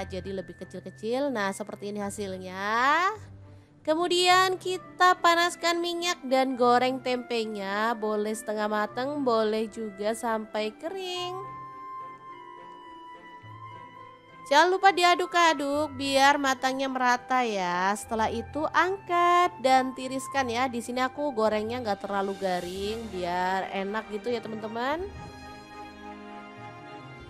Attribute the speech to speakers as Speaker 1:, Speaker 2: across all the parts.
Speaker 1: jadi lebih kecil-kecil. Nah, seperti ini hasilnya. Kemudian kita panaskan minyak dan goreng tempenya, boleh setengah matang, boleh juga sampai kering. Jangan lupa diaduk-aduk biar matangnya merata ya. Setelah itu angkat dan tiriskan ya. Di sini aku gorengnya nggak terlalu garing biar enak gitu ya teman-teman.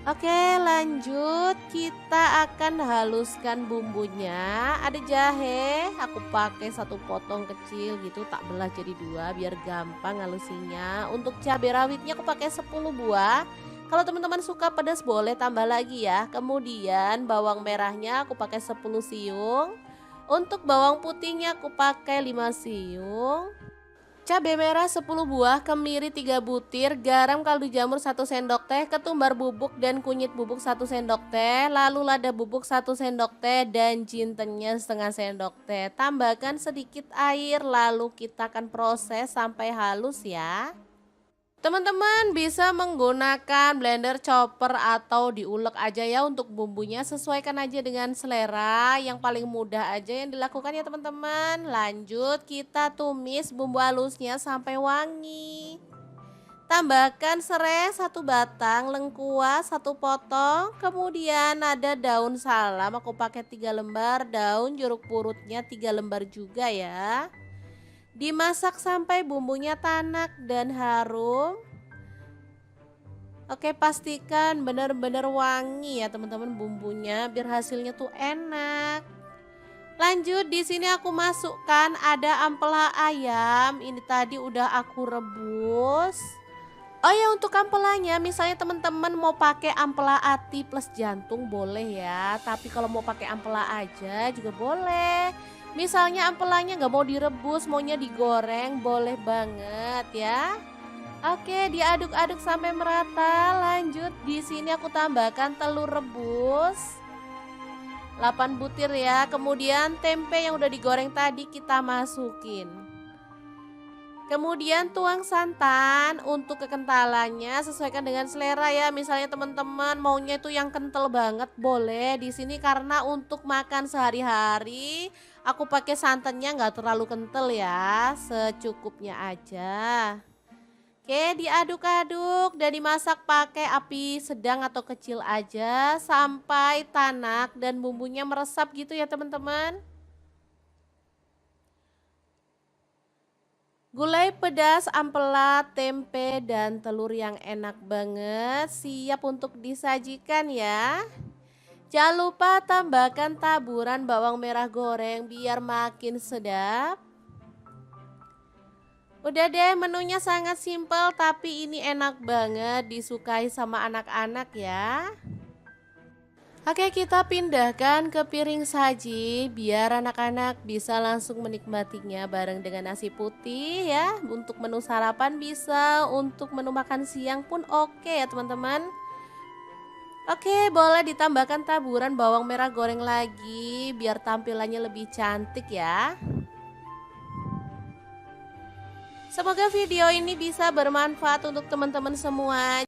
Speaker 1: Oke, lanjut kita akan haluskan bumbunya. Ada jahe, aku pakai satu potong kecil gitu, tak belah jadi dua biar gampang halusinya. Untuk cabai rawitnya aku pakai 10 buah. Kalau teman-teman suka pedas boleh tambah lagi ya. Kemudian bawang merahnya aku pakai 10 siung. Untuk bawang putihnya aku pakai 5 siung. Cabai merah 10 buah, kemiri 3 butir, garam kaldu jamur 1 sendok teh, ketumbar bubuk dan kunyit bubuk 1 sendok teh, lalu lada bubuk 1 sendok teh dan jintennya setengah sendok teh. Tambahkan sedikit air lalu kita akan proses sampai halus ya. Teman-teman bisa menggunakan blender, chopper atau diulek aja ya untuk bumbunya, sesuaikan aja dengan selera, yang paling mudah aja yang dilakukan ya teman-teman. Lanjut kita tumis bumbu halusnya sampai wangi. Tambahkan serai 1 batang, lengkuas 1 potong, kemudian ada daun salam aku pakai 3 lembar, daun jeruk purutnya 3 lembar juga ya. Dimasak sampai bumbunya tanak dan harum. Oke, pastikan benar-benar wangi ya teman-teman bumbunya biar hasilnya tuh enak. Lanjut di sini aku masukkan ada ampela ayam. Ini tadi udah aku rebus. Oh ya, untuk ampelanya misalnya teman-teman mau pakai ampela ati plus jantung boleh ya. Tapi kalau mau pakai ampela aja juga boleh. Misalnya ampelanya nggak mau direbus, maunya digoreng, boleh banget ya. Oke, diaduk-aduk sampai merata. Lanjut di sini aku tambahkan telur rebus 8 butir ya. Kemudian tempe yang udah digoreng tadi kita masukin. Kemudian tuang santan. Untuk kekentalannya sesuaikan dengan selera ya. Misalnya teman-teman maunya itu yang kental banget boleh. Di sini karena untuk makan sehari-hari aku pakai santannya nggak terlalu kental ya, secukupnya aja. Oke, diaduk-aduk dan dimasak pakai api sedang atau kecil aja sampai tanak dan bumbunya meresap gitu ya teman-teman. Gulai pedas, ampela, tempe, dan telur yang enak banget siap untuk disajikan ya. Jangan lupa tambahkan taburan bawang merah goreng biar makin sedap. Udah deh, menunya sangat simpel tapi ini enak banget disukai sama anak-anak ya. Oke, kita pindahkan ke piring saji biar anak-anak bisa langsung menikmatinya bareng dengan nasi putih ya. Untuk menu sarapan bisa, untuk menu makan siang pun oke ya teman-teman. Oke, boleh ditambahkan taburan bawang merah goreng lagi biar tampilannya lebih cantik ya. Semoga video ini bisa bermanfaat untuk teman-teman semua.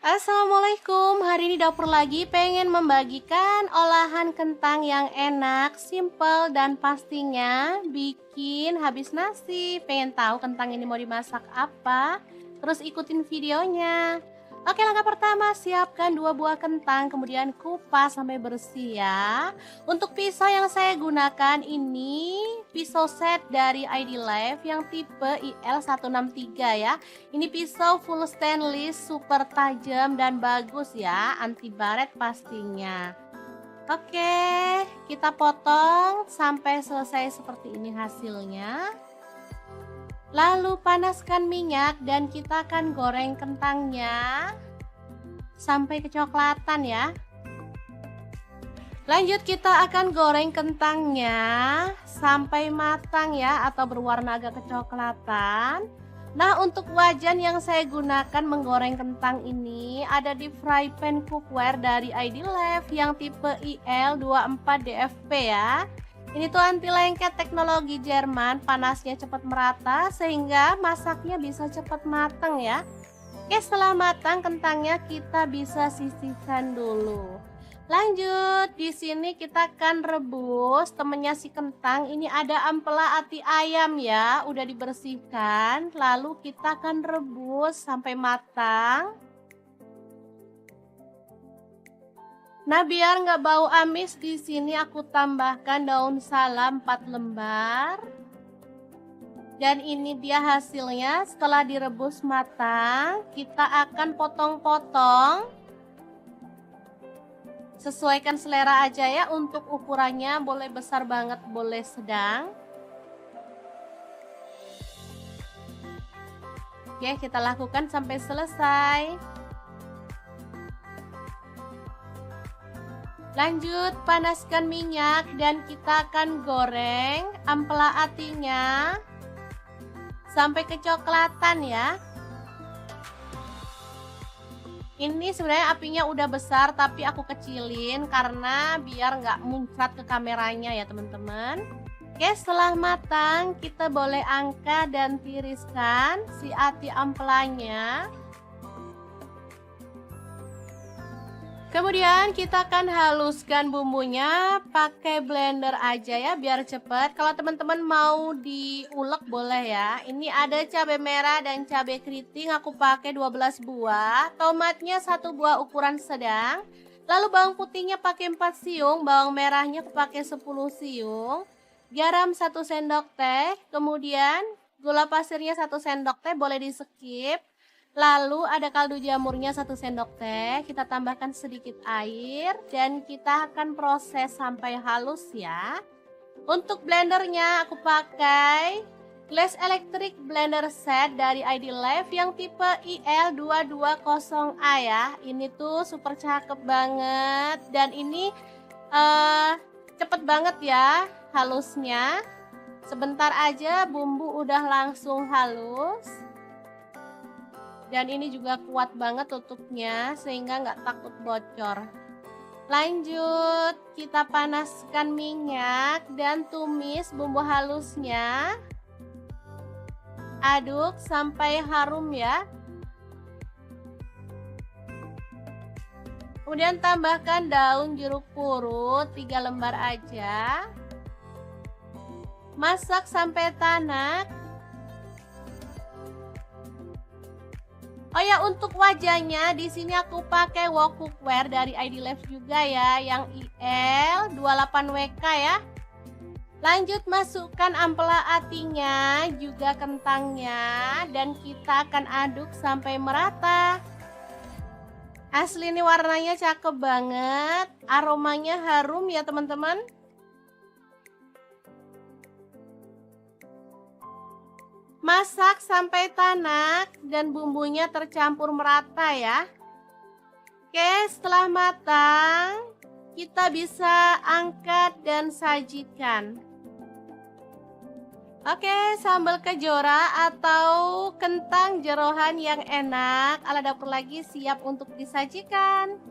Speaker 1: Assalamualaikum, hari ini dapur lagi pengen membagikan olahan kentang yang enak, simple dan pastinya bikin habis nasi. Pengen tahu kentang ini mau dimasak apa? Terus ikutin videonya. Oke, langkah pertama siapkan 2 buah kentang, kemudian kupas sampai bersih ya. Untuk pisau yang saya gunakan ini pisau set dari ID Life yang tipe IL163 ya. Ini pisau full stainless, super tajam dan bagus ya, anti baret pastinya. Oke, kita potong sampai selesai seperti ini hasilnya. Lalu panaskan minyak dan kita akan goreng kentangnya sampai kecoklatan ya. Lanjut kita akan goreng kentangnya sampai matang ya, atau berwarna agak kecoklatan. Nah, untuk wajan yang saya gunakan menggoreng kentang ini ada di fry pan cookware dari ID Life yang tipe IL24DFP ya. Ini tuh anti lengket teknologi Jerman, panasnya cepat merata sehingga masaknya bisa cepat matang ya. Oke, setelah matang kentangnya kita bisa sisihkan dulu. Lanjut, di sini kita akan rebus temennya si kentang. Ini ada ampela ati ayam ya, udah dibersihkan. Lalu kita akan rebus sampai matang. Nah, biar nggak bau amis, di sini aku tambahkan daun salam 4 lembar. Dan ini dia hasilnya setelah direbus matang. Kita akan potong-potong. Sesuaikan selera aja ya, untuk ukurannya boleh besar banget, boleh sedang. Oke, kita lakukan sampai selesai. Lanjut, panaskan minyak dan kita akan goreng ampela atinya sampai kecoklatan ya. Ini sebenarnya apinya udah besar tapi aku kecilin karena biar nggak muncrat ke kameranya ya teman-teman. Oke, setelah matang kita boleh angkat dan tiriskan si ati ampelanya. Kemudian kita akan haluskan bumbunya pakai blender aja ya biar cepet. Kalau teman-teman mau diulek boleh ya. Ini ada cabai merah dan cabai keriting, aku pakai 12 buah. Tomatnya 1 buah ukuran sedang. Lalu bawang putihnya pakai 4 siung, bawang merahnya aku pakai 10 siung. Garam 1 sendok teh, kemudian gula pasirnya 1 sendok teh, boleh di skip. Lalu ada kaldu jamurnya 1 sendok teh, kita tambahkan sedikit air dan kita akan proses sampai halus ya. Untuk blendernya aku pakai Glass Electric Blender Set dari ID Life yang tipe IL220A ya. Ini tuh super cakep banget dan ini cepet banget ya halusnya. Sebentar aja bumbu udah langsung halus. Dan ini juga kuat banget tutupnya sehingga nggak takut bocor. Lanjut, kita panaskan minyak dan tumis bumbu halusnya. Aduk sampai harum ya. Kemudian tambahkan daun jeruk purut 3 lembar aja. Masak sampai tanak. Oh ya, untuk wajahnya di sini aku pakai wok cookware dari ID Life juga ya, yang IL28WK ya. Lanjut, masukkan ampela atinya, juga kentangnya, dan kita akan aduk sampai merata. Asli ini warnanya cakep banget, aromanya harum ya teman-teman. Masak sampai tanak dan bumbunya tercampur merata ya. Oke, setelah matang kita bisa angkat dan sajikan. Oke, sambal kejora atau kentang jeroan yang enak ala dapur lagi siap untuk disajikan.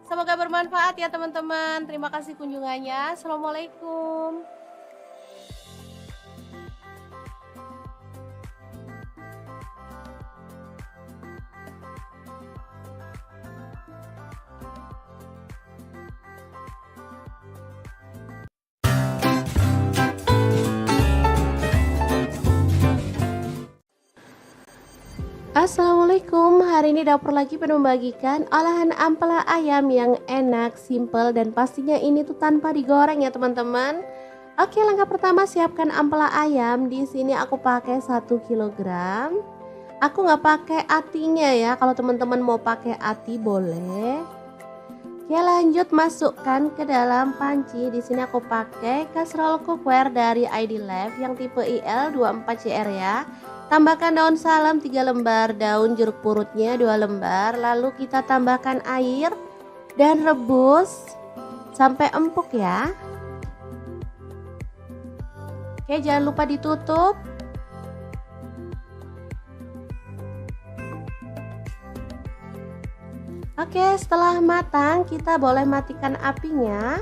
Speaker 1: Semoga bermanfaat ya teman-teman. Terima kasih kunjungannya. Assalamualaikum. Assalamualaikum, hari ini dapur lagi pengen membagikan olahan ampela ayam yang enak, simple, dan pastinya ini tuh tanpa digoreng ya teman-teman. Oke, langkah pertama siapkan ampela ayam. Di sini aku pakai 1 kg. Aku nggak pakai atinya ya, kalau teman-teman mau pakai ati boleh. Oke, lanjut masukkan ke dalam panci. Di sini aku pakai kastrol cookware dari ID Life yang tipe IL24CR ya. Tambahkan daun salam 3 lembar, daun jeruk purutnya 2 lembar. Lalu kita tambahkan air dan rebus sampai empuk ya. Oke, jangan lupa ditutup. Oke, setelah matang kita boleh matikan apinya.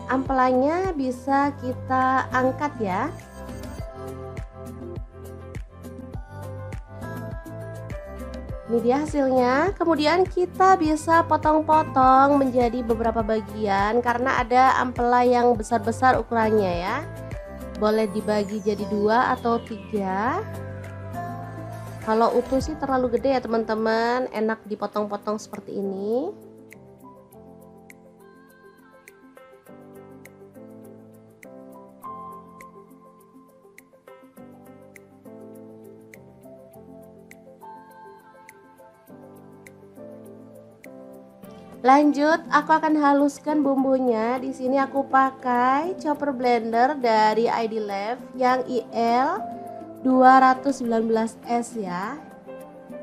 Speaker 1: Ampelanya bisa kita angkat ya. Ini dia hasilnya. Kemudian kita bisa potong-potong menjadi beberapa bagian karena ada ampela yang besar-besar ukurannya ya. Boleh dibagi jadi 2 atau 3. Kalau utuh sih terlalu gede ya teman-teman, enak dipotong-potong seperti ini. Lanjut, aku akan haluskan bumbunya. Di sini aku pakai chopper blender dari ID Lab yang IL 219S ya.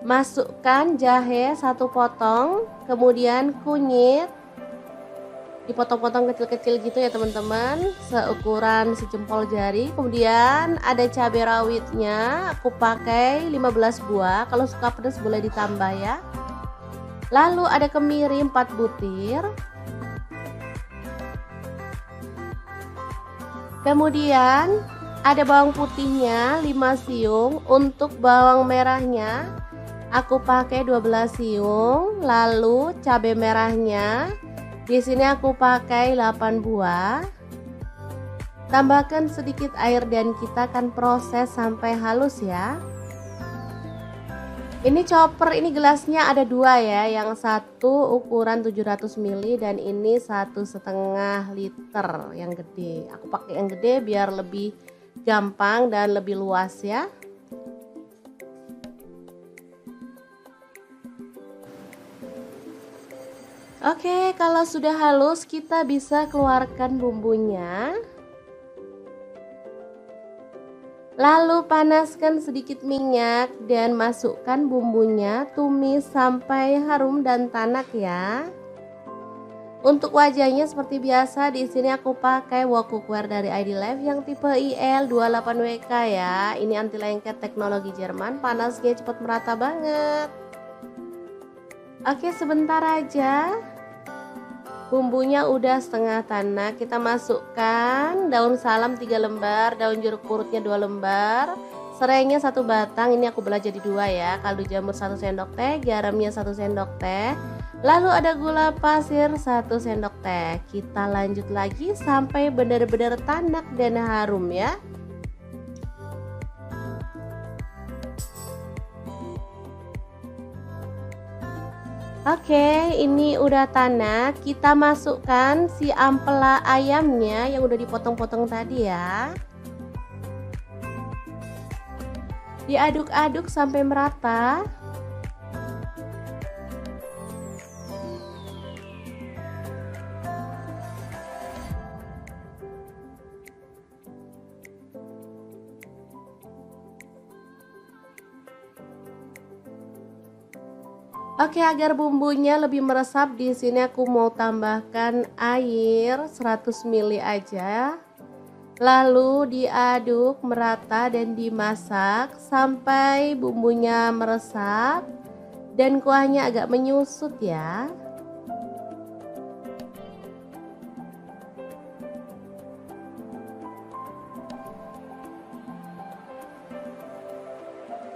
Speaker 1: Masukkan jahe 1 potong, kemudian kunyit dipotong-potong kecil-kecil gitu ya teman-teman, seukuran sejempol jari. Kemudian ada cabai rawitnya, aku pakai 15 buah. Kalau suka pedas boleh ditambah ya. Lalu ada kemiri 4 butir. Kemudian ada bawang putihnya 5 siung. Untuk bawang merahnya aku pakai 12 siung. Lalu cabai merahnya di sini aku pakai 8 buah. Tambahkan sedikit air dan kita akan proses sampai halus ya. Ini chopper, ini gelasnya ada 2 ya, yang satu ukuran 700 ml dan ini 1,5 liter yang gede. Aku pakai yang gede biar lebih gampang dan lebih luas ya. Oke, kalau sudah halus kita bisa keluarkan bumbunya. Lalu panaskan sedikit minyak dan masukkan bumbunya, tumis sampai harum dan tanak ya. Untuk wajahnya seperti biasa, di sini aku pakai wok cookware dari ID Lab yang tipe IL28WK ya. Ini anti lengket teknologi Jerman, panasnya cepat merata banget. Oke, sebentar aja. Bumbunya udah setengah tanak, kita masukkan daun salam 3 lembar, daun jeruk purutnya 2 lembar, serainya 1 batang, ini aku belah jadi 2 ya, kaldu jamur 1 sendok teh, garamnya 1 sendok teh, lalu ada gula pasir 1 sendok teh. Kita lanjut lagi sampai benar-benar tanak dan harum ya. Oke, ini udah tanak. Kita masukkan si ampela ayamnya yang udah dipotong-potong tadi ya. Diaduk-aduk sampai merata. Oke, agar bumbunya lebih meresap, di sini aku mau tambahkan air 100 ml aja. Lalu diaduk merata dan dimasak sampai bumbunya meresap dan kuahnya agak menyusut ya.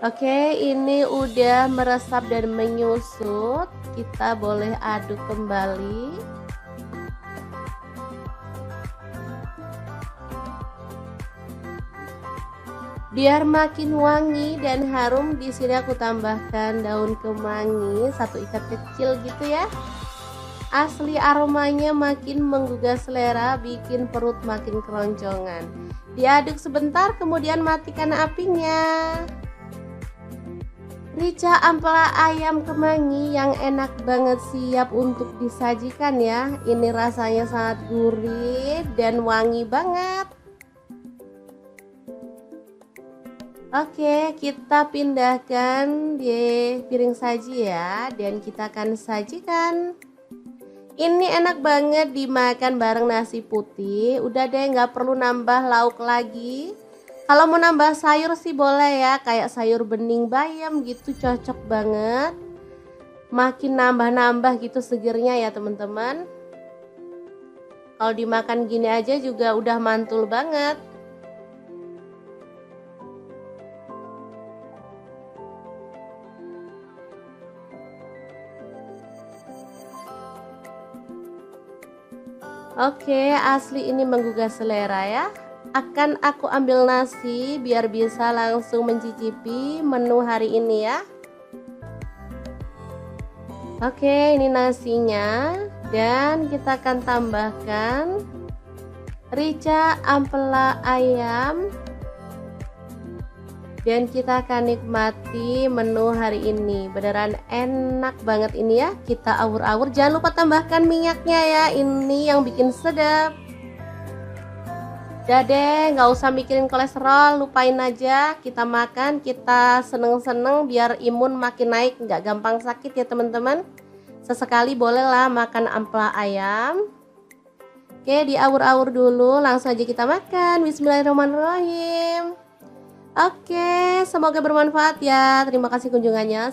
Speaker 1: Oke, ini udah meresap dan menyusut. Kita boleh aduk kembali. Biar makin wangi dan harum, di sini aku tambahkan daun kemangi 1 ikat kecil gitu ya. Asli aromanya makin menggugah selera, bikin perut makin keroncongan. Diaduk sebentar, kemudian matikan apinya. Rica ampela ayam kemangi yang enak banget, siap untuk disajikan ya. Ini rasanya sangat gurih dan wangi banget. Oke, kita pindahkan di piring saji ya, dan kita akan sajikan. Ini enak banget dimakan bareng nasi putih. Udah deh, nggak perlu nambah lauk lagi. Kalau mau nambah sayur sih boleh ya, kayak sayur bening bayam gitu, cocok banget. Makin nambah-nambah gitu segernya ya teman-teman. Kalau dimakan gini aja juga udah mantul banget. Oke, asli ini menggugah selera ya. Akan aku ambil nasi biar bisa langsung mencicipi menu hari ini ya. Oke, ini nasinya dan kita akan tambahkan rica ampela ayam dan kita akan nikmati menu hari ini. Beneran enak banget ini ya. Kita awur-awur, jangan lupa tambahkan minyaknya ya, ini yang bikin sedap. Udah deh, nggak usah mikirin kolesterol, lupain aja. Kita makan, kita seneng-seneng biar imun makin naik, nggak gampang sakit ya teman-teman. Sesekali bolehlah makan ampela ayam. Oke, diawur-awur dulu, langsung aja kita makan. Bismillahirrahmanirrahim. Oke, semoga bermanfaat ya. Terima kasih kunjungannya.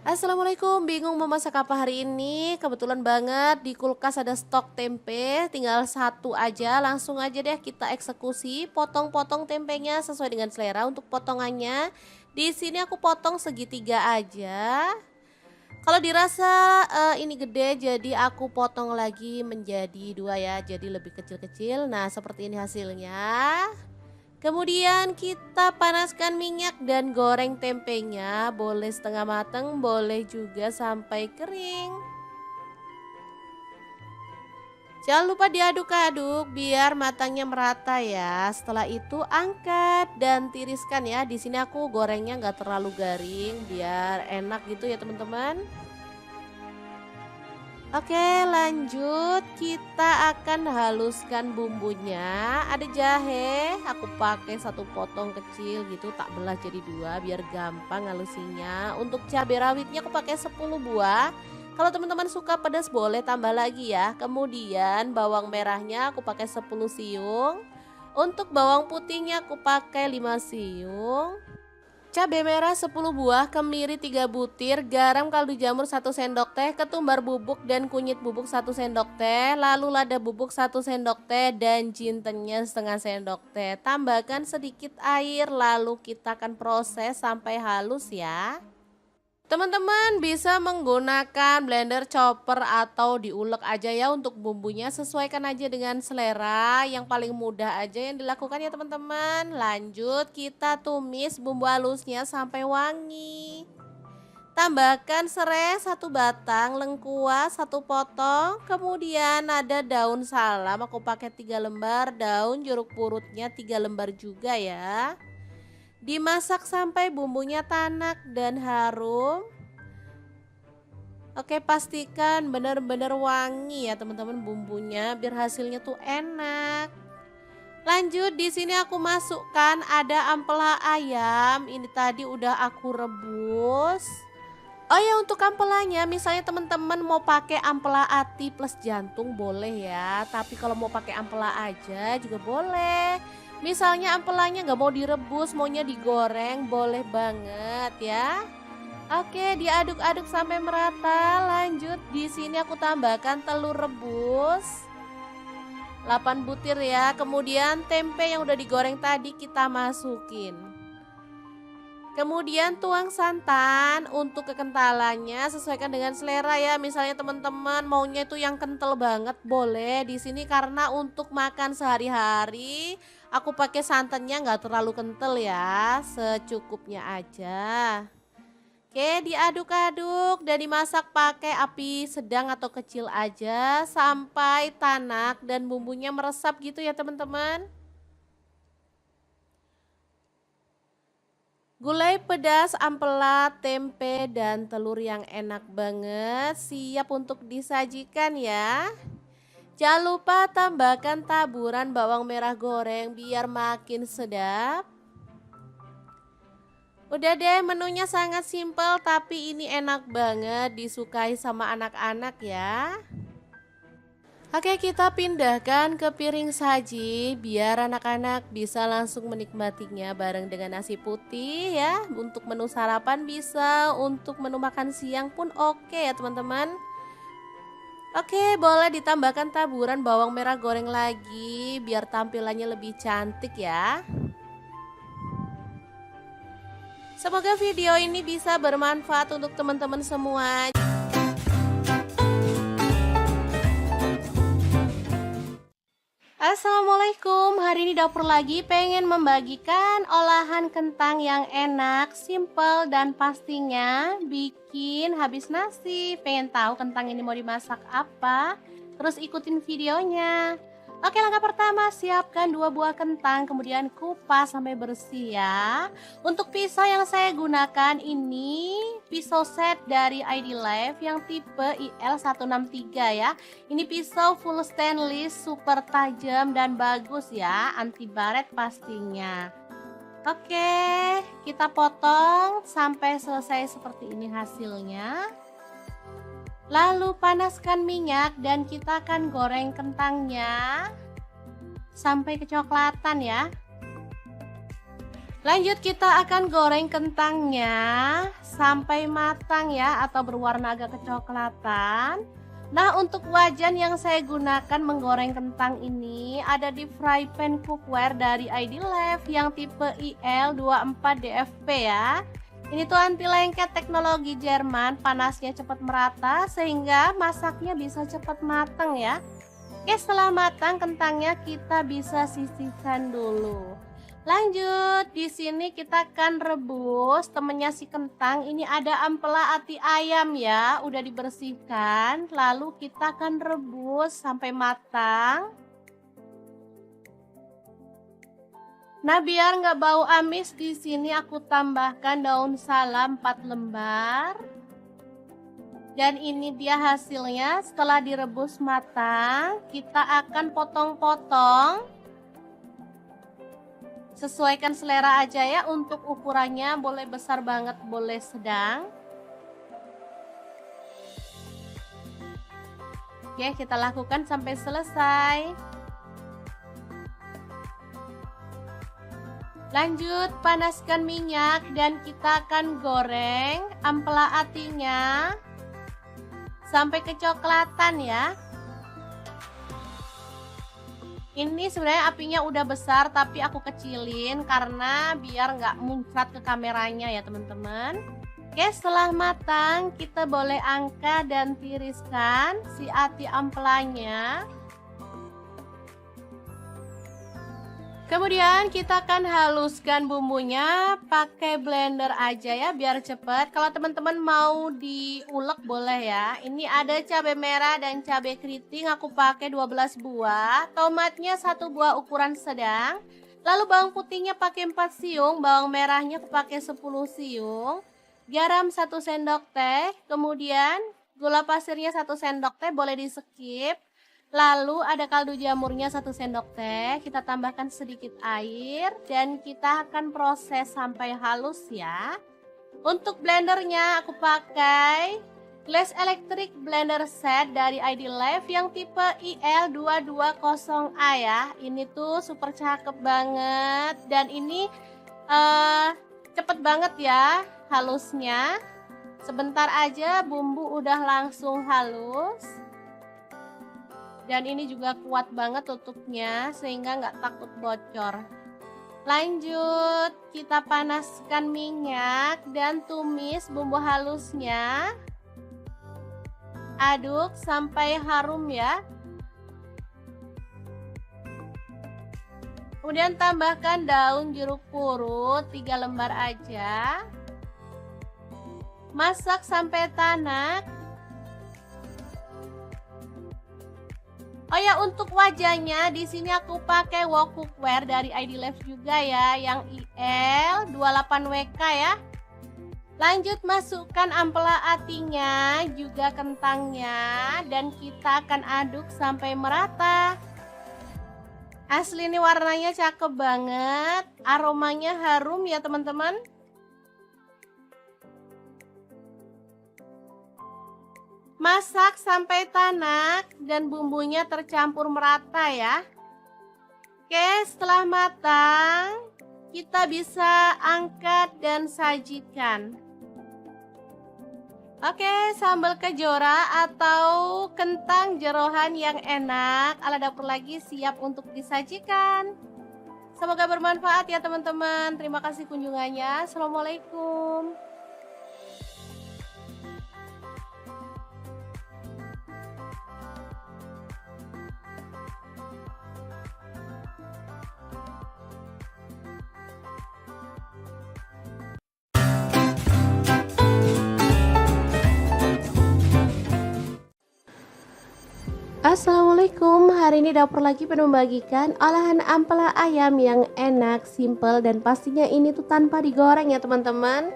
Speaker 1: Assalamualaikum, bingung mau masak apa hari ini? Kebetulan banget di kulkas ada stok tempe, tinggal satu aja. Langsung aja deh kita eksekusi, potong-potong tempenya sesuai dengan selera untuk potongannya. Di sini aku potong segitiga aja. Kalau dirasa ini gede, jadi aku potong lagi menjadi dua ya, jadi lebih kecil-kecil. Nah, seperti ini hasilnya. Kemudian kita panaskan minyak dan goreng tempenya, boleh setengah matang, boleh juga sampai kering. Jangan lupa diaduk-aduk biar matangnya merata ya. Setelah itu angkat dan tiriskan ya. Di sini aku gorengnya nggak terlalu garing biar enak gitu ya teman-teman. Oke, lanjut kita akan haluskan bumbunya. Ada jahe, aku pakai satu potong kecil gitu, tak belah jadi dua biar gampang halusinya. Untuk cabai rawitnya aku pakai 10 buah. Kalau teman-teman suka pedas boleh tambah lagi ya. Kemudian bawang merahnya aku pakai 10 siung. Untuk bawang putihnya aku pakai 5 siung. Cabai merah 10 buah, kemiri 3 butir, garam kaldu jamur 1 sendok teh, ketumbar bubuk dan kunyit bubuk 1 sendok teh, lalu lada bubuk 1 sendok teh dan jintennya setengah sendok teh. Tambahkan sedikit air lalu kita akan proses sampai halus ya. Teman-teman bisa menggunakan blender, chopper atau diulek aja ya untuk bumbunya, sesuaikan aja dengan selera, yang paling mudah aja yang dilakukan ya teman-teman. Lanjut kita tumis bumbu halusnya sampai wangi. Tambahkan serai 1 batang, lengkuas 1 potong, kemudian ada daun salam aku pakai 3 lembar, daun jeruk purutnya 3 lembar juga ya. Dimasak sampai bumbunya tanak dan harum. Oke, pastikan benar-benar wangi ya teman-teman bumbunya biar hasilnya tuh enak. Lanjut di sini aku masukkan ada ampela ayam. Ini tadi udah aku rebus. Oh ya, untuk ampelanya misalnya teman-teman mau pakai ampela ati plus jantung boleh ya. Tapi kalau mau pakai ampela aja juga boleh. Misalnya ampelanya nggak mau direbus, maunya digoreng, boleh banget ya. Oke, diaduk-aduk sampai merata. Lanjut di sini aku tambahkan telur rebus 8 butir ya. Kemudian tempe yang udah digoreng tadi kita masukin. Kemudian tuang santan, untuk kekentalannya sesuaikan dengan selera ya. Misalnya teman-teman maunya itu yang kental banget boleh. Di sini karena untuk makan sehari-hari aku pakai santannya nggak terlalu kental ya, secukupnya aja. Oke, diaduk-aduk dan dimasak pakai api sedang atau kecil aja sampai tanak dan bumbunya meresap gitu ya teman-teman. Gulai pedas, ampela, tempe, dan telur yang enak banget siap untuk disajikan ya. Jangan lupa tambahkan taburan bawang merah goreng biar makin sedap. Udah deh, menunya sangat simpel tapi ini enak banget disukai sama anak-anak ya. Oke, kita pindahkan ke piring saji biar anak-anak bisa langsung menikmatinya bareng dengan nasi putih ya. Untuk menu sarapan bisa, untuk menu makan siang pun oke ya teman-teman. Oke, boleh ditambahkan taburan bawang merah goreng lagi biar tampilannya lebih cantik ya. Semoga video ini bisa bermanfaat untuk teman-teman semua. Assalamualaikum, hari ini dapur lagi pengen membagikan olahan kentang yang enak, simple, dan pastinya bikin habis nasi. Pengen tahu kentang ini mau dimasak apa? Terus ikutin videonya. Oke, langkah pertama siapkan 2 buah kentang, kemudian kupas sampai bersih ya. Untuk pisau yang saya gunakan ini pisau set dari ID Life yang tipe IL163 ya. Ini pisau full stainless, super tajam dan bagus ya, anti baret pastinya. Oke, kita potong sampai selesai seperti ini hasilnya. Lalu panaskan minyak dan kita akan goreng kentangnya sampai kecoklatan ya. Lanjut kita akan goreng kentangnya sampai matang ya, atau berwarna agak kecoklatan. Nah, untuk wajan yang saya gunakan menggoreng kentang ini ada di fry pan cookware dari ID Life yang tipe IL24DFP ya. Ini tuh anti lengket, teknologi Jerman, panasnya cepat merata sehingga masaknya bisa cepat matang ya. Oke, setelah matang kentangnya kita bisa sisihkan dulu. Lanjut, di sini kita akan rebus temennya si kentang. Ini ada ampela ati ayam ya, udah dibersihkan. Lalu kita akan rebus sampai matang. Nah, biar nggak bau amis, di sini aku tambahkan daun salam 4 lembar. Dan ini dia hasilnya setelah direbus matang. Kita akan potong-potong. Sesuaikan selera aja ya, untuk ukurannya boleh besar banget, boleh sedang. Oke, kita lakukan sampai selesai. Lanjut, panaskan minyak dan kita akan goreng ampela atinya sampai kecoklatan ya. Ini sebenarnya apinya udah besar tapi aku kecilin karena biar nggak muncrat ke kameranya ya teman-teman. Oke, setelah matang kita boleh angkat dan tiriskan si ati ampelanya. Kemudian kita akan haluskan bumbunya pakai blender aja ya biar cepet. Kalau teman-teman mau diulek boleh ya. Ini ada cabai merah dan cabai keriting, aku pakai 12 buah. Tomatnya 1 buah ukuran sedang. Lalu bawang putihnya pakai 4 siung, bawang merahnya pakai 10 siung. Garam 1 sendok teh, kemudian gula pasirnya 1 sendok teh, boleh di skip. Lalu ada kaldu jamurnya 1 sendok teh, kita tambahkan sedikit air dan kita akan proses sampai halus ya. Untuk blendernya aku pakai Glass Electric Blender Set dari ID Life yang tipe IL220A ya. Ini tuh super cakep banget dan ini cepet banget ya halusnya. Sebentar aja bumbu udah langsung halus. Dan ini juga kuat banget tutupnya sehingga nggak takut bocor. Lanjut, kita panaskan minyak dan tumis bumbu halusnya. Aduk sampai harum ya. Kemudian tambahkan daun jeruk purut 3 lembar aja. Masak sampai tanak. Oh ya, untuk wajahnya di sini aku pakai wok cookware dari ID Life juga ya, yang IL28WK ya. Lanjut masukkan ampela atinya, juga kentangnya, dan kita akan aduk sampai merata. Asli ini warnanya cakep banget, aromanya harum ya teman-teman. Masak sampai tanak dan bumbunya tercampur merata ya. Oke, setelah matang kita bisa angkat dan sajikan. Oke, sambal kejora atau kentang jeroan yang enak ala dapur lagi siap untuk disajikan. Semoga bermanfaat ya teman-teman. Terima kasih kunjungannya. Assalamualaikum. Assalamualaikum, hari ini dapur lagi pengen membagikan olahan ampela ayam yang enak, simple, dan pastinya ini tuh tanpa digoreng ya teman-teman.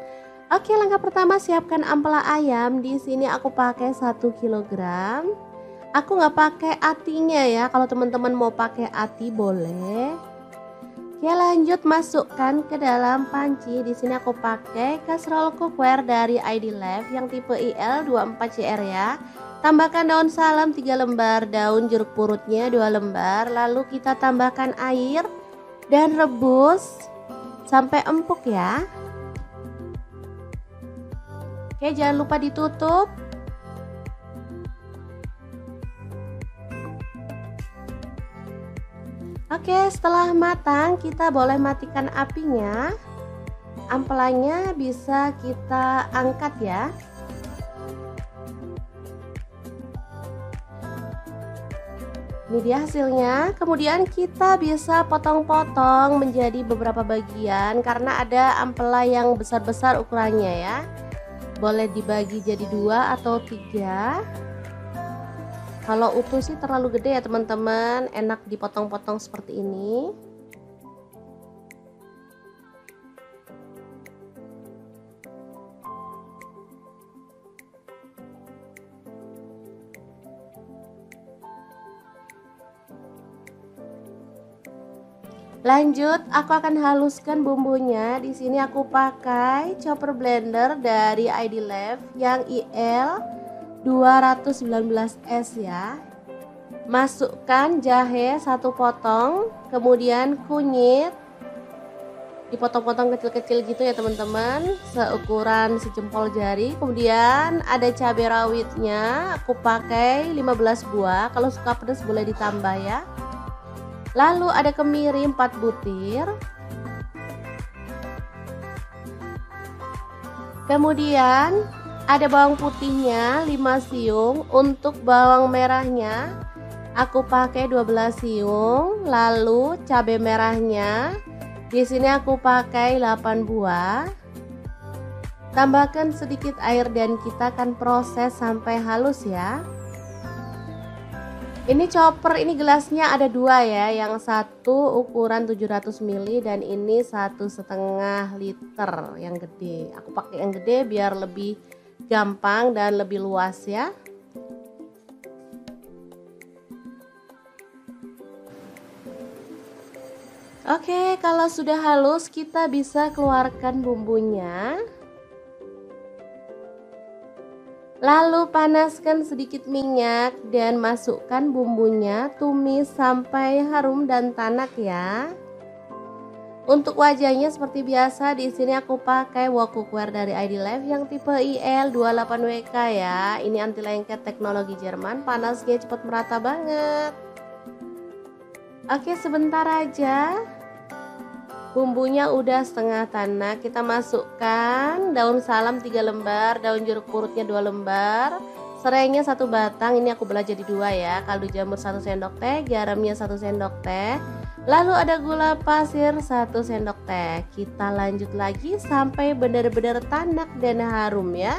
Speaker 1: Oke, langkah pertama siapkan ampela ayam. Di sini aku pakai 1 kilogram. Aku nggak pakai atinya ya, kalau teman-teman mau pakai ati boleh. Oke, lanjut masukkan ke dalam panci. Di sini aku pakai kaserol cookware dari ID Life yang tipe IL24CR ya. Tambahkan daun salam 3 lembar, daun jeruk purutnya 2 lembar, lalu kita tambahkan air dan rebus sampai empuk ya. Oke, jangan lupa ditutup. Oke, setelah matang kita boleh matikan apinya. Ampelanya bisa kita angkat ya. Ini dia hasilnya. Kemudian kita bisa potong-potong menjadi beberapa bagian karena ada ampela yang besar-besar ukurannya ya. Boleh dibagi jadi 2 atau 3. Kalau utuh sih terlalu gede ya teman-teman, enak dipotong-potong seperti ini. Lanjut, aku akan haluskan bumbunya. Di sini aku pakai chopper blender dari ID Life yang IL 219S ya. Masukkan jahe 1 potong, kemudian kunyit dipotong-potong kecil-kecil gitu ya teman-teman, seukuran sejempol jari. Kemudian ada cabai rawitnya, aku pakai 15 buah. Kalau suka pedas boleh ditambah ya. Lalu ada kemiri 4 butir. Kemudian ada bawang putihnya 5 siung. Untuk bawang merahnya aku pakai 12 siung. Lalu cabai merahnya di sini aku pakai 8 buah. Tambahkan sedikit air dan kita akan proses sampai halus ya. Ini chopper, ini gelasnya ada 2 ya, yang satu ukuran 700 ml dan ini 1,5 liter yang gede. Aku pakai yang gede biar lebih gampang dan lebih luas ya. Oke, kalau sudah halus kita bisa keluarkan bumbunya. Lalu panaskan sedikit minyak dan masukkan bumbunya, tumis sampai harum dan tanak ya. Untuk wajahnya seperti biasa, di sini aku pakai wok cookware dari ID Life yang tipe IL28WK ya. Ini anti lengket teknologi Jerman, panasnya cepat merata banget. Oke, sebentar aja. Bumbunya udah setengah tanak, kita masukkan daun salam 3 lembar, daun jeruk purutnya 2 lembar, serainya 1 batang, ini aku belah jadi 2 ya, kaldu jamur 1 sendok teh, garamnya 1 sendok teh, lalu ada gula pasir 1 sendok teh. Kita lanjut lagi sampai benar-benar tanak dan harum ya.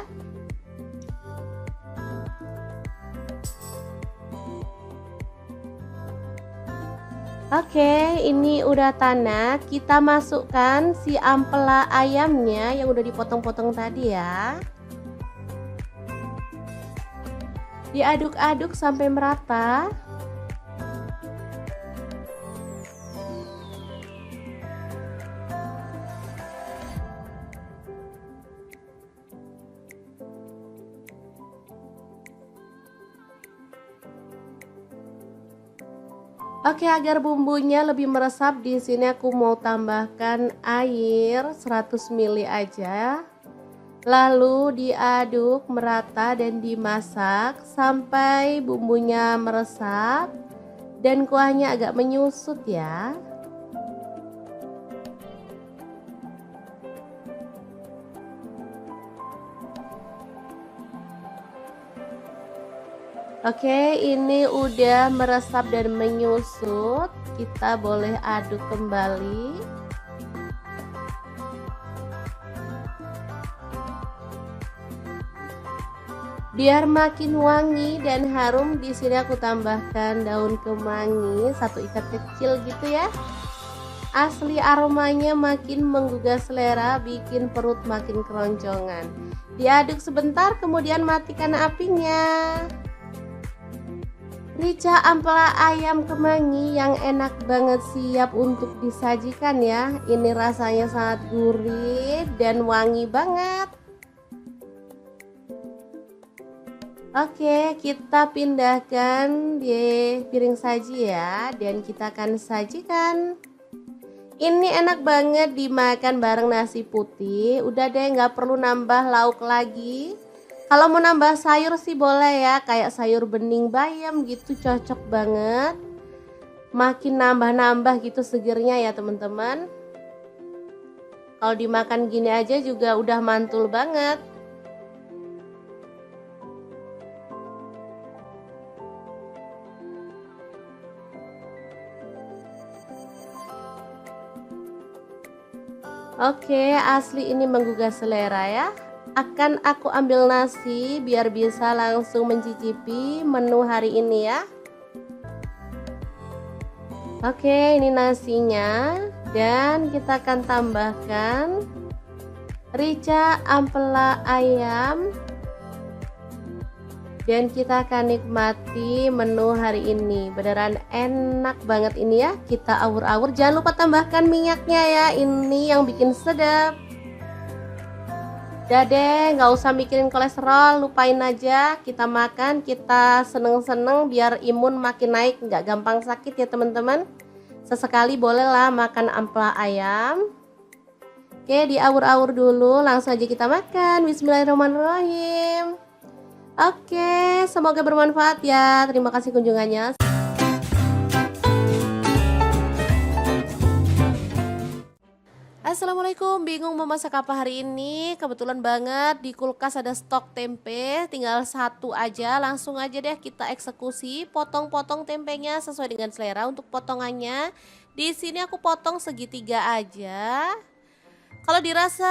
Speaker 1: Oke, ini udah tanak. Kita masukkan si ampela ayamnya yang udah dipotong-potong tadi ya. Diaduk-aduk sampai merata. Oke, agar bumbunya lebih meresap, di sini aku mau tambahkan air 100 ml aja. Lalu diaduk merata dan dimasak sampai bumbunya meresap dan kuahnya agak menyusut ya. Oke, ini udah meresap dan menyusut. Kita boleh aduk kembali. Biar makin wangi dan harum, di sini aku tambahkan daun kemangi 1 ikat kecil gitu ya. Asli aromanya makin menggugah selera, bikin perut makin keroncongan. Diaduk sebentar, kemudian matikan apinya. Rica ampela ayam kemangi yang enak banget, siap untuk disajikan ya. Ini rasanya sangat gurih dan wangi banget. Oke, kita pindahkan di piring saji ya, dan kita akan sajikan. Ini enak banget dimakan bareng nasi putih. Udah deh, nggak perlu nambah lauk lagi. Kalau mau nambah sayur sih boleh ya, kayak sayur bening bayam gitu, cocok banget. Makin nambah-nambah gitu segernya ya teman-teman. Kalau dimakan gini aja juga udah mantul banget. Oke, asli ini menggugah selera ya. Akan aku ambil nasi biar bisa langsung mencicipi menu hari ini ya. Oke, ini nasinya, dan kita akan tambahkan rica ampela ayam. Dan kita akan nikmati menu hari ini. Beneran enak banget ini ya. Kita awur-awur. Jangan lupa tambahkan minyaknya ya. Ini yang bikin sedap. Udah deh, nggak usah mikirin kolesterol. Lupain aja. Kita makan, kita seneng-seneng biar imun makin naik. Nggak gampang sakit ya teman-teman. Sesekali bolehlah makan ampela ayam. Oke, diawur-awur dulu. Langsung aja kita makan. Bismillahirrahmanirrahim. Oke, semoga bermanfaat ya. Terima kasih kunjungannya. Assalamualaikum, bingung mau masak apa hari ini? Kebetulan banget di kulkas ada stok tempe, tinggal 1 aja. Langsung aja deh kita eksekusi, potong-potong tempenya sesuai dengan selera. Untuk potongannya, di sini aku potong segitiga aja. Kalau dirasa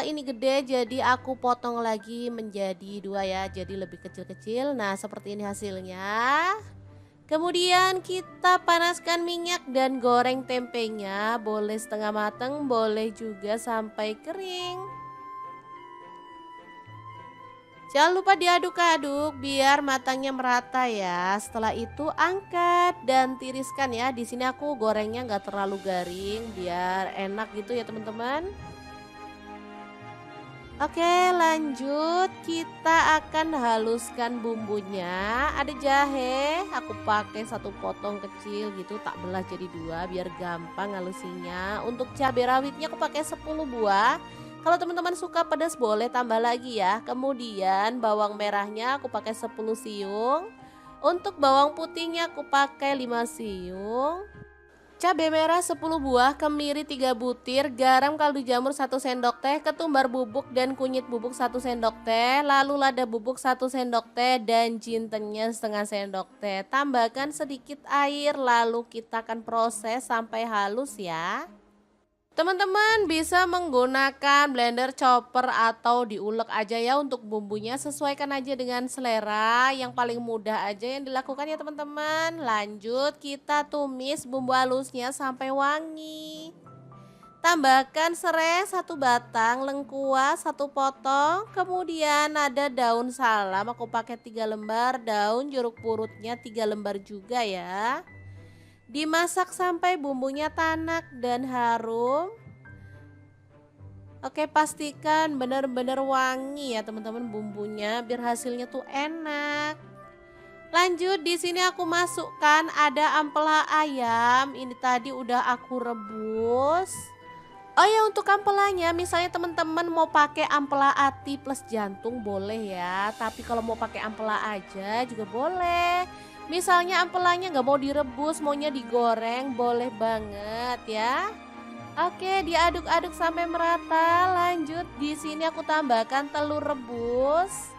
Speaker 1: ini gede, jadi aku potong lagi menjadi 2 ya, jadi lebih kecil-kecil. Nah, seperti ini hasilnya. Kemudian kita panaskan minyak dan goreng tempenya, boleh setengah matang, boleh juga sampai kering. Jangan lupa diaduk-aduk biar matangnya merata ya. Setelah itu angkat dan tiriskan ya. Di sini aku gorengnya nggak terlalu garing biar enak gitu ya teman-teman. Oke, lanjut. Kita akan haluskan bumbunya. Ada jahe, aku pakai 1 potong kecil gitu, tak belah jadi 2 biar gampang halusinya. Untuk cabai rawitnya aku pakai 10 buah. Kalau teman-teman suka pedas boleh tambah lagi ya. Kemudian bawang merahnya aku pakai 10 siung. Untuk bawang putihnya aku pakai 5 siung. Cabai merah 10 buah, kemiri 3 butir, garam kaldu jamur 1 sendok teh, ketumbar bubuk dan kunyit bubuk 1 sendok teh, lalu lada bubuk 1 sendok teh, dan jintennya setengah sendok teh. Tambahkan sedikit air, lalu kita akan proses sampai halus ya. Teman-teman bisa menggunakan blender, chopper, atau diulek aja ya untuk bumbunya. Sesuaikan aja dengan selera, yang paling mudah aja yang dilakukan ya teman-teman. Lanjut kita tumis bumbu halusnya sampai wangi. Tambahkan serai 1 batang, lengkuas 1 potong, kemudian ada daun salam aku pakai 3 lembar, daun jeruk purutnya 3 lembar juga ya. Dimasak sampai bumbunya tanak dan harum. Oke, pastikan benar-benar wangi ya teman-teman bumbunya biar hasilnya tuh enak. Lanjut, di sini aku masukkan ada ampela ayam. Ini tadi udah aku rebus. Oh ya, untuk ampelanya misalnya teman-teman mau pakai ampela ati plus jantung boleh ya. Tapi kalau mau pakai ampela aja juga boleh. Misalnya ampelanya nggak mau direbus, maunya digoreng, boleh banget ya. Oke, diaduk-aduk sampai merata. Lanjut, di sini aku tambahkan telur rebus.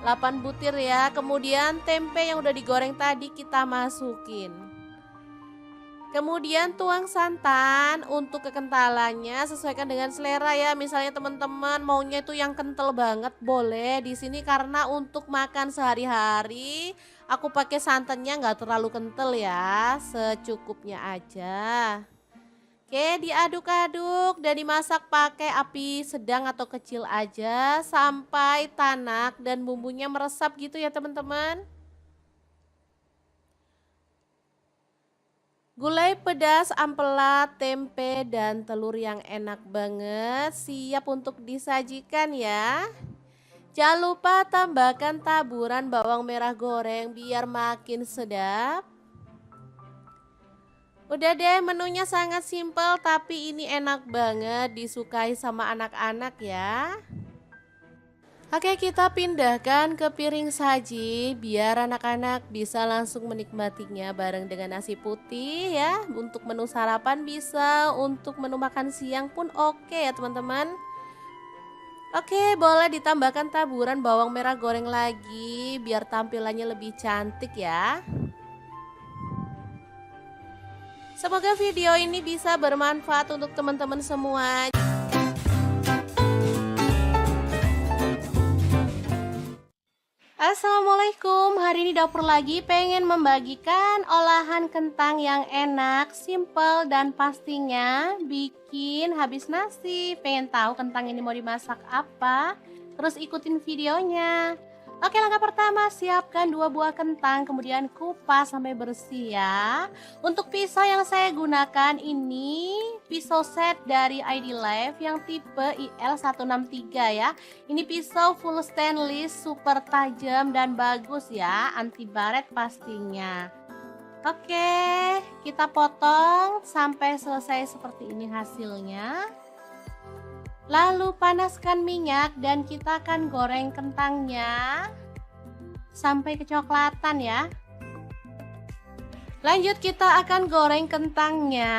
Speaker 1: 8 butir ya. Kemudian tempe yang udah digoreng tadi kita masukin. Kemudian tuang santan. Untuk kekentalannya sesuaikan dengan selera ya. Misalnya teman-teman maunya itu yang kental banget boleh. Di sini karena untuk makan sehari-hari aku pakai santannya nggak terlalu kental ya, secukupnya aja. Oke, diaduk-aduk dan dimasak pakai api sedang atau kecil aja sampai tanak dan bumbunya meresap gitu ya teman-teman. Gulai pedas, ampela, tempe, dan telur yang enak banget siap untuk disajikan ya. Jangan lupa tambahkan taburan bawang merah goreng biar makin sedap. Udah deh, menunya sangat simpel tapi ini enak banget disukai sama anak-anak ya. Oke, kita pindahkan ke piring saji biar anak-anak bisa langsung menikmatinya bareng dengan nasi putih ya. Untuk menu sarapan bisa, untuk menu makan siang pun oke ya teman-teman. Oke, boleh ditambahkan taburan bawang merah goreng lagi biar tampilannya lebih cantik ya. Semoga video ini bisa bermanfaat untuk teman-teman semua. Assalamualaikum, hari ini dapur lagi pengen membagikan olahan kentang yang enak, simple dan pastinya bikin habis nasi. Pengen tahu kentang ini mau dimasak apa? Terus ikutin videonya. Oke, langkah pertama siapkan 2 buah kentang, kemudian kupas sampai bersih ya. Untuk pisau yang saya gunakan ini pisau set dari ID Life yang tipe IL163 ya. Ini pisau full stainless, super tajam dan bagus ya, anti baret pastinya. Oke, kita potong sampai selesai seperti ini hasilnya. Lalu panaskan minyak dan kita akan goreng kentangnya sampai kecoklatan ya. Lanjut kita akan goreng kentangnya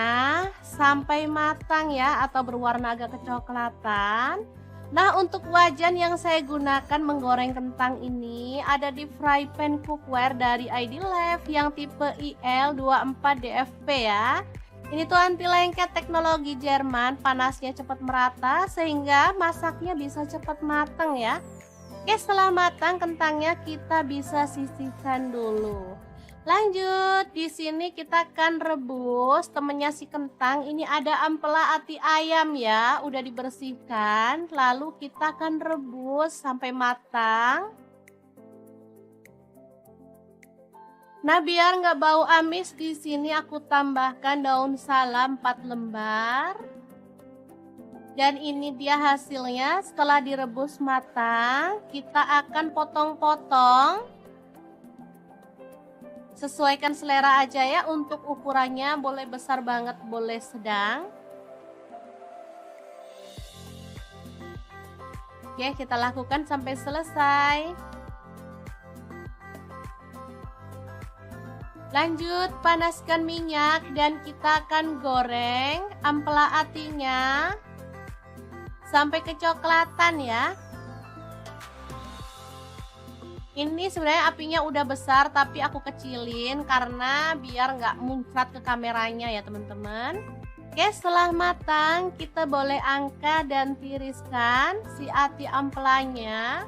Speaker 1: sampai matang ya atau berwarna agak kecoklatan. Nah, untuk wajan yang saya gunakan menggoreng kentang ini ada di fry pan cookware dari ID Life yang tipe IL24DFP ya. Ini tuh anti lengket teknologi Jerman, panasnya cepat merata sehingga masaknya bisa cepat matang ya. Oke, setelah matang kentangnya kita bisa sisihkan dulu. Lanjut, di sini kita akan rebus temennya si kentang. Ini ada ampela ati ayam ya, udah dibersihkan. Lalu kita akan rebus sampai matang. Nah, biar nggak bau amis di sini aku tambahkan daun salam 4 lembar. Dan ini dia hasilnya setelah direbus matang. Kita akan potong-potong. Sesuaikan selera aja ya, untuk ukurannya boleh besar banget, boleh sedang. Oke, kita lakukan sampai selesai. Lanjut, panaskan minyak dan kita akan goreng ampela atinya sampai kecoklatan ya. Ini sebenarnya apinya udah besar tapi aku kecilin karena biar nggak muncrat ke kameranya ya teman-teman. Oke, setelah matang kita boleh angkat dan tiriskan si ati ampelanya.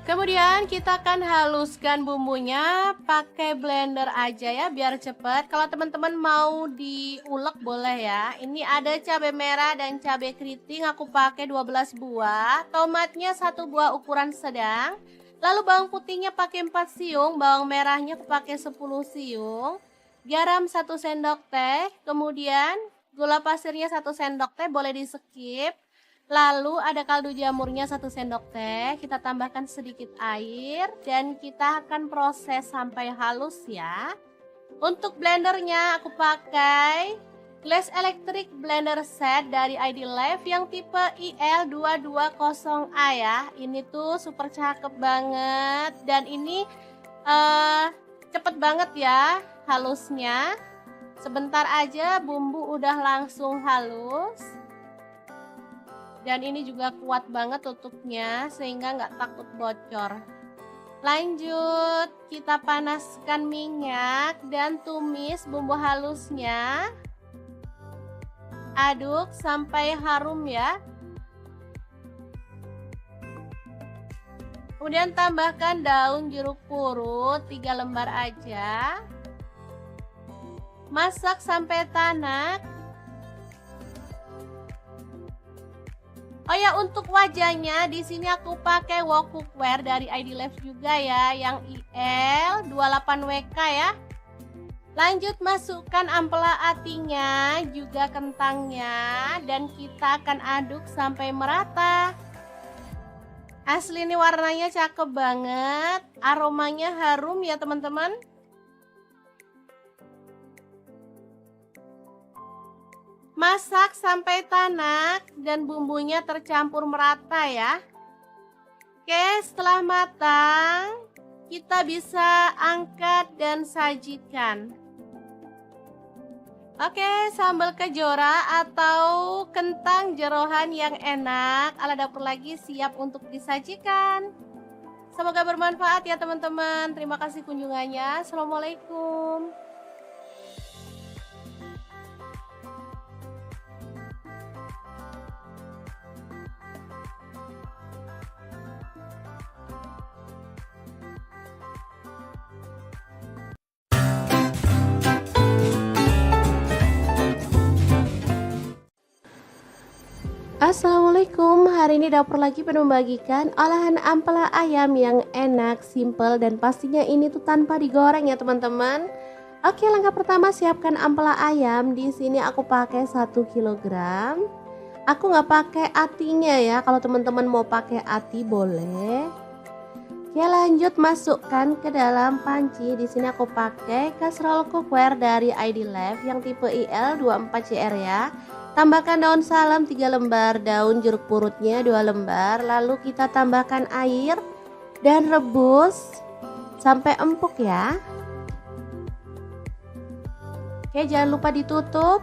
Speaker 1: Kemudian kita akan haluskan bumbunya pakai blender aja ya biar cepet. Kalau teman-teman mau diulek boleh ya. Ini ada cabai merah dan cabai keriting, aku pakai 12 buah. Tomatnya 1 buah ukuran sedang. Lalu bawang putihnya pakai 4 siung, bawang merahnya aku pakai 10 siung. Garam 1 sendok teh, kemudian gula pasirnya 1 sendok teh, boleh di skip. Lalu ada kaldu jamurnya 1 sendok teh, kita tambahkan sedikit air dan kita akan proses sampai halus ya. Untuk blendernya aku pakai Glass Electric Blender Set dari ID Life yang tipe IL220A ya. Ini tuh super cakep banget dan ini cepet banget ya halusnya. Sebentar aja bumbu udah langsung halus. Dan ini juga kuat banget tutupnya sehingga nggak takut bocor. Lanjut, kita panaskan minyak dan tumis bumbu halusnya. Aduk sampai harum ya. Kemudian tambahkan daun jeruk purut 3 lembar aja. Masak sampai tanak. Oh ya, untuk wajahnya di sini aku pakai wok cookware dari ID Life juga ya, yang IL 28WK ya. Lanjut masukkan ampela atinya, juga kentangnya, dan kita akan aduk sampai merata. Asli ini warnanya cakep banget, aromanya harum ya teman-teman. Masak sampai tanak dan bumbunya tercampur merata ya. Oke, setelah matang, kita bisa angkat dan sajikan. Oke, sambal kejora atau kentang jeroan yang enak ala dapur lagi siap untuk disajikan. Semoga bermanfaat ya teman-teman. Terima kasih kunjungannya. Assalamualaikum. Assalamualaikum, hari ini dapur lagi penuh membagikan olahan ampela ayam yang enak, simple, dan pastinya ini tuh tanpa digoreng ya teman-teman. Oke, langkah pertama siapkan ampela ayam. Di sini aku pakai 1 kilogram. Aku nggak pakai atinya ya, kalau teman-teman mau pakai ati boleh. Oke, lanjut masukkan ke dalam panci. Di sini aku pakai kastrol cookware dari ID Life yang tipe IL 24CR ya. Tambahkan daun salam 3 lembar, daun jeruk purutnya 2 lembar, lalu kita tambahkan air dan rebus sampai empuk ya. Oke, jangan lupa ditutup.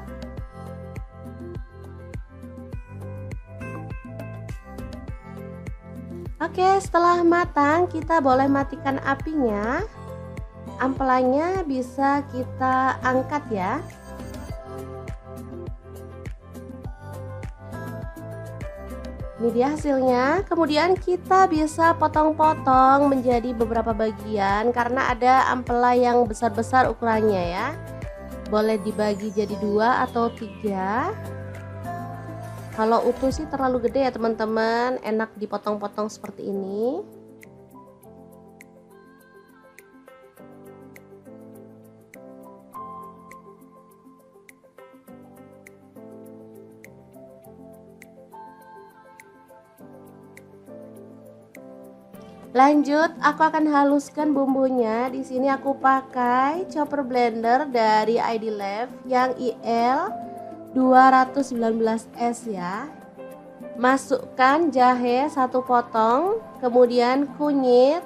Speaker 1: Oke, setelah matang kita boleh matikan apinya. Ampelanya bisa kita angkat ya. Ini dia hasilnya. Kemudian kita bisa potong-potong menjadi beberapa bagian karena ada ampela yang besar-besar ukurannya ya. Boleh dibagi jadi 2 atau 3. Kalau utuh sih terlalu gede ya teman-teman, enak dipotong-potong seperti ini. Lanjut, aku akan haluskan bumbunya. Di sini aku pakai chopper blender dari ID Life yang IL 219S ya. Masukkan jahe 1 potong, kemudian kunyit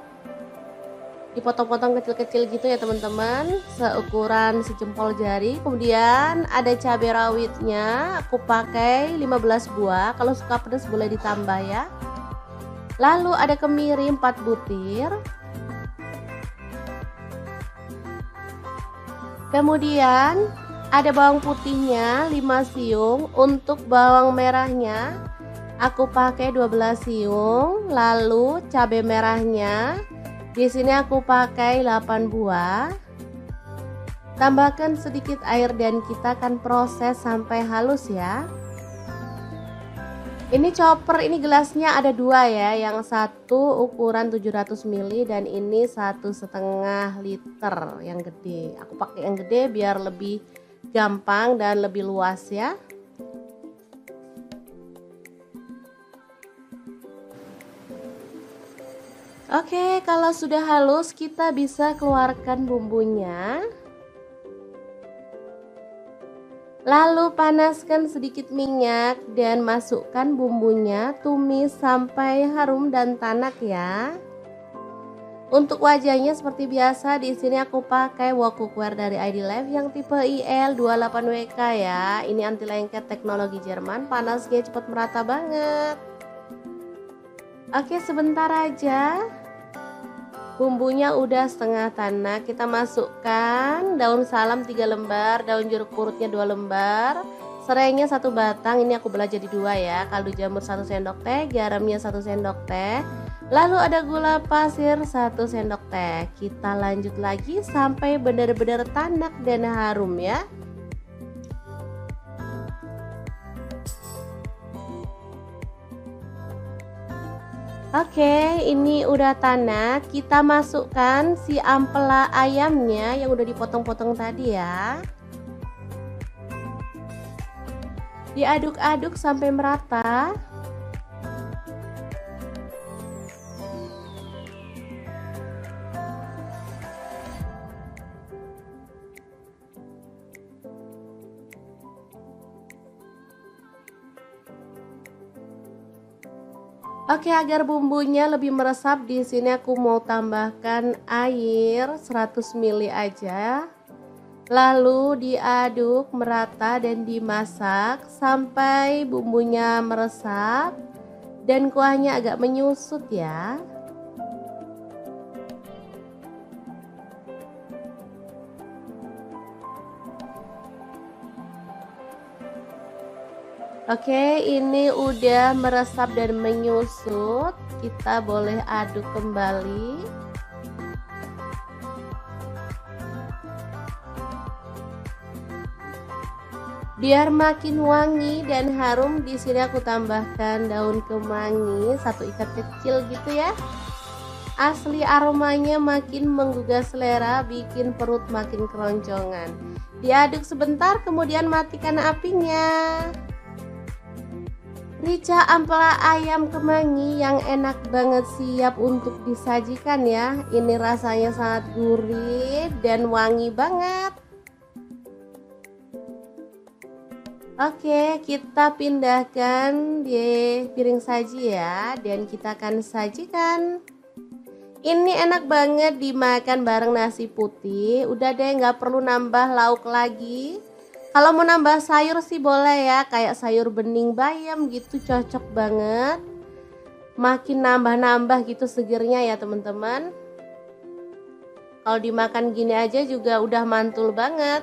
Speaker 1: dipotong-potong kecil-kecil gitu ya teman-teman, seukuran sejempol jari. Kemudian ada cabai rawitnya, aku pakai 15 buah. Kalau suka pedas boleh ditambah ya. Lalu ada kemiri 4 butir. Kemudian ada bawang putihnya 5 siung. Untuk bawang merahnya aku pakai 12 siung. Lalu cabai merahnya di sini aku pakai 8 buah. Tambahkan sedikit air dan kita akan proses sampai halus ya. Ini chopper, ini gelasnya ada 2 ya, yang satu ukuran 700 ml dan ini 1,5 liter yang gede. Aku pakai yang gede biar lebih gampang dan lebih luas ya. Oke, kalau sudah halus kita bisa keluarkan bumbunya. Lalu panaskan sedikit minyak dan masukkan bumbunya, tumis sampai harum dan tanak ya. Untuk wajahnya seperti biasa di sini aku pakai wok cookware dari ID Life yang tipe IL28WK ya. Ini anti lengket teknologi Jerman, panasnya cepat merata banget. Oke, sebentar aja. Bumbunya udah setengah tanah, kita masukkan daun salam 3 lembar, daun jeruk purutnya 2 lembar, serainya 1 batang, ini aku belah jadi 2 ya, kaldu jamur 1 sendok teh, garamnya 1 sendok teh, lalu ada gula pasir 1 sendok teh. Kita lanjut lagi sampai benar-benar tanak dan harum ya. Oke, ini udah tanak. Kita masukkan si ampela ayamnya yang udah dipotong-potong tadi ya. Diaduk-aduk sampai merata. Oke, agar bumbunya lebih meresap, di sini aku mau tambahkan air 100 ml aja. Lalu diaduk merata dan dimasak sampai bumbunya meresap dan kuahnya agak menyusut ya. Oke, ini udah meresap dan menyusut. Kita boleh aduk kembali. Biar makin wangi dan harum, di sini aku tambahkan daun kemangi 1 ikat kecil gitu ya. Asli aromanya makin menggugah selera, bikin perut makin keroncongan. Diaduk sebentar, kemudian matikan apinya. Rica ampela ayam kemangi yang enak banget, siap untuk disajikan ya. Ini rasanya sangat gurih dan wangi banget. Oke, kita pindahkan di piring saji ya, dan kita akan sajikan. Ini enak banget dimakan bareng nasi putih. Udah deh, nggak perlu nambah lauk lagi. Kalau mau nambah sayur sih boleh ya, kayak sayur bening bayam gitu, cocok banget. Makin nambah-nambah gitu segernya ya teman-teman. Kalau dimakan gini aja juga udah mantul banget.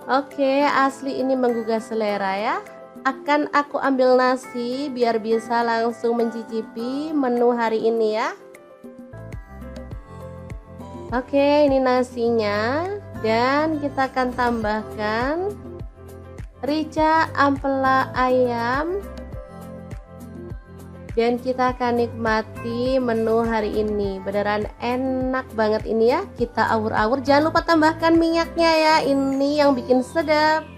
Speaker 1: Oke, asli ini menggugah selera ya. Akan aku ambil nasi biar bisa langsung mencicipi menu hari ini ya. Oke, ini nasinya, dan kita akan tambahkan rica ampela ayam, dan kita akan nikmati menu hari ini. Beneran enak banget ini ya. Kita awur-awur, jangan lupa tambahkan minyaknya ya, ini yang bikin sedap.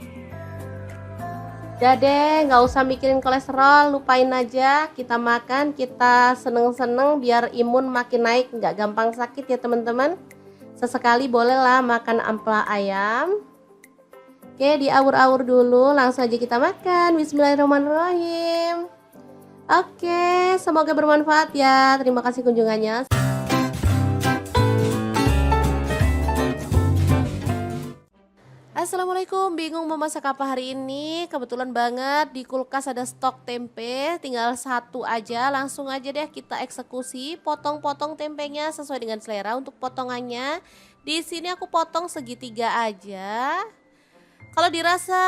Speaker 1: Udah deh, nggak usah mikirin kolesterol, lupain aja. Kita makan, kita seneng-seneng biar imun makin naik, nggak gampang sakit ya teman-teman. Sesekali bolehlah makan ampela ayam. Oke, diawur-awur dulu, langsung aja kita makan. Bismillahirrahmanirrahim. Oke, semoga bermanfaat ya. Terima kasih kunjungannya. Assalamualaikum, bingung mau masak apa hari ini? Kebetulan banget di kulkas ada stok tempe, tinggal 1 aja. Langsung aja deh kita eksekusi, potong-potong tempenya sesuai dengan selera. Untuk potongannya di sini aku potong segitiga aja. Kalau dirasa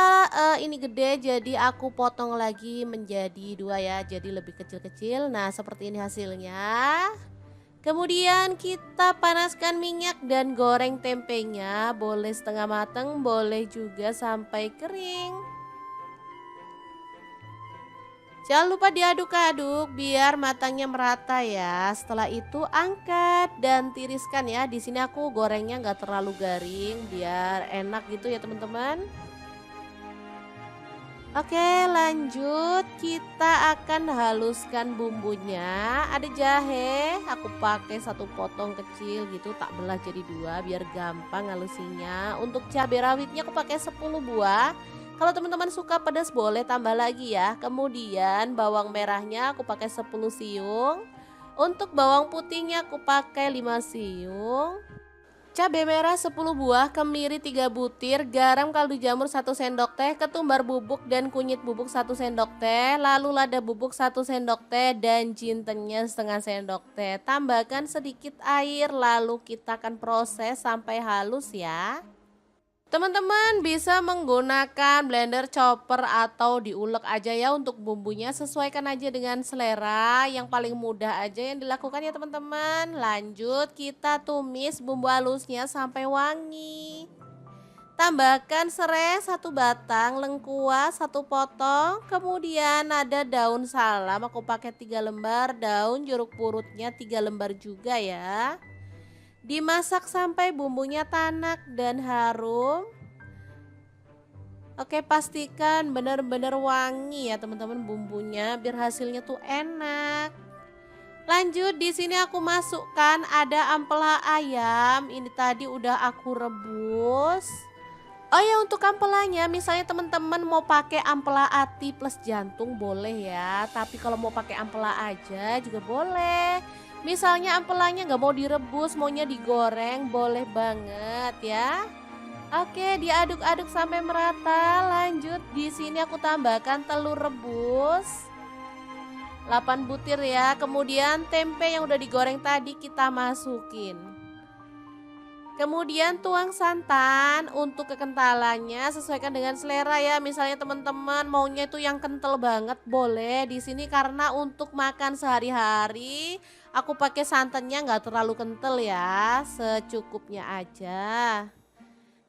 Speaker 1: ini gede, jadi aku potong lagi menjadi 2 ya, jadi lebih kecil-kecil. Nah, seperti ini hasilnya. Kemudian kita panaskan minyak dan goreng tempenya, boleh setengah matang, boleh juga sampai kering. Jangan lupa diaduk-aduk biar matangnya merata ya. Setelah itu angkat dan tiriskan ya. Di sini aku gorengnya nggak terlalu garing biar enak gitu ya teman-teman. Oke, lanjut. Kita akan haluskan bumbunya. Ada jahe, aku pakai satu potong kecil gitu, tak belah jadi dua biar gampang halusinya. Untuk cabai rawitnya aku pakai 10 buah. Kalau teman-teman suka pedas boleh tambah lagi ya. Kemudian bawang merahnya aku pakai 10 siung. Untuk bawang putihnya aku pakai 5 siung. Cabai merah 10 buah, kemiri 3 butir, garam kaldu jamur 1 sendok teh, ketumbar bubuk dan kunyit bubuk 1 sendok teh, lalu lada bubuk 1 sendok teh dan jintennya setengah sendok teh. Tambahkan sedikit air lalu kita akan proses sampai halus ya. Teman-teman bisa menggunakan blender, chopper atau diulek aja ya untuk bumbunya, sesuaikan aja dengan selera, yang paling mudah aja yang dilakukan ya teman-teman. Lanjut kita tumis bumbu halusnya sampai wangi. Tambahkan serai 1 batang, lengkuas 1 potong, kemudian ada daun salam aku pakai 3 lembar, daun jeruk purutnya 3 lembar juga ya. Dimasak sampai bumbunya tanak dan harum. Oke, pastikan benar-benar wangi ya teman-teman bumbunya biar hasilnya tuh enak. Lanjut di sini aku masukkan ada ampela ayam. Ini tadi udah aku rebus. Oh ya, untuk ampelanya misalnya teman-teman mau pakai ampela ati plus jantung boleh ya. Tapi kalau mau pakai ampela aja juga boleh. Misalnya ampelanya nggak mau direbus, maunya digoreng, boleh banget ya. Oke, diaduk-aduk sampai merata. Lanjut di sini aku tambahkan telur rebus 8 butir ya. Kemudian tempe yang udah digoreng tadi kita masukin. Kemudian tuang santan. Untuk kekentalannya sesuaikan dengan selera ya. Misalnya teman-teman maunya itu yang kental banget boleh. Di sini karena untuk makan sehari-hari aku pakai santannya nggak terlalu kental ya, secukupnya aja.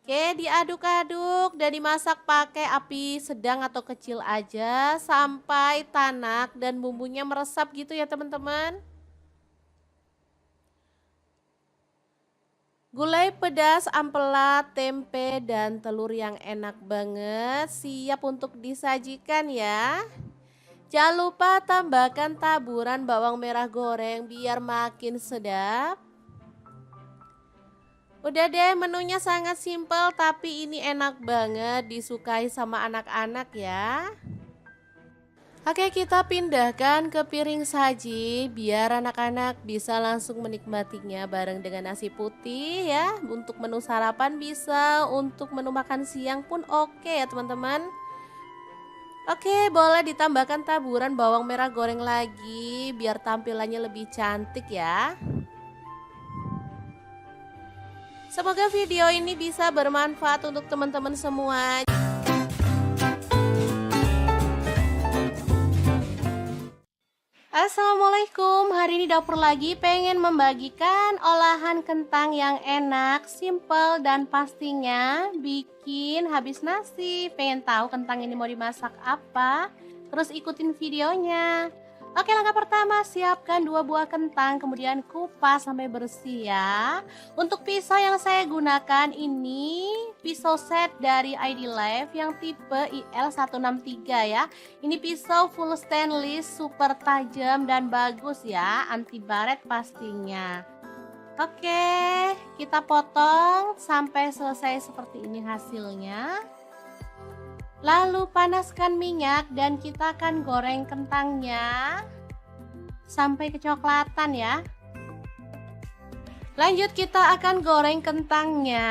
Speaker 1: Oke, diaduk-aduk dan dimasak pakai api sedang atau kecil aja sampai tanak dan bumbunya meresap gitu ya teman-teman. Gulai pedas, ampela, tempe, dan telur yang enak banget siap untuk disajikan ya. Jangan lupa tambahkan taburan bawang merah goreng biar makin sedap. Udah deh, menunya sangat simpel tapi ini enak banget disukai sama anak-anak ya. Oke, kita pindahkan ke piring saji biar anak-anak bisa langsung menikmatinya bareng dengan nasi putih ya. Untuk menu sarapan bisa, untuk menu makan siang pun oke ya teman-teman. Oke, boleh ditambahkan taburan bawang merah goreng lagi biar tampilannya lebih cantik ya. Semoga video ini bisa bermanfaat untuk teman-teman semua. Assalamualaikum, hari ini dapur lagi pengen membagikan olahan kentang yang enak, simple dan pastinya bikin habis nasi. Pengen tahu kentang ini mau dimasak apa? Terus ikutin videonya. Oke, langkah pertama siapkan 2 buah kentang, kemudian kupas sampai bersih ya. Untuk pisau yang saya gunakan ini pisau set dari ID Life yang tipe IL163 ya. Ini pisau full stainless, super tajam dan bagus ya, anti baret pastinya. Oke, kita potong sampai selesai seperti ini hasilnya. Lalu panaskan minyak dan kita akan goreng kentangnya sampai kecoklatan ya. Lanjut kita akan goreng kentangnya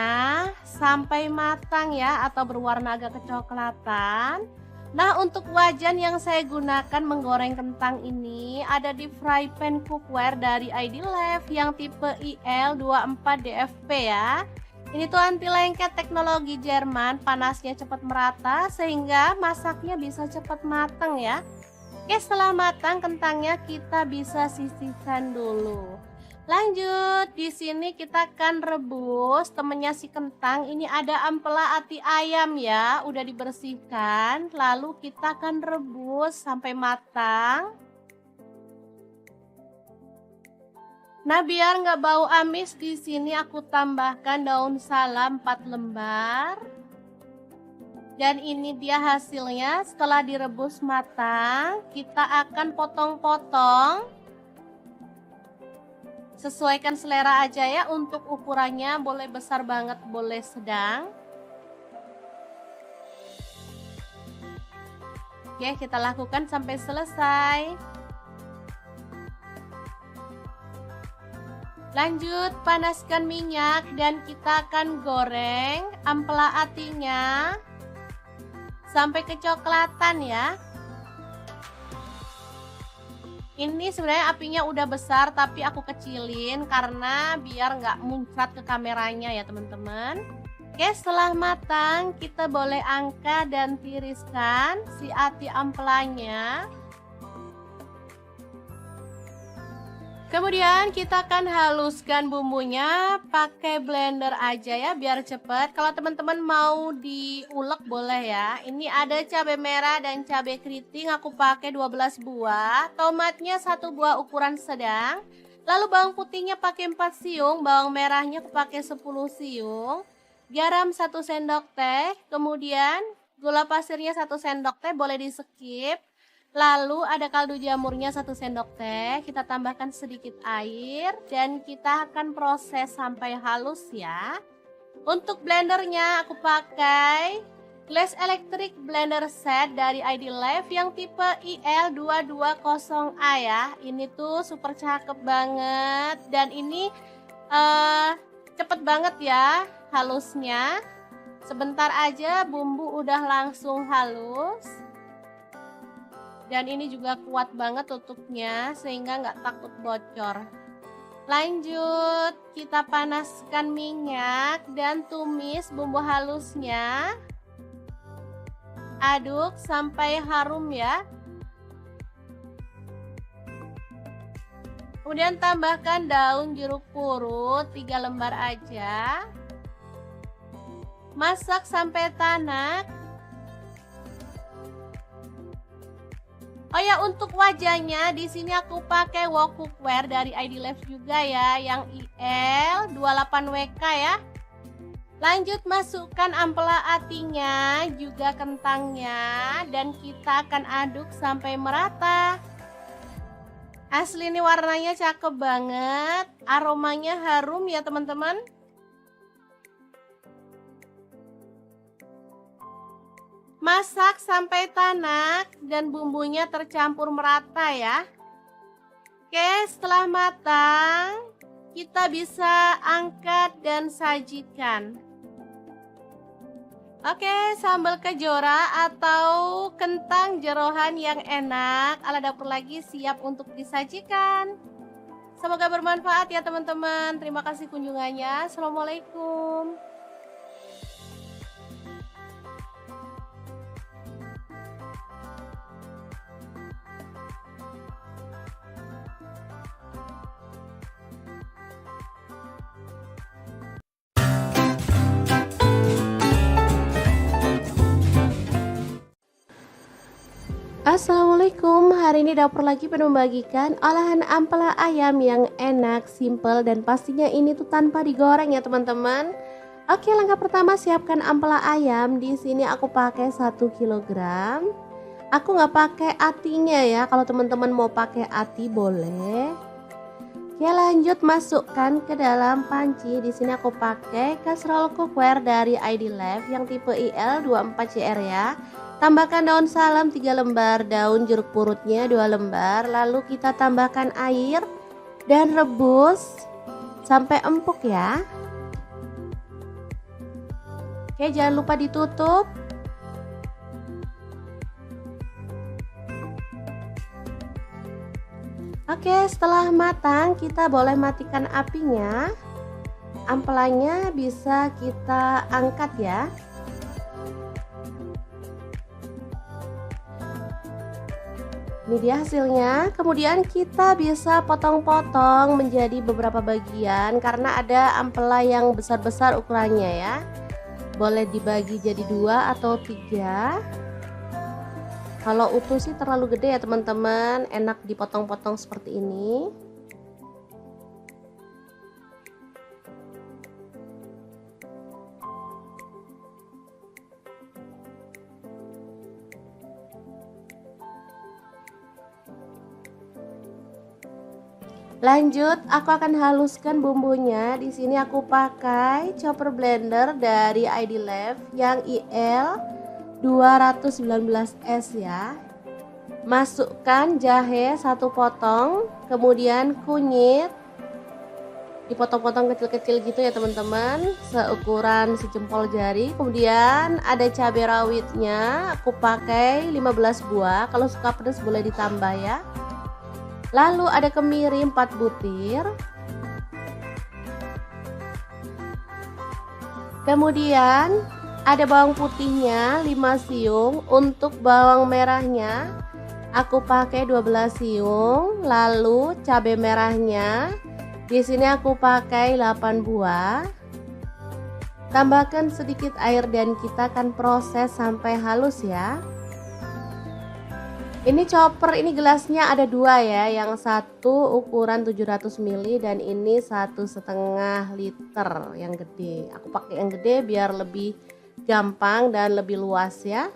Speaker 1: sampai matang ya atau berwarna agak kecoklatan. Nah, untuk wajan yang saya gunakan menggoreng kentang ini ada di fry pan cookware dari ID Life yang tipe IL24DFP ya. Ini tuh anti lengket teknologi Jerman, panasnya cepat merata sehingga masaknya bisa cepat matang ya. Oke, setelah matang kentangnya kita bisa sisihkan dulu. Lanjut, di sini kita akan rebus temennya si kentang. Ini ada ampela ati ayam ya, udah dibersihkan. Lalu kita akan rebus sampai matang. Nah, biar nggak bau amis di sini aku tambahkan daun salam 4 lembar. Dan ini dia hasilnya. Setelah direbus matang, kita akan potong-potong. Sesuaikan selera aja ya, untuk ukurannya boleh besar banget, boleh sedang. Oke, kita lakukan sampai selesai. Lanjut, panaskan minyak dan kita akan goreng ampela atinya sampai kecoklatan ya. Ini sebenarnya apinya udah besar tapi aku kecilin karena biar nggak muncrat ke kameranya ya teman-teman. Oke, setelah matang kita boleh angkat dan tiriskan si ati ampelanya. Kemudian kita akan haluskan bumbunya pakai blender aja ya biar cepet. Kalau teman-teman mau diulek boleh ya. Ini ada cabai merah dan cabai keriting, aku pakai 12 buah. Tomatnya 1 buah ukuran sedang. Lalu bawang putihnya pakai 4 siung, bawang merahnya aku pakai 10 siung. Garam 1 sendok teh, kemudian gula pasirnya 1 sendok teh, boleh di skip. Lalu ada kaldu jamurnya 1 sendok teh, kita tambahkan sedikit air dan kita akan proses sampai halus ya. Untuk blendernya aku pakai Glass Electric Blender Set dari ID Life yang tipe IL220A ya. Ini tuh super cakep banget dan ini cepet banget ya halusnya. Sebentar aja bumbu udah langsung halus. Dan ini juga kuat banget tutupnya sehingga nggak takut bocor. Lanjut, kita panaskan minyak dan tumis bumbu halusnya. Aduk sampai harum ya. Kemudian tambahkan daun jeruk purut 3 lembar aja. Masak sampai tanak. Oh ya, untuk wajahnya di sini aku pakai wok cookware dari ID Life juga ya, yang IL28WK ya. Lanjut masukkan ampela atinya, juga kentangnya, dan kita akan aduk sampai merata. Asli ini warnanya cakep banget, aromanya harum ya teman-teman. Masak sampai tanak dan bumbunya tercampur merata ya. Oke, setelah matang kita bisa angkat dan sajikan. Oke, sambal kejora atau kentang jeroan yang enak ala dapur lagi siap untuk disajikan. Semoga bermanfaat ya teman-teman. Terima kasih kunjungannya. Assalamualaikum. Assalamualaikum, hari ini dapur lagi pengen membagikan olahan ampela ayam yang enak, simple, dan pastinya ini tuh tanpa digoreng ya teman-teman. Oke, langkah pertama siapkan ampela ayam. Di sini aku pakai 1 kg. Aku nggak pakai atinya ya, kalau teman-teman mau pakai ati boleh. Oke, lanjut masukkan ke dalam panci. Di sini aku pakai kaserol cookware dari ID Life yang tipe IL24CR ya. Tambahkan daun salam 3 lembar, daun jeruk purutnya 2 lembar. Lalu kita tambahkan air dan rebus sampai empuk ya. Oke, jangan lupa ditutup. Oke, setelah matang kita boleh matikan apinya. Ampelanya bisa kita angkat ya. Ini dia hasilnya. Kemudian kita bisa potong-potong menjadi beberapa bagian karena ada ampela yang besar-besar ukurannya ya. Boleh dibagi jadi 2 atau 3. Kalau utuh sih terlalu gede ya teman-teman, enak dipotong-potong seperti ini. Lanjut, aku akan haluskan bumbunya. Di sini aku pakai chopper blender dari ID Lab yang IL 219S ya. Masukkan jahe 1 potong, kemudian kunyit dipotong-potong kecil-kecil gitu ya teman-teman, seukuran sejempol jari. Kemudian ada cabai rawitnya, aku pakai 15 buah, kalau suka pedas boleh ditambah ya. Lalu ada kemiri 4 butir. Kemudian ada bawang putihnya 5 siung. Untuk bawang merahnya aku pakai 12 siung. Lalu cabai merahnya di sini aku pakai 8 buah. Tambahkan sedikit air dan kita akan proses sampai halus ya. Ini chopper, ini gelasnya ada 2 ya, yang satu ukuran 700 ml dan ini 1,5 liter yang gede. Aku pakai yang gede biar lebih gampang dan lebih luas ya.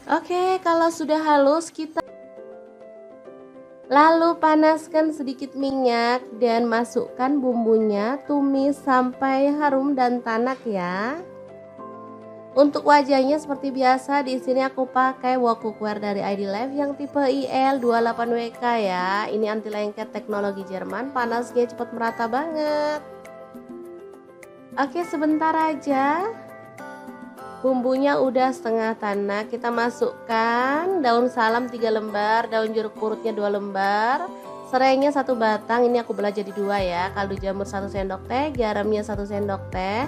Speaker 1: Oke, kalau sudah halus kita lalu panaskan sedikit minyak dan masukkan bumbunya, tumis sampai harum dan tanak ya. Untuk wajahnya seperti biasa, di sini aku pakai wok cookware dari ID Lab yang tipe IL28WK ya. Ini anti lengket teknologi Jerman, panasnya cepat merata banget. Oke, sebentar aja. Bumbunya udah setengah tanak, kita masukkan daun salam 3 lembar, daun jeruk purutnya 2 lembar, serainya 1 batang, ini aku belah jadi 2 ya, kaldu jamur 1 sendok teh, garamnya 1 sendok teh,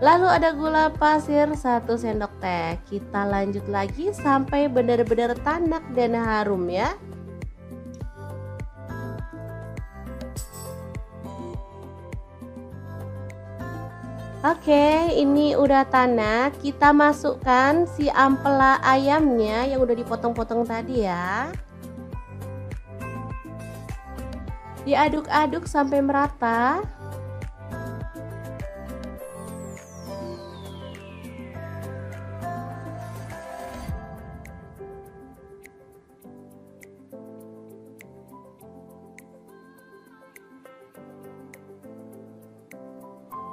Speaker 1: lalu ada gula pasir 1 sendok teh. Kita lanjut lagi sampai benar-benar tanak dan harum ya. Oke, ini udah tanak. Kita masukkan si ampela ayamnya yang udah dipotong-potong tadi ya. Diaduk-aduk sampai merata.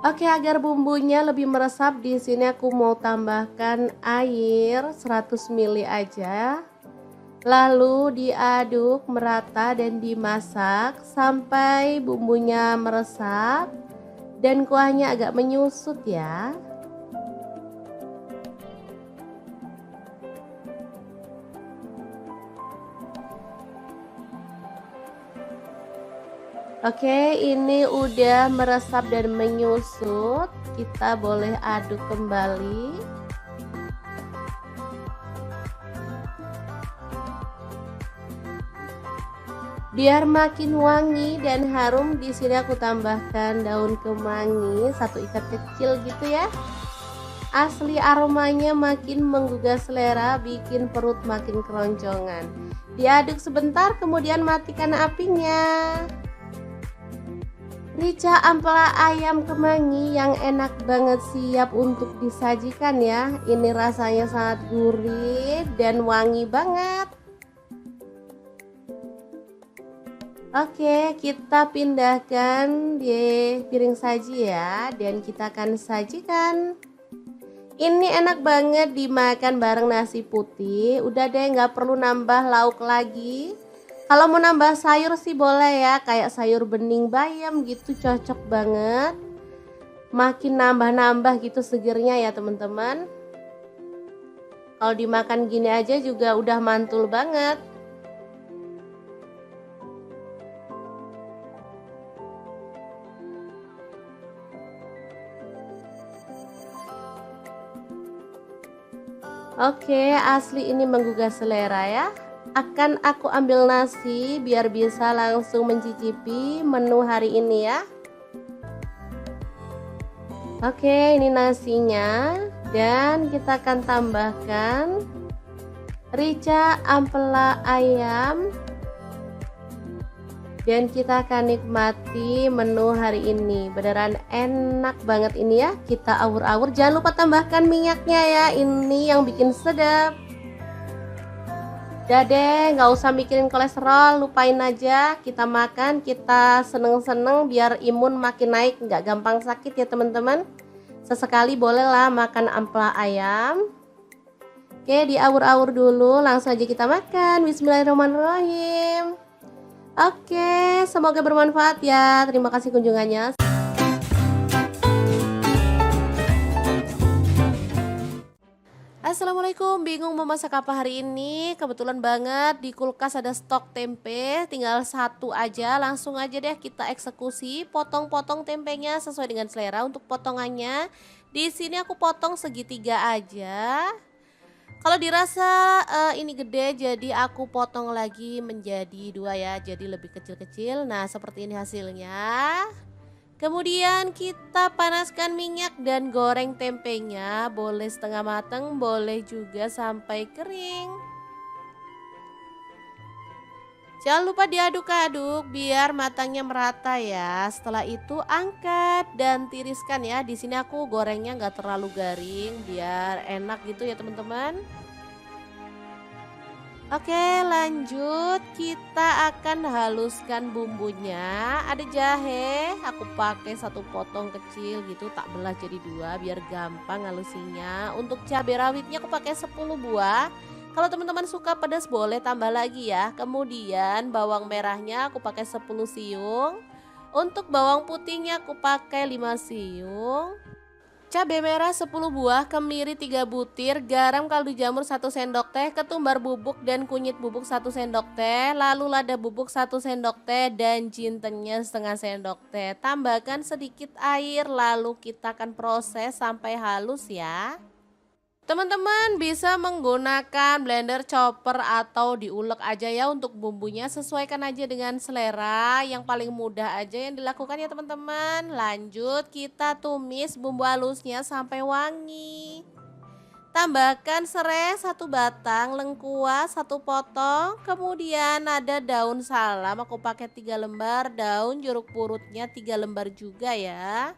Speaker 1: Oke, agar bumbunya lebih meresap, di sini aku mau tambahkan air 100 ml aja. Lalu diaduk merata dan dimasak sampai bumbunya meresap dan kuahnya agak menyusut ya. Oke, ini udah meresap dan menyusut. Kita boleh aduk kembali. Biar makin wangi dan harum, di sini aku tambahkan daun kemangi 1 ikat kecil gitu ya. Asli aromanya makin menggugah selera, bikin perut makin keroncongan. Diaduk sebentar, kemudian matikan apinya. Rica ampela ayam kemangi yang enak banget, siap untuk disajikan ya. Ini rasanya sangat gurih dan wangi banget. Oke, kita pindahkan di piring saji ya, dan kita akan sajikan. Ini enak banget dimakan bareng nasi putih. Udah deh, nggak perlu nambah lauk lagi. Kalau mau nambah sayur sih boleh ya, kayak sayur bening bayam gitu, cocok banget. Makin nambah-nambah gitu segernya ya teman-teman. Kalau dimakan gini aja juga udah mantul banget. Oke, asli ini menggugah selera ya. Akan aku ambil nasi biar bisa langsung mencicipi menu hari ini ya. Oke, ini nasinya, dan kita akan tambahkan rica ampela ayam, dan kita akan nikmati menu hari ini. Beneran enak banget ini ya. Kita awur-awur, jangan lupa tambahkan minyaknya ya, ini yang bikin sedap. Udah deh, nggak usah mikirin kolesterol, lupain aja. Kita makan, kita seneng-seneng biar imun makin naik, nggak gampang sakit ya teman-teman. Sesekali bolehlah makan ampela ayam. Oke, diawur-awur dulu, langsung aja kita makan. Bismillahirrahmanirrahim. Oke, semoga bermanfaat ya. Terima kasih kunjungannya. Assalamualaikum, bingung mau masak apa hari ini? Kebetulan banget di kulkas ada stok tempe, tinggal satu aja. Langsung aja deh kita eksekusi, potong-potong tempenya sesuai dengan selera untuk potongannya. Di sini aku potong segitiga aja. Kalau dirasa ini gede, jadi aku potong lagi menjadi dua ya, jadi lebih kecil-kecil. Nah, seperti ini hasilnya. Kemudian kita panaskan minyak dan goreng tempenya, boleh setengah matang, boleh juga sampai kering. Jangan lupa diaduk-aduk biar matangnya merata ya. Setelah itu angkat dan tiriskan ya. Di sini aku gorengnya nggak terlalu garing biar enak gitu ya teman-teman. Oke, lanjut kita akan haluskan bumbunya. Ada jahe, aku pakai satu potong kecil gitu, tak belah jadi dua biar gampang halusinya. Untuk cabai rawitnya aku pakai 10 buah. Kalau teman-teman suka pedas boleh tambah lagi ya. Kemudian bawang merahnya aku pakai 10 siung. Untuk bawang putihnya aku pakai 5 siung. Cabai merah 10 buah, kemiri 3 butir, garam kaldu jamur 1 sendok teh, ketumbar bubuk dan kunyit bubuk 1 sendok teh, lalu lada bubuk 1 sendok teh dan jintennya setengah sendok teh. Tambahkan sedikit air lalu kita akan proses sampai halus ya. Teman-teman bisa menggunakan blender, chopper atau diulek aja ya untuk bumbunya, sesuaikan aja dengan selera, yang paling mudah aja yang dilakukan ya teman-teman. Lanjut kita tumis bumbu halusnya sampai wangi. Tambahkan serai 1 batang, lengkuas 1 potong, kemudian ada daun salam aku pakai 3 lembar, daun jeruk purutnya 3 lembar juga ya.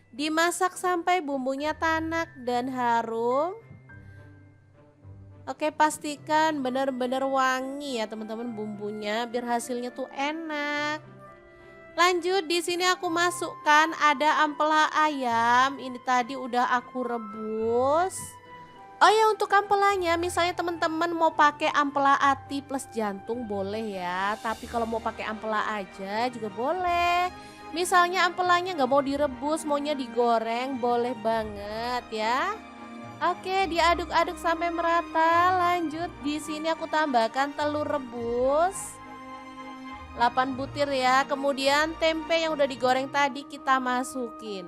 Speaker 1: Dimasak sampai bumbunya tanak dan harum. Oke, pastikan benar-benar wangi ya teman-teman bumbunya biar hasilnya tuh enak. Lanjut di sini aku masukkan ada ampela ayam. Ini tadi udah aku rebus. Oh ya, untuk ampelanya misalnya teman-teman mau pakai ampela ati plus jantung boleh ya. Tapi kalau mau pakai ampela aja juga boleh. Misalnya ampelanya nggak mau direbus, maunya digoreng, boleh banget ya. Oke, diaduk-aduk sampai merata. Lanjut di sini aku tambahkan telur rebus 8 butir ya. Kemudian tempe yang udah digoreng tadi kita masukin.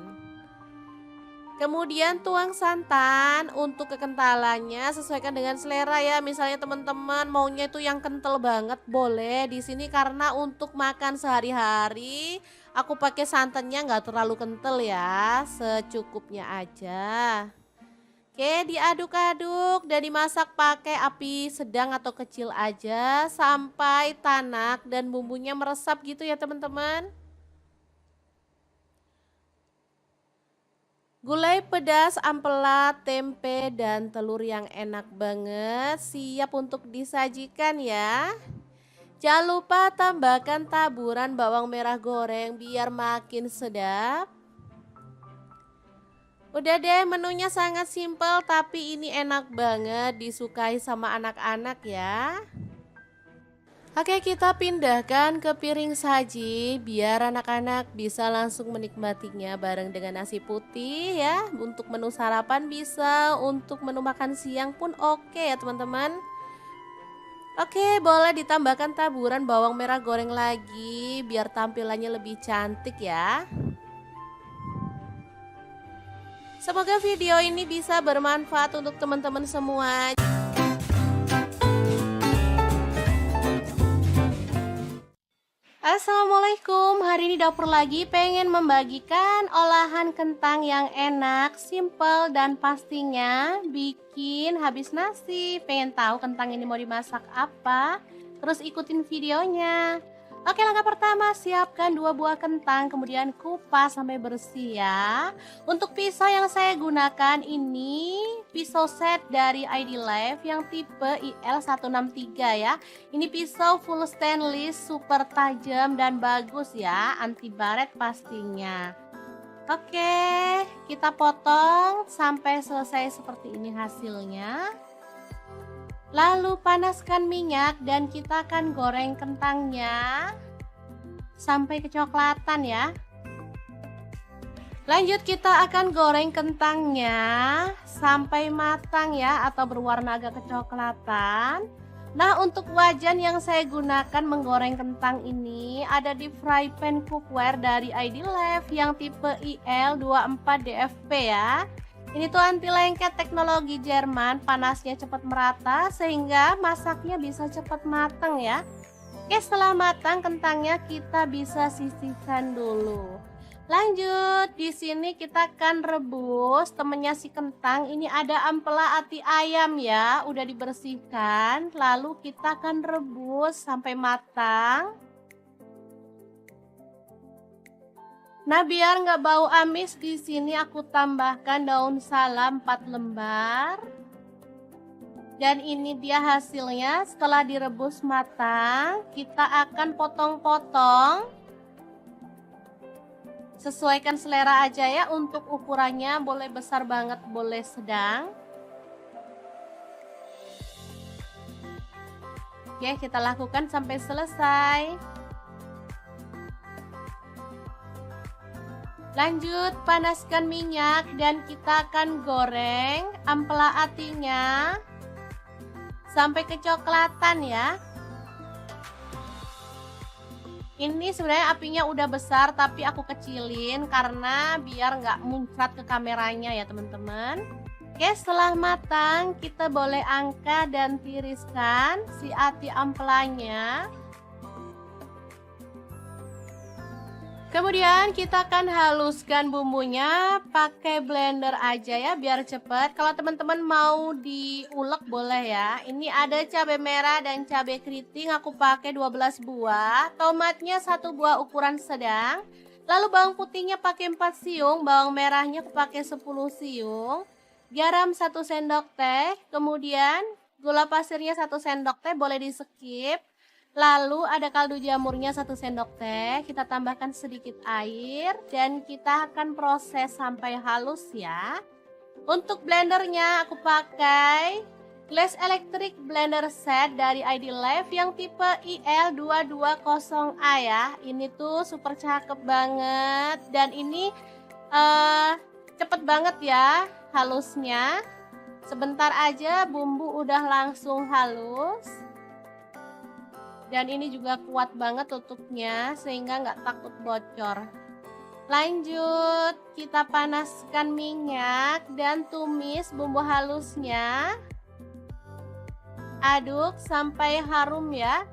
Speaker 1: Kemudian tuang santan, untuk kekentalannya sesuaikan dengan selera ya. Misalnya teman-teman maunya itu yang kental banget boleh. Di sini karena untuk makan sehari-hari aku pakai santannya nggak terlalu kental ya, secukupnya aja. Oke, diaduk-aduk dan dimasak pakai api sedang atau kecil aja sampai tanak dan bumbunya meresap gitu ya teman-teman. Gulai pedas, ampela, tempe, dan telur yang enak banget siap untuk disajikan ya. Jangan lupa tambahkan taburan bawang merah goreng biar makin sedap. Udah deh, menunya sangat simpel tapi ini enak banget disukai sama anak-anak ya. Oke, kita pindahkan ke piring saji biar anak-anak bisa langsung menikmatinya bareng dengan nasi putih ya. Untuk menu sarapan bisa, untuk menu makan siang pun oke ya teman-teman. Oke, boleh ditambahkan taburan bawang merah goreng lagi biar tampilannya lebih cantik ya. Semoga video ini bisa bermanfaat untuk teman-teman semua. Assalamualaikum, hari ini dapur lagi pengen membagikan olahan kentang yang enak, simple dan pastinya bikin habis nasi. Pengen tahu kentang ini mau dimasak apa? Terus ikutin videonya. Oke, langkah pertama siapkan 2 buah kentang, kemudian kupas sampai bersih ya. Untuk pisau yang saya gunakan ini pisau set dari ID Life yang tipe IL163 ya. Ini pisau full stainless, super tajam dan bagus ya, anti baret pastinya. Oke, kita potong sampai selesai seperti ini hasilnya. Lalu panaskan minyak dan kita akan goreng kentangnya sampai kecoklatan ya. Lanjut kita akan goreng kentangnya sampai matang ya atau berwarna agak kecoklatan. Nah, untuk wajan yang saya gunakan menggoreng kentang ini ada di fry pan cookware dari ID Life yang tipe IL24DFP ya. Ini tuh anti lengket teknologi Jerman, panasnya cepat merata sehingga masaknya bisa cepat matang ya. Oke, setelah matang kentangnya kita bisa sisihkan dulu. Lanjut, di sini kita akan rebus temennya si kentang. Ini ada ampela ati ayam ya, udah dibersihkan. Lalu kita akan rebus sampai matang. Nah, biar nggak bau amis di sini aku tambahkan daun salam 4 lembar. Dan ini dia hasilnya setelah direbus matang. Kita akan potong-potong. Sesuaikan selera aja ya, untuk ukurannya boleh besar banget, boleh sedang. Oke, kita lakukan sampai selesai. Lanjut, panaskan minyak dan kita akan goreng ampela atinya sampai kecoklatan ya. Ini sebenarnya apinya udah besar tapi aku kecilin karena biar nggak muncrat ke kameranya ya teman-teman. Oke, setelah matang kita boleh angkat dan tiriskan si ati ampelanya. Kemudian kita akan haluskan bumbunya pakai blender aja ya biar cepet. Kalau teman-teman mau diulek boleh ya. Ini ada cabai merah dan cabai keriting, aku pakai 12 buah. Tomatnya 1 buah ukuran sedang. Lalu bawang putihnya pakai 4 siung, bawang merahnya aku pakai 10 siung. Garam 1 sendok teh, kemudian gula pasirnya 1 sendok teh, boleh di skip. Lalu ada kaldu jamurnya 1 sendok teh, kita tambahkan sedikit air dan kita akan proses sampai halus ya. Untuk blendernya aku pakai Glass Electric Blender Set dari ID Life yang tipe IL220A ya. Ini tuh super cakep banget dan ini cepet banget ya halusnya. Sebentar aja bumbu udah langsung halus. Dan ini juga kuat banget tutupnya sehingga nggak takut bocor. Lanjut, kita panaskan minyak dan tumis bumbu halusnya. Aduk sampai harum ya.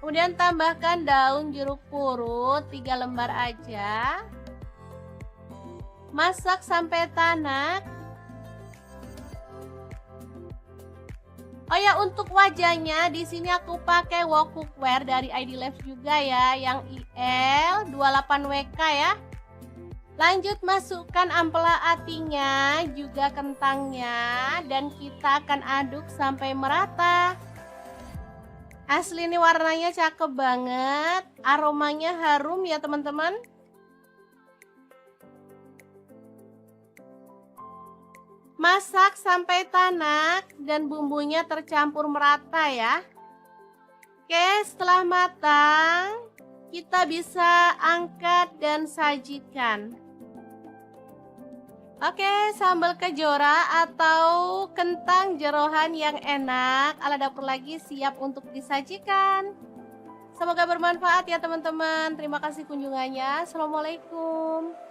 Speaker 1: Kemudian tambahkan daun jeruk purut 3 lembar aja. Masak sampai tanak. Oh ya, untuk wajahnya di sini aku pakai wok cookware dari ID Life juga ya, yang IL28WK ya. Lanjut masukkan ampela atinya, juga kentangnya, dan kita akan aduk sampai merata. Asli ini warnanya cakep banget, aromanya harum ya teman-teman. Masak sampai tanak dan bumbunya tercampur merata ya. Oke, setelah matang kita bisa angkat dan sajikan. Oke, sambal kejora atau kentang jeroan yang enak ala dapur lagi siap untuk disajikan. Semoga bermanfaat ya teman-teman. Terima kasih kunjungannya. Assalamualaikum.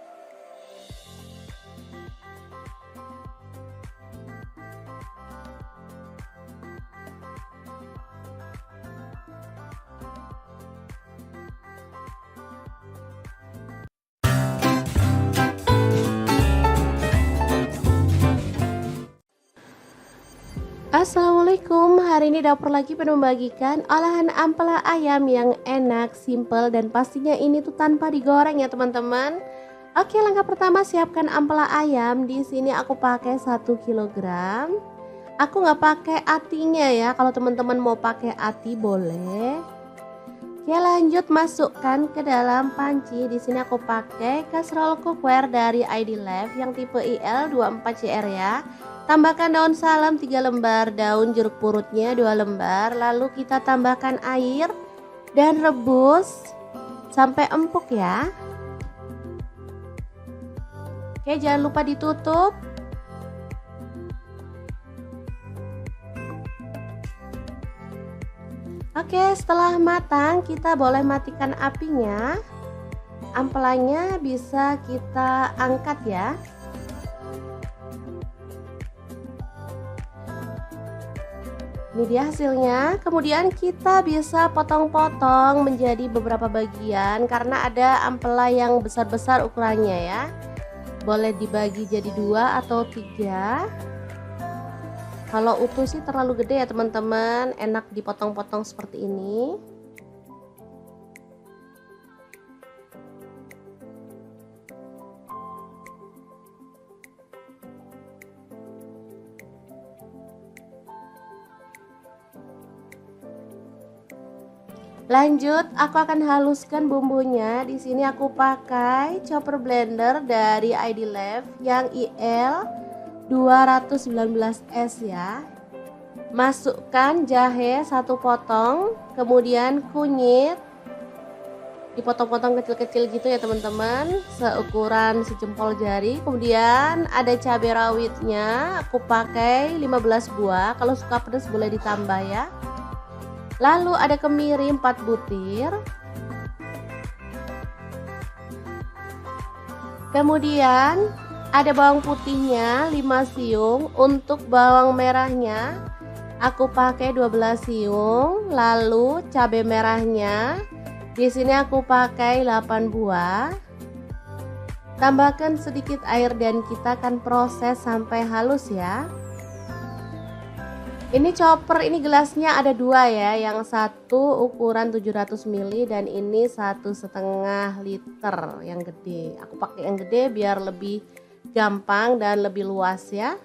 Speaker 1: Assalamualaikum, hari ini dapur lagi pengen membagikan olahan ampela ayam yang enak, simple, dan pastinya ini tuh tanpa digoreng ya teman-teman. Oke, langkah pertama siapkan ampela ayam. Di sini aku pakai 1 kilogram. Aku nggak pakai atinya ya, kalau teman-teman mau pakai ati boleh. Oke, lanjut masukkan ke dalam panci. Di sini aku pakai kaserol cookware dari ID Life yang tipe IL24CR ya. Tambahkan daun salam 3 lembar, daun jeruk purutnya 2 lembar, lalu kita tambahkan air dan rebus sampai empuk ya. Oke, jangan lupa ditutup. Oke, setelah matang kita boleh matikan apinya. Ampelanya bisa kita angkat ya. Ini dia hasilnya. Kemudian kita bisa potong-potong menjadi beberapa bagian karena ada ampela yang besar-besar ukurannya ya. Boleh dibagi jadi 2 atau 3. Kalau utuh sih terlalu gede ya teman-teman, enak dipotong-potong seperti ini. Lanjut, aku akan haluskan bumbunya. Di sini aku pakai chopper blender dari ID Life yang IL 219S ya. Masukkan jahe 1 potong, kemudian kunyit dipotong-potong kecil-kecil gitu ya teman-teman, seukuran sejempol jari. Kemudian ada cabai rawitnya, aku pakai 15 buah, kalau suka pedas boleh ditambah ya. Lalu ada kemiri 4 butir. Kemudian ada bawang putihnya 5 siung. Untuk bawang merahnya aku pakai 12 siung. Lalu cabai merahnya di sini aku pakai 8 buah. Tambahkan sedikit air dan kita akan proses sampai halus ya. Ini chopper, ini gelasnya ada 2 ya, yang satu ukuran 700 ml dan ini 1,5 liter yang gede. Aku pakai yang gede biar lebih gampang dan lebih luas ya.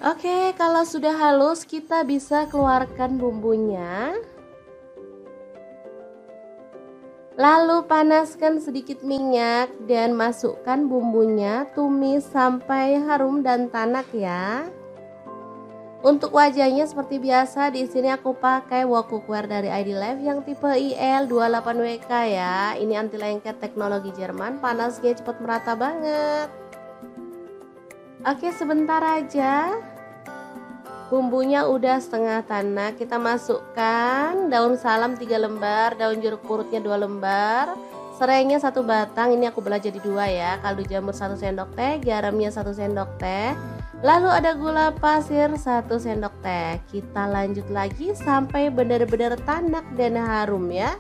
Speaker 1: Oke, kalau sudah halus kita bisa keluarkan bumbunya. Lalu panaskan sedikit minyak dan masukkan bumbunya, tumis sampai harum dan tanak ya. Untuk wajahnya seperti biasa, di sini aku pakai wok cookware dari ID Life yang tipe IL28WK ya. Ini anti lengket teknologi Jerman, panasnya cepat merata banget. Oke, sebentar aja. Bumbunya udah setengah tanak, kita masukkan daun salam 3 lembar, daun jeruk purutnya 2 lembar, serainya 1 batang, ini aku belah jadi 2 ya, kaldu jamur 1 sendok teh, garamnya 1 sendok teh, lalu ada gula pasir 1 sendok teh. Kita lanjut lagi sampai benar-benar tanak dan harum ya.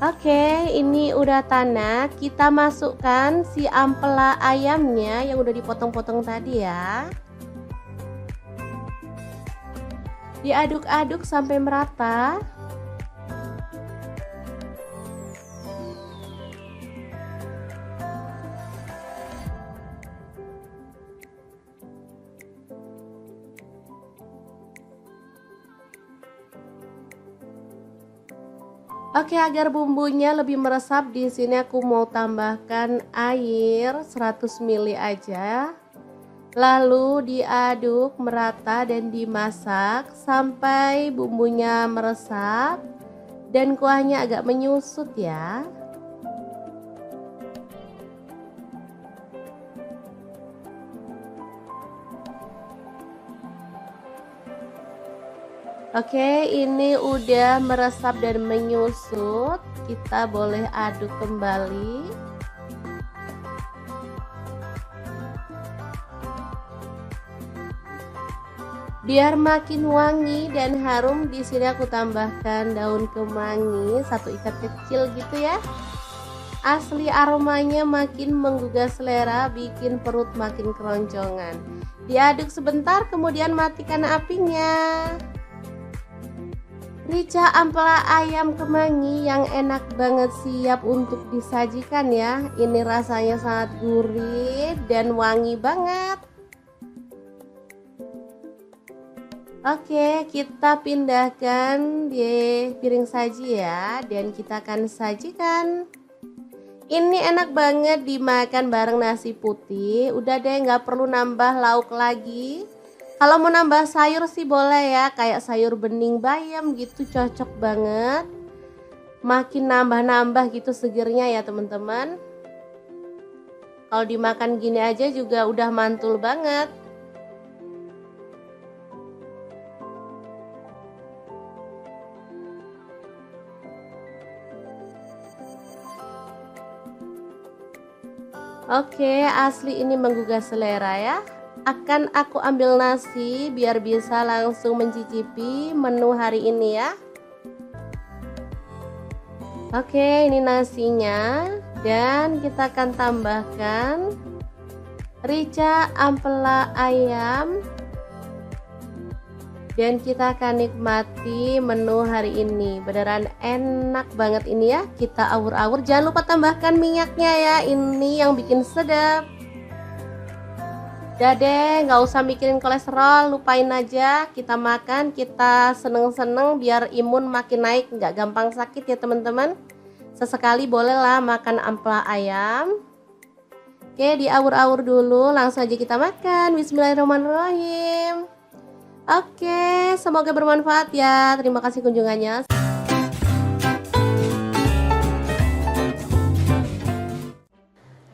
Speaker 1: Oke, ini udah tanak. Kita masukkan si ampela ayamnya yang udah dipotong-potong tadi ya. Diaduk-aduk sampai merata. Oke, agar bumbunya lebih meresap, di sini aku mau tambahkan air 100 ml aja. Lalu diaduk merata dan dimasak sampai bumbunya meresap dan kuahnya agak menyusut ya. Oke, ini udah meresap dan menyusut. Kita boleh aduk kembali. Biar makin wangi dan harum, di sini aku tambahkan daun kemangi 1 ikat kecil gitu ya. Asli aromanya makin menggugah selera, bikin perut makin keroncongan. Diaduk sebentar, kemudian matikan apinya. Rica ampela ayam kemangi yang enak banget, siap untuk disajikan ya. Ini rasanya sangat gurih dan wangi banget. Oke, kita pindahkan di piring saji ya, dan kita akan sajikan. Ini enak banget dimakan bareng nasi putih. Udah deh, nggak perlu nambah lauk lagi. Kalau mau nambah sayur sih boleh ya, kayak sayur bening bayam gitu, cocok banget. Makin nambah-nambah gitu segernya ya teman-teman. Kalau dimakan gini aja juga udah mantul banget. Oke, asli ini menggugah selera ya. Akan aku ambil nasi biar bisa langsung mencicipi menu hari ini ya. Oke, ini nasinya, dan kita akan tambahkan rica ampela ayam. Dan kita akan nikmati menu hari ini. Beneran enak banget ini ya. Kita awur-awur. Jangan lupa tambahkan minyaknya ya. Ini yang bikin sedap. Udah deh, nggak usah mikirin kolesterol. Lupain aja. Kita makan, kita seneng-seneng biar imun makin naik. Nggak gampang sakit ya teman-teman. Sesekali bolehlah makan ampela ayam. Oke, diawur-awur dulu. Langsung aja kita makan. Bismillahirrahmanirrahim. Oke, semoga bermanfaat ya. Terima kasih kunjungannya.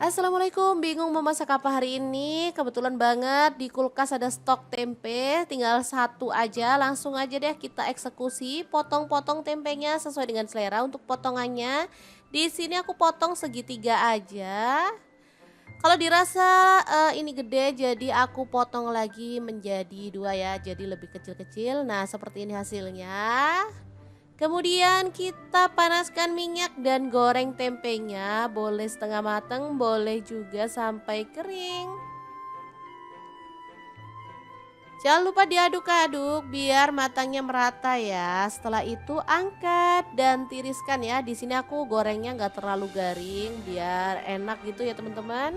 Speaker 1: Assalamualaikum, bingung mau masak apa hari ini? Kebetulan banget di kulkas ada stok tempe, tinggal 1 aja. Langsung aja deh kita eksekusi, potong-potong tempenya sesuai dengan selera untuk potongannya. Di sini aku potong segitiga aja. Kalau dirasa ini gede, jadi aku potong lagi menjadi 2 ya, jadi lebih kecil-kecil. Nah, seperti ini hasilnya. Kemudian kita panaskan minyak dan goreng tempenya, boleh setengah matang, boleh juga sampai kering. Jangan lupa diaduk-aduk biar matangnya merata ya. Setelah itu angkat dan tiriskan ya. Di sini aku gorengnya nggak terlalu garing biar enak gitu ya teman-teman.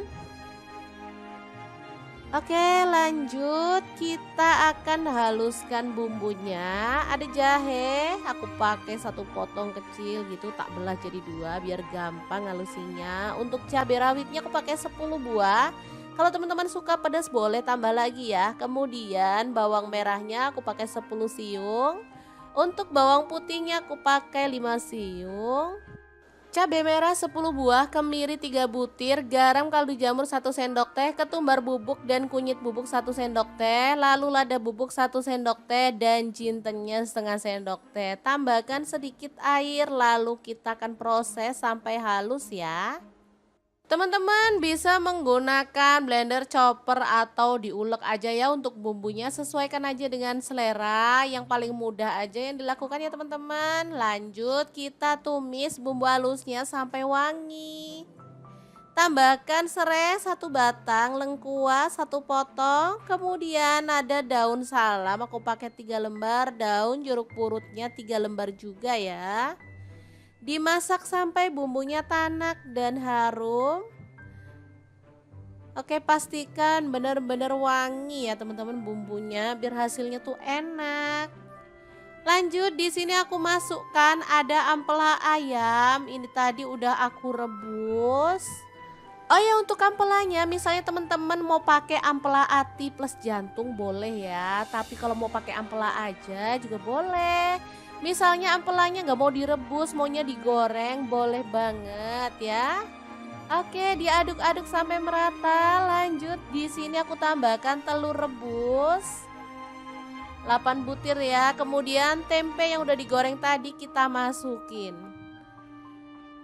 Speaker 1: Oke, lanjut kita akan haluskan bumbunya. Ada jahe, aku pakai 1 potong kecil gitu, tak belah jadi 2 biar gampang halusinya. Untuk cabai rawitnya aku pakai 10 buah. Kalau teman-teman suka pedas boleh tambah lagi ya. Kemudian bawang merahnya aku pakai 10 siung. Untuk bawang putihnya aku pakai 5 siung. Cabai merah 10 buah, kemiri 3 butir, garam kaldu jamur 1 sendok teh, ketumbar bubuk dan kunyit bubuk 1 sendok teh, lalu lada bubuk 1 sendok teh, dan jintennya setengah sendok teh. Tambahkan sedikit air, lalu kita akan proses sampai halus ya. Teman-teman bisa menggunakan blender, chopper, atau diulek aja ya untuk bumbunya. Sesuaikan aja dengan selera, yang paling mudah aja yang dilakukan ya teman-teman. Lanjut kita tumis bumbu halusnya sampai wangi. Tambahkan serai 1 batang, lengkuas 1 potong, kemudian ada daun salam aku pakai 3 lembar, daun jeruk purutnya 3 lembar juga ya. Dimasak sampai bumbunya tanak dan harum. Oke, pastikan benar-benar wangi ya teman-teman bumbunya biar hasilnya tuh enak. Lanjut, di sini aku masukkan ada ampela ayam. Ini tadi udah aku rebus. Oh ya, untuk ampelanya misalnya teman-teman mau pakai ampela ati plus jantung boleh ya. Tapi kalau mau pakai ampela aja juga boleh. Misalnya ampelanya nggak mau direbus, maunya digoreng, boleh banget ya. Oke, diaduk-aduk sampai merata. Lanjut, di sini aku tambahkan telur rebus 8 butir ya. Kemudian tempe yang udah digoreng tadi kita masukin.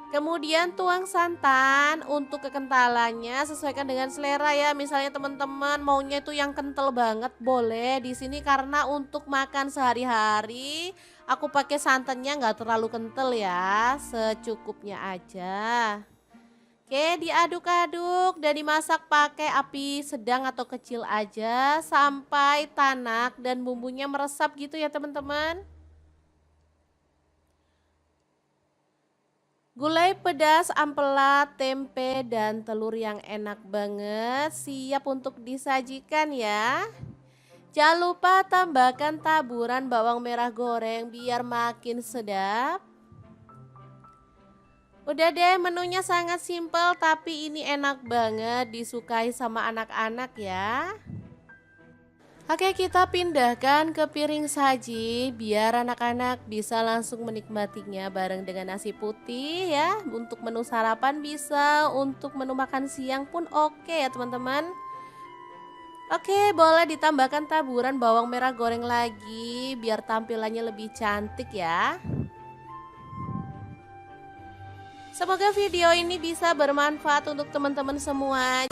Speaker 1: Kemudian tuang santan untuk kekentalannya sesuaikan dengan selera ya. Misalnya teman-teman maunya itu yang kental banget boleh di sini karena untuk makan sehari-hari aku pakai santannya nggak terlalu kental ya, secukupnya aja. Oke, diaduk-aduk dan dimasak pakai api sedang atau kecil aja sampai tanak dan bumbunya meresap gitu ya teman-teman. Gulai pedas, ampela, tempe, dan telur yang enak banget siap untuk disajikan ya. Jangan lupa tambahkan taburan bawang merah goreng biar makin sedap. Udah deh, menunya sangat simpel tapi ini enak banget disukai sama anak-anak ya. Oke, kita pindahkan ke piring saji biar anak-anak bisa langsung menikmatinya bareng dengan nasi putih ya. Untuk menu sarapan bisa, untuk menu makan siang pun oke ya teman-teman. Oke, boleh ditambahkan taburan bawang merah goreng lagi biar tampilannya lebih cantik ya. Semoga video ini bisa bermanfaat untuk teman-teman semua.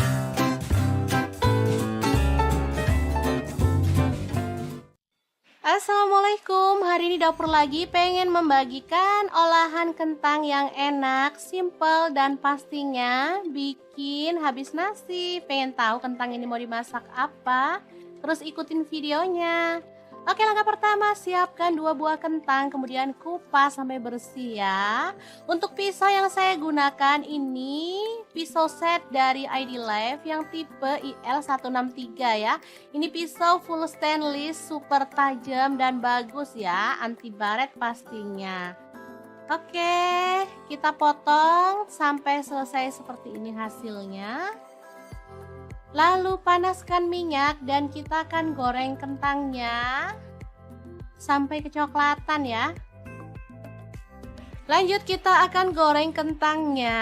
Speaker 1: Assalamualaikum, hari ini dapur lagi pengen membagikan olahan kentang yang enak, simple dan pastinya bikin habis nasi. Pengen tahu kentang ini mau dimasak apa? Terus ikutin videonya. Oke, langkah pertama siapkan 2 buah kentang kemudian kupas sampai bersih ya. Untuk pisau yang saya gunakan ini pisau set dari ID Life yang tipe IL163 ya. Ini pisau full stainless, super tajam dan bagus ya, anti baret pastinya. Oke, kita potong sampai selesai seperti ini hasilnya. Lalu panaskan minyak dan kita akan goreng kentangnya sampai kecoklatan ya. Lanjut kita akan goreng kentangnya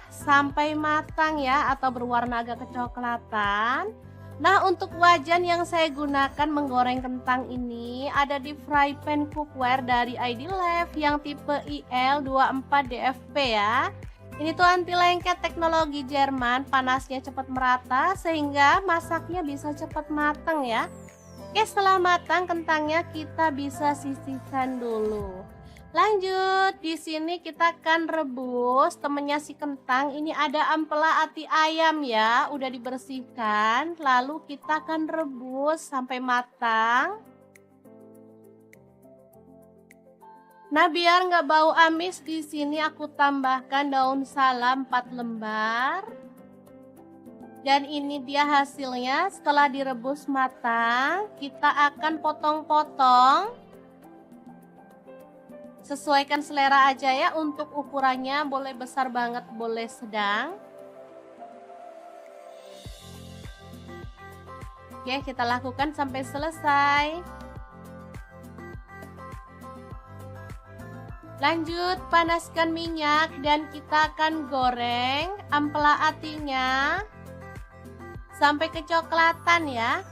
Speaker 1: sampai matang ya atau berwarna agak kecoklatan. Nah, untuk wajan yang saya gunakan menggoreng kentang ini ada di fry pan cookware dari ID Life yang tipe IL24DFP ya. Ini tuh anti lengket teknologi Jerman, panasnya cepat merata sehingga masaknya bisa cepat matang ya. Oke, setelah matang kentangnya kita bisa sisihkan dulu. Lanjut, di sini kita akan rebus temennya si kentang. Ini ada ampela ati ayam ya, udah dibersihkan. Lalu kita akan rebus sampai matang. Nah, biar nggak bau amis di sini aku tambahkan daun salam 4 lembar. Dan ini dia hasilnya setelah direbus matang. Kita akan potong-potong. Sesuaikan selera aja ya, untuk ukurannya boleh besar banget, boleh sedang. Oke, kita lakukan sampai selesai. Lanjut, panaskan minyak dan kita akan goreng ampela atinya sampai kecoklatan ya.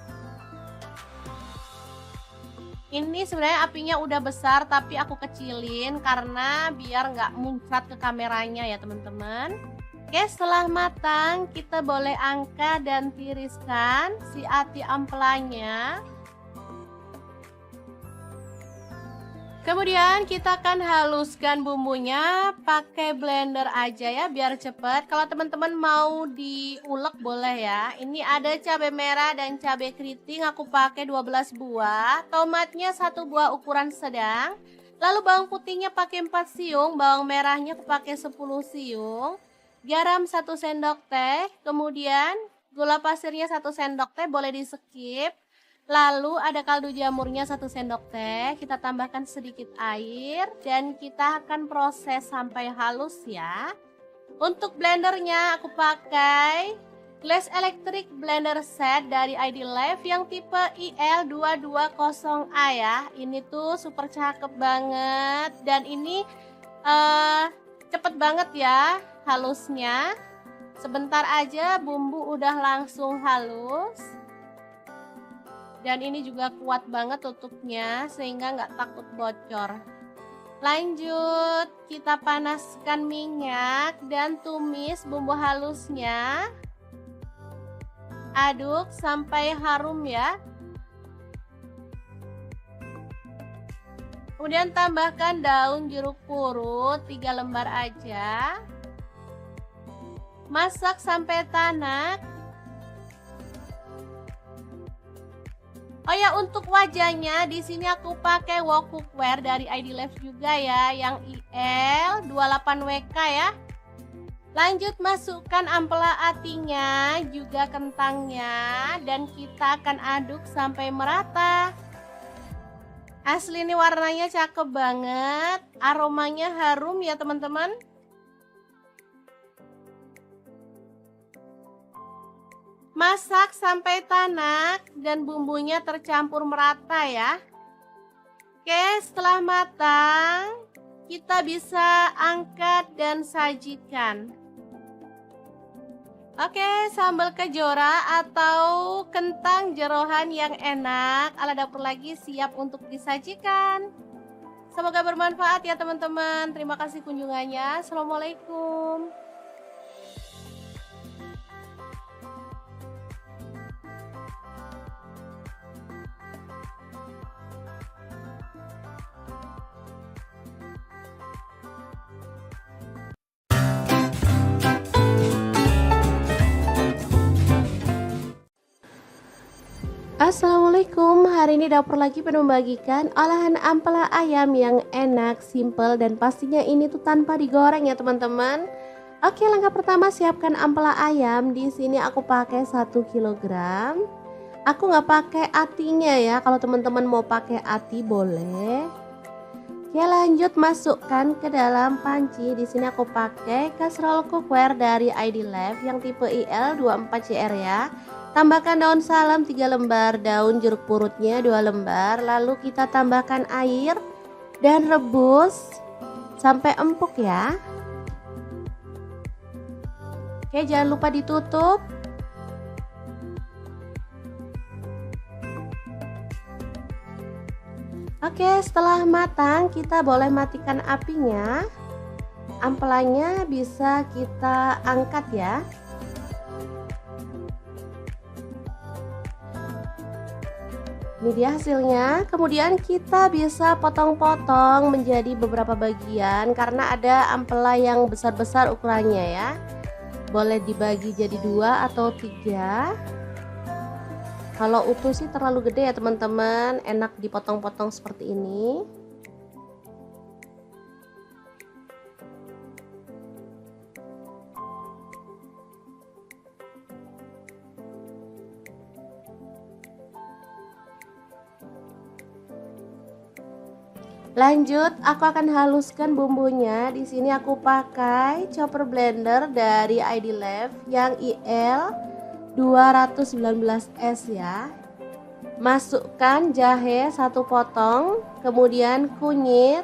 Speaker 1: Ini sebenarnya apinya udah besar tapi aku kecilin karena biar nggak muncrat ke kameranya ya teman-teman. Oke, setelah matang kita boleh angkat dan tiriskan si ati ampelanya. Kemudian kita akan haluskan bumbunya pakai blender aja ya biar cepet. Kalau teman-teman mau diulek boleh ya. Ini ada cabai merah dan cabai keriting, aku pakai 12 buah. Tomatnya 1 buah ukuran sedang. Lalu bawang putihnya pakai 4 siung, bawang merahnya aku pakai 10 siung. Garam 1 sendok teh, kemudian gula pasirnya 1 sendok teh, boleh di skip. Lalu ada kaldu jamurnya 1 sendok teh, kita tambahkan sedikit air dan kita akan proses sampai halus ya. Untuk blendernya aku pakai Glass Electric Blender Set dari ID Life yang tipe IL220A ya. Ini tuh super cakep banget dan ini cepet banget ya halusnya. Sebentar aja bumbu udah langsung halus. Dan ini juga kuat banget tutupnya sehingga nggak takut bocor. Lanjut, kita panaskan minyak dan tumis bumbu halusnya. Aduk sampai harum ya. Kemudian tambahkan daun jeruk purut 3 lembar aja. Masak sampai tanak. Oh ya, untuk wajahnya di sini aku pakai wok cookware dari ID Life juga ya, yang IL 28WK ya. Lanjut masukkan ampela atinya, juga kentangnya, dan kita akan aduk sampai merata. Asli ini warnanya cakep banget, aromanya harum ya teman-teman. Masak sampai tanak dan bumbunya tercampur merata ya. Oke, setelah matang, kita bisa angkat dan sajikan. Oke, sambal kejora atau kentang jeroan yang enak ala dapur lagi siap untuk disajikan. Semoga bermanfaat ya teman-teman. Terima kasih kunjungannya. Assalamualaikum. Assalamualaikum, hari ini dapur lagi pengen membagikan olahan ampela ayam yang enak, simple, dan pastinya ini tuh tanpa digoreng ya teman-teman. Oke, langkah pertama siapkan ampela ayam. Di sini aku pakai 1 kilogram. Aku nggak pakai atinya ya, kalau teman-teman mau pakai ati boleh. Oke, lanjut masukkan ke dalam panci. Di sini aku pakai kastrol cookware dari ID Life yang tipe IL 24CR ya. Tambahkan daun salam 3 lembar, daun jeruk purutnya 2 lembar, lalu kita tambahkan air dan rebus sampai empuk ya. Oke, jangan lupa ditutup. Oke, setelah matang kita boleh matikan apinya. Ampelanya bisa kita angkat ya. Ini dia hasilnya. Kemudian kita bisa potong-potong menjadi beberapa bagian karena ada ampela yang besar-besar ukurannya ya. Boleh dibagi jadi 2 atau 3. Kalau utuh sih terlalu gede ya teman-teman, enak dipotong-potong seperti ini. Lanjut, aku akan haluskan bumbunya. Di sini aku pakai chopper blender dari ID Life yang IL 219S ya. Masukkan jahe 1 potong, kemudian kunyit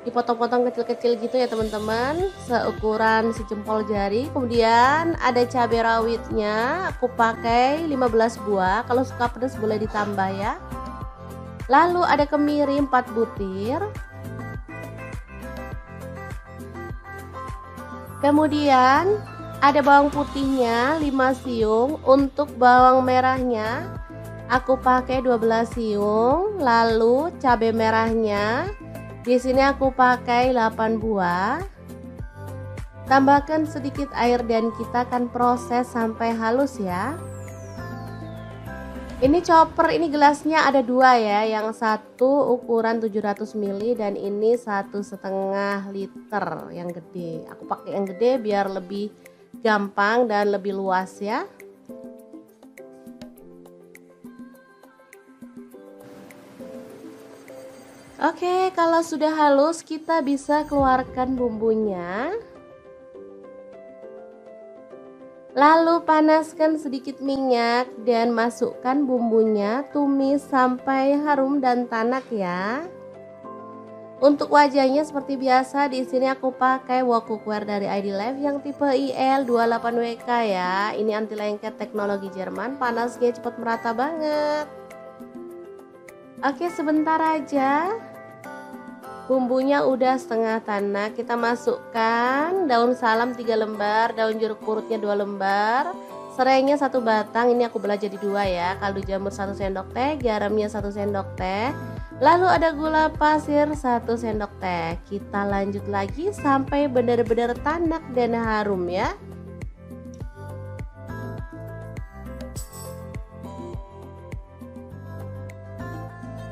Speaker 1: dipotong-potong kecil-kecil gitu ya teman-teman, seukuran sejempol jari. Kemudian ada cabai rawitnya, aku pakai 15 buah. Kalau suka pedas boleh ditambah ya. Lalu ada kemiri 4 butir. Kemudian ada bawang putihnya 5 siung. Untuk bawang merahnya aku pakai 12 siung. Lalu cabai merahnya di sini aku pakai 8 buah. Tambahkan sedikit air dan kita akan proses sampai halus ya. Ini chopper, ini gelasnya ada 2 ya, yang satu ukuran 700 ml dan ini 1,5 liter yang gede. Aku pakai yang gede biar lebih gampang dan lebih luas ya. Oke, kalau sudah halus kita bisa keluarkan bumbunya. Lalu panaskan sedikit minyak dan masukkan bumbunya, tumis sampai harum dan tanak ya. Untuk wajahnya seperti biasa, di sini aku pakai wok cookware dari ID Life yang tipe IL 28WK ya. Ini anti lengket teknologi Jerman, panasnya cepat merata banget. Oke, sebentar aja. Bumbunya udah setengah tanak, kita masukkan daun salam 3 lembar, daun jeruk purutnya 2 lembar, serainya 1 batang, ini aku belah jadi 2 ya, kaldu jamur 1 sendok teh, garamnya 1 sendok teh, lalu ada gula pasir 1 sendok teh. Kita lanjut lagi sampai benar-benar tanak dan harum ya.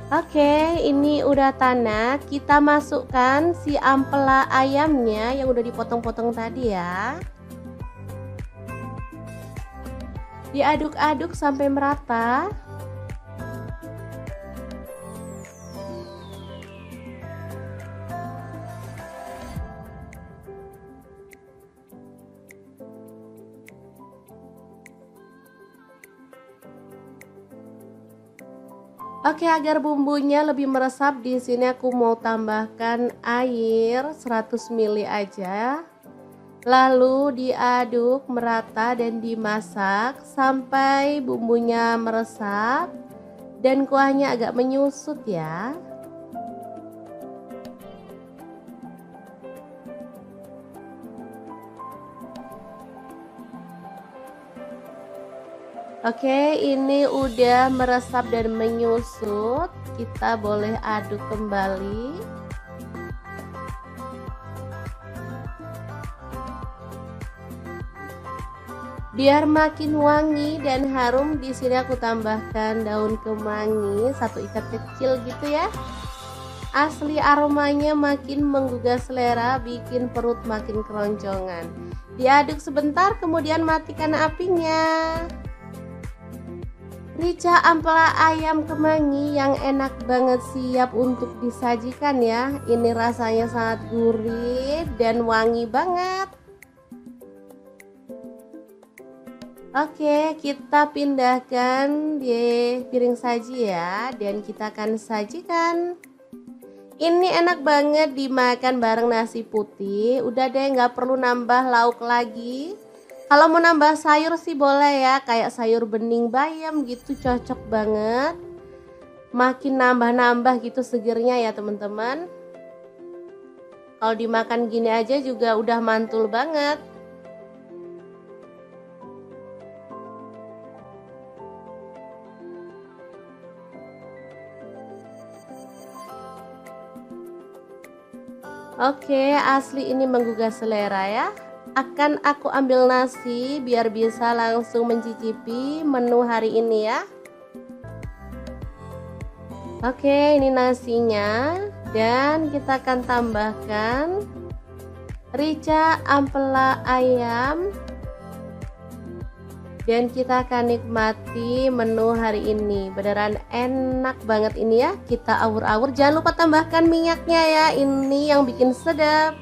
Speaker 1: Oke, ini udah tanak. Kita masukkan si ampela ayamnya yang udah dipotong-potong tadi ya. Diaduk-aduk sampai merata. Oke, agar bumbunya lebih meresap, di sini aku mau tambahkan air 100 ml aja. Lalu diaduk merata dan dimasak sampai bumbunya meresap dan kuahnya agak menyusut ya. Oke, ini udah meresap dan menyusut. Kita boleh aduk kembali. Biar makin wangi dan harum, di sini aku tambahkan daun kemangi 1 ikat kecil gitu ya. Asli aromanya makin menggugah selera, bikin perut makin keroncongan. Diaduk sebentar, kemudian matikan apinya. Rica ampela ayam kemangi yang enak banget siap untuk disajikan ya. Ini rasanya sangat gurih dan wangi banget. Oke, kita pindahkan di piring saji ya, dan kita akan sajikan. Ini enak banget dimakan bareng nasi putih. Udah deh, nggak perlu nambah lauk lagi. Kalau mau nambah sayur sih boleh ya, kayak sayur bening bayam gitu, cocok banget. Makin nambah-nambah gitu segernya ya teman-teman. Kalau dimakan gini aja juga udah mantul banget. Oke, asli ini menggugah selera ya. Akan aku ambil nasi biar bisa langsung mencicipi menu hari ini ya. Oke, ini nasinya, dan kita akan tambahkan rica ampela ayam, dan kita akan nikmati menu hari ini. Beneran enak banget ini ya. Kita awur-awur, jangan lupa tambahkan minyaknya ya, ini yang bikin sedap.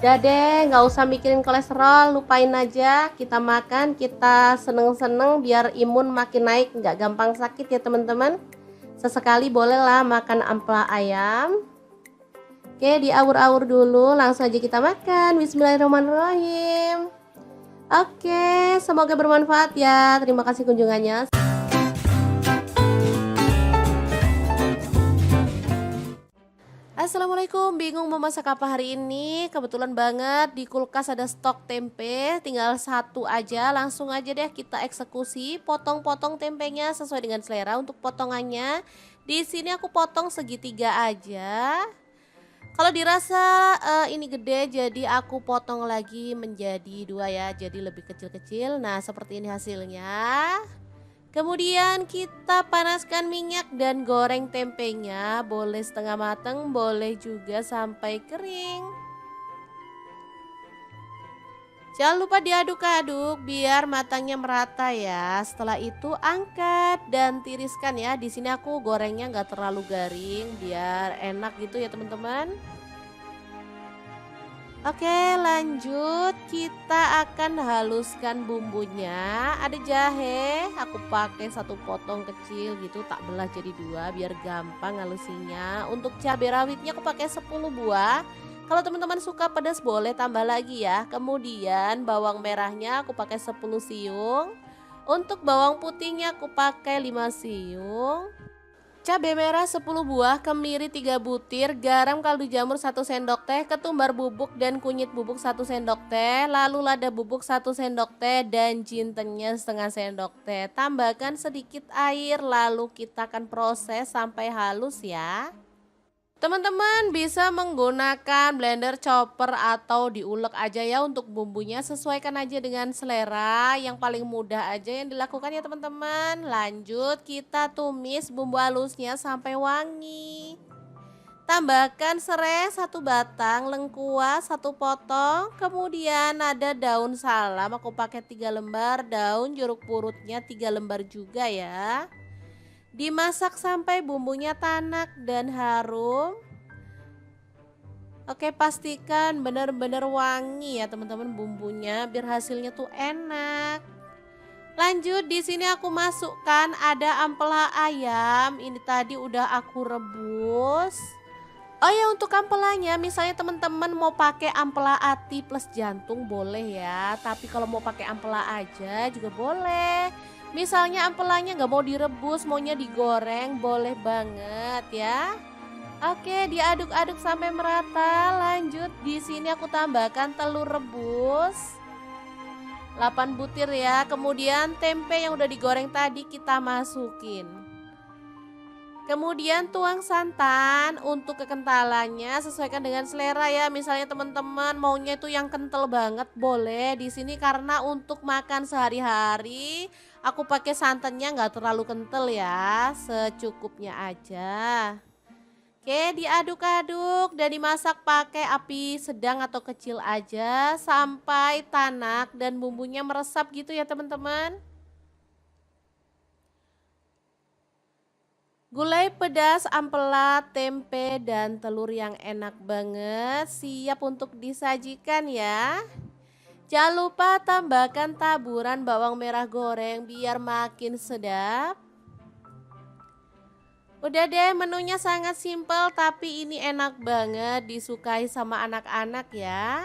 Speaker 1: Udah deh, nggak usah mikirin kolesterol, lupain aja. Kita makan, kita seneng-seneng biar imun makin naik, nggak gampang sakit ya teman-teman. Sesekali bolehlah makan ampela ayam. Oke, diawur-awur dulu, langsung aja kita makan. Bismillahirrahmanirrahim. Oke, semoga bermanfaat ya. Terima kasih kunjungannya. Assalamualaikum, bingung mau masak apa hari ini? Kebetulan banget di kulkas ada stok tempe, tinggal 1 aja. Langsung aja deh kita eksekusi, potong-potong tempenya sesuai dengan selera. Untuk potongannya di sini aku potong segitiga aja. Kalau dirasa ini gede, jadi aku potong lagi menjadi 2 ya, jadi lebih kecil-kecil. Nah, seperti ini hasilnya. Kemudian kita panaskan minyak dan goreng tempenya, boleh setengah matang, boleh juga sampai kering. Jangan lupa diaduk-aduk biar matangnya merata ya. Setelah itu angkat dan tiriskan ya. Di sini aku gorengnya nggak terlalu garing biar enak gitu ya teman-teman. Oke, lanjut, kita akan haluskan bumbunya. Ada jahe, aku pakai 1 potong kecil gitu, tak belah jadi 2 biar gampang halusinya. Untuk cabai rawitnya aku pakai 10 buah. Kalau teman-teman suka pedas boleh tambah lagi ya. Kemudian bawang merahnya aku pakai 10 siung. Untuk bawang putihnya aku pakai 5 siung. cabai merah 10 buah, kemiri 3 butir, garam kaldu jamur 1 sendok teh, ketumbar bubuk dan kunyit bubuk 1 sendok teh, lalu lada bubuk 1 sendok teh dan jintennya setengah sendok teh. Tambahkan sedikit air lalu kita akan proses sampai halus ya. Teman-teman bisa menggunakan blender, chopper atau diulek aja ya untuk bumbunya, sesuaikan aja dengan selera, yang paling mudah aja yang dilakukan ya teman-teman. Lanjut kita tumis bumbu halusnya sampai wangi. Tambahkan serai 1 batang, lengkuas 1 potong, kemudian ada daun salam aku pakai 3 lembar, daun jeruk purutnya 3 lembar juga ya. Dimasak sampai bumbunya tanak dan harum. Oke, pastikan benar-benar wangi ya teman-teman bumbunya biar hasilnya tuh enak. Lanjut di sini aku masukkan ada ampela ayam. Ini tadi udah aku rebus. Oh ya, untuk ampelanya misalnya teman-teman mau pakai ampela ati plus jantung boleh ya. Tapi kalau mau pakai ampela aja juga boleh. Misalnya ampelanya nggak mau direbus, maunya digoreng, boleh banget ya. Oke, diaduk-aduk sampai merata. Lanjut di sini aku tambahkan telur rebus 8 butir ya. Kemudian tempe yang udah digoreng tadi kita masukin. Kemudian tuang santan, untuk kekentalannya sesuaikan dengan selera ya. Misalnya teman-teman maunya itu yang kental banget boleh. Di sini karena untuk makan sehari-hari aku pakai santannya nggak terlalu kental ya, secukupnya aja. Oke, diaduk-aduk dan dimasak pakai api sedang atau kecil aja sampai tanak dan bumbunya meresap gitu ya teman-teman. Gulai pedas, ampela, tempe, dan telur yang enak banget siap untuk disajikan ya. Jangan lupa tambahkan taburan bawang merah goreng biar makin sedap. Udah deh, menunya sangat simpel tapi ini enak banget disukai sama anak-anak ya.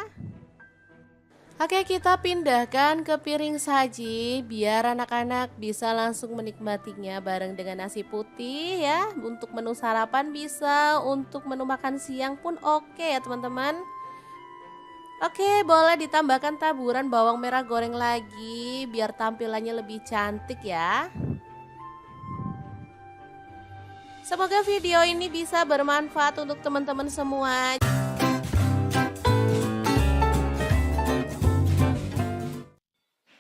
Speaker 1: Oke, kita pindahkan ke piring saji biar anak-anak bisa langsung menikmatinya bareng dengan nasi putih ya. Untuk menu sarapan bisa, untuk menu makan siang pun oke ya teman-teman. Oke, boleh ditambahkan taburan bawang merah goreng lagi biar tampilannya lebih cantik ya. Semoga video ini bisa bermanfaat untuk teman-teman semua.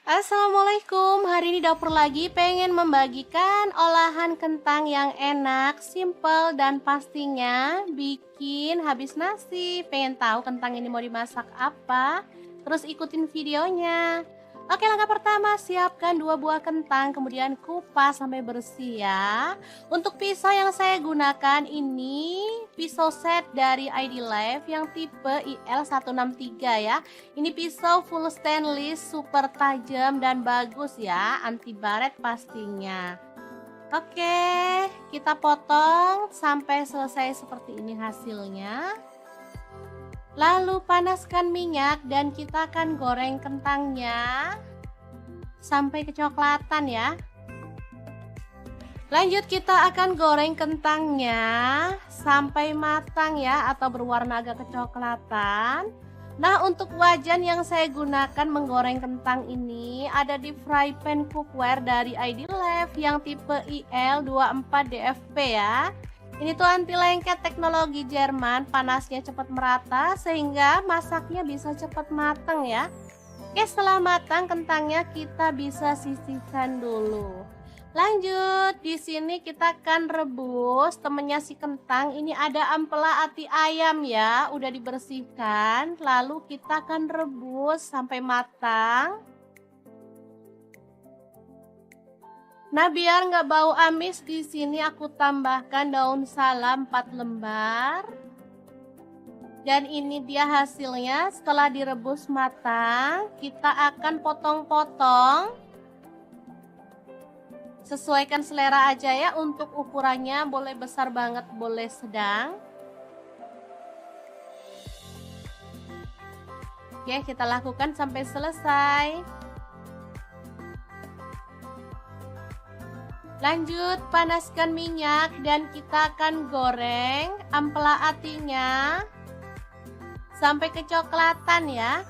Speaker 1: Assalamualaikum, hari ini dapur lagi pengen membagikan olahan kentang yang enak, simple dan pastinya bikin habis nasi. Pengen tahu kentang ini mau dimasak apa? Terus ikutin videonya. Oke, langkah pertama siapkan 2 buah kentang, kemudian kupas sampai bersih ya. Untuk pisau yang saya gunakan ini pisau set dari ID Life yang tipe IL163 ya. Ini pisau full stainless, super tajam dan bagus ya, anti baret pastinya. Oke, kita potong sampai selesai seperti ini hasilnya. Lalu panaskan minyak dan kita akan goreng kentangnya sampai kecoklatan ya. Lanjut kita akan goreng kentangnya sampai matang ya, atau berwarna agak kecoklatan. Nah, untuk wajan yang saya gunakan menggoreng kentang ini ada di fry pan cookware dari ID Life yang tipe IL24DFP ya. Ini tuh anti lengket, teknologi Jerman, panasnya cepat merata sehingga masaknya bisa cepat matang ya. Oke, setelah matang kentangnya kita bisa sisihkan dulu. Lanjut, di sini kita akan rebus temennya si kentang. Ini ada ampela ati ayam ya, udah dibersihkan. Lalu kita akan rebus sampai matang. Nah, biar nggak bau amis, di sini aku tambahkan daun salam 4 lembar. Dan ini dia hasilnya setelah direbus matang. Kita akan potong-potong. Sesuaikan selera aja ya, untuk ukurannya boleh besar banget, boleh sedang. Oke, kita lakukan sampai selesai. Lanjut panaskan minyak dan kita akan goreng ampela atinya sampai kecoklatan ya.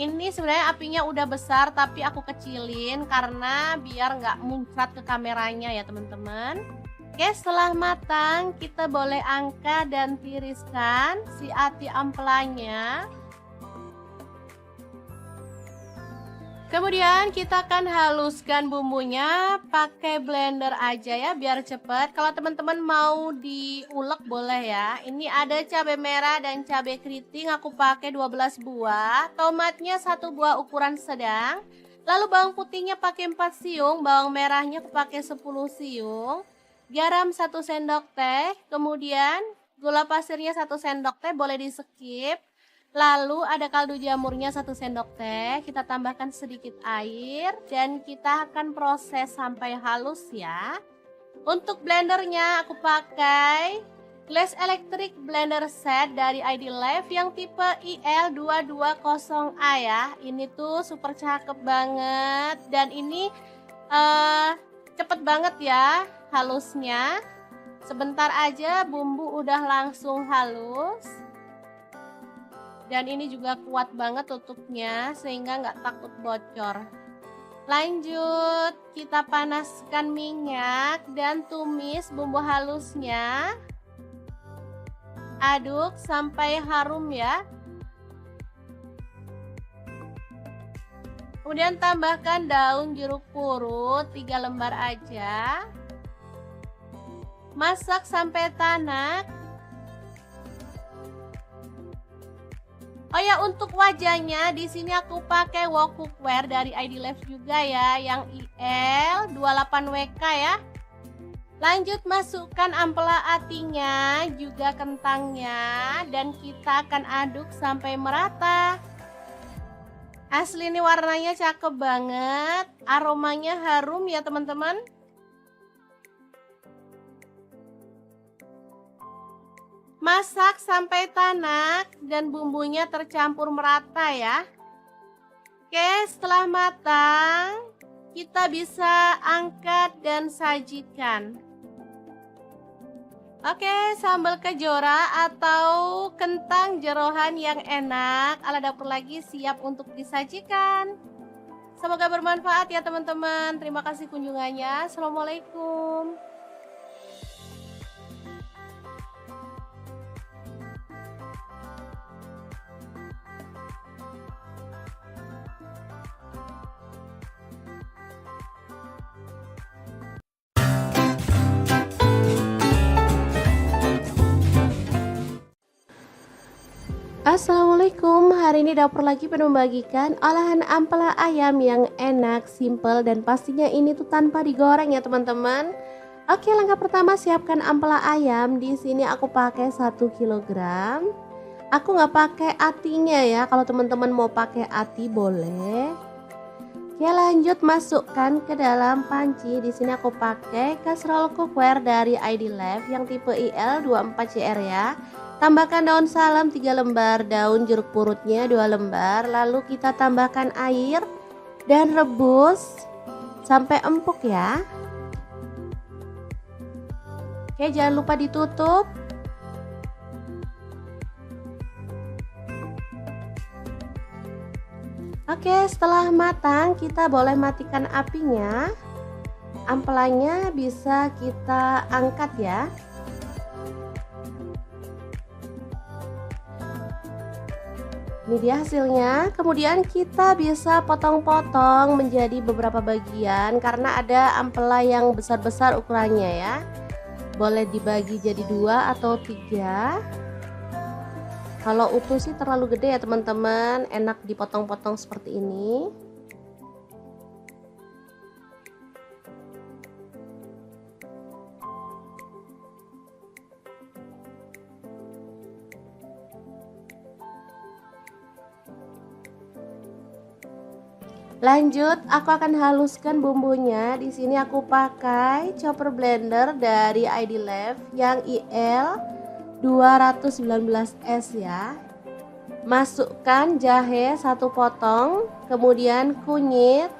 Speaker 1: Ini sebenarnya apinya udah besar tapi aku kecilin karena biar nggak muncrat ke kameranya ya teman-teman. Oke, setelah matang kita boleh angkat dan tiriskan si ati ampelanya. Kemudian kita akan haluskan bumbunya pakai blender aja ya biar cepet. Kalau teman-teman mau diulek boleh ya. Ini ada cabai merah dan cabai keriting, aku pakai 12 buah. Tomatnya 1 buah ukuran sedang. Lalu bawang putihnya pakai 4 siung, bawang merahnya aku pakai 10 siung. Garam 1 sendok teh, kemudian gula pasirnya 1 sendok teh, boleh di skip. Lalu ada kaldu jamurnya 1 sendok teh, kita tambahkan sedikit air dan kita akan proses sampai halus ya. Untuk blendernya aku pakai Glass Electric Blender Set dari ID Life yang tipe IL220A ya. Ini tuh super cakep banget dan ini cepet banget ya halusnya. Sebentar aja bumbu udah langsung halus. Dan ini juga kuat banget tutupnya sehingga nggak takut bocor. Lanjut, kita panaskan minyak dan tumis bumbu halusnya. Aduk sampai harum ya. Kemudian tambahkan daun jeruk purut 3 lembar aja. Masak sampai tanak. Oh ya, untuk wajahnya di sini aku pakai wok cookware dari ID Life juga ya, yang IL28WK ya. Lanjut masukkan ampela atinya, juga kentangnya, dan kita akan aduk sampai merata. Asli ini warnanya cakep banget, aromanya harum ya teman-teman. Masak sampai tanak dan bumbunya tercampur merata ya. Oke, setelah matang kita bisa angkat dan sajikan. Oke, sambal kejora atau kentang jeroan yang enak ala dapur lagi siap untuk disajikan. Semoga bermanfaat ya teman-teman. Terima kasih kunjungannya. Assalamualaikum. Assalamualaikum, hari ini dapur lagi pengen membagikan olahan ampela ayam yang enak, simple, dan pastinya ini tuh tanpa digoreng ya teman-teman. Oke, langkah pertama siapkan ampela ayam. Di sini aku pakai 1 kg. Aku nggak pakai atinya ya, kalau teman-teman mau pakai ati boleh. Oke, lanjut masukkan ke dalam panci. Di sini aku pakai kastrol cookware dari ID Life yang tipe IL24CR ya. Tambahkan daun salam 3 lembar, daun jeruk purutnya 2 lembar. Lalu kita tambahkan air dan rebus sampai empuk ya. Oke, jangan lupa ditutup. Oke, setelah matang kita boleh matikan apinya. Ampelanya bisa kita angkat ya. Ini dia hasilnya. Kemudian kita bisa potong-potong menjadi beberapa bagian karena ada ampela yang besar-besar ukurannya ya. Boleh dibagi jadi 2 atau 3. Kalau utuh sih terlalu gede ya teman-teman, enak dipotong-potong seperti ini. Lanjut, aku akan haluskan bumbunya. Di sini aku pakai chopper blender dari ID Life yang IL219S ya. Masukkan jahe 1 potong, kemudian kunyit,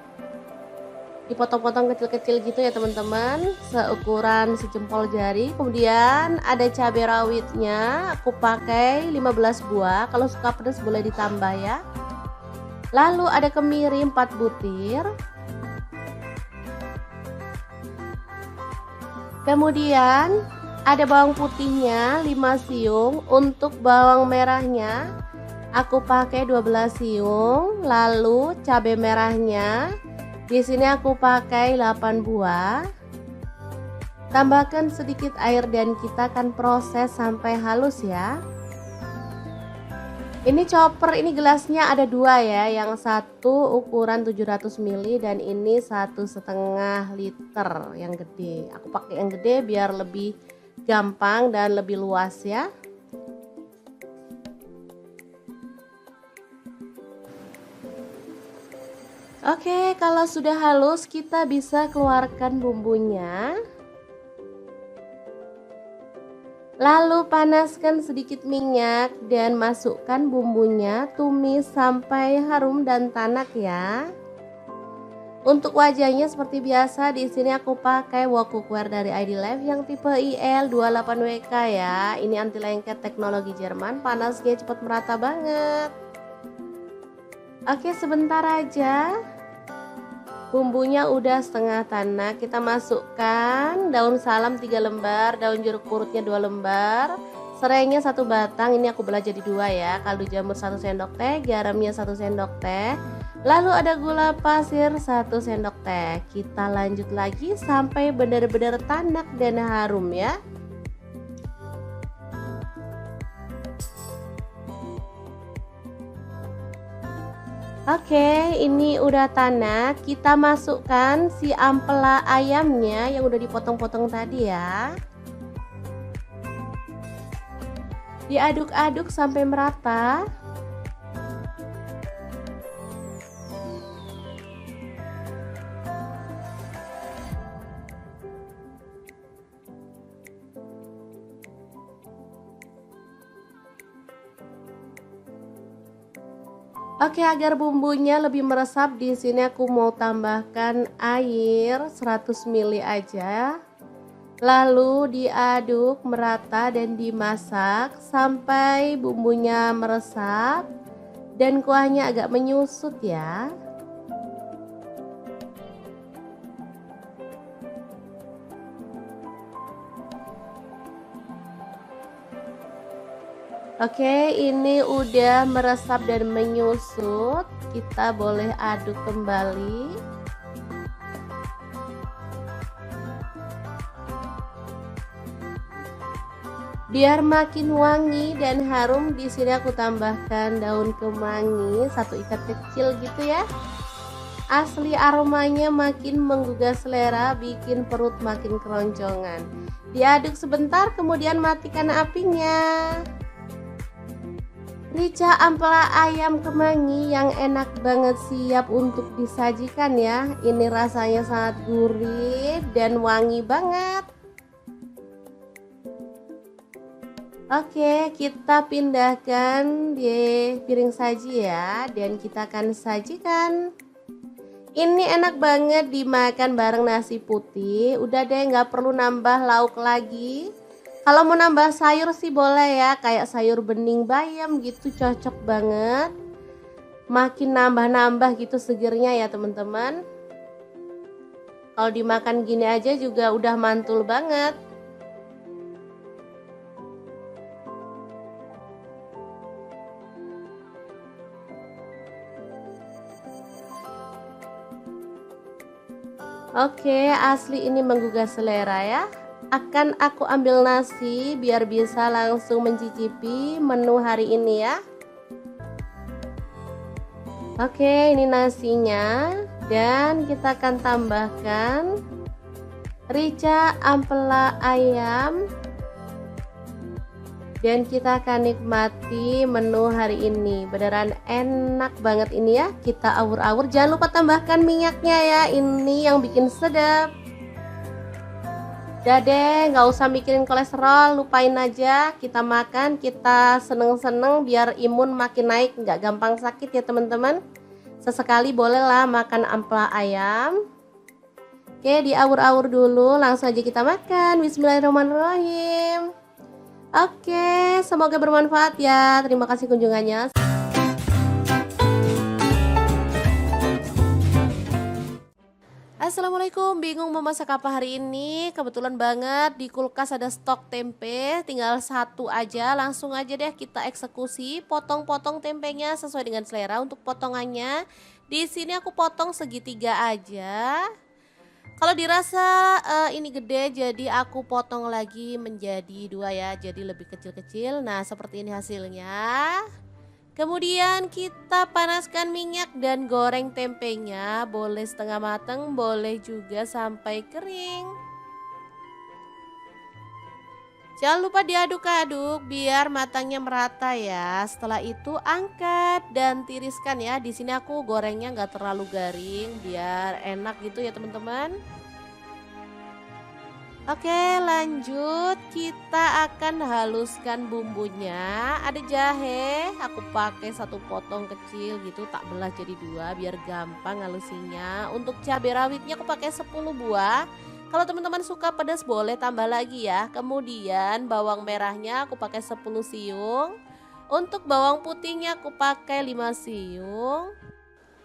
Speaker 1: dipotong-potong kecil-kecil gitu ya teman-teman, seukuran sejempol jari. Kemudian ada cabai rawitnya, aku pakai 15 buah, kalau suka pedas boleh ditambah ya. Lalu ada kemiri 4 butir. Kemudian ada bawang putihnya 5 siung. Untuk bawang merahnya aku pakai 12 siung. Lalu cabai merahnya di sini aku pakai 8 buah. Tambahkan sedikit air dan kita akan proses sampai halus ya. Ini chopper, ini gelasnya ada 2 ya, yang satu ukuran 700 ml dan ini 1,5 liter yang gede. Aku pakai yang gede biar lebih gampang dan lebih luas ya. Oke, kalau sudah halus kita bisa keluarkan bumbunya. Lalu panaskan sedikit minyak dan masukkan bumbunya, tumis sampai harum dan tanak ya. Untuk wajahnya seperti biasa di sini aku pakai wok cookware dari ID Life yang tipe IL28WK ya. Ini anti lengket teknologi Jerman, panasnya cepat merata banget. Oke, sebentar aja. Bumbunya udah setengah tanak, kita masukkan daun salam 3 lembar, daun jeruk purutnya 2 lembar, serainya 1 batang, ini aku belah jadi 2 ya, kaldu jamur 1 sendok teh, garamnya 1 sendok teh, lalu ada gula pasir 1 sendok teh. Kita lanjut lagi sampai benar-benar tanak dan harum ya. Oke, ini udah tanak. Kita masukkan si ampela ayamnya yang udah dipotong-potong tadi ya. Diaduk-aduk sampai merata. Oke, agar bumbunya lebih meresap di sini aku mau tambahkan air 100 ml aja. Lalu diaduk merata dan dimasak sampai bumbunya meresap dan kuahnya agak menyusut ya. Oke, ini udah meresap dan menyusut. Kita boleh aduk kembali. Biar makin wangi dan harum, di sini aku tambahkan daun kemangi 1 ikat kecil gitu ya. Asli aromanya makin menggugah selera, bikin perut makin keroncongan. Diaduk sebentar, kemudian matikan apinya. Rica ampela ayam kemangi yang enak banget siap untuk disajikan ya. Ini rasanya sangat gurih dan wangi banget. Oke, kita pindahkan di piring saji ya, dan kita akan sajikan. Ini enak banget dimakan bareng nasi putih. Udah deh, nggak perlu nambah lauk lagi. Kalau mau nambah sayur sih boleh ya, kayak sayur bening bayam gitu, cocok banget. Makin nambah-nambah gitu segernya ya teman-teman. Kalau dimakan gini aja juga udah mantul banget. Oke, asli ini menggugah selera ya. Akan aku ambil nasi biar bisa langsung mencicipi menu hari ini ya. Oke, ini nasinya dan kita akan tambahkan rica ampela ayam dan kita akan nikmati menu hari ini. Beneran enak banget ini ya. Kita awur-awur, jangan lupa tambahkan minyaknya ya, ini yang bikin sedap. Udah deh, nggak usah mikirin kolesterol, lupain aja. Kita makan, kita seneng-seneng biar imun makin naik, nggak gampang sakit ya teman-teman. Sesekali bolehlah makan ampela ayam. Oke, diawur-awur dulu, langsung aja kita makan. Bismillahirrahmanirrahim. Oke, semoga bermanfaat ya. Terima kasih kunjungannya. Assalamualaikum, bingung mau masak apa hari ini? Kebetulan banget di kulkas ada stok tempe, tinggal satu aja. Langsung aja deh kita eksekusi, potong-potong tempenya sesuai dengan selera untuk potongannya. Di sini aku potong segitiga aja. Kalau dirasa ini gede, jadi aku potong lagi menjadi dua ya, jadi lebih kecil-kecil. Nah, seperti ini hasilnya. Kemudian kita panaskan minyak dan goreng tempenya, boleh setengah matang, boleh juga sampai kering. Jangan lupa diaduk-aduk biar matangnya merata ya. Setelah itu angkat dan tiriskan ya. Di sini aku gorengnya nggak terlalu garing biar enak gitu ya teman-teman. Oke, lanjut kita akan haluskan bumbunya. Ada jahe, aku pakai satu potong kecil gitu, tak belah jadi dua biar gampang halusinya. Untuk cabai rawitnya aku pakai 10 buah. Kalau teman-teman suka pedas boleh tambah lagi ya. Kemudian bawang merahnya aku pakai 10 siung. Untuk bawang putihnya aku pakai 5 siung.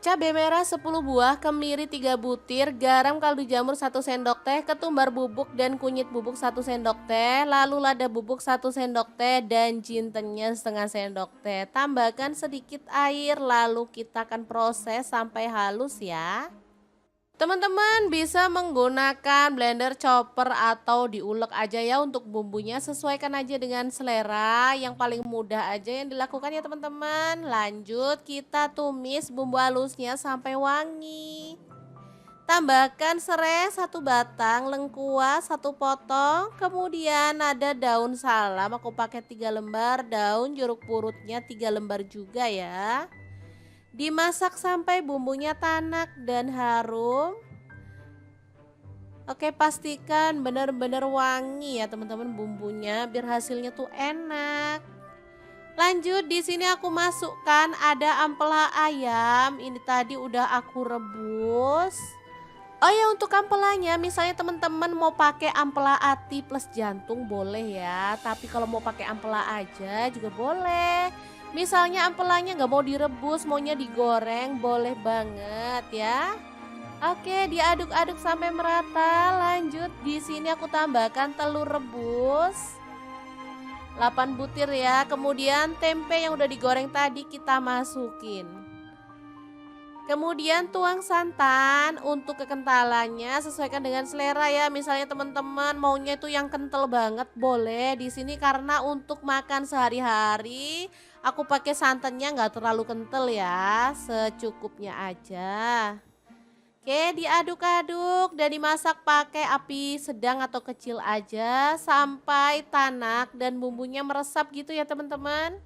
Speaker 1: Cabai merah 10 buah, kemiri 3 butir, garam kaldu jamur 1 sendok teh, ketumbar bubuk dan kunyit bubuk 1 sendok teh, lalu lada bubuk 1 sendok teh dan jintennya setengah sendok teh. Tambahkan sedikit air lalu kita akan proses sampai halus ya. Teman-teman bisa menggunakan blender, chopper atau diulek aja ya untuk bumbunya, sesuaikan aja dengan selera, yang paling mudah aja yang dilakukan ya teman-teman. Lanjut kita tumis bumbu halusnya sampai wangi. Tambahkan serai 1 batang, lengkuas 1 potong, kemudian ada daun salam aku pakai 3 lembar, daun jeruk purutnya 3 lembar juga ya. Dimasak sampai bumbunya tanak dan harum. Oke, pastikan benar-benar wangi ya teman-teman bumbunya biar hasilnya tuh enak. Lanjut di sini aku masukkan ada ampela ayam. Ini tadi udah aku rebus. Oh ya, untuk ampelanya misalnya teman-teman mau pakai ampela ati plus jantung boleh ya. Tapi kalau mau pakai ampela aja juga boleh. Misalnya ampelanya nggak mau direbus, maunya digoreng, boleh banget ya. Oke, diaduk-aduk sampai merata. Lanjut di sini aku tambahkan telur rebus 8 butir ya. Kemudian tempe yang udah digoreng tadi kita masukin. Kemudian tuang santan. Untuk kekentalannya sesuaikan dengan selera ya. Misalnya teman-teman maunya itu yang kental banget boleh. Di sini karena untuk makan sehari-hari aku pakai santannya nggak terlalu kental ya, secukupnya aja. Oke, diaduk-aduk dan dimasak pakai api sedang atau kecil aja sampai tanak dan bumbunya meresap gitu ya teman-teman.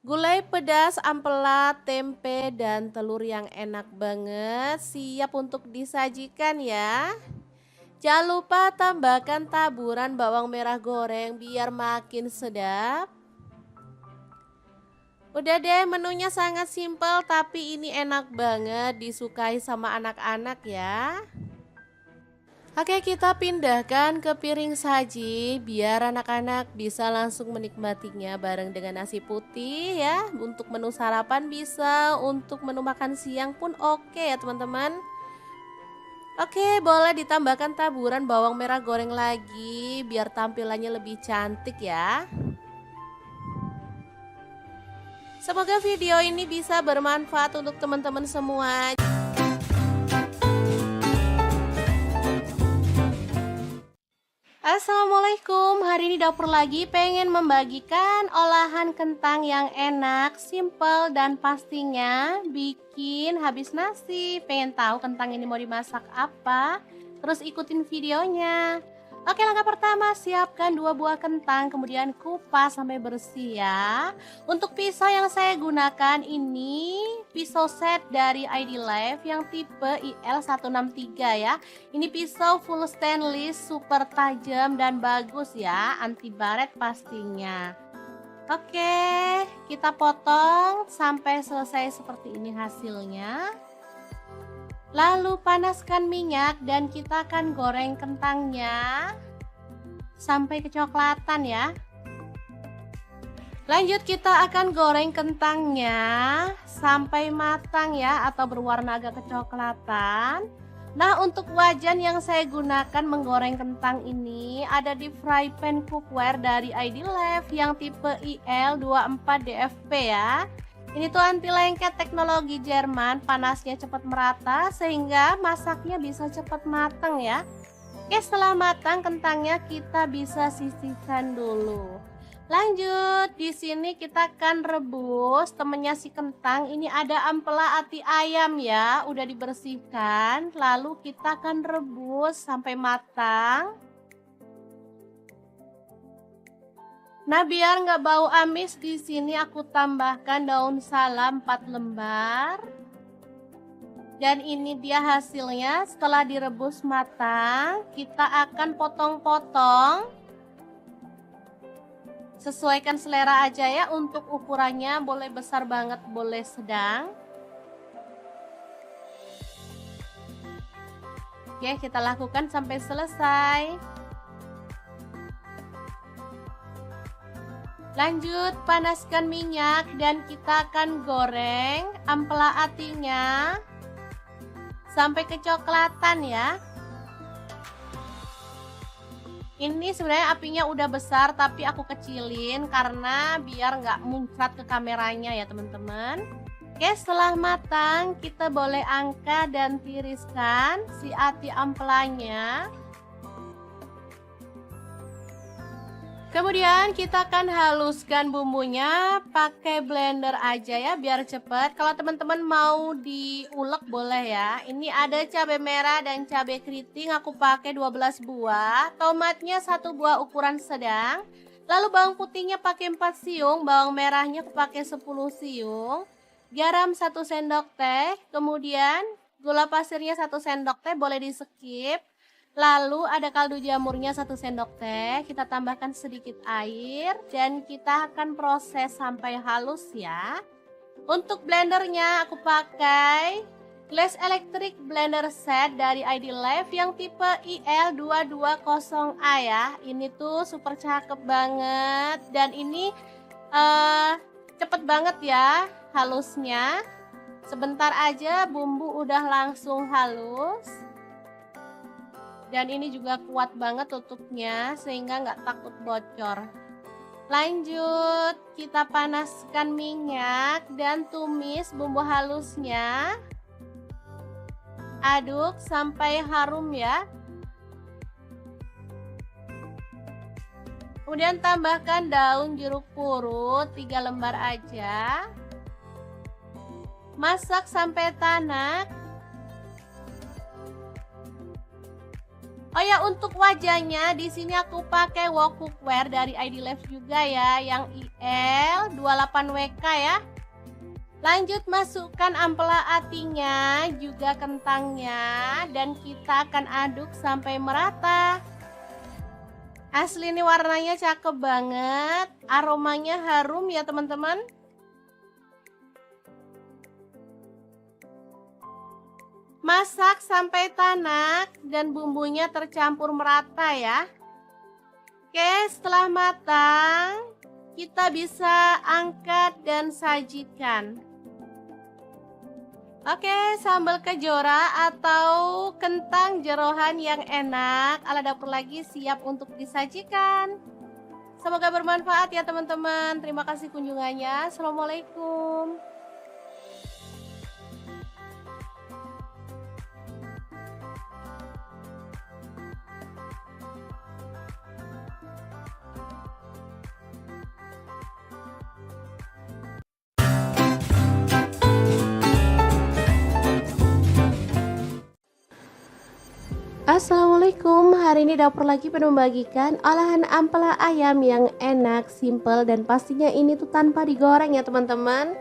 Speaker 1: Gulai pedas, ampela, tempe, dan telur yang enak banget siap untuk disajikan ya. Jangan lupa tambahkan taburan bawang merah goreng biar makin sedap. Udah deh, menunya sangat simpel tapi ini enak banget disukai sama anak-anak ya. Oke, kita pindahkan ke piring saji biar anak-anak bisa langsung menikmatinya bareng dengan nasi putih ya. Untuk menu sarapan bisa, untuk menu makan siang pun oke ya teman-teman. Oke, boleh ditambahkan taburan bawang merah goreng lagi biar tampilannya lebih cantik ya. Semoga video ini bisa bermanfaat untuk teman-teman semua. Assalamualaikum, hari ini dapur lagi pengen membagikan olahan kentang yang enak, simple dan pastinya bikin habis nasi. Pengen tahu kentang ini mau dimasak apa? Terus ikutin videonya. Oke, langkah pertama siapkan 2 buah kentang, kemudian kupas sampai bersih ya. Untuk pisau yang saya gunakan ini pisau set dari ID Life yang tipe IL163 ya. Ini pisau full stainless, super tajam dan bagus ya, anti baret pastinya. Oke, kita potong sampai selesai seperti ini hasilnya. Lalu panaskan minyak dan kita akan goreng kentangnya sampai kecoklatan ya. Lanjut kita akan goreng kentangnya sampai matang ya, atau berwarna agak kecoklatan. Nah, untuk wajan yang saya gunakan menggoreng kentang ini ada di fry pan cookware dari ID-Life yang tipe IL24DFP ya. Ini tuh anti lengket teknologi Jerman, panasnya cepat merata sehingga masaknya bisa cepat matang ya. Oke, setelah matang kentangnya kita bisa sisihkan dulu. Lanjut, di sini kita akan rebus temennya si kentang. Ini ada ampela ati ayam ya, udah dibersihkan. Lalu kita akan rebus sampai matang. Nah, biar nggak bau amis, di sini aku tambahkan daun salam 4 lembar. Dan ini dia hasilnya setelah direbus matang. Kita akan potong-potong. Sesuaikan selera aja ya, untuk ukurannya boleh besar banget, boleh sedang. Oke, kita lakukan sampai selesai. Lanjut, panaskan minyak dan kita akan goreng ampela atinya sampai kecoklatan ya. Ini sebenarnya apinya udah besar tapi aku kecilin karena biar nggak muncrat ke kameranya ya teman-teman. Oke, setelah matang kita boleh angkat dan tiriskan si ati ampelanya. Kemudian kita akan haluskan bumbunya pakai blender aja ya biar cepet. Kalau teman-teman mau diulek boleh ya. Ini ada cabai merah dan cabai keriting, aku pakai 12 buah. Tomatnya 1 buah ukuran sedang. Lalu bawang putihnya pakai 4 siung, bawang merahnya aku pakai 10 siung. Garam 1 sendok teh, kemudian gula pasirnya 1 sendok teh, boleh di skip. Lalu ada kaldu jamurnya 1 sendok teh, kita tambahkan sedikit air dan kita akan proses sampai halus ya. Untuk blendernya aku pakai Glass Electric Blender Set dari ID-Life yang tipe IL220A ya. Ini tuh super cakep banget dan ini cepet banget ya halusnya. Sebentar aja bumbu udah langsung halus. Dan ini juga kuat banget tutupnya sehingga nggak takut bocor. Lanjut, kita panaskan minyak dan tumis bumbu halusnya. Aduk sampai harum ya. Kemudian tambahkan daun jeruk purut 3 lembar aja. Masak sampai tanak. Oh ya, untuk wajahnya di sini aku pakai wok cookware dari ID-Life juga ya, yang IL28WK ya. Lanjut masukkan ampela atinya, juga kentangnya, dan kita akan aduk sampai merata. Asli ini warnanya cakep banget, aromanya harum ya teman-teman. Masak sampai tanak dan bumbunya tercampur merata ya. Oke, setelah matang kita bisa angkat dan sajikan. Oke, sambal kejora atau kentang jeroan yang enak ala dapur lagi siap untuk disajikan. Semoga bermanfaat ya teman-teman. Terima kasih kunjungannya. Assalamualaikum. Assalamualaikum, hari ini dapur lagi penuh membagikan olahan ampela ayam yang enak, simple, dan pastinya ini tuh tanpa digoreng ya teman-teman.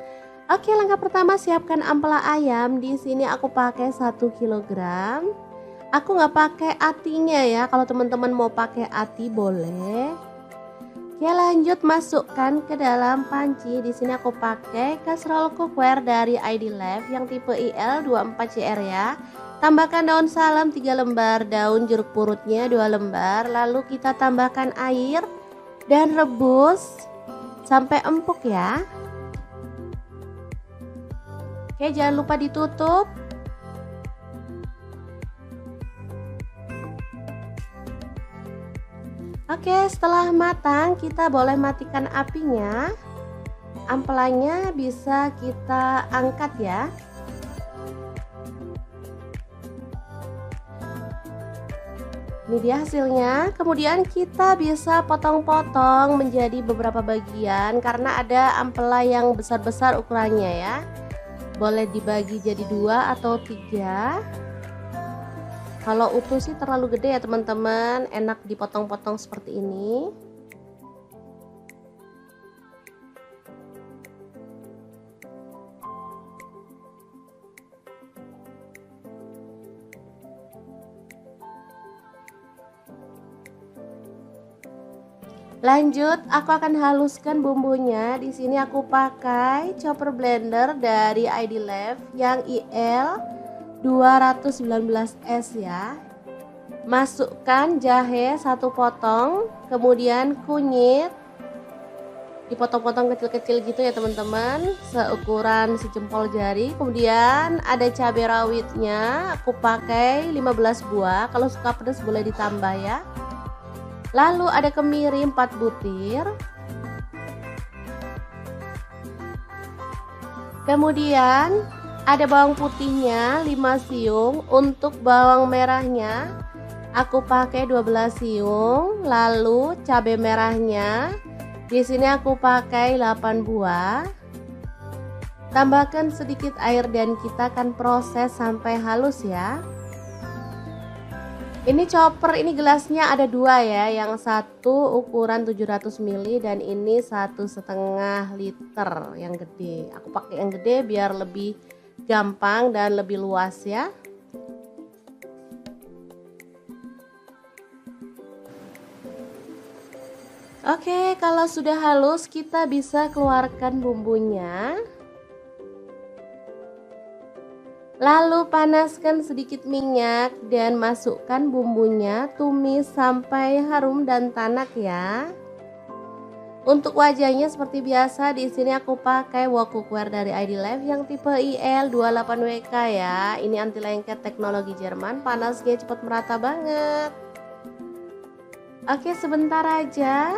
Speaker 1: Oke, langkah pertama siapkan ampela ayam. Di sini aku pakai 1 kg. Aku nggak pakai atinya ya, kalau teman-teman mau pakai ati boleh. Oke, lanjut masukkan ke dalam panci. Di sini aku pakai casserole cookware dari ID Life yang tipe IL24CR ya. Tambahkan daun salam 3 lembar, daun jeruk purutnya 2 lembar, lalu kita tambahkan air dan rebus sampai empuk ya. Oke, jangan lupa ditutup. Oke, setelah matang kita boleh matikan apinya. Ampelanya bisa kita angkat ya. Ini dia hasilnya. Kemudian kita bisa potong-potong menjadi beberapa bagian karena ada ampela yang besar-besar ukurannya ya. Boleh dibagi jadi 2 atau 3. Kalau utuh sih terlalu gede ya teman-teman, enak dipotong-potong seperti ini. Lanjut, aku akan haluskan bumbunya. Di sini aku pakai chopper blender dari ID Life yang IL 219S ya. Masukkan jahe 1 potong, kemudian kunyit dipotong-potong kecil-kecil gitu ya teman-teman, seukuran sejempol jari. Kemudian ada cabai rawitnya, aku pakai 15 buah, kalau suka pedas boleh ditambah ya. Lalu ada kemiri 4 butir. Kemudian ada bawang putihnya 5 siung. Untuk bawang merahnya aku pakai 12 siung. Lalu cabai merahnya di sini aku pakai 8 buah. Tambahkan sedikit air dan kita akan proses sampai halus ya. Ini chopper, ini gelasnya ada 2 ya, yang satu ukuran 700 ml dan ini 1,5 liter yang gede. Aku pakai yang gede biar lebih gampang dan lebih luas ya. Oke, kalau sudah halus kita bisa keluarkan bumbunya. Lalu panaskan sedikit minyak dan masukkan bumbunya, tumis sampai harum dan tanak ya. Untuk wajahnya seperti biasa, di sini aku pakai wok cookware dari ID Life yang tipe IL28WK ya. Ini anti lengket teknologi Jerman, panasnya cepat merata banget. Oke, sebentar aja.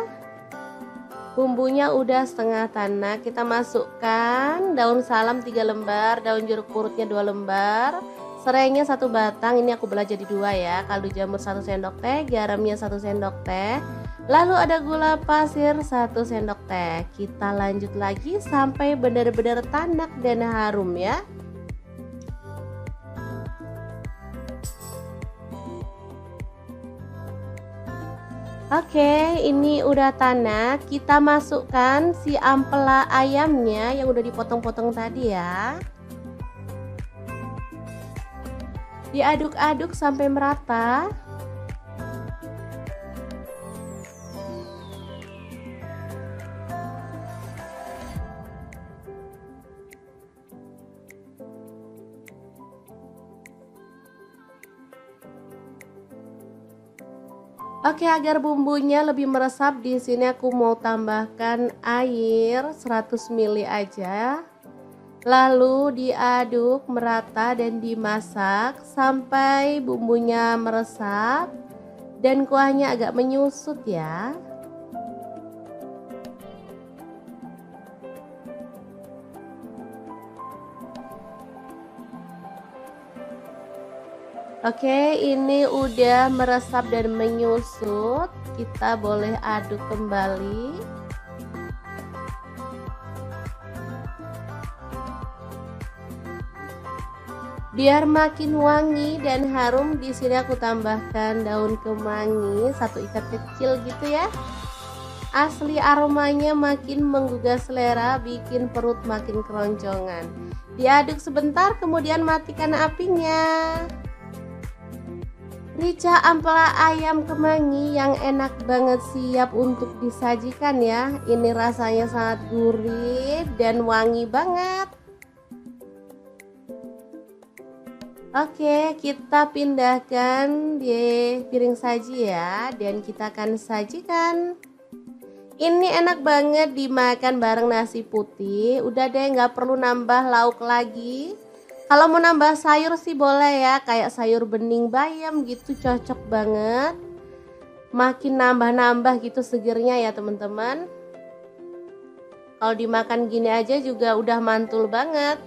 Speaker 1: Bumbunya udah setengah tanak, kita masukkan daun salam 3 lembar, daun jeruk purutnya 2 lembar, serainya 1 batang, ini aku belah jadi 2 ya, kaldu jamur 1 sendok teh, garamnya 1 sendok teh, lalu ada gula pasir 1 sendok teh. Kita lanjut lagi sampai benar-benar tanak dan harum ya. Oke, ini udah tanak. Kita masukkan si ampela ayamnya yang udah dipotong-potong tadi ya. Diaduk-aduk sampai merata. Oke, agar bumbunya lebih meresap, di sini aku mau tambahkan air 100 ml aja. Lalu diaduk merata dan dimasak sampai bumbunya meresap dan kuahnya agak menyusut ya. Oke, ini udah meresap dan menyusut. Kita boleh aduk kembali. Biar makin wangi dan harum, di sini aku tambahkan daun kemangi 1 ikat kecil gitu ya. Asli aromanya makin menggugah selera, bikin perut makin keroncongan. Diaduk sebentar, kemudian matikan apinya. Rica ampela ayam kemangi yang enak banget siap untuk disajikan ya. Ini rasanya sangat gurih dan wangi banget. Oke, kita pindahkan di piring saji ya, dan kita akan sajikan. Ini enak banget dimakan bareng nasi putih. Udah deh, nggak perlu nambah lauk lagi. Kalau mau nambah sayur sih boleh ya, kayak sayur bening bayam gitu, cocok banget. Makin nambah-nambah gitu segernya ya teman-teman. Kalau dimakan gini aja juga udah mantul banget.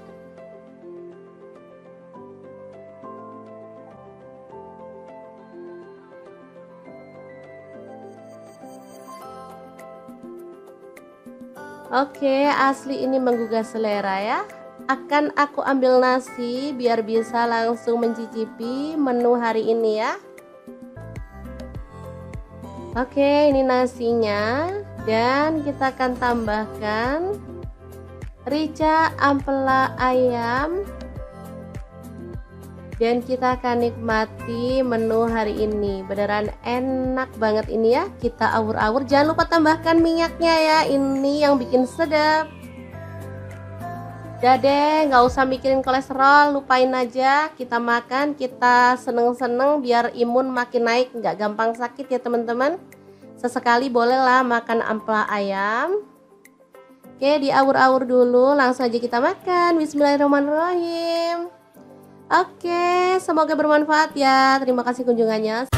Speaker 1: Oke, asli ini menggugah selera ya. Akan aku ambil nasi biar bisa langsung mencicipi menu hari ini ya. Oke, ini nasinya, dan kita akan tambahkan rica ampela ayam, dan kita akan nikmati menu hari ini. Beneran enak banget ini ya. Kita awur-awur, jangan lupa tambahkan minyaknya ya, ini yang bikin sedap. Udah deh, nggak usah mikirin kolesterol, lupain aja. Kita makan, kita seneng-seneng biar imun makin naik, nggak gampang sakit ya teman-teman. Sesekali bolehlah makan ampela ayam. Oke, diawur-awur dulu, langsung aja kita makan. Bismillahirrahmanirrahim. Oke, semoga bermanfaat ya. Terima kasih kunjungannya.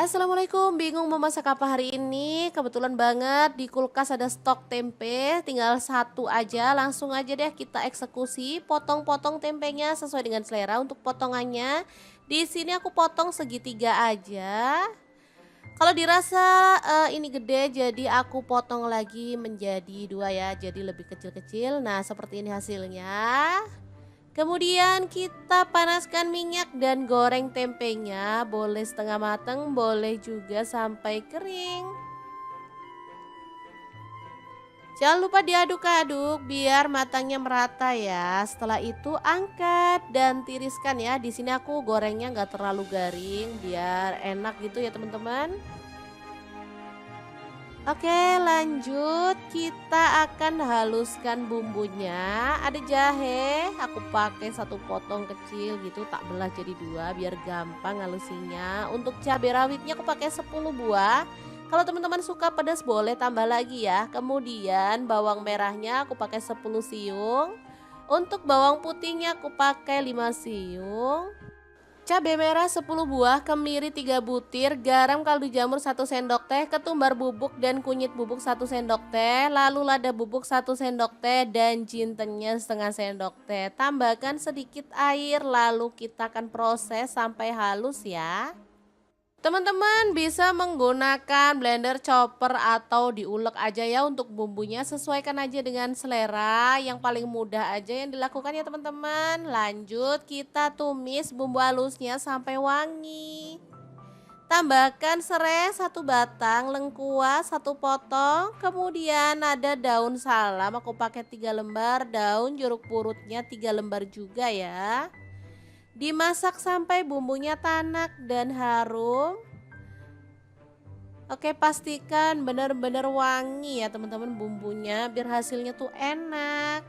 Speaker 1: Assalamualaikum, bingung mau masak apa hari ini? Kebetulan banget di kulkas ada stok tempe, tinggal satu aja. Langsung aja deh kita eksekusi, potong-potong tempenya sesuai dengan selera untuk potongannya. Di sini aku potong segitiga aja. Kalau dirasa ini gede, jadi aku potong lagi menjadi dua ya, jadi lebih kecil-kecil. Nah, seperti ini hasilnya. Kemudian kita panaskan minyak dan goreng tempenya, boleh setengah matang, boleh juga sampai kering. Jangan lupa diaduk-aduk biar matangnya merata ya. Setelah itu angkat dan tiriskan ya. Di sini aku gorengnya nggak terlalu garing biar enak gitu ya teman-teman. Oke, lanjut kita akan haluskan bumbunya. Ada jahe, aku pakai satu potong kecil gitu, tak belah jadi dua biar gampang halusinya. Untuk cabai rawitnya aku pakai 10 buah. Kalau teman-teman suka pedas boleh tambah lagi ya. Kemudian bawang merahnya aku pakai 10 siung. Untuk bawang putihnya aku pakai 5 siung. Cabai merah 10 buah, kemiri 3 butir, garam kaldu jamur 1 sendok teh, ketumbar bubuk dan kunyit bubuk 1 sendok teh, lalu lada bubuk 1 sendok teh, dan jintennya setengah sendok teh. Tambahkan sedikit air, lalu kita akan proses sampai halus ya. Teman-teman bisa menggunakan blender, chopper, atau diulek aja ya untuk bumbunya, sesuaikan aja dengan selera, yang paling mudah aja yang dilakukan ya teman-teman. Lanjut kita tumis bumbu halusnya sampai wangi. Tambahkan serai 1 batang, lengkuas 1 potong, kemudian ada daun salam aku pakai 3 lembar, daun jeruk purutnya 3 lembar juga ya. Dimasak sampai bumbunya tanak dan harum. Oke, pastikan benar-benar wangi ya teman-teman bumbunya biar hasilnya tuh enak.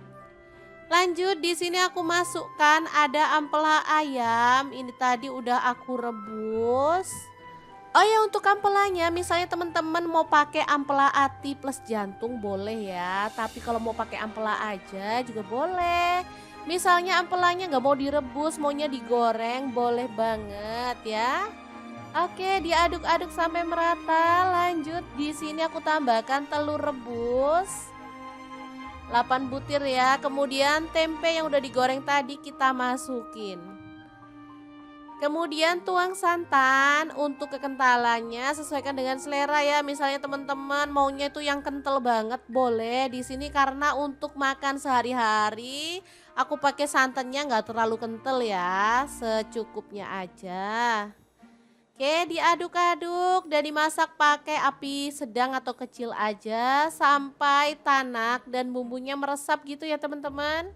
Speaker 1: Lanjut di sini aku masukkan ada ampela ayam. Ini tadi udah aku rebus. Oh ya, untuk ampelanya misalnya teman-teman mau pakai ampela ati plus jantung boleh ya. Tapi kalau mau pakai ampela aja juga boleh. Misalnya ampelanya nggak mau direbus, maunya digoreng, boleh banget ya. Oke, diaduk-aduk sampai merata. Lanjut di sini aku tambahkan telur rebus 8 butir ya. Kemudian tempe yang udah digoreng tadi kita masukin. Kemudian tuang santan, untuk kekentalannya sesuaikan dengan selera ya. Misalnya teman-teman maunya itu yang kental banget boleh. Di sini karena untuk makan sehari-hari aku pakai santannya nggak terlalu kental ya, secukupnya aja. Oke, diaduk-aduk dan dimasak pakai api sedang atau kecil aja sampai tanak dan bumbunya meresap gitu ya teman-teman.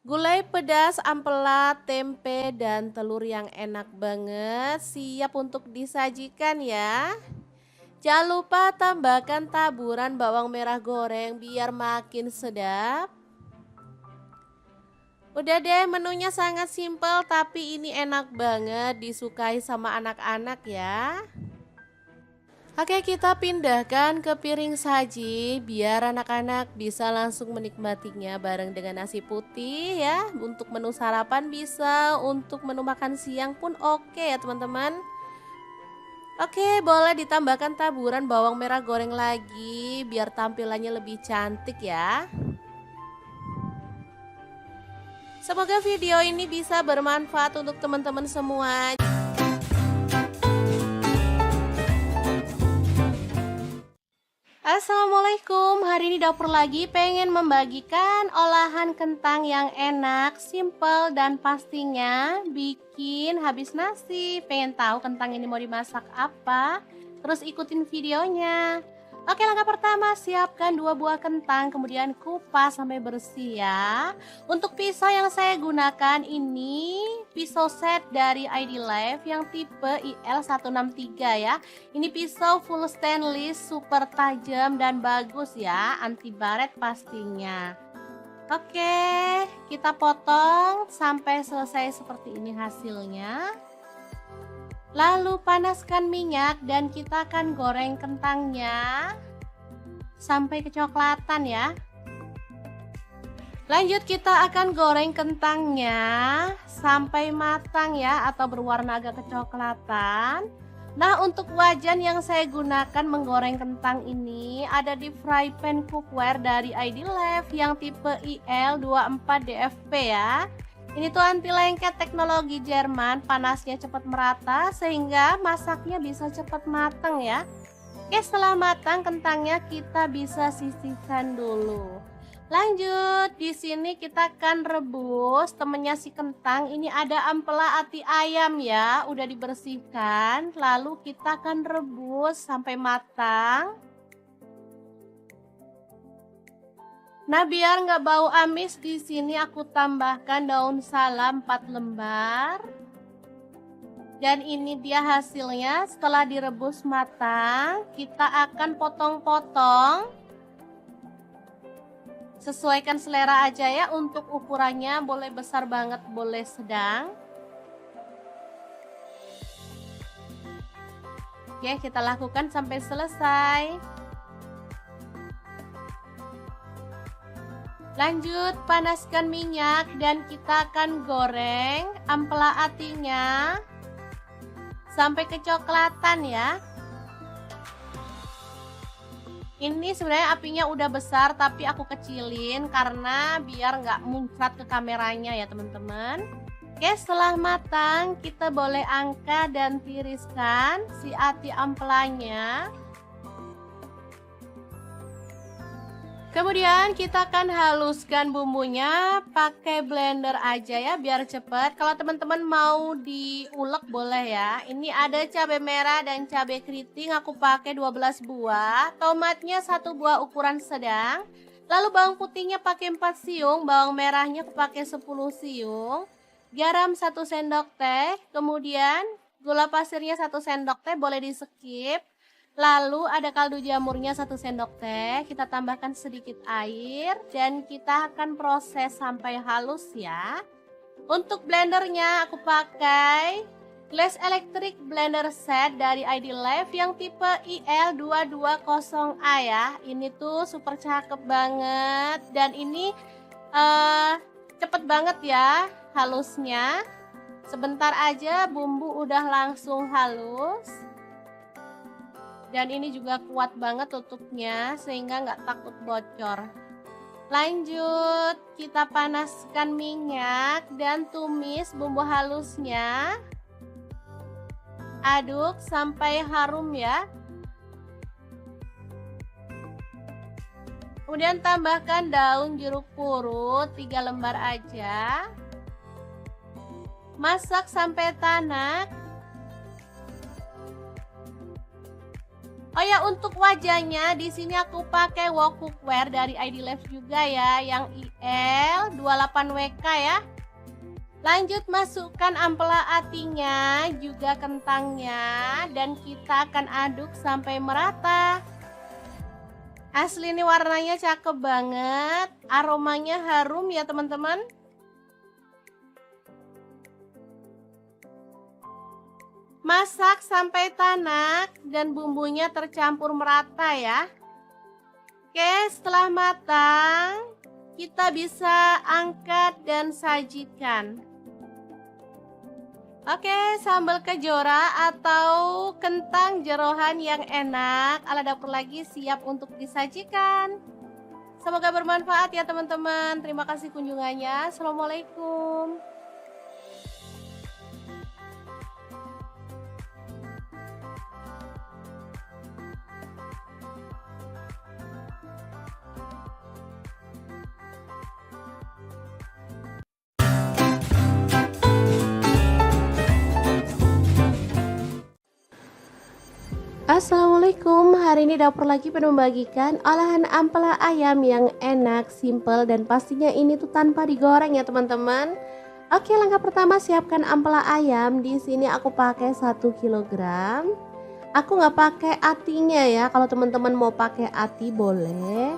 Speaker 1: Gulai pedas, ampela, tempe, dan telur yang enak banget siap untuk disajikan ya. Jangan lupa tambahkan taburan bawang merah goreng biar makin sedap. Udah deh, menunya sangat simpel tapi ini enak banget disukai sama anak-anak ya. Oke, kita pindahkan ke piring saji biar anak-anak bisa langsung menikmatinya bareng dengan nasi putih ya. Untuk menu sarapan bisa, untuk menu makan siang pun oke ya teman-teman. Oke, boleh ditambahkan taburan bawang merah goreng lagi biar tampilannya lebih cantik ya. Semoga video ini bisa bermanfaat untuk teman-teman semua. Assalamualaikum, hari ini dapur lagi pengen membagikan olahan kentang yang enak, simple, dan pastinya bikin habis nasi. Pengen tahu kentang ini mau dimasak apa? Terus ikutin videonya. Oke, langkah pertama siapkan 2 buah kentang, kemudian kupas sampai bersih ya. Untuk pisau yang saya gunakan ini pisau set dari ID Life yang tipe IL163 ya. Ini pisau full stainless, super tajam dan bagus ya, anti baret pastinya. Oke, kita potong sampai selesai seperti ini hasilnya. Lalu panaskan minyak dan kita akan goreng kentangnya sampai kecoklatan ya. Lanjut kita akan goreng kentangnya sampai matang ya atau berwarna agak kecoklatan. Nah, untuk wajan yang saya gunakan menggoreng kentang ini ada di fry pan cookware dari ID Life yang tipe IL24DFP ya. Ini tuh anti lengket teknologi Jerman, panasnya cepat merata sehingga masaknya bisa cepat matang ya. Oke, setelah matang kentangnya kita bisa sisihkan dulu. Lanjut, di sini kita akan rebus temennya si kentang. Ini ada ampela ati ayam ya, udah dibersihkan. Lalu kita akan rebus sampai matang. Nah, biar nggak bau amis, di sini aku tambahkan daun salam 4 lembar. Dan ini dia hasilnya setelah direbus matang. Kita akan potong-potong. Sesuaikan selera aja ya, untuk ukurannya boleh besar banget, boleh sedang. Oke, kita lakukan sampai selesai. Lanjut, panaskan minyak dan kita akan goreng ampela atinya sampai kecoklatan ya. Ini sebenarnya apinya udah besar tapi aku kecilin karena biar nggak muncrat ke kameranya ya teman-teman. Oke, setelah matang kita boleh angkat dan tiriskan si ati ampelanya. Kemudian kita akan haluskan bumbunya pakai blender aja ya biar cepet. Kalau teman-teman mau diulek boleh ya. Ini ada cabai merah dan cabai keriting, aku pakai 12 buah. Tomatnya 1 buah ukuran sedang. Lalu bawang putihnya pakai 4 siung, bawang merahnya aku pakai 10 siung. Garam 1 sendok teh, kemudian gula pasirnya 1 sendok teh, boleh di skip. Lalu ada kaldu jamurnya 1 sendok teh, kita tambahkan sedikit air dan kita akan proses sampai halus ya. Untuk blendernya aku pakai Glass Electric Blender Set dari ID Life yang tipe IL220A ya. Ini tuh super cakep banget dan ini cepet banget ya halusnya. Sebentar aja bumbu udah langsung halus. Dan ini juga kuat banget tutupnya sehingga nggak takut bocor. Lanjut, kita panaskan minyak dan tumis bumbu halusnya. Aduk sampai harum ya. Kemudian tambahkan daun jeruk purut 3 lembar aja. Masak sampai tanak. Oh ya, untuk wajahnya di sini aku pakai wok cookware dari ID Labs juga ya, yang IL28WK ya. Lanjut masukkan ampela atinya, juga kentangnya, dan kita akan aduk sampai merata. Asli ini warnanya cakep banget, aromanya harum ya teman-teman. Masak sampai tanak dan bumbunya tercampur merata ya. Oke, setelah matang, kita bisa angkat dan sajikan. Oke, sambal kejora atau kentang jeroan yang enak ala dapur lagi siap untuk disajikan. Semoga bermanfaat ya teman-teman. Terima kasih kunjungannya. Assalamualaikum. Assalamualaikum, hari ini dapur lagi pengen membagikan olahan ampela ayam yang enak, simple, dan pastinya ini tuh tanpa digoreng ya teman-teman. Oke, langkah pertama siapkan ampela ayam. Di sini aku pakai 1 kg. Aku nggak pakai atinya ya, kalau teman-teman mau pakai ati boleh.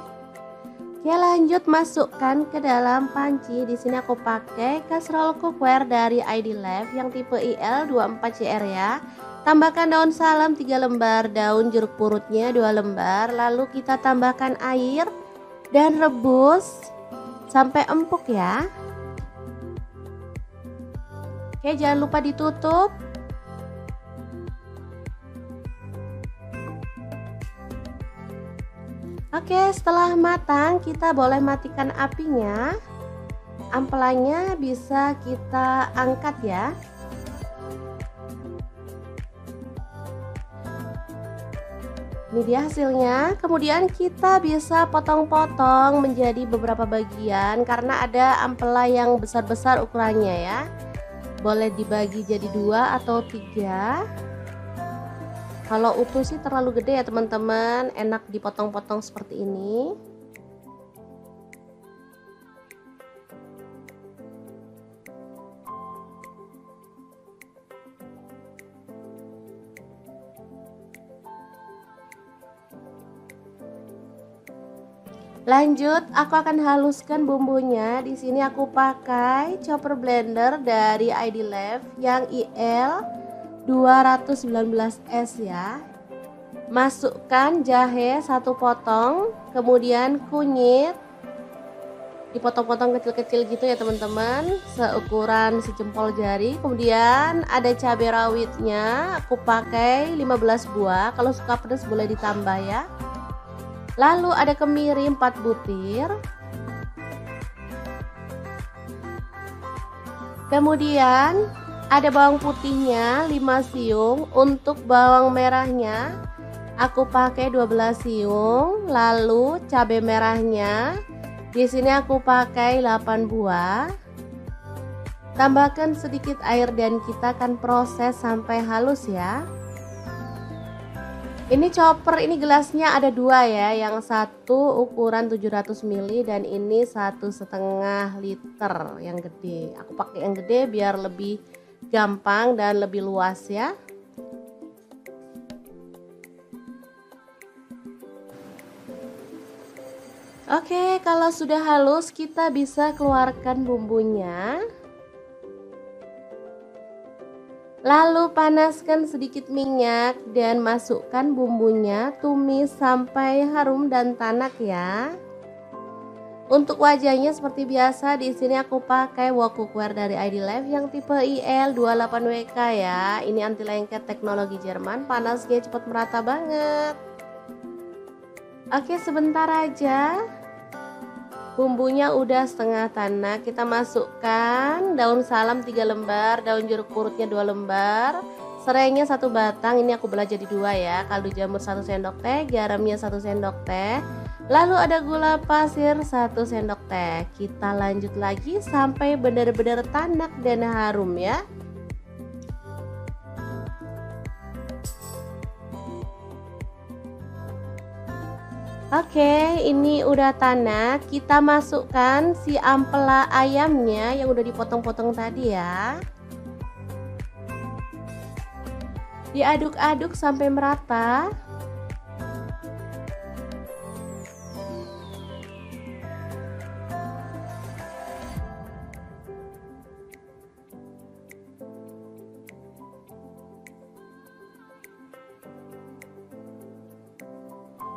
Speaker 1: Oke, lanjut masukkan ke dalam panci. Di sini aku pakai kastrol cookware dari ID Labs yang tipe IL24CR ya. Tambahkan daun salam 3 lembar, daun jeruk purutnya 2 lembar, lalu kita tambahkan air dan rebus sampai empuk ya. Oke, jangan lupa ditutup. Oke, setelah matang kita boleh matikan apinya. Ampelanya bisa kita angkat ya. Ini dia hasilnya. Kemudian kita bisa potong-potong menjadi beberapa bagian karena ada ampela yang besar-besar ukurannya ya. Boleh dibagi jadi 2 atau 3. Kalau utuh sih terlalu gede ya teman-teman, enak dipotong-potong seperti ini. Lanjut, aku akan haluskan bumbunya. Di sini aku pakai chopper blender dari ID Labs yang IL219S ya. Masukkan jahe 1 potong, kemudian kunyit dipotong-potong kecil-kecil gitu ya teman-teman, seukuran sejempol jari. Kemudian ada cabai rawitnya, aku pakai 15 buah. Kalau suka pedas boleh ditambah ya. Lalu ada kemiri 4 butir. Kemudian ada bawang putihnya 5 siung. Untuk bawang merahnya aku pakai 12 siung. Lalu cabai merahnya di sini aku pakai 8 buah. Tambahkan sedikit air dan kita akan proses sampai halus ya. Ini chopper, ini gelasnya ada 2 ya, yang satu ukuran 700 ml dan ini 1,5 liter yang gede. Aku pakai yang gede biar lebih gampang dan lebih luas ya. Oke, kalau sudah halus kita bisa keluarkan bumbunya. Lalu panaskan sedikit minyak dan masukkan bumbunya, tumis sampai harum dan tanak ya. Untuk wajahnya seperti biasa, di sini aku pakai wok cookware dari ID Labs yang tipe IL28WK ya. Ini anti lengket teknologi Jerman, panasnya cepat merata banget. Oke, sebentar aja. Bumbunya udah setengah tanak, kita masukkan daun salam 3 lembar, daun jeruk purutnya 2 lembar, serainya 1 batang, ini aku belah jadi 2 ya, kaldu jamur 1 sendok teh, garamnya 1 sendok teh, lalu ada gula pasir 1 sendok teh. Kita lanjut lagi sampai benar-benar tanak dan harum ya. Oke, ini udah tanak. Kita masukkan si ampela ayamnya yang udah dipotong-potong tadi ya. Diaduk-aduk sampai merata.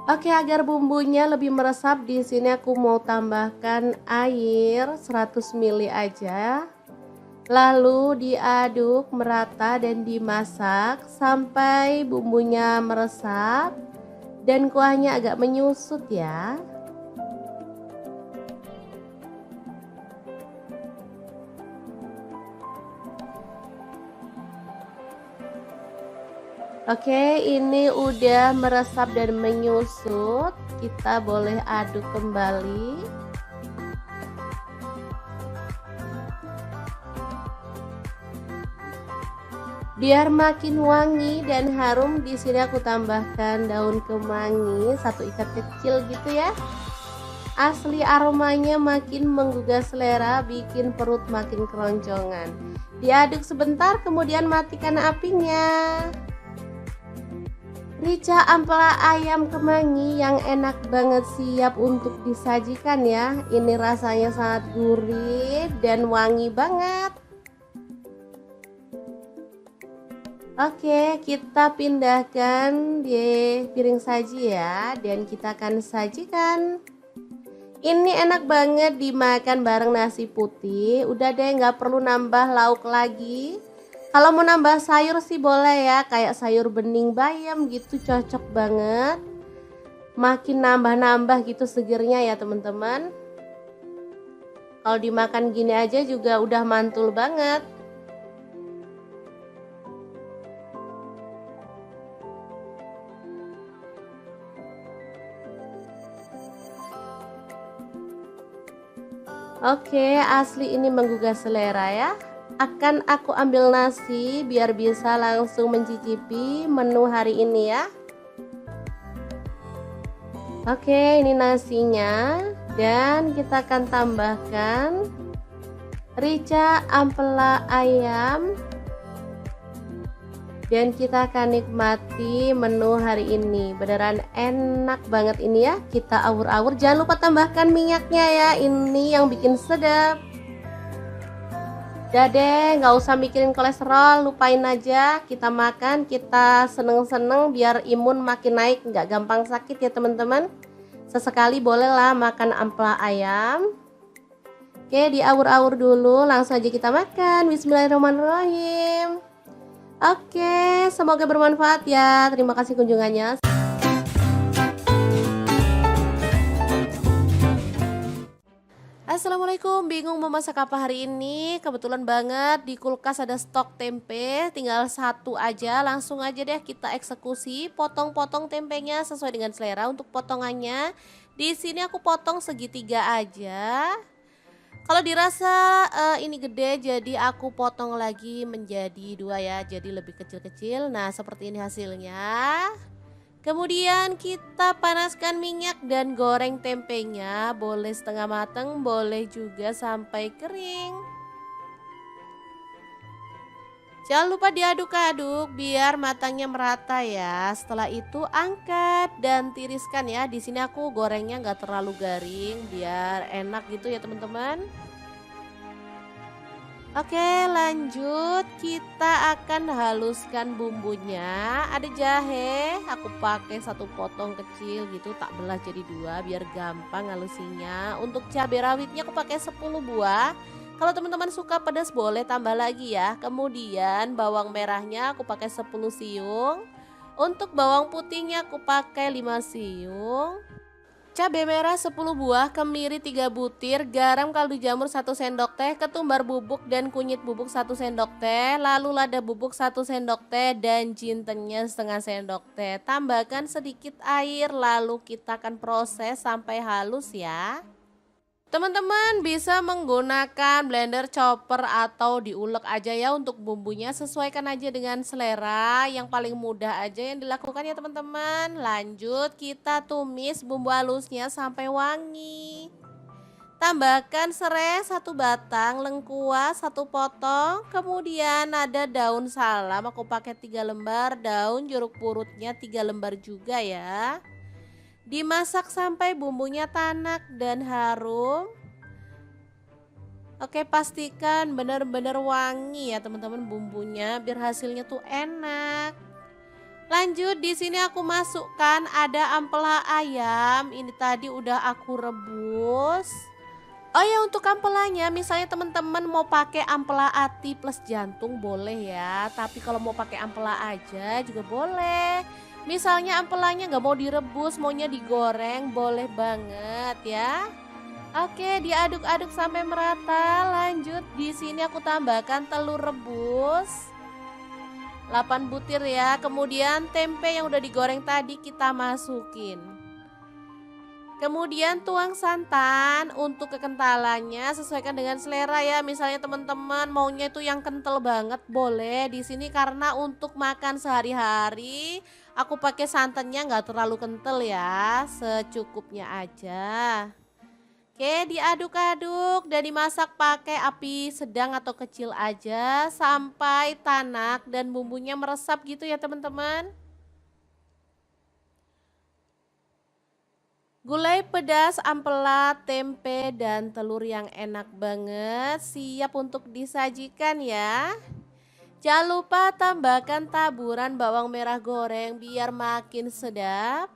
Speaker 1: Oke, agar bumbunya lebih meresap, di sini aku mau tambahkan air 100 ml aja. Lalu diaduk merata dan dimasak sampai bumbunya meresap dan kuahnya agak menyusut ya. Oke, ini udah meresap dan menyusut. Kita boleh aduk kembali. Biar makin wangi dan harum, di sini aku tambahkan daun kemangi 1 ikat kecil gitu ya. Asli aromanya makin menggugah selera, bikin perut makin keroncongan. Diaduk sebentar, kemudian matikan apinya. Rica ampela ayam kemangi yang enak banget, siap untuk disajikan ya. Ini rasanya sangat gurih dan wangi banget. Oke, kita pindahkan di piring saji ya, dan kita akan sajikan. Ini enak banget dimakan bareng nasi putih. Udah deh, nggak perlu nambah lauk lagi. Kalau mau nambah sayur sih boleh ya, kayak sayur bening bayam gitu, cocok banget. Makin nambah-nambah gitu segernya ya teman-teman. Kalau dimakan gini aja juga udah mantul banget. Oke, asli ini menggugah selera ya. Akan aku ambil nasi biar bisa langsung mencicipi menu hari ini ya. Oke, ini nasinya, dan kita akan tambahkan rica ampela ayam, dan kita akan nikmati menu hari ini. Beneran enak banget ini ya. Kita awur-awur, jangan lupa tambahkan minyaknya ya, ini yang bikin sedap. Udah deh, nggak usah mikirin kolesterol, lupain aja. Kita makan, kita seneng-seneng biar imun makin naik, nggak gampang sakit ya teman-teman. Sesekali bolehlah makan ampela ayam. Oke, diawur-awur dulu, langsung aja kita makan. Bismillahirrahmanirrahim. Oke, semoga bermanfaat ya. Terima kasih kunjungannya. Assalamualaikum, bingung mau masak apa hari ini? Kebetulan banget di kulkas ada stok tempe, tinggal 1 aja. Langsung aja deh kita eksekusi, potong-potong tempenya sesuai dengan selera. Untuk potongannya di sini aku potong segitiga aja. Kalau dirasa ini gede, jadi aku potong lagi menjadi 2 ya, jadi lebih kecil-kecil. Nah, seperti ini hasilnya. Kemudian kita panaskan minyak dan goreng tempenya, boleh setengah matang, boleh juga sampai kering. Jangan lupa diaduk-aduk biar matangnya merata ya. Setelah itu angkat dan tiriskan ya. Di sini aku gorengnya nggak terlalu garing biar enak gitu ya teman-teman. Oke, lanjut, kita akan haluskan bumbunya. Ada jahe, aku pakai 1 potong kecil gitu, tak belah jadi 2 biar gampang halusinya. Untuk cabai rawitnya aku pakai 10 buah. Kalau teman-teman suka pedas boleh tambah lagi ya. Kemudian bawang merahnya aku pakai 10 siung. Untuk bawang putihnya aku pakai 5 siung. Cabai merah 10 buah, kemiri 3 butir, garam kaldu jamur 1 sendok teh, ketumbar bubuk dan kunyit bubuk 1 sendok teh, lalu lada bubuk 1 sendok teh, dan jintennya setengah sendok teh. Tambahkan sedikit air, lalu kita akan proses sampai halus ya. Teman-teman bisa menggunakan blender, chopper, atau diulek aja ya untuk bumbunya, sesuaikan aja dengan selera, yang paling mudah aja yang dilakukan ya teman-teman. Lanjut kita tumis bumbu halusnya sampai wangi. Tambahkan serai 1 batang, lengkuas 1 potong, kemudian ada daun salam, aku pakai 3 lembar, daun jeruk purutnya 3 lembar juga ya. Dimasak sampai bumbunya tanak dan harum. Oke, pastikan benar-benar wangi ya teman-teman bumbunya biar hasilnya tuh enak. Lanjut di sini aku masukkan ada ampela ayam. Ini tadi udah aku rebus. Oh ya, untuk ampelanya misalnya teman-teman mau pakai ampela ati plus jantung boleh ya. Tapi kalau mau pakai ampela aja juga boleh. Misalnya ampelanya nggak mau direbus, maunya digoreng, boleh banget ya. Oke, diaduk-aduk sampai merata. Lanjut di sini aku tambahkan telur rebus 8 butir ya. Kemudian tempe yang udah digoreng tadi kita masukin. Kemudian tuang santan. Untuk kekentalannya sesuaikan dengan selera ya. Misalnya teman-teman maunya itu yang kental banget boleh. Di sini karena untuk makan sehari-hari aku pakai santannya nggak terlalu kental ya, secukupnya aja. Oke, diaduk-aduk dan dimasak pakai api sedang atau kecil aja sampai tanak dan bumbunya meresap gitu ya teman-teman. Gulai pedas, ampela, tempe, dan telur yang enak banget siap untuk disajikan ya. Jangan lupa tambahkan taburan bawang merah goreng biar makin sedap.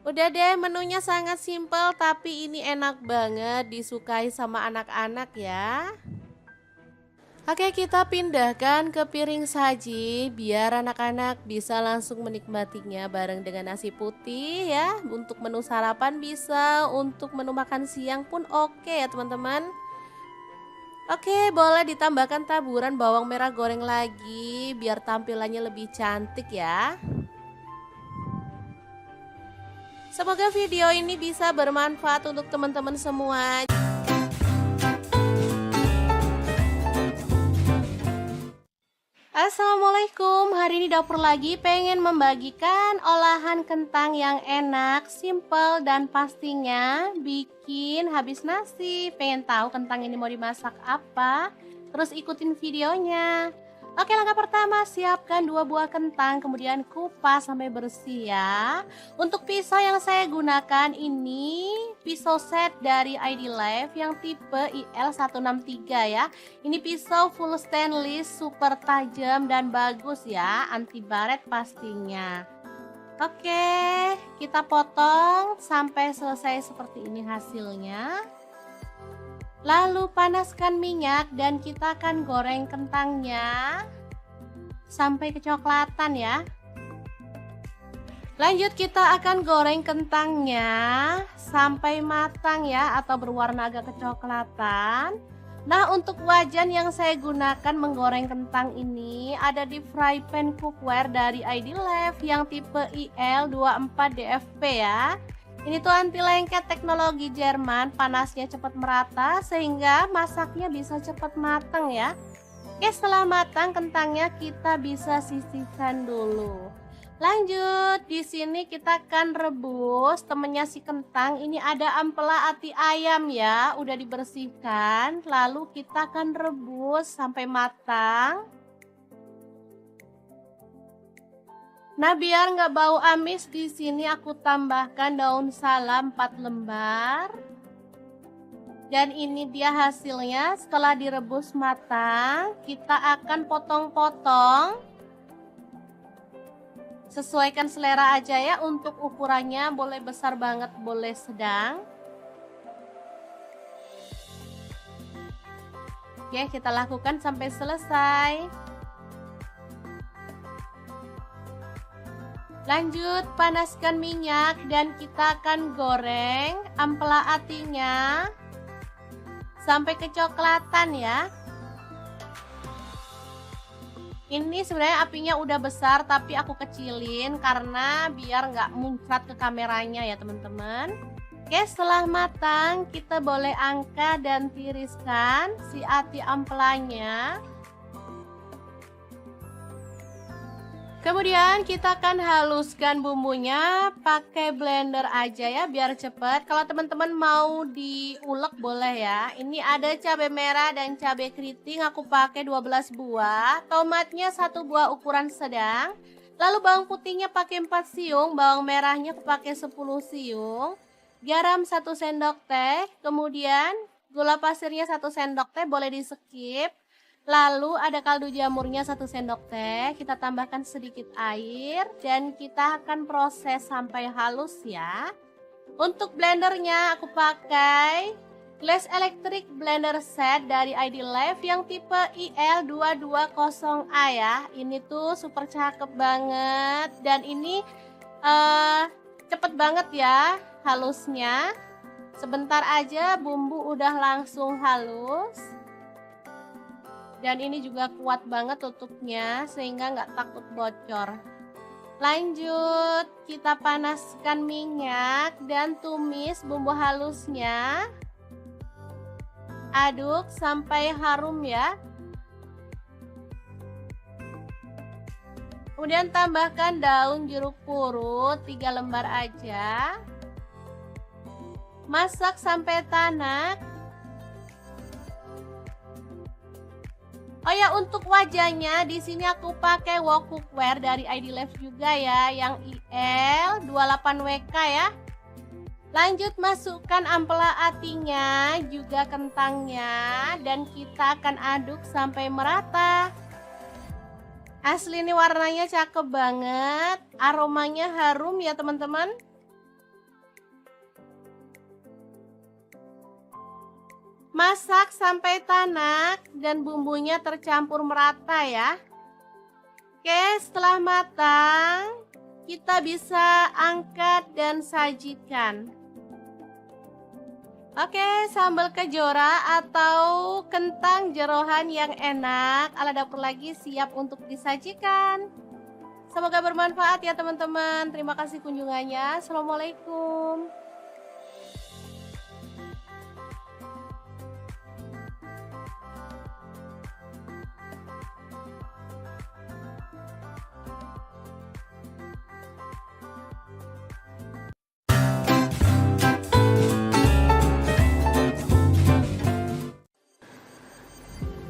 Speaker 1: Udah deh, menunya sangat simpel tapi ini enak banget disukai sama anak-anak ya. Oke, kita pindahkan ke piring saji biar anak-anak bisa langsung menikmatinya bareng dengan nasi putih ya. Untuk menu sarapan bisa, untuk menu makan siang pun oke ya teman-teman. Oke, boleh ditambahkan taburan bawang merah goreng lagi biar tampilannya lebih cantik ya. Semoga video ini bisa bermanfaat untuk teman-teman semua. Assalamualaikum, hari ini dapur lagi pengen membagikan olahan kentang yang enak, simple, dan pastinya bikin habis nasi. Pengen tahu kentang ini mau dimasak apa? Terus ikutin videonya. Oke, langkah pertama siapkan 2 buah kentang, kemudian kupas sampai bersih ya. Untuk pisau yang saya gunakan ini pisau set dari ID Life yang tipe IL163 ya. Ini pisau full stainless, super tajam dan bagus ya, anti baret pastinya. Oke, kita potong sampai selesai seperti ini hasilnya. Lalu panaskan minyak dan kita akan goreng kentangnya sampai kecoklatan ya. Lanjut kita akan goreng kentangnya sampai matang ya, atau berwarna agak kecoklatan. Nah, untuk wajan yang saya gunakan menggoreng kentang ini ada di fry pan cookware dari ID Life yang tipe IL24DFP ya. Ini tuh anti lengket teknologi Jerman, panasnya cepat merata sehingga masaknya bisa cepat matang ya. Oke, setelah matang kentangnya kita bisa sisihkan dulu. Lanjut, di sini kita akan rebus temennya si kentang. Ini ada ampela ati ayam ya, udah dibersihkan. Lalu kita akan rebus sampai matang. Nah, biar nggak bau amis, di sini aku tambahkan daun salam 4 lembar. Dan ini dia hasilnya setelah direbus matang. Kita akan potong-potong. Sesuaikan selera aja ya, untuk ukurannya boleh besar banget, boleh sedang. Oke, kita lakukan sampai selesai. Lanjut, panaskan minyak dan kita akan goreng ampela atinya sampai kecoklatan ya. Ini sebenarnya apinya udah besar tapi aku kecilin karena biar nggak muncrat ke kameranya ya teman-teman. Oke, setelah matang kita boleh angkat dan tiriskan si ati ampelanya. Kemudian kita akan haluskan bumbunya pakai blender aja ya biar cepet. Kalau teman-teman mau diulek boleh ya. Ini ada cabai merah dan cabai keriting, aku pakai 12 buah. Tomatnya 1 buah ukuran sedang. Lalu bawang putihnya pakai 4 siung, bawang merahnya aku pakai 10 siung. Garam 1 sendok teh, kemudian gula pasirnya 1 sendok teh, boleh di skip. Lalu ada kaldu jamurnya 1 sendok teh, kita tambahkan sedikit air dan kita akan proses sampai halus ya. Untuk blendernya aku pakai Glass Electric Blender Set dari ID Life yang tipe IL220A ya. Ini tuh super cakep banget dan ini cepet banget ya halusnya. Sebentar aja bumbu udah langsung halus. Dan ini juga kuat banget tutupnya sehingga nggak takut bocor. Lanjut, kita panaskan minyak dan tumis bumbu halusnya. Aduk sampai harum ya. Kemudian tambahkan daun jeruk purut 3 lembar aja. Masak sampai tanak. Oh ya, untuk wajahnya di sini aku pakai wok cookware dari ID Life juga ya, yang IL28WK ya. Lanjut masukkan ampela atinya, juga kentangnya, dan kita akan aduk sampai merata. Asli ini warnanya cakep banget, aromanya harum ya teman-teman. Masak sampai tanak dan bumbunya tercampur merata ya. Oke, setelah matang kita bisa angkat dan sajikan. Oke, sambal kejora atau kentang jeroan yang enak ala dapur lagi siap untuk disajikan. Semoga bermanfaat ya teman-teman. Terima kasih kunjungannya. Assalamualaikum.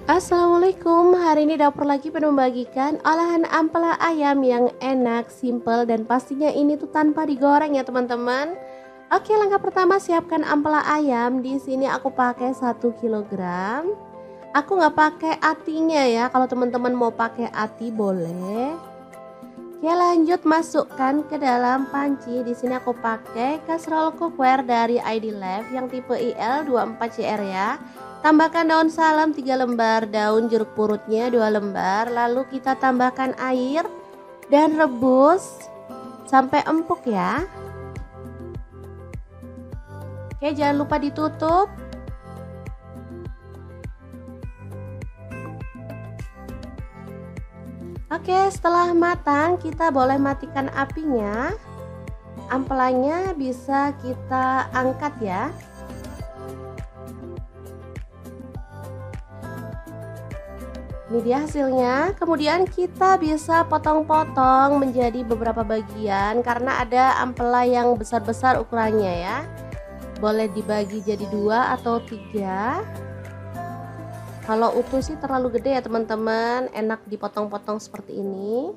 Speaker 1: Assalamualaikum, hari ini dapur lagi pengen membagikan olahan ampela ayam yang enak, simple, dan pastinya ini tuh tanpa digoreng ya teman-teman. Oke, langkah pertama siapkan ampela ayam. Di sini aku pakai 1 kg. Aku nggak pakai atinya ya, kalau teman-teman mau pakai ati boleh. Oke, lanjut masukkan ke dalam panci. Di sini aku pakai casserole cookware dari ID Life yang tipe IL24CR ya. Tambahkan daun salam 3 lembar, daun jeruk purutnya 2 lembar. Lalu kita tambahkan air dan rebus sampai empuk ya. Oke, jangan lupa ditutup. Oke, setelah matang kita boleh matikan apinya. Ampelanya bisa kita angkat ya. Ini dia hasilnya. Kemudian kita bisa potong-potong menjadi beberapa bagian karena ada ampela yang besar-besar ukurannya ya. Boleh dibagi jadi 2 atau 3. Kalau utuh sih terlalu gede ya teman-teman, enak dipotong-potong seperti ini.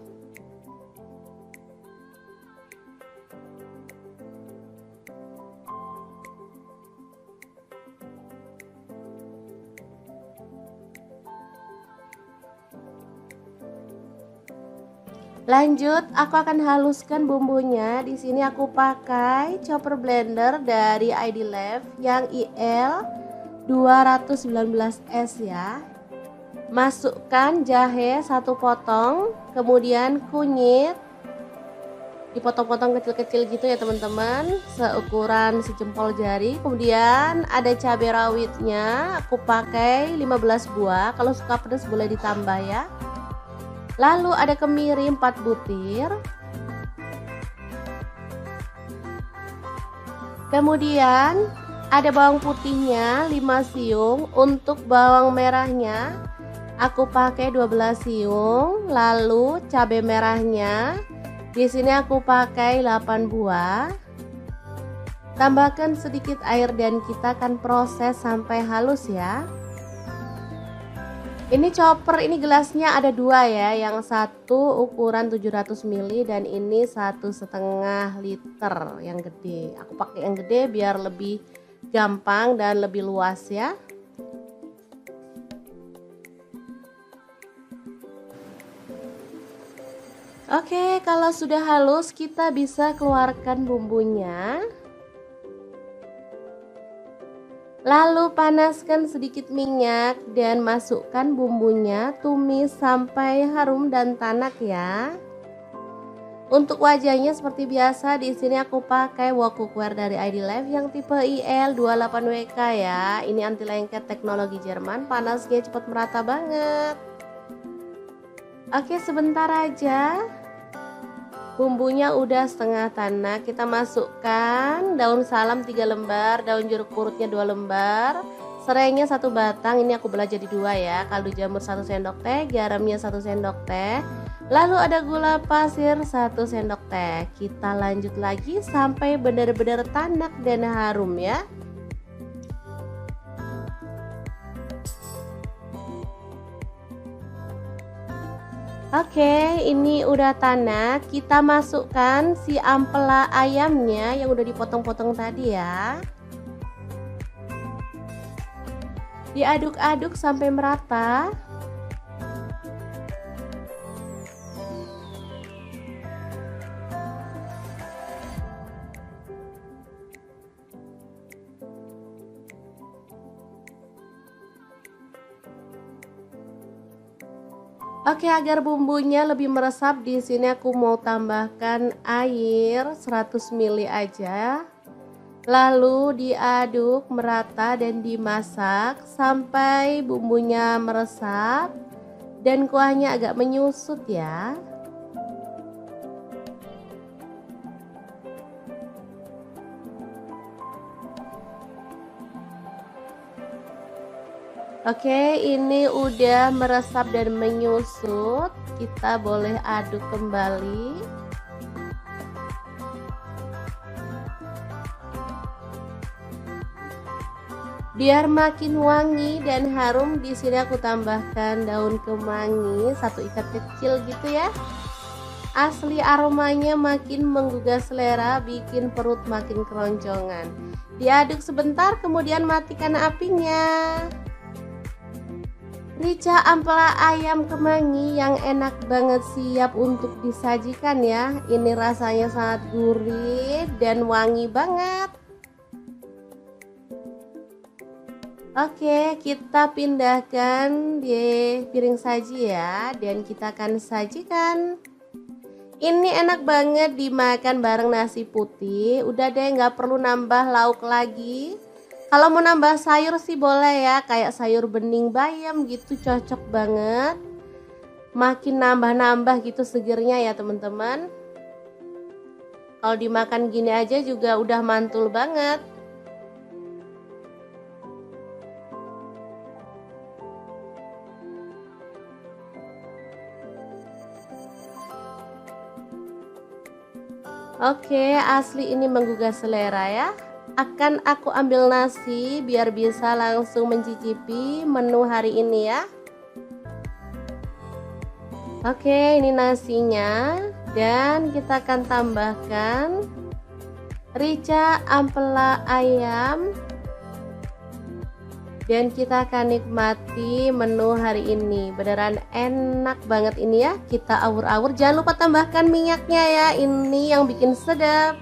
Speaker 1: Lanjut, aku akan haluskan bumbunya. Di sini aku pakai chopper blender dari ID Life yang IL219S ya. Masukkan jahe 1 potong, kemudian kunyit dipotong-potong kecil-kecil gitu ya teman-teman, seukuran sejempol jari. Kemudian ada cabai rawitnya, aku pakai 15 buah. Kalau suka pedas boleh ditambah ya. Lalu ada kemiri 4 butir. Kemudian ada bawang putihnya 5 siung, untuk bawang merahnya aku pakai 12 siung, lalu cabai merahnya di sini aku pakai 8 buah. Tambahkan sedikit air dan kita akan proses sampai halus ya. Ini chopper, ini gelasnya ada dua ya, yang satu ukuran 700 ml dan ini 1,5 liter yang gede. Aku pakai yang gede biar lebih gampang dan lebih luas ya. Oke, kalau sudah halus kita bisa keluarkan bumbunya. Lalu panaskan sedikit minyak dan masukkan bumbunya, tumis sampai harum dan tanak ya. Untuk wajahnya seperti biasa di sini aku pakai wok cookware dari ID Life yang tipe IL28WK ya. Ini anti lengket teknologi Jerman, panasnya cepat merata banget. Oke, sebentar aja. Bumbunya udah setengah tanak, kita masukkan daun salam 3 lembar, daun jeruk purutnya 2 lembar, serainya 1 batang, ini aku belah jadi 2 ya, kaldu jamur 1 sendok teh, garamnya 1 sendok teh, lalu ada gula pasir 1 sendok teh. Kita lanjut lagi sampai benar-benar tanak dan harum ya. Oke, ini udah tanak. Kita masukkan si ampela ayamnya yang udah dipotong-potong tadi ya. Diaduk-aduk sampai merata. Oke, agar bumbunya lebih meresap di sini aku mau tambahkan air 100 ml aja. Lalu diaduk merata dan dimasak sampai bumbunya meresap dan kuahnya agak menyusut ya. Oke, ini udah meresap dan menyusut. Kita boleh aduk kembali. Biar makin wangi dan harum, di sini aku tambahkan daun kemangi 1 ikat kecil gitu ya. Asli aromanya makin menggugah selera, bikin perut makin keroncongan. Diaduk sebentar, kemudian matikan apinya. Rica ampela ayam kemangi yang enak banget siap untuk disajikan ya. Ini rasanya sangat gurih dan wangi banget. Oke, kita pindahkan di piring saji ya, dan kita akan sajikan. Ini enak banget dimakan bareng nasi putih. Udah deh, nggak perlu nambah lauk lagi. Kalau mau nambah sayur sih boleh ya, kayak sayur bening bayam gitu, cocok banget. Makin nambah-nambah gitu segernya ya teman-teman. Kalau dimakan gini aja juga udah mantul banget. Oke, asli ini menggugah selera ya. Akan aku ambil nasi biar bisa langsung mencicipi menu hari ini ya. Oke, ini nasinya dan kita akan tambahkan rica ampela ayam dan kita akan nikmati menu hari ini. Beneran enak banget ini ya. Kita awur-awur, jangan lupa tambahkan minyaknya ya, ini yang bikin sedap.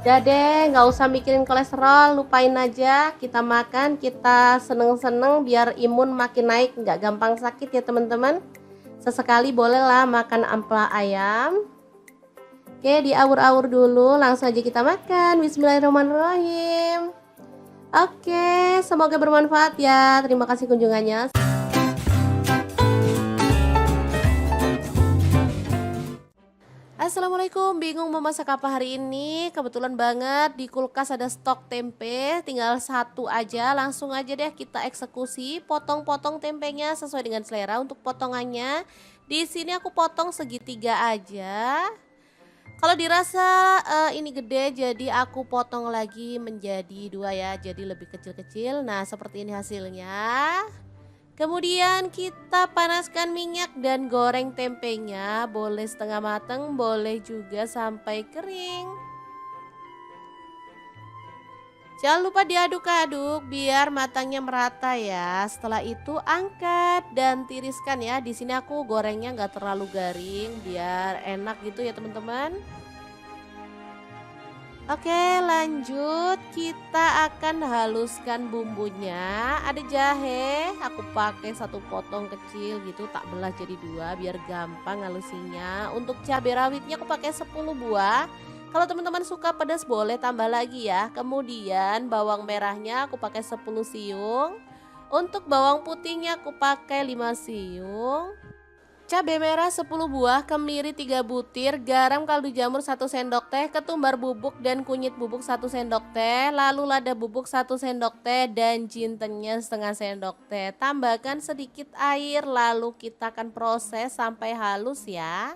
Speaker 1: Udah deh, nggak usah mikirin kolesterol, lupain aja. Kita makan, kita seneng-seneng biar imun makin naik, nggak gampang sakit ya teman-teman. Sesekali bolehlah makan ampela ayam. Oke, diawur-awur dulu, langsung aja kita makan. Bismillahirrahmanirrahim. Oke, semoga bermanfaat ya. Terima kasih kunjungannya. Assalamualaikum, bingung mau masak apa hari ini? Kebetulan banget di kulkas ada stok tempe, tinggal satu aja, langsung aja deh kita eksekusi, potong-potong tempenya sesuai dengan selera untuk potongannya. Di sini aku potong segitiga aja. Kalau dirasa ini gede, jadi aku potong lagi menjadi dua ya, jadi lebih kecil-kecil. Nah, seperti ini hasilnya. Kemudian kita panaskan minyak dan goreng tempenya, boleh setengah matang, boleh juga sampai kering. Jangan lupa diaduk-aduk biar matangnya merata ya. Setelah itu angkat dan tiriskan ya. Di sini aku gorengnya nggak terlalu garing biar enak gitu ya teman-teman. Oke, lanjut kita akan haluskan bumbunya. Ada jahe, aku pakai satu potong kecil gitu, tak belah jadi dua biar gampang halusinya. Untuk cabai rawitnya aku pakai 10 buah. Kalau teman-teman suka pedas boleh tambah lagi ya. Kemudian bawang merahnya aku pakai 10 siung. Untuk bawang putihnya aku pakai 5 siung. Cabai merah 10 buah, kemiri 3 butir, garam kaldu jamur 1 sendok teh, ketumbar bubuk dan kunyit bubuk 1 sendok teh, lalu lada bubuk 1 sendok teh dan jintennya setengah sendok teh. Tambahkan sedikit air lalu kita akan proses sampai halus ya.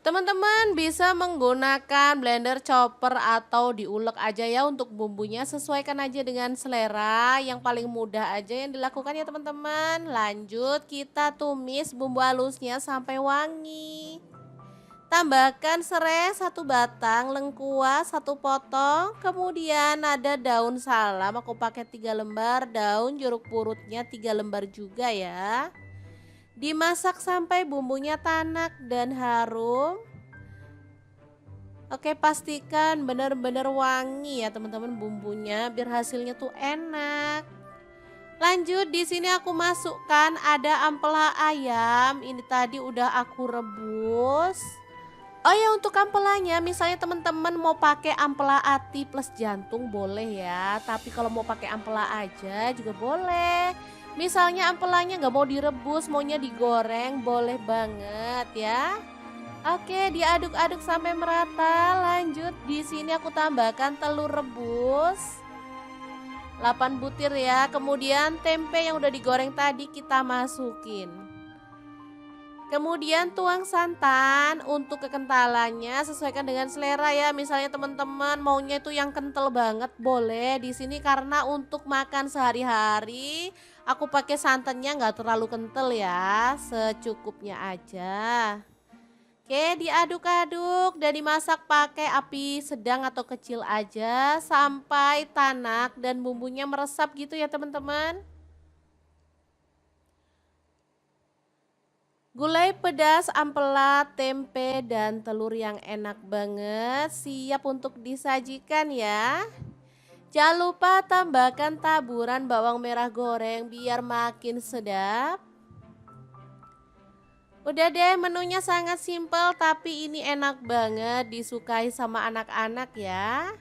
Speaker 1: Teman-teman bisa menggunakan blender, chopper atau diulek aja ya untuk bumbunya, sesuaikan aja dengan selera, yang paling mudah aja yang dilakukan ya teman-teman. Lanjut kita tumis bumbu halusnya sampai wangi. Tambahkan serai 1 batang, lengkuas 1 potong, kemudian ada daun salam aku pakai 3 lembar, daun jeruk purutnya 3 lembar juga ya. Dimasak sampai bumbunya tanak dan harum. Oke, pastikan benar-benar wangi ya teman-teman bumbunya biar hasilnya tuh enak. Lanjut di sini aku masukkan ada ampela ayam. Ini tadi udah aku rebus. Oh ya, untuk ampelanya misalnya teman-teman mau pakai ampela ati plus jantung boleh ya. Tapi kalau mau pakai ampela aja juga boleh. Misalnya ampelanya nggak mau direbus, maunya digoreng, boleh banget ya. Oke, diaduk-aduk sampai merata. Lanjut di sini aku tambahkan telur rebus 8 butir ya. Kemudian tempe yang udah digoreng tadi kita masukin. Kemudian tuang santan, untuk kekentalannya sesuaikan dengan selera ya. Misalnya teman-teman maunya itu yang kental banget boleh. Di sini karena untuk makan sehari-hari aku pakai santannya nggak terlalu kental ya, secukupnya aja. Oke, diaduk-aduk dan dimasak pakai api sedang atau kecil aja sampai tanak dan bumbunya meresap gitu ya teman-teman. Gulai pedas, ampela, tempe, dan telur yang enak banget siap untuk disajikan ya. Jangan lupa tambahkan taburan bawang merah goreng biar makin sedap. Udah deh, menunya sangat simpel tapi ini enak banget disukai sama anak-anak ya.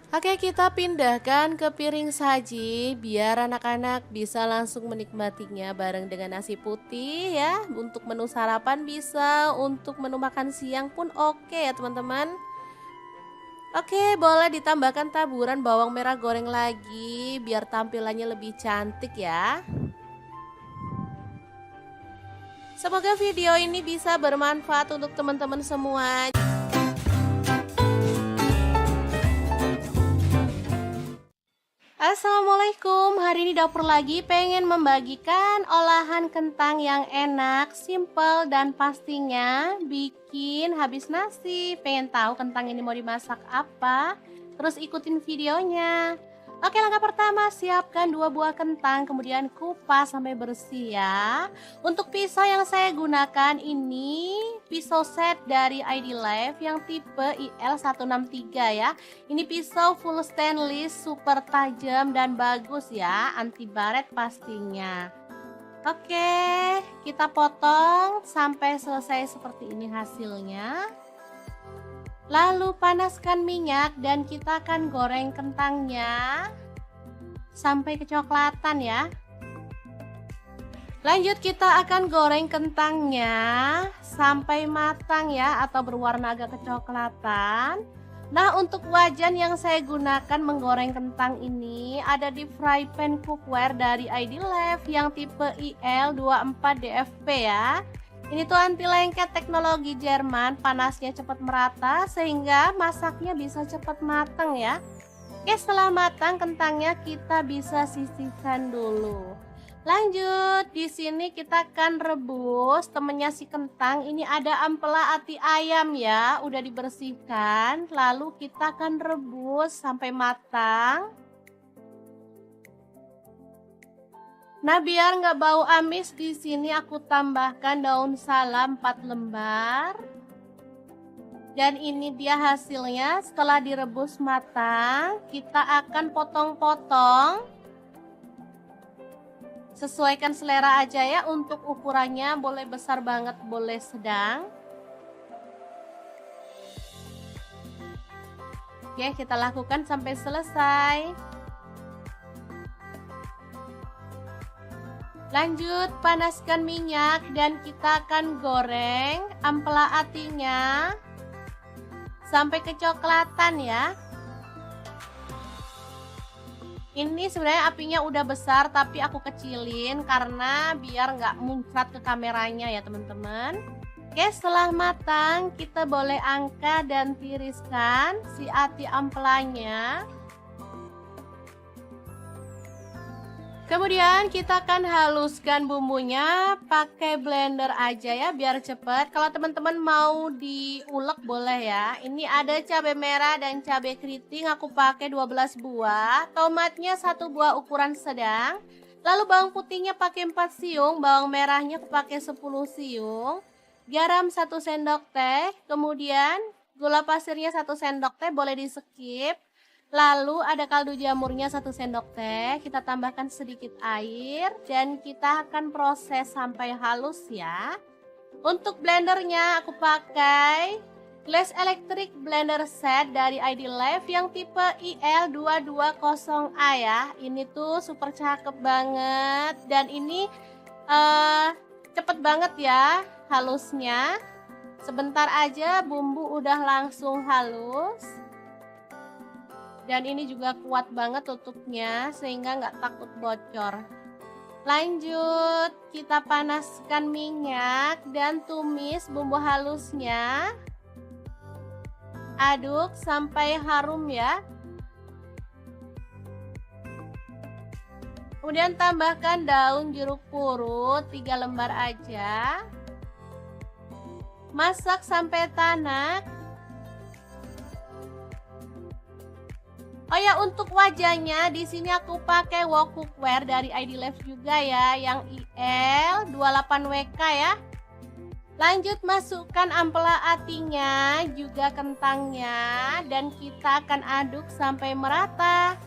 Speaker 1: Oke, kita pindahkan ke piring saji biar anak-anak bisa langsung menikmatinya bareng dengan nasi putih ya. Untuk menu sarapan bisa, untuk menu makan siang pun oke ya teman-teman. Oke, boleh ditambahkan taburan bawang merah goreng lagi biar tampilannya lebih cantik ya. Semoga video ini bisa bermanfaat untuk teman-teman semua. Assalamualaikum, hari ini dapur lagi pengen membagikan olahan kentang yang enak, simple dan pastinya bikin habis nasi. Pengen tahu kentang ini mau dimasak apa? Terus ikutin videonya. Oke, langkah pertama siapkan 2 buah kentang, kemudian kupas sampai bersih ya. Untuk pisau yang saya gunakan ini pisau set dari ID Life yang tipe IL163 ya. Ini pisau full stainless, super tajam dan bagus ya, anti baret pastinya. Oke, kita potong sampai selesai seperti ini hasilnya. Lalu panaskan minyak dan kita akan goreng kentangnya sampai kecoklatan ya. Lanjut kita akan goreng kentangnya sampai matang ya, atau berwarna agak kecoklatan. Nah, untuk wajan yang saya gunakan menggoreng kentang ini ada di fry pan cookware dari ID Life yang tipe IL24DFP ya. Ini tuh anti lengket teknologi Jerman, panasnya cepat merata sehingga masaknya bisa cepat matang ya. Oke, setelah matang kentangnya kita bisa sisihkan dulu. Lanjut, di sini kita akan rebus temennya si kentang. Ini ada ampela ati ayam ya, udah dibersihkan. Lalu kita akan rebus sampai matang. Nah, biar nggak bau amis, di sini aku tambahkan daun salam 4 lembar. Dan ini dia hasilnya setelah direbus matang. Kita akan potong-potong. Sesuaikan selera aja ya, untuk ukurannya boleh besar banget, boleh sedang. Oke, kita lakukan sampai selesai. Lanjut, panaskan minyak dan kita akan goreng ampela atinya sampai kecoklatan ya. Ini sebenarnya apinya udah besar tapi aku kecilin karena biar nggak muncrat ke kameranya ya teman-teman. Oke, setelah matang kita boleh angkat dan tiriskan si ati ampelanya. Kemudian kita akan haluskan bumbunya pakai blender aja ya biar cepet. Kalau teman-teman mau diulek boleh ya. Ini ada cabai merah dan cabai keriting, aku pakai 12 buah. Tomatnya 1 buah ukuran sedang. Lalu bawang putihnya pakai 4 siung, bawang merahnya aku pakai 10 siung. Garam 1 sendok teh, kemudian gula pasirnya 1 sendok teh, boleh di skip. Lalu ada kaldu jamurnya 1 sendok teh, kita tambahkan sedikit air dan kita akan proses sampai halus ya. Untuk blendernya aku pakai Glass Electric Blender Set dari ID Life yang tipe IL220A ya. Ini tuh super cakep banget dan ini cepet banget ya halusnya. Sebentar aja bumbu udah langsung halus. Dan ini juga kuat banget tutupnya sehingga nggak takut bocor. Lanjut, kita panaskan minyak dan tumis bumbu halusnya. Aduk sampai harum ya. Kemudian tambahkan daun jeruk purut 3 lembar aja. Masak sampai tanak. Oh ya, untuk wajahnya di sini aku pakai wok cookware dari ID Life juga ya, yang IL28WK ya. Lanjut masukkan ampela atinya, juga kentangnya, dan kita akan aduk sampai merata.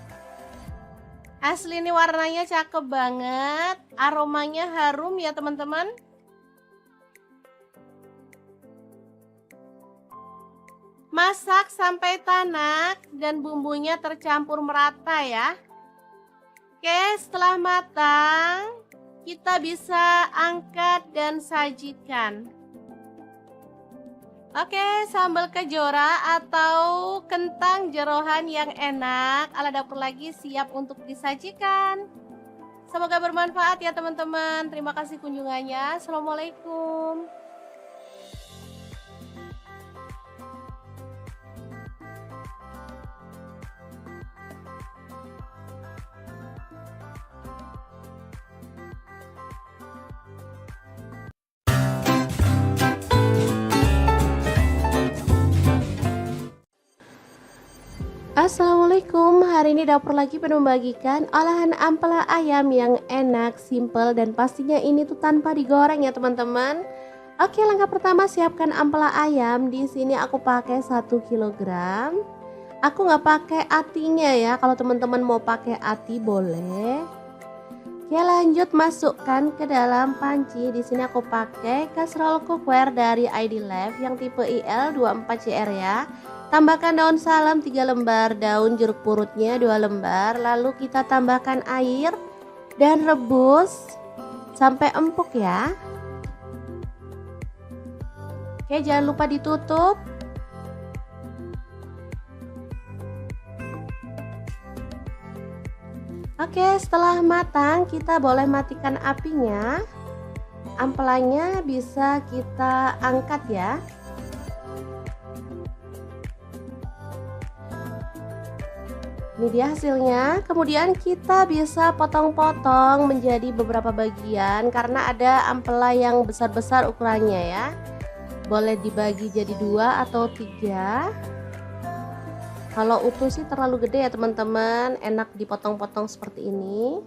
Speaker 1: Asli ini warnanya cakep banget, aromanya harum ya teman-teman. Masak sampai tanak dan bumbunya tercampur merata ya. Oke, setelah matang kita bisa angkat dan sajikan. Oke, sambal kejora atau kentang jeroan yang enak ala dapur lagi siap untuk disajikan. Semoga bermanfaat ya teman-teman. Terima kasih kunjungannya. Assalamualaikum. Assalamualaikum, hari ini dapur lagi pengen membagikan olahan ampela ayam yang enak, simple, dan pastinya ini tuh tanpa digoreng ya teman-teman. Oke, langkah pertama siapkan ampela ayam. Di sini aku pakai 1 kg. Aku nggak pakai atinya ya, kalau teman-teman mau pakai ati boleh. Oke, lanjut masukkan ke dalam panci. Di sini aku pakai kastrol cookware dari ID Life yang tipe IL24CR ya. Tambahkan daun salam 3 lembar, daun jeruk purutnya 2 lembar. Lalu kita tambahkan air dan rebus sampai empuk ya. Oke, jangan lupa ditutup. Oke, setelah matang kita boleh matikan apinya. Ampelanya bisa kita angkat ya. Ini dia hasilnya. Kemudian kita bisa potong-potong menjadi beberapa bagian karena ada ampela yang besar-besar ukurannya ya. Boleh dibagi jadi 2 atau 3. Kalau utuh sih terlalu gede ya teman-teman, enak dipotong-potong seperti ini.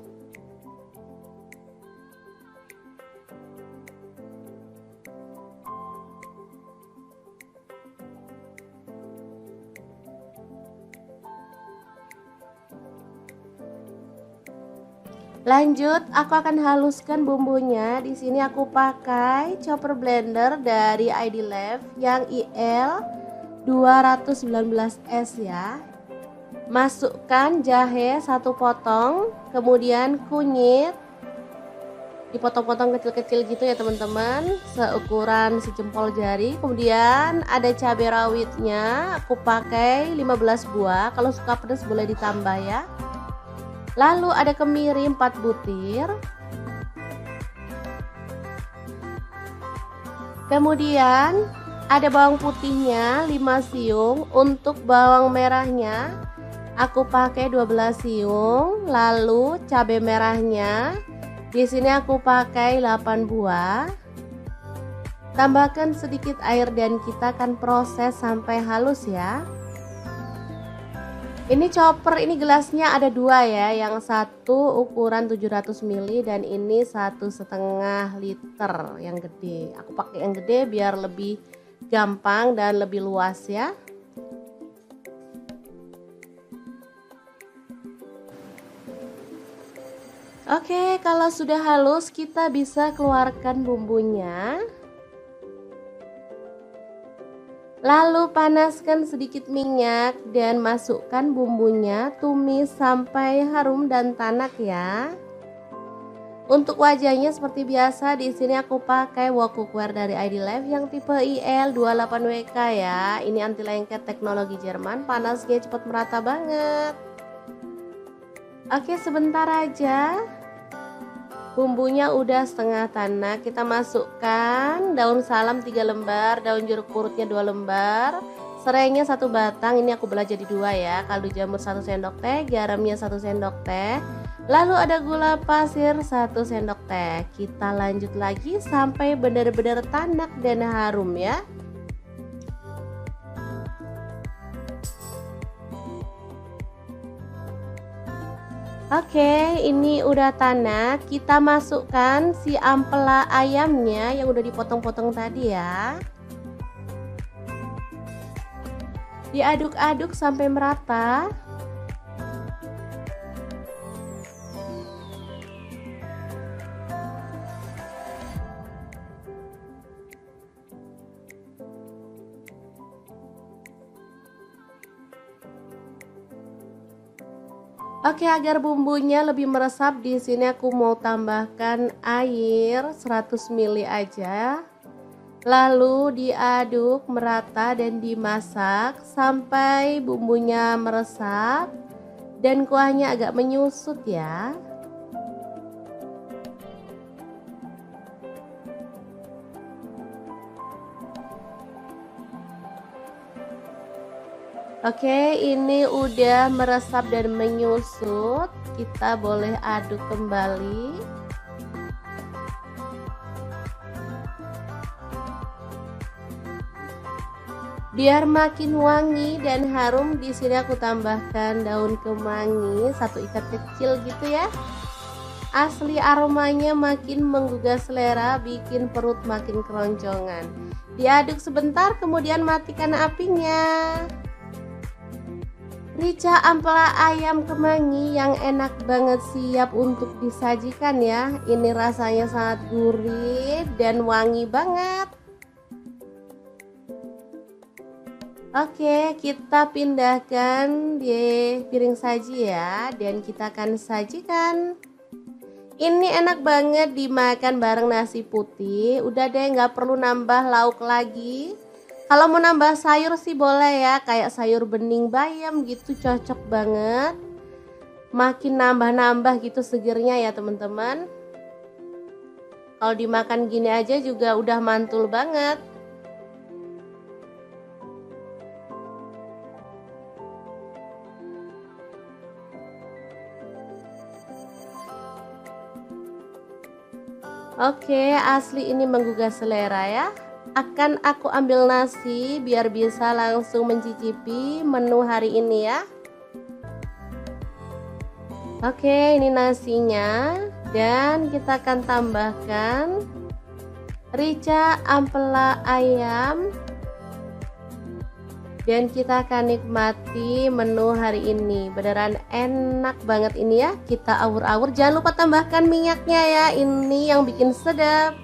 Speaker 1: Lanjut, aku akan haluskan bumbunya. Di sini aku pakai chopper blender dari ID Lab yang IL 219S ya. Masukkan jahe 1 potong, kemudian kunyit dipotong-potong kecil-kecil gitu ya teman-teman, seukuran sejempol jari. Kemudian ada cabai rawitnya, aku pakai 15 buah. Kalau suka pedas boleh ditambah ya. Lalu ada kemiri 4 butir. Kemudian ada bawang putihnya 5 siung. Untuk bawang merahnya aku pakai 12 siung. Lalu cabai merahnya di sini aku pakai 8 buah. Tambahkan sedikit air dan kita akan proses sampai halus ya. Ini chopper, ini gelasnya ada 2 ya, yang satu ukuran 700 ml dan ini 1,5 liter yang gede. Aku pakai yang gede biar lebih gampang dan lebih luas ya. Oke, kalau sudah halus kita bisa keluarkan bumbunya. Lalu panaskan sedikit minyak dan masukkan bumbunya, tumis sampai harum dan tanak ya. Untuk wajahnya seperti biasa, di sini aku pakai wok cookware dari ID Lab yang tipe IL28WK ya. Ini anti lengket teknologi Jerman, panasnya cepat merata banget. Oke, sebentar aja. Bumbunya udah setengah tanak, kita masukkan daun salam 3 lembar, daun jeruk purutnya 2 lembar, serainya 1 batang, ini aku belah jadi 2 ya, kaldu jamur 1 sendok teh, garamnya 1 sendok teh, lalu ada gula pasir 1 sendok teh. Kita lanjut lagi sampai benar-benar tanak dan harum ya. Oke, ini udah tanak. Kita masukkan si ampela ayamnya yang udah dipotong-potong tadi ya. Diaduk-aduk sampai merata. Oke, agar bumbunya lebih meresap, di sini aku mau tambahkan air 100 ml aja. Lalu diaduk merata dan dimasak sampai bumbunya meresap dan kuahnya agak menyusut ya. Oke, ini udah meresap dan menyusut. Kita boleh aduk kembali. Biar makin wangi dan harum, di sini aku tambahkan daun kemangi 1 ikat kecil gitu ya. Asli aromanya makin menggugah selera, bikin perut makin keroncongan. Diaduk sebentar, kemudian matikan apinya. Rica ampela ayam kemangi yang enak banget, siap untuk disajikan ya. Ini rasanya sangat gurih dan wangi banget. Oke, kita pindahkan di piring saji ya, dan kita akan sajikan. Ini enak banget dimakan bareng nasi putih. Udah deh, nggak perlu nambah lauk lagi. Kalau mau nambah sayur sih boleh ya, kayak sayur bening bayam gitu, cocok banget. Makin nambah-nambah gitu segernya ya teman-teman. Kalau dimakan gini aja juga udah mantul banget. Oke, asli ini menggugah selera ya. Akan aku ambil nasi biar bisa langsung mencicipi menu hari ini ya. Oke, ini nasinya. Dan kita akan tambahkan rica ampela ayam. Dan kita akan nikmati menu hari ini. Beneran enak banget ini ya. Kita awur-awur. Jangan lupa tambahkan minyaknya ya. Ini yang bikin sedap.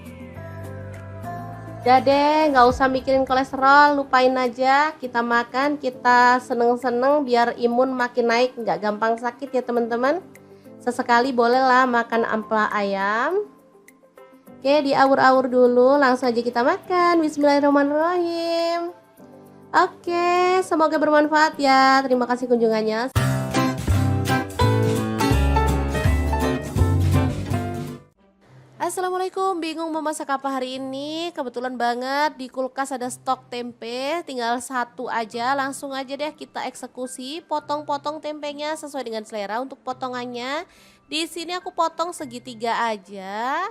Speaker 1: Udah deh, nggak usah mikirin kolesterol. Lupain aja. Kita makan, kita seneng-seneng biar imun makin naik. Nggak gampang sakit ya teman-teman. Sesekali bolehlah makan ampela ayam. Oke, diawur-awur dulu. Langsung aja kita makan. Bismillahirrahmanirrahim. Oke, semoga bermanfaat ya. Terima kasih kunjungannya. Assalamualaikum, bingung mau masak apa hari ini? Kebetulan banget di kulkas ada stok tempe, tinggal satu aja. Langsung aja deh kita eksekusi, potong-potong tempenya sesuai dengan selera untuk potongannya. Di sini aku potong segitiga aja.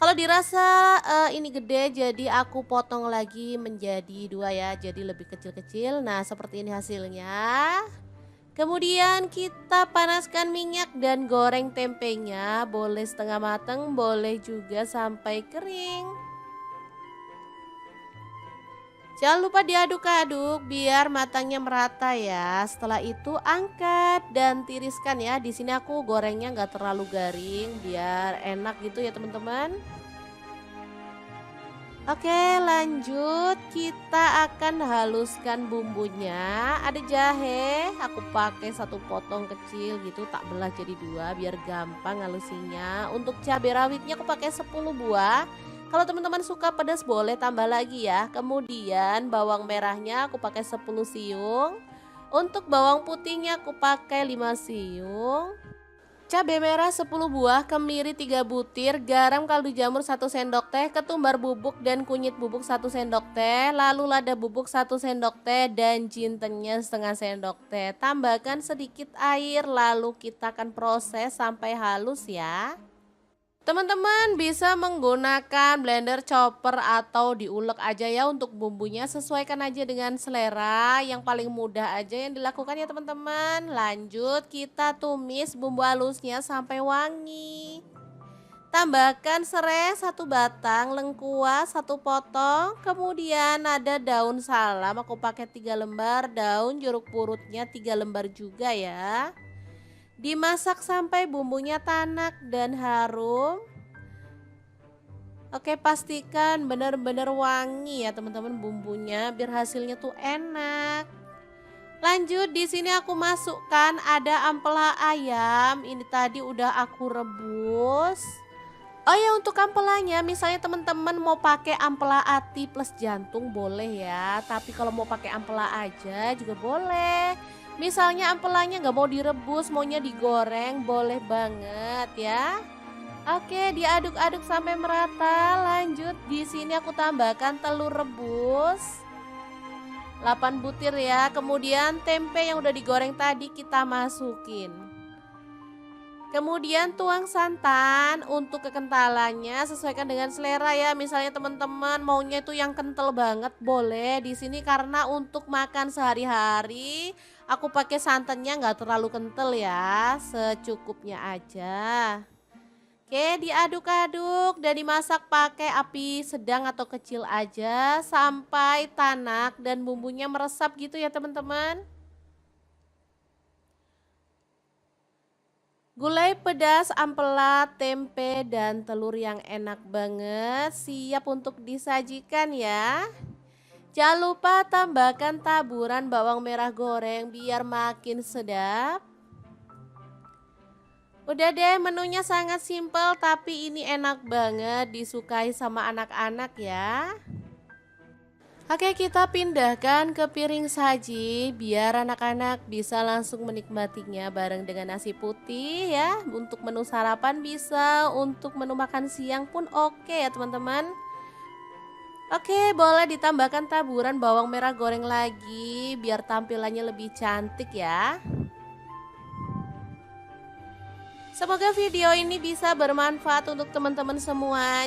Speaker 1: Kalau dirasa ini gede, jadi aku potong lagi menjadi dua ya, jadi lebih kecil-kecil. Nah, seperti ini hasilnya. Kemudian kita panaskan minyak dan goreng tempenya, boleh setengah matang, boleh juga sampai kering. Jangan lupa diaduk-aduk biar matangnya merata ya. Setelah itu angkat dan tiriskan ya. Di sini aku gorengnya nggak terlalu garing biar enak gitu ya teman-teman. Oke, lanjut kita akan haluskan bumbunya. Ada jahe, aku pakai satu potong kecil gitu, tak belah jadi dua biar gampang halusinya. Untuk cabai rawitnya aku pakai 10 buah. Kalau teman-teman suka pedas boleh tambah lagi ya. Kemudian bawang merahnya aku pakai 10 siung. Untuk bawang putihnya aku pakai 5 siung. Cabai merah 10 buah, kemiri 3 butir, garam kaldu jamur 1 sendok teh, ketumbar bubuk dan kunyit bubuk 1 sendok teh, lalu lada bubuk 1 sendok teh dan jintennya setengah sendok teh. Tambahkan sedikit air lalu kita akan proses sampai halus ya. Teman-teman bisa menggunakan blender, chopper atau diulek aja ya untuk bumbunya, sesuaikan aja dengan selera, yang paling mudah aja yang dilakukan ya teman-teman. Lanjut kita tumis bumbu halusnya sampai wangi. Tambahkan serai 1 batang, lengkuas 1 potong, kemudian ada daun salam aku pakai 3 lembar, daun jeruk purutnya 3 lembar juga ya. Dimasak sampai bumbunya tanak dan harum. Oke, pastikan benar-benar wangi ya teman-teman bumbunya biar hasilnya tuh enak. Lanjut di sini aku masukkan ada ampela ayam. Ini tadi udah aku rebus. Oh ya, untuk ampelanya misalnya teman-teman mau pakai ampela ati plus jantung boleh ya. Tapi kalau mau pakai ampela aja juga boleh. Misalnya ampelanya nggak mau direbus, maunya digoreng, boleh banget ya. Oke, diaduk-aduk sampai merata. Lanjut di sini aku tambahkan telur rebus 8 butir ya. Kemudian tempe yang udah digoreng tadi kita masukin. Kemudian tuang santan. Untuk kekentalannya sesuaikan dengan selera ya. Misalnya teman-teman maunya itu yang kental banget boleh. Di sini karena untuk makan sehari-hari aku pakai santannya nggak terlalu kental ya, secukupnya aja. Oke, diaduk-aduk dan dimasak pakai api sedang atau kecil aja sampai tanak dan bumbunya meresap gitu ya teman-teman. Gulai pedas, ampela, tempe, dan telur yang enak banget siap untuk disajikan ya. Jangan lupa tambahkan taburan bawang merah goreng biar makin sedap. Udah deh, menunya sangat simpel tapi ini enak banget disukai sama anak-anak ya. Oke, kita pindahkan ke piring saji biar anak-anak bisa langsung menikmatinya bareng dengan nasi putih ya. Untuk menu sarapan bisa, untuk menu makan siang pun oke ya teman-teman. Oke, boleh ditambahkan taburan bawang merah goreng lagi biar tampilannya lebih cantik ya. Semoga video ini bisa bermanfaat untuk teman-teman semua.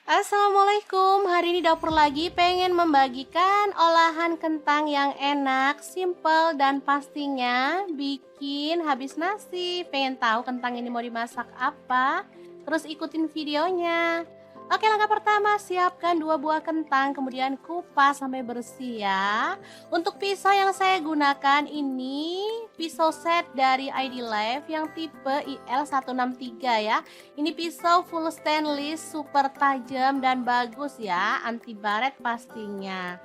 Speaker 1: Assalamualaikum, hari ini dapur lagi pengen membagikan olahan kentang yang enak, simple dan pastinya bikin habis nasi. Pengen tahu kentang ini mau dimasak apa? Terus ikutin videonya. Oke, langkah pertama siapkan 2 buah kentang, kemudian kupas sampai bersih ya. Untuk pisau yang saya gunakan ini pisau set dari ID Life yang tipe IL163 ya. Ini pisau full stainless, super tajam dan bagus ya, anti baret pastinya.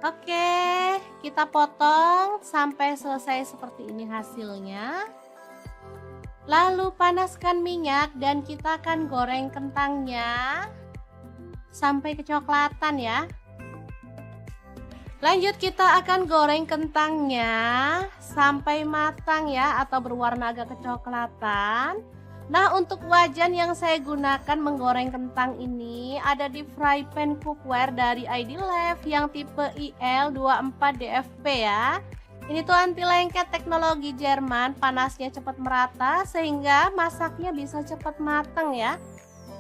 Speaker 1: Oke, kita potong sampai selesai seperti ini hasilnya. Lalu panaskan minyak dan kita akan goreng kentangnya sampai kecoklatan ya. Lanjut kita akan goreng kentangnya sampai matang ya, atau berwarna agak kecoklatan. Nah, untuk wajan yang saya gunakan menggoreng kentang ini ada di fry pan cookware dari ID Life yang tipe IL24DFP ya. Ini tuh anti lengket teknologi Jerman, panasnya cepat merata sehingga masaknya bisa cepat matang ya.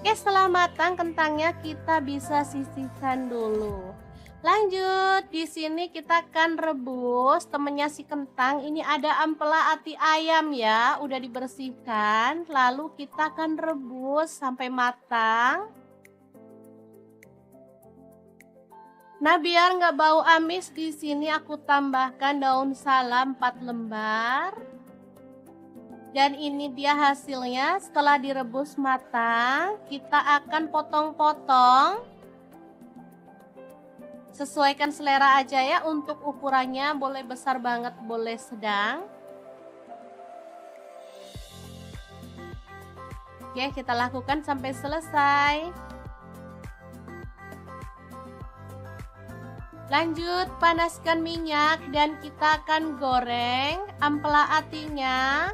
Speaker 1: Oke, setelah matang kentangnya kita bisa sisihkan dulu. Lanjut, di sini kita akan rebus temennya si kentang. Ini ada ampela ati ayam ya, udah dibersihkan. Lalu kita akan rebus sampai matang. Nah, biar nggak bau amis, di sini aku tambahkan daun salam 4 lembar. Dan ini dia hasilnya setelah direbus matang. Kita akan potong-potong. Sesuaikan selera aja ya, untuk ukurannya boleh besar banget, boleh sedang. Oke, kita lakukan sampai selesai. Lanjut, panaskan minyak dan kita akan goreng ampela atinya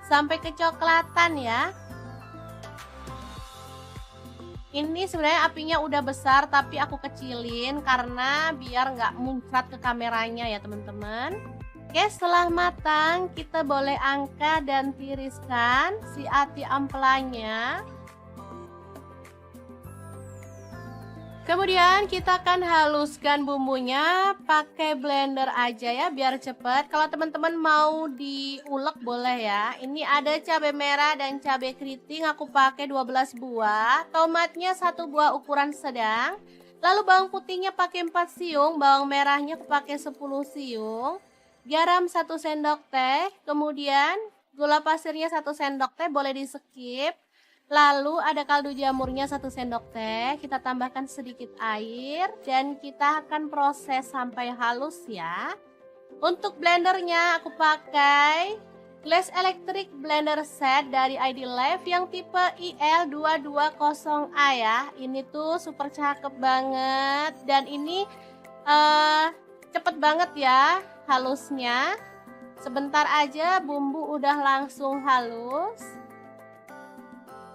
Speaker 1: sampai kecoklatan ya. Ini sebenarnya apinya udah besar tapi aku kecilin karena biar nggak muncrat ke kameranya ya teman-teman. Oke, setelah matang kita boleh angkat dan tiriskan si ati ampelanya. Kemudian kita akan haluskan bumbunya pakai blender aja ya biar cepet. Kalau teman-teman mau diulek boleh ya. Ini ada cabai merah dan cabai keriting, aku pakai 12 buah. Tomatnya 1 buah ukuran sedang. Lalu bawang putihnya pakai 4 siung, bawang merahnya aku pakai 10 siung. Garam 1 sendok teh, kemudian gula pasirnya 1 sendok teh, boleh di skip. Lalu ada kaldu jamurnya 1 sendok teh, kita tambahkan sedikit air dan kita akan proses sampai halus ya. Untuk blendernya aku pakai Glass Electric Blender Set dari ID Life yang tipe IL220A ya. Ini tuh super cakep banget dan ini cepet banget ya halusnya. Sebentar aja bumbu udah langsung halus.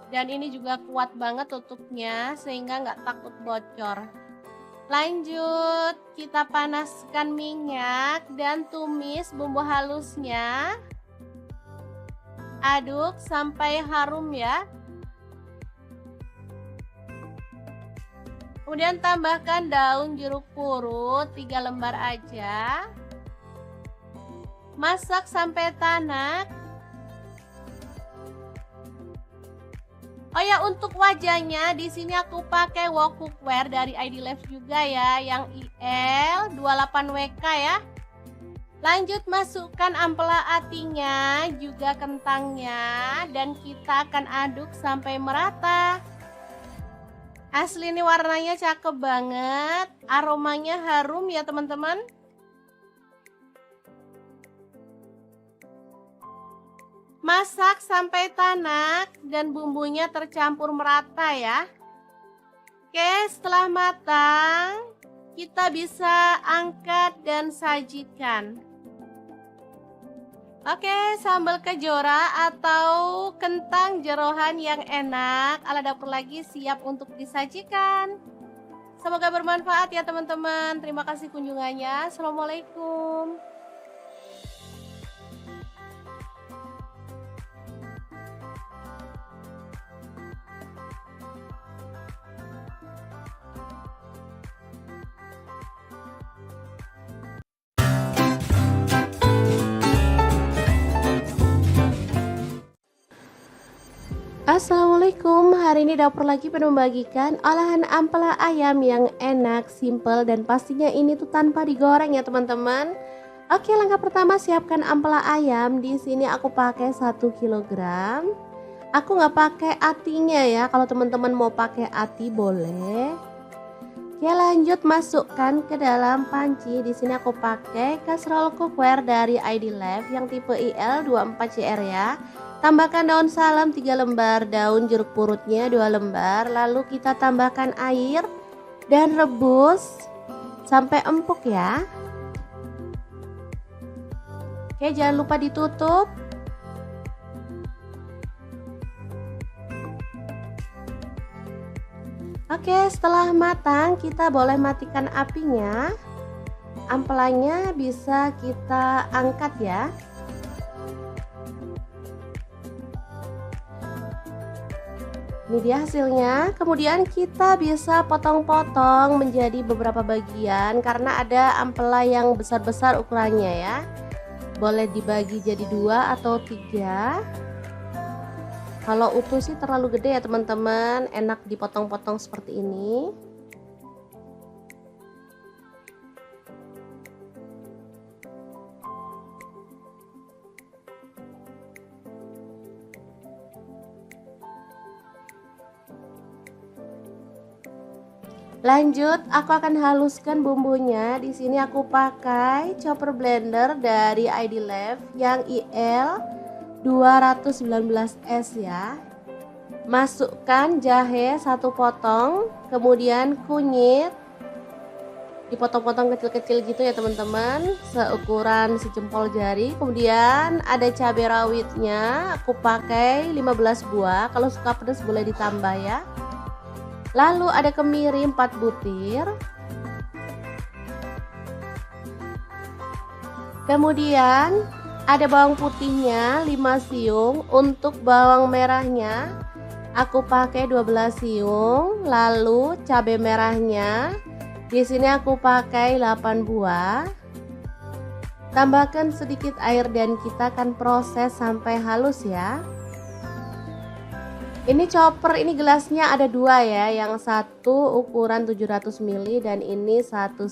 Speaker 1: Dan ini juga kuat banget tutupnya sehingga nggak takut bocor. Lanjut, kita panaskan minyak dan tumis bumbu halusnya. Aduk sampai harum ya. Kemudian tambahkan daun jeruk purut 3 lembar aja. Masak sampai tanak. Oh ya, untuk wajahnya di sini aku pakai wok cookware dari ID Life juga ya, yang IL28WK ya. Lanjut masukkan ampela atinya, juga kentangnya, dan kita akan aduk sampai merata. Asli ini warnanya cakep banget, aromanya harum ya teman-teman. Masak sampai tanak dan bumbunya tercampur merata ya. Oke, setelah matang, kita bisa angkat dan sajikan. Oke, sambal kejora atau kentang jeroan yang enak ala dapur lagi siap untuk disajikan. Semoga bermanfaat ya teman-teman. Terima kasih kunjungannya. Assalamualaikum. Assalamualaikum, hari ini dapur lagi penuh membagikan olahan ampela ayam yang enak, simple, dan pastinya ini tuh tanpa digoreng ya teman-teman. Oke, langkah pertama siapkan ampela ayam. Di sini aku pakai 1 kilogram. Aku nggak pakai atinya ya, kalau teman-teman mau pakai ati boleh. Oke, lanjut masukkan ke dalam panci. Di sini aku pakai kaserol cookware dari ID Life yang tipe IL24CR ya. Tambahkan daun salam 3 lembar, daun jeruk purutnya 2 lembar, lalu kita tambahkan air dan rebus sampai empuk ya. Oke, jangan lupa ditutup. Oke, setelah matang kita boleh matikan apinya. Ampelanya bisa kita angkat ya. Ini dia hasilnya. Kemudian kita bisa potong-potong menjadi beberapa bagian karena ada ampela yang besar-besar ukurannya ya. Boleh dibagi jadi 2 atau 3. Kalau utuh sih terlalu gede ya teman-teman, enak dipotong-potong seperti ini. Lanjut, aku akan haluskan bumbunya. Di sini aku pakai chopper blender dari ID Life yang IL 219S ya. Masukkan jahe 1 potong, kemudian kunyit dipotong-potong kecil-kecil gitu ya teman-teman, seukuran sejempol jari. Kemudian ada cabai rawitnya, aku pakai 15 buah. Kalau suka pedas boleh ditambah ya. Lalu ada kemiri 4 butir. Kemudian ada bawang putihnya 5 siung. Untuk bawang merahnya aku pakai 12 siung. Lalu cabai merahnya di sini aku pakai 8 buah. Tambahkan sedikit air dan kita akan proses sampai halus ya. Ini chopper, ini gelasnya ada 2 ya, yang satu ukuran 700 ml dan ini 1,5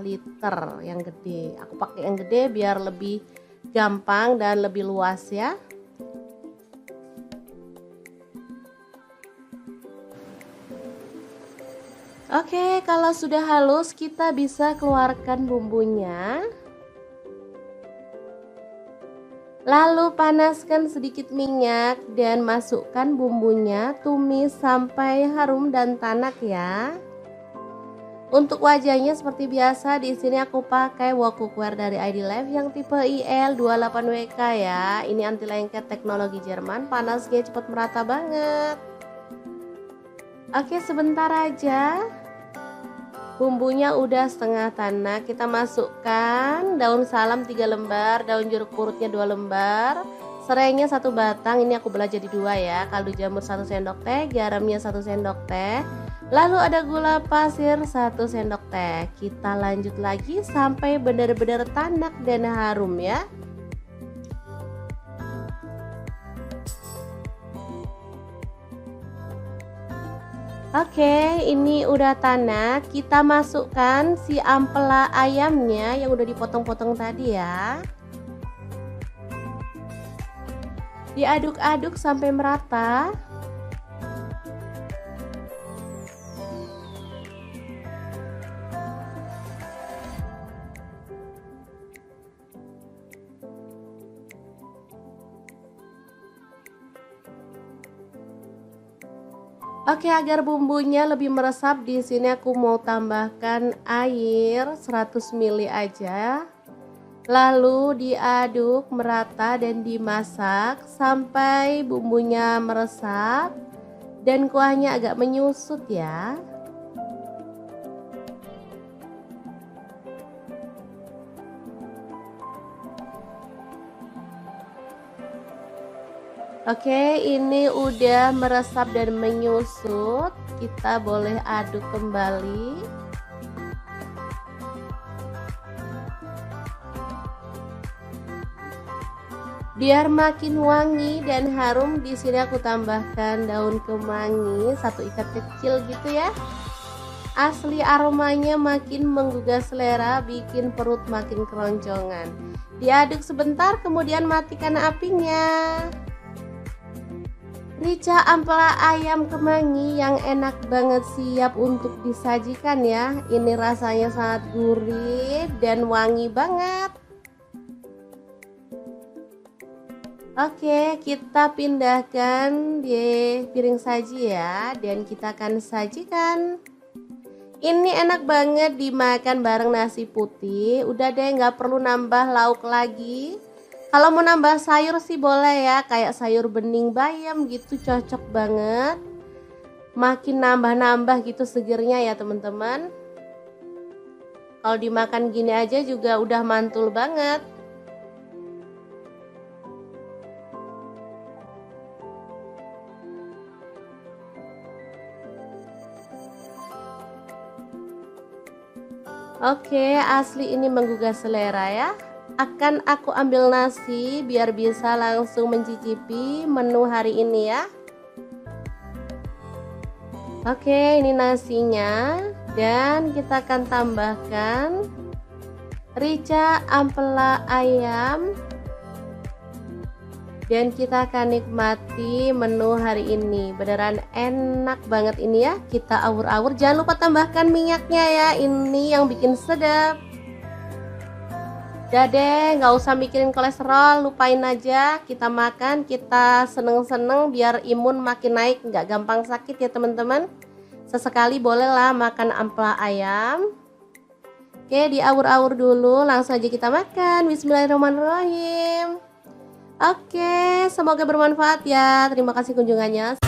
Speaker 1: liter yang gede. Aku pakai yang gede biar lebih gampang dan lebih luas ya. Oke, kalau sudah halus kita bisa keluarkan bumbunya. Lalu panaskan sedikit minyak dan masukkan bumbunya, tumis sampai harum dan tanak ya. Untuk wajahnya seperti biasa, di sini aku pakai wok cookware dari ID Life yang tipe IL28WK ya. Ini anti lengket teknologi Jerman, panasnya cepat merata banget. Oke, sebentar aja. Bumbunya udah setengah tanak, kita masukkan daun salam 3 lembar, daun jeruk purutnya 2 lembar, serainya 1 batang, ini aku belah jadi 2 ya, kaldu jamur 1 sendok teh, garamnya 1 sendok teh, lalu ada gula pasir 1 sendok teh. Kita lanjut lagi sampai benar-benar tanak dan harum ya. Oke, ini udah tanak. Kita masukkan si ampela ayamnya yang udah dipotong-potong tadi ya. Diaduk-aduk sampai merata. Oke, agar bumbunya lebih meresap, di sini aku mau tambahkan air 100 ml aja. Lalu diaduk merata dan dimasak sampai bumbunya meresap dan kuahnya agak menyusut ya. Oke, ini udah meresap dan menyusut. Kita boleh aduk kembali. Biar makin wangi dan harum, di sini aku tambahkan daun kemangi 1 ikat kecil gitu ya. Asli aromanya makin menggugah selera, bikin perut makin keroncongan. Diaduk sebentar, kemudian matikan apinya. Rica ampela ayam kemangi yang enak banget, siap untuk disajikan ya. Ini rasanya sangat gurih dan wangi banget. Oke, kita pindahkan di piring saji ya, dan kita akan sajikan. Ini enak banget dimakan bareng nasi putih. Udah deh, nggak perlu nambah lauk lagi. Kalau mau nambah sayur sih boleh ya, kayak sayur bening bayam gitu, cocok banget. Makin nambah-nambah gitu segernya ya teman-teman. Kalau dimakan gini aja juga udah mantul banget. Oke, asli ini menggugah selera ya. Akan aku ambil nasi biar bisa langsung mencicipi menu hari ini ya. Oke, ini nasinya, dan kita akan tambahkan rica ampela ayam, dan kita akan nikmati menu hari ini. Beneran enak banget ini ya. Kita awur-awur, jangan lupa tambahkan minyaknya ya, ini yang bikin sedap. Udah deh, nggak usah mikirin kolesterol, lupain aja. Kita makan, kita seneng-seneng biar imun makin naik, nggak gampang sakit ya teman-teman. Sesekali bolehlah makan ampela ayam. Oke, diawur-awur dulu, langsung aja kita makan. Bismillahirrahmanirrahim. Oke, semoga bermanfaat ya. Terima kasih kunjungannya.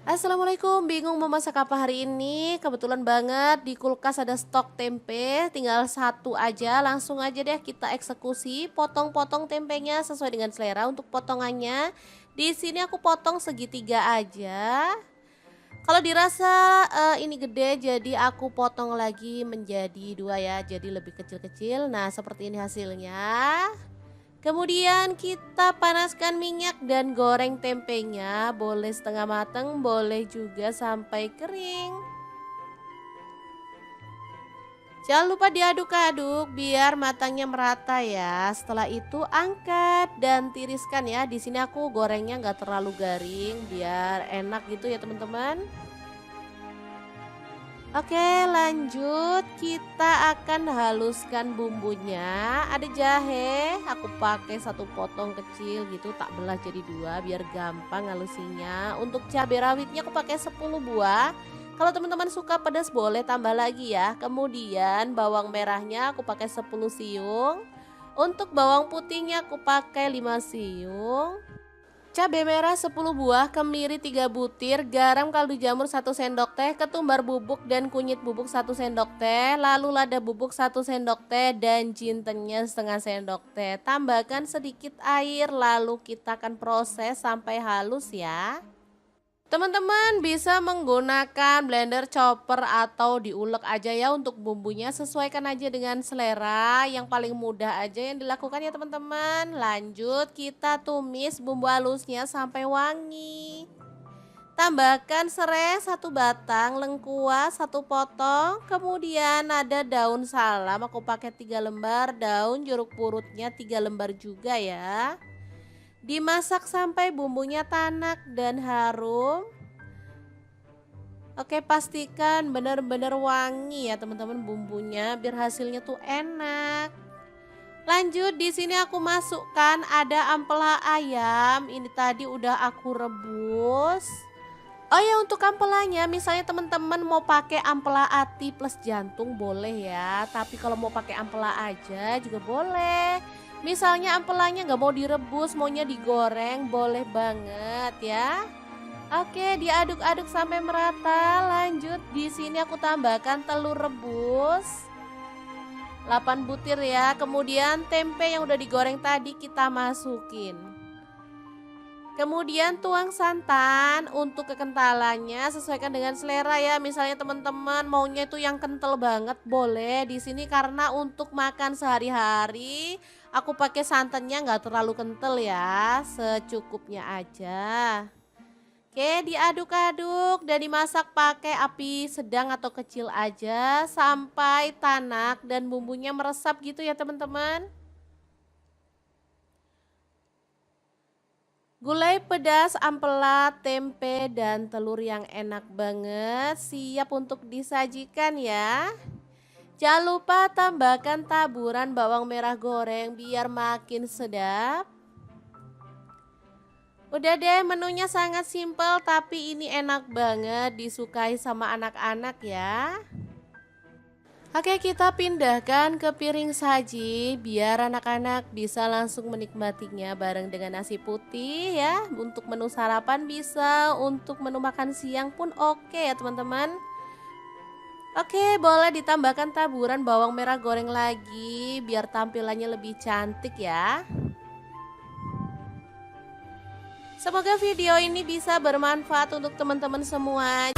Speaker 1: Assalamualaikum, bingung mau masak apa hari ini? Kebetulan banget di kulkas ada stok tempe, tinggal 1 aja. Langsung aja deh kita eksekusi, potong-potong tempenya sesuai dengan selera untuk potongannya. Di sini aku potong segitiga aja. Kalau dirasa ini gede, jadi aku potong lagi menjadi 2 ya, jadi lebih kecil-kecil. Nah, seperti ini hasilnya. Kemudian kita panaskan minyak dan goreng tempenya, boleh setengah matang, boleh juga sampai kering. Jangan lupa diaduk-aduk biar matangnya merata ya. Setelah itu angkat dan tiriskan ya. Di sini aku gorengnya nggak terlalu garing biar enak gitu ya teman-teman. Oke, lanjut kita akan haluskan bumbunya. Ada jahe, aku pakai 1 potong kecil gitu, tak belah jadi 2 biar gampang halusinya. Untuk cabai rawitnya aku pakai 10 buah. Kalau teman-teman suka pedas boleh tambah lagi ya. Kemudian bawang merahnya aku pakai 10 siung. Untuk bawang putihnya aku pakai 5 siung. Cabai merah 10 buah, kemiri 3 butir, garam kaldu jamur 1 sendok teh, ketumbar bubuk dan kunyit bubuk 1 sendok teh, lalu lada bubuk 1 sendok teh, dan jintennya setengah sendok teh. Tambahkan sedikit air, lalu kita akan proses sampai halus ya. Teman-teman bisa menggunakan blender, chopper, atau diulek aja ya untuk bumbunya. Sesuaikan aja dengan selera, yang paling mudah aja yang dilakukan ya teman-teman. Lanjut kita tumis bumbu halusnya sampai wangi. Tambahkan serai 1 batang, lengkuas 1 potong, kemudian ada daun salam, aku pakai 3 lembar, daun jeruk purutnya 3 lembar juga ya. Dimasak sampai bumbunya tanak dan harum. Oke, pastikan benar-benar wangi ya teman-teman bumbunya biar hasilnya tuh enak. Lanjut di sini aku masukkan ada ampela ayam. Ini tadi udah aku rebus. Oh ya, untuk ampelanya misalnya teman-teman mau pakai ampela ati plus jantung boleh ya. Tapi kalau mau pakai ampela aja juga boleh. Misalnya ampelanya nggak mau direbus, maunya digoreng, boleh banget ya. Oke, diaduk-aduk sampai merata. Lanjut di sini aku tambahkan telur rebus 8 butir ya. Kemudian tempe yang udah digoreng tadi kita masukin. Kemudian tuang santan. Untuk kekentalannya sesuaikan dengan selera ya. Misalnya teman-teman maunya itu yang kental banget boleh. Di sini karena untuk makan sehari-hari aku pakai santannya nggak terlalu kental ya, secukupnya aja. Oke, diaduk-aduk dan dimasak pakai api sedang atau kecil aja sampai tanak dan bumbunya meresap gitu ya teman-teman. Gulai pedas, ampela, tempe, dan telur yang enak banget siap untuk disajikan ya. Jangan lupa tambahkan taburan bawang merah goreng biar makin sedap. Udah deh, menunya sangat simpel tapi ini enak banget disukai sama anak-anak ya. Oke, kita pindahkan ke piring saji biar anak-anak bisa langsung menikmatinya bareng dengan nasi putih ya. Untuk menu sarapan bisa, untuk menu makan siang pun oke ya teman-teman. Oke, boleh ditambahkan taburan bawang merah goreng lagi biar tampilannya lebih cantik ya. Semoga video ini bisa bermanfaat untuk teman-teman semua.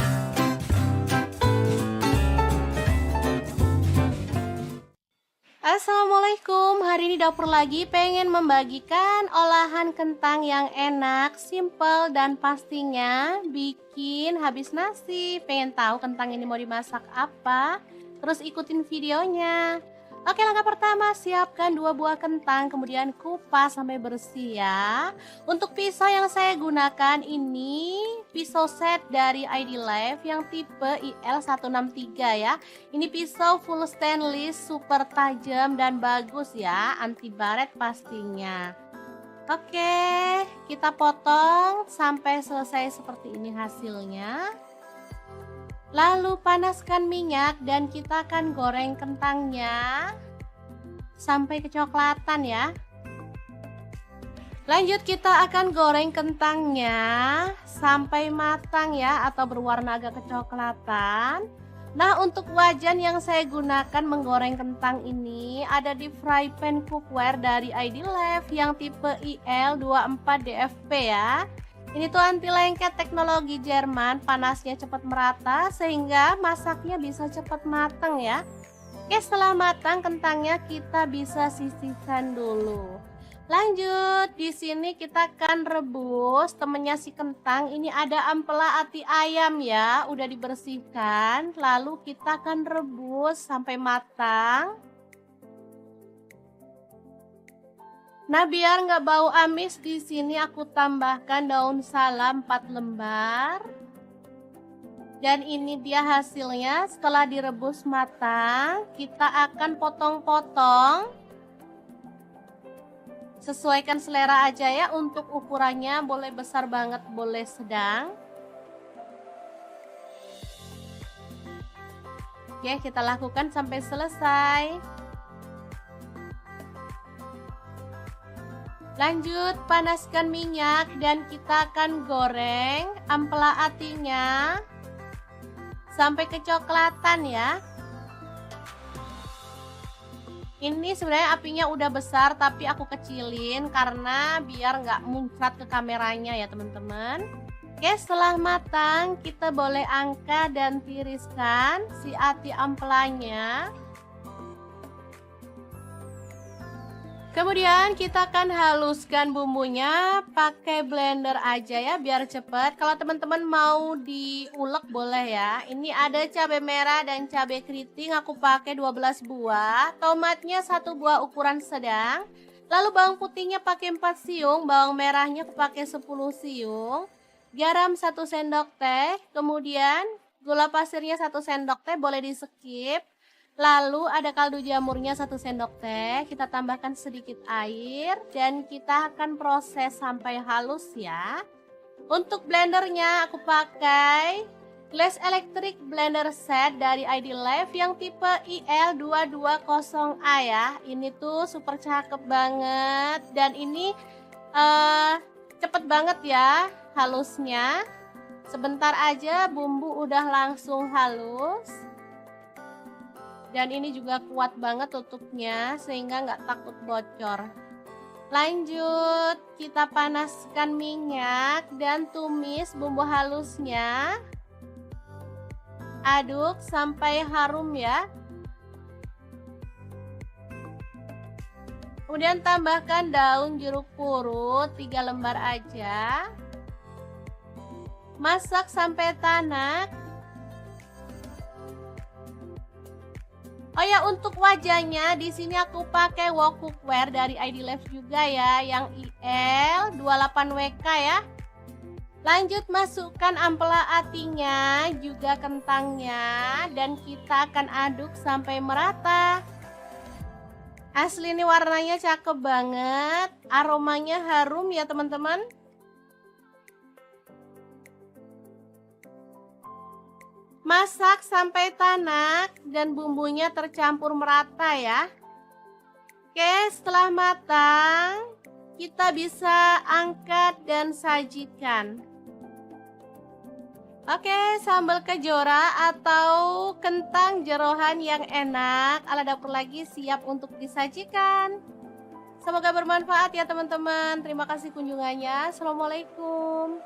Speaker 1: Assalamualaikum, hari ini dapur lagi pengen membagikan olahan kentang yang enak, simple dan pastinya bikin habis nasi. Pengen tahu kentang ini mau dimasak apa? Terus ikutin videonya. Oke, langkah pertama siapkan 2 buah kentang, kemudian kupas sampai bersih ya. Untuk pisau yang saya gunakan ini pisau set dari ID Life yang tipe IL163 ya. Ini pisau full stainless, super tajam dan bagus ya, anti baret pastinya. Oke, kita potong sampai selesai seperti ini hasilnya. Lalu panaskan minyak dan kita akan goreng kentangnya sampai kecoklatan ya. Lanjut kita akan goreng kentangnya sampai matang ya, atau berwarna agak kecoklatan. Nah, untuk wajan yang saya gunakan menggoreng kentang ini ada di fry pan cookware dari ID Life yang tipe IL24DFP ya. Ini tuh anti lengket teknologi Jerman, panasnya cepat merata sehingga masaknya bisa cepat matang ya. Oke, setelah matang kentangnya kita bisa sisihkan dulu. Lanjut, di sini kita akan rebus temennya si kentang. Ini ada ampela ati ayam ya, udah dibersihkan. Lalu kita akan rebus sampai matang. Nah, biar nggak bau amis, di sini aku tambahkan daun salam 4 lembar. Dan ini dia hasilnya setelah direbus matang. Kita akan potong-potong. Sesuaikan selera aja ya, untuk ukurannya boleh besar banget, boleh sedang. Oke, kita lakukan sampai selesai. Lanjut, panaskan minyak dan kita akan goreng ampela atinya sampai kecoklatan ya. Ini sebenarnya apinya udah besar tapi aku kecilin karena biar nggak muncrat ke kameranya ya teman-teman. Oke, setelah matang kita boleh angkat dan tiriskan si ati ampelanya. Kemudian kita akan haluskan bumbunya pakai blender aja ya biar cepet. Kalau teman-teman mau diulek boleh ya. Ini ada cabai merah dan cabai keriting, aku pakai 12 buah. Tomatnya 1 buah ukuran sedang. Lalu bawang putihnya pakai 4 siung, bawang merahnya aku pakai 10 siung. Garam 1 sendok teh, kemudian gula pasirnya 1 sendok teh, boleh di skip. Lalu ada kaldu jamurnya 1 sendok teh, kita tambahkan sedikit air dan kita akan proses sampai halus ya. Untuk blendernya aku pakai Glass Electric Blender Set dari ID Life yang tipe IL220A ya. Ini tuh super cakep banget dan ini cepet banget ya halusnya. Sebentar aja bumbu udah langsung halus. Dan ini juga kuat banget tutupnya sehingga nggak takut bocor. Lanjut, kita panaskan minyak dan tumis bumbu halusnya. Aduk sampai harum ya. Kemudian tambahkan daun jeruk purut 3 lembar aja. Masak sampai tanak. Oh ya, untuk wajahnya di sini aku pakai wok cookware dari ID Life juga ya, yang IL28WK ya. Lanjut masukkan ampela atinya, juga kentangnya, dan kita akan aduk sampai merata. Asli ini warnanya cakep banget, aromanya harum ya teman-teman. Masak sampai tanak dan bumbunya tercampur merata ya. Oke, setelah matang, kita bisa angkat dan sajikan. Oke, sambal kejora atau kentang jeroan yang enak ala dapur lagi siap untuk disajikan. Semoga bermanfaat ya teman-teman. Terima kasih kunjungannya. Assalamualaikum.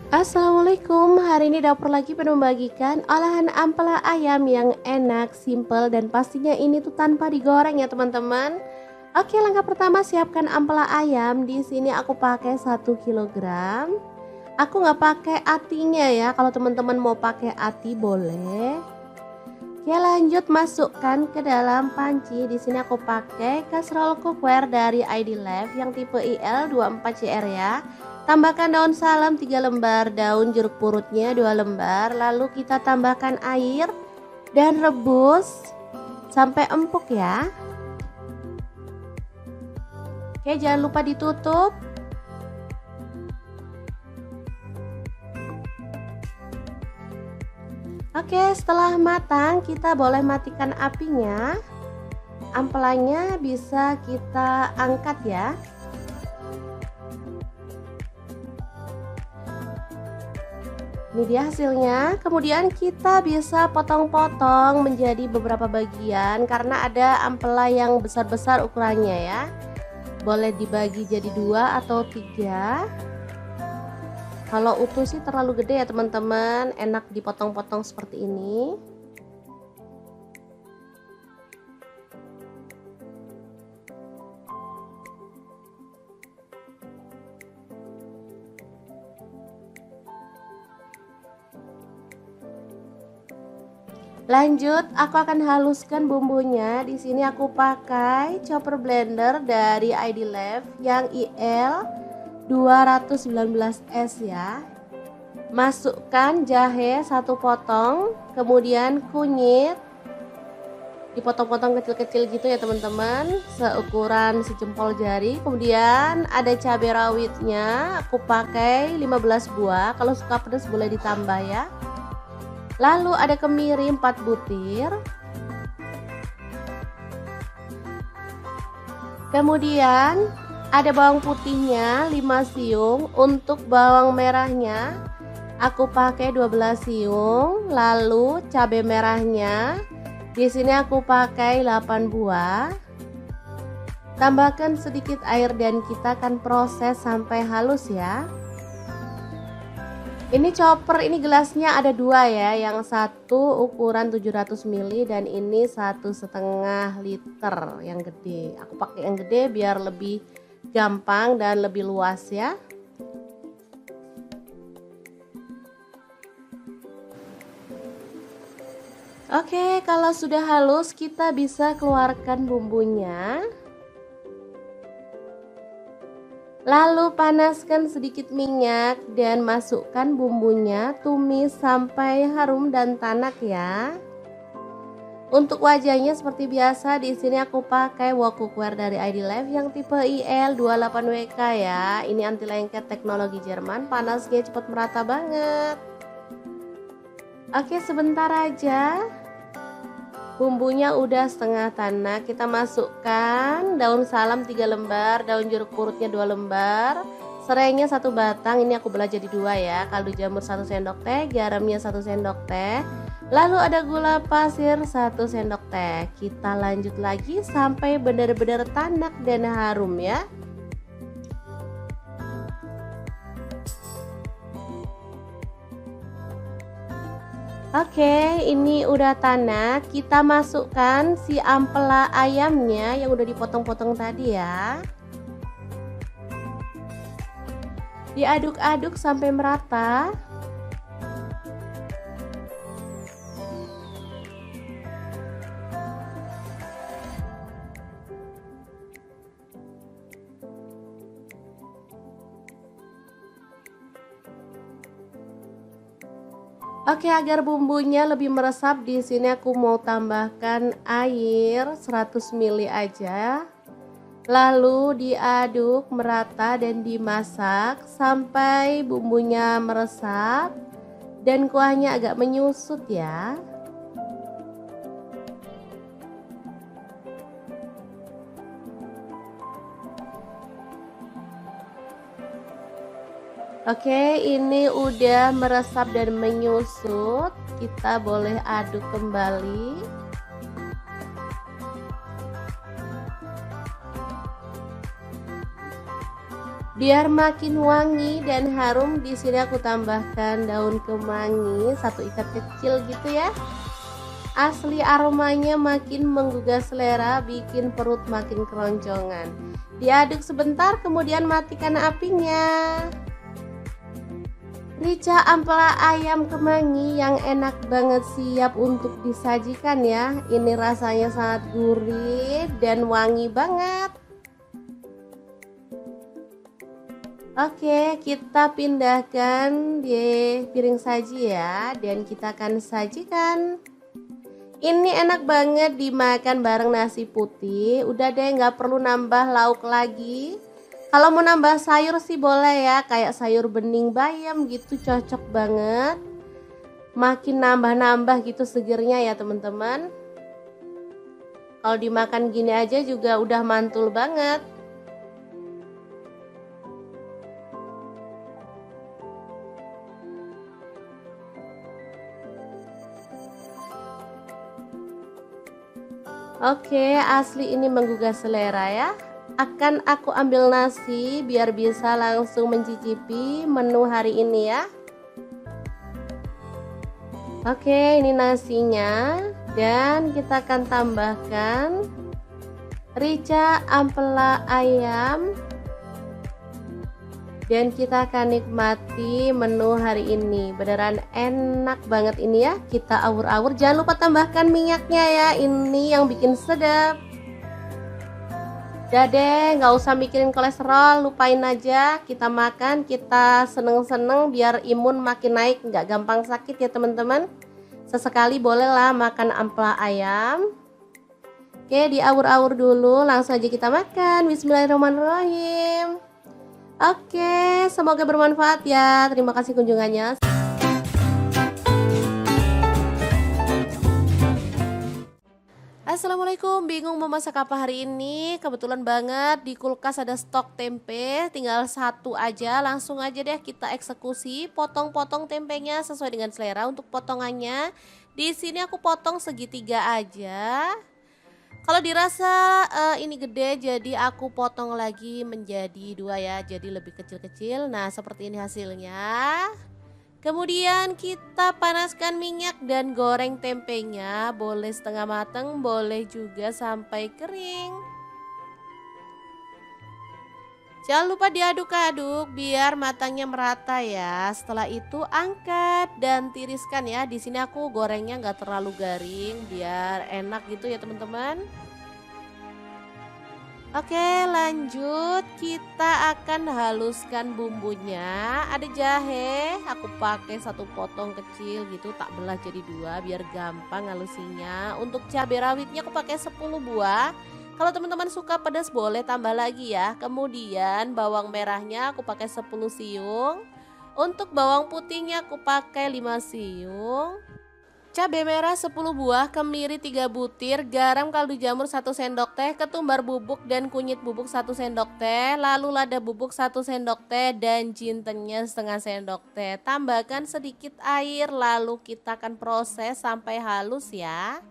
Speaker 1: Assalamualaikum, hari ini dapur lagi pengen membagikan olahan ampela ayam yang enak, simple, dan pastinya ini tuh tanpa digoreng ya teman-teman. Oke, langkah pertama siapkan ampela ayam. Di sini aku pakai 1 kg. Aku nggak pakai atinya ya, kalau teman-teman mau pakai ati boleh. Oke, lanjut masukkan ke dalam panci. Di sini aku pakai kastrol cookware dari ID Life yang tipe IL24CR ya. Tambahkan daun salam 3 lembar, daun jeruk purutnya 2 lembar, lalu kita tambahkan air dan rebus sampai empuk ya. Oke, jangan lupa ditutup. Oke, setelah matang kita boleh matikan apinya. Ampelanya bisa kita angkat ya. Ini dia hasilnya. Kemudian kita bisa potong-potong menjadi beberapa bagian karena ada ampela yang besar-besar ukurannya ya. Boleh dibagi jadi 2 atau 3. Kalau utuh sih terlalu gede ya teman-teman, enak dipotong-potong seperti ini. Lanjut, aku akan haluskan bumbunya. Di sini aku pakai chopper blender dari ID Life yang IL219S ya. Masukkan jahe 1 potong, kemudian kunyit dipotong-potong kecil-kecil gitu ya teman-teman, seukuran sejempol jari. Kemudian ada cabai rawitnya, aku pakai 15 buah. Kalau suka pedas boleh ditambah ya. Lalu ada kemiri 4 butir. Kemudian ada bawang putihnya 5 siung. Untuk bawang merahnya aku pakai 12 siung. Lalu cabai merahnya di sini aku pakai 8 buah. Tambahkan sedikit air dan kita akan proses sampai halus ya. Ini chopper, ini gelasnya ada 2 ya, yang satu ukuran 700 ml dan ini 1,5 liter yang gede. Aku pakai yang gede biar lebih gampang dan lebih luas ya. Oke, kalau sudah halus kita bisa keluarkan bumbunya. Lalu panaskan sedikit minyak dan masukkan bumbunya, tumis sampai harum dan tanak ya. Untuk wajahnya seperti biasa, di sini aku pakai wok cookware dari ID Life yang tipe IL28WK ya. Ini anti lengket teknologi Jerman, panasnya cepat merata banget. Oke, sebentar aja. Bumbunya udah setengah tanak, kita masukkan daun salam 3 lembar, daun jeruk purutnya 2 lembar, serainya 1 batang, ini aku belah jadi 2 ya, kaldu jamur 1 sendok teh, garamnya 1 sendok teh, lalu ada gula pasir 1 sendok teh. Kita lanjut lagi sampai benar-benar tanak dan harum ya. Oke, ini udah tanak, kita masukkan si ampela ayamnya yang udah dipotong-potong tadi ya. Diaduk-aduk sampai merata. Oke, agar bumbunya lebih meresap, di sini aku mau tambahkan air 100 ml aja. Lalu diaduk merata dan dimasak sampai bumbunya meresap dan kuahnya agak menyusut ya. Oke, ini udah meresap dan menyusut. Kita boleh aduk kembali. Biar makin wangi dan harum, di sini aku tambahkan daun kemangi 1 ikat kecil gitu ya. Asli aromanya makin menggugah selera, bikin perut makin keroncongan. Diaduk sebentar, kemudian matikan apinya. Rica ampela ayam kemangi yang enak banget, siap untuk disajikan ya. Ini rasanya sangat gurih dan wangi banget. Oke, kita pindahkan di piring saji ya, dan kita akan sajikan. Ini enak banget dimakan bareng nasi putih. Udah deh, nggak perlu nambah lauk lagi. Kalau mau nambah sayur sih boleh ya, kayak sayur bening bayam gitu, cocok banget. Makin nambah-nambah gitu segernya ya teman-teman. Kalau dimakan gini aja juga udah mantul banget. Oke, asli ini menggugah selera ya. Akan aku ambil nasi biar bisa langsung mencicipi menu hari ini ya. Oke, ini nasinya, dan kita akan tambahkan rica ampela ayam, dan kita akan nikmati menu hari ini. Beneran enak banget ini ya. Kita awur-awur, jangan lupa tambahkan minyaknya ya, ini yang bikin sedap. Udah deh, nggak usah mikirin kolesterol, lupain aja. Kita makan, kita seneng-seneng biar imun makin naik, nggak gampang sakit ya teman-teman. Sesekali bolehlah makan ampela ayam. Oke, diawur-awur dulu, langsung aja kita makan. Bismillahirrahmanirrahim. Oke, semoga bermanfaat ya. Terima kasih kunjungannya. Assalamualaikum, bingung mau masak apa hari ini? Kebetulan banget di kulkas ada stok tempe, tinggal 1 aja. Langsung aja deh kita eksekusi, potong-potong tempenya sesuai dengan selera. Untuk potongannya di sini aku potong segitiga aja. Kalau dirasa ini gede, jadi aku potong lagi menjadi 2 ya, jadi lebih kecil-kecil. Nah, seperti ini hasilnya. Kemudian kita panaskan minyak dan goreng tempenya, boleh setengah matang, boleh juga sampai kering. Jangan lupa diaduk-aduk biar matangnya merata ya. Setelah itu angkat dan tiriskan ya. Di sini aku gorengnya nggak terlalu garing biar enak gitu ya teman-teman. Oke, lanjut kita akan haluskan bumbunya. Ada jahe, aku pakai satu potong kecil gitu, tak belah jadi dua biar gampang halusinya. Untuk cabai rawitnya aku pakai 10 buah. Kalau teman-teman suka pedas boleh tambah lagi ya. Kemudian bawang merahnya aku pakai 10 siung. Untuk bawang putihnya aku pakai 5 siung. Cabai merah 10 buah, kemiri 3 butir, garam kaldu jamur 1 sendok teh, ketumbar bubuk dan kunyit bubuk 1 sendok teh, lalu lada bubuk 1 sendok teh dan jintennya setengah sendok teh. Tambahkan sedikit air lalu kita akan proses sampai halus ya.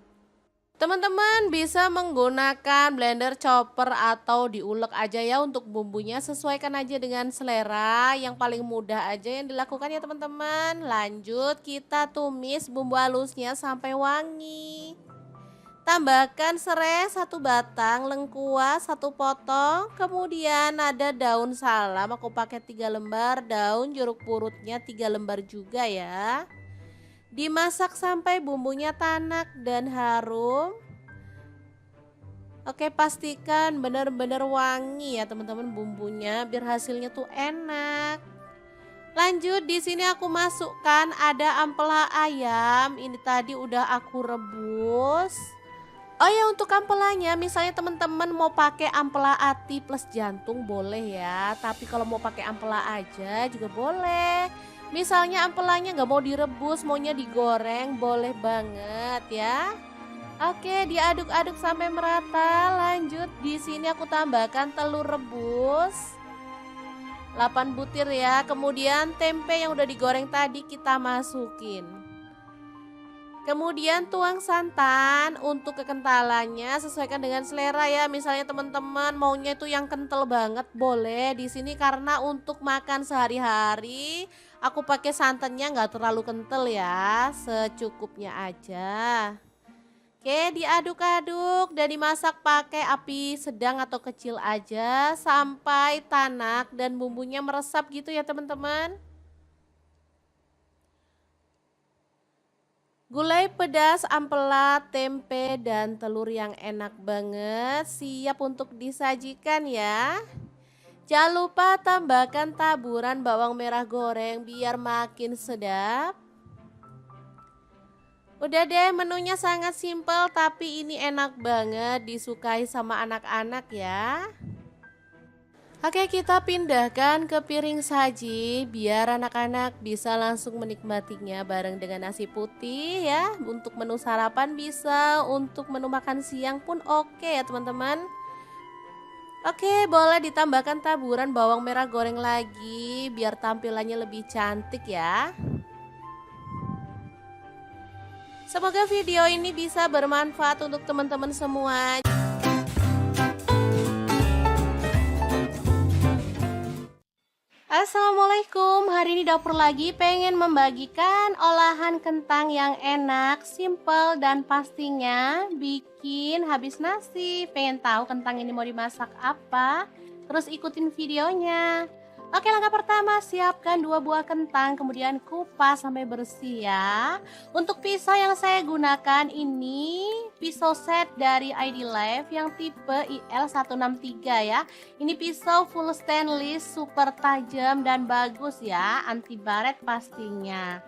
Speaker 1: Teman-teman bisa menggunakan blender, chopper atau diulek aja ya untuk bumbunya, sesuaikan aja dengan selera, yang paling mudah aja yang dilakukan ya teman-teman. Lanjut kita tumis bumbu halusnya sampai wangi. Tambahkan serai 1 batang, lengkuas 1 potong, kemudian ada daun salam aku pakai 3 lembar, daun jeruk purutnya 3 lembar juga ya. Dimasak sampai bumbunya tanak dan harum. Oke, pastikan benar-benar wangi ya teman-teman bumbunya biar hasilnya tuh enak. Lanjut di sini aku masukkan ada ampela ayam. Ini tadi udah aku rebus. Oh ya, untuk ampelanya misalnya teman-teman mau pakai ampela ati plus jantung boleh ya. Tapi kalau mau pakai ampela aja juga boleh. Misalnya ampelanya nggak mau direbus, maunya digoreng, boleh banget ya. Oke, diaduk-aduk sampai merata. Lanjut di sini aku tambahkan telur rebus 8 butir ya. Kemudian tempe yang udah digoreng tadi kita masukin. Kemudian tuang santan. Untuk kekentalannya sesuaikan dengan selera ya. Misalnya teman-teman maunya itu yang kental banget boleh. Di sini karena untuk makan sehari-hari aku pakai santannya nggak terlalu kental ya, secukupnya aja. Oke, diaduk-aduk dan dimasak pakai api sedang atau kecil aja sampai tanak dan bumbunya meresap gitu ya teman-teman. Gulai pedas, ampela, tempe, dan telur yang enak banget siap untuk disajikan ya. Jangan lupa tambahkan taburan bawang merah goreng biar makin sedap. Udah deh, menunya sangat simpel tapi ini enak banget disukai sama anak-anak ya. Oke, kita pindahkan ke piring saji biar anak-anak bisa langsung menikmatinya bareng dengan nasi putih ya. Untuk menu sarapan bisa, untuk menu makan siang pun oke ya teman-teman. Oke, boleh ditambahkan taburan bawang merah goreng lagi biar tampilannya lebih cantik ya. Semoga video ini bisa bermanfaat untuk teman-teman semua. Assalamualaikum, hari ini dapur lagi pengen membagikan olahan kentang yang enak, simple dan pastinya bikin habis nasi. Pengen tahu kentang ini mau dimasak apa? Terus ikutin videonya. Oke, langkah pertama siapkan 2 buah kentang, kemudian kupas sampai bersih ya. Untuk pisau yang saya gunakan ini pisau set dari ID Life yang tipe IL163 ya. Ini pisau full stainless, super tajam dan bagus ya, anti baret pastinya.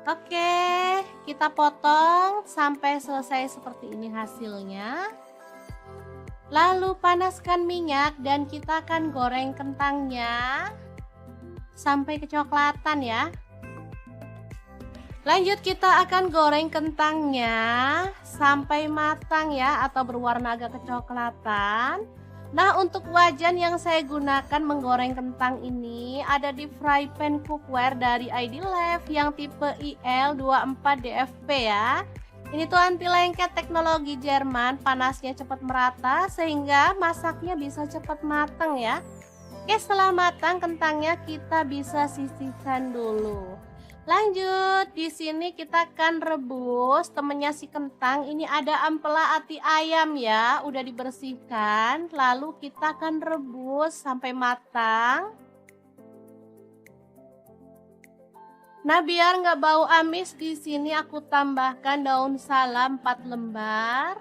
Speaker 1: Oke, kita potong sampai selesai seperti ini hasilnya. Lalu panaskan minyak dan kita akan goreng kentangnya sampai kecoklatan ya. Lanjut kita akan goreng kentangnya sampai matang ya atau berwarna agak kecoklatan. Nah, untuk wajan yang saya gunakan menggoreng kentang ini ada di fry pan cookware dari ID Life yang tipe IL24DFP ya. Ini tuh anti lengket teknologi Jerman, panasnya cepat merata sehingga masaknya bisa cepat matang ya. Oke, setelah matang kentangnya kita bisa sisihkan dulu. Lanjut, di sini kita akan rebus temennya si kentang. Ini ada ampela ati ayam ya, udah dibersihkan. Lalu kita akan rebus sampai matang. Nah, biar nggak bau amis, di sini aku tambahkan daun salam 4 lembar.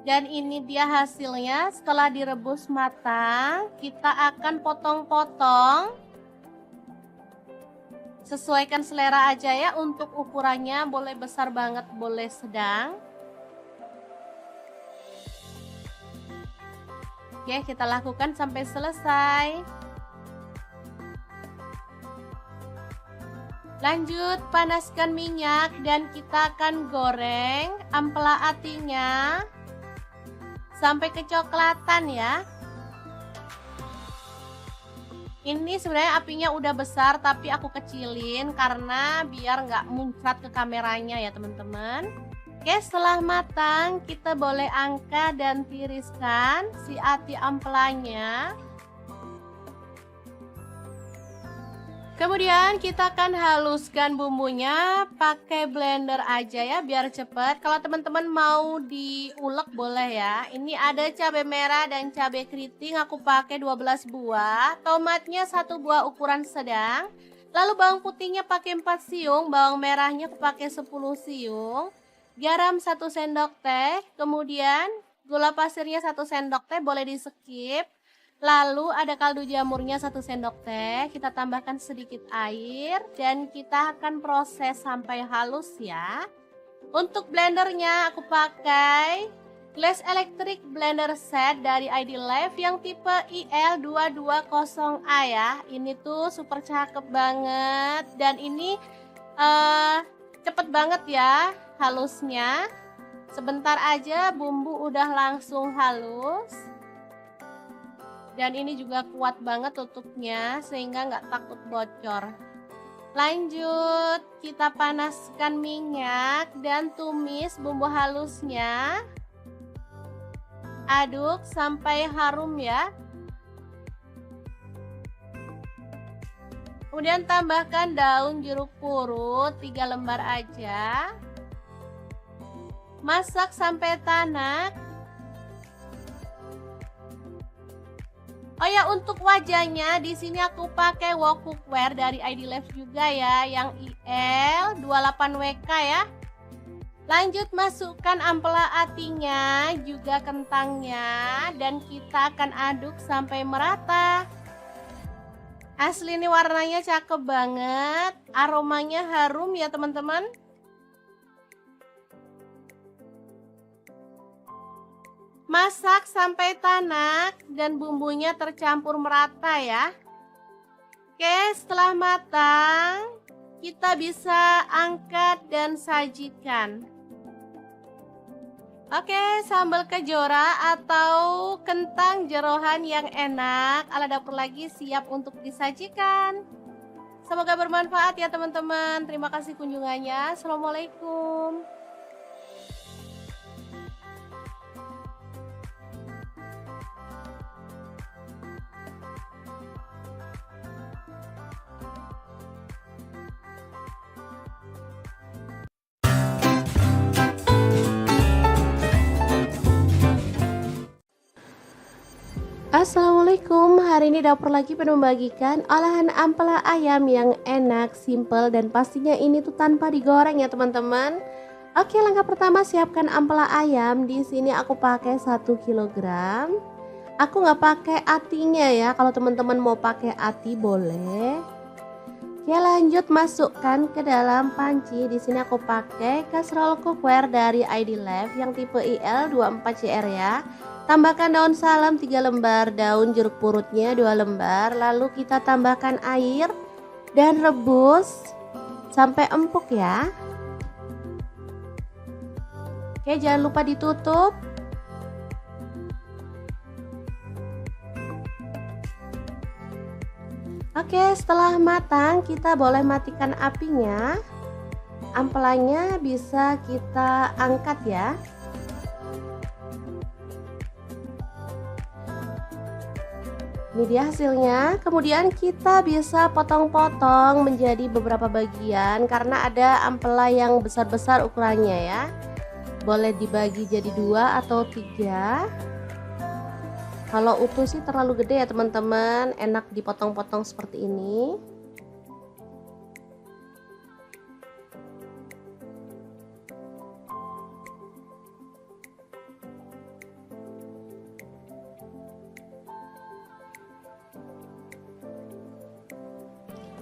Speaker 1: Dan ini dia hasilnya setelah direbus matang. Kita akan potong-potong. Sesuaikan selera aja ya, untuk ukurannya boleh besar banget, boleh sedang. Oke, kita lakukan sampai selesai. Lanjut, panaskan minyak dan kita akan goreng ampela atinya sampai kecoklatan ya. Ini sebenarnya apinya udah besar tapi aku kecilin karena biar nggak muncrat ke kameranya ya teman-teman. Oke, setelah matang kita boleh angkat dan tiriskan si ati ampelanya. Kemudian kita akan haluskan bumbunya pakai blender aja ya biar cepet. Kalau teman-teman mau diulek boleh ya. Ini ada cabai merah dan cabai keriting, aku pakai 12 buah. Tomatnya 1 buah ukuran sedang. Lalu bawang putihnya pakai 4 siung, bawang merahnya aku pakai 10 siung. Garam 1 sendok teh, kemudian gula pasirnya 1 sendok teh, boleh di skip. Lalu ada kaldu jamurnya 1 sendok teh, kita tambahkan sedikit air dan kita akan proses sampai halus ya. Untuk blendernya aku pakai Glass Electric Blender Set dari ID Life yang tipe IL220A ya. Ini tuh super cakep banget dan ini cepet banget ya halusnya. Sebentar aja bumbu udah langsung halus. Dan ini juga kuat banget tutupnya sehingga nggak takut bocor. Lanjut, kita panaskan minyak dan tumis bumbu halusnya. Aduk sampai harum ya. Kemudian tambahkan daun jeruk purut 3 lembar aja. Masak sampai tanak. Oh ya, untuk wajahnya di sini aku pakai wok cookware dari ID Life juga ya, yang IL28WK ya. Lanjut, masukkan ampela atinya, juga kentangnya, dan kita akan aduk sampai merata. Asli ini warnanya cakep banget, aromanya harum ya teman-teman. Masak sampai tanak dan bumbunya tercampur merata ya. Oke, setelah matang kita bisa angkat dan sajikan. Oke, sambal kejora atau kentang jeroan yang enak ala dapur lagi siap untuk disajikan. Semoga bermanfaat ya teman-teman. Terima kasih kunjungannya. Assalamualaikum. Assalamualaikum, hari ini dapur lagi pengen membagikan olahan ampela ayam yang enak, simple, dan pastinya ini tuh tanpa digoreng ya teman-teman. Oke, langkah pertama siapkan ampela ayam. Di sini aku pakai 1 kg. Aku nggak pakai atinya ya, kalau teman-teman mau pakai ati boleh. Oke, lanjut masukkan ke dalam panci. Di sini aku pakai kastrol cookware dari ID Life yang tipe IL24CR ya. Tambahkan daun salam 3 lembar, daun jeruk purutnya 2 lembar. Lalu kita tambahkan air dan rebus sampai empuk ya. Oke, jangan lupa ditutup. Oke, setelah matang kita boleh matikan apinya. Ampelanya bisa kita angkat ya. Ini dia hasilnya. Kemudian kita bisa potong-potong menjadi beberapa bagian karena ada ampela yang besar-besar ukurannya ya. Boleh dibagi jadi 2 atau 3. Kalau utuh sih terlalu gede ya teman-teman, enak dipotong-potong seperti ini.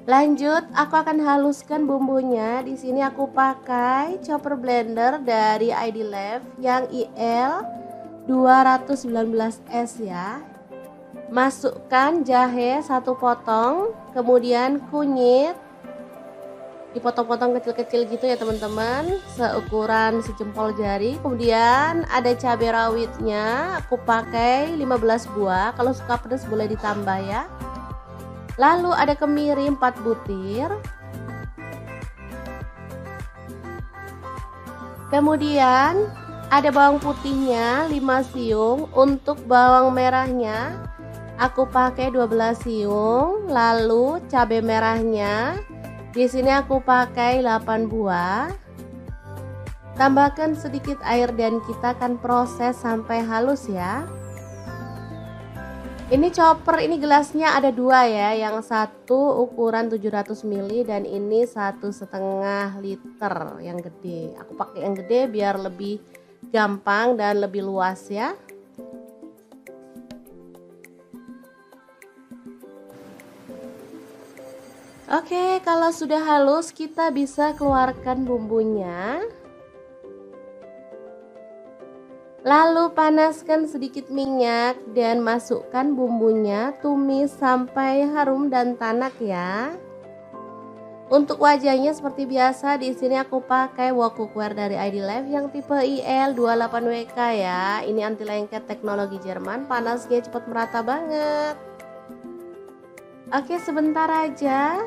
Speaker 1: Lanjut, aku akan haluskan bumbunya. Di sini aku pakai chopper blender dari ID Lab yang IL 219S ya. Masukkan jahe 1 potong, kemudian kunyit dipotong-potong kecil-kecil gitu ya teman-teman, seukuran sejempol jari. Kemudian ada cabai rawitnya, aku pakai 15 buah. Kalau suka pedas boleh ditambah ya. Lalu ada kemiri 4 butir. Kemudian ada bawang putihnya 5 siung. Untuk bawang merahnya aku pakai 12 siung. Lalu cabai merahnya di sini aku pakai 8 buah. Tambahkan sedikit air dan kita akan proses sampai halus ya. Ini chopper, ini gelasnya ada 2 ya, yang satu ukuran 700 ml dan ini 1,5 liter yang gede. Aku pakai yang gede biar lebih gampang dan lebih luas ya. Oke, kalau sudah halus kita bisa keluarkan bumbunya. Lalu panaskan sedikit minyak dan masukkan bumbunya, tumis sampai harum dan tanak ya. Untuk wajahnya seperti biasa, di sini aku pakai wok cookware dari ID Lab yang tipe IL28WK ya. Ini anti lengket teknologi Jerman, panasnya cepat merata banget. Oke, sebentar aja.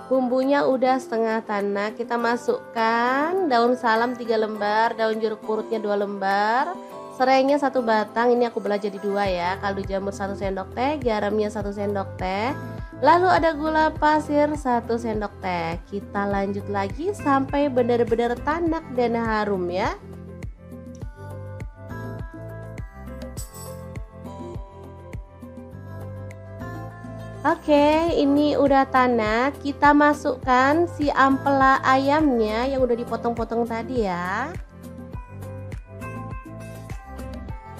Speaker 1: Bumbunya udah setengah tanak, kita masukkan daun salam 3 lembar, daun jeruk purutnya 2 lembar, serainya 1 batang, ini aku belah jadi 2 ya, kaldu jamur 1 sendok teh, garamnya 1 sendok teh, lalu ada gula pasir 1 sendok teh. Kita lanjut lagi sampai benar-benar tanak dan harum ya. Oke, ini udah tanak. Kita masukkan si ampela ayamnya yang udah dipotong-potong tadi ya.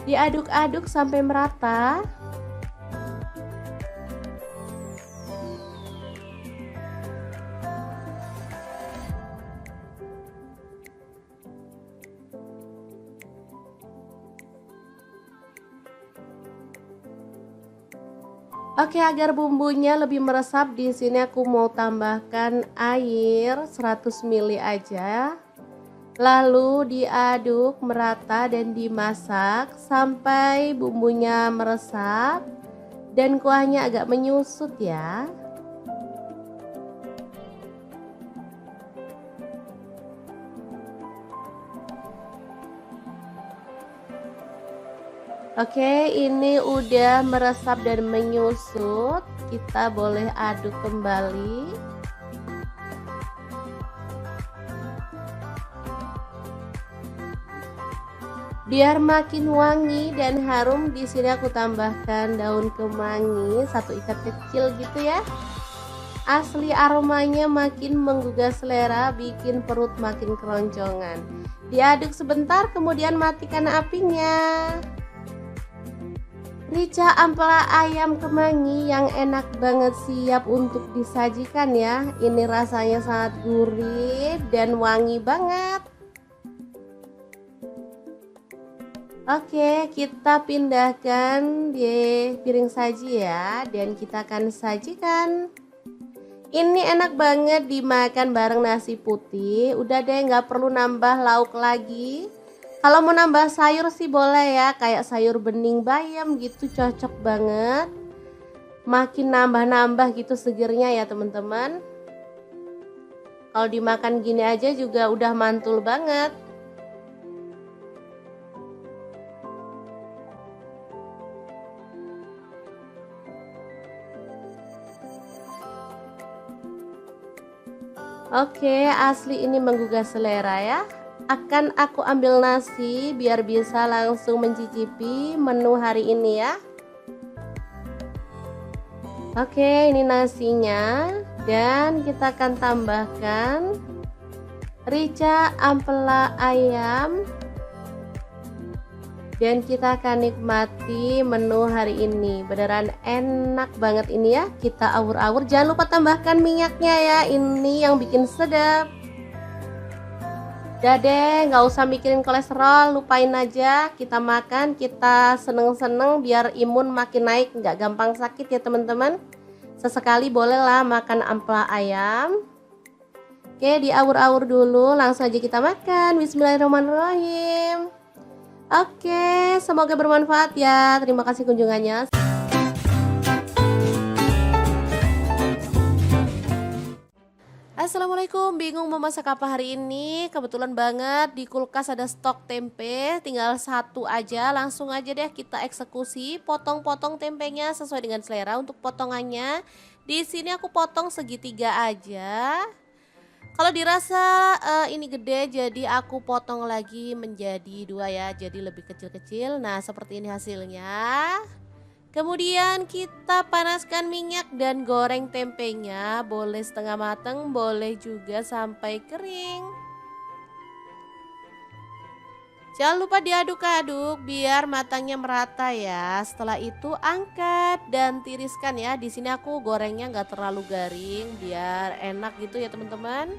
Speaker 1: Diaduk-aduk sampai merata. Oke, agar bumbunya lebih meresap, di sini aku mau tambahkan air 100 ml aja. Lalu diaduk merata dan dimasak sampai bumbunya meresap dan kuahnya agak menyusut ya. Oke, ini udah meresap dan menyusut. Kita boleh aduk kembali. Biar makin wangi dan harum, di sini aku tambahkan daun kemangi 1 ikat kecil gitu ya. Asli aromanya makin menggugah selera, bikin perut makin keroncongan. Diaduk sebentar, kemudian matikan apinya. Rica ampela ayam kemangi yang enak banget, siap untuk disajikan ya. Ini rasanya sangat gurih dan wangi banget. Oke, kita pindahkan di piring saji ya, dan kita akan sajikan. Ini enak banget dimakan bareng nasi putih. Udah deh, nggak perlu nambah lauk lagi. Kalau mau nambah sayur sih boleh ya, kayak sayur bening bayam gitu, cocok banget. Makin nambah-nambah gitu segernya ya teman-teman. Kalau dimakan gini aja juga udah mantul banget. Oke, asli ini menggugah selera ya. Akan aku ambil nasi biar bisa langsung mencicipi menu hari ini ya. Oke, ini nasinya dan kita akan tambahkan rica ampela ayam dan kita akan nikmati menu hari ini. Beneran enak banget ini ya. Kita awur-awur, jangan lupa tambahkan minyaknya ya, ini yang bikin sedap. Udah deh, nggak usah mikirin kolesterol, lupain aja. Kita makan, kita seneng-seneng biar imun makin naik, nggak gampang sakit ya teman-teman. Sesekali bolehlah makan ampela ayam. Oke, diawur-awur dulu, langsung aja kita makan. Bismillahirrahmanirrahim. Oke, semoga bermanfaat ya. Terima kasih kunjungannya. Assalamualaikum, bingung mau masak apa hari ini? Kebetulan banget di kulkas ada stok tempe, tinggal satu aja. Langsung aja deh kita eksekusi, potong-potong tempenya sesuai dengan selera untuk potongannya. Di sini aku potong segitiga aja. Kalau dirasa ini gede, jadi aku potong lagi menjadi dua ya, jadi lebih kecil-kecil. Nah, seperti ini hasilnya. Kemudian kita panaskan minyak dan goreng tempenya, boleh setengah matang, boleh juga sampai kering. Jangan lupa diaduk-aduk biar matangnya merata ya. Setelah itu angkat dan tiriskan ya. Di sini aku gorengnya nggak terlalu garing biar enak gitu ya teman-teman.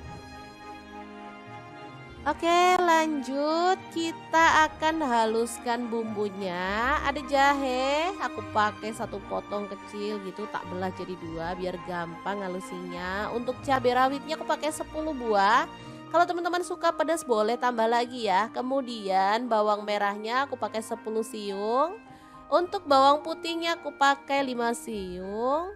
Speaker 1: Oke, lanjut kita akan haluskan bumbunya. Ada jahe, aku pakai satu potong kecil gitu, tak belah jadi dua biar gampang halusinya. Untuk cabai rawitnya aku pakai 10 buah. Kalau teman-teman suka pedas boleh tambah lagi ya. Kemudian bawang merahnya aku pakai 10 siung. Untuk bawang putihnya aku pakai 5 siung.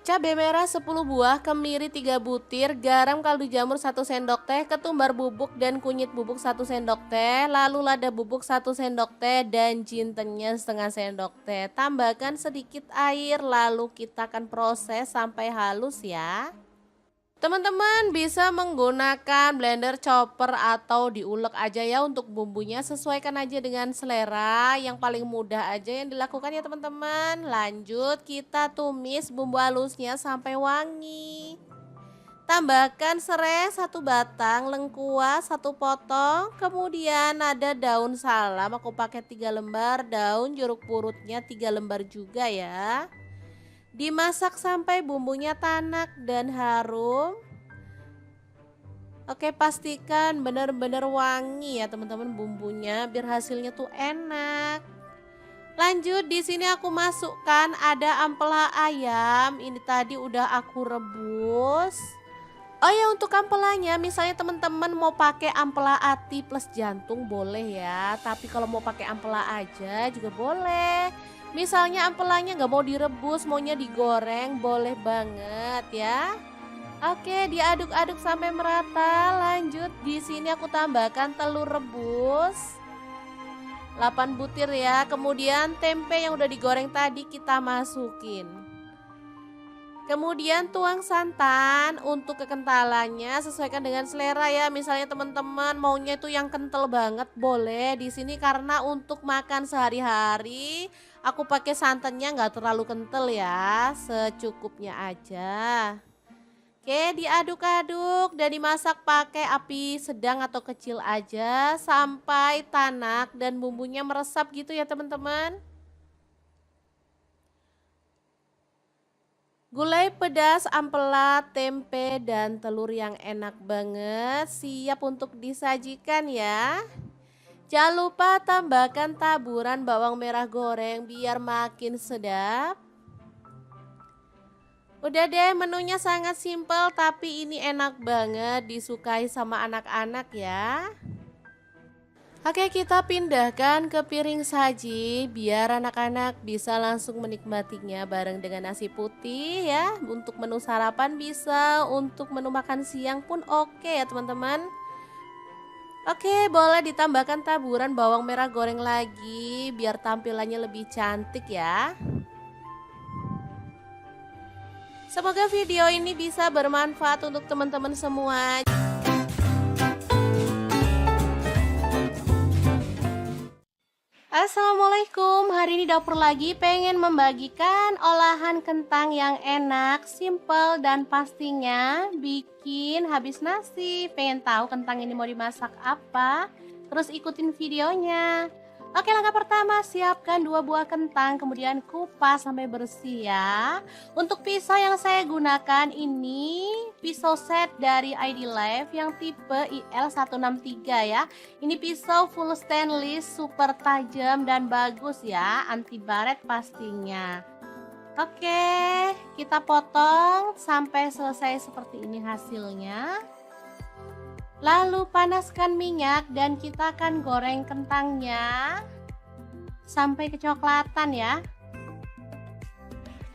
Speaker 1: Cabai merah 10 buah, kemiri 3 butir, garam kaldu jamur 1 sendok teh, ketumbar bubuk dan kunyit bubuk 1 sendok teh, lalu lada bubuk 1 sendok teh dan jintennya setengah sendok teh. Tambahkan sedikit air lalu kita akan proses sampai halus ya. Teman-teman bisa menggunakan blender, chopper atau diulek aja ya untuk bumbunya, sesuaikan aja dengan selera, yang paling mudah aja yang dilakukan ya teman-teman. Lanjut kita tumis bumbu halusnya sampai wangi. Tambahkan serai 1 batang, lengkuas 1 potong, kemudian ada daun salam aku pakai 3 lembar, daun jeruk purutnya 3 lembar juga ya. Dimasak sampai bumbunya tanak dan harum. Oke, pastikan benar-benar wangi ya teman-teman bumbunya biar hasilnya tuh enak. Lanjut di sini aku masukkan ada ampela ayam. Ini tadi udah aku rebus. Oh ya, untuk ampelanya misalnya teman-teman mau pakai ampela ati plus jantung boleh ya. Tapi kalau mau pakai ampela aja juga boleh. Misalnya ampelanya nggak mau direbus, maunya digoreng, boleh banget ya. Oke, diaduk-aduk sampai merata. Lanjut di sini aku tambahkan telur rebus 8 butir ya. Kemudian tempe yang udah digoreng tadi kita masukin. Kemudian tuang santan. Untuk kekentalannya sesuaikan dengan selera ya. Misalnya teman-teman maunya itu yang kental banget boleh. Di sini karena untuk makan sehari-hari aku pakai santannya nggak terlalu kental ya, secukupnya aja. Oke, diaduk-aduk dan dimasak pakai api sedang atau kecil aja sampai tanak dan bumbunya meresap gitu ya teman-teman. Gulai pedas, ampela, tempe, dan telur yang enak banget siap untuk disajikan ya. Jangan lupa tambahkan taburan bawang merah goreng biar makin sedap. Udah deh, menunya sangat simpel tapi ini enak banget disukai sama anak-anak ya. Oke, kita pindahkan ke piring saji biar anak-anak bisa langsung menikmatinya bareng dengan nasi putih ya. Untuk menu sarapan bisa, untuk menu makan siang pun oke ya teman-teman. Oke, boleh ditambahkan taburan bawang merah goreng lagi biar tampilannya lebih cantik ya. Semoga video ini bisa bermanfaat untuk teman-teman semua. Assalamualaikum, hari ini dapur lagi pengen membagikan olahan kentang yang enak, simple, dan pastinya bikin habis nasi. Pengen tahu kentang ini mau dimasak apa? Terus ikutin videonya. Oke, langkah pertama siapkan 2 buah kentang, kemudian kupas sampai bersih ya. Untuk pisau yang saya gunakan ini pisau set dari ID Life yang tipe IL163 ya. Ini pisau full stainless, super tajam dan bagus ya, anti baret pastinya. Oke, kita potong sampai selesai seperti ini hasilnya. Lalu panaskan minyak dan kita akan goreng kentangnya sampai kecoklatan ya.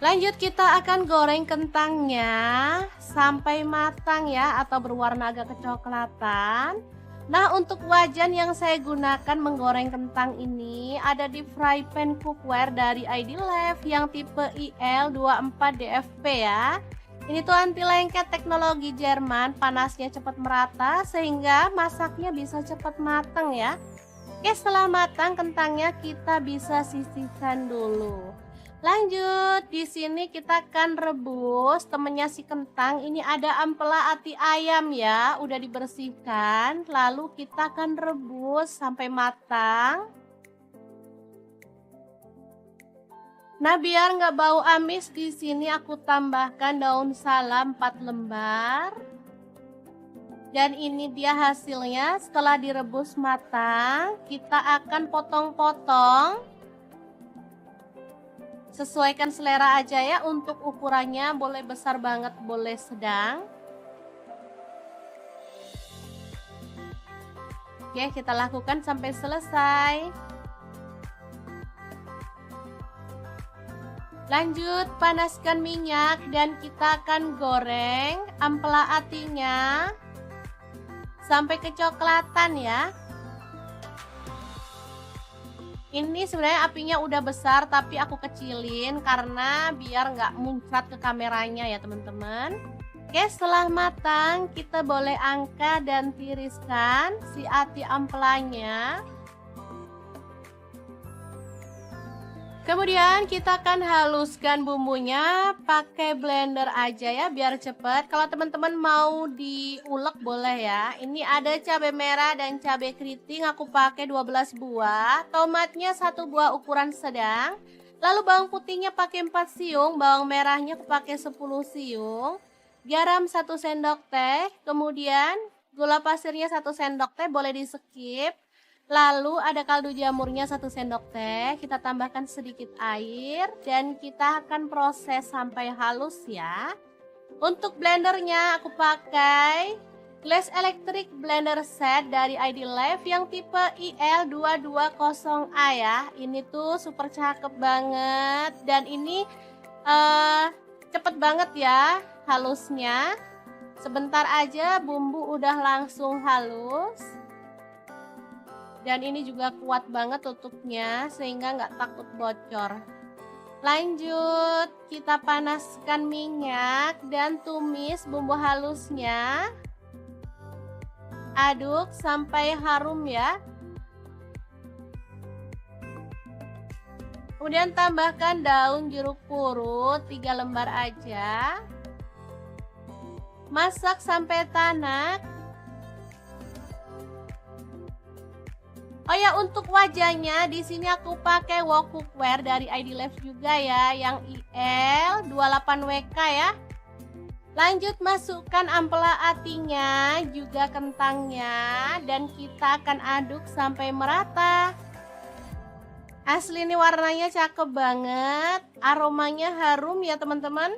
Speaker 1: Lanjut kita akan goreng kentangnya sampai matang ya, atau berwarna agak kecoklatan. Nah, untuk wajan yang saya gunakan menggoreng kentang ini ada di fry pan cookware dari ID Life yang tipe IL24DFP ya. Ini tuh anti lengket teknologi Jerman, panasnya cepat merata sehingga masaknya bisa cepat matang ya. Oke, setelah matang kentangnya kita bisa sisihkan dulu. Lanjut, di sini kita akan rebus temennya si kentang. Ini ada ampela ati ayam ya, udah dibersihkan. Lalu kita akan rebus sampai matang. Nah, biar nggak bau amis, di sini aku tambahkan daun salam 4 lembar. Dan ini dia hasilnya setelah direbus matang. Kita akan potong-potong. Sesuaikan selera aja ya, untuk ukurannya boleh besar banget, boleh sedang. Oke, kita lakukan sampai selesai. Lanjut, panaskan minyak dan kita akan goreng ampela atinya sampai kecoklatan ya. Ini sebenarnya apinya udah besar tapi aku kecilin karena biar nggak muncrat ke kameranya ya teman-teman. Oke, setelah matang kita boleh angkat dan tiriskan si ati ampelanya. Kemudian kita akan haluskan bumbunya pakai blender aja ya biar cepet. Kalau teman-teman mau diulek boleh ya. Ini ada cabai merah dan cabai keriting, aku pakai 12 buah. Tomatnya 1 buah ukuran sedang. Lalu bawang putihnya pakai 4 siung, bawang merahnya aku pakai 10 siung. Garam 1 sendok teh, kemudian gula pasirnya 1 sendok teh, boleh di skip. Lalu ada kaldu jamurnya 1 sendok teh, kita tambahkan sedikit air dan kita akan proses sampai halus ya. Untuk blendernya aku pakai Glass Electric Blender Set dari ID Life yang tipe IL220A ya. Ini tuh super cakep banget dan ini cepet banget ya halusnya. Sebentar aja bumbu udah langsung halus. Dan ini juga kuat banget tutupnya sehingga nggak takut bocor. Lanjut, kita panaskan minyak dan tumis bumbu halusnya. Aduk sampai harum ya. Kemudian tambahkan daun jeruk purut 3 lembar aja. Masak sampai tanak. Oh ya, untuk wajahnya di sini aku pakai wok cookware dari ID Life juga ya, yang IL28WK ya. Lanjut masukkan ampela atinya, juga kentangnya, dan kita akan aduk sampai merata. Asli ini warnanya cakep banget, aromanya harum ya teman-teman.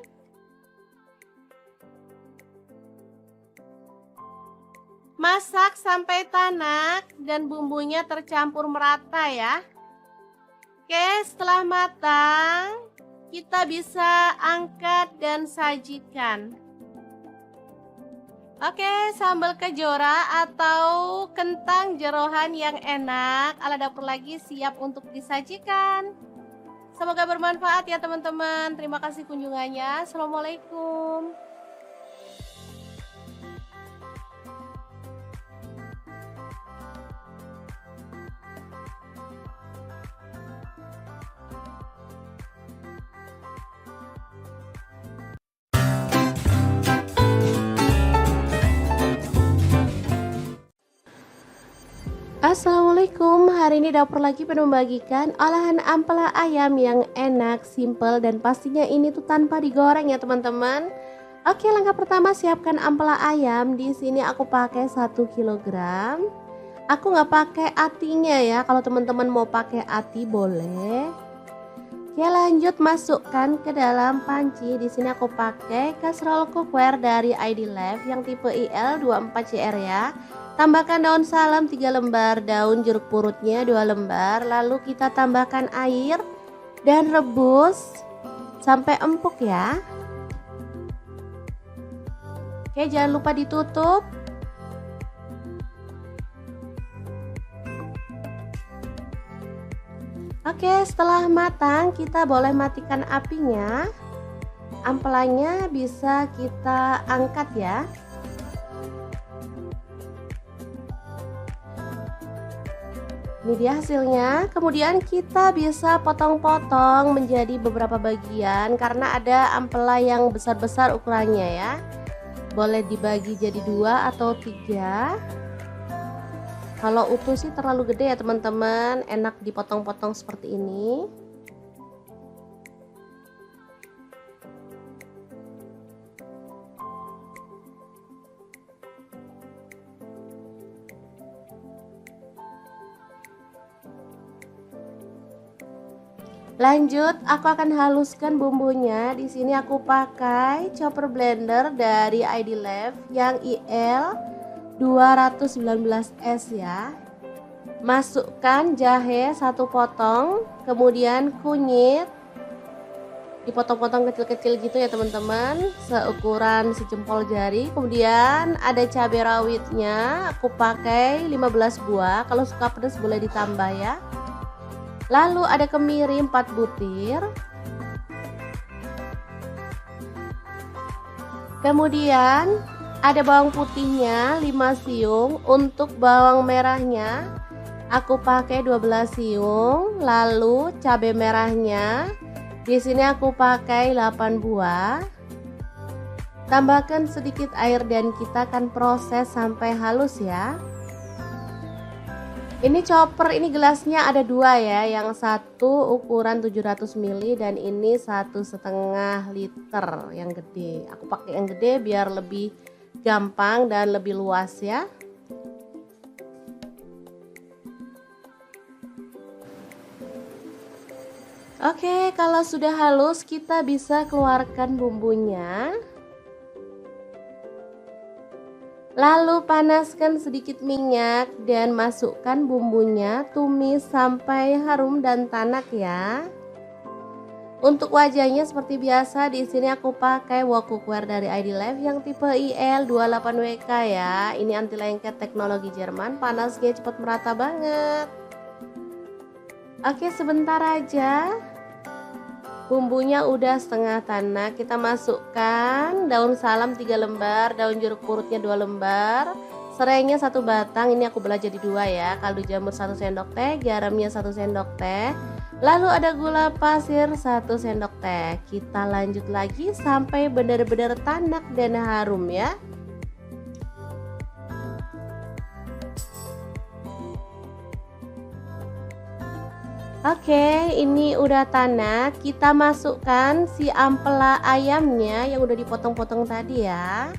Speaker 1: Masak sampai tanak dan bumbunya tercampur merata ya. Oke, setelah matang kita bisa angkat dan sajikan. Oke, sambal kejora atau kentang jeroan yang enak ala dapur lagi siap untuk disajikan. Semoga bermanfaat ya teman-teman. Terima kasih kunjungannya. Assalamualaikum. Assalamualaikum, hari ini dapur lagi pengen membagikan olahan ampela ayam yang enak, simple, dan pastinya ini tuh tanpa digoreng ya teman-teman. Oke, langkah pertama siapkan ampela ayam. Di sini aku pakai 1 kilogram. Aku nggak pakai atinya ya, kalau teman-teman mau pakai ati boleh. Oke, lanjut masukkan ke dalam panci. Di sini aku pakai kastrol cookware dari ID Life yang tipe IL24CR ya. Tambahkan daun salam 3 lembar, daun jeruk purutnya 2 lembar, lalu kita tambahkan air dan rebus sampai empuk ya. Oke, jangan lupa ditutup. Oke, setelah matang kita boleh matikan apinya. Ampelanya bisa kita angkat ya. Ini dia hasilnya. Kemudian kita bisa potong-potong menjadi beberapa bagian karena ada ampela yang besar-besar ukurannya ya. Boleh dibagi jadi 2 atau 3. Kalau utuh sih terlalu gede ya teman-teman, enak dipotong-potong seperti ini. Lanjut, aku akan haluskan bumbunya. Di sini aku pakai chopper blender dari ID Life yang IL 219S ya. Masukkan jahe 1 potong, kemudian kunyit dipotong-potong kecil-kecil gitu ya teman-teman, seukuran sejempol jari. Kemudian ada cabai rawitnya, aku pakai 15 buah. Kalau suka pedas boleh ditambah ya. Lalu ada kemiri 4 butir. Kemudian ada bawang putihnya 5 siung. Untuk bawang merahnya aku pakai 12 siung. Lalu cabai merahnya di sini aku pakai 8 buah. Tambahkan sedikit air dan kita akan proses sampai halus ya. Ini chopper, ini gelasnya ada 2 ya, yang satu ukuran 700 ml dan ini 1,5 liter yang gede. Aku pakai yang gede biar lebih gampang dan lebih luas ya. Oke, kalau sudah halus kita bisa keluarkan bumbunya. Lalu panaskan sedikit minyak dan masukkan bumbunya, tumis sampai harum dan tanak ya. Untuk wajahnya seperti biasa, di sini aku pakai wok cookware dari ID Life yang tipe IL28WK ya. Ini anti lengket teknologi Jerman, panasnya cepat merata banget. Oke, sebentar aja. Bumbunya udah setengah tanak, kita masukkan daun salam 3 lembar, daun jeruk purutnya 2 lembar, serainya 1 batang, ini aku belah jadi 2 ya, kaldu jamur 1 sendok teh, garamnya 1 sendok teh, lalu ada gula pasir 1 sendok teh. Kita lanjut lagi sampai benar-benar tanak dan harum ya. Oke, ini udah tanak. Kita masukkan si ampela ayamnya yang udah dipotong-potong tadi ya.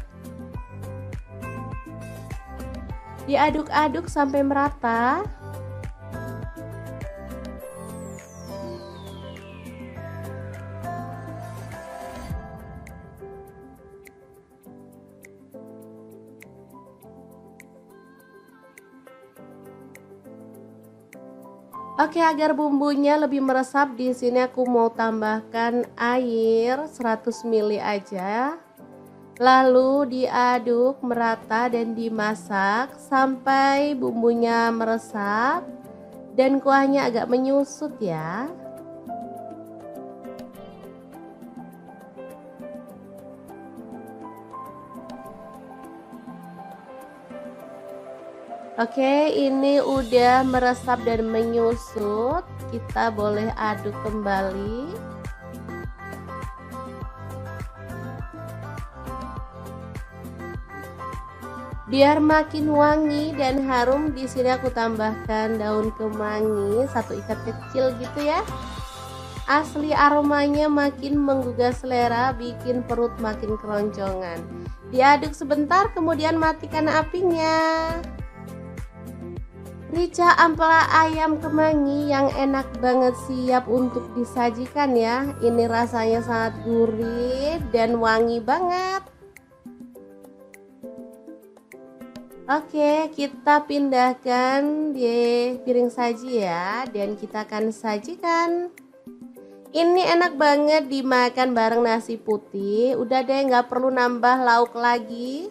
Speaker 1: Diaduk-aduk sampai merata. Oke, agar bumbunya lebih meresap, di sini aku mau tambahkan air 100 ml aja. Lalu diaduk merata dan dimasak sampai bumbunya meresap dan kuahnya agak menyusut ya. Oke, ini udah meresap dan menyusut. Kita boleh aduk kembali. Biar makin wangi dan harum, di sini aku tambahkan daun kemangi 1 ikat kecil gitu ya. Asli aromanya makin menggugah selera, bikin perut makin keroncongan. Diaduk sebentar, kemudian matikan apinya. Rica ampela ayam kemangi yang enak banget, siap untuk disajikan ya. Ini rasanya sangat gurih dan wangi banget. Oke, kita pindahkan di piring saji ya, dan kita akan sajikan. Ini enak banget dimakan bareng nasi putih. Udah deh, nggak perlu nambah lauk lagi.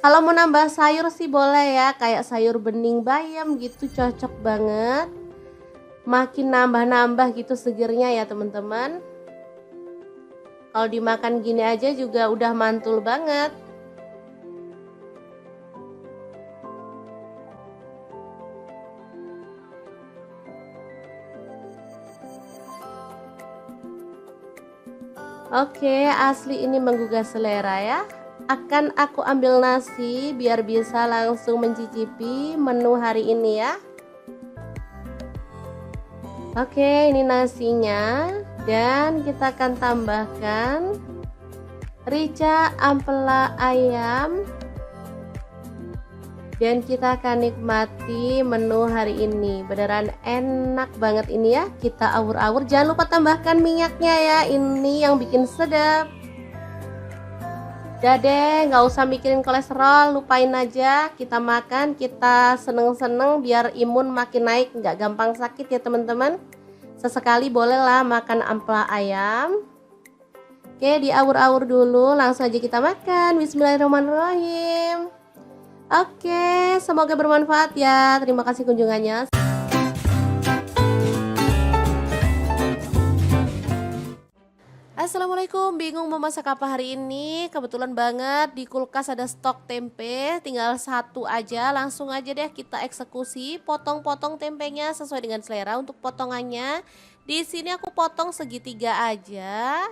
Speaker 1: Kalau mau nambah sayur sih boleh ya, kayak sayur bening bayam gitu, cocok banget. Makin nambah-nambah gitu segernya ya teman-teman. Kalau dimakan gini aja juga udah mantul banget. Oke, asli ini menggugah selera ya. Akan aku ambil nasi biar bisa langsung mencicipi menu hari ini ya. Oke, ini nasinya, dan kita akan tambahkan rica ampela ayam. Dan kita akan nikmati menu hari ini. Beneran enak banget ini ya. Kita awur-awur. Jangan lupa tambahkan minyaknya ya. Ini yang bikin sedap. Udah deh, nggak usah mikirin kolesterol. Lupain aja. Kita makan, kita seneng-seneng biar imun makin naik. Nggak gampang sakit ya teman-teman. Sesekali bolehlah makan ampela ayam. Oke, diawur-awur dulu. Langsung aja kita makan. Bismillahirrahmanirrahim. Oke, semoga bermanfaat ya. Terima kasih kunjungannya. Assalamualaikum, bingung mau masak apa hari ini? Kebetulan banget di kulkas ada stok tempe, tinggal 1 aja. Langsung aja deh kita eksekusi, potong-potong tempenya sesuai dengan selera. Untuk potongannya, di sini aku potong segitiga aja.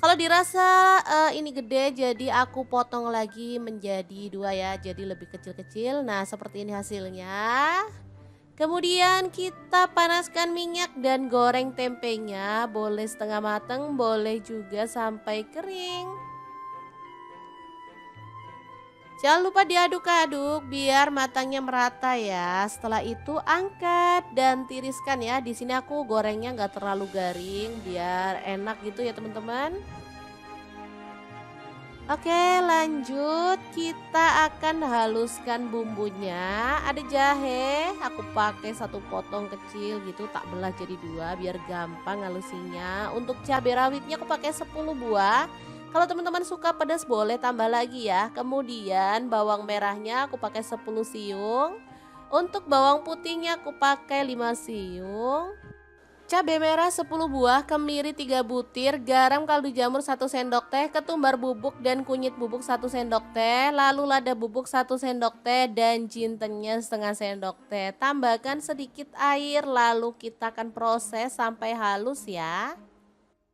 Speaker 1: Kalau dirasa ini gede, jadi aku potong lagi menjadi 2 ya, jadi lebih kecil-kecil. Nah, seperti ini hasilnya. Kemudian kita panaskan minyak dan goreng tempenya, boleh setengah matang, boleh juga sampai kering. Jangan lupa diaduk-aduk biar matangnya merata ya. Setelah itu angkat dan tiriskan ya. Di sini aku gorengnya nggak terlalu garing biar enak gitu ya teman-teman. Oke, lanjut kita akan haluskan bumbunya. Ada jahe, aku pakai 1 potong kecil gitu, tak belah jadi 2 biar gampang halusinya. Untuk cabai rawitnya aku pakai 10 buah. Kalau teman-teman suka pedas boleh tambah lagi ya. Kemudian bawang merahnya aku pakai 10 siung. Untuk bawang putihnya aku pakai 5 siung. Cabai merah 10 buah, kemiri 3 butir, garam kaldu jamur 1 sendok teh, ketumbar bubuk dan kunyit bubuk 1 sendok teh, lalu lada bubuk 1 sendok teh, dan jintennya setengah sendok teh. Tambahkan sedikit air, lalu kita akan proses sampai halus ya.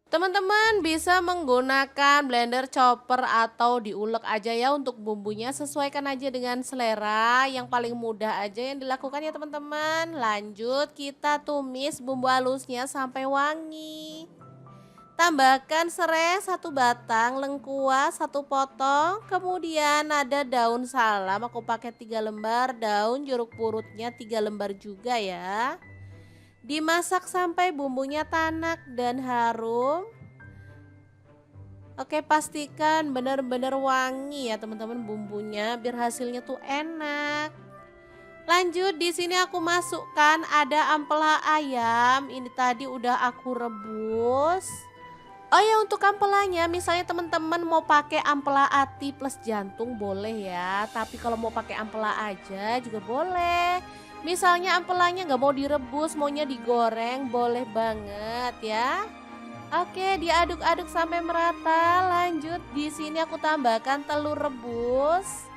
Speaker 1: Teman-teman bisa menggunakan blender, chopper, atau diulek aja ya untuk bumbunya. Sesuaikan aja dengan selera, yang paling mudah aja yang dilakukan ya teman-teman. Lanjut kita tumis bumbu halusnya sampai wangi. Tambahkan serai 1 batang, lengkuas 1 potong, kemudian ada daun salam aku pakai 3 lembar, daun jeruk purutnya 3 lembar juga ya. Dimasak sampai bumbunya tanak dan harum. Oke, pastikan benar-benar wangi ya teman-teman bumbunya biar hasilnya tuh enak. Lanjut di sini aku masukkan ada ampela ayam. Ini tadi udah aku rebus. Oh ya, untuk ampelanya misalnya teman-teman mau pakai ampela ati plus jantung boleh ya. Tapi kalau mau pakai ampela aja juga boleh. Misalnya ampelanya nggak mau direbus, maunya digoreng, boleh banget ya. Oke, diaduk-aduk sampai merata. Lanjut di sini aku tambahkan telur rebus.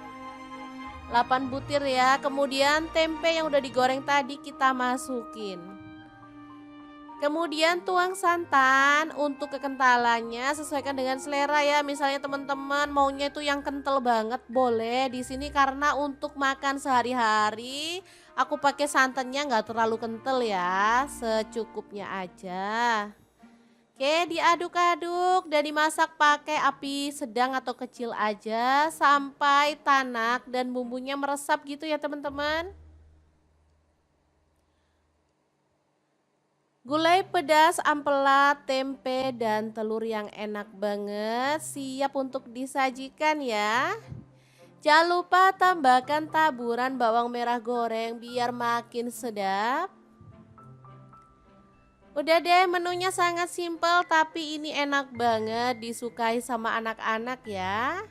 Speaker 1: 8 butir ya. Kemudian tempe yang udah digoreng tadi kita masukin. Kemudian tuang santan. Untuk kekentalannya sesuaikan dengan selera ya. Misalnya teman-teman maunya itu yang kental banget boleh. Di sini karena untuk makan sehari-hari aku pakai santannya nggak terlalu kental ya, secukupnya aja. Oke, diaduk-aduk dan dimasak pakai api sedang atau kecil aja sampai tanak dan bumbunya meresap gitu ya teman-teman. Gulai pedas, ampela, tempe, dan telur yang enak banget siap untuk disajikan ya. Jangan lupa tambahkan taburan bawang merah goreng biar makin sedap. Udah deh, menunya sangat simpel tapi ini enak banget disukai sama anak-anak ya.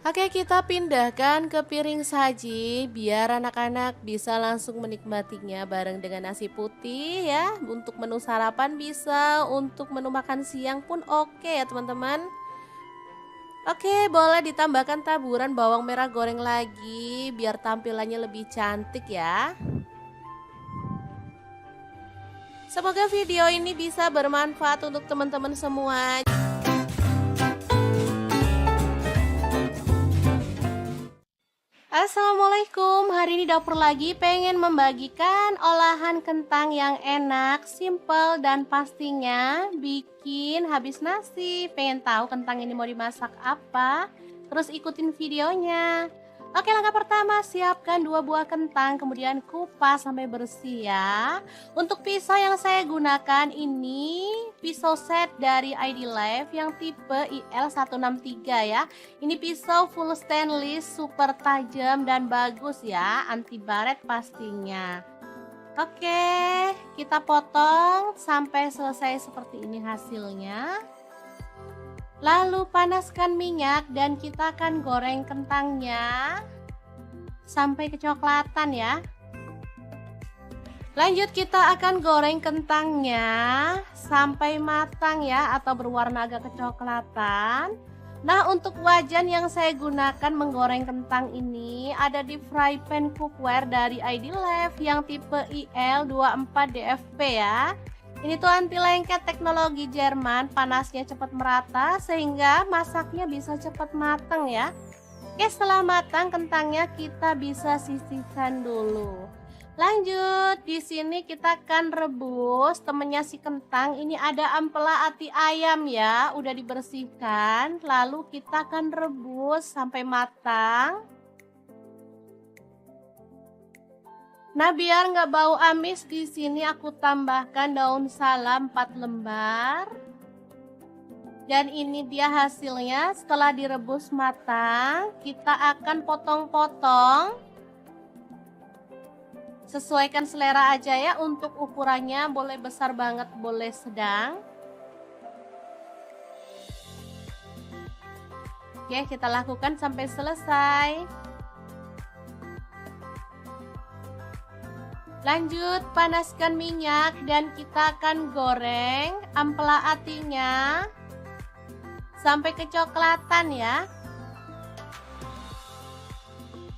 Speaker 1: Oke, kita pindahkan ke piring saji biar anak-anak bisa langsung menikmatinya bareng dengan nasi putih ya. Untuk menu sarapan bisa, untuk menu makan siang pun oke ya teman-teman. Oke, boleh ditambahkan taburan bawang merah goreng lagi biar tampilannya lebih cantik ya. Semoga video ini bisa bermanfaat untuk teman-teman semua. Assalamualaikum, hari ini dapur lagi pengen membagikan olahan kentang yang enak, simple dan pastinya bikin habis nasi. Pengen tahu kentang ini mau dimasak apa? Terus ikutin videonya. Oke, langkah pertama siapkan 2 buah kentang, kemudian kupas sampai bersih ya. Untuk pisau yang saya gunakan ini pisau set dari ID Life yang tipe IL163 ya. Ini pisau full stainless, super tajam dan bagus ya, anti baret pastinya. Oke, kita potong sampai selesai seperti ini hasilnya. Lalu panaskan minyak dan kita akan goreng kentangnya sampai kecoklatan ya. Lanjut kita akan goreng kentangnya sampai matang ya atau berwarna agak kecoklatan. Nah, untuk wajan yang saya gunakan menggoreng kentang ini ada di fry pan cookware dari ID Life yang tipe IL24DFP ya. Ini tuh anti lengket teknologi Jerman, panasnya cepat merata sehingga masaknya bisa cepat matang ya. Oke, setelah matang kentangnya kita bisa sisihkan dulu. Lanjut, di sini kita akan rebus temennya si kentang. Ini ada ampela ati ayam ya, udah dibersihkan. Lalu kita akan rebus sampai matang. Nah, biar nggak bau amis di sini aku tambahkan daun salam 4 lembar. Dan ini dia hasilnya setelah direbus matang. Kita akan potong-potong. Sesuaikan selera aja ya, untuk ukurannya boleh besar banget, boleh sedang. Oke, kita lakukan sampai selesai. Lanjut, panaskan minyak dan kita akan goreng ampela atinya sampai kecoklatan ya.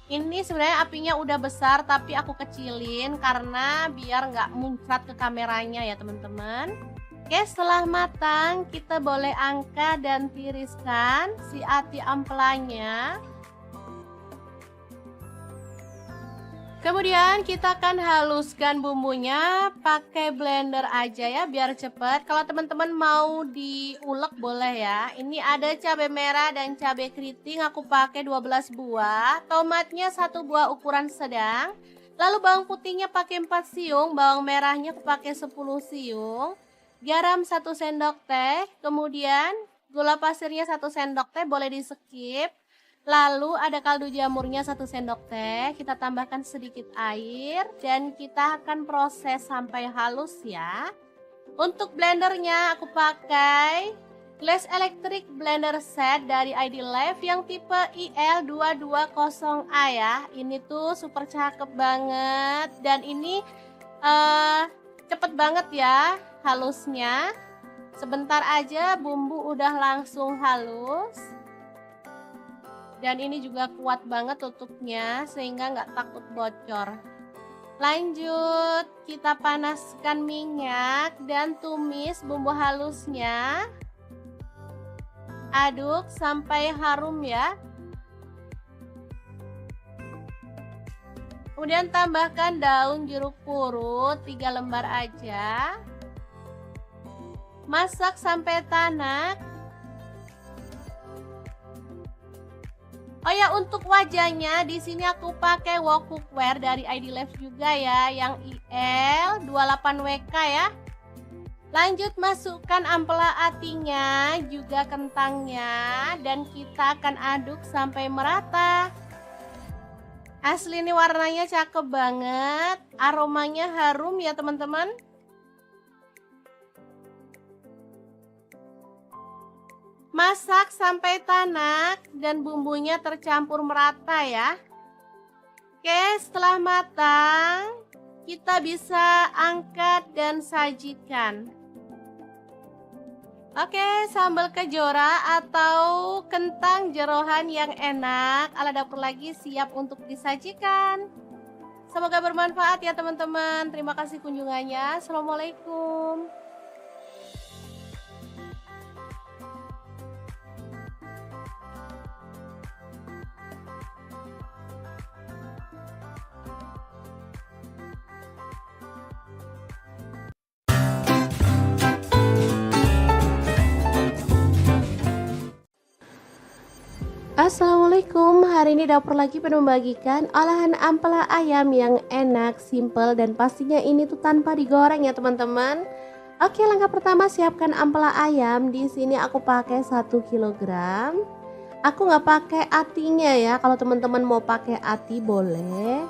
Speaker 1: Ini sebenarnya apinya udah besar tapi aku kecilin karena biar nggak muncrat ke kameranya ya teman-teman. Oke, setelah matang kita boleh angkat dan tiriskan si ati ampelanya. Kemudian kita akan haluskan bumbunya pakai blender aja ya biar cepet. Kalau teman-teman mau diulek boleh ya. Ini ada cabai merah dan cabai keriting, aku pakai 12 buah. Tomatnya 1 buah ukuran sedang. Lalu bawang putihnya pakai 4 siung, bawang merahnya aku pakai 10 siung. Garam 1 sendok teh, kemudian gula pasirnya 1 sendok teh, boleh di skip. Lalu ada kaldu jamurnya 1 sendok teh, kita tambahkan sedikit air dan kita akan proses sampai halus ya. Untuk blendernya aku pakai Glass Electric Blender Set dari ID Life yang tipe IL220A ya. Ini tuh super cakep banget dan ini cepet banget ya halusnya. Sebentar aja bumbu udah langsung halus. Dan ini juga kuat banget tutupnya sehingga nggak takut bocor. Lanjut, kita panaskan minyak dan tumis bumbu halusnya. Aduk sampai harum ya. Kemudian tambahkan daun jeruk purut 3 lembar aja. Masak sampai tanak. Oh ya, untuk wajahnya di sini aku pakai wok cookware dari ID Labs juga ya, yang IL 28WK ya. Lanjut masukkan ampela atinya, juga kentangnya, dan kita akan aduk sampai merata. Asli ini warnanya cakep banget, aromanya harum ya teman-teman. Masak sampai tanak dan bumbunya tercampur merata ya. Oke, setelah matang, kita bisa angkat dan sajikan. Oke, sambal kejora atau kentang jeroan yang enak ala dapur lagi siap untuk disajikan. Semoga bermanfaat ya teman-teman. Terima kasih kunjungannya. Assalamualaikum. Assalamualaikum, hari ini dapur lagi pengen membagikan olahan ampela ayam yang enak, simple, dan pastinya ini tuh tanpa digoreng ya teman-teman. Oke, langkah pertama siapkan ampela ayam. Di sini aku pakai 1 kilogram. Aku nggak pakai atinya ya, kalau teman-teman mau pakai ati boleh.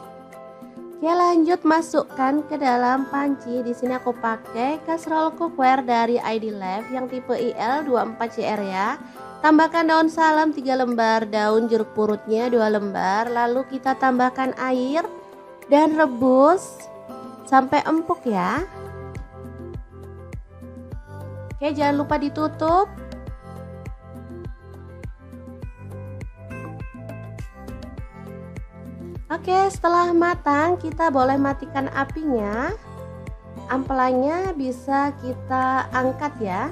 Speaker 1: Oke, lanjut masukkan ke dalam panci. Di sini aku pakai kastrol cookware dari ID Labs yang tipe IL 24CR ya. Tambahkan daun salam 3 lembar, daun jeruk purutnya 2 lembar, lalu kita tambahkan air dan rebus sampai empuk ya. Oke, jangan lupa ditutup. Oke, setelah matang kita boleh matikan apinya. Ampelanya bisa kita angkat ya.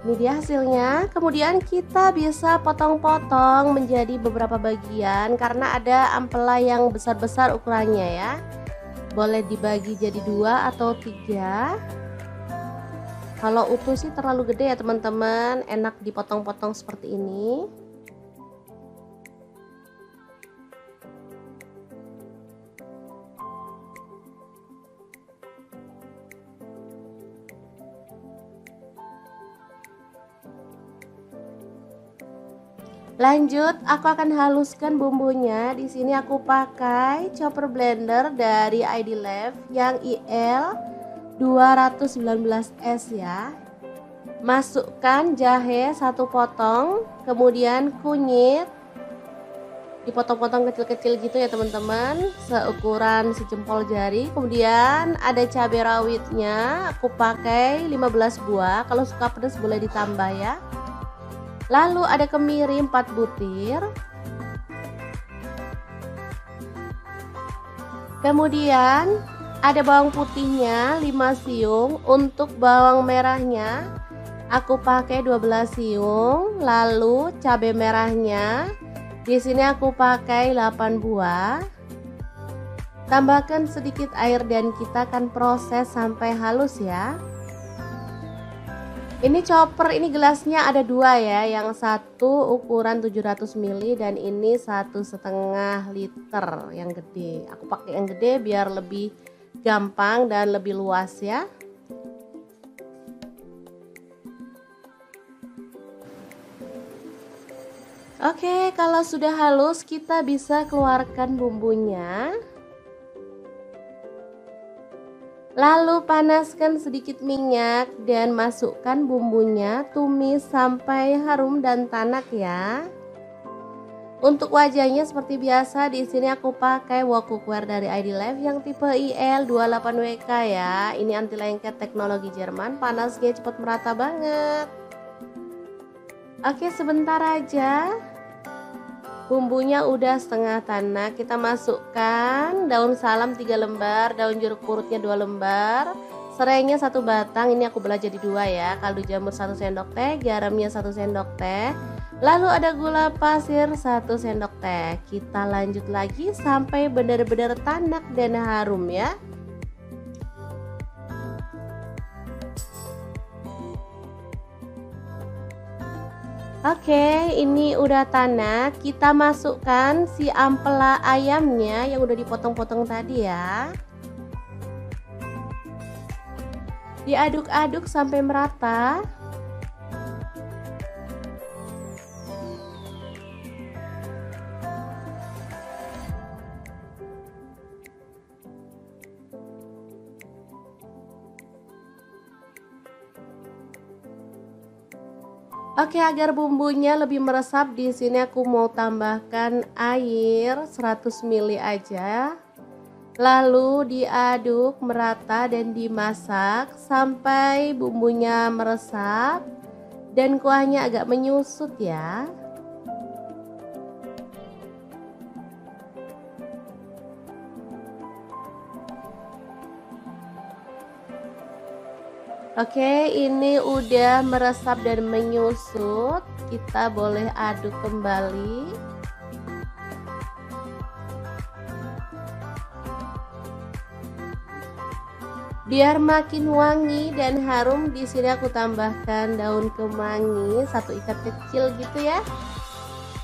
Speaker 1: Ini dia hasilnya. Kemudian kita bisa potong-potong menjadi beberapa bagian karena ada ampela yang besar-besar ukurannya ya. Boleh dibagi jadi 2 atau 3. Kalau utuh sih terlalu gede ya teman-teman, enak dipotong-potong seperti ini. Lanjut, aku akan haluskan bumbunya. Di sini aku pakai chopper blender dari ID Labs yang IL 219S ya. Masukkan jahe 1 potong, kemudian kunyit dipotong-potong kecil-kecil gitu ya teman-teman, seukuran sejempol jari. Kemudian ada cabai rawitnya, aku pakai 15 buah. Kalau suka pedas boleh ditambah ya. Lalu ada kemiri 4 butir. Kemudian ada bawang putihnya 5 siung. Untuk bawang merahnya aku pakai 12 siung. Lalu cabai merahnya di sini aku pakai 8 buah. Tambahkan sedikit air dan kita akan proses sampai halus ya. Ini chopper, ini gelasnya ada 2 ya, yang satu ukuran 700 ml dan ini 1,5 liter yang gede. Aku pakai yang gede biar lebih gampang dan lebih luas ya. Oke, kalau sudah halus kita bisa keluarkan bumbunya. Lalu panaskan sedikit minyak dan masukkan bumbunya, tumis sampai harum dan tanak ya. Untuk wajahnya seperti biasa di sini aku pakai wok cookware dari ID Life yang tipe IL28WK ya. Ini anti lengket teknologi Jerman, panasnya cepat merata banget. Oke, sebentar aja. Bumbunya udah setengah tanak, kita masukkan daun salam 3 lembar, daun jeruk purutnya 2 lembar, serainya 1 batang, ini aku belah jadi 2 ya, kaldu jamur 1 sendok teh, garamnya 1 sendok teh, lalu ada gula pasir 1 sendok teh. Kita lanjut lagi sampai benar-benar tanak dan harum ya. Oke, ini udah tanak. Kita masukkan si ampela ayamnya yang udah dipotong-potong tadi ya. Diaduk-aduk sampai merata. Oke, agar bumbunya lebih meresap, di sini aku mau tambahkan air 100 ml aja. Lalu diaduk merata dan dimasak sampai bumbunya meresap dan kuahnya agak menyusut ya. Oke, ini udah meresap dan menyusut. Kita boleh aduk kembali. Biar makin wangi dan harum, di sini aku tambahkan daun kemangi 1 ikat kecil gitu ya.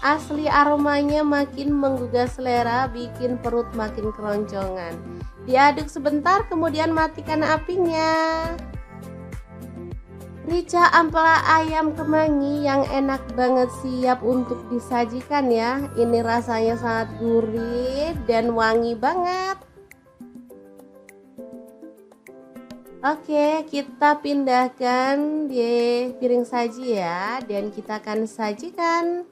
Speaker 1: Asli aromanya makin menggugah selera, bikin perut makin keroncongan. Diaduk sebentar, kemudian matikan apinya. Rica ampela ayam kemangi yang enak banget, siap untuk disajikan ya. Ini rasanya sangat gurih dan wangi banget. Oke, kita pindahkan di piring saji ya, dan kita akan sajikan.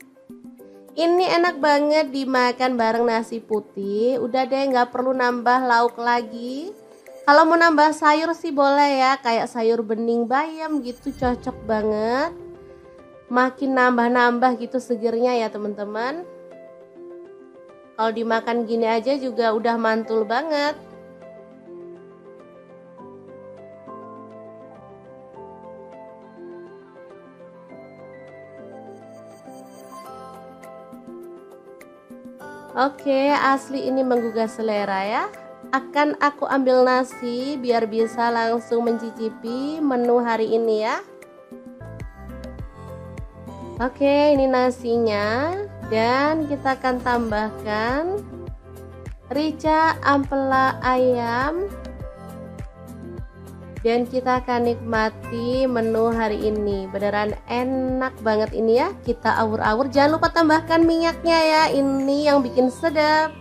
Speaker 1: Ini enak banget dimakan bareng nasi putih. Udah deh, nggak perlu nambah lauk lagi. Kalau mau nambah sayur sih boleh ya, kayak sayur bening bayam gitu, cocok banget. Makin nambah-nambah gitu segernya ya teman-teman. Kalau dimakan gini aja juga udah mantul banget. Oke, asli ini menggugah selera ya. Akan aku ambil nasi biar bisa langsung mencicipi menu hari ini ya. Oke, ini nasinya, dan kita akan tambahkan rica ampela ayam, dan kita akan nikmati menu hari ini. Beneran enak banget ini ya. Kita awur-awur, jangan lupa tambahkan minyaknya ya, ini yang bikin sedap.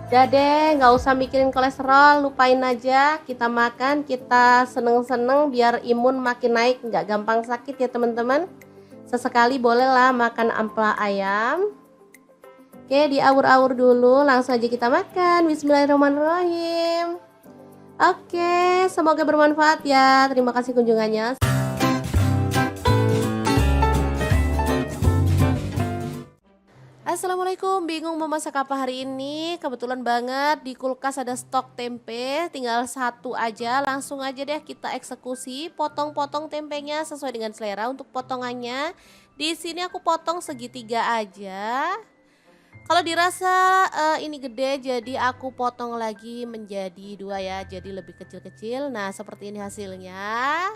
Speaker 1: Udah deh, nggak usah mikirin kolesterol, lupain aja. Kita makan, kita seneng-seneng biar imun makin naik, nggak gampang sakit ya teman-teman. Sesekali bolehlah makan ampela ayam. Oke, diawur-awur dulu, langsung aja kita makan. Bismillahirrahmanirrahim. Oke, semoga bermanfaat ya. Terima kasih kunjungannya. Assalamualaikum, bingung mau masak apa hari ini? Kebetulan banget di kulkas ada stok tempe, tinggal 1 aja. Langsung aja deh kita eksekusi, potong-potong tempenya sesuai dengan selera. Untuk potongannya, di sini aku potong segitiga aja. Kalau dirasa ini gede, jadi aku potong lagi menjadi 2 ya, jadi lebih kecil-kecil. Nah, seperti ini hasilnya.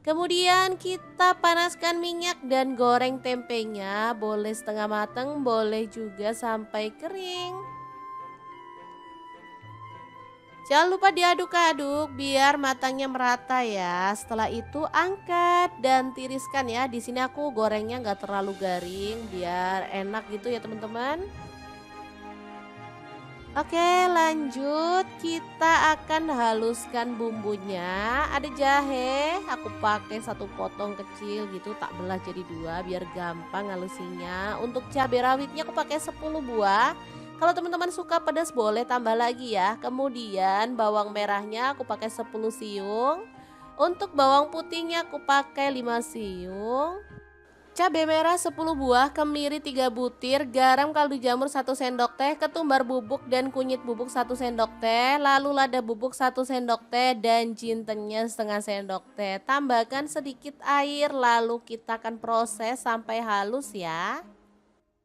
Speaker 1: Kemudian kita panaskan minyak dan goreng tempenya, boleh setengah matang, boleh juga sampai kering. Jangan lupa diaduk-aduk biar matangnya merata ya. Setelah itu angkat dan tiriskan ya. Di sini aku gorengnya nggak terlalu garing biar enak gitu ya teman-teman. Oke, lanjut kita akan haluskan bumbunya. Ada jahe, aku pakai satu potong kecil gitu, tak belah jadi dua biar gampang halusinya. Untuk cabai rawitnya aku pakai 10 buah. Kalau teman-teman suka pedas boleh tambah lagi ya. Kemudian bawang merahnya aku pakai 10 siung. Untuk bawang putihnya aku pakai 5 siung. Cabai merah 10 buah, kemiri 3 butir, garam kaldu jamur 1 sendok teh, ketumbar bubuk dan kunyit bubuk 1 sendok teh, lalu lada bubuk 1 sendok teh dan jintennya setengah sendok teh. Tambahkan sedikit air lalu kita akan proses sampai halus ya.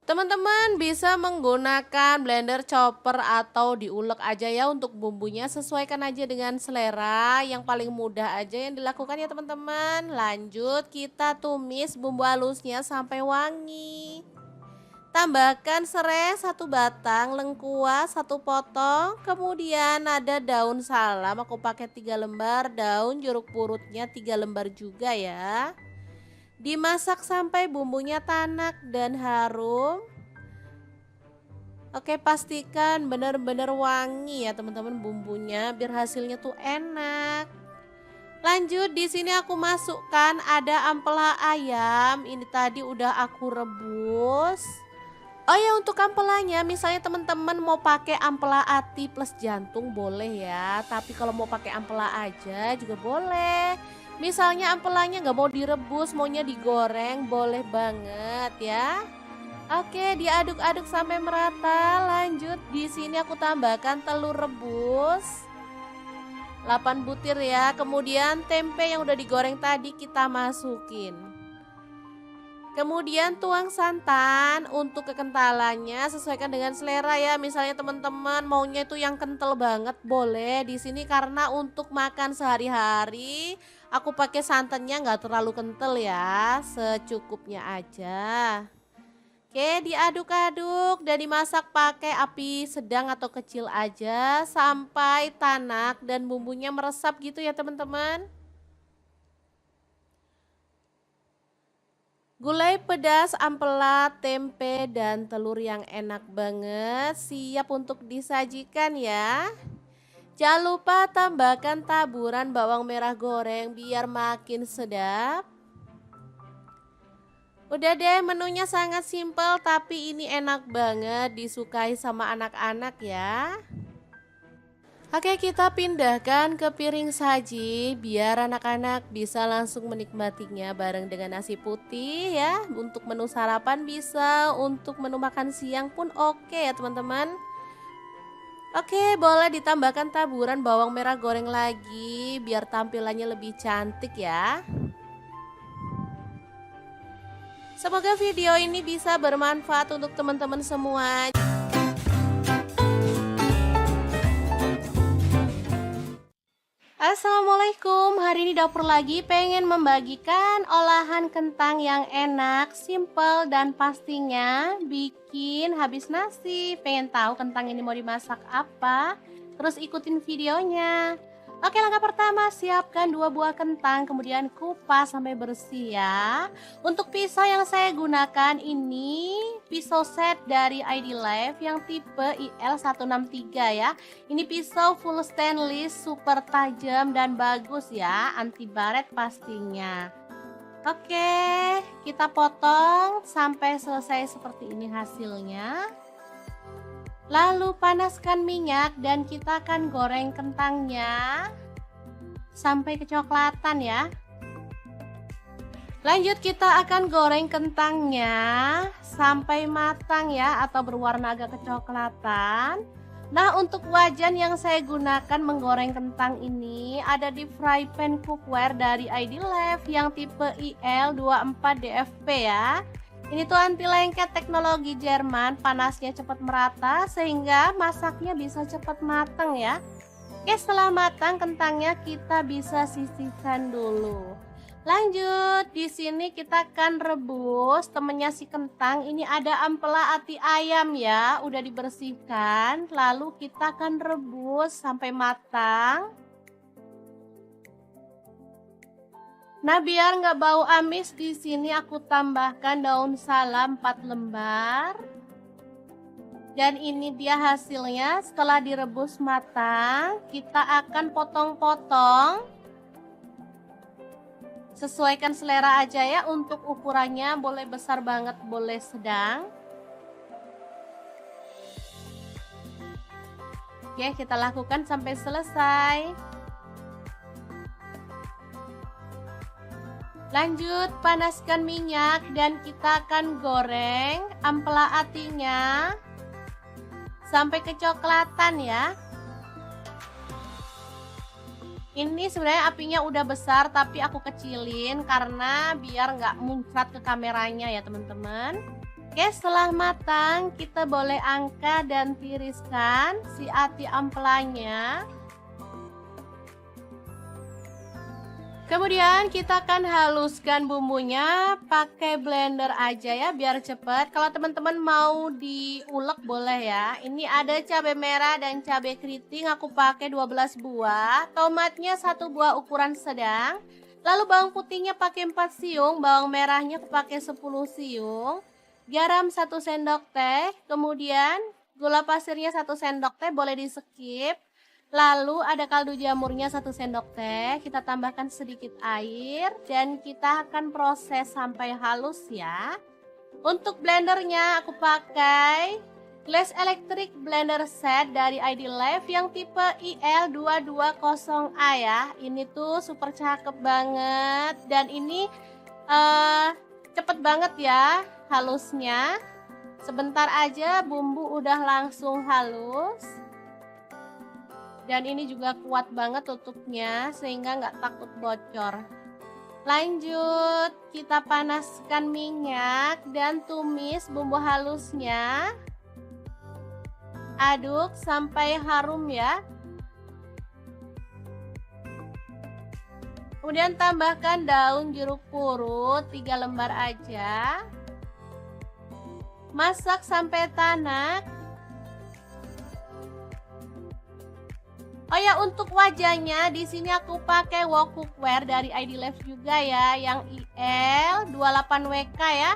Speaker 1: Teman-teman bisa menggunakan blender, chopper atau diulek aja ya untuk bumbunya, sesuaikan aja dengan selera, yang paling mudah aja yang dilakukan ya teman-teman. Lanjut kita tumis bumbu halusnya sampai wangi. Tambahkan serai 1 batang, lengkuas 1 potong, kemudian ada daun salam aku pakai 3 lembar, daun jeruk purutnya 3 lembar juga ya. Dimasak sampai bumbunya tanak dan harum. Oke, pastikan benar-benar wangi ya teman-teman bumbunya biar hasilnya tuh enak. Lanjut di sini aku masukkan ada ampela ayam. Ini tadi udah aku rebus. Oh ya, untuk ampelanya misalnya teman-teman mau pakai ampela ati plus jantung boleh ya. Tapi kalau mau pakai ampela aja juga boleh. Misalnya ampelanya nggak mau direbus, maunya digoreng, boleh banget ya. Oke, diaduk-aduk sampai merata. Lanjut di sini aku tambahkan telur rebus 8 butir ya. Kemudian tempe yang udah digoreng tadi kita masukin. Kemudian tuang santan. Untuk kekentalannya sesuaikan dengan selera ya. Misalnya teman-teman maunya itu yang kental banget boleh. Di sini karena untuk makan sehari-hari aku pakai santannya nggak terlalu kental ya, secukupnya aja. Oke, diaduk-aduk dan dimasak pakai api sedang atau kecil aja sampai tanak dan bumbunya meresap gitu ya teman-teman. Gulai pedas, ampela, tempe, dan telur yang enak banget siap untuk disajikan ya. Jangan lupa tambahkan taburan bawang merah goreng biar makin sedap. Udah deh, menunya sangat simpel tapi ini enak banget disukai sama anak-anak ya. Oke, kita pindahkan ke piring saji biar anak-anak bisa langsung menikmatinya bareng dengan nasi putih ya. Untuk menu sarapan bisa, untuk menu makan siang pun oke ya teman-teman. Oke, boleh ditambahkan taburan bawang merah goreng lagi biar tampilannya lebih cantik ya. Semoga video ini bisa bermanfaat untuk teman-teman semua. Assalamualaikum, hari ini dapur lagi pengen membagikan olahan kentang yang enak, simple dan pastinya bikin habis nasi. Pengen tahu kentang ini mau dimasak apa? Terus ikutin videonya. Oke, langkah pertama siapkan 2 buah kentang, kemudian kupas sampai bersih ya. Untuk pisau yang saya gunakan ini pisau set dari ID Life yang tipe IL163 ya. Ini pisau full stainless, super tajam dan bagus ya, anti baret pastinya. Oke, kita potong sampai selesai seperti ini hasilnya. Lalu panaskan minyak dan kita akan goreng kentangnya sampai kecoklatan ya. Lanjut kita akan goreng kentangnya sampai matang ya atau berwarna agak kecoklatan. Nah, untuk wajan yang saya gunakan menggoreng kentang ini ada di fry pan cookware dari ID Life yang tipe IL24DFP ya. Ini tuh anti lengket teknologi Jerman, panasnya cepat merata sehingga masaknya bisa cepat matang ya. Oke, setelah matang kentangnya kita bisa sisihkan dulu. Lanjut, di sini kita akan rebus temennya si kentang. Ini ada ampela ati ayam ya, udah dibersihkan. Lalu kita akan rebus sampai matang. Nah, biar nggak bau amis di sini aku tambahkan daun salam 4 lembar. Dan ini dia hasilnya. Setelah direbus matang, kita akan potong-potong. Sesuaikan selera aja ya, untuk ukurannya boleh besar banget, boleh sedang. Oke, kita lakukan sampai selesai. Lanjut, panaskan minyak dan kita akan goreng ampela atinya sampai kecoklatan ya. Ini sebenarnya apinya udah besar tapi aku kecilin karena biar nggak muncrat ke kameranya ya teman-teman. Oke, setelah matang kita boleh angkat dan tiriskan si ati ampelanya. Kemudian kita akan haluskan bumbunya pakai blender aja ya biar cepet. Kalau teman-teman mau diulek boleh ya. Ini ada cabai merah dan cabai keriting, aku pakai 12 buah. Tomatnya 1 buah ukuran sedang. Lalu bawang putihnya pakai 4 siung, bawang merahnya aku pakai 10 siung. Garam 1 sendok teh, kemudian gula pasirnya 1 sendok teh, boleh di skip. Lalu ada kaldu jamurnya 1 sendok teh, kita tambahkan sedikit air dan kita akan proses sampai halus ya. Untuk blendernya aku pakai Glass Electric Blender Set dari ID Life yang tipe IL220A ya. Ini tuh super cakep banget dan ini cepet banget ya halusnya. Sebentar aja bumbu udah langsung halus. Dan ini juga kuat banget tutupnya sehingga nggak takut bocor. Lanjut, kita panaskan minyak dan tumis bumbu halusnya. Aduk sampai harum ya. Kemudian tambahkan daun jeruk purut 3 lembar aja. Masak sampai tanak. Oh ya, untuk wajahnya di sini aku pakai wok cookware dari ID Life juga ya, yang IL28WK ya.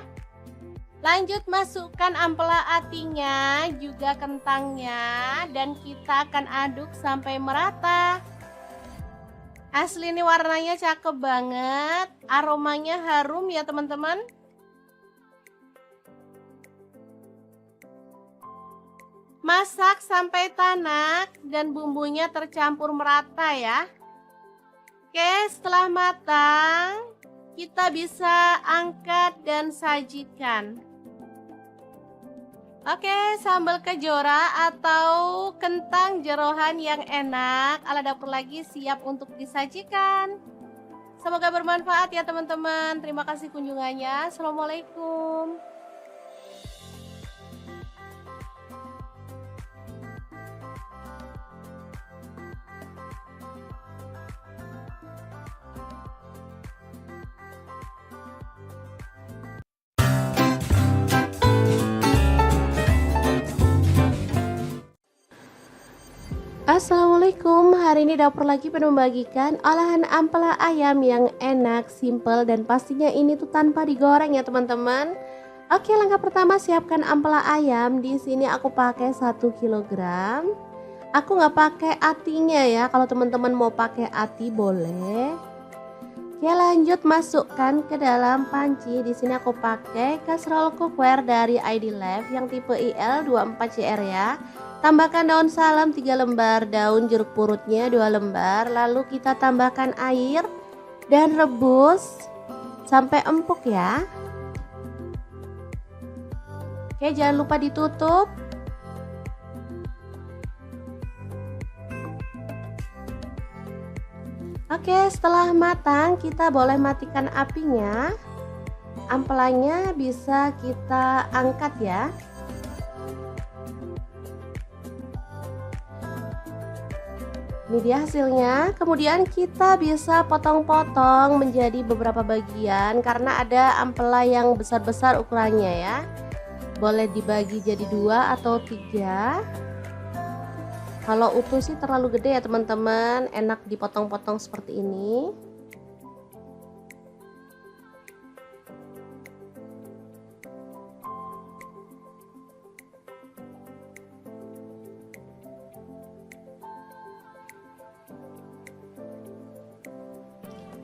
Speaker 1: Lanjut masukkan ampela atinya, juga kentangnya, dan kita akan aduk sampai merata. Asli ini warnanya cakep banget, aromanya harum ya teman-teman. Masak sampai tanak dan bumbunya tercampur merata ya. Oke, setelah matang kita bisa angkat dan sajikan. Oke, sambal kejora atau kentang jeroan yang enak ala dapur lagi siap untuk disajikan. Semoga bermanfaat ya teman-teman. Terima kasih kunjungannya. Assalamualaikum. Assalamualaikum, hari ini dapur lagi pengen membagikan olahan ampela ayam yang enak, simple, dan pastinya ini tuh tanpa digoreng ya teman-teman. Oke, langkah pertama siapkan ampela ayam. Di sini aku pakai 1 kg. Aku nggak pakai atinya ya, kalau teman-teman mau pakai ati boleh. Oke, lanjut masukkan ke dalam panci. Di sini aku pakai kastrol cookware dari ID Life yang tipe IL24CR ya. Tambahkan daun salam 3 lembar, daun jeruk purutnya 2 lembar. Lalu kita tambahkan air dan rebus sampai empuk ya. Oke, jangan lupa ditutup. Oke, setelah matang kita boleh matikan apinya. Ampelanya bisa kita angkat ya. Ini dia hasilnya. Kemudian kita bisa potong-potong menjadi beberapa bagian karena ada ampela yang besar-besar ukurannya ya. Boleh dibagi jadi 2 atau 3. Kalau utuh sih terlalu gede ya teman-teman, enak dipotong-potong seperti ini.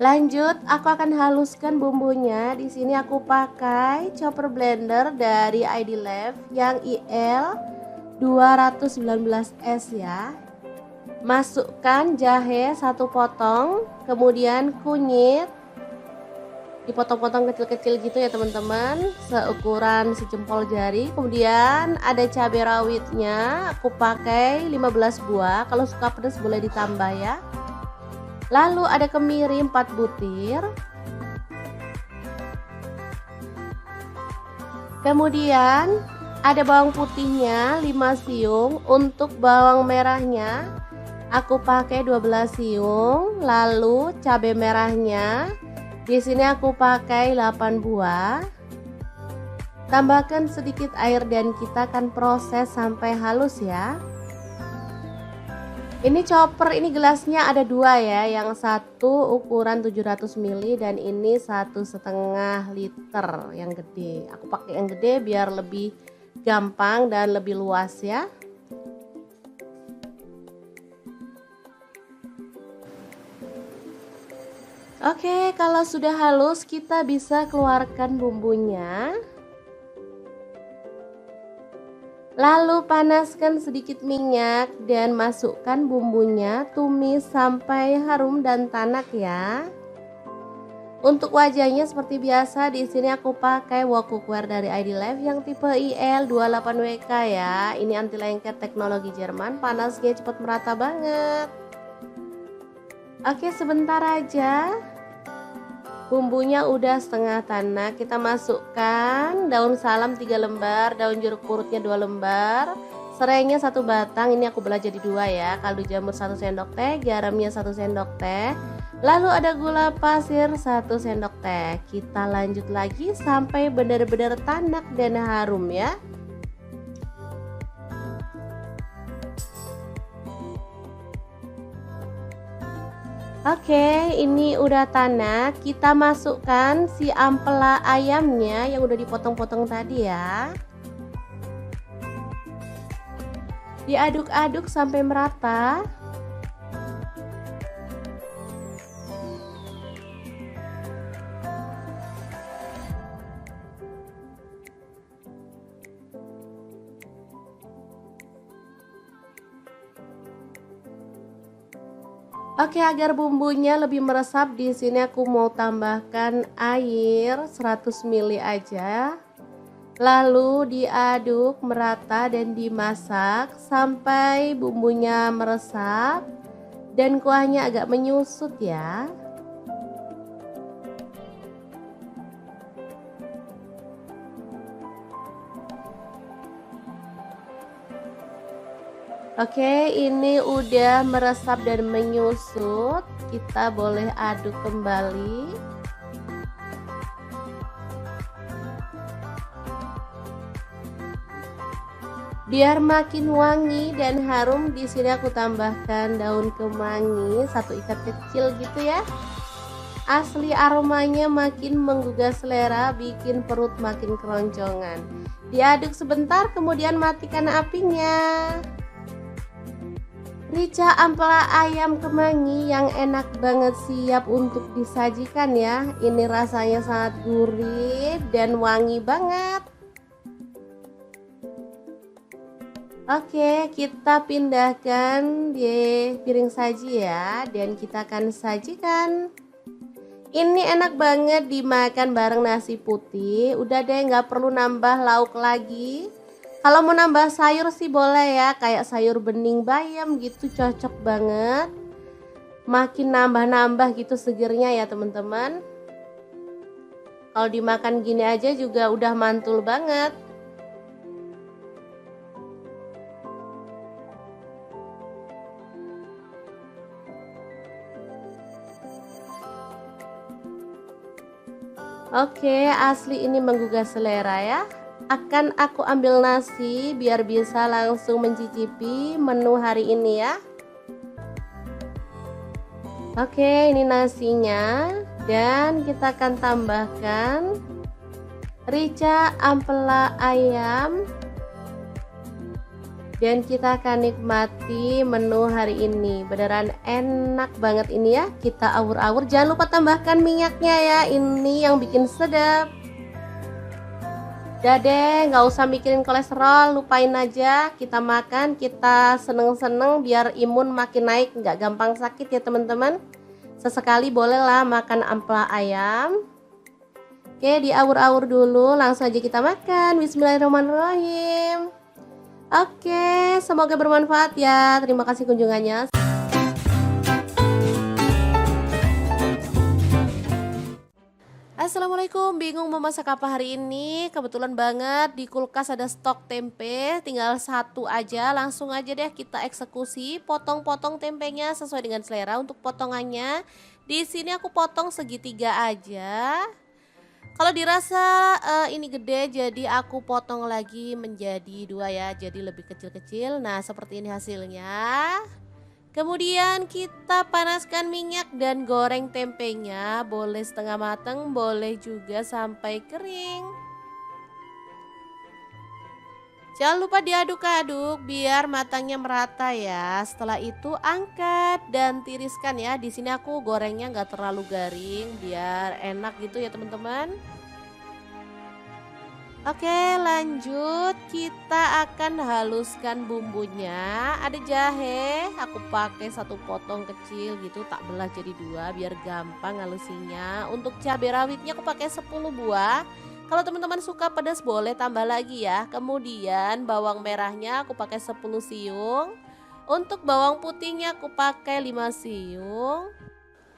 Speaker 1: Lanjut, aku akan haluskan bumbunya. Di sini aku pakai chopper blender dari ID Lab yang IL 219S ya. Masukkan jahe 1 potong, kemudian kunyit dipotong-potong kecil-kecil gitu ya teman-teman, seukuran sejempol jari. Kemudian ada cabai rawitnya, aku pakai 15 buah, kalau suka pedas boleh ditambah ya. Lalu ada kemiri 4 butir. Kemudian ada bawang putihnya 5 siung. Untuk bawang merahnya aku pakai 12 siung. Lalu cabai merahnya di sini aku pakai 8 buah. Tambahkan sedikit air dan kita akan proses sampai halus ya. Ini chopper, ini gelasnya ada 2 ya, yang satu ukuran 700 ml dan ini 1,5 liter yang gede. Aku pakai yang gede biar lebih gampang dan lebih luas ya. Oke, kalau sudah halus kita bisa keluarkan bumbunya. Lalu panaskan sedikit minyak dan masukkan bumbunya, tumis sampai harum dan tanak ya. Untuk wajahnya seperti biasa, di sini aku pakai wok cookware dari ID Lab yang tipe IL28WK ya. Ini anti lengket teknologi Jerman, panasnya cepat merata banget. Oke, sebentar aja. Bumbunya udah setengah tanak, kita masukkan daun salam 3 lembar, daun jeruk purutnya 2 lembar, serainya 1 batang, ini aku belah jadi 2 ya, kaldu jamur 1 sendok teh, garamnya 1 sendok teh, lalu ada gula pasir 1 sendok teh. Kita lanjut lagi sampai benar-benar tanak dan harum ya. Oke, ini udah tanak. Kita masukkan si ampela ayamnya yang udah dipotong-potong tadi ya. Diaduk-aduk sampai merata. Oke, agar bumbunya lebih meresap, di sini aku mau tambahkan air 100 ml aja. Lalu diaduk merata dan dimasak sampai bumbunya meresap dan kuahnya agak menyusut ya. Oke, ini udah meresap dan menyusut. Kita boleh aduk kembali. Biar makin wangi dan harum, di sini aku tambahkan daun kemangi 1 ikat kecil gitu ya. Asli aromanya makin menggugah selera, bikin perut makin keroncongan. Diaduk sebentar, kemudian matikan apinya. Rica ampela ayam kemangi yang enak banget, siap untuk disajikan ya. Ini rasanya sangat gurih dan wangi banget. Oke, kita pindahkan di piring saji ya, dan kita akan sajikan. Ini enak banget dimakan bareng nasi putih. Udah deh, nggak perlu nambah lauk lagi. Kalau mau nambah sayur sih boleh ya, kayak sayur bening bayam gitu, cocok banget. Makin nambah-nambah gitu segernya ya teman-teman. Kalau dimakan gini aja juga udah mantul banget. Oke, asli ini menggugah selera ya. Akan aku ambil nasi biar bisa langsung mencicipi menu hari ini ya. Oke, ini nasinya, dan kita akan tambahkan rica ampela ayam Dan kita akan nikmati menu hari ini. Beneran enak banget ini ya. Kita awur-awur. Jangan lupa tambahkan minyaknya ya. Ini yang bikin sedap. Udah deh, nggak usah mikirin kolesterol, lupain aja. Kita makan, kita seneng-seneng biar imun makin naik, nggak gampang sakit ya teman-teman. Sesekali bolehlah makan ampela ayam. Oke, diawur-awur dulu, langsung aja kita makan. Bismillahirrahmanirrahim. Oke, semoga bermanfaat ya. Terima kasih kunjungannya. Assalamualaikum, bingung mau masak apa hari ini? Kebetulan banget di kulkas ada stok tempe, tinggal satu aja. Langsung aja deh kita eksekusi, potong-potong tempenya sesuai dengan selera untuk potongannya. Di sini aku potong segitiga aja. Kalau dirasa ini gede, jadi aku potong lagi menjadi dua ya, jadi lebih kecil-kecil. Nah, seperti ini hasilnya. Kemudian kita panaskan minyak dan goreng tempenya, boleh setengah matang, boleh juga sampai kering. Jangan lupa diaduk-aduk biar matangnya merata ya. Setelah itu angkat dan tiriskan ya. Di sini aku gorengnya nggak terlalu garing biar enak gitu ya teman-teman. Oke, lanjut kita akan haluskan bumbunya. Ada jahe, aku pakai satu potong kecil gitu, tak belah jadi dua biar gampang halusinya. Untuk cabai rawitnya aku pakai 10 buah. Kalau teman-teman suka pedas boleh tambah lagi ya. Kemudian bawang merahnya aku pakai 10 siung. Untuk bawang putihnya aku pakai 5 siung.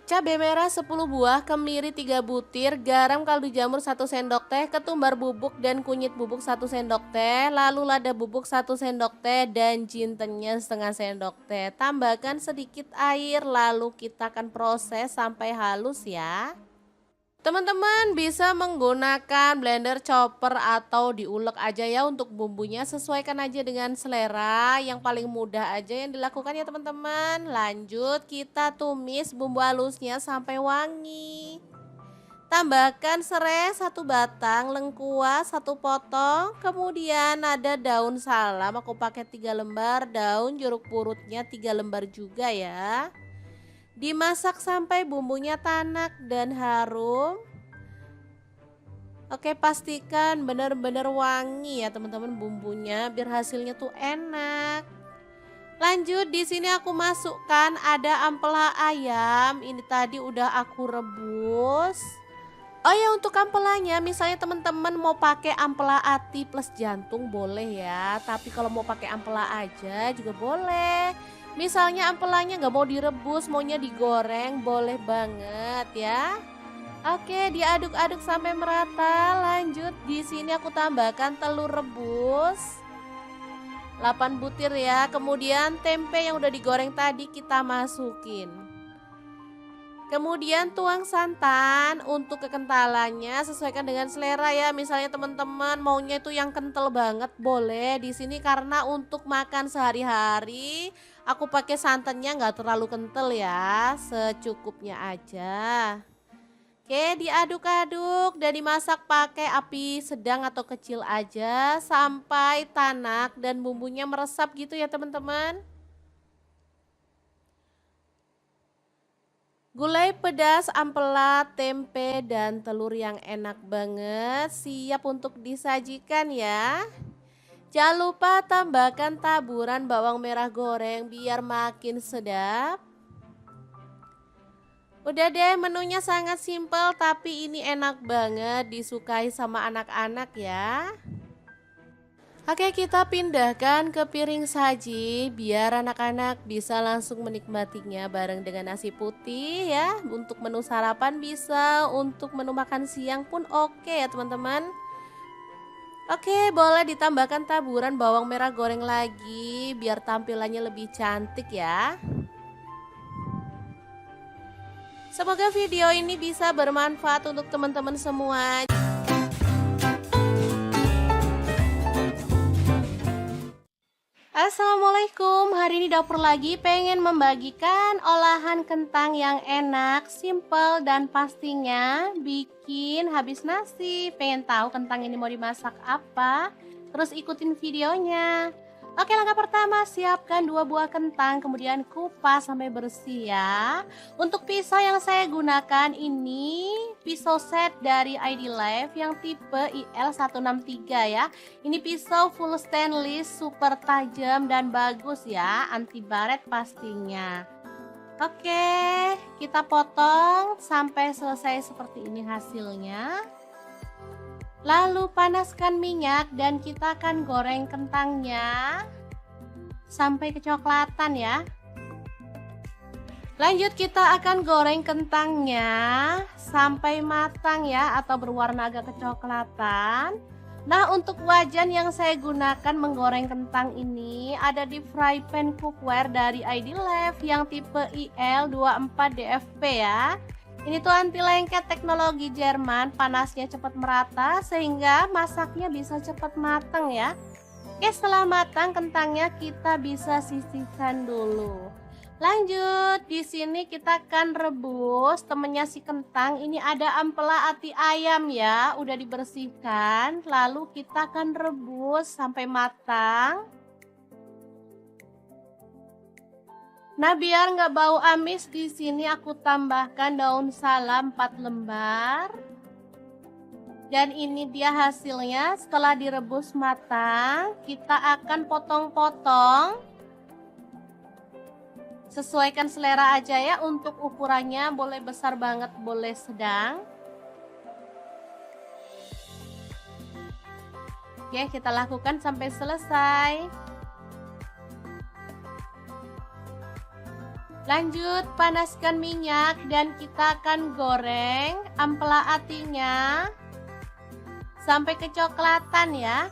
Speaker 1: Cabai merah 10 buah, kemiri 3 butir, garam kaldu jamur 1 sendok teh, ketumbar bubuk dan kunyit bubuk 1 sendok teh, lalu lada bubuk 1 sendok teh dan jintennya setengah sendok teh. Tambahkan sedikit air lalu kita akan proses sampai halus ya. Teman-teman bisa menggunakan blender, chopper atau diulek aja ya untuk bumbunya, sesuaikan aja dengan selera, yang paling mudah aja yang dilakukan ya teman-teman. Lanjut kita tumis bumbu halusnya sampai wangi. Tambahkan serai 1 batang, lengkuas 1 potong, kemudian ada daun salam aku pakai 3 lembar, daun jeruk purutnya 3 lembar juga ya. Dimasak sampai bumbunya tanak dan harum. Oke, pastikan benar-benar wangi ya teman-teman bumbunya biar hasilnya tuh enak. Lanjut di sini aku masukkan ada ampela ayam. Ini tadi udah aku rebus. Oh ya, untuk ampelanya misalnya teman-teman mau pakai ampela ati plus jantung boleh ya. Tapi kalau mau pakai ampela aja juga boleh. Misalnya ampelanya nggak mau direbus, maunya digoreng, boleh banget ya. Oke, diaduk-aduk sampai merata. Lanjut di sini aku tambahkan telur rebus 8 butir ya. Kemudian tempe yang udah digoreng tadi kita masukin. Kemudian tuang santan, untuk kekentalannya sesuaikan dengan selera ya. Misalnya teman-teman maunya itu yang kental banget boleh. Di sini karena untuk makan sehari-hari aku pakai santannya nggak terlalu kental ya, secukupnya aja. Oke, diaduk-aduk dan dimasak pakai api sedang atau kecil aja sampai tanak dan bumbunya meresap gitu ya teman-teman. Gulai pedas, ampela, tempe, dan telur yang enak banget siap untuk disajikan ya. Jangan lupa tambahkan taburan bawang merah goreng biar makin sedap. Udah deh, menunya sangat simpel tapi ini enak banget disukai sama anak-anak ya. Oke, kita pindahkan ke piring saji biar anak-anak bisa langsung menikmatinya bareng dengan nasi putih ya. Untuk menu sarapan bisa, untuk menu makan siang pun oke ya teman-teman. Oke, boleh ditambahkan taburan bawang merah goreng lagi biar tampilannya lebih cantik ya. Semoga video ini bisa bermanfaat untuk teman-teman semua. Assalamualaikum, hari ini dapur lagi pengen membagikan olahan kentang yang enak, simple dan pastinya bikin habis nasi. Pengen tahu kentang ini mau dimasak apa? Terus ikutin videonya. Oke, langkah pertama siapkan 2 buah kentang, kemudian kupas sampai bersih ya. Untuk pisau yang saya gunakan ini pisau set dari ID Life yang tipe IL163 ya. Ini pisau full stainless, super tajam dan bagus ya, anti baret pastinya. Oke, kita potong sampai selesai seperti ini hasilnya. Lalu panaskan minyak dan kita akan goreng kentangnya sampai kecoklatan ya. Lanjut kita akan goreng kentangnya sampai matang ya, atau berwarna agak kecoklatan. Nah, untuk wajan yang saya gunakan menggoreng kentang ini ada di fry pan cookware dari ID Life yang tipe IL24DFP ya. Ini tuh anti lengket teknologi Jerman, panasnya cepat merata sehingga masaknya bisa cepat matang ya. Oke, setelah matang kentangnya kita bisa sisihkan dulu. Lanjut, di sini kita akan rebus temennya si kentang. Ini ada ampela ati ayam ya, udah dibersihkan. Lalu kita akan rebus sampai matang. Nah, biar nggak bau amis, di sini aku tambahkan daun salam 4 lembar. Dan ini dia hasilnya setelah direbus matang. Kita akan potong-potong. Sesuaikan selera aja ya, untuk ukurannya boleh besar banget, boleh sedang. Oke, kita lakukan sampai selesai. Lanjut, panaskan minyak dan kita akan goreng ampela atinya sampai kecoklatan ya.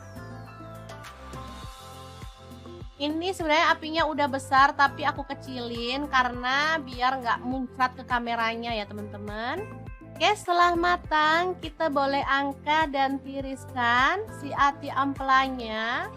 Speaker 1: Ini sebenarnya apinya udah besar tapi aku kecilin karena biar nggak muncrat ke kameranya ya teman-teman. Oke, setelah matang kita boleh angkat dan tiriskan si ati ampelanya.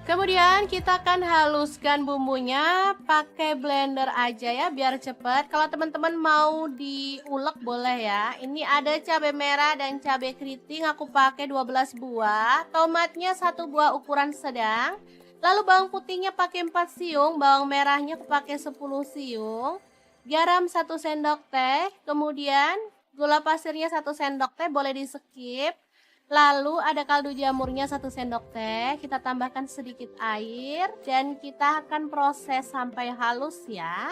Speaker 1: Kemudian kita akan haluskan bumbunya pakai blender aja ya biar cepet. Kalau teman-teman mau diulek boleh ya. Ini ada cabai merah dan cabai keriting, aku pakai 12 buah. Tomatnya 1 buah ukuran sedang. Lalu bawang putihnya pakai 4 siung, bawang merahnya aku pakai 10 siung. Garam 1 sendok teh, kemudian gula pasirnya 1 sendok teh, boleh di skip. Lalu ada kaldu jamurnya 1 sendok teh, kita tambahkan sedikit air dan kita akan proses sampai halus ya.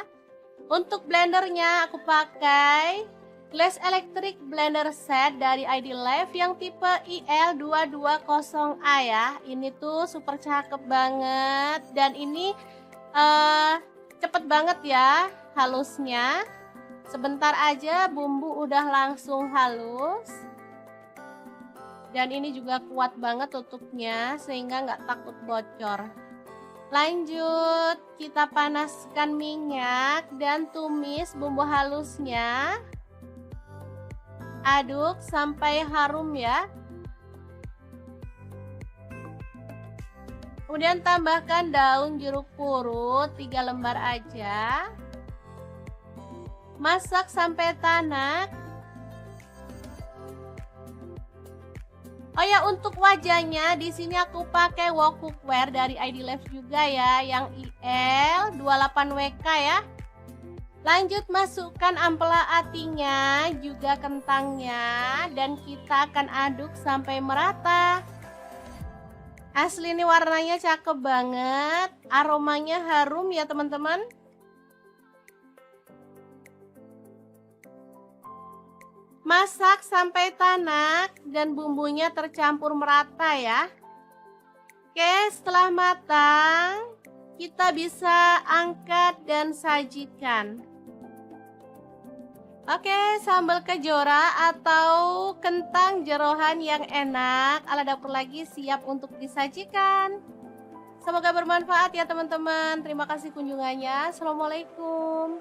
Speaker 1: Untuk blendernya aku pakai Glass Electric Blender Set dari ID Life yang tipe IL220A ya. Ini tuh super cakep banget dan ini cepet banget ya halusnya. Sebentar aja bumbu udah langsung halus. Dan ini juga kuat banget tutupnya sehingga nggak takut bocor. Lanjut, kita panaskan minyak dan tumis bumbu halusnya. Aduk sampai harum ya. Kemudian tambahkan daun jeruk purut 3 lembar aja. Masak sampai tanak. Oh ya, untuk wajahnya di sini aku pakai wok cookware dari ID Life juga ya, yang IL28WK ya. Lanjut masukkan ampela atinya, juga kentangnya, dan kita akan aduk sampai merata. Asli ini warnanya cakep banget, aromanya harum ya teman-teman. Masak sampai tanak dan bumbunya tercampur merata ya. Oke, setelah matang kita bisa angkat dan sajikan. Oke, sambal kejora atau kentang jeroan yang enak ala dapur lagi siap untuk disajikan. Semoga bermanfaat ya teman-teman. Terima kasih kunjungannya. Assalamualaikum.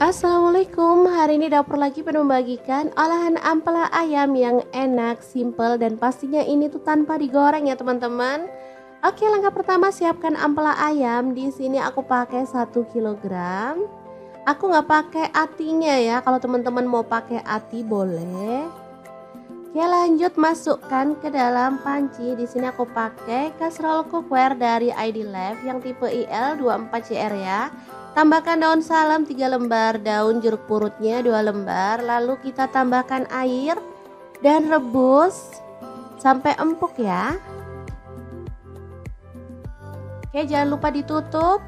Speaker 1: Assalamualaikum, hari ini dapur lagi pengen membagikan olahan ampela ayam yang enak, simple, dan pastinya ini tuh tanpa digoreng ya teman-teman. Oke, langkah pertama siapkan ampela ayam. Di sini aku pakai 1 kilogram. Aku nggak pakai atinya ya, kalau teman-teman mau pakai ati boleh. Oke, lanjut masukkan ke dalam panci. Di sini aku pakai kaserol cookware dari ID Life yang tipe IL24CR ya. Tambahkan daun salam 3 lembar, daun jeruk purutnya 2 lembar, lalu kita tambahkan air dan rebus sampai empuk ya. Oke, jangan lupa ditutup.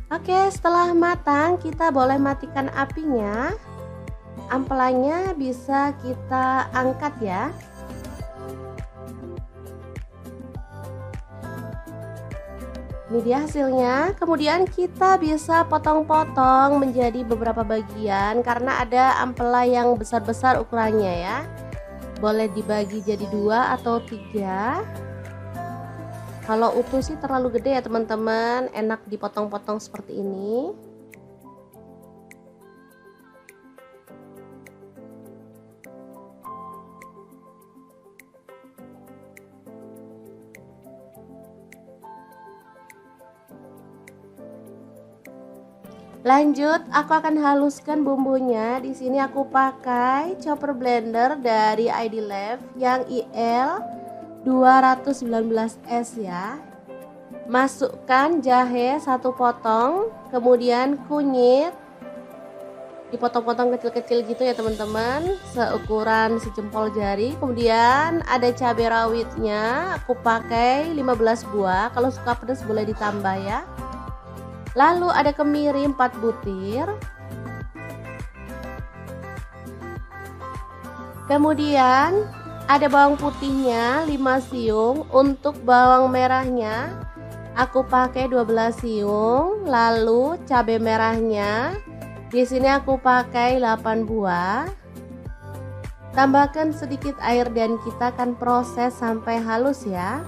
Speaker 1: Oke, setelah matang kita boleh matikan apinya. Ampelanya bisa kita angkat ya. Ini dia hasilnya. Kemudian kita bisa potong-potong menjadi beberapa bagian karena ada ampela yang besar-besar ukurannya ya. Boleh dibagi jadi 2 atau 3. Kalau utuh sih terlalu gede ya teman-teman, enak dipotong-potong seperti ini. Lanjut, aku akan haluskan bumbunya. Di sini aku pakai chopper blender dari ID Life yang IL 219S ya. Masukkan jahe 1 potong, kemudian kunyit dipotong-potong kecil-kecil gitu ya teman-teman, seukuran sejempol jari. Kemudian ada cabai rawitnya, aku pakai 15 buah, kalau suka pedas boleh ditambah ya. Lalu ada kemiri 4 butir. Kemudian ada bawang putihnya 5 siung. Untuk bawang merahnya aku pakai 12 siung. Lalu cabai merahnya di sini aku pakai 8 buah. Tambahkan sedikit air dan kita akan proses sampai halus ya.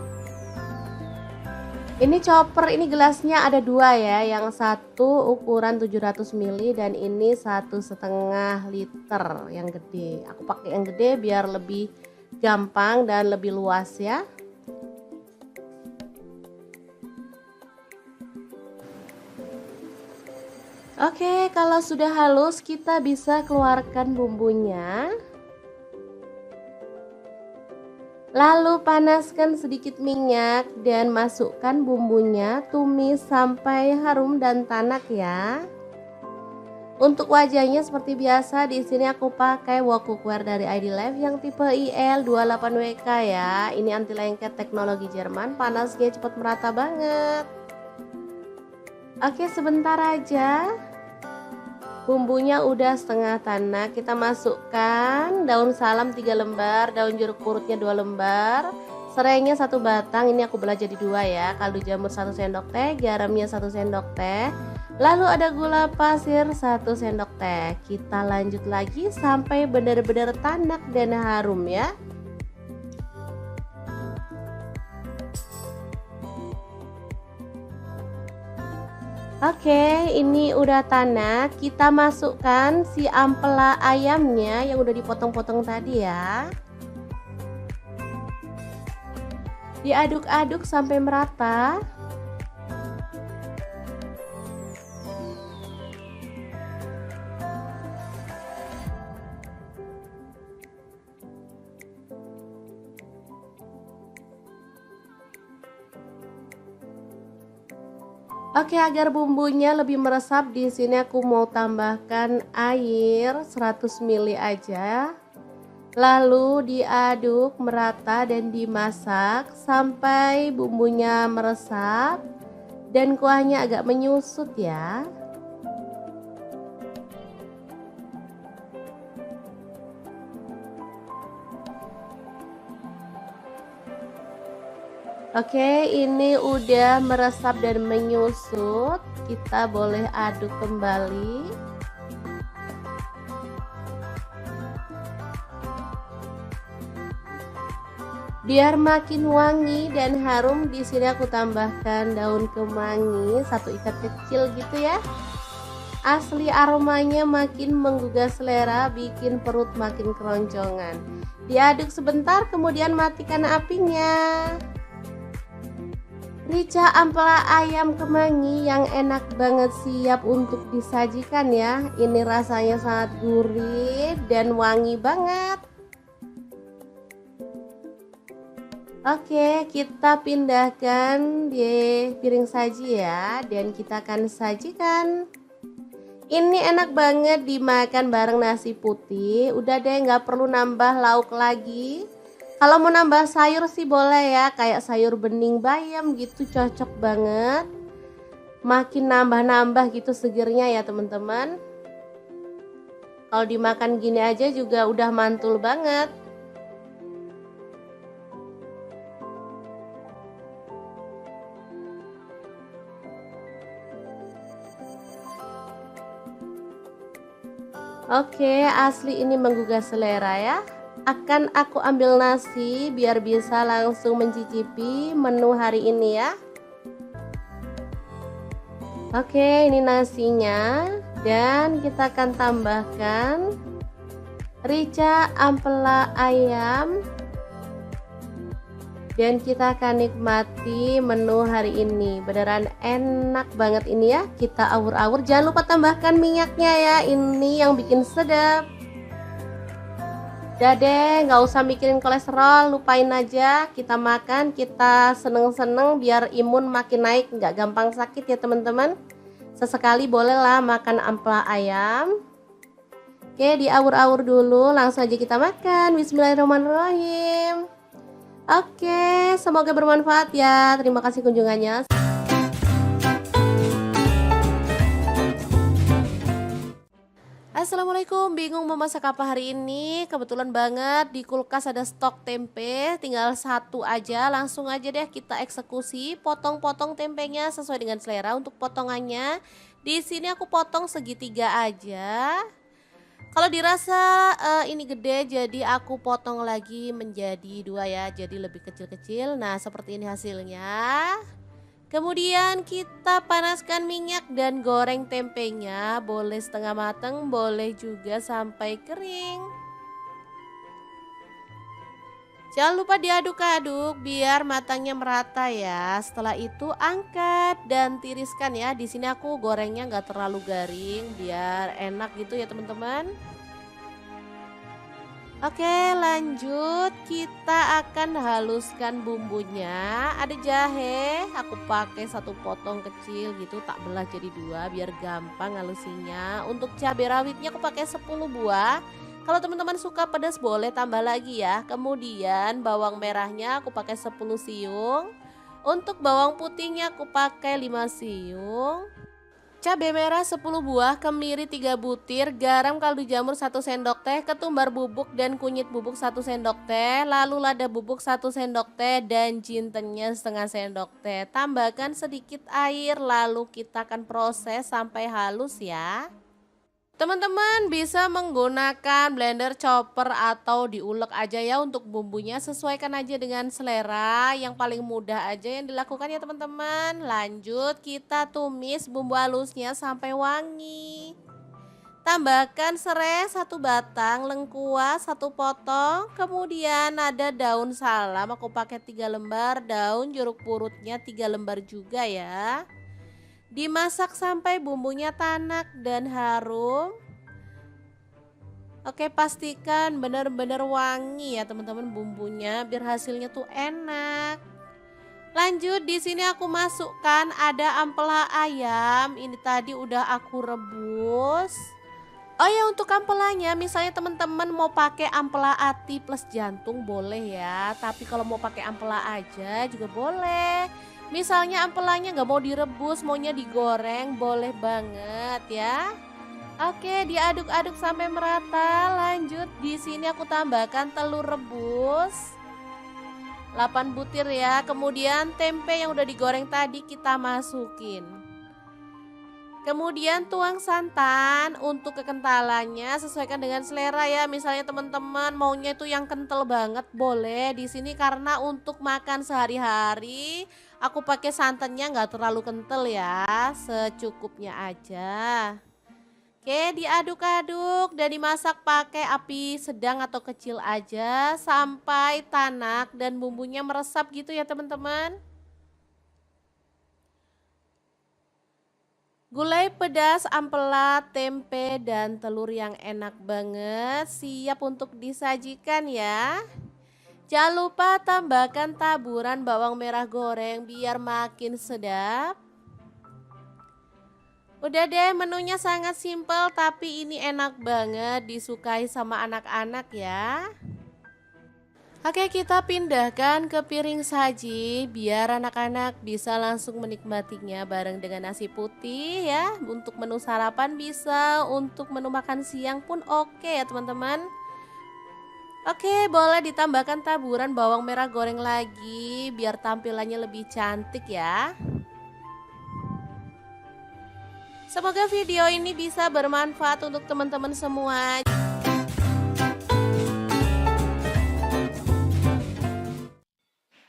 Speaker 1: Ini chopper, ini gelasnya ada 2 ya, yang satu ukuran 700 ml dan ini 1,5 liter yang gede. Aku pakai yang gede biar lebih gampang dan lebih luas ya. Oke, kalau sudah halus kita bisa keluarkan bumbunya. Lalu panaskan sedikit minyak dan masukkan bumbunya, tumis sampai harum dan tanak ya. Untuk wajahnya seperti biasa, di sini aku pakai wok cookware dari ID Life yang tipe IL28WK ya. Ini anti lengket teknologi Jerman, panasnya cepat merata banget. Oke, sebentar aja. Bumbunya udah setengah tanak, kita masukkan daun salam 3 lembar, daun jeruk purutnya 2 lembar, serainya 1 batang, ini aku belah jadi 2 ya, kaldu jamur 1 sendok teh, garamnya 1 sendok teh, lalu ada gula pasir 1 sendok teh. Kita lanjut lagi sampai benar-benar tanak dan harum ya. Oke, ini udah tanak. Kita masukkan si ampela ayamnya yang udah dipotong-potong tadi ya. Diaduk-aduk sampai merata. Oke, agar bumbunya lebih meresap, di sini aku mau tambahkan air 100 ml aja. Lalu diaduk merata dan dimasak sampai bumbunya meresap dan kuahnya agak menyusut ya. Oke, ini udah meresap dan menyusut. Kita boleh aduk kembali. Biar makin wangi dan harum, di sini aku tambahkan daun kemangi 1 ikat kecil gitu ya. Asli aromanya makin menggugah selera, bikin perut makin keroncongan. Diaduk sebentar kemudian matikan apinya. Rica ampela ayam kemangi yang enak banget siap untuk disajikan ya. Ini rasanya sangat gurih dan wangi banget. Oke, kita pindahkan di piring saji ya, dan kita akan sajikan. Ini enak banget dimakan bareng nasi putih. Udah deh, nggak perlu nambah lauk lagi. Kalau mau nambah sayur sih boleh ya, kayak sayur bening bayam gitu, cocok banget. Makin nambah-nambah gitu segernya ya teman-teman. Kalau dimakan gini aja juga udah mantul banget. Oke, asli ini menggugah selera ya. Akan aku ambil nasi biar bisa langsung mencicipi menu hari ini ya. Oke, ini nasinya, dan kita akan tambahkan rica ampela ayam. Dan kita akan nikmati menu hari ini. Beneran enak banget ini ya. Kita awur-awur. Jangan lupa tambahkan minyaknya ya. Ini yang bikin sedap. Udah deh, nggak usah mikirin kolesterol. Lupain aja. Kita makan, kita seneng-seneng biar imun makin naik. Nggak gampang sakit ya teman-teman. Sesekali bolehlah makan ampela ayam. Oke, diawur-awur dulu. Langsung aja kita makan. Bismillahirrahmanirrahim. Oke, semoga bermanfaat ya. Terima kasih kunjungannya. Assalamualaikum, bingung mau masak apa hari ini? Kebetulan banget di kulkas ada stok tempe, tinggal 1 aja. Langsung aja deh kita eksekusi, potong-potong tempenya sesuai dengan selera untuk potongannya. Di sini aku potong segitiga aja. Kalau dirasa ini gede, jadi aku potong lagi menjadi 2 ya, jadi lebih kecil-kecil. Nah, seperti ini hasilnya. Kemudian kita panaskan minyak dan goreng tempenya, boleh setengah matang, boleh juga sampai kering. Jangan lupa diaduk-aduk biar matangnya merata ya. Setelah itu angkat dan tiriskan ya. Di sini aku gorengnya nggak terlalu garing biar enak gitu ya teman-teman. Oke, lanjut kita akan haluskan bumbunya. Ada jahe, aku pakai 1 potong kecil gitu, tak belah jadi 2 biar gampang halusinya. Untuk cabai rawitnya aku pakai 10 buah. Kalau teman-teman suka pedas boleh tambah lagi ya. Kemudian bawang merahnya aku pakai 10 siung. Untuk bawang putihnya aku pakai 5 siung. Cabai merah 10 buah, kemiri 3 butir, garam kaldu jamur 1 sendok teh, ketumbar bubuk dan kunyit bubuk 1 sendok teh, lalu lada bubuk 1 sendok teh, dan jintennya setengah sendok teh. Tambahkan sedikit air, lalu kita akan proses sampai halus ya. Teman-teman bisa menggunakan blender, chopper, atau diulek aja ya untuk bumbunya. Sesuaikan aja dengan selera, yang paling mudah aja yang dilakukan ya teman-teman. Lanjut kita tumis bumbu halusnya sampai wangi. Tambahkan serai 1 batang, lengkuas 1 potong, kemudian ada daun salam aku pakai 3 lembar, daun jeruk purutnya 3 lembar juga ya. Dimasak sampai bumbunya tanak dan harum. Oke, pastikan benar-benar wangi ya teman-teman bumbunya biar hasilnya tuh enak. Lanjut di sini aku masukkan ada ampela ayam. Ini tadi udah aku rebus. Oh ya, untuk ampelanya misalnya teman-teman mau pakai ampela ati plus jantung boleh ya. Tapi kalau mau pakai ampela aja juga boleh. Misalnya ampelanya nggak mau direbus, maunya digoreng, boleh banget ya. Oke, diaduk-aduk sampai merata. Lanjut di sini aku tambahkan telur rebus 8 butir ya. Kemudian tempe yang udah digoreng tadi kita masukin. Kemudian tuang santan untuk kekentalannya sesuaikan dengan selera ya. Misalnya teman-teman maunya itu yang kental banget boleh di sini karena untuk makan sehari-hari aku pakai santannya nggak terlalu kental ya, secukupnya aja. Oke, diaduk-aduk dan dimasak pakai api sedang atau kecil aja sampai tanak dan bumbunya meresap gitu ya teman-teman. Gulai pedas, ampela, tempe, dan telur yang enak banget siap untuk disajikan ya. Jangan lupa tambahkan taburan bawang merah goreng biar makin sedap. Udah deh, menunya sangat simpel tapi ini enak banget disukai sama anak-anak ya. Oke, kita pindahkan ke piring saji biar anak-anak bisa langsung menikmatinya bareng dengan nasi putih ya. Untuk menu sarapan bisa, untuk menu makan siang pun oke ya teman-teman. Oke, boleh ditambahkan taburan bawang merah goreng lagi biar tampilannya lebih cantik ya. Semoga video ini bisa bermanfaat untuk teman-teman semua.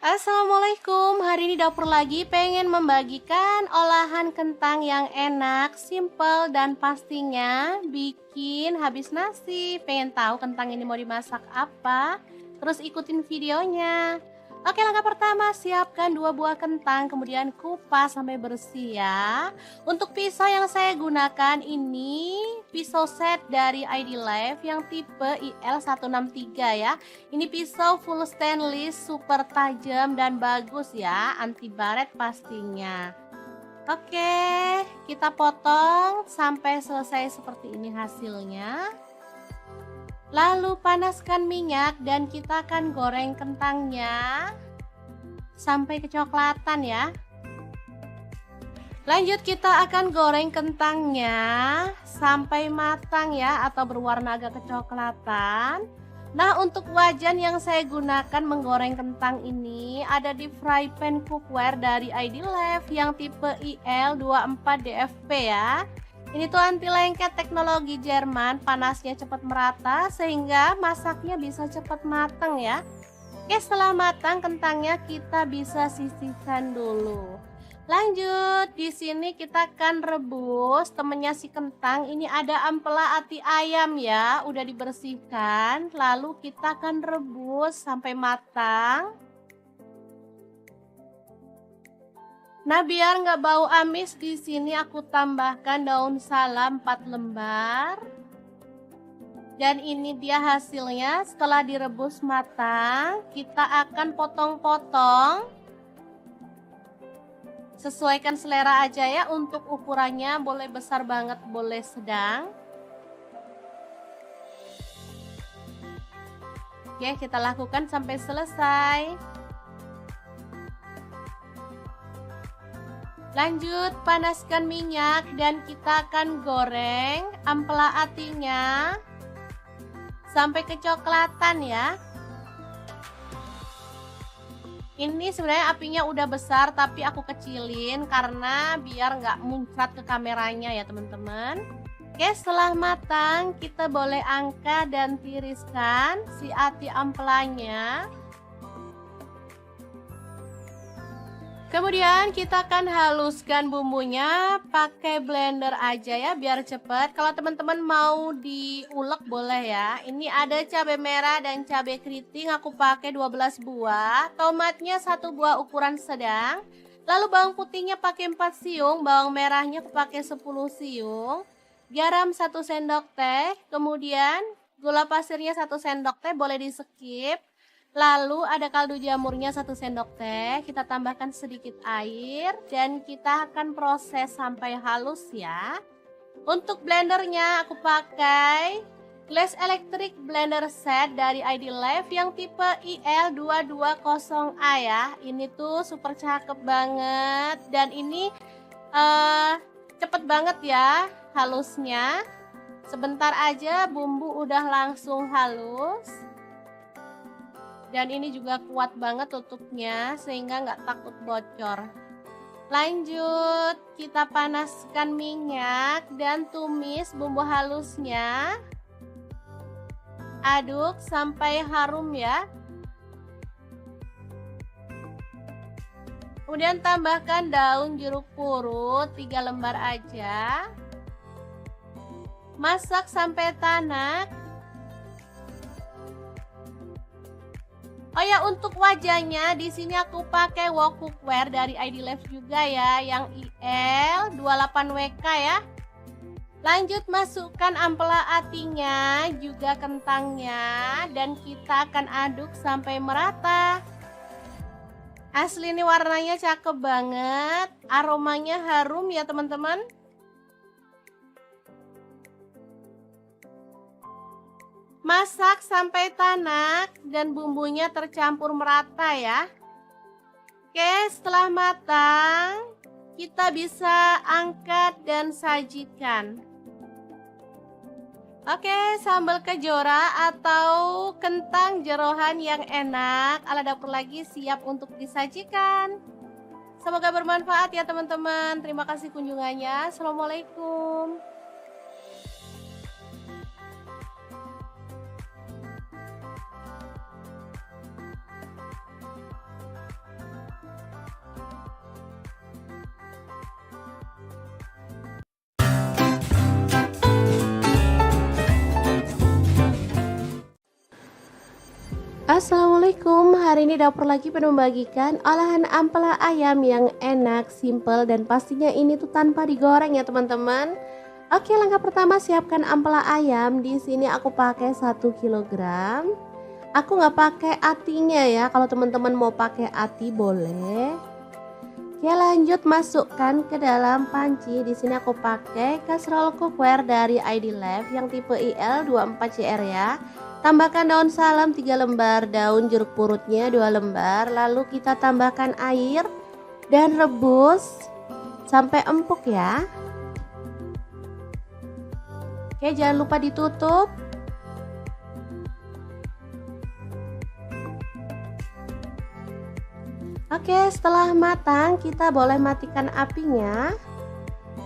Speaker 1: Assalamualaikum, hari ini dapur lagi pengen membagikan olahan kentang yang enak, simple dan pastinya bikin habis nasi. Pengen tahu kentang ini mau dimasak apa? Terus ikutin videonya. Oke, langkah pertama siapkan 2 buah kentang kemudian kupas sampai bersih ya. Untuk pisau yang saya gunakan ini pisau set dari ID Life yang tipe IL163 ya. Ini pisau full stainless, super tajam dan bagus ya, anti baret pastinya. Oke, kita potong sampai selesai seperti ini hasilnya. Lalu panaskan minyak dan kita akan goreng kentangnya sampai kecoklatan ya. Lanjut kita akan goreng kentangnya sampai matang ya atau berwarna agak kecoklatan. Nah, untuk wajan yang saya gunakan menggoreng kentang ini ada di fry pan cookware dari ID Life yang tipe IL24DFP ya. Ini tuh anti lengket teknologi Jerman, panasnya cepat merata sehingga masaknya bisa cepat matang ya. Oke, setelah matang kentangnya kita bisa sisihkan dulu. Lanjut, di sini kita akan rebus temennya si kentang. Ini ada ampela ati ayam ya, udah dibersihkan. Lalu kita akan rebus sampai matang. Nah, biar nggak bau amis di sini aku tambahkan daun salam 4 lembar. Dan ini dia hasilnya setelah direbus matang. Kita akan potong-potong. Sesuaikan selera aja ya, untuk ukurannya boleh besar banget, boleh sedang. Oke, kita lakukan sampai selesai. Lanjut, panaskan minyak dan kita akan goreng ampela atinya sampai kecoklatan ya. Ini sebenarnya apinya udah besar tapi aku kecilin karena biar nggak muncrat ke kameranya ya teman-teman. Oke, setelah matang kita boleh angkat dan tiriskan si ati ampelanya. Kemudian kita akan haluskan bumbunya pakai blender aja ya biar cepet. Kalau teman-teman mau diulek boleh ya. Ini ada cabai merah dan cabai keriting, aku pakai 12 buah. Tomatnya 1 buah ukuran sedang. Lalu bawang putihnya pakai 4 siung, bawang merahnya aku pakai 10 siung. Garam 1 sendok teh, kemudian gula pasirnya 1 sendok teh, boleh di skip. Lalu ada kaldu jamurnya 1 sendok teh, kita tambahkan sedikit air dan kita akan proses sampai halus ya. Untuk blendernya aku pakai Glass Electric Blender Set dari ID Life yang tipe IL220A ya. Ini tuh super cakep banget dan ini cepet banget ya halusnya. Sebentar aja bumbu udah langsung halus. Dan ini juga kuat banget tutupnya sehingga nggak takut bocor. Lanjut, kita panaskan minyak dan tumis bumbu halusnya. Aduk sampai harum ya. Kemudian tambahkan daun jeruk purut 3 lembar aja. Masak sampai tanak. Oh ya, untuk wajahnya di sini aku pakai wok cookware dari ID Life juga ya, yang IL 28WK ya. Lanjut masukkan ampela atinya, juga kentangnya, dan kita akan aduk sampai merata. Asli ini warnanya cakep banget, aromanya harum ya teman-teman. Masak sampai tanak dan bumbunya tercampur merata ya. Oke, setelah matang, kita bisa angkat dan sajikan. Oke, sambal kejora atau kentang jeroan yang enak ala dapur lagi siap untuk disajikan. Semoga bermanfaat ya teman-teman. Terima kasih kunjungannya. Assalamualaikum. Assalamualaikum, hari ini dapur lagi pengen membagikan olahan ampela ayam yang enak, simple, dan pastinya ini tuh tanpa digoreng ya teman-teman. Oke, langkah pertama siapkan ampela ayam. Di sini aku pakai 1 kilogram. Aku nggak pakai atinya ya, kalau teman-teman mau pakai ati boleh. Oke, lanjut masukkan ke dalam panci. Di sini aku pakai kastrol cookware dari ID Life yang tipe IL 24CR ya. Tambahkan daun salam 3 lembar, daun jeruk purutnya 2 lembar, lalu kita tambahkan air dan rebus sampai empuk ya. Oke, jangan lupa ditutup. Oke, setelah matang kita boleh matikan apinya.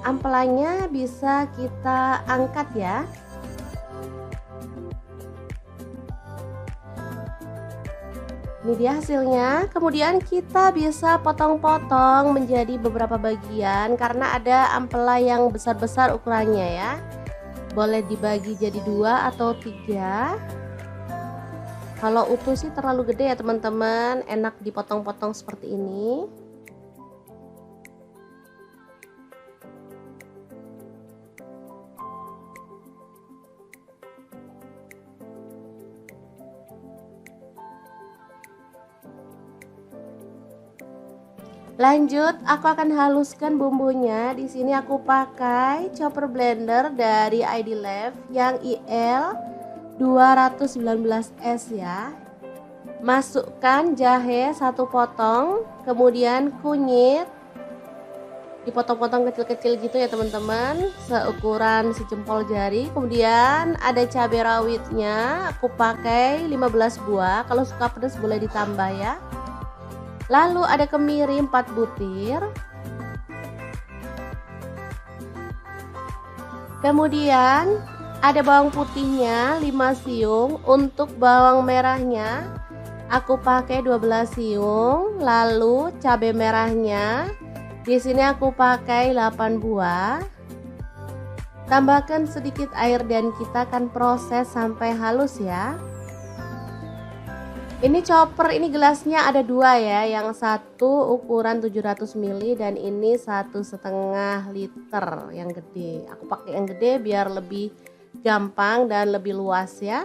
Speaker 1: Ampelanya bisa kita angkat ya. Ini dia hasilnya. Kemudian kita bisa potong-potong menjadi beberapa bagian karena ada ampela yang besar-besar ukurannya ya. Boleh dibagi jadi 2 atau 3. Kalau utuh sih terlalu gede ya teman-teman, enak dipotong-potong seperti ini. Lanjut, aku akan haluskan bumbunya. Di sini aku pakai chopper blender dari ID Life yang IL 219S ya. Masukkan jahe 1 potong, kemudian kunyit dipotong-potong kecil-kecil gitu ya teman-teman, seukuran sejempol jari. Kemudian ada cabai rawitnya, aku pakai 15 buah. Kalau suka pedas boleh ditambah ya. Lalu ada kemiri 4 butir. Kemudian ada bawang putihnya 5 siung. Untuk bawang merahnya aku pakai 12 siung. Lalu cabai merahnya di sini aku pakai 8 buah. Tambahkan sedikit air dan kita akan proses sampai halus ya. Ini chopper, ini gelasnya ada 2 ya, yang satu ukuran 700 ml dan ini 1,5 liter yang gede. Aku pakai yang gede biar lebih gampang dan lebih luas ya.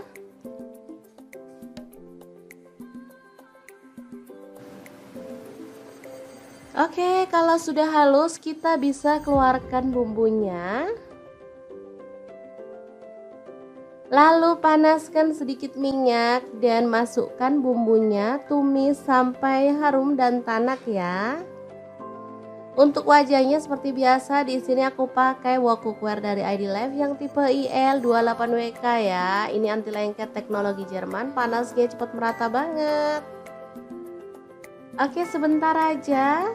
Speaker 1: Oke, kalau sudah halus kita bisa keluarkan bumbunya. Lalu panaskan sedikit minyak dan masukkan bumbunya, tumis sampai harum dan tanak ya. Untuk wajahnya seperti biasa, di sini aku pakai wok cookware dari ID Life yang tipe IL 28WK ya. Ini anti lengket teknologi Jerman, panasnya cepat merata banget. Oke, sebentar aja.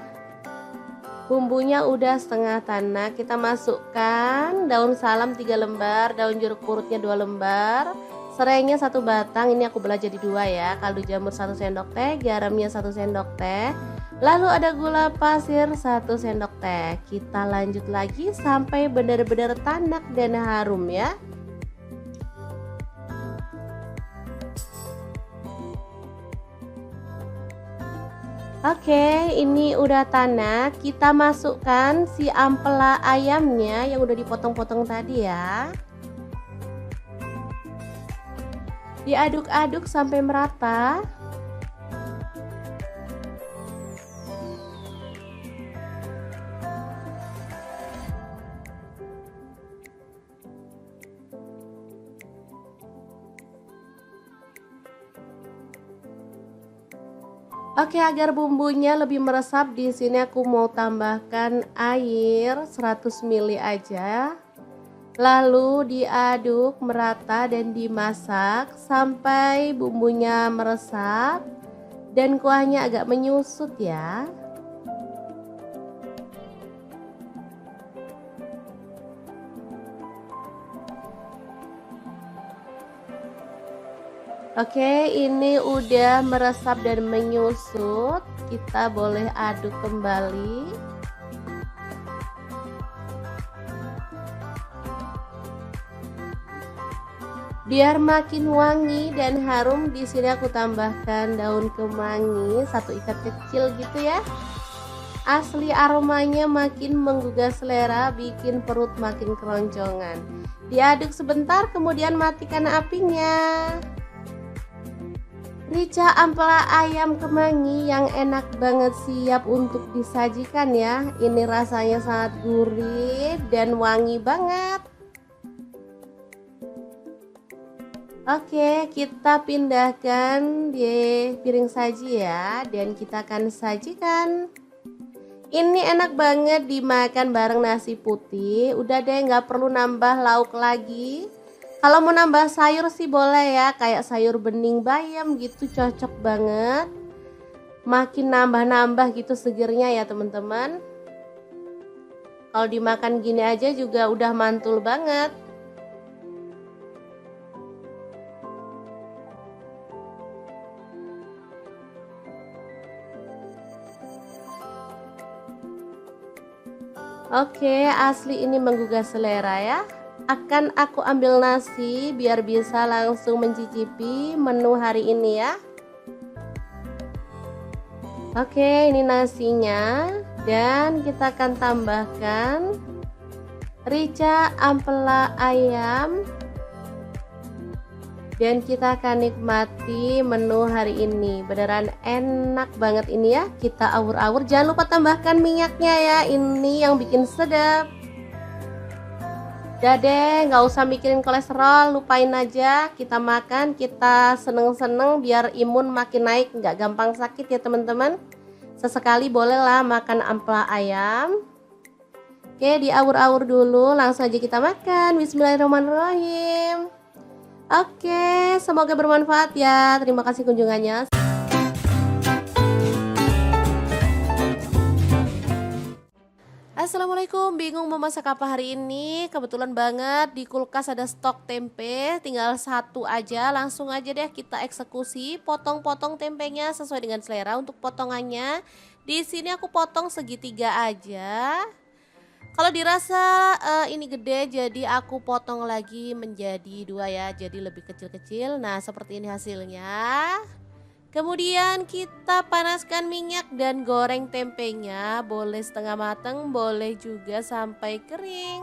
Speaker 1: Bumbunya udah setengah tanak, kita masukkan daun salam 3 lembar, daun jeruk purutnya 2 lembar, serainya 1 batang, ini aku belah jadi 2 ya, kaldu jamur 1 sendok teh, garamnya 1 sendok teh, lalu ada gula pasir 1 sendok teh. Kita lanjut lagi sampai benar-benar tanak dan harum ya. Oke, ini udah tanak, kita masukkan si ampela ayamnya yang udah dipotong-potong tadi ya. Diaduk-aduk sampai merata. Oke, agar bumbunya lebih meresap, di sini aku mau tambahkan air 100 ml aja. Lalu diaduk merata dan dimasak sampai bumbunya meresap dan kuahnya agak menyusut ya. Oke, ini udah meresap dan menyusut. Kita boleh aduk kembali. Biar makin wangi dan harum, di sini aku tambahkan daun kemangi 1 ikat kecil gitu ya. Asli aromanya makin menggugah selera, bikin perut makin keroncongan. Diaduk sebentar, kemudian matikan apinya. Rica ampela ayam kemangi yang enak banget, siap untuk disajikan ya. Ini rasanya sangat gurih dan wangi banget. Oke, kita pindahkan di piring saji ya, dan kita akan sajikan. Ini enak banget dimakan bareng nasi putih. Udah deh, nggak perlu nambah lauk lagi. Kalau mau nambah sayur sih boleh ya, kayak sayur bening bayam gitu, cocok banget. Makin nambah-nambah gitu segernya ya teman-teman. Kalau dimakan gini aja juga udah mantul banget. Oke, asli ini menggugah selera ya. Akan aku ambil nasi biar bisa langsung mencicipi menu hari ini ya. Oke, ini nasinya, dan kita akan tambahkan rica ampela ayam, dan kita akan nikmati menu hari ini. Beneran enak banget ini ya. Kita awur-awur, jangan lupa tambahkan minyaknya ya, ini yang bikin sedap. Udah deh, nggak usah mikirin kolesterol, lupain aja. Kita makan, kita seneng-seneng biar imun makin naik, nggak gampang sakit ya teman-teman. Sesekali bolehlah makan ampela ayam. Oke, diawur-awur dulu, langsung aja kita makan. Bismillahirrahmanirrahim. Oke, semoga bermanfaat ya. Terima kasih kunjungannya. Assalamualaikum, bingung mau masak apa hari ini? Kebetulan banget di kulkas ada stok tempe, tinggal 1 aja. Langsung aja deh kita eksekusi, potong-potong tempenya sesuai dengan selera. Untuk potongannya di sini aku potong segitiga aja. Kalau dirasa ini gede, jadi aku potong lagi menjadi 2 ya, jadi lebih kecil-kecil. Nah, seperti ini hasilnya. Kemudian kita panaskan minyak dan goreng tempenya, boleh setengah matang, boleh juga sampai kering.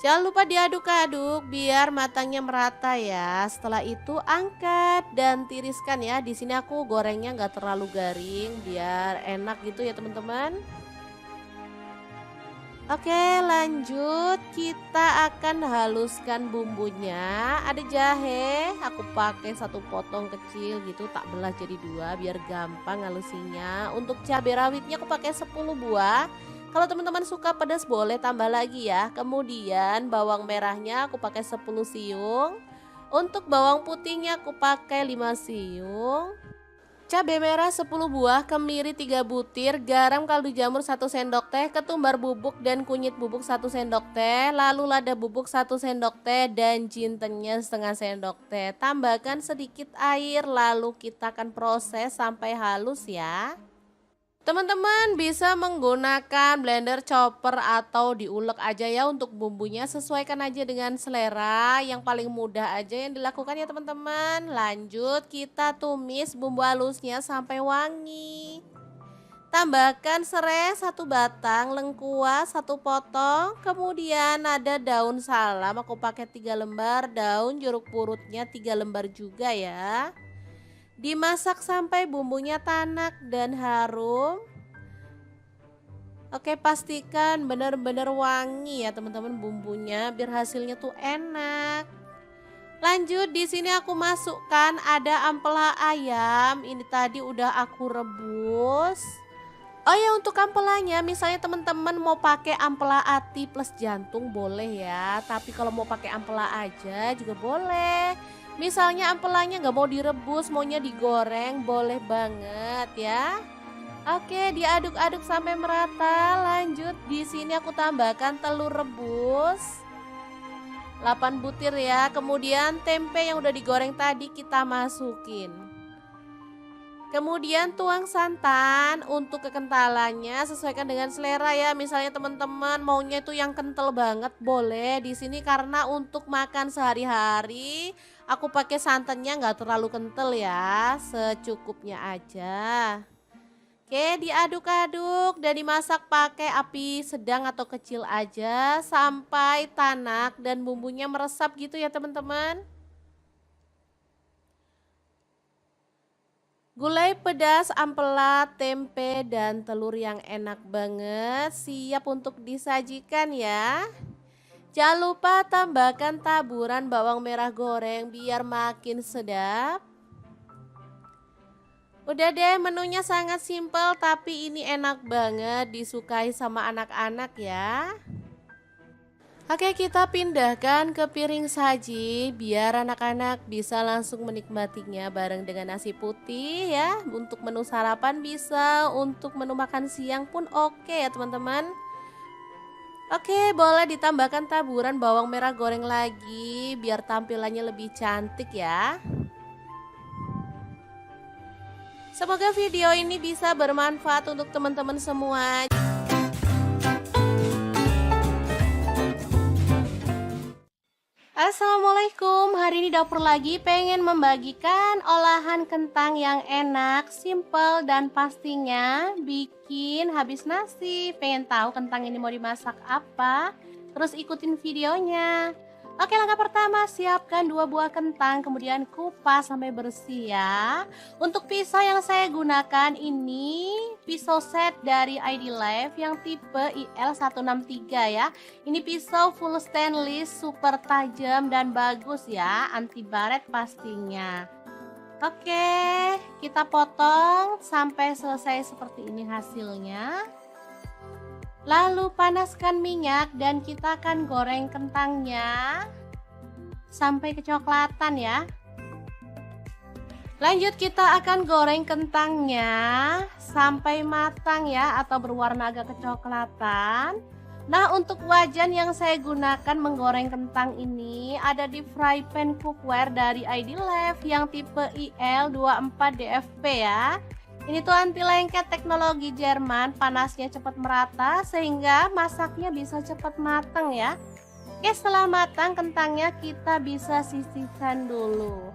Speaker 1: Jangan lupa diaduk-aduk biar matangnya merata ya. Setelah itu angkat dan tiriskan ya. Di sini aku gorengnya nggak terlalu garing biar enak gitu ya teman-teman. Oke, lanjut, kita akan haluskan bumbunya. Ada jahe, aku pakai 1 potong kecil gitu, tak belah jadi 2 biar gampang halusinya. Untuk cabai rawitnya aku pakai 10 buah. Kalau teman-teman suka pedas boleh tambah lagi ya. Kemudian bawang merahnya aku pakai 10 siung. Untuk bawang putihnya aku pakai 5 siung. cabai merah 10 buah, kemiri 3 butir, garam kaldu jamur 1 sendok teh, ketumbar bubuk dan kunyit bubuk 1 sendok teh, lalu lada bubuk 1 sendok teh dan jintennya setengah sendok teh. Tambahkan sedikit air lalu kita akan proses sampai halus ya. Teman-teman bisa menggunakan blender, chopper atau diulek aja ya untuk bumbunya, sesuaikan aja dengan selera, yang paling mudah aja yang dilakukan ya teman-teman. Lanjut kita tumis bumbu halusnya sampai wangi. Tambahkan serai 1 batang, lengkuas 1 potong, kemudian ada daun salam aku pakai 3 lembar, daun jeruk purutnya 3 lembar juga ya. Dimasak sampai bumbunya tanak dan harum. Oke, pastikan benar-benar wangi ya teman-teman bumbunya biar hasilnya tuh enak. Lanjut di sini aku masukkan ada ampela ayam. Ini tadi udah aku rebus. Oh ya, untuk ampelanya misalnya teman-teman mau pakai ampela ati plus jantung boleh ya. Tapi kalau mau pakai ampela aja juga boleh. Misalnya ampelanya nggak mau direbus, maunya digoreng, boleh banget ya. Oke, diaduk-aduk sampai merata. Lanjut di sini aku tambahkan telur rebus 8 butir ya. Kemudian tempe yang udah digoreng tadi kita masukin. Kemudian tuang santan, untuk kekentalannya sesuaikan dengan selera ya. Misalnya teman-teman maunya itu yang kental banget boleh. Di sini karena untuk makan sehari-hari aku pakai santannya nggak terlalu kental ya, secukupnya aja. Oke, diaduk-aduk dan dimasak pakai api sedang atau kecil aja sampai tanak dan bumbunya meresap gitu ya teman-teman. Gulai pedas, ampela, tempe, dan telur yang enak banget siap untuk disajikan ya. Jangan lupa tambahkan taburan bawang merah goreng biar makin sedap. Udah deh, menunya sangat simpel tapi ini enak banget disukai sama anak-anak ya. Oke, kita pindahkan ke piring saji biar anak-anak bisa langsung menikmatinya bareng dengan nasi putih ya. Untuk menu sarapan bisa, untuk menu makan siang pun oke ya teman-teman. Oke, boleh ditambahkan taburan bawang merah goreng lagi biar tampilannya lebih cantik ya. Semoga video ini bisa bermanfaat untuk teman-teman semua. Assalamualaikum, hari ini dapur lagi pengen membagikan olahan kentang yang enak, simple dan pastinya bikin habis nasi. Pengen tahu kentang ini mau dimasak apa? Terus ikutin videonya. Oke, langkah pertama siapkan 2 buah kentang, kemudian kupas sampai bersih ya. Untuk pisau yang saya gunakan ini pisau set dari ID Life yang tipe IL163 ya. Ini pisau full stainless, super tajam dan bagus ya, anti baret pastinya. Oke, kita potong sampai selesai seperti ini hasilnya. Lalu panaskan minyak dan kita akan goreng kentangnya sampai kecoklatan ya. Lanjut kita akan goreng kentangnya sampai matang ya atau berwarna agak kecoklatan. Nah, untuk wajan yang saya gunakan menggoreng kentang ini ada di fry pan cookware dari ID Life yang tipe IL24DFP ya. Ini tuh anti lengket teknologi Jerman, panasnya cepat merata sehingga masaknya bisa cepat matang ya. Oke, setelah matang kentangnya kita bisa sisihkan dulu.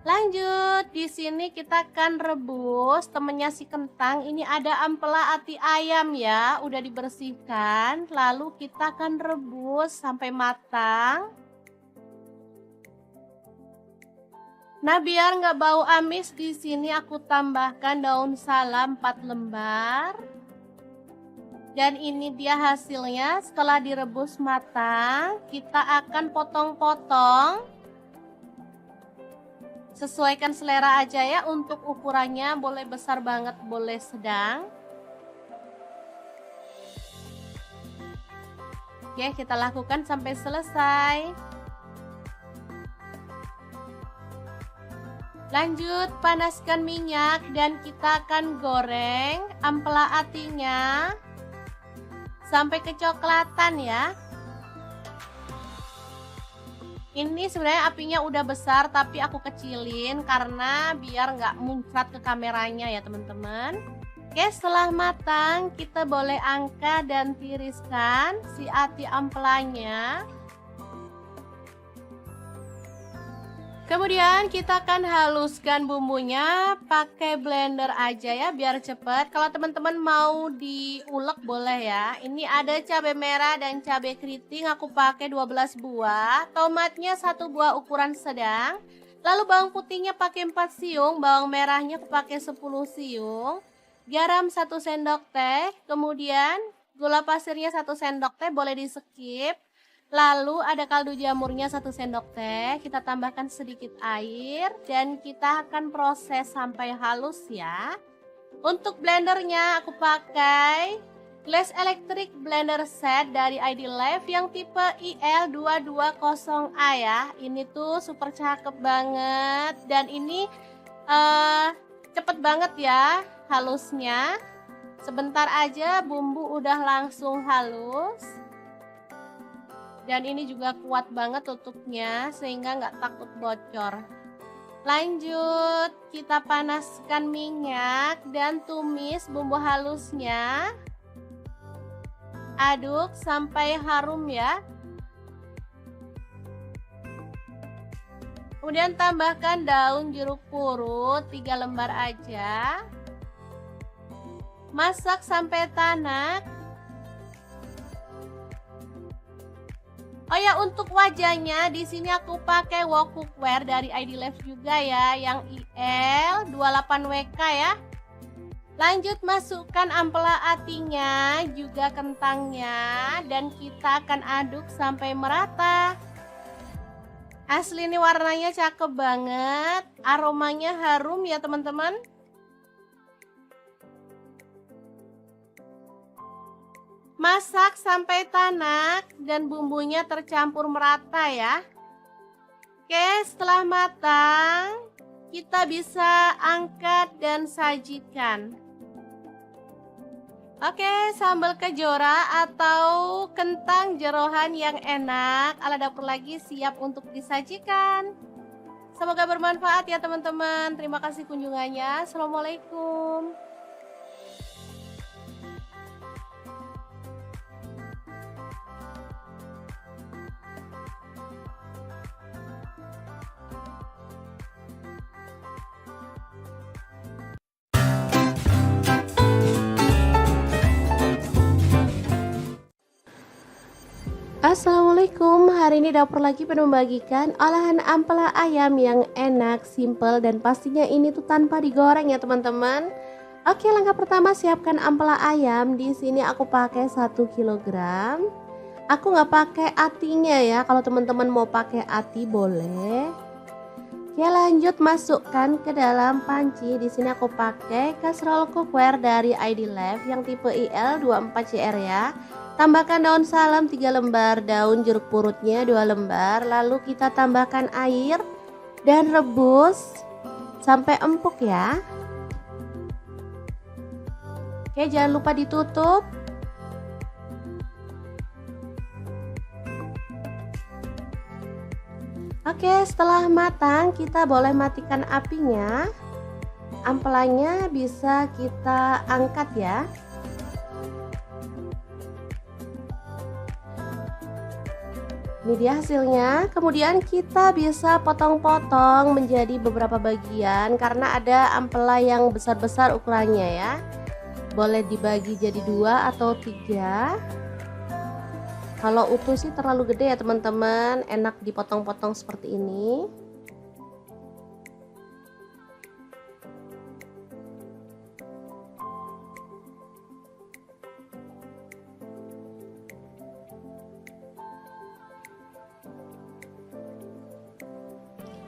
Speaker 1: Lanjut, di sini kita akan rebus temennya si kentang. Ini ada ampela ati ayam ya, udah dibersihkan. Lalu kita akan rebus sampai matang. Nah, biar nggak bau amis di sini aku tambahkan daun salam 4 lembar. Dan ini dia hasilnya setelah direbus matang. Kita akan potong-potong. Sesuaikan selera aja ya, untuk ukurannya boleh besar banget, boleh sedang. Oke, kita lakukan sampai selesai. Lanjut panaskan minyak dan kita akan goreng ampela atinya sampai kecoklatan ya. Ini sebenarnya apinya udah besar tapi aku kecilin karena biar nggak muncrat ke kameranya ya teman-teman. Oke, setelah matang kita boleh angkat dan tiriskan si ati ampelanya. Kemudian kita akan haluskan bumbunya pakai blender aja ya biar cepet. Kalau teman-teman mau diulek boleh ya. Ini ada cabai merah dan cabai keriting, aku pakai 12 buah. Tomatnya 1 buah ukuran sedang. Lalu bawang putihnya pakai 4 siung, bawang merahnya aku pakai 10 siung. Garam 1 sendok teh, kemudian gula pasirnya 1 sendok teh, boleh di skip. Lalu ada kaldu jamurnya 1 sendok teh, kita tambahkan sedikit air dan kita akan proses sampai halus ya. Untuk blendernya aku pakai Glass Electric Blender Set dari ID Life yang tipe IL220A ya. Ini tuh super cakep banget dan ini cepet banget ya halusnya. Sebentar aja bumbu udah langsung halus. Dan ini juga kuat banget tutupnya sehingga nggak takut bocor. Lanjut kita panaskan minyak dan tumis bumbu halusnya. Aduk sampai harum ya. Kemudian tambahkan daun jeruk purut 3 lembar aja. Masak sampai tanak. Oh ya, untuk wajahnya di sini aku pakai wok cookware dari ID Life juga ya, yang IL28WK ya. Lanjut masukkan ampela atinya, juga kentangnya, dan kita akan aduk sampai merata. Asli ini warnanya cakep banget, aromanya harum ya teman-teman. Masak sampai tanak dan bumbunya tercampur merata ya. Oke, setelah matang kita bisa angkat dan sajikan. Oke, sambal kejora atau kentang jeroan yang enak ala dapur lagi siap untuk disajikan. Semoga bermanfaat ya teman-teman. Terima kasih kunjungannya. Assalamualaikum. Assalamualaikum, hari ini dapur lagi pengen membagikan olahan ampela ayam yang enak, simple, dan pastinya ini tuh tanpa digoreng ya teman-teman. Oke, langkah pertama siapkan ampela ayam. Di sini aku pakai 1 kg. Aku nggak pakai atinya ya, kalau teman-teman mau pakai ati boleh. Oke, lanjut masukkan ke dalam panci. Di sini aku pakai kastrol cookware dari ID Life yang tipe IL24CR ya. Tambahkan daun salam 3 lembar, daun jeruk purutnya 2 lembar. Lalu kita tambahkan air dan rebus sampai empuk ya. Oke, jangan lupa ditutup. Oke, setelah matang kita boleh matikan apinya. Ampelanya bisa kita angkat ya. Ini dia hasilnya. Kemudian kita bisa potong-potong menjadi beberapa bagian karena ada ampela yang besar-besar ukurannya ya. Boleh dibagi jadi 2 atau 3. Kalau utuh sih terlalu gede ya teman-teman, enak dipotong-potong seperti ini.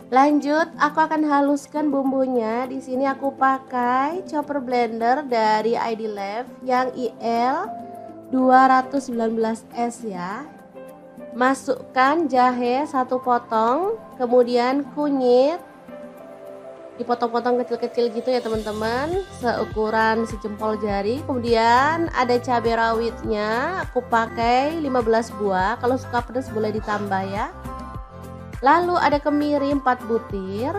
Speaker 1: Lanjut, aku akan haluskan bumbunya. Di sini aku pakai chopper blender dari ID Life yang IL219S ya. Masukkan jahe 1 potong, kemudian kunyit, dipotong-potong kecil-kecil gitu ya teman-teman, seukuran sejempol jari. Kemudian ada cabai rawitnya, aku pakai 15 buah, kalau suka pedas boleh ditambah ya. Lalu ada kemiri 4 butir.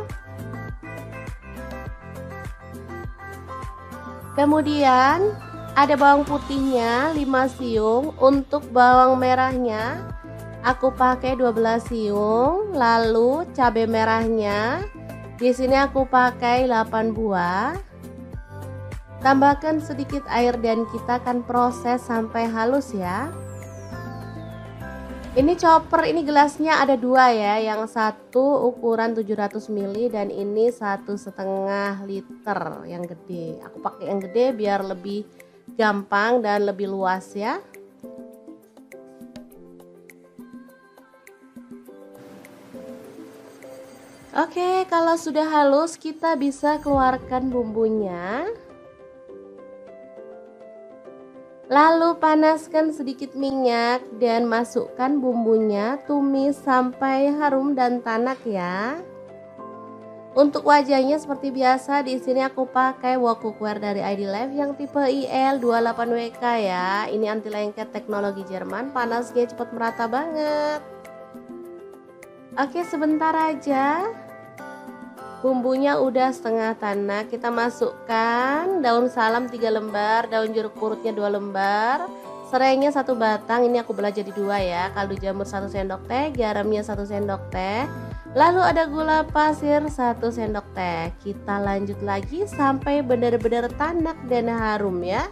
Speaker 1: Kemudian ada bawang putihnya 5 siung. Untuk bawang merahnya aku pakai 12 siung. Lalu cabai merahnya di sini aku pakai 8 buah. Tambahkan sedikit air dan kita akan proses sampai halus ya. Ini chopper, ini gelasnya ada 2 ya, yang satu ukuran 700 ml dan ini 1,5 liter yang gede. Aku pakai yang gede biar lebih gampang dan lebih luas ya. Oke, kalau sudah halus kita bisa keluarkan bumbunya. Lalu panaskan sedikit minyak dan masukkan bumbunya, tumis sampai harum dan tanak ya. Untuk wajahnya seperti biasa di sini aku pakai wok cookware dari ID Life yang tipe IL28WK ya. Ini anti lengket teknologi Jerman, panasnya cepat merata banget. Oke, sebentar aja. Bumbunya udah setengah tanak, kita masukkan daun salam 3 lembar, daun jeruk purutnya 2 lembar, serainya 1 batang, ini aku belah jadi 2 ya, kaldu jamur 1 sendok teh, garamnya 1 sendok teh, lalu ada gula pasir 1 sendok teh. Kita lanjut lagi sampai benar-benar tanak dan harum ya.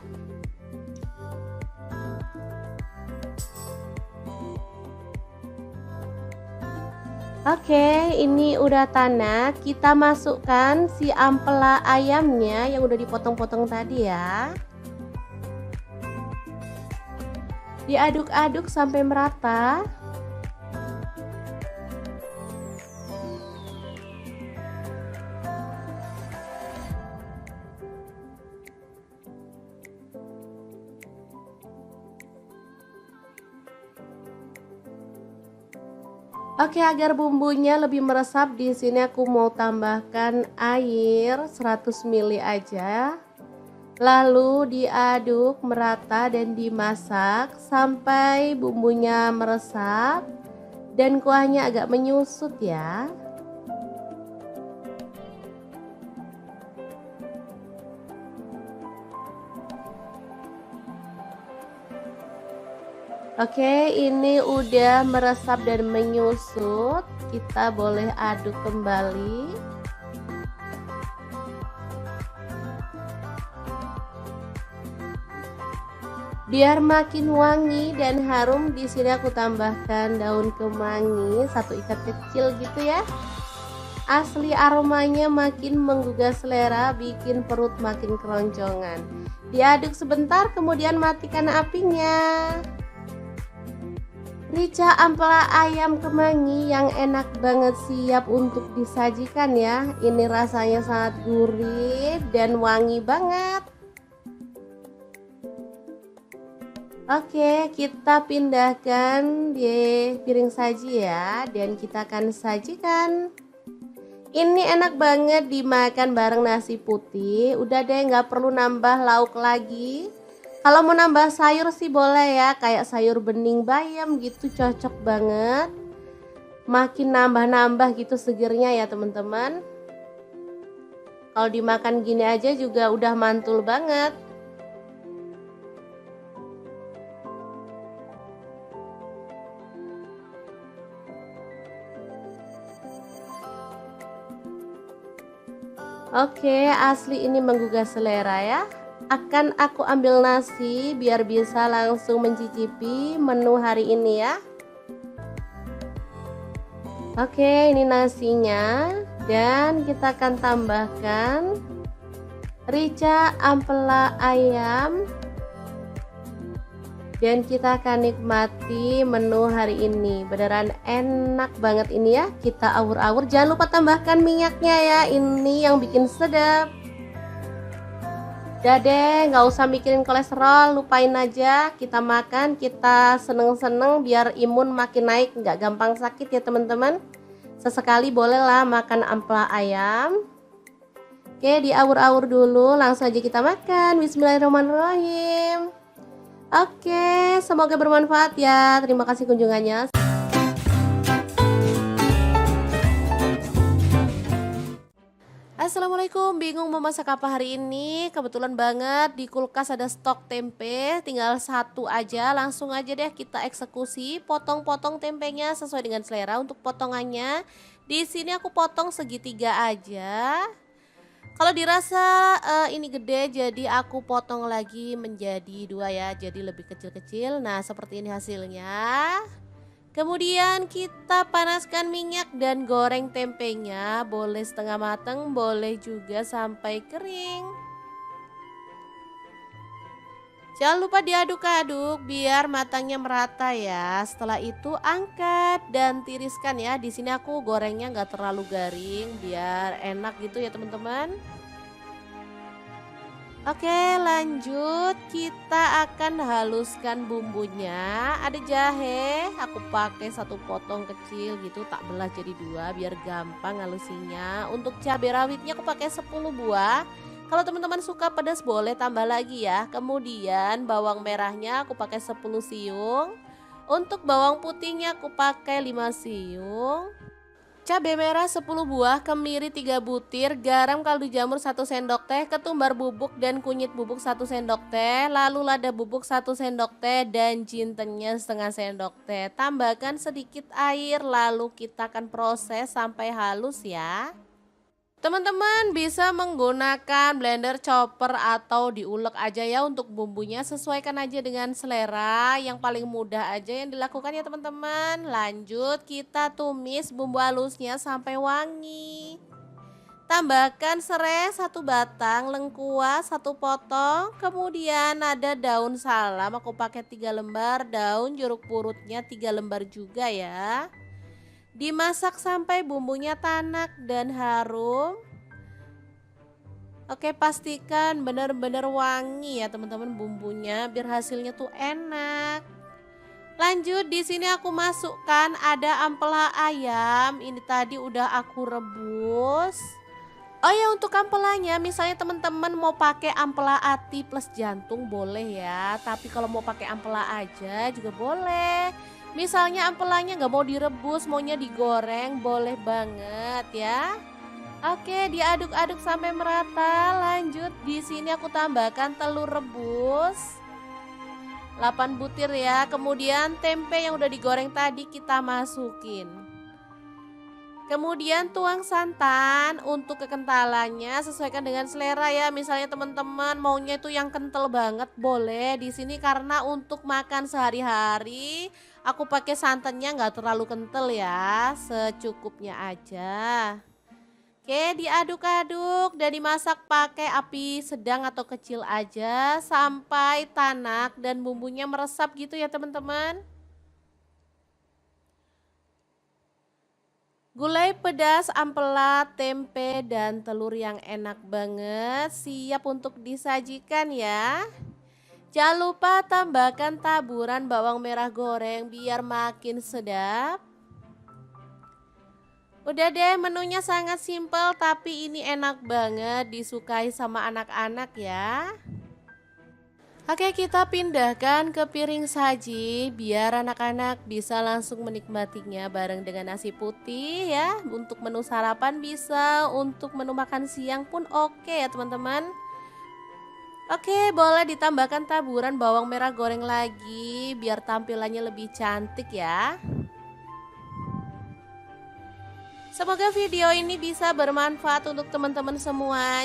Speaker 1: Oke, ini udah tanak. Kita masukkan si ampela ayamnya yang udah dipotong-potong tadi ya. Diaduk-aduk sampai merata. Oke, agar bumbunya lebih meresap di sini aku mau tambahkan air 100 ml aja. Lalu diaduk merata dan dimasak sampai bumbunya meresap dan kuahnya agak menyusut ya. Oke, ini udah meresap dan menyusut. Kita boleh aduk kembali. Biar makin wangi dan harum, di sini aku tambahkan daun kemangi 1 ikat kecil gitu ya. Asli aromanya makin menggugah selera, bikin perut makin keroncongan. Diaduk sebentar, kemudian matikan apinya. Rica ampela ayam kemangi yang enak banget, siap untuk disajikan ya. Ini rasanya sangat gurih dan wangi banget. Oke, kita pindahkan di piring saji ya, dan kita akan sajikan. Ini enak banget dimakan bareng nasi putih. Udah deh, nggak perlu nambah lauk lagi. Kalau mau nambah sayur sih boleh ya, kayak sayur bening bayam gitu, cocok banget. Makin nambah-nambah gitu segernya ya teman-teman. Kalau dimakan gini aja juga udah mantul banget. Oke, asli ini menggugah selera ya. Akan aku ambil nasi biar bisa langsung mencicipi menu hari ini ya. Oke, ini nasinya dan kita akan tambahkan rica ampela ayam dan kita akan nikmati menu hari ini. Beneran enak banget ini ya. Kita awur-awur, jangan lupa tambahkan minyaknya ya, ini yang bikin sedap. Udah deh, nggak usah mikirin kolesterol, lupain aja. Kita makan, kita seneng-seneng biar imun makin naik, nggak gampang sakit ya teman-teman. Sesekali bolehlah makan ampela ayam. Oke, diawur-awur dulu, langsung aja kita makan. Bismillahirrahmanirrahim. Oke, semoga bermanfaat ya. Terima kasih kunjungannya. Assalamualaikum, bingung mau masak apa hari ini? Kebetulan banget di kulkas ada stok tempe, tinggal satu aja. Langsung aja deh kita eksekusi, potong-potong tempenya sesuai dengan selera untuk potongannya. Di sini aku potong segitiga aja. Kalau dirasa ini gede, jadi aku potong lagi menjadi dua ya, jadi lebih kecil-kecil. Nah, seperti ini hasilnya. Kemudian kita panaskan minyak dan goreng tempenya, boleh setengah matang, boleh juga sampai kering. Jangan lupa diaduk-aduk biar matangnya merata ya. Setelah itu angkat dan tiriskan ya. Di sini aku gorengnya nggak terlalu garing biar enak gitu ya teman-teman. Oke, lanjut kita akan haluskan bumbunya. Ada jahe, aku pakai satu potong kecil gitu, tak belah jadi dua biar gampang halusinya. Untuk cabai rawitnya aku pakai 10 buah. Kalau teman-teman suka pedas boleh tambah lagi ya. Kemudian bawang merahnya aku pakai 10 siung. Untuk bawang putihnya aku pakai 5 siung. Cabai merah 10 buah, kemiri 3 butir, garam kaldu jamur 1 sendok teh, ketumbar bubuk dan kunyit bubuk 1 sendok teh, lalu lada bubuk 1 sendok teh dan jintennya setengah sendok teh. Tambahkan sedikit air lalu kita akan proses sampai halus ya. Teman-teman bisa menggunakan blender, chopper atau diulek aja ya untuk bumbunya, sesuaikan aja dengan selera, yang paling mudah aja yang dilakukan ya teman-teman. Lanjut kita tumis bumbu halusnya sampai wangi. Tambahkan serai 1 batang, lengkuas 1 potong, kemudian ada daun salam aku pakai 3 lembar, daun jeruk purutnya 3 lembar juga ya. Dimasak sampai bumbunya tanak dan harum. Oke, pastikan benar-benar wangi ya teman-teman bumbunya biar hasilnya tuh enak. Lanjut di sini aku masukkan ada ampela ayam. Ini tadi udah aku rebus. Oh ya, untuk ampelanya misalnya teman-teman mau pakai ampela ati plus jantung boleh ya. Tapi kalau mau pakai ampela aja juga boleh. Misalnya ampelanya nggak mau direbus, maunya digoreng, boleh banget ya. Oke, diaduk-aduk sampai merata. Lanjut, di sini aku tambahkan telur rebus 8 butir ya. Kemudian tempe yang udah digoreng tadi kita masukin. Kemudian tuang santan, untuk kekentalannya sesuaikan dengan selera ya. Misalnya teman-teman maunya itu yang kental banget boleh. Di sini karena untuk makan sehari-hari aku pakai santannya nggak terlalu kental ya, secukupnya aja. Oke, diaduk-aduk dan dimasak pakai api sedang atau kecil aja sampai tanak dan bumbunya meresap gitu ya teman-teman. Gulai pedas, ampela, tempe, dan telur yang enak banget siap untuk disajikan ya. Jangan lupa tambahkan taburan bawang merah goreng biar makin sedap. Udah deh, menunya sangat simpel tapi ini enak banget disukai sama anak-anak ya. Oke, kita pindahkan ke piring saji biar anak-anak bisa langsung menikmatinya bareng dengan nasi putih ya. Untuk menu sarapan bisa, untuk menu makan siang pun oke ya teman-teman. Oke, boleh ditambahkan taburan bawang merah goreng lagi biar tampilannya lebih cantik ya. Semoga video ini bisa bermanfaat untuk teman-teman semua.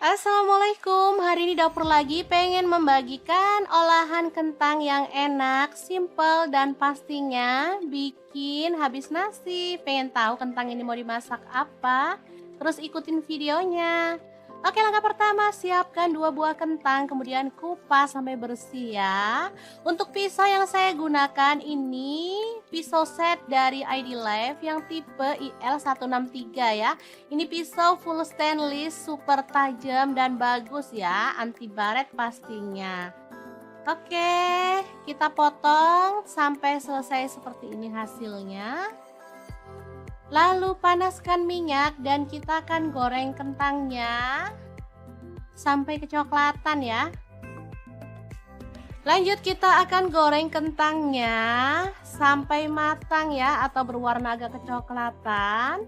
Speaker 1: Assalamualaikum, hari ini dapur lagi pengen membagikan olahan kentang yang enak, simple dan pastinya bikin habis nasi. Pengen tahu kentang ini mau dimasak apa? Terus ikutin videonya. Oke, langkah pertama siapkan 2 buah kentang, kemudian kupas sampai bersih ya. Untuk pisau yang saya gunakan ini pisau set dari ID Life yang tipe IL163 ya. Ini pisau full stainless, super tajam dan bagus ya, anti baret pastinya. Oke, kita potong sampai selesai seperti ini hasilnya. Lalu panaskan minyak dan kita akan goreng kentangnya sampai kecoklatan ya. Lanjut kita akan goreng kentangnya sampai matang ya, atau berwarna agak kecoklatan.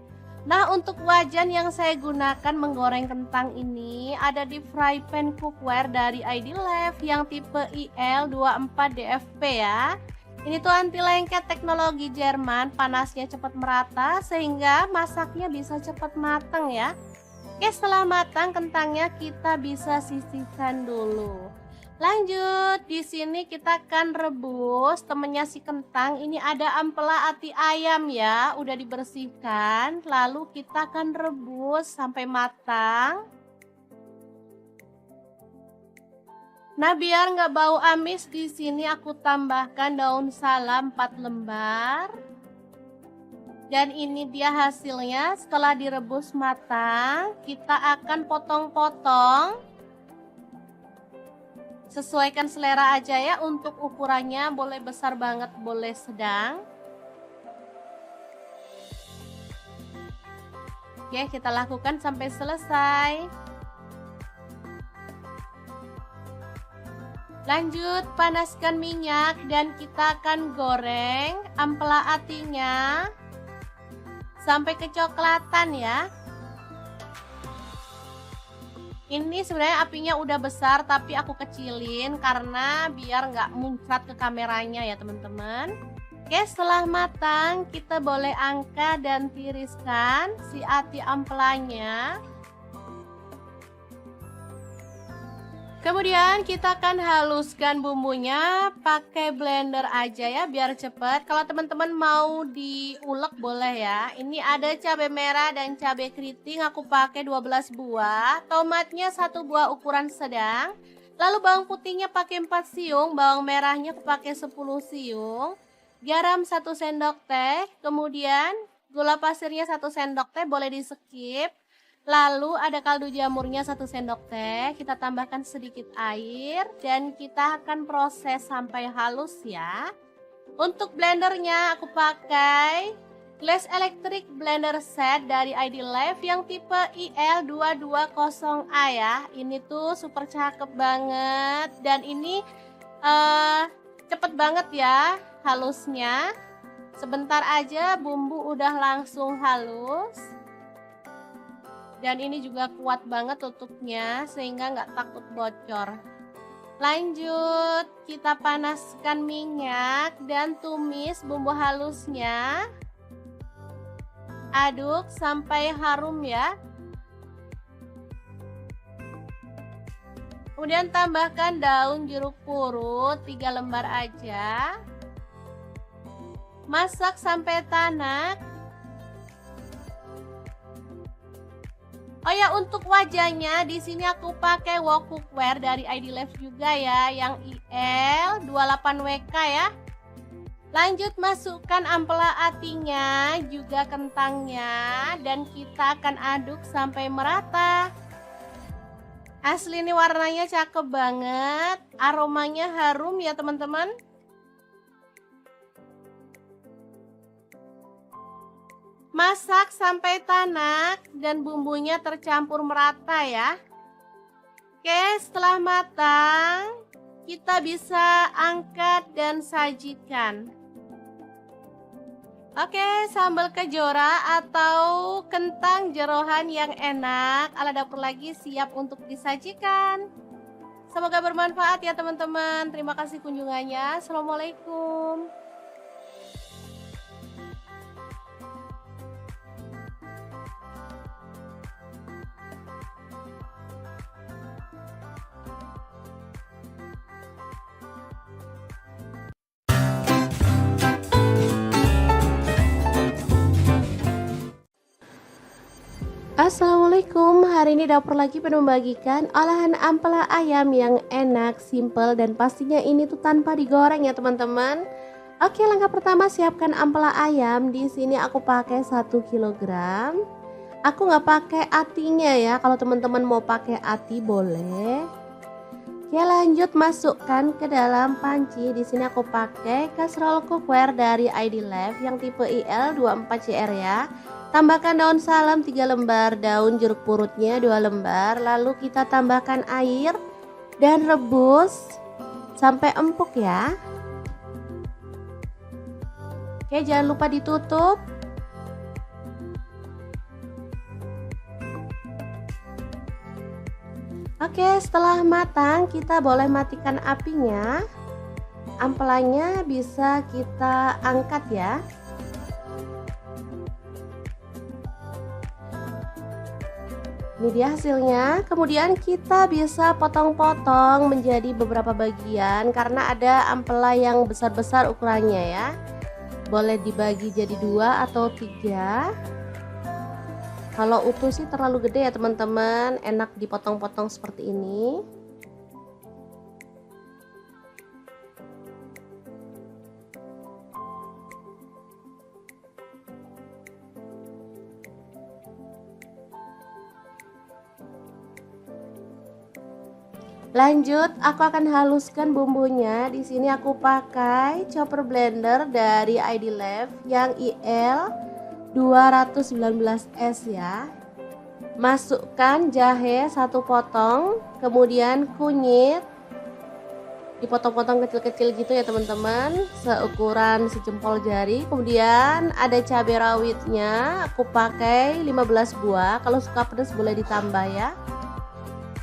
Speaker 1: Nah, untuk wajan yang saya gunakan menggoreng kentang ini ada di fry pan cookware dari ID-Life yang tipe IL24DFP ya. Ini tuh anti lengket teknologi Jerman, panasnya cepat merata sehingga masaknya bisa cepat matang ya. Oke, setelah matang kentangnya kita bisa sisihkan dulu. Lanjut, di sini kita akan rebus temennya si kentang. Ini ada ampela ati ayam ya, udah dibersihkan. Lalu kita akan rebus sampai matang. Nah, biar nggak bau amis, di sini aku tambahkan daun salam 4 lembar. Dan ini dia hasilnya setelah direbus matang. Kita akan potong-potong. Sesuaikan selera aja ya, untuk ukurannya boleh besar banget, boleh sedang. Oke, kita lakukan sampai selesai. Lanjut, panaskan minyak dan kita akan goreng ampela atinya sampai kecoklatan ya. Ini sebenarnya apinya udah besar tapi aku kecilin karena biar nggak muncrat ke kameranya ya teman-teman. Oke, setelah matang kita boleh angkat dan tiriskan si ati ampelanya. Kemudian kita akan haluskan bumbunya pakai blender aja ya biar cepet. Kalau teman-teman mau diulek boleh ya. Ini ada cabai merah dan cabai keriting, aku pakai 12 buah. Tomatnya 1 buah ukuran sedang. Lalu bawang putihnya pakai 4 siung, bawang merahnya aku pakai 10 siung. Garam 1 sendok teh, kemudian gula pasirnya 1 sendok teh, boleh di skip. Lalu ada kaldu jamurnya 1 sendok teh, kita tambahkan sedikit air dan kita akan proses sampai halus ya. Untuk blendernya aku pakai Glass Electric Blender Set dari ID-Life yang tipe IL220A ya. Ini tuh super cakep banget dan ini cepet banget ya halusnya. Sebentar aja bumbu udah langsung halus. Dan ini juga kuat banget tutupnya sehingga nggak takut bocor. Lanjut, kita panaskan minyak dan tumis bumbu halusnya. Aduk sampai harum ya. Kemudian tambahkan daun jeruk purut 3 lembar aja. Masak sampai tanak. Oh ya, untuk wajahnya di sini aku pakai wok cookware dari ID-Life juga ya, yang IL28WK ya. Lanjut masukkan ampela atinya, juga kentangnya, dan kita akan aduk sampai merata. Asli ini warnanya cakep banget, aromanya harum ya teman-teman. Masak sampai tanak dan bumbunya tercampur merata ya. Oke, setelah matang kita bisa angkat dan sajikan. Oke, sambal kejora atau kentang jeroan yang enak ala dapur lagi siap untuk disajikan. Semoga bermanfaat ya teman-teman. Terima kasih kunjungannya. Assalamualaikum. Assalamualaikum, hari ini dapur lagi pengen membagikan olahan ampela ayam yang enak, simple, dan pastinya ini tuh tanpa digoreng ya teman-teman. Oke, langkah pertama siapkan ampela ayam. Di sini aku pakai 1 kg. Aku nggak pakai atinya ya, kalau teman-teman mau pakai ati boleh. Oke, lanjut masukkan ke dalam panci. Di sini aku pakai casserole cookware dari ID Life yang tipe IL24CR ya. Tambahkan daun salam 3 lembar, daun jeruk purutnya 2 lembar, lalu kita tambahkan air dan rebus sampai empuk ya. Oke, jangan lupa ditutup. Oke, setelah matang kita boleh matikan apinya. Ampelanya bisa kita angkat ya. Ini dia hasilnya. Kemudian kita bisa potong-potong menjadi beberapa bagian karena ada ampela yang besar-besar ukurannya ya. Boleh dibagi jadi 2 atau 3. Kalau utuh sih terlalu gede ya teman-teman, enak dipotong-potong seperti ini. Lanjut, aku akan haluskan bumbunya. Di sini aku pakai chopper blender dari ID Life yang IL 219S ya. Masukkan jahe 1 potong, kemudian kunyit dipotong-potong kecil-kecil gitu ya teman-teman, seukuran sejempol jari. Kemudian ada cabai rawitnya, aku pakai 15 buah, kalau suka pedas boleh ditambah ya.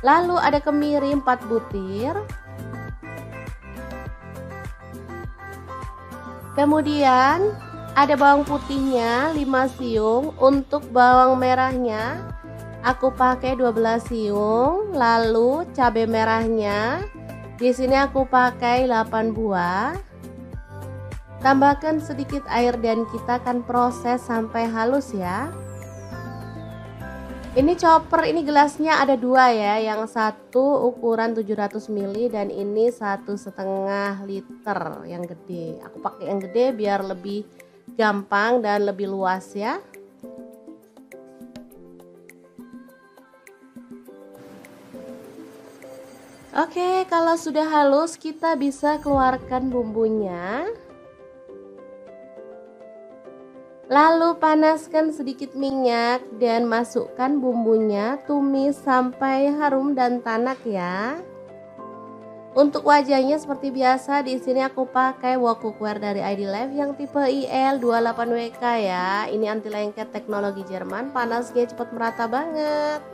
Speaker 1: Lalu ada kemiri 4 butir. Kemudian ada bawang putihnya 5 siung. Untuk bawang merahnya aku pakai 12 siung. Lalu cabai merahnya di sini aku pakai 8 buah. Tambahkan sedikit air dan kita akan proses sampai halus ya. Ini chopper, ini gelasnya ada 2 ya, yang satu ukuran 700 ml dan ini 1,5 liter yang gede. Aku pakai yang gede biar lebih gampang dan lebih luas ya. Oke, kalau sudah halus kita bisa keluarkan bumbunya. Lalu panaskan sedikit minyak dan masukkan bumbunya, tumis sampai harum dan tanak ya. Untuk wajahnya seperti biasa, di sini aku pakai wok cookware dari ID Life yang tipe IL28WK ya. Ini anti lengket teknologi Jerman, panasnya cepat merata banget.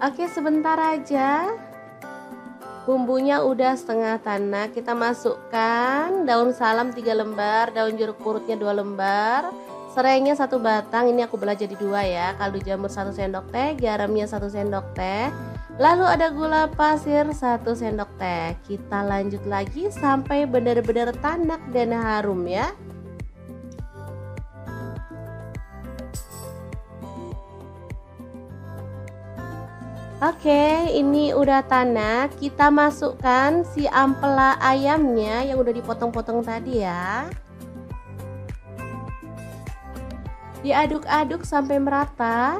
Speaker 1: Oke, sebentar aja. Bumbunya udah setengah tanak, kita masukkan daun salam 3 lembar, daun jeruk purutnya 2 lembar, serainya 1 batang, ini aku belah jadi 2 ya, kaldu jamur 1 sendok teh, garamnya 1 sendok teh, lalu ada gula pasir 1 sendok teh. Kita lanjut lagi sampai benar-benar tanak dan harum ya. Oke, ini udah tanak. Kita masukkan si ampela ayamnya yang udah dipotong-potong tadi ya. Diaduk-aduk sampai merata.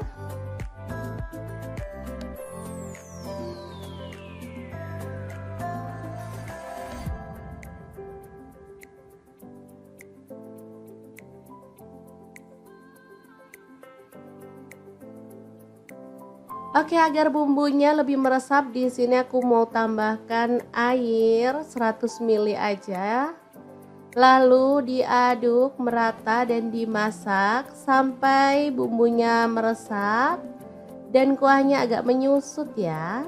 Speaker 1: Oke, agar bumbunya lebih meresap, di sini aku mau tambahkan air 100 ml aja. Lalu diaduk merata dan dimasak sampai bumbunya meresap dan kuahnya agak menyusut ya.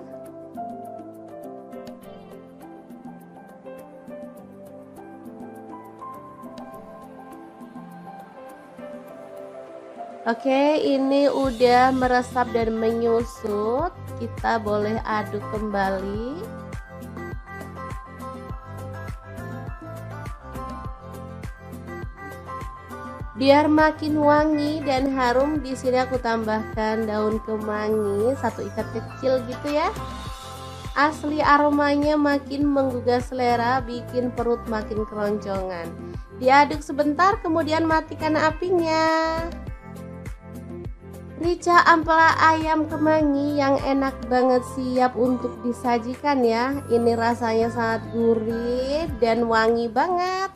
Speaker 1: Oke, ini udah meresap dan menyusut. Kita boleh aduk kembali. Biar makin wangi dan harum, di sini aku tambahkan daun kemangi 1 ikat kecil gitu ya. Asli aromanya makin menggugah selera, bikin perut makin keroncongan. Diaduk sebentar, kemudian matikan apinya. Rica ampela ayam kemangi yang enak banget siap untuk disajikan ya. Ini rasanya sangat gurih dan wangi banget.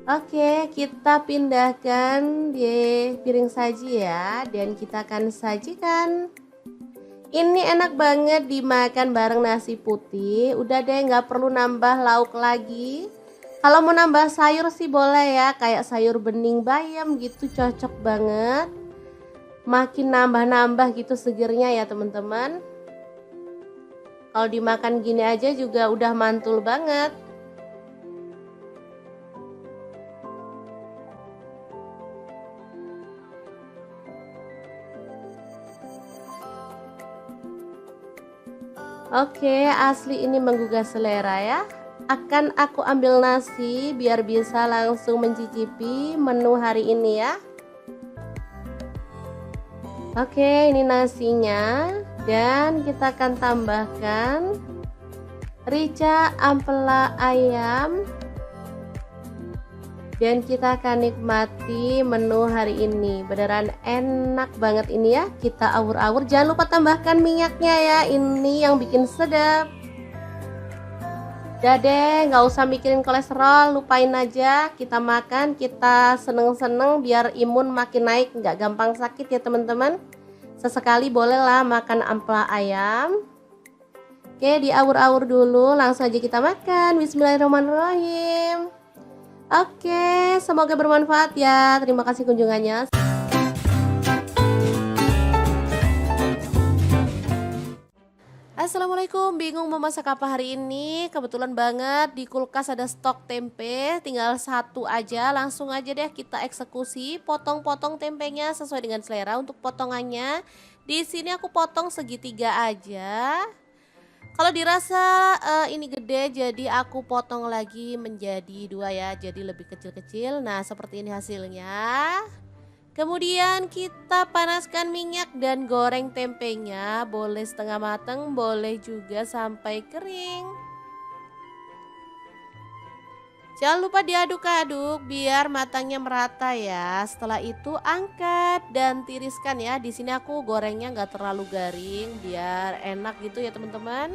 Speaker 1: Oke, kita pindahkan di piring saji ya, dan kita akan sajikan. Ini enak banget dimakan bareng nasi putih. Udah deh, nggak perlu nambah lauk lagi. Kalau mau nambah sayur sih boleh ya, kayak sayur bening bayam gitu, cocok banget. Makin nambah-nambah gitu segernya ya teman-teman. Kalau dimakan gini aja juga udah mantul banget. Oke, asli ini menggugah selera ya. Akan aku ambil nasi biar bisa langsung mencicipi menu hari ini ya. Oke, ini nasinya, dan kita akan tambahkan rica ampela ayam, dan kita akan nikmati menu hari ini. Beneran enak banget ini ya. Kita awur-awur, jangan lupa tambahkan minyaknya ya, ini yang bikin sedap. Udah deh, nggak usah mikirin kolesterol, lupain aja. Kita makan, kita seneng-seneng biar imun makin naik, nggak gampang sakit ya teman-teman. Sesekali bolehlah makan ampela ayam. Oke, diawur-awur dulu, langsung aja kita makan. Bismillahirrahmanirrahim. Oke, semoga bermanfaat ya. Terima kasih kunjungannya. Assalamualaikum, bingung mau masak apa hari ini? Kebetulan banget di kulkas ada stok tempe, tinggal satu aja. Langsung aja deh kita eksekusi, potong-potong tempenya sesuai dengan selera. Untuk potongannya, di sini aku potong segitiga aja. Kalau dirasa ini gede, jadi aku potong lagi menjadi dua ya, jadi lebih kecil-kecil. Nah, seperti ini hasilnya. Kemudian kita panaskan minyak dan goreng tempenya, boleh setengah matang, boleh juga sampai kering. Jangan lupa diaduk-aduk biar matangnya merata ya. Setelah itu angkat dan tiriskan ya. Di sini aku gorengnya nggak terlalu garing biar enak gitu ya teman-teman.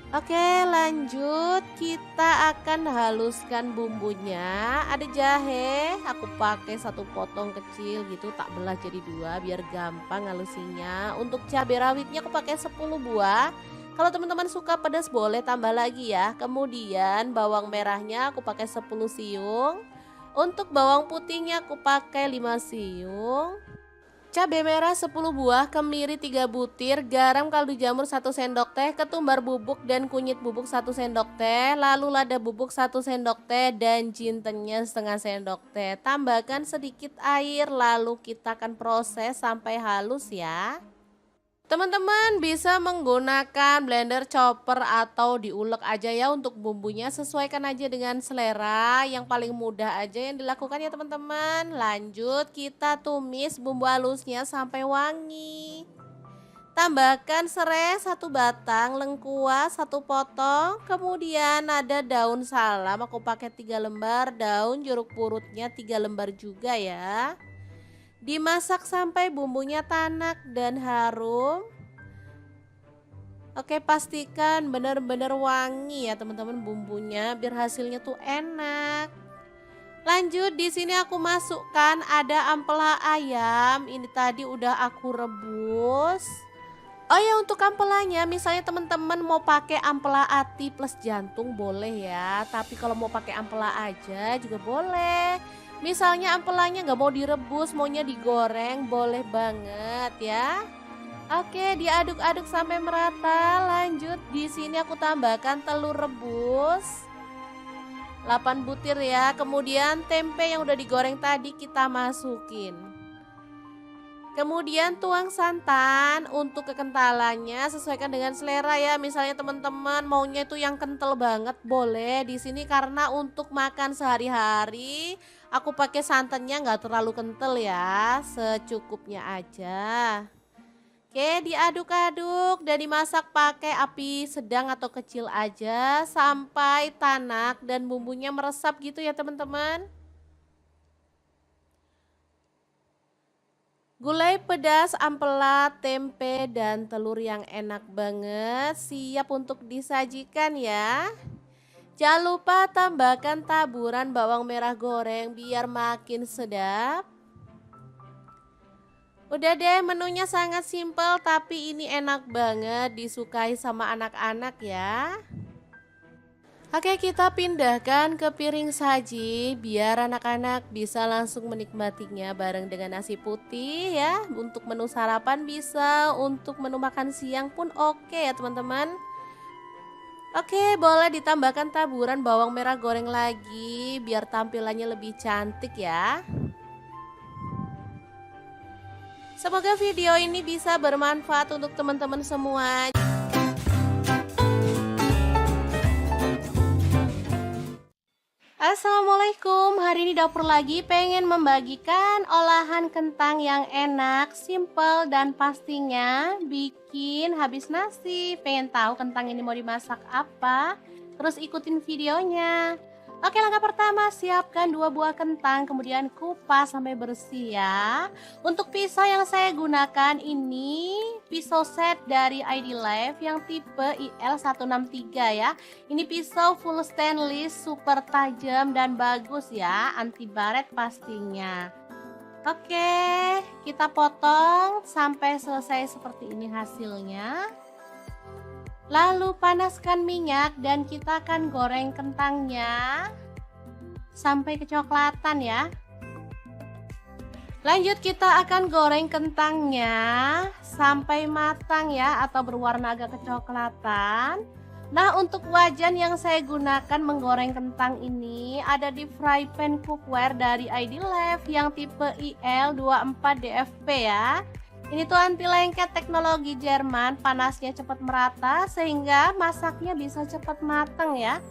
Speaker 1: Oke, lanjut kita akan haluskan bumbunya. Ada jahe, aku pakai satu potong kecil gitu, tak belah jadi dua biar gampang halusinya. Untuk cabai rawitnya aku pakai 10 buah. Kalau teman-teman suka pedas boleh tambah lagi ya. Kemudian bawang merahnya aku pakai 10 siung. Untuk bawang putihnya aku pakai 5 siung. Cabai merah 10 buah, kemiri 3 butir, garam kaldu jamur 1 sendok teh, ketumbar bubuk dan kunyit bubuk 1 sendok teh, lalu lada bubuk 1 sendok teh, dan jintennya setengah sendok teh. Tambahkan sedikit air, lalu kita akan proses sampai halus ya. Teman-teman bisa menggunakan blender, chopper, atau diulek aja ya untuk bumbunya. Sesuaikan aja dengan selera, yang paling mudah aja yang dilakukan ya teman-teman. Lanjut kita tumis bumbu halusnya sampai wangi. Tambahkan serai 1 batang, lengkuas 1 potong, kemudian ada daun salam aku pakai 3 lembar, daun jeruk purutnya 3 lembar juga ya. Dimasak sampai bumbunya tanak dan harum. Oke, pastikan benar-benar wangi ya teman-teman bumbunya biar hasilnya tuh enak. Lanjut di sini aku masukkan ada ampela ayam. Ini tadi udah aku rebus. Oh ya, untuk ampelanya misalnya teman-teman mau pakai ampela ati plus jantung boleh ya. Tapi kalau mau pakai ampela aja juga boleh. Misalnya ampelanya nggak mau direbus, maunya digoreng, boleh banget ya. Oke, diaduk-aduk sampai merata. Lanjut di sini aku tambahkan telur rebus 8 butir ya. Kemudian tempe yang udah digoreng tadi kita masukin. Kemudian tuang santan. Untuk kekentalannya sesuaikan dengan selera ya. Misalnya teman-teman maunya itu yang kental banget boleh. Di sini karena untuk makan sehari-hari aku pakai santannya nggak terlalu kental ya, secukupnya aja. Oke, diaduk-aduk dan dimasak pakai api sedang atau kecil aja sampai tanak dan bumbunya meresap gitu ya teman-teman. Gulai pedas, ampela, tempe, dan telur yang enak banget siap untuk disajikan ya. Jangan lupa tambahkan taburan bawang merah goreng biar makin sedap. Udah deh, menunya sangat simpel tapi ini enak banget disukai sama anak-anak ya. Oke, kita pindahkan ke piring saji biar anak-anak bisa langsung menikmatinya bareng dengan nasi putih ya. Untuk menu sarapan bisa, untuk menu makan siang pun oke ya teman-teman. Oke, boleh ditambahkan taburan bawang merah goreng lagi biar tampilannya lebih cantik ya. Semoga video ini bisa bermanfaat untuk teman-teman semua. Assalamualaikum, hari ini dapur lagi pengen membagikan olahan kentang yang enak, simple, dan pastinya bikin habis nasi. Pengen tahu kentang ini mau dimasak apa? Terus ikutin videonya. Oke, langkah pertama siapkan 2 buah kentang, kemudian kupas sampai bersih ya. Untuk pisau yang saya gunakan ini pisau set dari ID Life yang tipe IL163 ya. Ini pisau full stainless, super tajam dan bagus ya, anti baret pastinya. Oke, kita potong sampai selesai seperti ini hasilnya. Lalu panaskan minyak dan kita akan goreng kentangnya sampai kecoklatan ya. Lanjut kita akan goreng kentangnya sampai matang ya atau berwarna agak kecoklatan. Nah, untuk wajan yang saya gunakan menggoreng kentang ini ada di fry pan cookware dari ID Life yang tipe IL24DFP ya. Ini tuh anti lengket teknologi Jerman, panasnya cepat merata sehingga masaknya bisa cepat matang ya.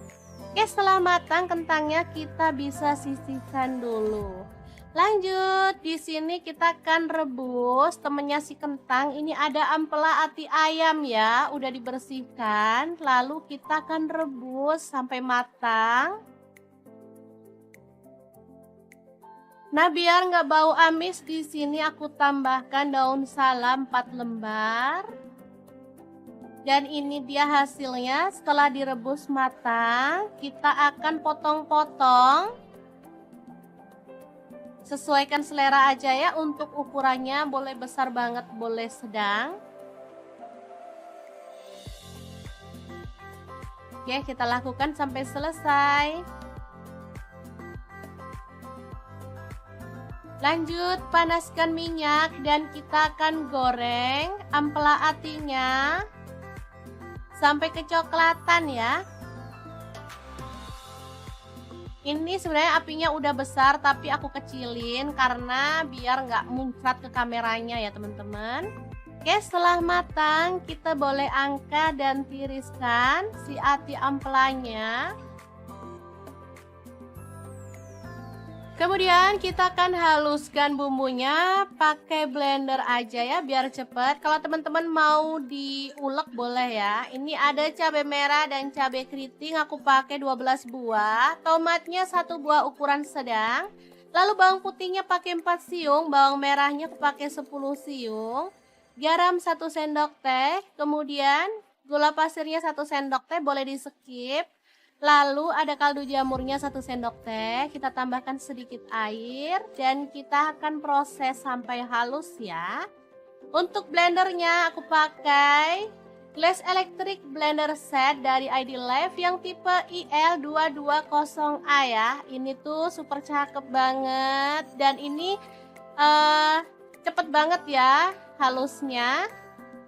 Speaker 1: Oke, setelah matang kentangnya kita bisa sisihkan dulu. Lanjut, di sini kita akan rebus temennya si kentang. Ini ada ampela ati ayam ya, udah dibersihkan. Lalu kita akan rebus sampai matang. Nah, biar nggak bau amis, di sini aku tambahkan daun salam 4 lembar. Dan ini dia hasilnya setelah direbus matang. Kita akan potong-potong. Sesuaikan selera aja ya, untuk ukurannya boleh besar banget, boleh sedang. Oke, kita lakukan sampai selesai. Lanjut, panaskan minyak dan kita akan goreng ampela atinya sampai kecoklatan ya. Ini sebenarnya apinya udah besar tapi aku kecilin karena biar nggak muncrat ke kameranya ya teman-teman. Oke, setelah matang kita boleh angkat dan tiriskan si ati ampelanya. Kemudian kita akan haluskan bumbunya pakai blender aja ya biar cepet. Kalau teman-teman mau diulek boleh ya. Ini ada cabai merah dan cabai keriting, aku pakai 12 buah. Tomatnya 1 buah ukuran sedang. Lalu bawang putihnya pakai 4 siung, bawang merahnya aku pakai 10 siung. Garam 1 sendok teh, kemudian gula pasirnya 1 sendok teh, boleh di skip. Lalu ada kaldu jamurnya 1 sendok teh, kita tambahkan sedikit air dan kita akan proses sampai halus ya. Untuk blendernya aku pakai Glass Electric Blender Set dari ID Life yang tipe IL220A ya. Ini tuh super cakep banget dan ini cepet banget ya halusnya.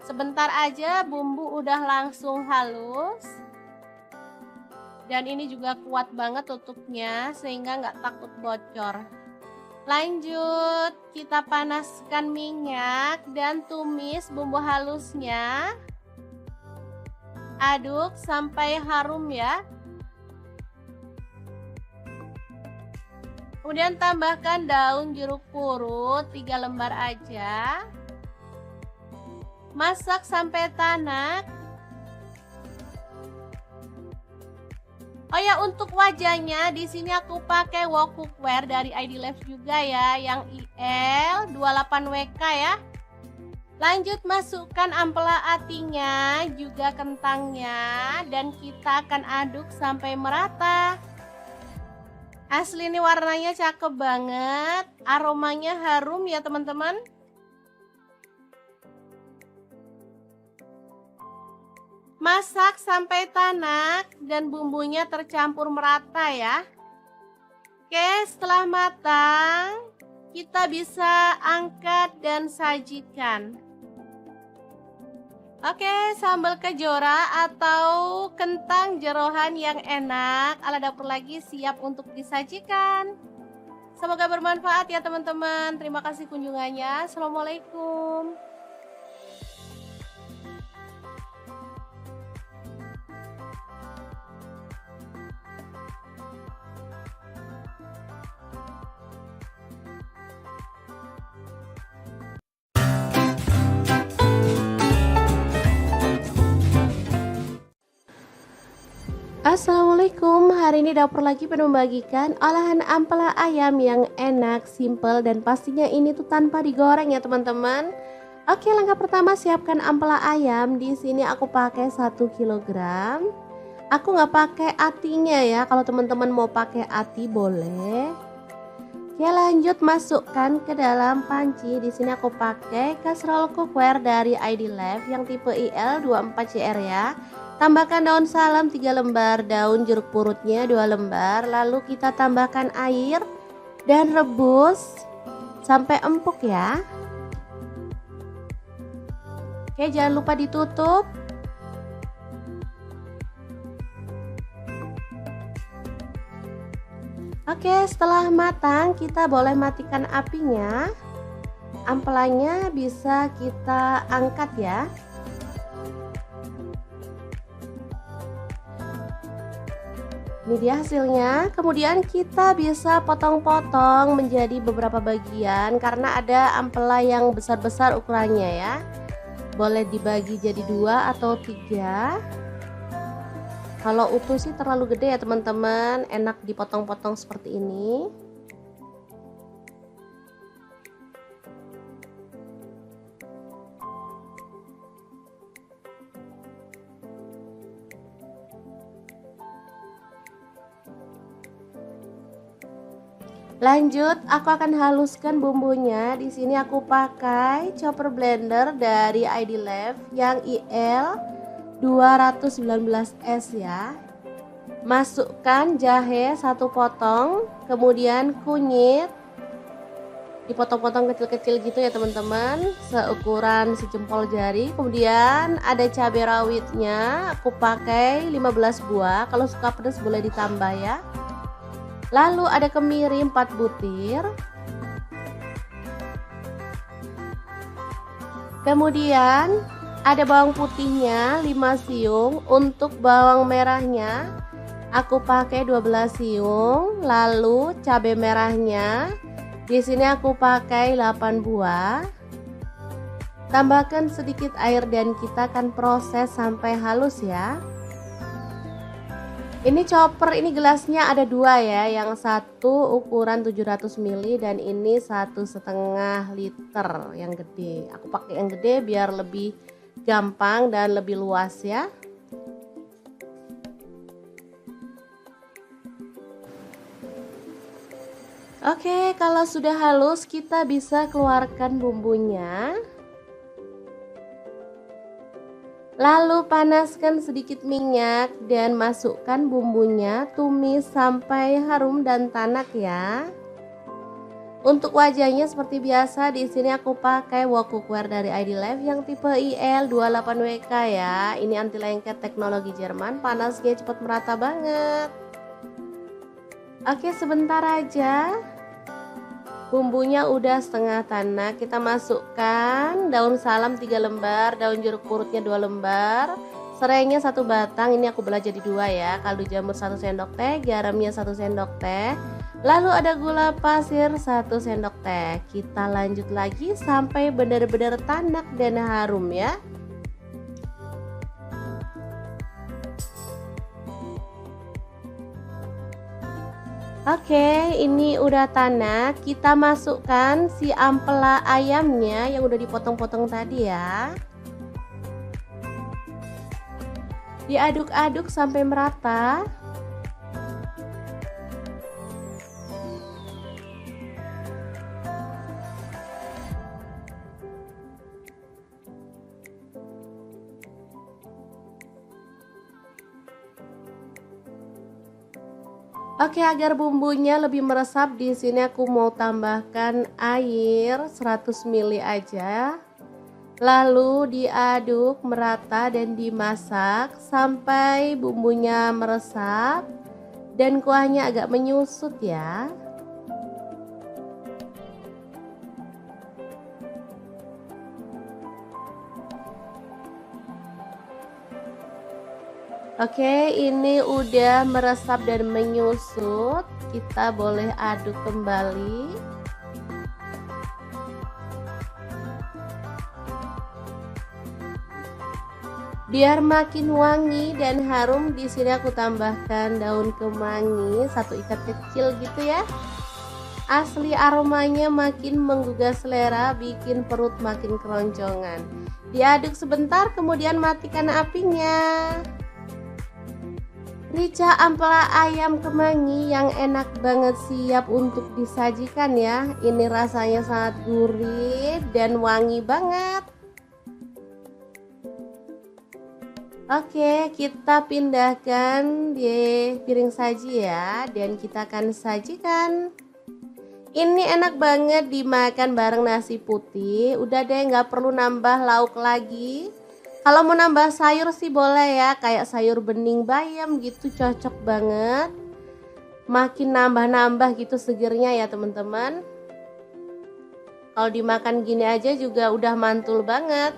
Speaker 1: Sebentar aja bumbu udah langsung halus. Dan ini juga kuat banget tutupnya sehingga nggak takut bocor. Lanjut, kita panaskan minyak dan tumis bumbu halusnya. Aduk sampai harum ya. Kemudian tambahkan daun jeruk purut 3 lembar aja. Masak sampai tanak. Oh ya, untuk wajahnya di sini aku pakai wok cookware dari ID Labs juga ya, yang IL 28WK ya. Lanjut masukkan ampela atinya, juga kentangnya, dan kita akan aduk sampai merata. Asli ini warnanya cakep banget, aromanya harum ya teman-teman. Masak sampai tanak dan bumbunya tercampur merata ya. Oke, setelah matang, kita bisa angkat dan sajikan. Oke, sambal kejora atau kentang jeroan yang enak ala dapur lagi siap untuk disajikan. Semoga bermanfaat ya teman-teman. Terima kasih kunjungannya. Assalamualaikum. Assalamualaikum, hari ini dapur lagi pengen membagikan olahan ampela ayam yang enak, simple, dan pastinya ini tuh tanpa digoreng ya teman-teman. Oke, langkah pertama siapkan ampela ayam. Di sini aku pakai 1 kg. Aku nggak pakai atinya ya, kalau teman-teman mau pakai ati boleh. Oke, lanjut masukkan ke dalam panci. Di sini aku pakai kaserol cookware dari ID Labs yang tipe IL 24CR ya. Tambahkan daun salam 3 lembar, daun jeruk purutnya 2 lembar, lalu kita tambahkan air dan rebus sampai empuk ya. Oke, jangan lupa ditutup. Oke, setelah matang kita boleh matikan apinya. Ampelanya bisa kita angkat ya. Ini dia hasilnya. Kemudian kita bisa potong-potong menjadi beberapa bagian karena ada ampela yang besar-besar ukurannya ya. Boleh dibagi jadi 2 atau 3. Kalau utuh sih terlalu gede ya teman-teman, enak dipotong-potong seperti ini. Lanjut, aku akan haluskan bumbunya. Di sini aku pakai chopper blender dari ID Labs yang IL 219S ya. Masukkan jahe 1 potong, kemudian kunyit dipotong-potong kecil-kecil gitu ya teman-teman, seukuran sejempol jari. Kemudian ada cabai rawitnya, aku pakai 15 buah. Kalau suka pedas boleh ditambah ya. Lalu ada kemiri 4 butir. Kemudian ada bawang putihnya 5 siung. Untuk bawang merahnya aku pakai 12 siung. Lalu cabai merahnya di sini aku pakai 8 buah. Tambahkan sedikit air dan kita akan proses sampai halus ya. Ini chopper, ini gelasnya ada 2 ya, yang satu ukuran 700 ml dan ini 1,5 liter yang gede. Aku pakai yang gede biar lebih gampang dan lebih luas ya. Oke, kalau sudah halus kita bisa keluarkan bumbunya. Lalu panaskan sedikit minyak dan masukkan bumbunya, tumis sampai harum dan tanak ya. Untuk wajahnya seperti biasa, di sini aku pakai wok cookware dari ID Labs yang tipe IL 28WK ya. Ini anti lengket teknologi Jerman, panasnya cepat merata banget. Oke, sebentar aja. Bumbunya udah setengah tanak, kita masukkan daun salam 3 lembar, daun jeruk purutnya 2 lembar, serainya 1 batang, ini aku belah jadi 2 ya, kaldu jamur 1 sendok teh, garamnya 1 sendok teh, lalu ada gula pasir 1 sendok teh. Kita lanjut lagi sampai benar-benar tanak dan harum ya. Oke, ini udah tanak. Kita masukkan si ampela ayamnya yang udah dipotong-potong tadi ya. Diaduk-aduk sampai merata. Oke, agar bumbunya lebih meresap, di sini aku mau tambahkan air 100 ml aja. Lalu diaduk merata dan dimasak sampai bumbunya meresap dan kuahnya agak menyusut ya. Oke, ini udah meresap dan menyusut. Kita boleh aduk kembali. Biar makin wangi dan harum, di sini aku tambahkan daun kemangi 1 ikat kecil gitu ya. Asli aromanya makin menggugah selera, bikin perut makin keroncongan. Diaduk sebentar, kemudian matikan apinya. Rica ampela ayam kemangi yang enak banget, siap untuk disajikan ya. Ini rasanya sangat gurih dan wangi banget. Oke, kita pindahkan di piring saji ya, dan kita akan sajikan. Ini enak banget dimakan bareng nasi putih. Udah deh, nggak perlu nambah lauk lagi. Kalau mau nambah sayur sih boleh ya, kayak sayur bening bayam gitu, cocok banget. Makin nambah-nambah gitu segernya ya teman-teman. Kalau dimakan gini aja juga udah mantul banget.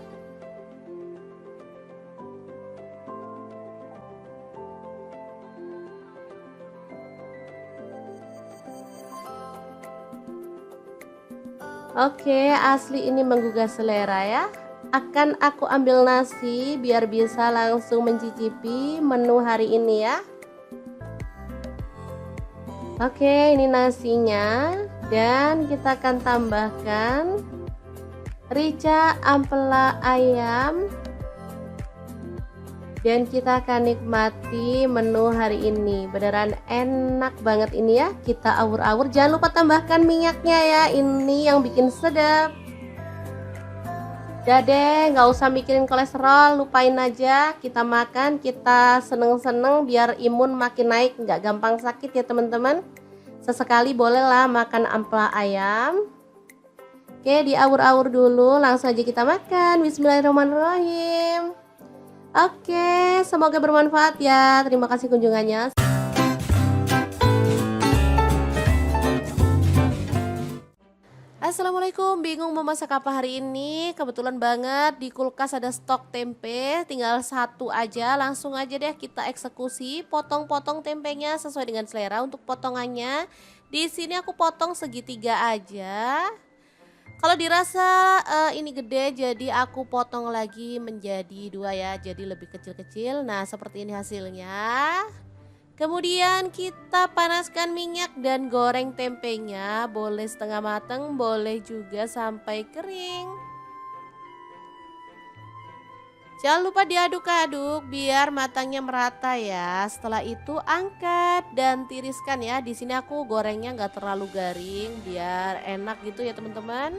Speaker 1: Oke, asli ini menggugah selera ya. Akan aku ambil nasi biar bisa langsung mencicipi menu hari ini ya. Oke, ini nasinya, dan kita akan tambahkan rica ampela ayam, dan kita akan nikmati menu hari ini. Beneran enak banget ini ya. Kita awur-awur, jangan lupa tambahkan minyaknya ya, ini yang bikin sedap. Udah deh, nggak usah mikirin kolesterol, lupain aja. Kita makan, kita seneng-seneng biar imun makin naik, nggak gampang sakit ya teman-teman. Sesekali bolehlah makan ampela ayam. Oke, diawur-awur dulu, langsung aja kita makan. Bismillahirrahmanirrahim. Oke, semoga bermanfaat ya. Terima kasih kunjungannya. Assalamualaikum, bingung mau masak apa hari ini? Kebetulan banget di kulkas ada stok tempe, tinggal 1 aja. Langsung aja deh kita eksekusi, potong-potong tempenya sesuai dengan selera. Untuk potongannya di sini aku potong segitiga aja. Kalau dirasa ini gede, jadi aku potong lagi menjadi 2 ya, jadi lebih kecil-kecil. Nah, seperti ini hasilnya. Kemudian kita panaskan minyak dan goreng tempenya, boleh setengah matang, boleh juga sampai kering. Jangan lupa diaduk-aduk biar matangnya merata ya. Setelah itu angkat dan tiriskan ya. Di sini aku gorengnya nggak terlalu garing biar enak gitu ya teman-teman.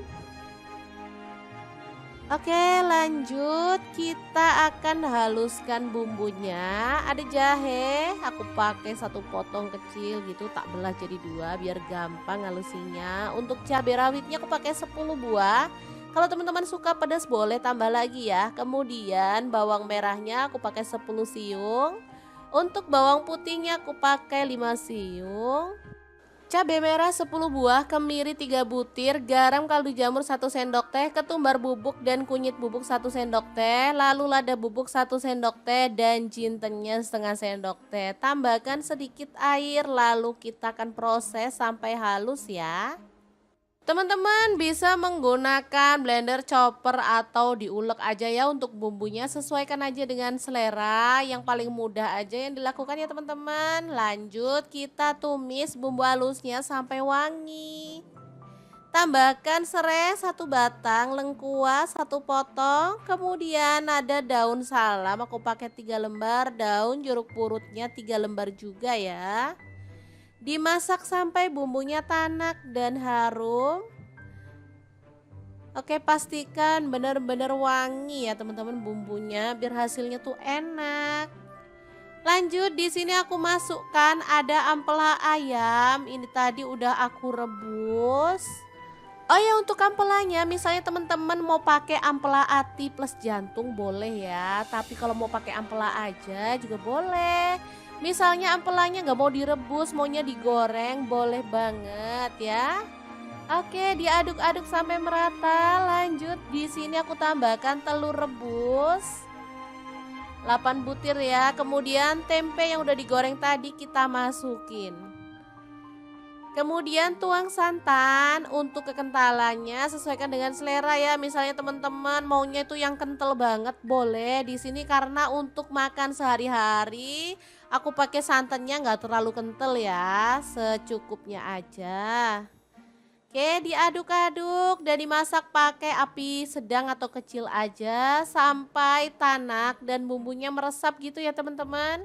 Speaker 1: Oke, lanjut, kita akan haluskan bumbunya. Ada jahe, aku pakai 1 potong kecil gitu, tak belah jadi 2 biar gampang halusinya. Untuk cabai rawitnya aku pakai 10 buah. Kalau teman-teman suka pedas boleh tambah lagi ya. Kemudian bawang merahnya aku pakai 10 siung. Untuk bawang putihnya aku pakai 5 siung. Cabai merah 10 buah, kemiri 3 butir, garam kaldu jamur 1 sendok teh, ketumbar bubuk dan kunyit bubuk 1 sendok teh, lalu lada bubuk 1 sendok teh, dan jintennya setengah sendok teh. Tambahkan sedikit air, lalu kita akan proses sampai halus ya. Teman-teman bisa menggunakan blender, chopper, atau diulek aja ya untuk bumbunya. Sesuaikan aja dengan selera, yang paling mudah aja yang dilakukan ya teman-teman. Lanjut kita tumis bumbu halusnya sampai wangi. Tambahkan serai 1 batang, lengkuas 1 potong, kemudian ada daun salam aku pakai 3 lembar, daun jeruk purutnya 3 lembar juga ya. Dimasak sampai bumbunya tanak dan harum. Oke, pastikan benar-benar wangi ya teman-teman bumbunya biar hasilnya tuh enak. Lanjut di sini aku masukkan ada ampela ayam, ini tadi udah aku rebus. Oh ya, untuk ampelanya misalnya teman-teman mau pakai ampela ati plus jantung boleh ya. Tapi kalau mau pakai ampela aja juga boleh. Misalnya ampelanya nggak mau direbus, maunya digoreng, boleh banget ya. Oke, diaduk-aduk sampai merata. Lanjut di sini aku tambahkan telur rebus 8 butir ya. Kemudian tempe yang udah digoreng tadi kita masukin. Kemudian tuang santan, untuk kekentalannya sesuaikan dengan selera ya. Misalnya teman-teman maunya itu yang kental banget boleh. Di sini karena untuk makan sehari-hari aku pakai santannya nggak terlalu kental ya, secukupnya aja. Oke, diaduk-aduk dan dimasak pakai api sedang atau kecil aja sampai tanak dan bumbunya meresap gitu ya teman-teman.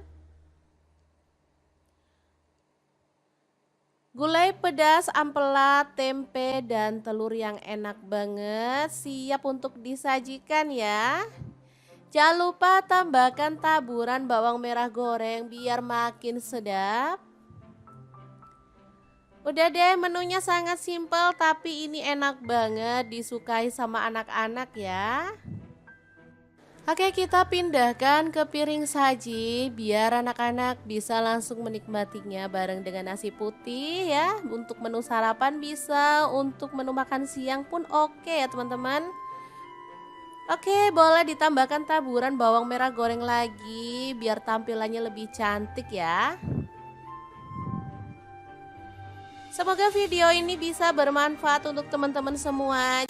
Speaker 1: Gulai pedas, ampela, tempe, dan telur yang enak banget siap untuk disajikan ya. Jangan lupa tambahkan taburan bawang merah goreng biar makin sedap. Udah deh, menunya sangat simpel tapi ini enak banget disukai sama anak-anak ya. Oke, kita pindahkan ke piring saji biar anak-anak bisa langsung menikmatinya bareng dengan nasi putih ya. Untuk menu sarapan bisa, untuk menu makan siang pun oke ya teman-teman. Oke, boleh ditambahkan taburan bawang merah goreng lagi biar tampilannya lebih cantik ya. Semoga video ini bisa bermanfaat untuk teman-teman semua.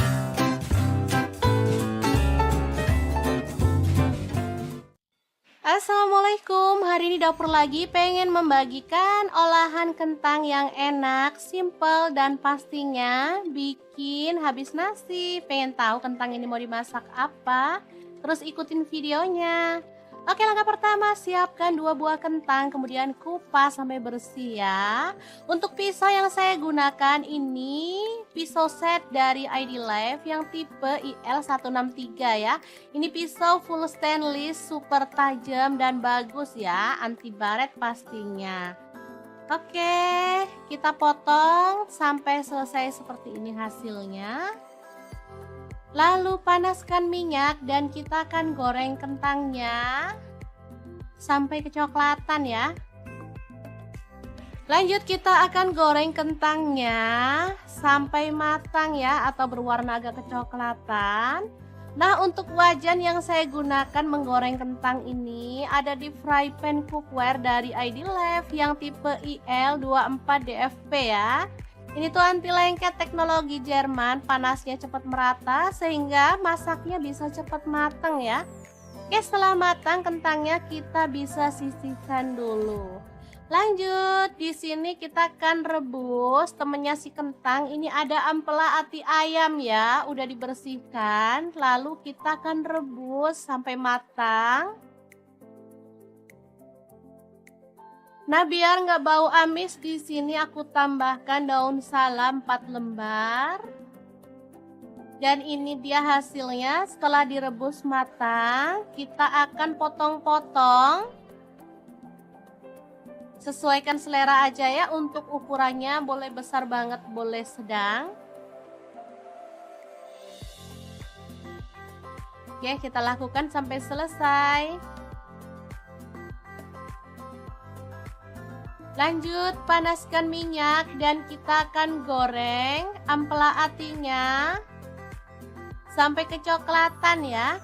Speaker 1: Assalamualaikum, hari ini dapur lagi pengen membagikan olahan kentang yang enak, simple, dan pastinya bikin habis nasi. Pengen tahu kentang ini mau dimasak apa? Terus ikutin videonya. Oke, langkah pertama siapkan 2 buah kentang, kemudian kupas sampai bersih ya. Untuk pisau yang saya gunakan ini pisau set dari ID Life yang tipe IL163 ya. Ini pisau full stainless, super tajam dan bagus ya, anti baret pastinya. Oke, kita potong sampai selesai seperti ini hasilnya. Lalu panaskan minyak dan kita akan goreng kentangnya sampai kecoklatan ya. Lanjut kita akan goreng kentangnya sampai matang ya, atau berwarna agak kecoklatan. Nah, untuk wajan yang saya gunakan menggoreng kentang ini ada di fry pan cookware dari ID Life yang tipe IL24DFP ya. Ini tuh anti lengket teknologi Jerman, panasnya cepat merata sehingga masaknya bisa cepat matang ya. Oke, setelah matang kentangnya kita bisa sisihkan dulu. Lanjut, di sini kita akan rebus temennya si kentang. Ini ada ampela ati ayam ya, udah dibersihkan. Lalu kita akan rebus sampai matang. Nah, biar nggak bau amis, di sini aku tambahkan daun salam 4 lembar. Dan ini dia hasilnya setelah direbus matang. Kita akan potong-potong. Sesuaikan selera aja ya, untuk ukurannya boleh besar banget, boleh sedang. Oke, kita lakukan sampai selesai. Lanjut, panaskan minyak dan kita akan goreng ampela atinya sampai kecoklatan ya.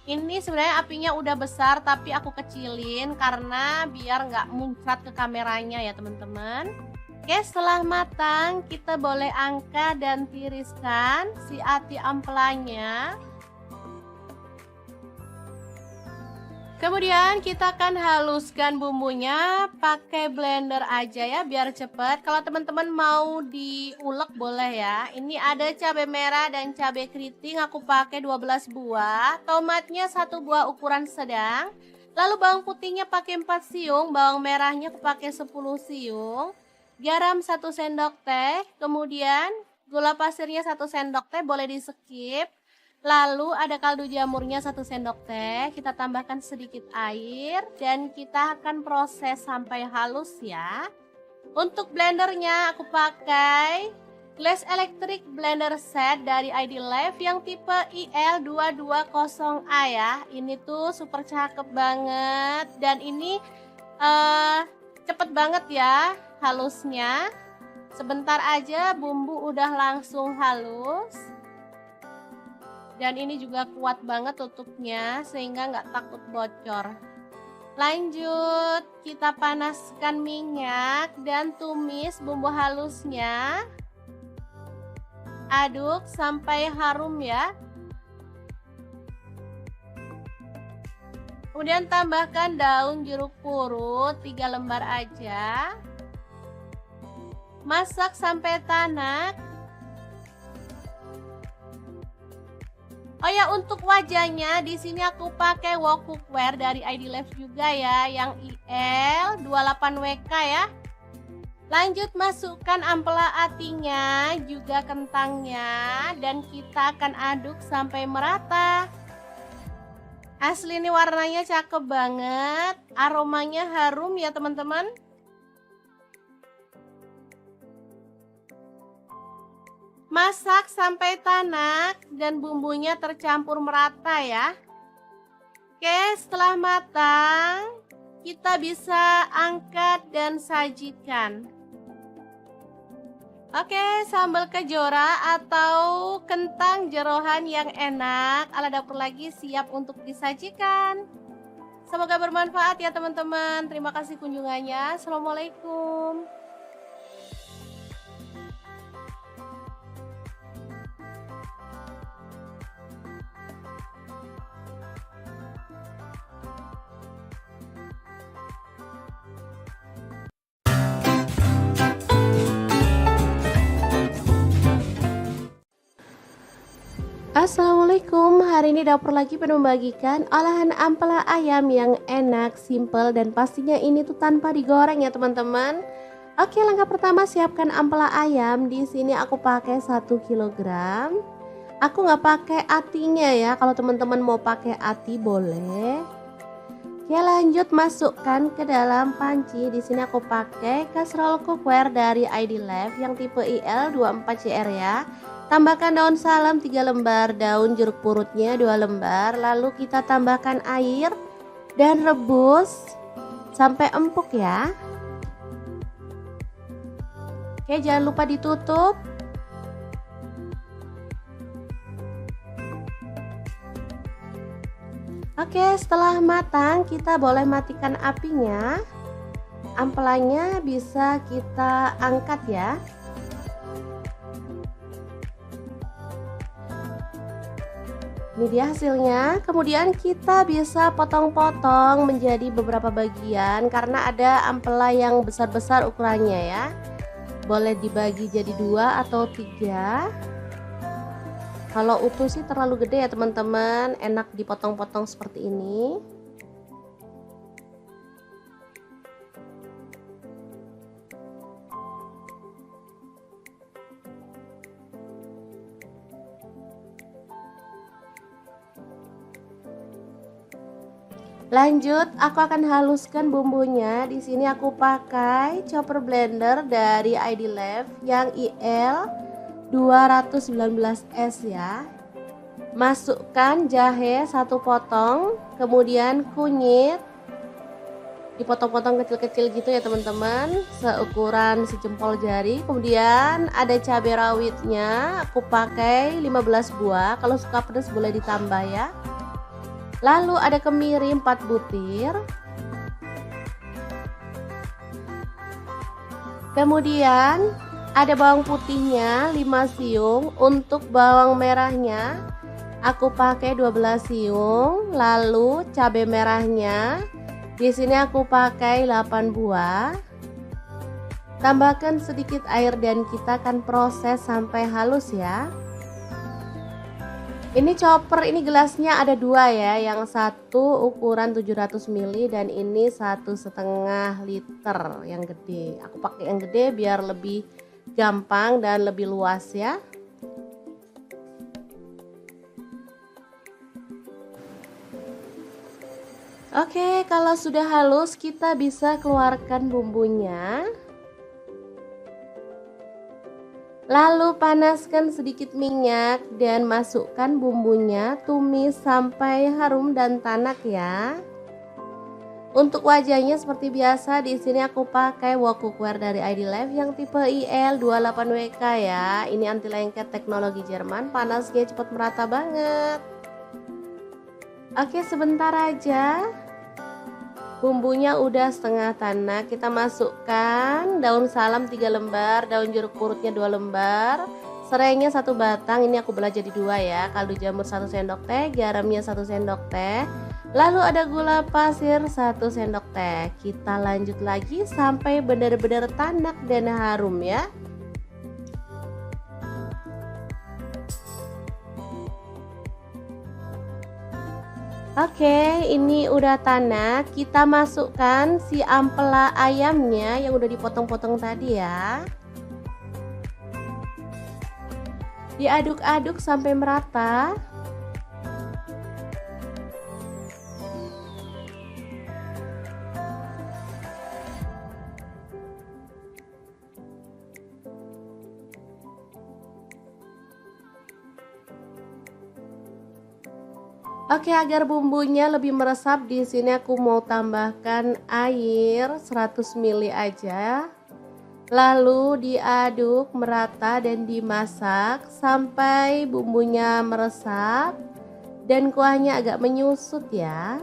Speaker 1: Ini sebenarnya apinya udah besar tapi aku kecilin karena biar nggak muncrat ke kameranya ya teman-teman. Oke, setelah matang kita boleh angkat dan tiriskan si ati ampelanya. Kemudian kita akan haluskan bumbunya pakai blender aja ya biar cepet. Kalau teman-teman mau diulek boleh ya. Ini ada cabai merah dan cabai keriting, aku pakai 12 buah. Tomatnya 1 buah ukuran sedang. Lalu bawang putihnya pakai 4 siung, bawang merahnya aku pakai 10 siung. Garam 1 sendok teh, kemudian gula pasirnya 1 sendok teh, boleh di skip. Lalu ada kaldu jamurnya 1 sendok teh, kita tambahkan sedikit air dan kita akan proses sampai halus ya. Untuk blendernya aku pakai Glass Electric Blender Set dari ID Life yang tipe IL220A ya. Ini tuh super cakep banget dan ini cepet banget ya halusnya. Sebentar aja bumbu udah langsung halus. Dan ini juga kuat banget tutupnya sehingga nggak takut bocor. Lanjut, kita panaskan minyak dan tumis bumbu halusnya. Aduk sampai harum ya. Kemudian tambahkan daun jeruk purut 3 lembar aja. Masak sampai tanak. Oh ya, untuk wajahnya di sini aku pakai wok cookware dari ID Life juga ya, yang IL28WK ya. Lanjut masukkan ampela atinya, juga kentangnya, dan kita akan aduk sampai merata. Asli ini warnanya cakep banget, aromanya harum ya teman-teman. Masak sampai tanak dan bumbunya tercampur merata ya. Oke, setelah matang kita bisa angkat dan sajikan. Oke, sambal kejora atau kentang jeroan yang enak ala dapur lagi siap untuk disajikan. Semoga bermanfaat ya teman-teman. Terima kasih kunjungannya. Assalamualaikum. Assalamualaikum, hari ini dapur lagi pengen membagikan olahan ampela ayam yang enak, simple, dan pastinya ini tuh tanpa digoreng ya teman-teman. Oke, langkah pertama siapkan ampela ayam. Di sini aku pakai 1 kg. Aku nggak pakai atinya ya, kalau teman-teman mau pakai ati boleh. Oke, lanjut masukkan ke dalam panci. Di sini aku pakai kastrol cookware dari ID Life yang tipe IL24CR ya. Tambahkan daun salam 3 lembar, daun jeruk purutnya 2 lembar. Lalu kita tambahkan air dan rebus sampai empuk ya. Oke, jangan lupa ditutup. Oke, setelah matang kita boleh matikan apinya. Ampelanya bisa kita angkat ya. Ini dia hasilnya. Kemudian kita bisa potong-potong menjadi beberapa bagian karena ada ampela yang besar-besar ukurannya ya. Boleh dibagi jadi 2 atau 3. Kalau utuh sih terlalu gede ya teman-teman, enak dipotong-potong seperti ini. Lanjut, aku akan haluskan bumbunya. Di sini aku pakai chopper blender dari ID Life yang IL219S ya. Masukkan jahe 1 potong, kemudian kunyit dipotong-potong kecil-kecil gitu ya teman-teman, seukuran sejempol jari. Kemudian ada cabai rawitnya, aku pakai 15 buah. Kalau suka pedas boleh ditambah ya. Lalu ada kemiri 4 butir. Kemudian ada bawang putihnya 5 siung, untuk bawang merahnya aku pakai 12 siung, lalu cabai merahnya di sini aku pakai 8 buah. Tambahkan sedikit air dan kita akan proses sampai halus ya. Ini chopper, ini gelasnya ada dua ya, yang satu ukuran 700 ml dan ini 1,5 liter yang gede. Aku pakai yang gede biar lebih gampang dan lebih luas ya. Oke, kalau sudah halus kita bisa keluarkan bumbunya. Lalu panaskan sedikit minyak dan masukkan bumbunya, tumis sampai harum dan tanak ya. Untuk wajahnya seperti biasa, di sini aku pakai wok cookware dari ID Life yang tipe IL28WK ya. Ini anti lengket teknologi Jerman, panasnya cepat merata banget. Oke, sebentar aja. Bumbunya udah setengah tanak, kita masukkan daun salam 3 lembar, daun jeruk purutnya 2 lembar, serainya 1 batang, ini aku belah jadi 2 ya, kaldu jamur 1 sendok teh, garamnya 1 sendok teh, lalu ada gula pasir 1 sendok teh. Kita lanjut lagi sampai benar-benar tanak dan harum ya. Oke, ini udah tanak. Kita masukkan si ampela ayamnya yang udah dipotong-potong tadi ya. Diaduk-aduk sampai merata. Oke, agar bumbunya lebih meresap, di sini aku mau tambahkan air 100 ml aja. Lalu diaduk merata dan dimasak sampai bumbunya meresap dan kuahnya agak menyusut ya.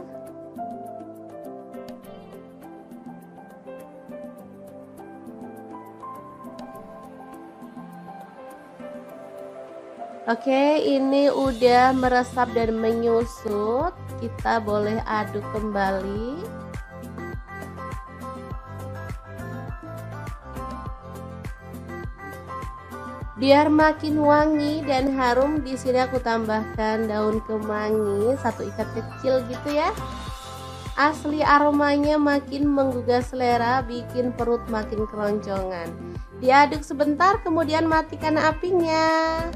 Speaker 1: Oke, ini udah meresap dan menyusut. Kita boleh aduk kembali. Biar makin wangi dan harum, di sini aku tambahkan daun kemangi 1 ikat kecil gitu ya. Asli aromanya makin menggugah selera, bikin perut makin keroncongan. Diaduk sebentar, kemudian matikan apinya.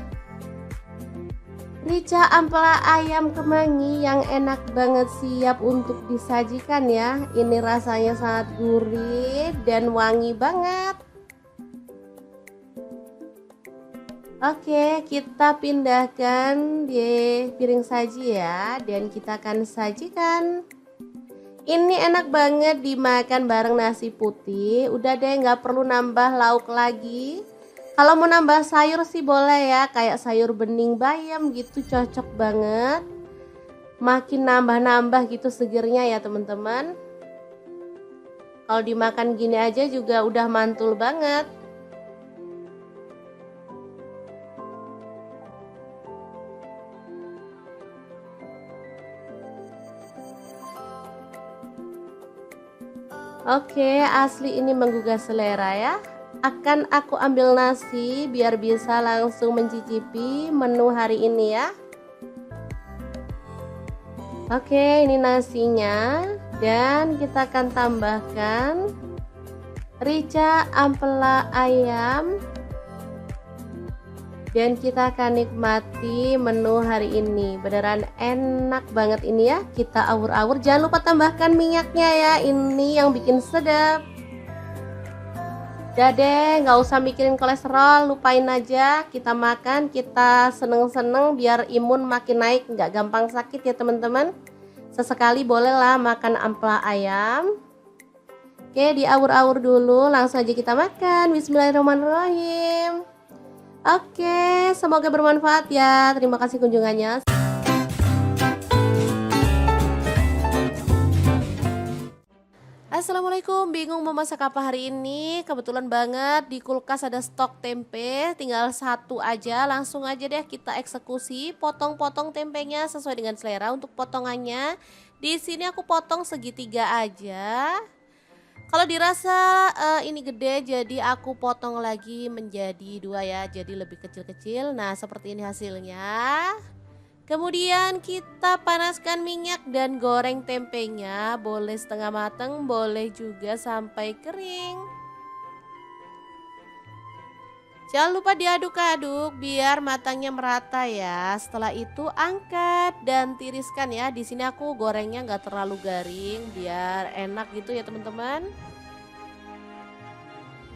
Speaker 1: Rica ampela ayam kemangi yang enak banget, siap untuk disajikan ya. Ini rasanya sangat gurih dan wangi banget. Oke, kita pindahkan di piring saji ya, dan kita akan sajikan. Ini enak banget dimakan bareng nasi putih. Udah deh, nggak perlu nambah lauk lagi. Kalau mau nambah sayur sih boleh ya, kayak sayur bening bayam gitu, cocok banget. Makin nambah-nambah gitu segernya ya teman-teman. Kalau dimakan gini aja juga udah mantul banget. Oke, asli ini menggugah selera ya. Akan aku ambil nasi biar bisa langsung mencicipi menu hari ini ya. Oke, ini nasinya, dan kita akan tambahkan rica ampela ayam, dan kita akan nikmati menu hari ini. Beneran enak banget ini ya. Kita awur-awur, jangan lupa tambahkan minyaknya ya, ini yang bikin sedap. Udah deh, nggak usah mikirin kolesterol, lupain aja. Kita makan, kita seneng-seneng biar imun makin naik, nggak gampang sakit ya teman-teman. Sesekali bolehlah makan ampela ayam. Oke, diawur-awur dulu, langsung aja kita makan. Bismillahirrahmanirrahim. Oke, semoga bermanfaat ya. Terima kasih kunjungannya. Assalamualaikum, bingung mau masak apa hari ini? Kebetulan banget di kulkas ada stok tempe, tinggal satu aja, langsung aja deh kita eksekusi, potong-potong tempenya sesuai dengan selera untuk potongannya. Di sini aku potong segitiga aja. Kalau dirasa ini gede, jadi aku potong lagi menjadi dua ya, jadi lebih kecil-kecil. Nah, seperti ini hasilnya. Kemudian kita panaskan minyak dan goreng tempenya, boleh setengah matang, boleh juga sampai kering. Jangan lupa diaduk-aduk biar matangnya merata ya. Setelah itu angkat dan tiriskan ya. Di sini aku gorengnya nggak terlalu garing biar enak gitu ya teman-teman.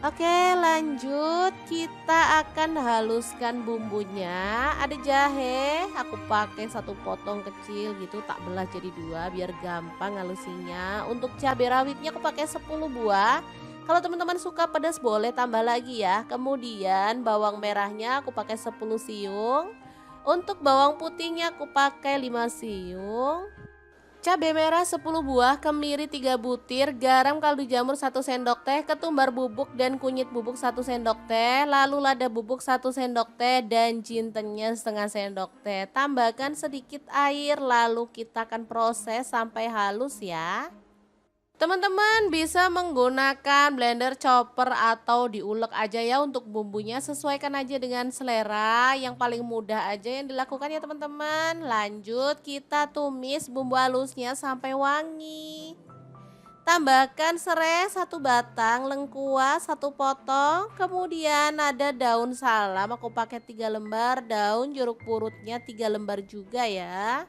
Speaker 1: Oke, lanjut kita akan haluskan bumbunya. Ada jahe, aku pakai satu potong kecil gitu, tak belah jadi dua biar gampang halusinya. Untuk cabai rawitnya aku pakai 10 buah. Kalau teman-teman suka pedas boleh tambah lagi ya. Kemudian bawang merahnya aku pakai 10 siung. Untuk bawang putihnya aku pakai 5 siung. Cabai merah 10 buah, kemiri 3 butir, garam kaldu jamur 1 sendok teh, ketumbar bubuk dan kunyit bubuk 1 sendok teh, lalu lada bubuk 1 sendok teh dan jintennya setengah sendok teh. Tambahkan sedikit air lalu kita akan proses sampai halus ya. Teman-teman bisa menggunakan blender, chopper atau diulek aja ya untuk bumbunya, sesuaikan aja dengan selera, yang paling mudah aja yang dilakukan ya teman-teman. Lanjut kita tumis bumbu halusnya sampai wangi. Tambahkan serai 1 batang, lengkuas 1 potong, kemudian ada daun salam aku pakai 3 lembar, daun jeruk purutnya 3 lembar juga ya.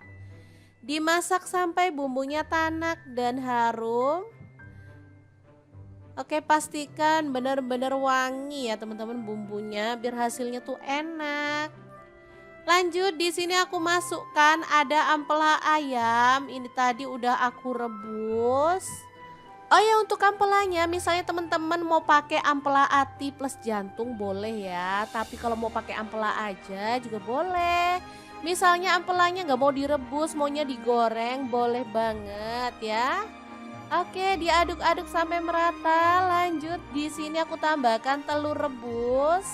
Speaker 1: Dimasak sampai bumbunya tanak dan harum. Oke, pastikan benar-benar wangi ya teman-teman bumbunya biar hasilnya tuh enak. Lanjut di sini aku masukkan ada ampela ayam. Ini tadi udah aku rebus. Oh ya, untuk ampelanya misalnya teman-teman mau pakai ampela ati plus jantung boleh ya. Tapi kalau mau pakai ampela aja juga boleh. Misalnya ampelanya nggak mau direbus, maunya digoreng, boleh banget ya. Oke, diaduk-aduk sampai merata. Lanjut di sini aku tambahkan telur rebus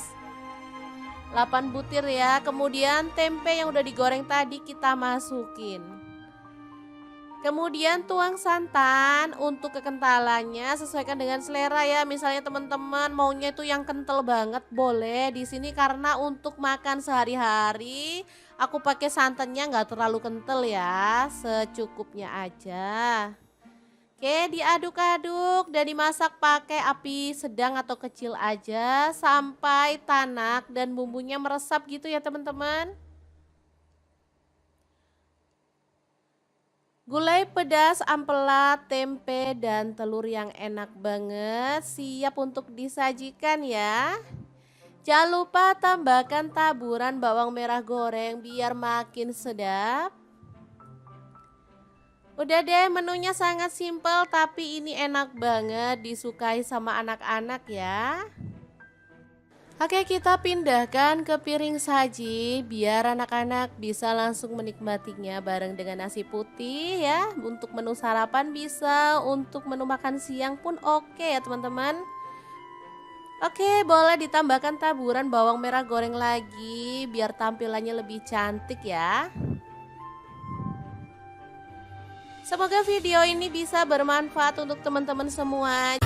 Speaker 1: 8 butir ya. Kemudian tempe yang udah digoreng tadi kita masukin. Kemudian tuang santan, untuk kekentalannya sesuaikan dengan selera ya. Misalnya teman-teman maunya itu yang kental banget boleh. Di sini karena untuk makan sehari-hari aku pakai santannya nggak terlalu kental ya, secukupnya aja. Oke, diaduk-aduk dan dimasak pakai api sedang atau kecil aja sampai tanak dan bumbunya meresap gitu ya teman-teman. Gulai pedas, ampela, tempe, dan telur yang enak banget siap untuk disajikan ya. Jangan lupa tambahkan taburan bawang merah goreng biar makin sedap. Udah deh, menunya sangat simpel tapi ini enak banget disukai sama anak-anak ya. Oke, kita pindahkan ke piring saji biar anak-anak bisa langsung menikmatinya bareng dengan nasi putih ya. Untuk menu sarapan bisa, untuk menu makan siang pun oke ya teman-teman. Oke, boleh ditambahkan taburan bawang merah goreng lagi biar tampilannya lebih cantik ya. Semoga video ini bisa bermanfaat untuk teman-teman semua.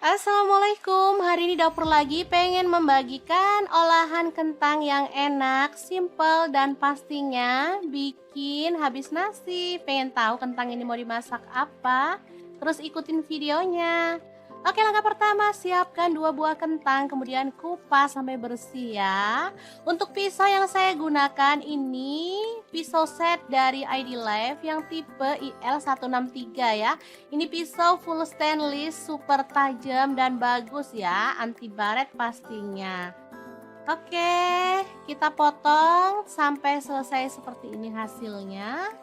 Speaker 1: Assalamualaikum, hari ini dapur lagi pengen membagikan olahan kentang yang enak, simple dan pastinya bikin habis nasi. Pengen tahu kentang ini mau dimasak apa? Terus ikutin videonya. Oke, langkah pertama siapkan 2 buah kentang, kemudian kupas sampai bersih ya. Untuk pisau yang saya gunakan ini pisau set dari ID Life yang tipe IL163 ya. Ini pisau full stainless, super tajam dan bagus ya, anti baret pastinya. Oke, kita potong sampai selesai seperti ini hasilnya.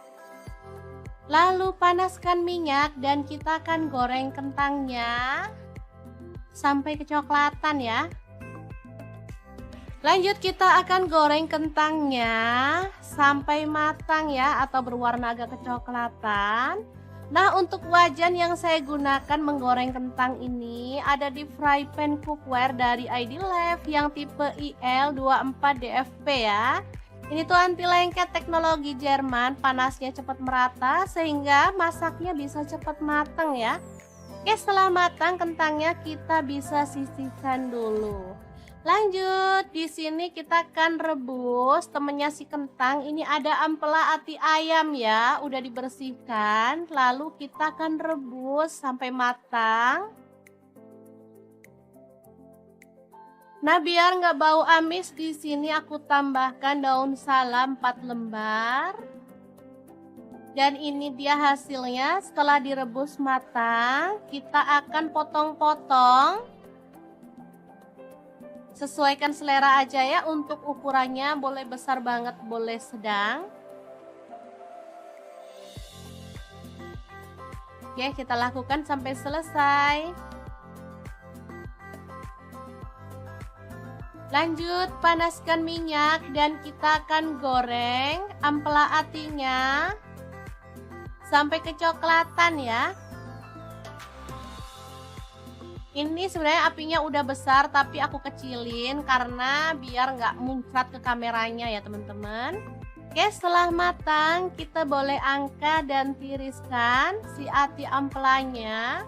Speaker 1: Lalu panaskan minyak dan kita akan goreng kentangnya sampai kecoklatan ya. Lanjut kita akan goreng kentangnya sampai matang ya, atau berwarna agak kecoklatan. Nah, untuk wajan yang saya gunakan menggoreng kentang ini ada di fry pan cookware dari ID Life yang tipe IL24DFP ya. Ini tuh anti lengket teknologi Jerman, panasnya cepat merata sehingga masaknya bisa cepat matang ya. Oke, setelah matang kentangnya kita bisa sisihkan dulu. Lanjut, di sini kita akan rebus temennya si kentang. Ini ada ampela ati ayam ya, udah dibersihkan. Lalu kita akan rebus sampai matang. Nah, biar nggak bau amis, di sini aku tambahkan daun salam 4 lembar. Dan ini dia hasilnya setelah direbus matang. Kita akan potong-potong. Sesuaikan selera aja ya, untuk ukurannya boleh besar banget, boleh sedang. Oke, kita lakukan sampai selesai. Lanjut, panaskan minyak dan kita akan goreng ampela atinya sampai kecoklatan ya. Ini sebenarnya apinya udah besar tapi aku kecilin karena biar nggak muncrat ke kameranya ya teman-teman. Oke, setelah matang kita boleh angkat dan tiriskan si ati ampelanya.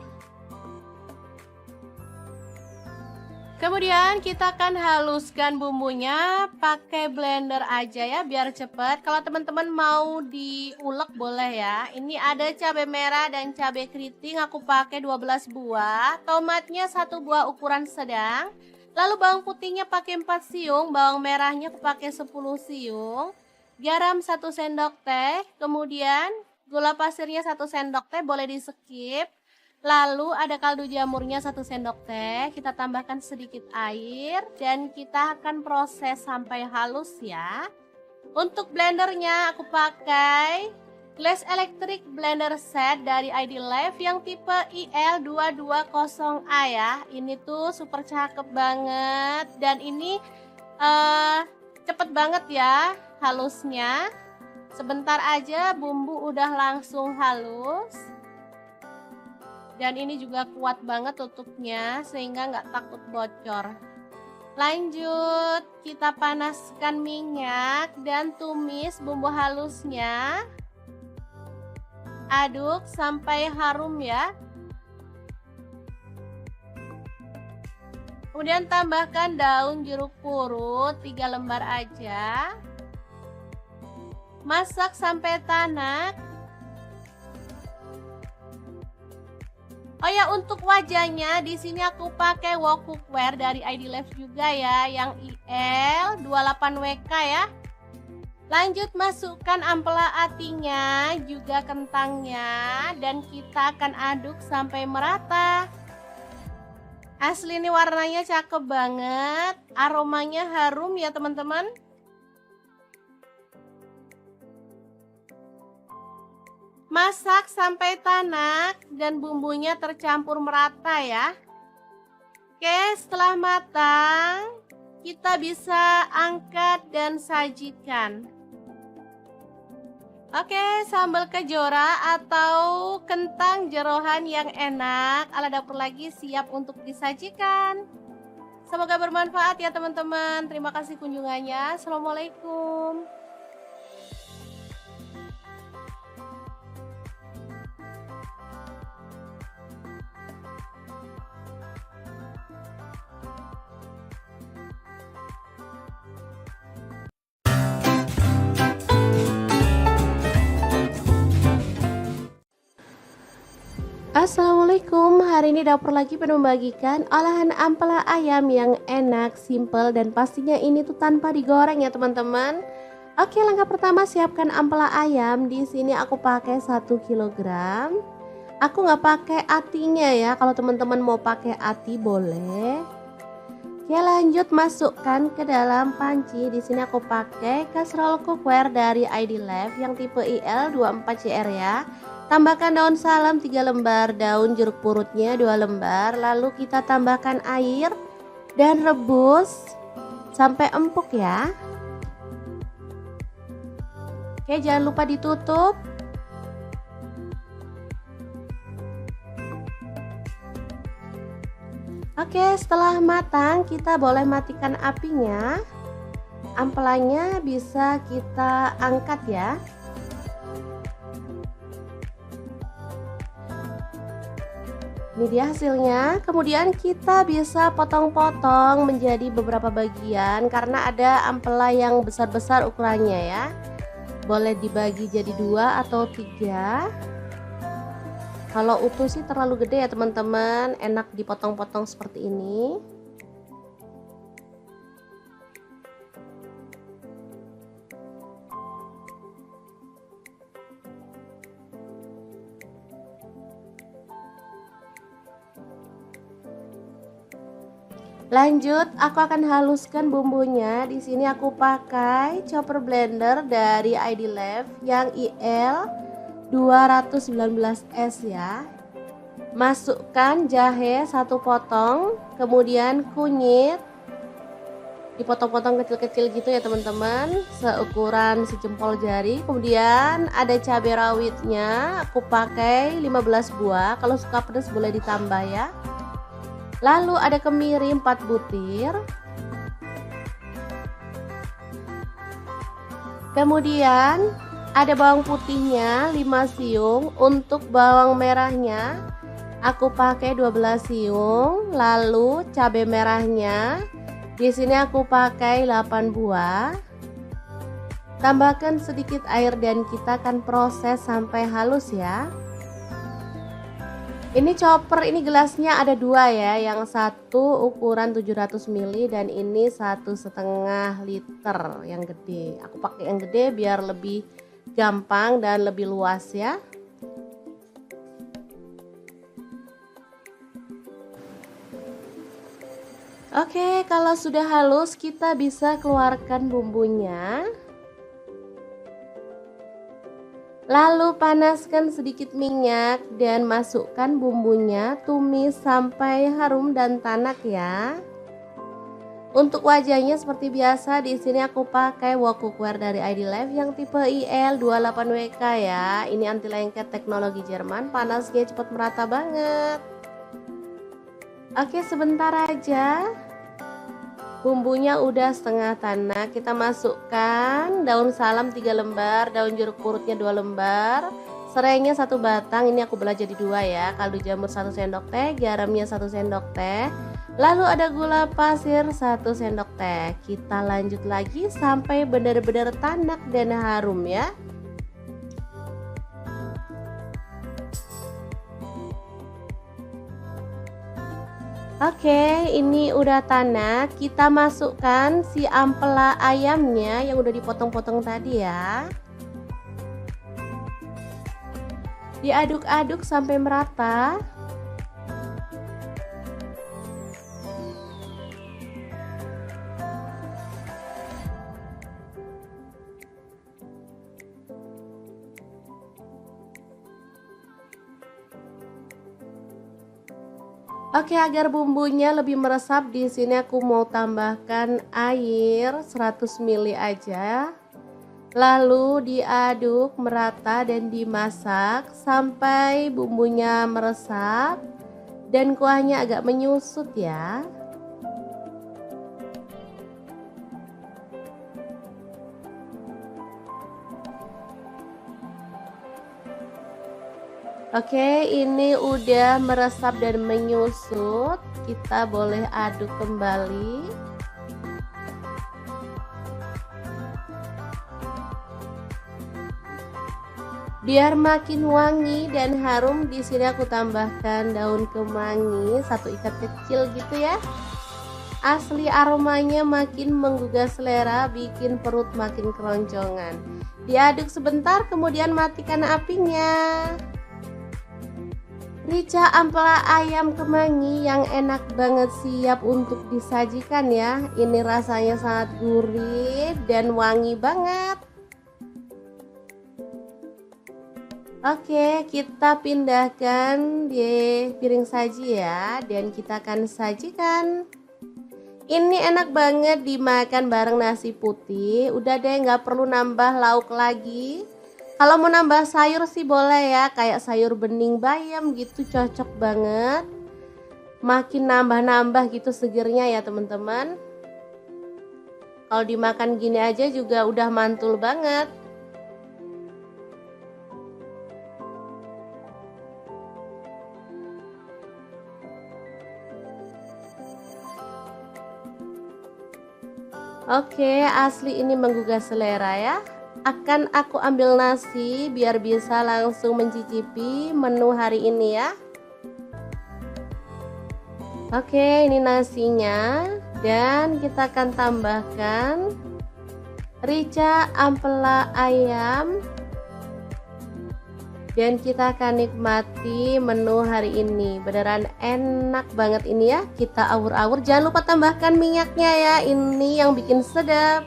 Speaker 1: Kemudian kita akan haluskan bumbunya pakai blender aja ya biar cepet. Kalau teman-teman mau diulek boleh ya. Ini ada cabai merah dan cabai keriting, aku pakai 12 buah. Tomatnya 1 buah ukuran sedang. Lalu bawang putihnya pakai 4 siung, bawang merahnya aku pakai 10 siung. Garam 1 sendok teh, kemudian gula pasirnya 1 sendok teh, boleh di skip. Lalu ada kaldu jamurnya 1 sendok teh, kita tambahkan sedikit air dan kita akan proses sampai halus ya. Untuk blendernya aku pakai Glass Electric Blender Set dari ID Life yang tipe IL220A ya. Ini tuh super cakep banget dan ini cepet banget ya halusnya. Sebentar aja bumbu udah langsung halus. Dan ini juga kuat banget tutupnya sehingga nggak takut bocor. Lanjut, kita panaskan minyak dan tumis bumbu halusnya. Aduk sampai harum ya. Kemudian tambahkan daun jeruk purut 3 lembar aja. Masak sampai tanak. Oh ya, untuk wajahnya di sini aku pakai wok cookware dari ID Life juga ya, yang IL28WK ya. Lanjut masukkan ampela atinya, juga kentangnya, dan kita akan aduk sampai merata. Asli ini warnanya cakep banget, aromanya harum ya teman-teman. Masak sampai tanak dan bumbunya tercampur merata ya. Oke, setelah matang kita bisa angkat dan sajikan. Oke, sambal kejora atau kentang jeroan yang enak ala dapur lagi siap untuk disajikan. Semoga bermanfaat ya teman-teman. Terima kasih kunjungannya. Assalamualaikum. Assalamualaikum, hari ini dapur lagi pengen membagikan olahan ampela ayam yang enak, simple, dan pastinya ini tuh tanpa digoreng ya teman-teman. Oke, langkah pertama siapkan ampela ayam. Di sini aku pakai 1 kg. Aku nggak pakai atinya ya, kalau teman-teman mau pakai ati boleh. Oke, lanjut masukkan ke dalam panci. Di sini aku pakai kastrol cookware dari ID Life yang tipe IL24CR ya. Tambahkan daun salam 3 lembar, daun jeruk purutnya 2 lembar. Lalu kita tambahkan air dan rebus sampai empuk ya. Oke, jangan lupa ditutup. Oke, setelah matang kita boleh matikan apinya. Ampelanya bisa kita angkat ya. Ini dia hasilnya. Kemudian kita bisa potong-potong menjadi beberapa bagian karena ada ampela yang besar-besar ukurannya ya. Boleh dibagi jadi 2 atau 3. Kalau utuh sih terlalu gede ya teman-teman, enak dipotong-potong seperti ini. Lanjut, aku akan haluskan bumbunya. Di sini aku pakai chopper blender dari ID Lab yang IL 219S ya. Masukkan jahe 1 potong, kemudian kunyit dipotong-potong kecil-kecil gitu ya teman-teman, seukuran sejempol jari. Kemudian ada cabai rawitnya, aku pakai 15 buah. Kalau suka pedas boleh ditambah ya. Lalu ada kemiri 4 butir. Kemudian ada bawang putihnya 5 siung. Untuk bawang merahnya aku pakai 12 siung. Lalu cabai merahnya di sini aku pakai 8 buah. Tambahkan sedikit air dan kita akan proses sampai halus ya. Ini chopper, ini gelasnya ada 2 ya, yang satu ukuran 700 ml dan ini 1,5 liter yang gede. Aku pakai yang gede biar lebih gampang dan lebih luas ya. Oke, kalau sudah halus kita bisa keluarkan bumbunya. Lalu panaskan sedikit minyak dan masukkan bumbunya, tumis sampai harum dan tanak ya. Untuk wajahnya seperti biasa, di sini aku pakai wok cookware dari ID Lab yang tipe IL28WK ya. Ini anti lengket teknologi Jerman, panasnya cepat merata banget. Oke, sebentar aja. Bumbunya udah setengah tanak, kita masukkan daun salam 3 lembar, daun jeruk purutnya 2 lembar, serainya 1 batang, ini aku belah jadi 2 ya, kaldu jamur 1 sendok teh, garamnya 1 sendok teh, lalu ada gula pasir 1 sendok teh. Kita lanjut lagi sampai benar-benar tanak dan harum ya. Oke, ini udah tanak. Kita masukkan si ampela ayamnya yang udah dipotong-potong tadi ya. Diaduk-aduk sampai merata. Oke, agar bumbunya lebih meresap, di sini aku mau tambahkan air 100 ml aja. Lalu diaduk merata dan dimasak sampai bumbunya meresap dan kuahnya agak menyusut ya. Oke, ini udah meresap dan menyusut. Kita boleh aduk kembali. Biar makin wangi dan harum, di sini aku tambahkan daun kemangi 1 ikat kecil gitu ya. Asli aromanya makin menggugah selera, bikin perut makin keroncongan. Diaduk sebentar, kemudian matikan apinya. Rica ampela ayam kemangi yang enak banget, siap untuk disajikan ya. Ini rasanya sangat gurih dan wangi banget. Oke, kita pindahkan di piring saji ya, dan kita akan sajikan. Ini enak banget dimakan bareng nasi putih. Udah deh, nggak perlu nambah lauk lagi. Kalau mau nambah sayur sih boleh ya, kayak sayur bening bayam gitu, cocok banget. Makin nambah-nambah gitu segernya ya teman-teman. Kalau dimakan gini aja juga udah mantul banget. Oke, asli ini menggugah selera ya. Akan aku ambil nasi biar bisa langsung mencicipi menu hari ini ya. Oke, ini nasinya. Dan kita akan tambahkan rica ampela ayam. Dan kita akan nikmati menu hari ini. Beneran enak banget ini ya. Kita awur-awur. Jangan lupa tambahkan minyaknya ya. Ini yang bikin sedap.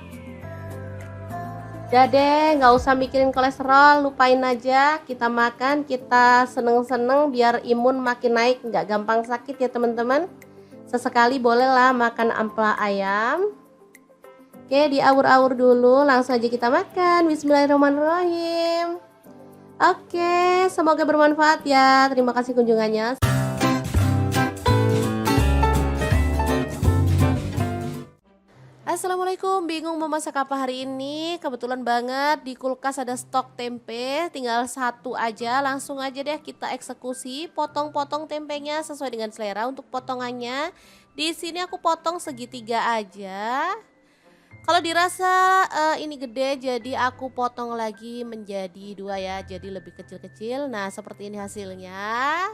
Speaker 1: Udah deh, nggak usah mikirin kolesterol. Lupain aja. Kita makan, kita seneng-seneng biar imun makin naik. Nggak gampang sakit ya teman-teman. Sesekali bolehlah makan ampela ayam. Oke, diawur-awur dulu. Langsung aja kita makan. Bismillahirrahmanirrahim. Oke, semoga bermanfaat ya. Terima kasih kunjungannya. Assalamualaikum, bingung mau masak apa hari ini? Kebetulan banget di kulkas ada stok tempe, tinggal satu aja. Langsung aja deh kita eksekusi, potong-potong tempenya sesuai dengan selera untuk potongannya. Di sini aku potong segitiga aja. Kalau dirasa ini gede, jadi aku potong lagi menjadi dua ya, jadi lebih kecil-kecil. Nah, seperti ini hasilnya.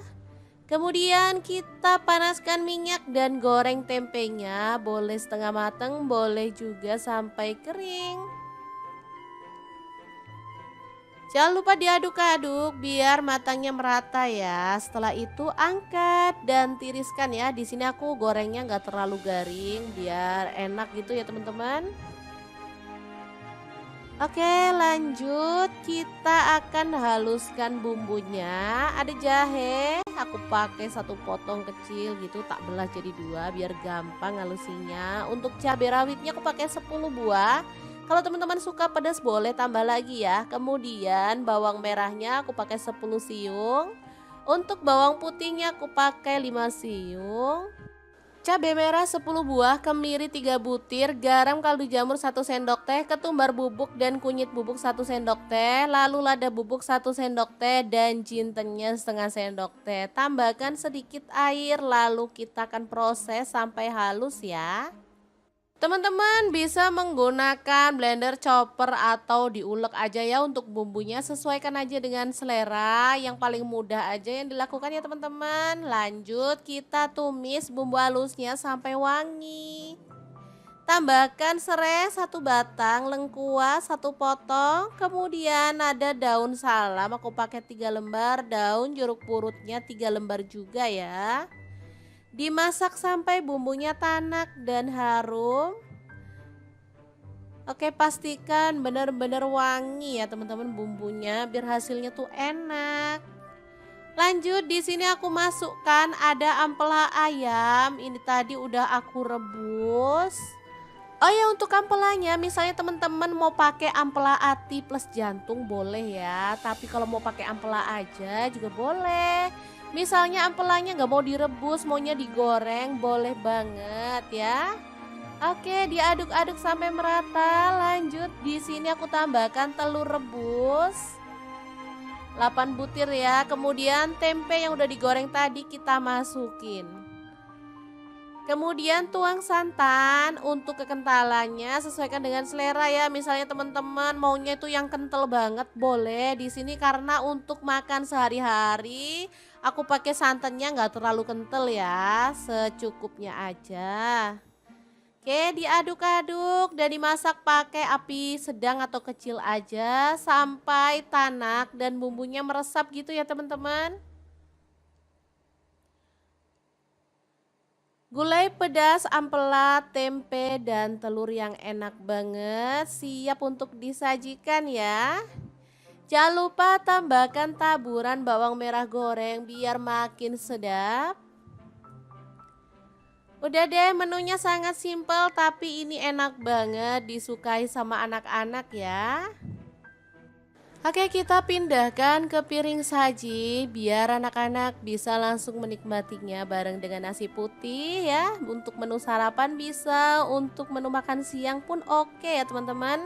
Speaker 1: Kemudian kita panaskan minyak dan goreng tempenya, boleh setengah matang, boleh juga sampai kering. Jangan lupa diaduk-aduk biar matangnya merata ya. Setelah itu angkat dan tiriskan ya. Di sini aku gorengnya nggak terlalu garing biar enak gitu ya teman-teman. Oke, lanjut kita akan haluskan bumbunya. Ada jahe, aku pakai satu potong kecil gitu, tak belah jadi dua biar gampang halusinya. Untuk cabai rawitnya aku pakai 10 buah. Kalau teman-teman suka pedas boleh tambah lagi ya. Kemudian bawang merahnya aku pakai 10 siung. Untuk bawang putihnya aku pakai 5 siung. Cabai merah 10 buah, kemiri 3 butir, garam kaldu jamur 1 sendok teh, ketumbar bubuk dan kunyit bubuk 1 sendok teh, lalu lada bubuk 1 sendok teh dan jintennya setengah sendok teh. Tambahkan sedikit air lalu kita akan proses sampai halus ya. Teman-teman bisa menggunakan blender, chopper atau diulek aja ya untuk bumbunya, sesuaikan aja dengan selera, yang paling mudah aja yang dilakukan ya teman-teman. Lanjut kita tumis bumbu halusnya sampai wangi. Tambahkan serai 1 batang, lengkuas 1 potong, kemudian ada daun salam aku pakai 3 lembar, daun jeruk purutnya 3 lembar juga ya. Dimasak sampai bumbunya tanak dan harum. Oke, pastikan benar-benar wangi ya teman-teman bumbunya biar hasilnya tuh enak. Lanjut di sini aku masukkan ada ampela ayam. Ini tadi udah aku rebus. Oh ya, untuk ampelanya misalnya teman-teman mau pakai ampela ati plus jantung boleh ya. Tapi kalau mau pakai ampela aja juga boleh. Misalnya ampelanya nggak mau direbus, maunya digoreng, boleh banget ya. Oke, diaduk-aduk sampai merata. Lanjut di sini aku tambahkan telur rebus 8 butir ya. Kemudian tempe yang udah digoreng tadi kita masukin. Kemudian tuang santan. Untuk kekentalannya sesuaikan dengan selera ya. Misalnya teman-teman maunya itu yang kental banget boleh. Di sini karena untuk makan sehari-hari aku pakai santannya nggak terlalu kental ya, secukupnya aja. Oke, diaduk-aduk dan dimasak pakai api sedang atau kecil aja sampai tanak dan bumbunya meresap gitu ya teman-teman. Gulai pedas, ampela, tempe, dan telur yang enak banget siap untuk disajikan ya. Jangan lupa tambahkan taburan bawang merah goreng biar makin sedap. Udah deh, menunya sangat simpel tapi ini enak banget disukai sama anak-anak ya. Oke, kita pindahkan ke piring saji biar anak-anak bisa langsung menikmatinya bareng dengan nasi putih ya. Untuk menu sarapan bisa, untuk menu makan siang pun oke ya teman-teman.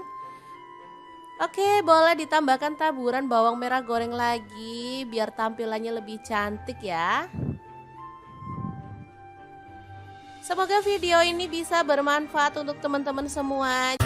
Speaker 1: Oke, boleh ditambahkan taburan bawang merah goreng lagi biar tampilannya lebih cantik ya. Semoga video ini bisa bermanfaat untuk teman-teman semua.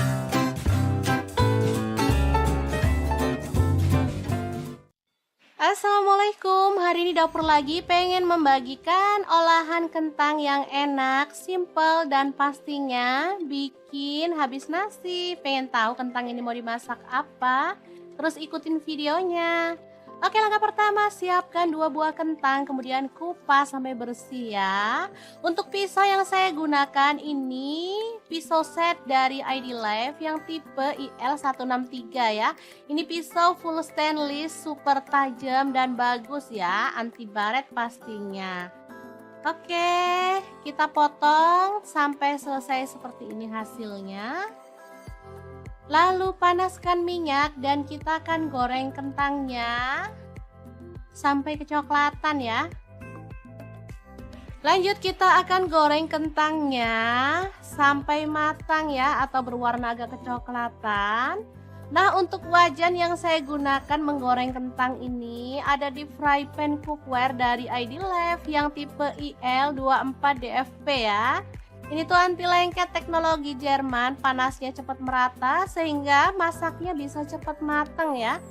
Speaker 1: Assalamualaikum, hari ini dapur lagi pengen membagikan olahan kentang yang enak, simple dan pastinya bikin habis nasi. Pengen tahu kentang ini mau dimasak apa? Terus ikutin videonya. Oke, langkah pertama siapkan 2 buah kentang, kemudian kupas sampai bersih ya. Untuk pisau yang saya gunakan ini pisau set dari ID Life yang tipe IL163 ya. Ini pisau full stainless, super tajam dan bagus ya, anti baret pastinya. Oke, kita potong sampai selesai seperti ini hasilnya. Lalu panaskan minyak dan kita akan goreng kentangnya sampai kecoklatan ya. Lanjut kita akan goreng kentangnya sampai matang ya, atau berwarna agak kecoklatan. Nah, untuk wajan yang saya gunakan menggoreng kentang ini ada di fry pan cookware dari ID Life yang tipe IL24DFP ya. Ini tuh anti lengket teknologi Jerman, panasnya cepat merata sehingga masaknya bisa cepat matang ya.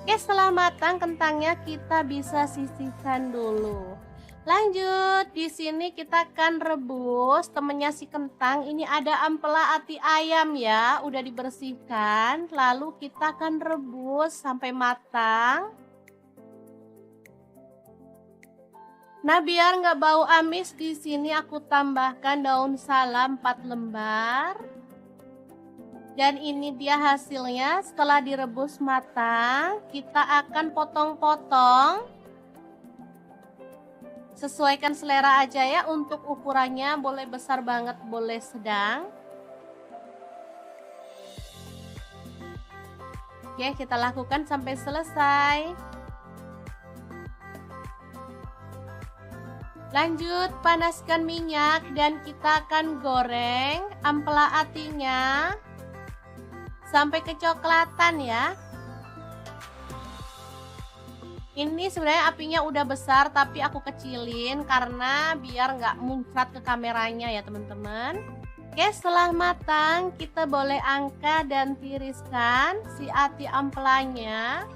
Speaker 1: Oke, setelah matang kentangnya kita bisa sisihkan dulu. Lanjut, di sini kita akan rebus temennya si kentang. Ini ada ampela ati ayam ya, udah dibersihkan. Lalu kita akan rebus sampai matang. Nah, biar nggak bau amis, di sini aku tambahkan daun salam 4 lembar. Dan ini dia hasilnya setelah direbus matang. Kita akan potong-potong. Sesuaikan selera aja ya, untuk ukurannya boleh besar banget, boleh sedang. Oke, kita lakukan sampai selesai. Lanjut, panaskan minyak dan kita akan goreng ampela atinya sampai kecoklatan ya. Ini sebenarnya apinya udah besar tapi aku kecilin karena biar nggak muncrat ke kameranya ya teman-teman. Oke, setelah matang kita boleh angkat dan tiriskan si ati ampelanya.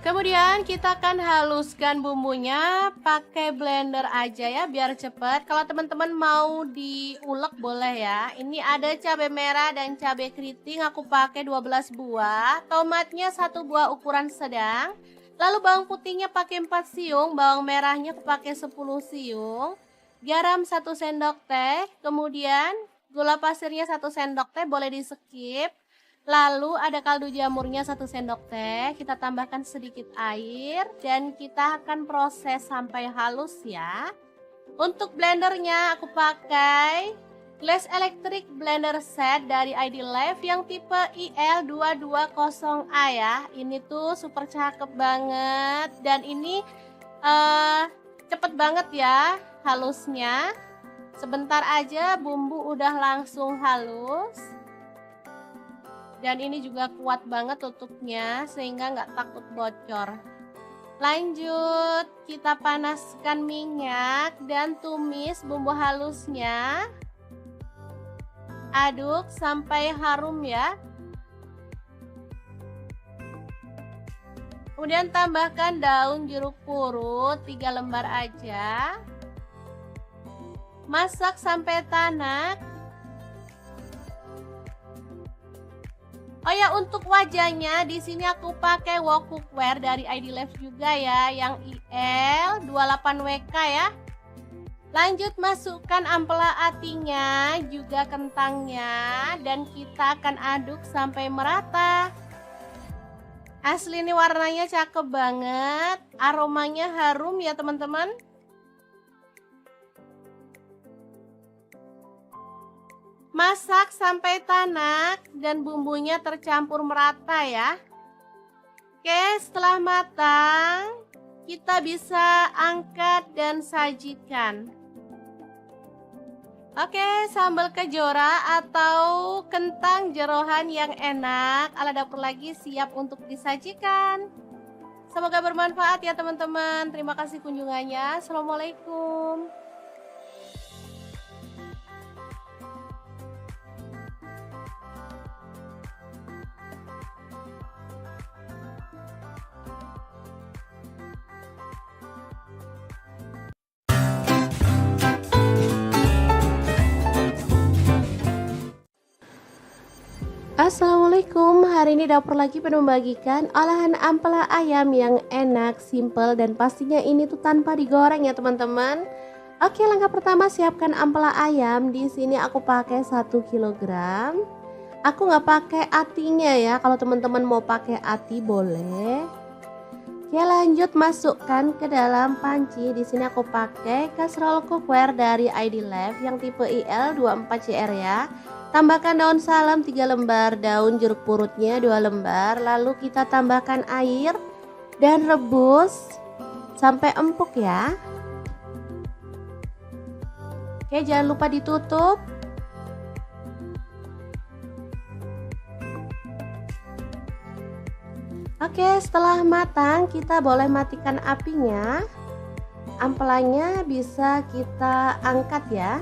Speaker 1: Kemudian kita akan haluskan bumbunya pakai blender aja ya biar cepet. Kalau teman-teman mau diulek boleh ya. Ini ada cabai merah dan cabai keriting, aku pakai 12 buah. Tomatnya 1 buah ukuran sedang. Lalu bawang putihnya pakai 4 siung, bawang merahnya aku pakai 10 siung. Garam 1 sendok teh, kemudian gula pasirnya 1 sendok teh, boleh di skip. Lalu ada kaldu jamurnya 1 sendok teh, kita tambahkan sedikit air dan kita akan proses sampai halus ya. Untuk blendernya aku pakai Glass Electric Blender Set dari ID Life yang tipe IL220A ya. Ini tuh super cakep banget dan ini cepet banget ya halusnya. Sebentar aja bumbu udah langsung halus. Dan ini juga kuat banget tutupnya sehingga nggak takut bocor. Lanjut, kita panaskan minyak dan tumis bumbu halusnya. Aduk sampai harum ya. Kemudian tambahkan daun jeruk purut 3 lembar aja. Masak sampai tanak. Oh ya, untuk wajahnya di sini aku pakai wok cookware dari ID Life juga ya, yang IL28WK ya. Lanjut masukkan ampela atinya, juga kentangnya, dan kita akan aduk sampai merata. Asli ini warnanya cakep banget, aromanya harum ya teman-teman. Masak sampai tanak dan bumbunya tercampur merata ya. Oke, setelah matang, kita bisa angkat dan sajikan. Oke, sambal kejora atau kentang jeroan yang enak ala dapur lagi siap untuk disajikan. Semoga bermanfaat ya teman-teman. Terima kasih kunjungannya. Assalamualaikum. Assalamualaikum, hari ini dapur lagi pengen membagikan olahan ampela ayam yang enak, simple, dan pastinya ini tuh tanpa digoreng ya teman-teman. Oke, langkah pertama siapkan ampela ayam. Di sini aku pakai 1 kilogram. Aku nggak pakai atinya ya, kalau teman-teman mau pakai ati boleh. Oke, lanjut masukkan ke dalam panci. Di sini aku pakai kaserol cookware dari ID Life yang tipe IL24CR ya. Tambahkan daun salam 3 lembar, daun jeruk purutnya 2 lembar, lalu kita tambahkan air dan rebus sampai empuk ya. Oke, jangan lupa ditutup. Oke, setelah matang kita boleh matikan apinya. Ampelanya bisa kita angkat ya.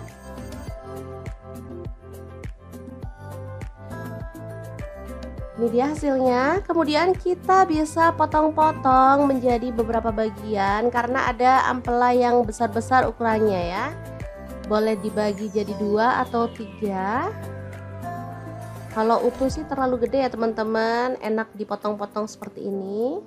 Speaker 1: Ini dia hasilnya. Kemudian kita bisa potong-potong menjadi beberapa bagian karena ada ampela yang besar-besar ukurannya ya. Boleh dibagi jadi 2 atau 3. Kalau utuh sih terlalu gede ya teman-teman, enak dipotong-potong seperti ini.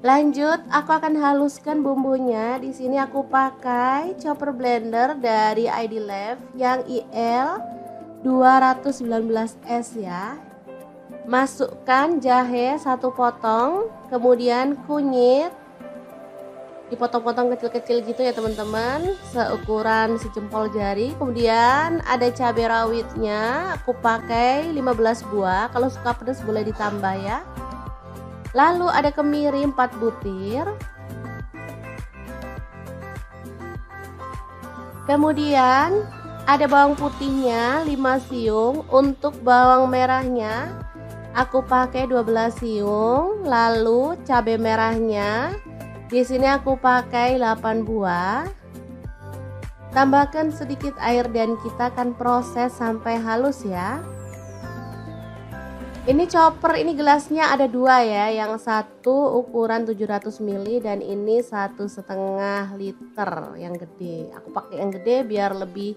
Speaker 1: Lanjut, aku akan haluskan bumbunya. Di sini aku pakai chopper blender dari ID Life yang IL 219S ya. Masukkan jahe 1 potong, kemudian kunyit dipotong-potong kecil-kecil gitu ya teman-teman, seukuran sejempol jari. Kemudian ada cabai rawitnya, aku pakai 15 buah. Kalau suka pedas boleh ditambah ya. Lalu ada kemiri 4 butir. Kemudian ada bawang putihnya 5 siung. Untuk bawang merahnya aku pakai 12 siung. Lalu cabai merahnya di sini aku pakai 8 buah. Tambahkan sedikit air dan kita akan proses sampai halus ya. Ini chopper, ini gelasnya ada 2 ya, yang satu ukuran 700 ml dan ini 1,5 liter yang gede. Aku pakai yang gede biar lebih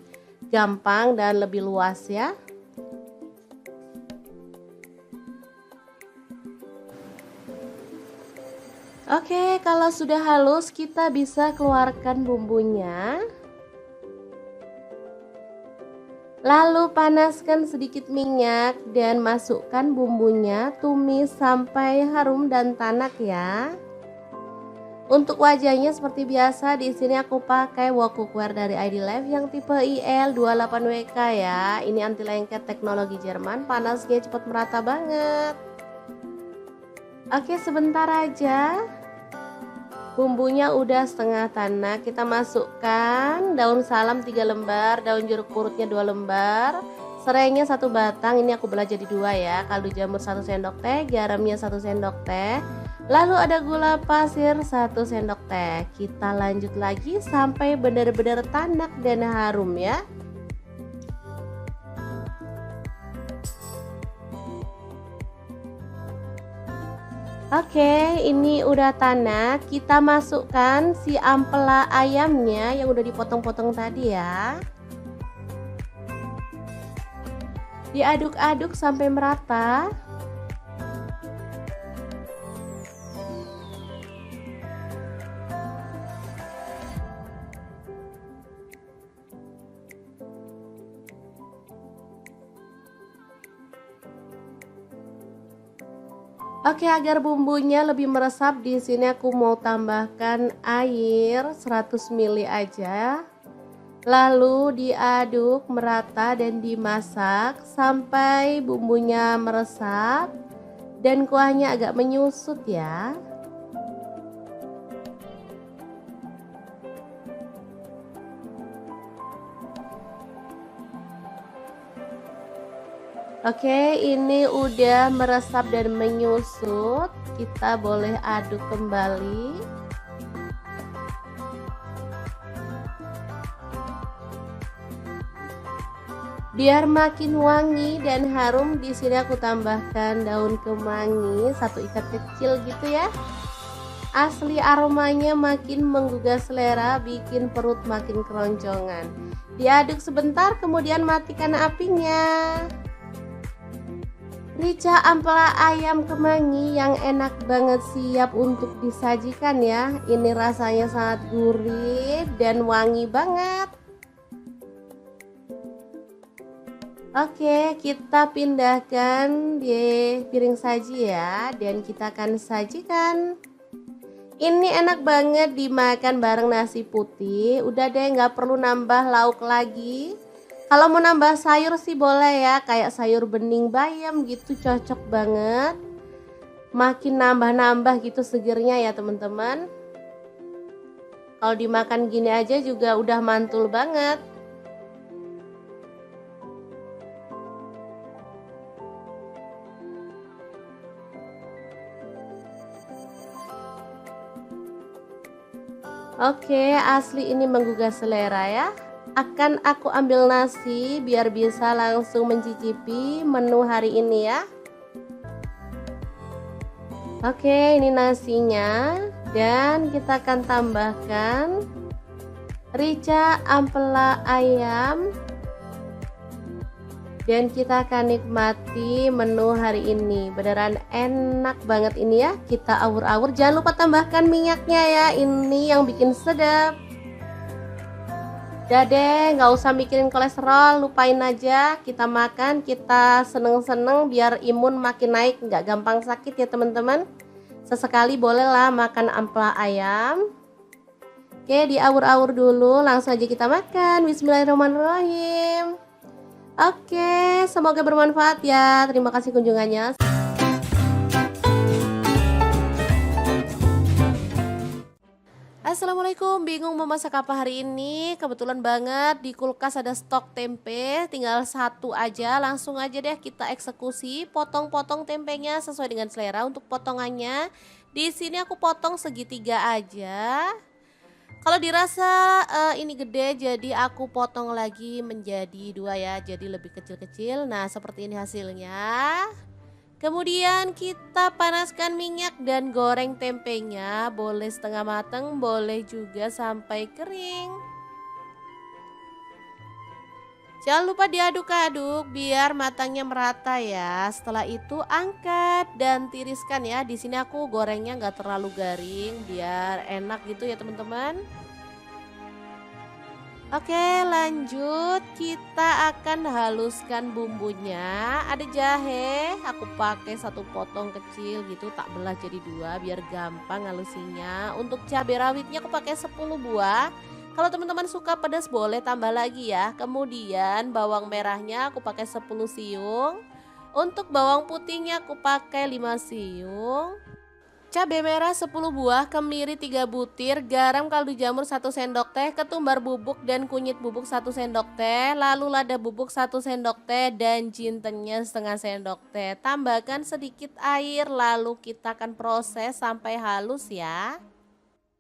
Speaker 1: gampang dan lebih luas ya. Oke, kalau sudah halus kita bisa keluarkan bumbunya. Lalu panaskan sedikit minyak dan masukkan bumbunya, tumis sampai harum dan tanak ya. Untuk wajahnya seperti biasa, di sini aku pakai wok cookware dari ID Life yang tipe IL28WK ya. Ini anti lengket teknologi Jerman, panasnya cepat merata banget. Oke, sebentar aja. Bumbunya udah setengah tanak, kita masukkan daun salam 3 lembar, daun jeruk purutnya 2 lembar, serainya 1 batang, ini aku belah jadi 2 ya, kaldu jamur 1 sendok teh, garamnya 1 sendok teh, lalu ada gula pasir 1 sendok teh. Kita lanjut lagi sampai benar-benar tanak dan harum ya. Oke, ini udah tanak. Kita masukkan si ampela ayamnya yang udah dipotong-potong tadi ya. Diaduk-aduk sampai merata. Oke, agar bumbunya lebih meresap, di sini aku mau tambahkan air 100 ml aja. Lalu diaduk merata dan dimasak sampai bumbunya meresap dan kuahnya agak menyusut ya. Oke, ini udah meresap dan menyusut. Kita boleh aduk kembali. Biar makin wangi dan harum, di sini aku tambahkan daun kemangi 1 ikat kecil gitu ya. Asli aromanya makin menggugah selera, bikin perut makin keroncongan. Diaduk sebentar, kemudian matikan apinya. Rica ampela ayam kemangi yang enak banget, siap untuk disajikan ya. Ini rasanya sangat gurih dan wangi banget. Oke, kita pindahkan di piring saji ya, dan kita akan sajikan. Ini enak banget dimakan bareng nasi putih. Udah deh, nggak perlu nambah lauk lagi. Kalau mau nambah sayur sih boleh ya, kayak sayur bening bayam gitu, cocok banget. Makin nambah-nambah gitu segernya ya teman-teman. Kalau dimakan gini aja juga udah mantul banget. Oke, asli ini menggugah selera ya. Akan aku ambil nasi biar bisa langsung mencicipi menu hari ini ya. Oke, ini nasinya, dan kita akan tambahkan rica ampela ayam, dan kita akan nikmati menu hari ini. Beneran enak banget ini ya. Kita awur-awur, jangan lupa tambahkan minyaknya ya, ini yang bikin sedap. Udah deh, nggak usah mikirin kolesterol, lupain aja. Kita makan, kita seneng-seneng biar imun makin naik, nggak gampang sakit ya teman-teman. Sesekali bolehlah makan ampela ayam. Oke, diawur-awur dulu, langsung aja kita makan. Bismillahirrahmanirrahim. Oke, semoga bermanfaat ya. Terima kasih kunjungannya. Assalamualaikum, bingung mau masak apa hari ini? Kebetulan banget di kulkas ada stok tempe, tinggal 1 aja. Langsung aja deh kita eksekusi, potong-potong tempenya sesuai dengan selera. Untuk potongannya di sini aku potong segitiga aja. Kalau dirasa ini gede, jadi aku potong lagi menjadi 2 ya, jadi lebih kecil-kecil. Nah, seperti ini hasilnya. Kemudian kita panaskan minyak dan goreng tempenya, boleh setengah matang, boleh juga sampai kering. Jangan lupa diaduk-aduk biar matangnya merata ya. Setelah itu angkat dan tiriskan ya. Di sini aku gorengnya nggak terlalu garing biar enak gitu ya teman-teman. Oke, lanjut kita akan haluskan bumbunya. Ada jahe, aku pakai 1 potong kecil gitu, tak belah jadi 2 biar gampang halusinya. Untuk cabai rawitnya aku pakai 10 buah. Kalau teman-teman suka pedas boleh tambah lagi ya. Kemudian bawang merahnya aku pakai 10 siung. Untuk bawang putihnya aku pakai 5 siung. Cabai merah 10 buah, kemiri 3 butir, garam kaldu jamur 1 sendok teh, ketumbar bubuk dan kunyit bubuk 1 sendok teh, lalu lada bubuk 1 sendok teh, dan jintennya setengah sendok teh. Tambahkan sedikit air, lalu kita akan proses sampai halus ya.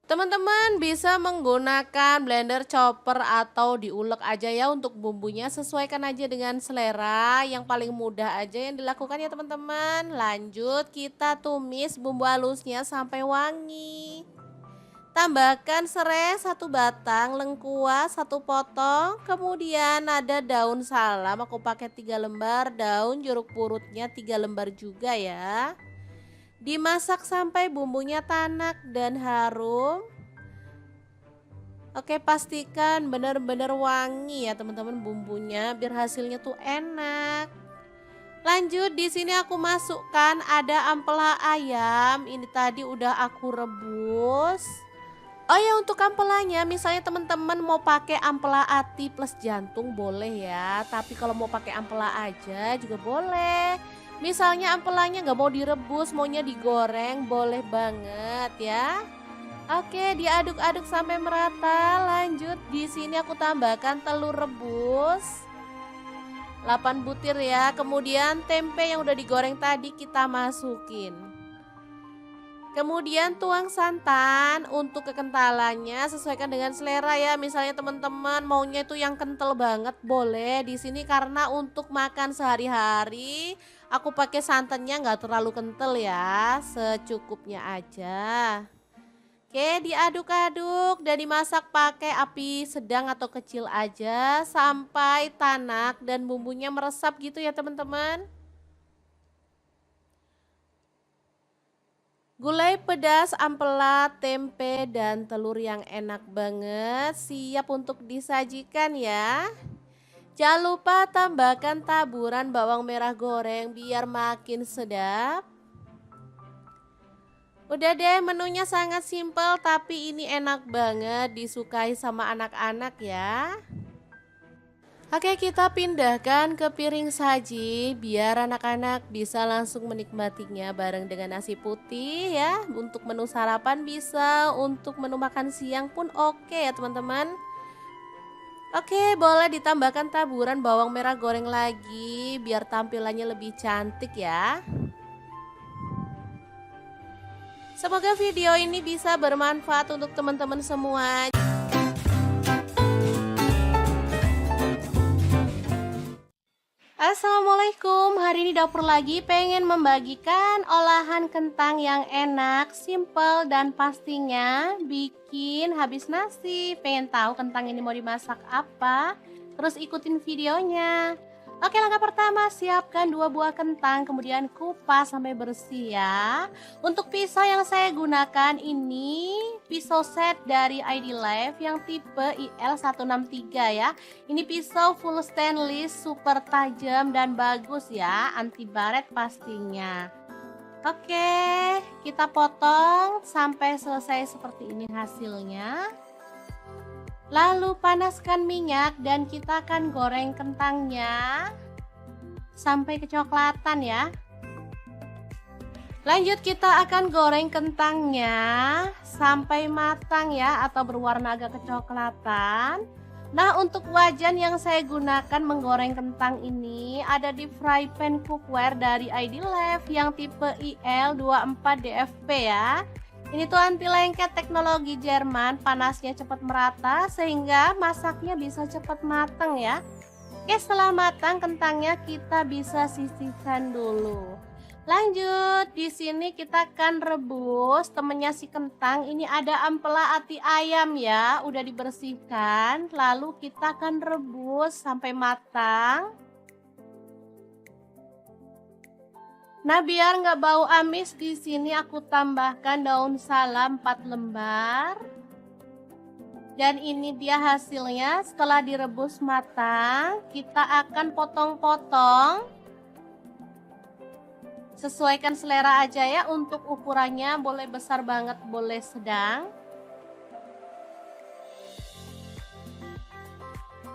Speaker 1: Teman-teman bisa menggunakan blender, chopper, atau diulek aja ya untuk bumbunya, sesuaikan aja dengan selera. Yang paling mudah aja yang dilakukan ya teman-teman. Lanjut kita tumis bumbu halusnya sampai wangi. Tambahkan serai 1 batang, lengkuas 1 potong, kemudian ada daun salam aku pakai 3 lembar, daun jeruk purutnya 3 lembar juga ya. Dimasak sampai bumbunya tanak dan harum. Oke, pastikan benar-benar wangi ya teman-teman bumbunya biar hasilnya tuh enak. Lanjut di sini aku masukkan ada ampela ayam. Ini tadi udah aku rebus. Oh ya, untuk ampelanya misalnya teman-teman mau pakai ampela ati plus jantung boleh ya. Tapi kalau mau pakai ampela aja juga boleh. Misalnya ampelanya nggak mau direbus, maunya digoreng, boleh banget ya. Oke, diaduk-aduk sampai merata. Lanjut di sini aku tambahkan telur rebus 8 butir ya. Kemudian tempe yang udah digoreng tadi kita masukin. Kemudian tuang santan. Untuk kekentalannya sesuaikan dengan selera ya. Misalnya teman-teman maunya itu yang kental banget boleh. Di sini karena untuk makan sehari-hari aku pakai santannya nggak terlalu kental ya, secukupnya aja. Oke, diaduk-aduk dan dimasak pakai api sedang atau kecil aja sampai tanak dan bumbunya meresap gitu ya teman-teman. Gulai pedas, ampela, tempe, dan telur yang enak banget siap untuk disajikan ya. Jangan lupa tambahkan taburan bawang merah goreng biar makin sedap. Udah deh, menunya sangat simpel tapi ini enak banget disukai sama anak-anak ya. Oke, kita pindahkan ke piring saji biar anak-anak bisa langsung menikmatinya bareng dengan nasi putih ya. Untuk menu sarapan bisa, untuk menu makan siang pun oke ya teman-teman. Oke, boleh ditambahkan taburan bawang merah goreng lagi biar tampilannya lebih cantik ya. Semoga video ini bisa bermanfaat untuk teman-teman semua. Assalamualaikum, hari ini dapur lagi pengen membagikan olahan kentang yang enak, simple dan pastinya bikin habis nasi. Pengen tahu kentang ini mau dimasak apa? Terus ikutin videonya. Oke, langkah pertama siapkan 2 buah kentang, kemudian kupas sampai bersih ya. Untuk pisau yang saya gunakan ini pisau set dari ID Life yang tipe IL163 ya. Ini pisau full stainless, super tajam dan bagus ya, anti baret pastinya. Oke, kita potong sampai selesai seperti ini hasilnya. Lalu panaskan minyak dan kita akan goreng kentangnya sampai kecoklatan ya. Lanjut kita akan goreng kentangnya sampai matang ya, atau berwarna agak kecoklatan. Nah, untuk wajan yang saya gunakan menggoreng kentang ini ada di fry pan cookware dari ID Life yang tipe IL24DFP ya. Ini tuh anti lengket teknologi Jerman, panasnya cepat merata sehingga masaknya bisa cepat matang ya. Oke, setelah matang kentangnya kita bisa sisihkan dulu. Lanjut, di sini kita akan rebus temennya si kentang. Ini ada ampela ati ayam ya, udah dibersihkan. Lalu kita akan rebus sampai matang. Nah, biar nggak bau amis, di sini aku tambahkan daun salam 4 lembar. Dan ini dia hasilnya setelah direbus matang. Kita akan potong-potong. Sesuaikan selera aja ya, untuk ukurannya boleh besar banget, boleh sedang.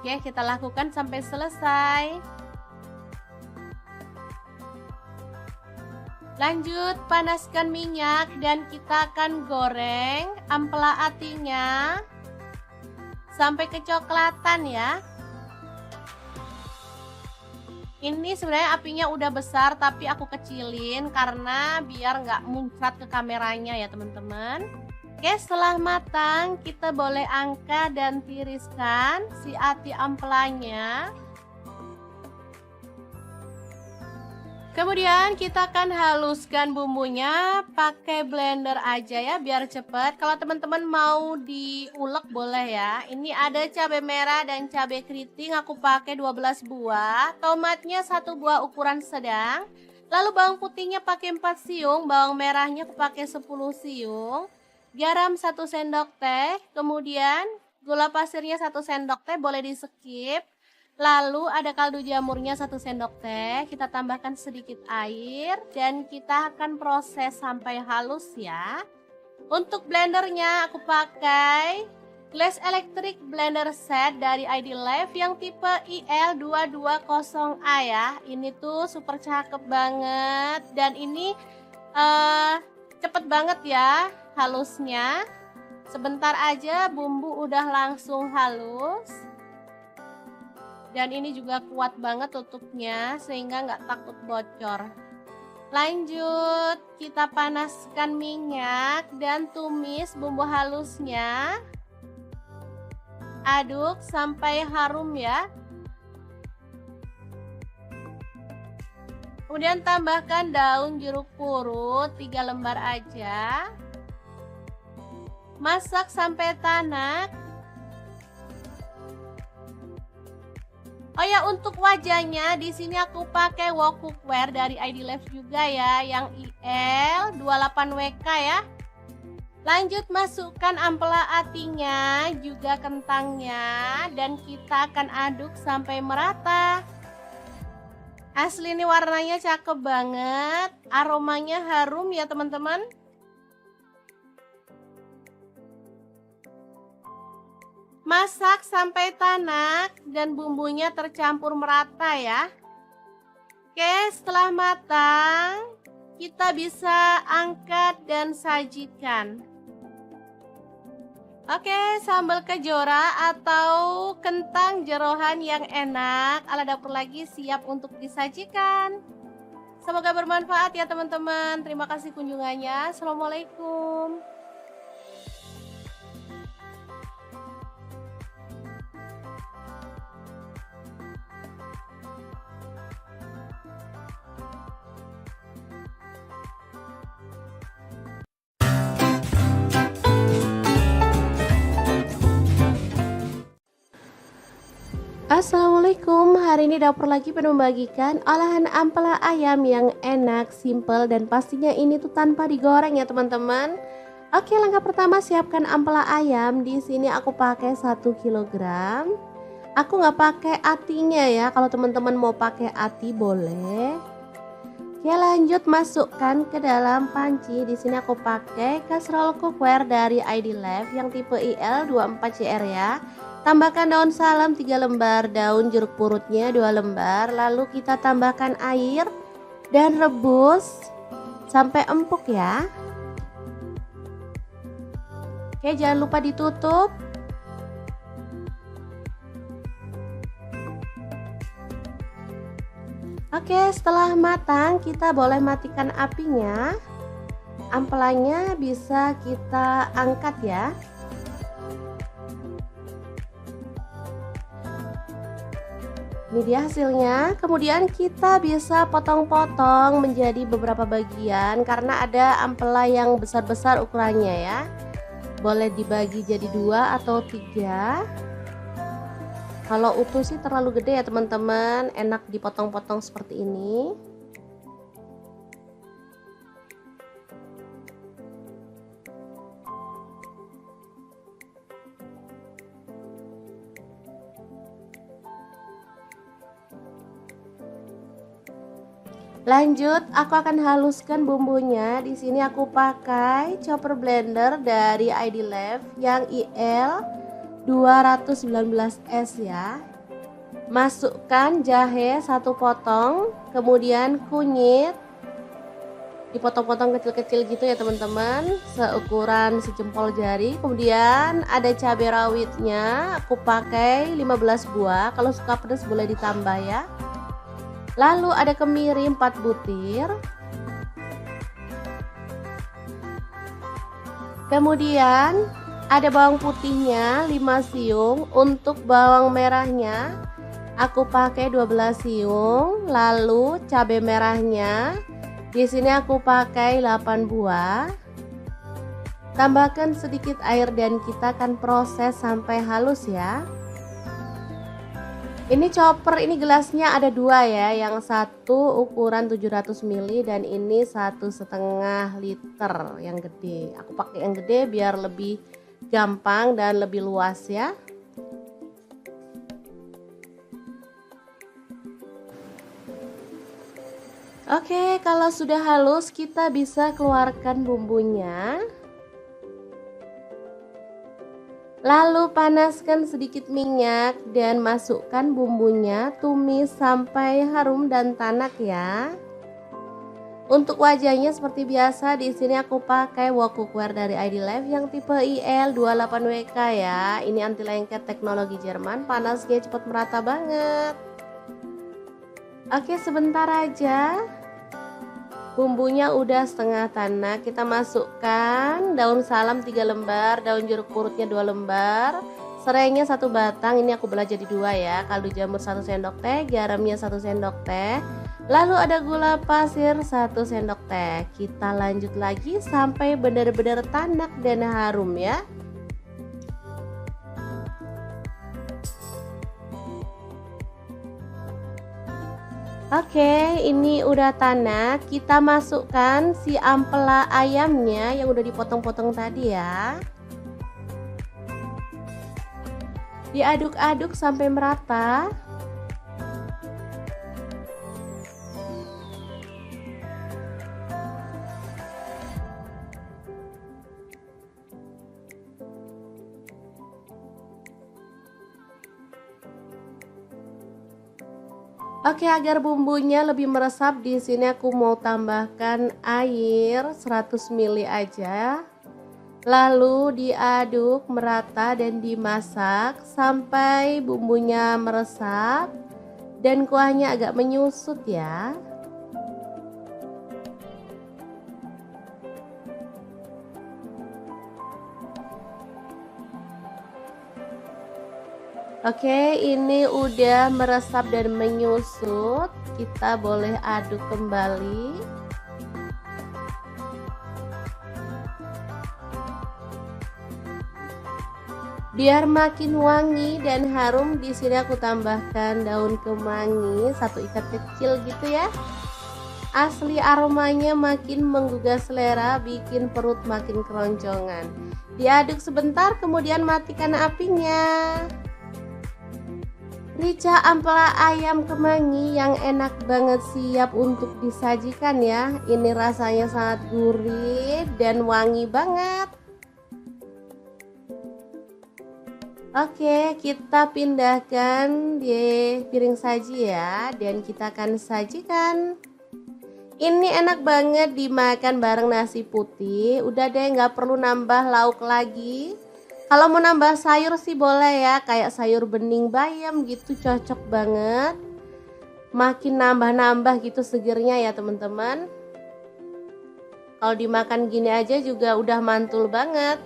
Speaker 1: Oke, kita lakukan sampai selesai. Lanjut, panaskan minyak dan kita akan goreng ampela atinya sampai kecoklatan ya. Ini sebenarnya apinya udah besar tapi aku kecilin karena biar nggak muncrat ke kameranya ya teman-teman. Oke, setelah matang kita boleh angkat dan tiriskan si ati ampelanya. Kemudian kita akan haluskan bumbunya pakai blender aja ya biar cepet. Kalau teman-teman mau diulek boleh ya. Ini ada cabai merah dan cabai keriting, aku pakai 12 buah. Tomatnya 1 buah ukuran sedang. Lalu bawang putihnya pakai 4 siung, bawang merahnya aku pakai 10 siung. Garam 1 sendok teh, kemudian gula pasirnya 1 sendok teh, boleh di skip. Lalu ada kaldu jamurnya 1 sendok teh, kita tambahkan sedikit air dan kita akan proses sampai halus ya. Untuk blendernya aku pakai Glass Electric Blender Set dari ID Life yang tipe IL220A ya. Ini tuh super cakep banget dan ini cepet banget ya halusnya. Sebentar aja bumbu udah langsung halus. Dan ini juga kuat banget tutupnya sehingga nggak takut bocor. Lanjut, kita panaskan minyak dan tumis bumbu halusnya. Aduk sampai harum ya. Kemudian tambahkan daun jeruk purut 3 lembar aja. Masak sampai tanak. Oh ya, untuk wajahnya di sini aku pakai wok cookware dari ID Life juga ya, yang IL28WK ya. Lanjut masukkan ampela atinya, juga kentangnya, dan kita akan aduk sampai merata. Asli ini warnanya cakep banget, aromanya harum ya teman-teman. Masak sampai tanak dan bumbunya tercampur merata ya. Oke, setelah matang, kita bisa angkat dan sajikan. Oke, sambal kejora atau kentang jeroan yang enak ala dapur lagi siap untuk disajikan. Semoga bermanfaat ya teman-teman. Terima kasih kunjungannya. Assalamualaikum. Assalamualaikum, hari ini dapur lagi pengen membagikan olahan ampela ayam yang enak, simple, dan pastinya ini tuh tanpa digoreng ya teman-teman. Oke, langkah pertama siapkan ampela ayam. Di sini aku pakai 1 kg. Aku nggak pakai atinya ya, kalau teman-teman mau pakai ati boleh. Oke, lanjut masukkan ke dalam panci. Di sini aku pakai kastrol cookware dari ID Life yang tipe IL24CR ya. Tambahkan daun salam 3 lembar, daun jeruk purutnya 2 lembar. Lalu kita tambahkan air dan rebus sampai empuk ya. Oke, jangan lupa ditutup. Oke, setelah matang kita boleh matikan apinya. Ampelanya bisa kita angkat ya. Ini dia hasilnya. Kemudian kita bisa potong-potong menjadi beberapa bagian karena ada ampela yang besar-besar ukurannya ya. Boleh dibagi jadi 2 atau 3. Kalau utuh sih terlalu gede ya teman-teman, enak dipotong-potong seperti ini. Lanjut, aku akan haluskan bumbunya. Di sini aku pakai chopper blender dari ID Life yang IL219S ya. Masukkan jahe 1 potong, kemudian kunyit dipotong-potong kecil-kecil gitu ya teman-teman, seukuran sejempol jari. Kemudian ada cabai rawitnya, aku pakai 15 buah. Kalau suka pedas boleh ditambah ya. Lalu ada kemiri 4 butir. Kemudian ada bawang putihnya 5 siung. Untuk bawang merahnya aku pakai 12 siung. Lalu cabai merahnya di sini aku pakai 8 buah. Tambahkan sedikit air dan kita akan proses sampai halus ya. Ini chopper, ini gelasnya ada 2 ya, yang satu ukuran 700 ml dan ini 1,5 liter yang gede. Aku pakai yang gede biar lebih gampang dan lebih luas ya. Oke, kalau sudah halus kita bisa keluarkan bumbunya. Lalu panaskan sedikit minyak dan masukkan bumbunya, tumis sampai harum dan tanak ya. Untuk wajahnya seperti biasa, di sini aku pakai wok cookware dari ID Life yang tipe IL28WK ya. Ini anti lengket teknologi Jerman, panasnya cepat merata banget. Oke, sebentar aja. Bumbunya udah setengah tanak, kita masukkan daun salam 3 lembar, daun jeruk purutnya 2 lembar, serainya 1 batang, ini aku belah jadi 2 ya, kaldu jamur 1 sendok teh, garamnya 1 sendok teh, lalu ada gula pasir 1 sendok teh. Kita lanjut lagi sampai benar-benar tanak dan harum ya. Oke, ini udah tanak. Kita masukkan si ampela ayamnya yang udah dipotong-potong tadi ya. Diaduk-aduk sampai merata. Oke, agar bumbunya lebih meresap, di sini aku mau tambahkan air 100 ml aja. Lalu diaduk merata dan dimasak sampai bumbunya meresap dan kuahnya agak menyusut ya. Oke, ini udah meresap dan menyusut. Kita boleh aduk kembali. Biar makin wangi dan harum, di sini aku tambahkan daun kemangi 1 ikat kecil gitu ya. Asli aromanya makin menggugah selera, bikin perut makin keroncongan. Diaduk sebentar, kemudian matikan apinya. Rica ampela ayam kemangi yang enak banget, siap untuk disajikan ya. Ini rasanya sangat gurih dan wangi banget. Oke, kita pindahkan di piring saji ya, dan kita akan sajikan. Ini enak banget dimakan bareng nasi putih. Udah deh, nggak perlu nambah lauk lagi. Kalau mau nambah sayur sih boleh ya, kayak sayur bening bayam gitu, cocok banget. Makin nambah-nambah gitu segernya ya teman-teman. Kalau dimakan gini aja juga udah mantul banget.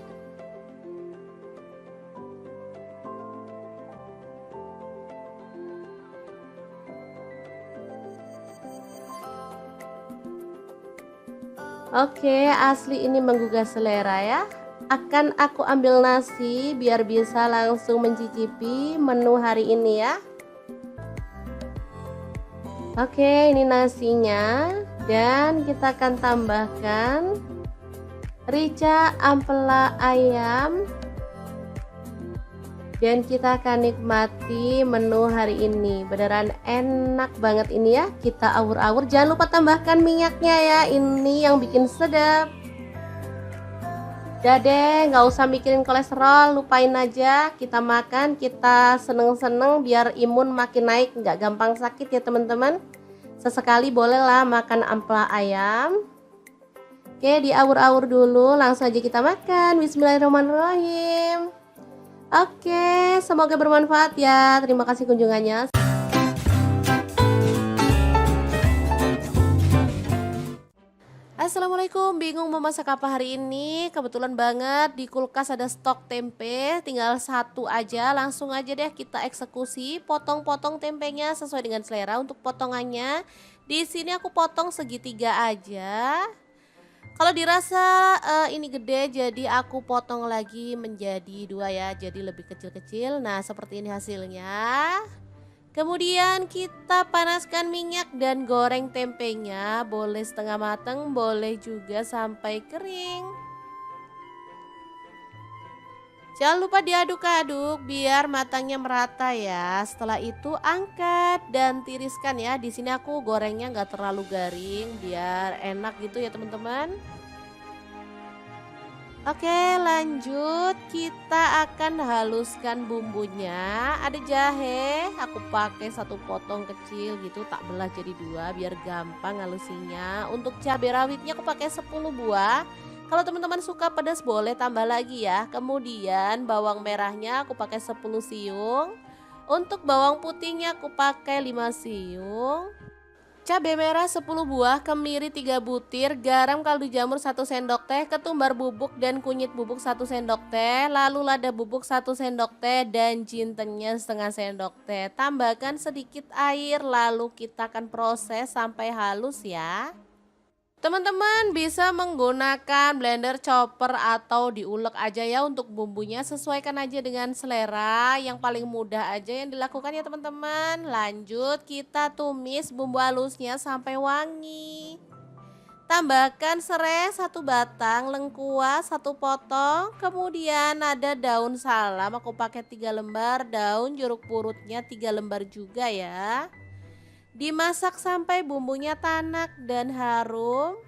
Speaker 1: Oke, asli ini menggugah selera ya. Akan aku ambil nasi biar bisa langsung mencicipi menu hari ini ya. Oke, ini nasinya, dan kita akan tambahkan rica ampela ayam, dan kita akan nikmati menu hari ini. Beneran enak banget ini ya. Kita awur-awur, jangan lupa tambahkan minyaknya ya, ini yang bikin sedap. Udah deh, nggak usah mikirin kolesterol, lupain aja. Kita makan, kita seneng-seneng biar imun makin naik, nggak gampang sakit ya teman-teman. Sesekali bolehlah makan ampela ayam. Oke, diawur-awur dulu, langsung aja kita makan. Bismillahirrahmanirrahim. Oke, semoga bermanfaat ya. Terima kasih kunjungannya. Assalamualaikum, bingung mau masak apa hari ini? Kebetulan banget di kulkas ada stok tempe, tinggal 1 aja. Langsung aja deh kita eksekusi, potong-potong tempenya sesuai dengan selera. Untuk potongannya, di sini aku potong segitiga aja. Kalau dirasa ini gede, jadi aku potong lagi menjadi 2 ya, jadi lebih kecil-kecil. Nah, seperti ini hasilnya. Kemudian kita panaskan minyak dan goreng tempenya, boleh setengah matang, boleh juga sampai kering. Jangan lupa diaduk-aduk biar matangnya merata ya. Setelah itu angkat dan tiriskan ya. Di sini aku gorengnya nggak terlalu garing biar enak gitu ya teman-teman. Oke, lanjut kita akan haluskan bumbunya. Ada jahe, aku pakai satu potong kecil gitu, tak belah jadi dua biar gampang halusinya. Untuk cabai rawitnya aku pakai 10 buah. Kalau teman-teman suka pedas boleh tambah lagi ya. Kemudian bawang merahnya aku pakai 10 siung. Untuk bawang putihnya aku pakai 5 siung. Cabai merah 10 buah, kemiri 3 butir, garam kaldu jamur 1 sendok teh, ketumbar bubuk dan kunyit bubuk 1 sendok teh, lalu lada bubuk 1 sendok teh dan jintennya setengah sendok teh. Tambahkan sedikit air lalu kita akan proses sampai halus ya. Teman-teman bisa menggunakan blender, chopper atau diulek aja ya untuk bumbunya, sesuaikan aja dengan selera, yang paling mudah aja yang dilakukan ya teman-teman. Lanjut kita tumis bumbu halusnya sampai wangi. Tambahkan serai 1 batang, lengkuas 1 potong, kemudian ada daun salam aku pakai 3 lembar, daun jeruk purutnya 3 lembar juga ya. Dimasak sampai bumbunya tanak dan harum.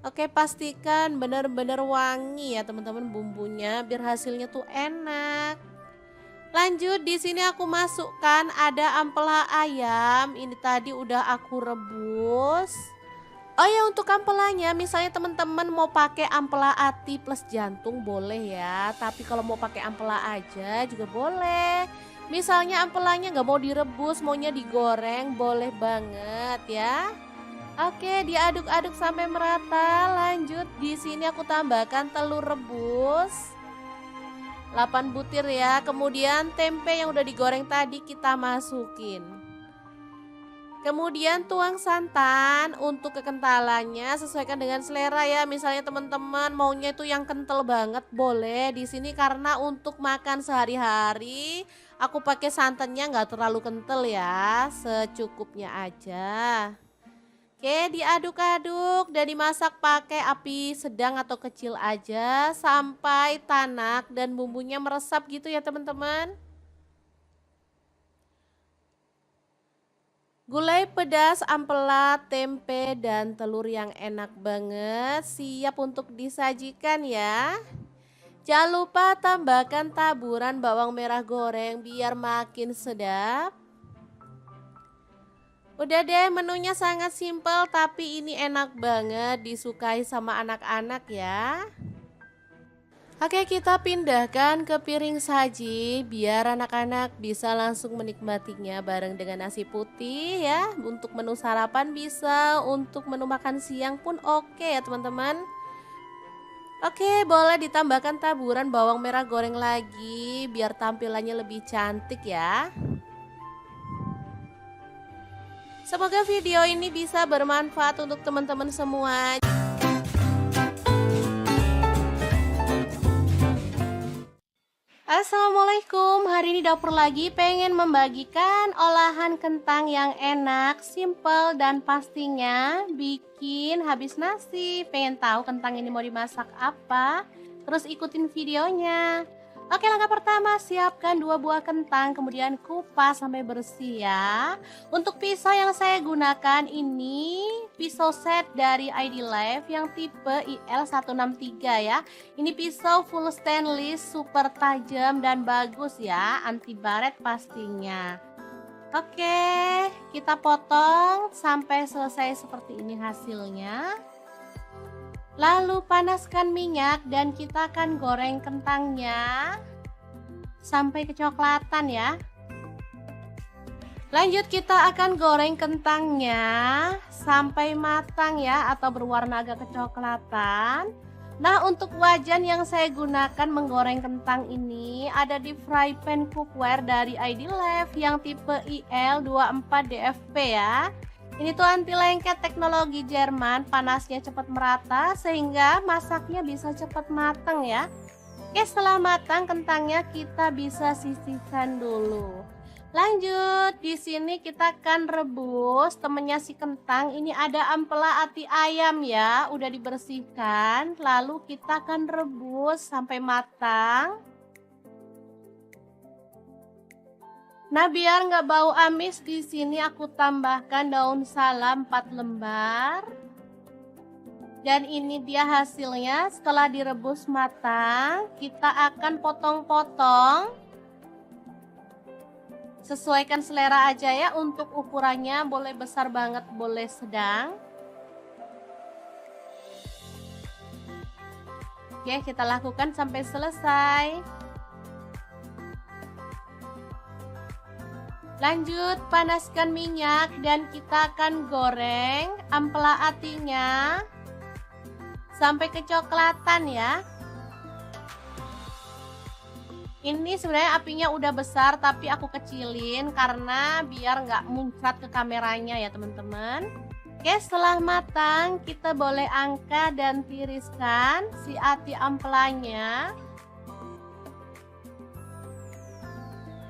Speaker 1: Oke, pastikan benar-benar wangi ya teman-teman bumbunya biar hasilnya tuh enak. Lanjut di sini aku masukkan ada ampela ayam. Ini tadi udah aku rebus. Oh ya, untuk ampelanya misalnya teman-teman mau pakai ampela ati plus jantung boleh ya. Tapi kalau mau pakai ampela aja juga boleh. Misalnya ampelanya nggak mau direbus, maunya digoreng, boleh banget ya. Oke, diaduk-aduk sampai merata. Lanjut di sini aku tambahkan telur rebus 8 butir ya. Kemudian tempe yang udah digoreng tadi kita masukin. Kemudian tuang santan. Untuk kekentalannya sesuaikan dengan selera ya. Misalnya teman-teman maunya itu yang kental banget boleh. Di sini karena untuk makan sehari-hari aku pakai santannya nggak terlalu kental ya, secukupnya aja. Oke, diaduk-aduk dan dimasak pakai api sedang atau kecil aja sampai tanak dan bumbunya meresap gitu ya teman-teman. Gulai pedas, ampela, tempe, dan telur yang enak banget siap untuk disajikan ya. Jangan lupa tambahkan taburan bawang merah goreng biar makin sedap. Udah deh, menunya sangat simpel tapi ini enak banget disukai sama anak-anak ya. Oke, kita pindahkan ke piring saji biar anak-anak bisa langsung menikmatinya bareng dengan nasi putih ya. Untuk menu sarapan bisa, untuk menu makan siang pun oke ya teman-teman. Oke, boleh ditambahkan taburan bawang merah goreng lagi biar tampilannya lebih cantik ya. Semoga video ini bisa bermanfaat untuk teman-teman semua. Assalamualaikum, hari ini dapur lagi pengen membagikan olahan kentang yang enak, simple dan pastinya bikin habis nasi. Pengen tahu kentang ini mau dimasak apa? Terus ikutin videonya. Oke, langkah pertama siapkan 2 buah kentang, kemudian kupas sampai bersih ya. Untuk pisau yang saya gunakan ini pisau set dari ID Life yang tipe IL163 ya. Ini pisau full stainless, super tajam dan bagus ya, anti baret pastinya. Oke, kita potong sampai selesai seperti ini hasilnya. Lalu panaskan minyak dan kita akan goreng kentangnya sampai kecoklatan ya. Lanjut kita akan goreng kentangnya sampai matang ya atau berwarna agak kecoklatan. Nah, untuk wajan yang saya gunakan menggoreng kentang ini ada di fry pan cookware dari ID Life yang tipe IL24DFP ya. Ini tuh anti lengket teknologi Jerman, panasnya cepat merata sehingga masaknya bisa cepat matang ya. Oke, setelah matang kentangnya kita bisa sisihkan dulu. Lanjut, di sini kita akan rebus temennya si kentang. Ini ada ampela ati ayam ya, udah dibersihkan. Lalu kita akan rebus sampai matang. Nah, biar nggak bau amis, di sini aku tambahkan daun salam 4 lembar. Dan ini dia hasilnya setelah direbus matang. Kita akan potong-potong. Sesuaikan selera aja ya, untuk ukurannya boleh besar banget, boleh sedang. Oke, kita lakukan sampai selesai. Lanjut, panaskan minyak dan kita akan goreng ampela atinya sampai kecoklatan ya. Ini sebenarnya apinya udah besar tapi aku kecilin karena biar nggak muncrat ke kameranya ya teman-teman. Oke, setelah matang kita boleh angkat dan tiriskan si ati ampelanya.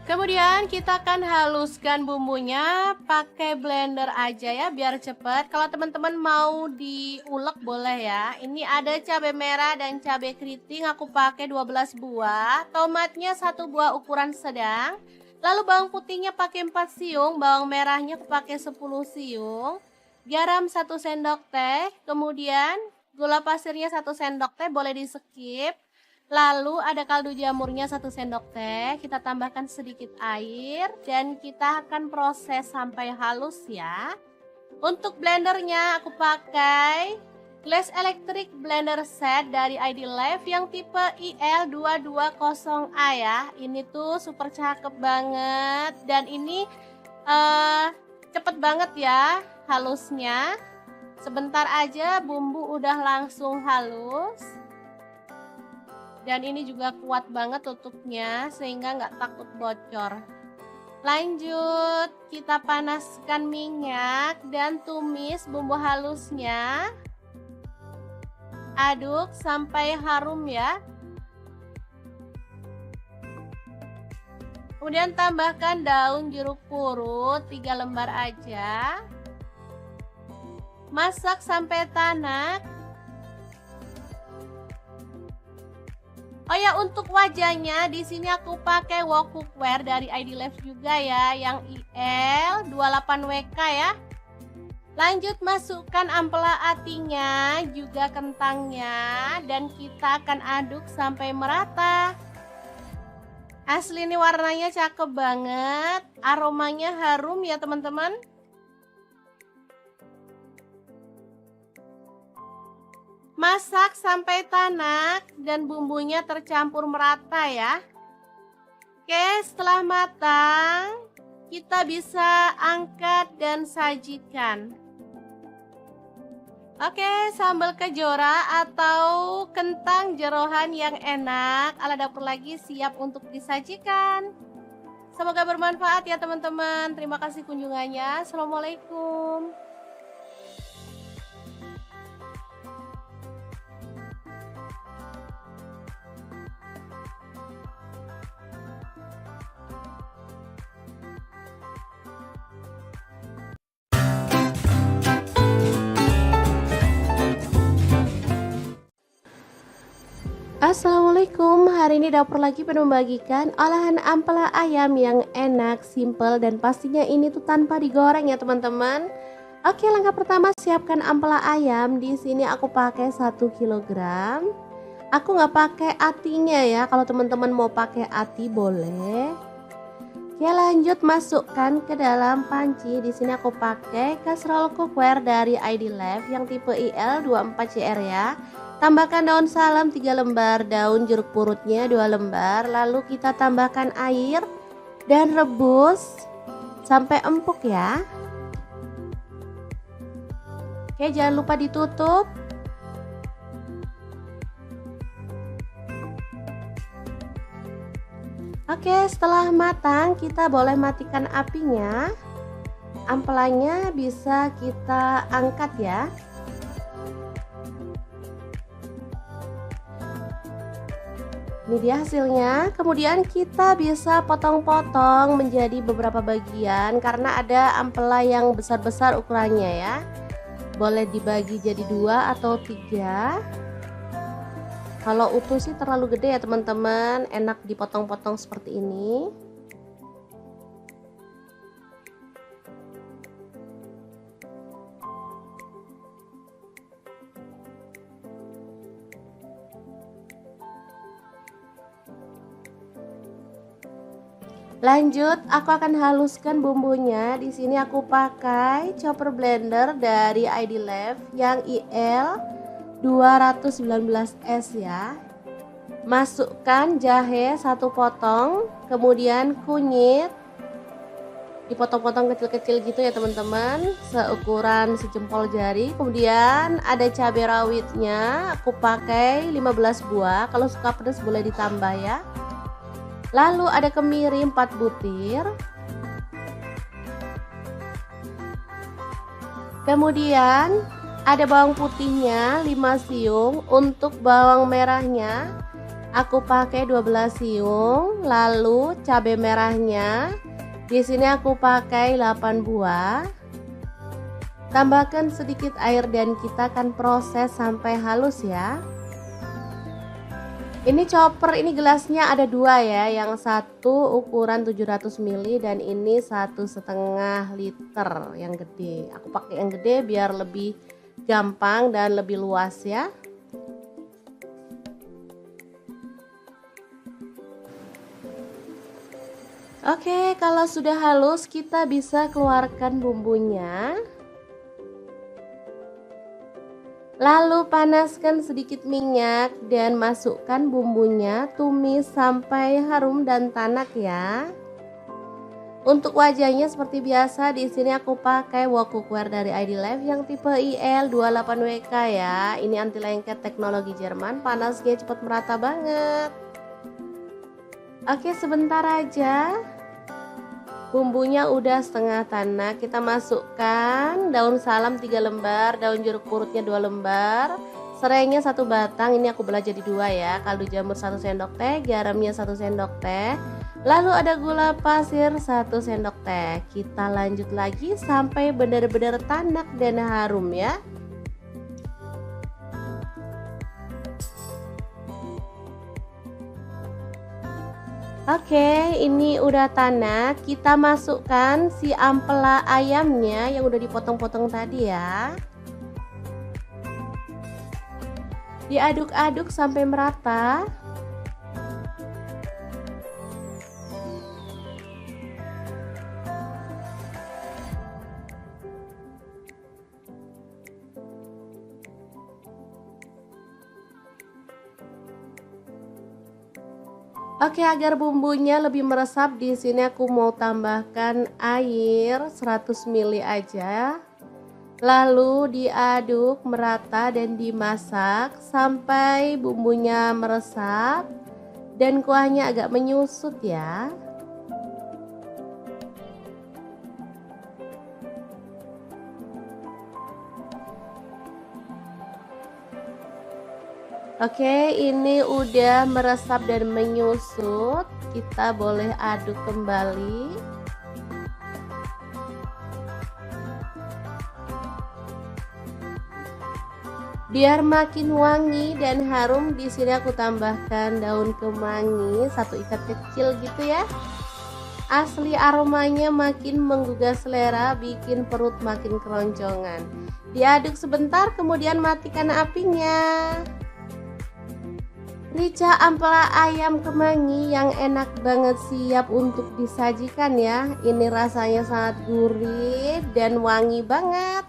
Speaker 1: Kemudian kita akan haluskan bumbunya pakai blender aja ya biar cepet. Kalau teman-teman mau diulek boleh ya. Ini ada cabai merah dan cabai keriting, aku pakai 12 buah. Tomatnya 1 buah ukuran sedang. Lalu bawang putihnya pakai 4 siung, bawang merahnya aku pakai 10 siung. Garam 1 sendok teh, kemudian gula pasirnya 1 sendok teh, boleh di skip. Lalu ada kaldu jamurnya 1 sendok teh, kita tambahkan sedikit air dan kita akan proses sampai halus ya. Untuk blendernya aku pakai Glass Electric Blender Set dari ID Life yang tipe IL220A ya. Ini tuh super cakep banget dan ini cepet banget ya halusnya. Sebentar aja bumbu udah langsung halus. Dan ini juga kuat banget tutupnya sehingga nggak takut bocor. Lanjut, kita panaskan minyak dan tumis bumbu halusnya. Aduk sampai harum ya. Kemudian tambahkan daun jeruk purut 3 lembar aja. Masak sampai tanak. Oh ya, untuk wajahnya di sini aku pakai wok cookware dari ID Life juga ya, yang IL28WK ya. Lanjut, masukkan ampela atinya, juga kentangnya, dan kita akan aduk sampai merata. Asli ini warnanya cakep banget, aromanya harum ya teman-teman. Masak sampai tanak dan bumbunya tercampur merata ya. Oke, setelah matang kita bisa angkat dan sajikan. Oke, sambal kejora atau kentang jeroan yang enak ala dapur lagi siap untuk disajikan. Semoga bermanfaat ya teman-teman. Terima kasih kunjungannya. Assalamualaikum. Assalamualaikum, hari ini dapur lagi pengen membagikan olahan ampela ayam yang enak, simple, dan pastinya ini tuh tanpa digoreng ya teman-teman. Oke, langkah pertama siapkan ampela ayam. Di sini aku pakai 1 kg. Aku nggak pakai atinya ya, kalau teman-teman mau pakai ati boleh. Oke, lanjut masukkan ke dalam panci. Di sini aku pakai kastrol cookware dari ID Life yang tipe IL24CR ya. Tambahkan daun salam 3 lembar, daun jeruk purutnya 2 lembar. Lalu kita tambahkan air dan rebus sampai empuk ya. Oke, jangan lupa ditutup. Oke, setelah matang kita boleh matikan apinya. Ampelanya bisa kita angkat ya. Ini dia hasilnya. Kemudian kita bisa potong-potong menjadi beberapa bagian karena ada ampela yang besar-besar ukurannya ya. Boleh dibagi jadi 2 atau 3. Kalau utuh sih terlalu gede ya teman-teman, enak dipotong-potong seperti ini. Lanjut, aku akan haluskan bumbunya. Di sini aku pakai chopper blender dari ID Lab yang IL 219S ya. Masukkan jahe 1 potong, kemudian kunyit dipotong-potong kecil-kecil gitu ya teman-teman, seukuran sejempol jari. Kemudian ada cabai rawitnya, aku pakai 15 buah. Kalau suka pedas boleh ditambah ya. Lalu ada kemiri 4 butir. Kemudian ada bawang putihnya 5 siung. Untuk bawang merahnya aku pakai 12 siung. Lalu cabai merahnya di sini aku pakai 8 buah. Tambahkan sedikit air dan kita akan proses sampai halus ya. Ini chopper, ini gelasnya ada 2 ya, yang satu ukuran 700 ml dan ini 1,5 liter yang gede. Aku pakai yang gede biar lebih gampang dan lebih luas ya. Oke, kalau sudah halus kita bisa keluarkan bumbunya. Lalu panaskan sedikit minyak dan masukkan bumbunya, tumis sampai harum dan tanak ya. Untuk wajahnya seperti biasa, di sini aku pakai wok cookware dari ID Lab yang tipe IL28WK ya. Ini anti lengket teknologi Jerman, panasnya cepat merata banget. Oke, sebentar aja. Bumbunya udah setengah tanak, kita masukkan daun salam 3 lembar, daun jeruk purutnya 2 lembar, serainya 1 batang, ini aku belah jadi 2 ya, kaldu jamur 1 sendok teh, garamnya 1 sendok teh, lalu ada gula pasir 1 sendok teh. Kita lanjut lagi sampai benar-benar tanak dan harum ya. Oke, ini udah tanak. Kita masukkan si ampela ayamnya yang udah dipotong-potong tadi ya. Diaduk-aduk sampai merata. Oke, agar bumbunya lebih meresap, di sini aku mau tambahkan air 100 ml aja. Lalu diaduk merata dan dimasak sampai bumbunya meresap dan kuahnya agak menyusut ya. Oke, ini udah meresap dan menyusut. Kita boleh aduk kembali. Biar makin wangi dan harum, di sini aku tambahkan daun kemangi 1 ikat kecil gitu ya. Asli aromanya makin menggugah selera, bikin perut makin keroncongan. Diaduk sebentar, kemudian matikan apinya. Rica ampela ayam kemangi yang enak banget, siap untuk disajikan ya. Ini rasanya sangat gurih dan wangi banget.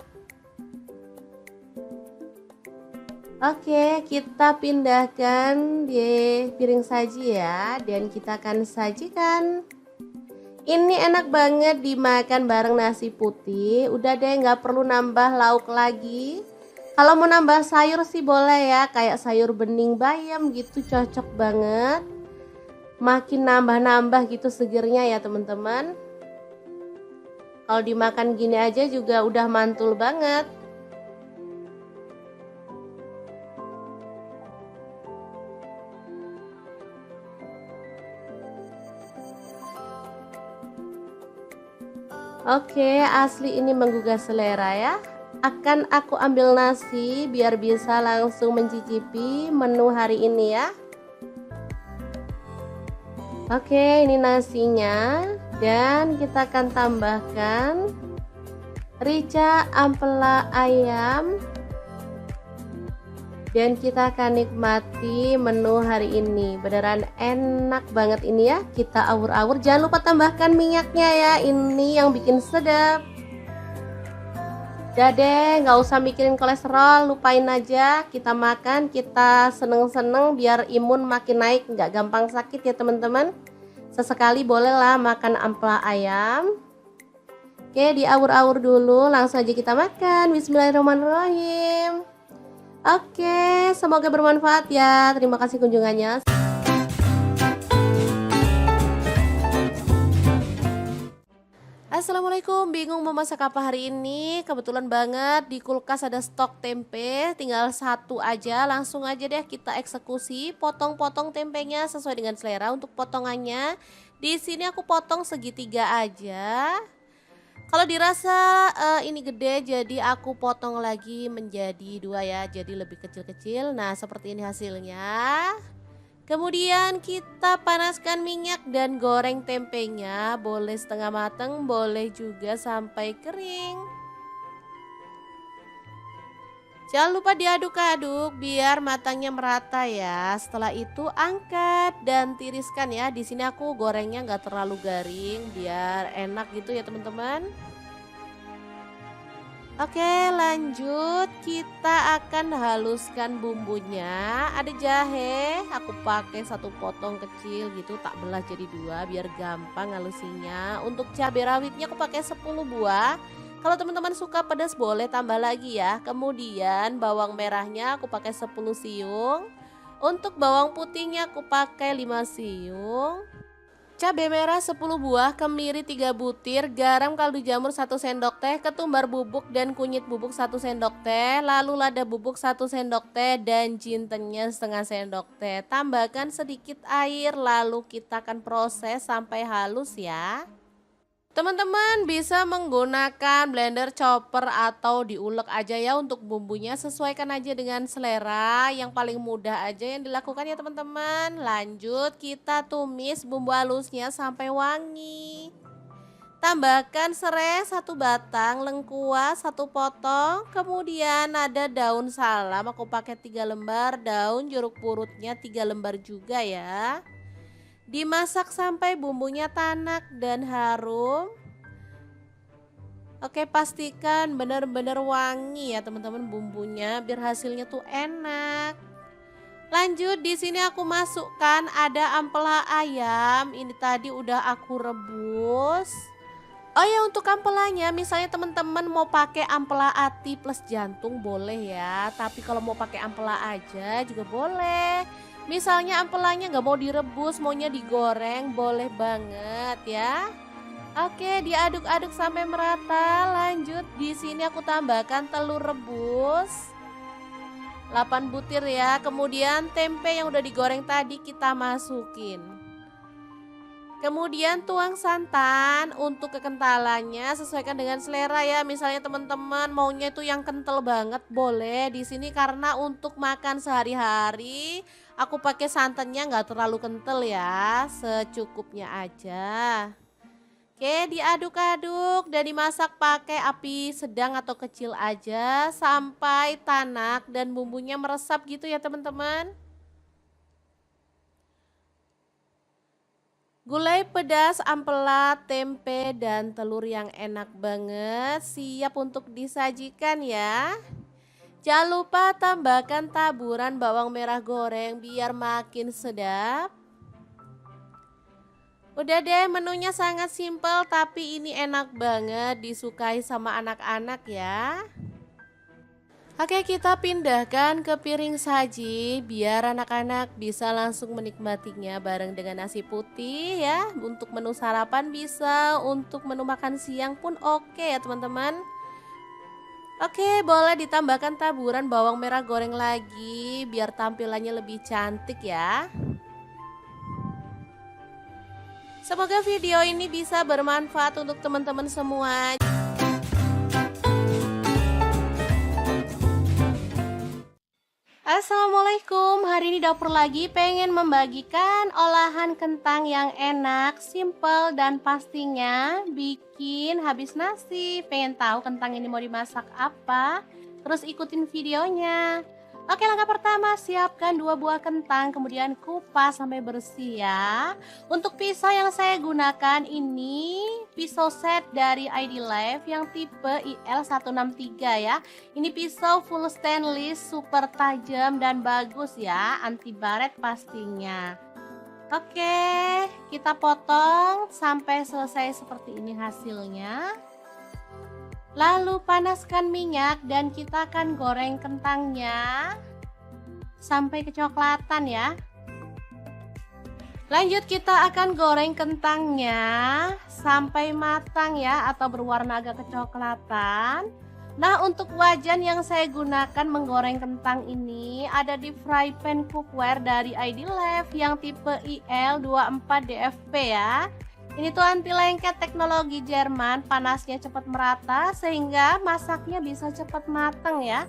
Speaker 1: Oke, kita pindahkan di piring saji ya, dan kita akan sajikan. Ini enak banget dimakan bareng nasi putih. Udah deh, nggak perlu nambah lauk lagi. Kalau mau nambah sayur sih boleh ya, kayak sayur bening bayam gitu, cocok banget. Makin nambah-nambah gitu segernya ya teman-teman. Kalau dimakan gini aja juga udah mantul banget. Oke, asli ini menggugah selera ya. Akan aku ambil nasi biar bisa langsung mencicipi menu hari ini ya. Oke, ini nasinya dan kita akan tambahkan rica ampela ayam dan kita akan nikmati menu hari ini. Beneran enak banget ini ya. Kita awur-awur, jangan lupa tambahkan minyaknya ya, ini yang bikin sedap. Udah deh, nggak usah mikirin kolesterol, lupain aja. Kita makan, kita seneng-seneng biar imun makin naik, nggak gampang sakit ya teman-teman. Sesekali bolehlah makan ampela ayam. Oke, diawur-awur dulu, langsung aja kita makan. Bismillahirrahmanirrahim. Oke, semoga bermanfaat ya. Terima kasih kunjungannya. Assalamualaikum, bingung mau masak apa hari ini? Kebetulan banget di kulkas ada stok tempe, tinggal satu aja. Langsung aja deh kita eksekusi, potong-potong tempenya sesuai dengan selera untuk potongannya. Di sini aku potong segitiga aja. Kalau dirasa ini gede, jadi aku potong lagi menjadi dua ya, jadi lebih kecil-kecil. Nah, seperti ini hasilnya. Kemudian kita panaskan minyak dan goreng tempenya, boleh setengah matang, boleh juga sampai kering. Jangan lupa diaduk-aduk biar matangnya merata ya. Setelah itu angkat dan tiriskan ya. Di sini aku gorengnya nggak terlalu garing biar enak gitu ya teman-teman. Oke, lanjut kita akan haluskan bumbunya. Ada jahe, aku pakai satu potong kecil gitu, tak belah jadi dua biar gampang halusinya. Untuk cabai rawitnya aku pakai 10 buah. Kalau teman-teman suka pedas boleh tambah lagi ya. Kemudian bawang merahnya aku pakai 10 siung. Untuk bawang putihnya aku pakai 5 siung. Cabai merah 10 buah, kemiri 3 butir, garam kaldu jamur 1 sendok teh, ketumbar bubuk dan kunyit bubuk 1 sendok teh, lalu lada bubuk 1 sendok teh dan jintennya setengah sendok teh. Tambahkan sedikit air lalu kita akan proses sampai halus ya. Teman-teman bisa menggunakan blender, chopper atau diulek aja ya untuk bumbunya, sesuaikan aja dengan selera, yang paling mudah aja yang dilakukan ya teman-teman. Lanjut kita tumis bumbu halusnya sampai wangi. Tambahkan serai 1 batang, lengkuas 1 potong, kemudian ada daun salam aku pakai 3 lembar, daun jeruk purutnya 3 lembar juga ya. Dimasak sampai bumbunya tanak dan harum. Oke, pastikan benar-benar wangi ya teman-teman bumbunya biar hasilnya tuh enak. Lanjut di sini aku masukkan ada ampela ayam. Ini tadi udah aku rebus. Oh ya, untuk ampelanya misalnya teman-teman mau pakai ampela ati plus jantung boleh ya. Tapi kalau mau pakai ampela aja juga boleh. Misalnya ampelanya nggak mau direbus, maunya digoreng, boleh banget ya. Oke, diaduk-aduk sampai merata. Lanjut di sini aku tambahkan telur rebus 8 butir ya. Kemudian tempe yang udah digoreng tadi kita masukin. Kemudian tuang santan, untuk kekentalannya sesuaikan dengan selera ya. Misalnya teman-teman maunya itu yang kental banget boleh. Di sini karena untuk makan sehari-hari aku pakai santannya nggak terlalu kental ya, secukupnya aja. Oke, diaduk-aduk dan dimasak pakai api sedang atau kecil aja sampai tanak dan bumbunya meresap gitu ya teman-teman. Gulai pedas, ampela, tempe, dan telur yang enak banget siap untuk disajikan ya. Jangan lupa tambahkan taburan bawang merah goreng biar makin sedap. Udah deh, menunya sangat simpel tapi ini enak banget disukai sama anak-anak ya. Oke, kita pindahkan ke piring saji biar anak-anak bisa langsung menikmatinya bareng dengan nasi putih ya. Untuk menu sarapan bisa, untuk menu makan siang pun oke ya teman-teman. Oke, boleh ditambahkan taburan bawang merah goreng lagi biar tampilannya lebih cantik ya. Semoga video ini bisa bermanfaat untuk teman-teman semua. Assalamualaikum, hari ini dapur lagi pengen membagikan olahan kentang yang enak, simple, dan pastinya bikin habis nasi. Pengen tahu kentang ini mau dimasak apa? Terus ikutin videonya. Oke, langkah pertama siapkan 2 buah kentang, kemudian kupas sampai bersih ya. Untuk pisau yang saya gunakan ini pisau set dari ID Life yang tipe IL163 ya. Ini pisau full stainless, super tajam dan bagus ya, anti baret pastinya. Oke, kita potong sampai selesai seperti ini hasilnya. Lalu panaskan minyak dan kita akan goreng kentangnya sampai kecoklatan ya. Lanjut kita akan goreng kentangnya sampai matang ya, atau berwarna agak kecoklatan. Nah, untuk wajan yang saya gunakan menggoreng kentang ini ada di fry pan cookware dari ID Life yang tipe IL24DFP ya. Ini tuh anti lengket teknologi Jerman, panasnya cepat merata sehingga masaknya bisa cepat matang ya.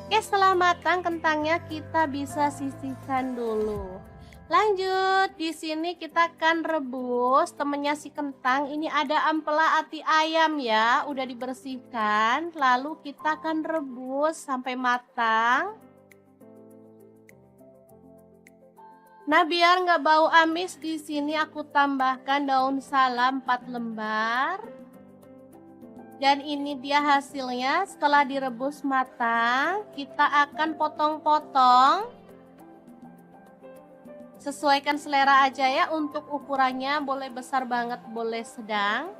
Speaker 1: Oke, setelah matang kentangnya kita bisa sisihkan dulu. Lanjut, di sini kita akan rebus temennya si kentang. Ini ada ampela ati ayam ya, udah dibersihkan. Lalu kita akan rebus sampai matang. Nah, biar nggak bau amis, di sini aku tambahkan daun salam 4 lembar. Dan ini dia hasilnya setelah direbus matang. Kita akan potong-potong. Sesuaikan selera aja ya, untuk ukurannya boleh besar banget, boleh sedang.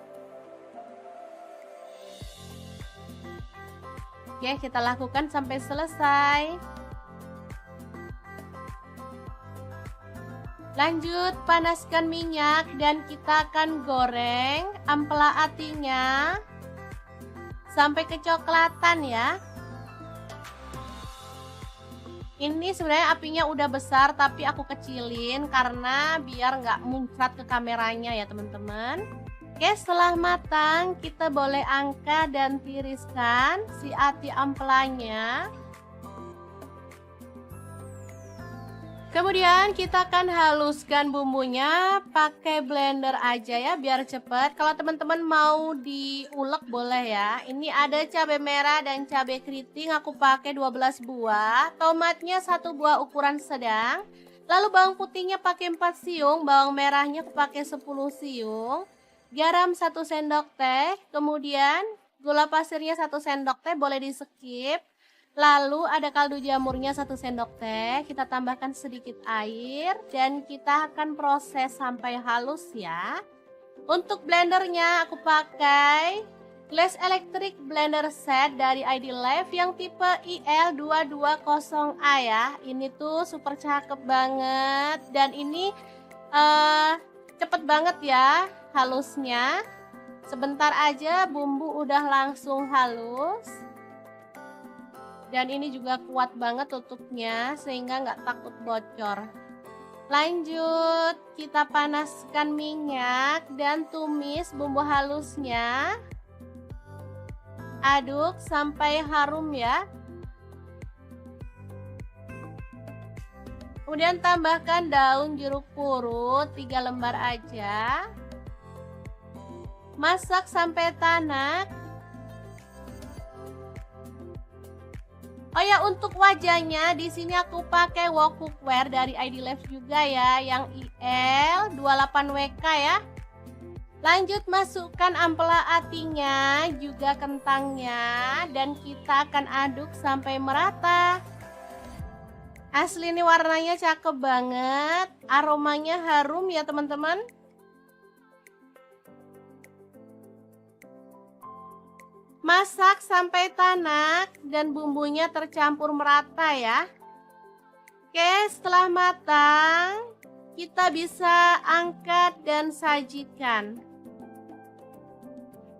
Speaker 1: Oke, kita lakukan sampai selesai. Lanjut, panaskan minyak dan kita akan goreng ampela atinya sampai kecoklatan ya. Ini sebenarnya apinya udah besar tapi aku kecilin karena biar nggak muncrat ke kameranya ya teman-teman. Oke, setelah matang kita boleh angkat dan tiriskan si ati ampelanya. Kemudian kita akan haluskan bumbunya pakai blender aja ya biar cepet. Kalau teman-teman mau diulek boleh ya. Ini ada cabai merah dan cabai keriting, aku pakai 12 buah. Tomatnya 1 buah ukuran sedang. Lalu bawang putihnya pakai 4 siung, bawang merahnya aku pakai 10 siung. Garam 1 sendok teh, kemudian gula pasirnya 1 sendok teh, boleh di skip. Lalu ada kaldu jamurnya 1 sendok teh, kita tambahkan sedikit air dan kita akan proses sampai halus ya. Untuk blendernya aku pakai Glass Electric Blender Set dari ID Life yang tipe IL220A ya. Ini tuh super cakep banget dan ini cepet banget ya halusnya. Sebentar aja bumbu udah langsung halus. Dan ini juga kuat banget tutupnya sehingga nggak takut bocor. Lanjut, kita panaskan minyak dan tumis bumbu halusnya. Aduk sampai harum ya. Kemudian tambahkan daun jeruk purut 3 lembar aja. Masak sampai tanak. Oh ya, untuk wajahnya di sini aku pakai wok cookware dari ID Life juga ya, yang IL28WK ya. Lanjut masukkan ampela atinya, juga kentangnya, dan kita akan aduk sampai merata. Asli ini warnanya cakep banget, aromanya harum ya teman-teman. Masak sampai tanak dan bumbunya tercampur merata ya. Oke, setelah matang kita bisa angkat dan sajikan.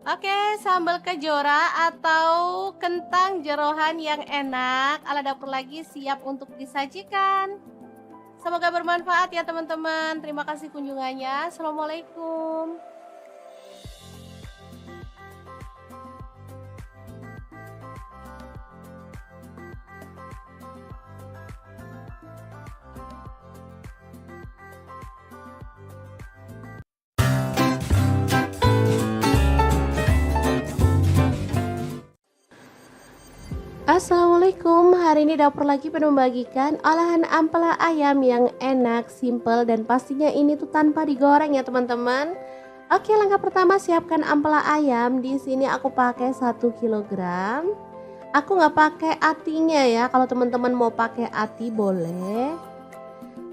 Speaker 1: Oke, sambal kejora atau kentang jeroan yang enak ala dapur lagi siap untuk disajikan. Semoga bermanfaat ya teman-teman. Terima kasih kunjungannya. Assalamualaikum. Assalamualaikum, hari ini dapur lagi penuh membagikan olahan ampela ayam yang enak, simple, dan pastinya ini tuh tanpa digoreng ya teman-teman. Oke, langkah pertama siapkan ampela ayam. Di sini aku pakai 1 kilogram. Aku nggak pakai atinya ya, kalau teman-teman mau pakai ati boleh.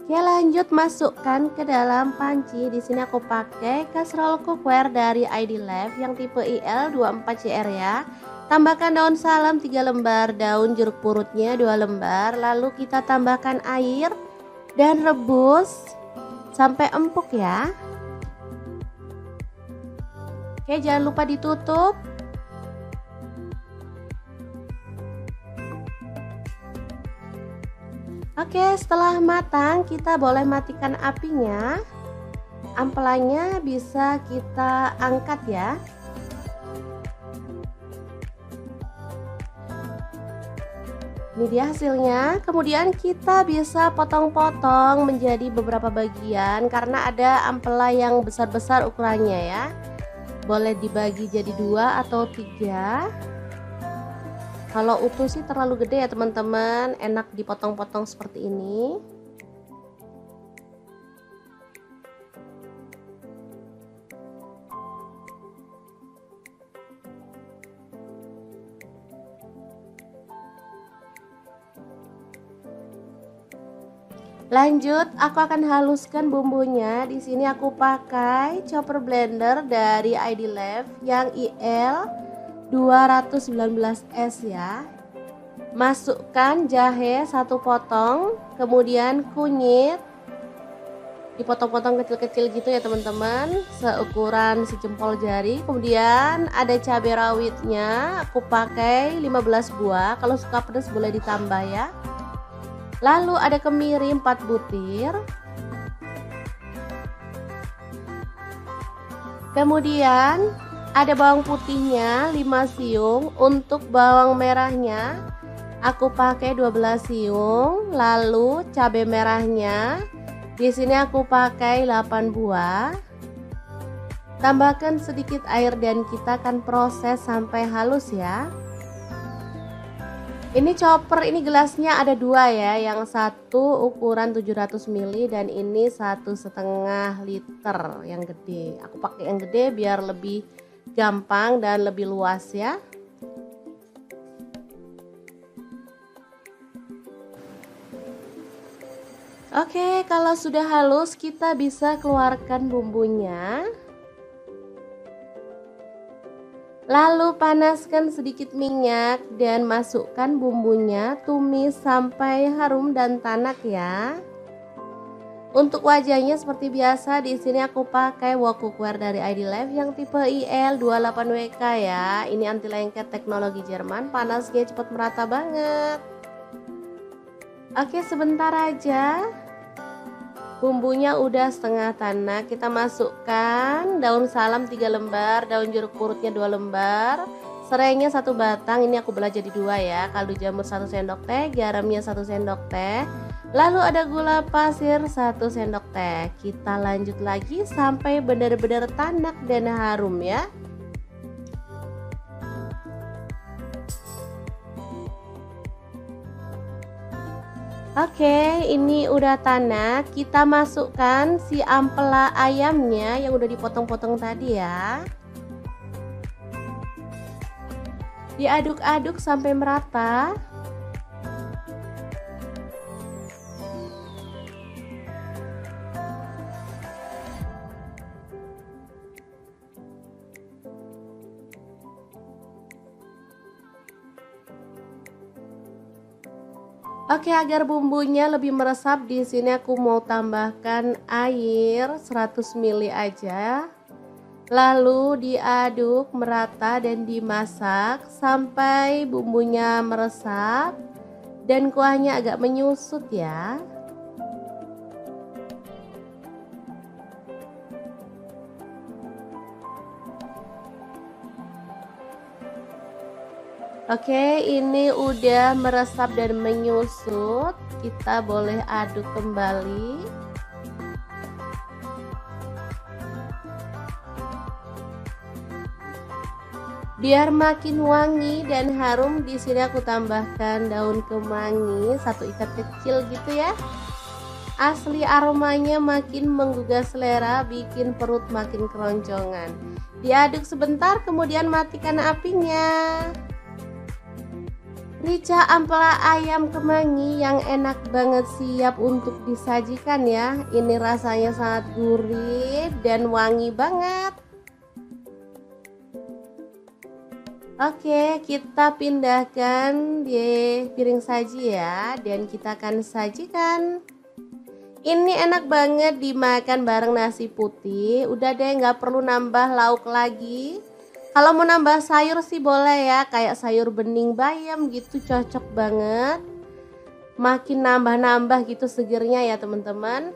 Speaker 1: Oke, lanjut masukkan ke dalam panci. Di sini aku pakai kaserol cookware dari ID Life yang tipe IL24CR ya. Tambahkan daun salam 3 lembar, daun jeruk purutnya 2 lembar, lalu kita tambahkan air dan rebus sampai empuk ya. Oke, jangan lupa ditutup. Oke, setelah matang kita boleh matikan apinya. Ampelanya bisa kita angkat ya. Ini dia hasilnya. Kemudian kita bisa potong-potong menjadi beberapa bagian karena ada ampela yang besar-besar ukurannya ya. Boleh dibagi jadi 2 atau 3. Kalau utuh sih terlalu gede ya teman-teman, enak dipotong-potong seperti ini. Lanjut, aku akan haluskan bumbunya. Di sini aku pakai chopper blender dari ID Life yang IL 219S ya. Masukkan jahe 1 potong, kemudian kunyit dipotong-potong kecil-kecil gitu ya teman-teman, seukuran sejempol jari. Kemudian ada cabai rawitnya, aku pakai 15 buah. Kalau suka pedas boleh ditambah ya. Lalu ada kemiri 4 butir. Kemudian ada bawang putihnya 5 siung. Untuk bawang merahnya aku pakai 12 siung. Lalu cabai merahnya di sini aku pakai 8 buah. Tambahkan sedikit air dan kita akan proses sampai halus ya. Ini chopper, ini gelasnya ada 2 ya, yang satu ukuran 700 ml dan ini 1,5 liter yang gede. Aku pakai yang gede biar lebih gampang dan lebih luas ya. Oke, kalau sudah halus kita bisa keluarkan bumbunya. Lalu panaskan sedikit minyak dan masukkan bumbunya, tumis sampai harum dan tanak ya. Untuk wajahnya seperti biasa, di sini aku pakai wok cookware dari ID Life yang tipe IL28WK ya. Ini anti lengket teknologi Jerman, panasnya cepat merata banget. Oke, sebentar aja. Bumbunya udah setengah tanak, kita masukkan daun salam 3 lembar, daun jeruk purutnya 2 lembar, serainya 1 batang, ini aku belah jadi 2 ya, kaldu jamur 1 sendok teh, garamnya 1 sendok teh, lalu ada gula pasir 1 sendok teh. Kita lanjut lagi sampai benar-benar tanak dan harum ya. Oke, ini udah tanak. Kita masukkan si ampela ayamnya yang udah dipotong-potong tadi ya. Diaduk-aduk sampai merata. Oke, agar bumbunya lebih meresap, di sini aku mau tambahkan air 100 ml aja. Lalu diaduk merata dan dimasak sampai bumbunya meresap dan kuahnya agak menyusut ya. Oke, ini udah meresap dan menyusut. Kita boleh aduk kembali. Biar makin wangi dan harum, di sini aku tambahkan daun kemangi 1 ikat kecil gitu ya. Asli aromanya makin menggugah selera, bikin perut makin keroncongan. Diaduk sebentar, kemudian matikan apinya. Rica ampela ayam kemangi yang enak banget, siap untuk disajikan ya. Ini rasanya sangat gurih dan wangi banget. Oke, kita pindahkan di piring saji ya, dan kita akan sajikan. Ini enak banget dimakan bareng nasi putih. Udah deh, nggak perlu nambah lauk lagi. Kalau mau nambah sayur sih boleh ya, kayak sayur bening bayam gitu, cocok banget. Makin nambah-nambah gitu segernya ya teman-teman.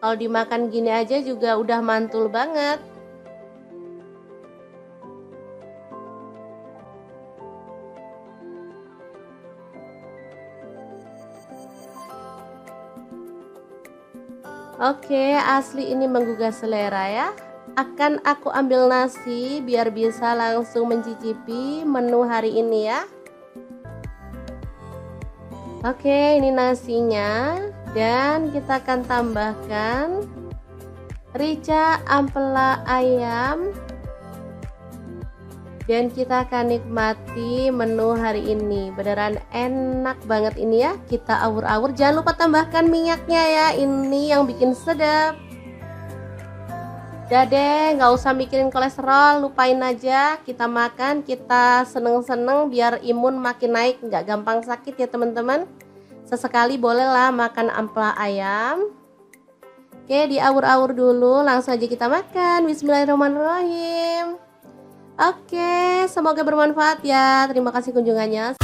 Speaker 1: Kalau dimakan gini aja juga udah mantul banget. Oke, asli ini menggugah selera ya. Akan aku ambil nasi biar bisa langsung mencicipi menu hari ini ya. Oke, ini nasinya, dan kita akan tambahkan rica ampela ayam, dan kita akan nikmati menu hari ini. Beneran enak banget ini ya. Kita awur-awur, jangan lupa tambahkan minyaknya ya, ini yang bikin sedap. Udah deh, nggak usah mikirin kolesterol, lupain aja. Kita makan, kita seneng-seneng biar imun makin naik, nggak gampang sakit ya teman-teman. Sesekali bolehlah makan ampela ayam. Oke, diawur-awur dulu, langsung aja kita makan. Bismillahirrahmanirrahim. Oke, semoga bermanfaat ya. Terima kasih kunjungannya.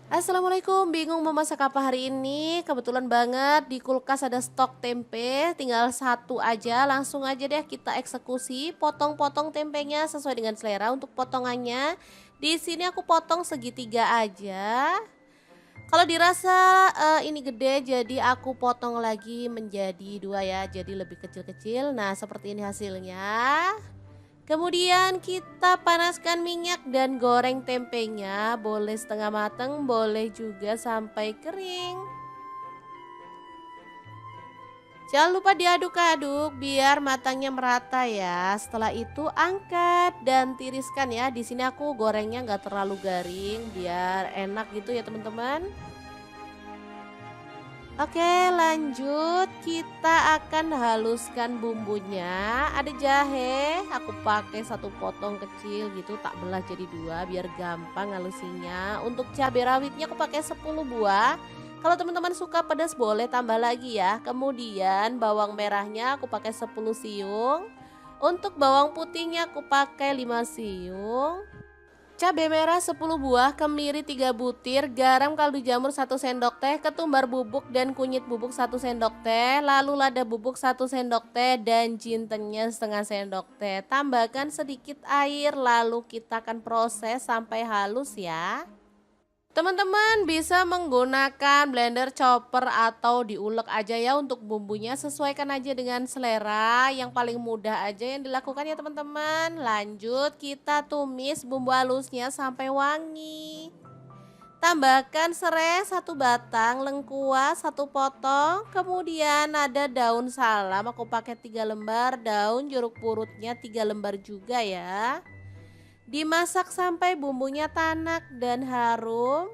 Speaker 1: Assalamualaikum, bingung mau masak apa hari ini? Kebetulan banget di kulkas ada stok tempe, tinggal 1 aja. Langsung aja deh kita eksekusi, potong-potong tempenya sesuai dengan selera. Untuk potongannya di sini aku potong segitiga aja. Kalau dirasa ini gede, jadi aku potong lagi menjadi 2 ya, jadi lebih kecil-kecil. Nah, seperti ini hasilnya. Kemudian kita panaskan minyak dan goreng tempenya, boleh setengah matang, boleh juga sampai kering. Jangan lupa diaduk-aduk biar matangnya merata ya. Setelah itu angkat dan tiriskan ya. Di sini aku gorengnya nggak terlalu garing biar enak gitu ya teman-teman. Oke, lanjut, kita akan haluskan bumbunya. Ada jahe, aku pakai 1 potong kecil gitu, tak belah jadi 2 biar gampang halusinya. Untuk cabai rawitnya aku pakai 10 buah. Kalau teman-teman suka pedas boleh tambah lagi ya. Kemudian bawang merahnya aku pakai 10 siung. Untuk bawang putihnya aku pakai 5 siung. Cabai merah 10 buah, kemiri 3 butir, garam kaldu jamur 1 sendok teh, ketumbar bubuk dan kunyit bubuk 1 sendok teh, lalu lada bubuk 1 sendok teh, dan jintennya setengah sendok teh. Tambahkan sedikit air, lalu kita akan proses sampai halus ya. Teman-teman bisa menggunakan blender, chopper, atau diulek aja ya untuk bumbunya. Sesuaikan aja dengan selera, yang paling mudah aja yang dilakukan ya teman-teman. Lanjut kita tumis bumbu halusnya sampai wangi. Tambahkan serai 1 batang, lengkuas 1 potong, kemudian ada daun salam, aku pakai 3 lembar, daun jeruk purutnya 3 lembar juga ya. Dimasak sampai bumbunya tanak dan harum.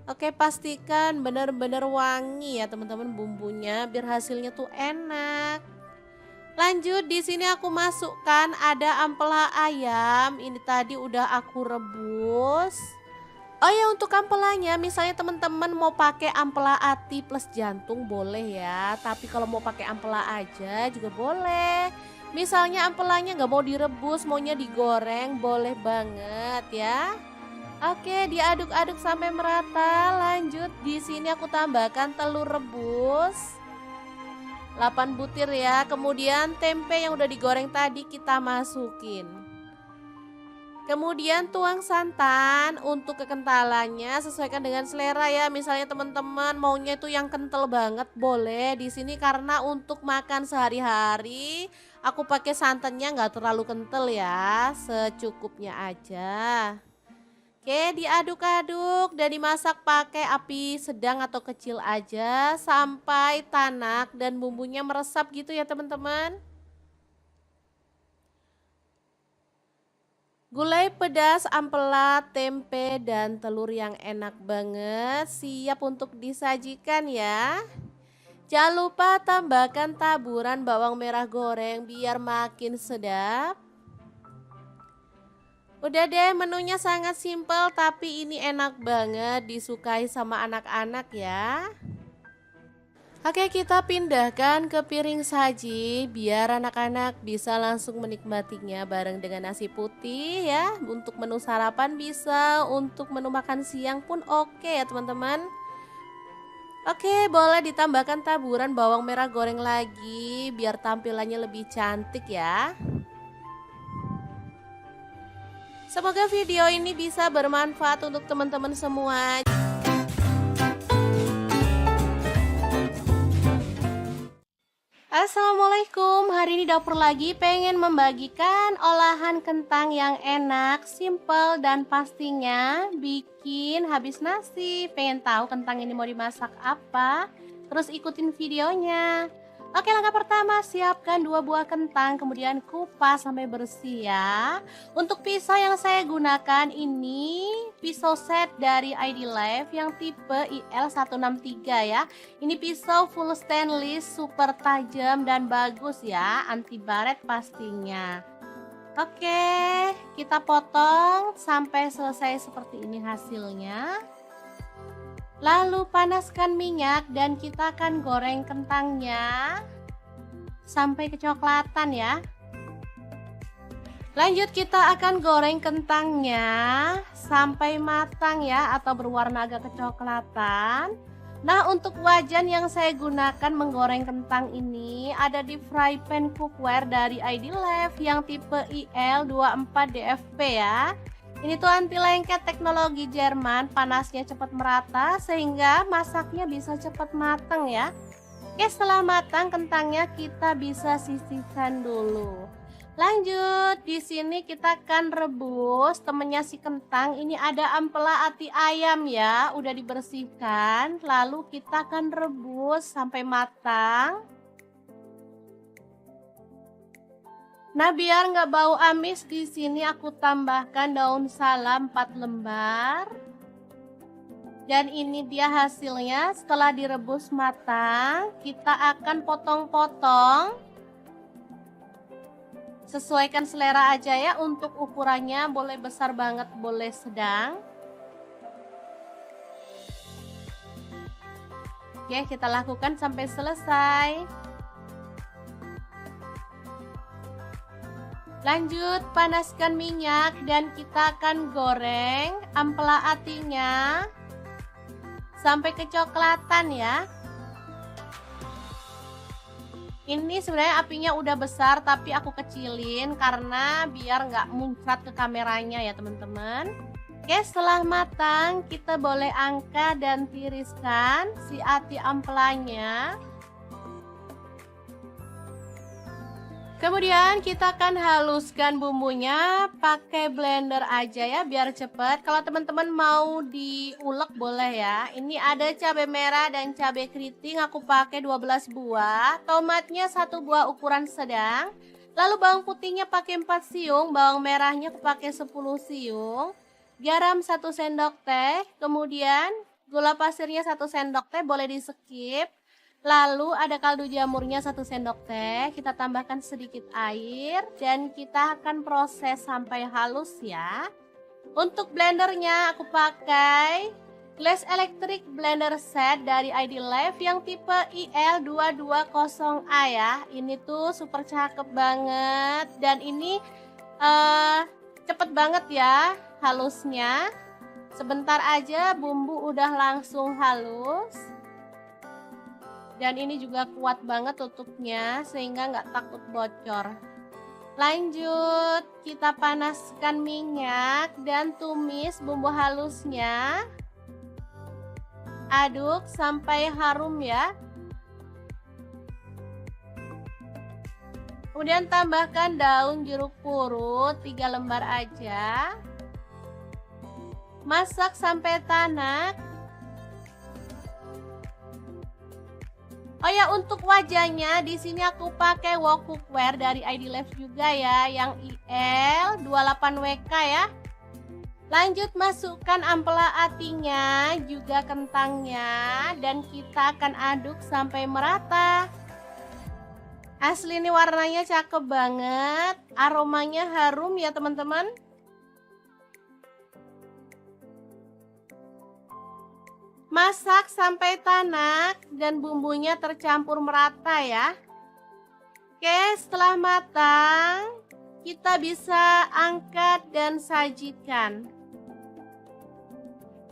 Speaker 1: Oke, pastikan benar-benar wangi ya teman-teman bumbunya biar hasilnya tuh enak. Lanjut, di sini aku masukkan ada ampela ayam. Ini tadi udah aku rebus. Oh ya, untuk ampelanya misalnya teman-teman mau pakai ampela ati plus jantung boleh ya. Tapi kalau mau pakai ampela aja juga boleh. Misalnya ampelanya nggak mau direbus, maunya digoreng, boleh banget ya. Oke, diaduk-aduk sampai merata. Lanjut, di sini aku tambahkan telur rebus. 8 butir ya. Kemudian tempe yang udah digoreng tadi kita masukin. Kemudian tuang santan. Untuk kekentalannya sesuaikan dengan selera ya. Misalnya teman-teman maunya itu yang kental banget boleh. Di sini karena untuk makan sehari-hari aku pakai santannya nggak terlalu kental ya, secukupnya aja. Oke, diaduk-aduk dan dimasak pakai api sedang atau kecil aja sampai tanak dan bumbunya meresap gitu ya teman-teman. Gulai pedas, ampela, tempe, dan telur yang enak banget siap untuk disajikan ya. Jangan lupa tambahkan taburan bawang merah goreng biar makin sedap. Udah deh, menunya sangat simpel tapi ini enak banget disukai sama anak-anak ya. Oke, kita pindahkan ke piring saji biar anak-anak bisa langsung menikmatinya bareng dengan nasi putih ya. Untuk menu sarapan bisa, untuk menu makan siang pun oke ya teman-teman. Oke, boleh ditambahkan taburan bawang merah goreng lagi biar tampilannya lebih cantik ya. Semoga video ini bisa bermanfaat untuk teman-teman semua. Assalamualaikum, hari ini dapur lagi pengen membagikan olahan kentang yang enak, simple dan pastinya bikin habis nasi. Pengen tahu kentang ini mau dimasak apa? Terus ikutin videonya. Oke, langkah pertama siapkan 2 buah kentang, kemudian kupas sampai bersih ya. Untuk pisau yang saya gunakan ini pisau set dari ID Life yang tipe IL163 ya. Ini pisau full stainless, super tajam dan bagus ya, anti baret pastinya. Oke, kita potong sampai selesai seperti ini hasilnya. Lalu panaskan minyak dan kita akan goreng kentangnya sampai kecoklatan ya. Lanjut kita akan goreng kentangnya sampai matang ya atau berwarna agak kecoklatan. Nah, untuk wajan yang saya gunakan menggoreng kentang ini ada di fry pan cookware dari ID Life yang tipe IL24DFP ya. Ini tuh anti lengket teknologi Jerman, panasnya cepat merata sehingga masaknya bisa cepat matang ya. Oke, setelah matang kentangnya kita bisa sisihkan dulu. Lanjut, di sini kita akan rebus temennya si kentang. Ini ada ampela ati ayam ya, udah dibersihkan. Lalu kita akan rebus sampai matang. Nah, biar nggak bau amis di sini aku tambahkan daun salam 4 lembar. Dan ini dia hasilnya setelah direbus matang. Kita akan potong-potong. Sesuaikan selera aja ya, untuk ukurannya boleh besar banget, boleh sedang. Oke, kita lakukan sampai selesai. Lanjut, panaskan minyak dan kita akan goreng ampela atinya sampai kecoklatan ya. Ini sebenarnya apinya udah besar tapi aku kecilin karena biar nggak muncrat ke kameranya ya teman-teman. Oke, setelah matang kita boleh angkat dan tiriskan si ati ampelanya. Kemudian kita akan haluskan bumbunya pakai blender aja ya biar cepet. Kalau teman-teman mau diulek boleh ya. Ini ada cabai merah dan cabai keriting, aku pakai 12 buah. Tomatnya 1 buah ukuran sedang. Lalu bawang putihnya pakai 4 siung, bawang merahnya aku pakai 10 siung. Garam 1 sendok teh, kemudian gula pasirnya 1 sendok teh, boleh di skip. Lalu ada kaldu jamurnya 1 sendok teh, kita tambahkan sedikit air dan kita akan proses sampai halus ya. Untuk blendernya aku pakai Glass Electric Blender Set dari ID Life yang tipe IL220A ya. Ini tuh super cakep banget dan ini cepet banget ya halusnya. Sebentar aja bumbu udah langsung halus. Dan ini juga kuat banget tutupnya sehingga nggak takut bocor. Lanjut, kita panaskan minyak dan tumis bumbu halusnya. Aduk sampai harum ya. Kemudian tambahkan daun jeruk purut 3 lembar aja. Masak sampai tanak. Oh ya, untuk wajahnya di sini aku pakai wok cookware dari ID Life juga ya, yang IL 28WK ya. Lanjut masukkan ampela atinya, juga kentangnya, dan kita akan aduk sampai merata. Asli ini warnanya cakep banget, aromanya harum ya teman-teman. Masak sampai tanak dan bumbunya tercampur merata ya. Oke, setelah matang, kita bisa angkat dan sajikan.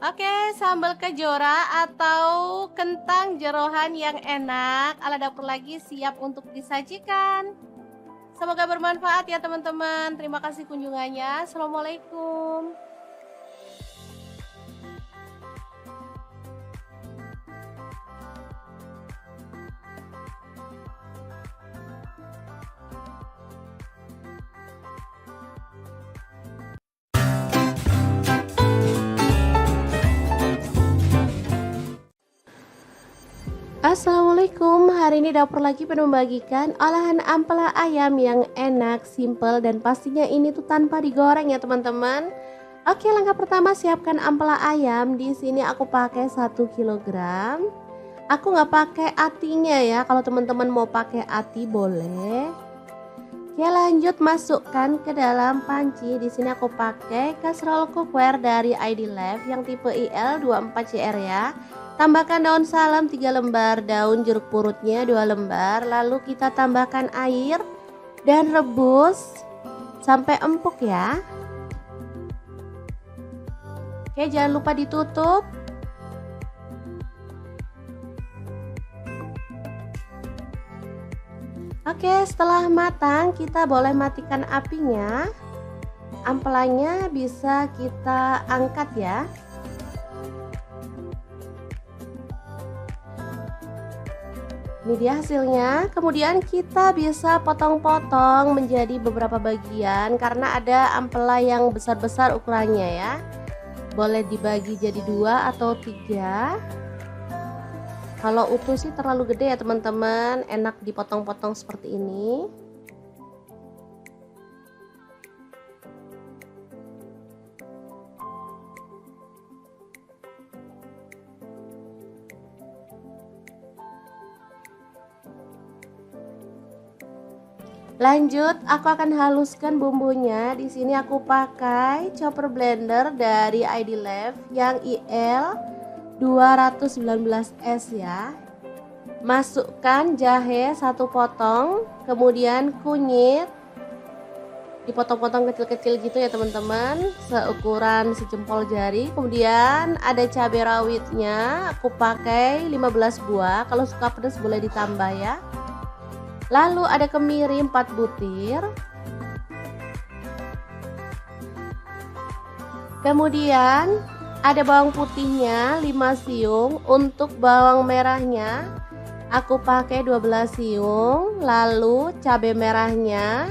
Speaker 1: Oke, sambal kejora atau kentang jeroan yang enak ala dapur lagi siap untuk disajikan. Semoga bermanfaat ya teman-teman. Terima kasih kunjungannya. Assalamualaikum. Assalamualaikum, hari ini dapur lagi penuh membagikan olahan ampela ayam yang enak, simple, dan pastinya ini tuh tanpa digoreng ya teman-teman. Oke, langkah pertama siapkan ampela ayam. Di sini aku pakai 1 kilogram. Aku nggak pakai atinya ya, kalau teman-teman mau pakai ati boleh. Oke, lanjut masukkan ke dalam panci. Di sini aku pakai kastrol cookware dari ID Life yang tipe IL 24CR ya. Tambahkan daun salam 3 lembar, daun jeruk purutnya 2 lembar, lalu kita tambahkan air dan rebus sampai empuk ya. Oke, jangan lupa ditutup. Oke, setelah matang kita boleh matikan apinya. Ampelanya bisa kita angkat ya. Ini dia hasilnya. Kemudian kita bisa potong-potong menjadi beberapa bagian karena ada ampela yang besar-besar ukurannya ya. Boleh dibagi jadi 2 atau 3. Kalau utuh sih terlalu gede ya teman-teman, enak dipotong-potong seperti ini. Lanjut, aku akan haluskan bumbunya. Di sini aku pakai chopper blender dari ID Life yang IL 219S ya. Masukkan jahe 1 potong, kemudian kunyit dipotong-potong kecil-kecil gitu ya teman-teman, seukuran sejempol jari. Kemudian ada cabai rawitnya, aku pakai 15 buah. Kalau suka pedas boleh ditambah ya. Lalu ada kemiri 4 butir. Kemudian ada bawang putihnya 5 siung. Untuk bawang merahnya aku pakai 12 siung. Lalu cabai merahnya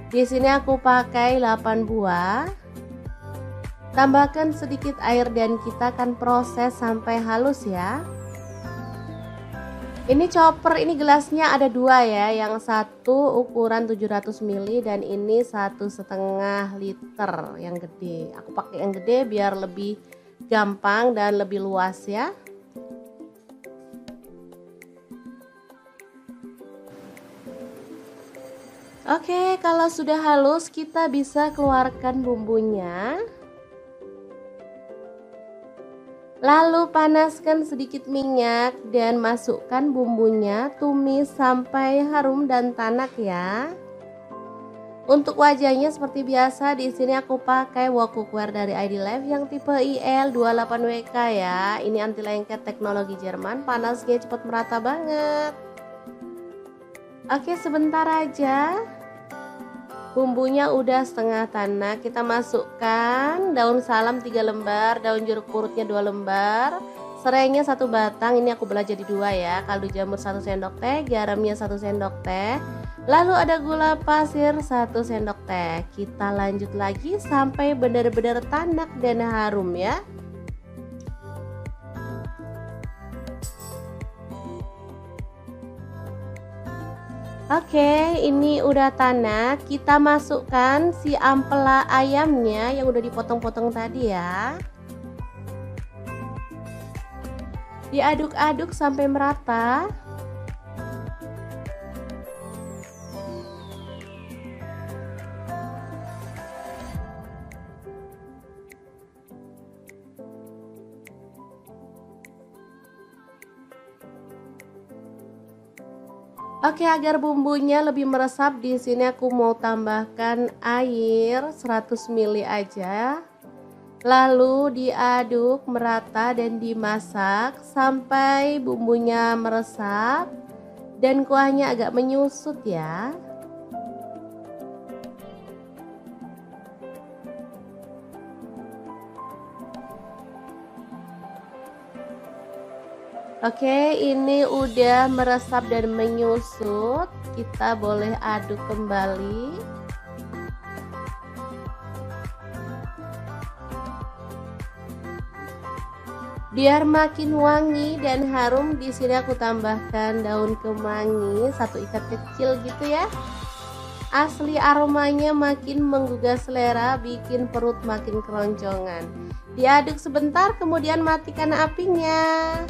Speaker 1: di sini aku pakai 8 buah. Tambahkan sedikit air dan kita akan proses sampai halus ya. Ini chopper, ini gelasnya ada 2 ya, yang satu ukuran 700 ml dan ini 1,5 liter yang gede. Aku pakai yang gede biar lebih gampang dan lebih luas ya. Oke, kalau sudah halus kita bisa keluarkan bumbunya. Lalu panaskan sedikit minyak dan masukkan bumbunya, tumis sampai harum dan tanak ya. Untuk wajahnya seperti biasa di sini aku pakai wok cookware dari ID Life yang tipe IL28WK ya. Ini anti lengket teknologi Jerman, panasnya cepat merata banget. Oke, sebentar aja. Bumbunya udah setengah tanah, kita masukkan daun salam 3 lembar, daun jeruk purutnya 2 lembar, serainya 1 batang, ini aku belah jadi 2 ya, kaldu jamur 1 sendok teh, garamnya 1 sendok teh, lalu ada gula pasir 1 sendok teh. Kita lanjut lagi sampai benar-benar tanak dan harum ya. Oke, ini udah tanak. Kita masukkan si ampela ayamnya yang udah dipotong-potong tadi ya. Diaduk-aduk sampai merata. Oke, agar bumbunya lebih meresap, di sini aku mau tambahkan air 100 ml aja. Lalu diaduk merata dan dimasak sampai bumbunya meresap dan kuahnya agak menyusut ya. Oke, ini udah meresap dan menyusut. Kita boleh aduk kembali. Biar makin wangi dan harum, di sini aku tambahkan daun kemangi 1 ikat kecil gitu ya. Asli aromanya makin menggugah selera, bikin perut makin keroncongan. Diaduk sebentar, kemudian matikan apinya.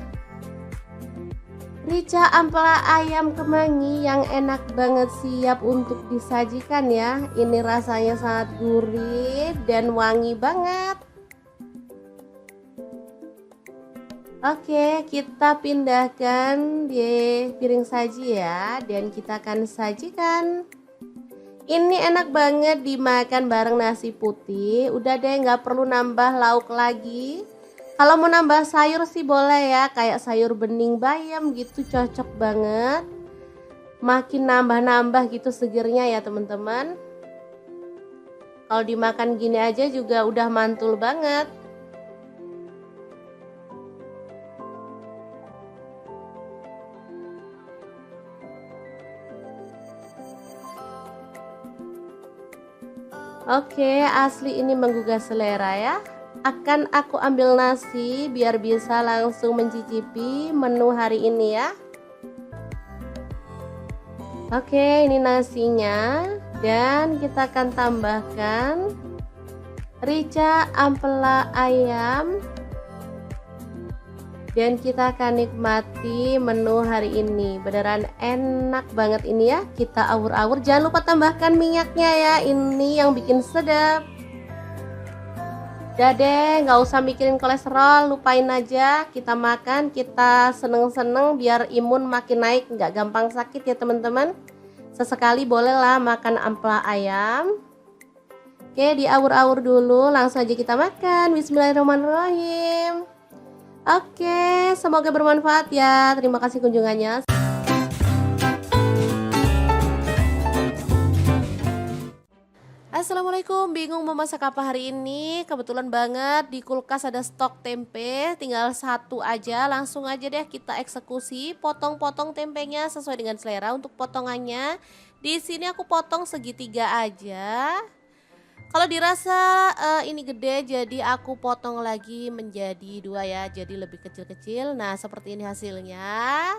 Speaker 1: Rica ampela ayam kemangi yang enak banget siap untuk disajikan ya. Ini rasanya sangat gurih dan wangi banget. Oke, kita pindahkan di piring saji ya, dan kita akan sajikan. Ini enak banget dimakan bareng nasi putih. Udah deh, nggak perlu nambah lauk lagi. Kalau mau nambah sayur sih boleh ya, kayak sayur bening bayam gitu, cocok banget. Makin nambah-nambah gitu segernya ya teman-teman. Kalau dimakan gini aja juga udah mantul banget. Oke, asli ini menggugah selera ya. Akan aku ambil nasi biar bisa langsung mencicipi menu hari ini ya. Oke, ini nasinya, dan kita akan tambahkan rica ampela ayam, dan kita akan nikmati menu hari ini. Beneran enak banget ini ya. Kita awur-awur, jangan lupa tambahkan minyaknya ya, ini yang bikin sedap. Udah deh, nggak usah mikirin kolesterol, lupain aja. Kita makan, kita seneng-seneng biar imun makin naik, nggak gampang sakit ya teman-teman. Sesekali bolehlah makan ampela ayam. Oke, diawur-awur dulu, langsung aja kita makan. Bismillahirrahmanirrahim. Oke, semoga bermanfaat ya. Terima kasih kunjungannya. Assalamualaikum, bingung mau masak apa hari ini? Kebetulan banget di kulkas ada stok tempe, tinggal 1 aja. Langsung aja deh kita eksekusi, potong-potong tempenya sesuai dengan selera. Untuk potongannya di sini aku potong segitiga aja. Kalau dirasa ini gede, jadi aku potong lagi menjadi 2 ya, jadi lebih kecil-kecil. Nah, seperti ini hasilnya.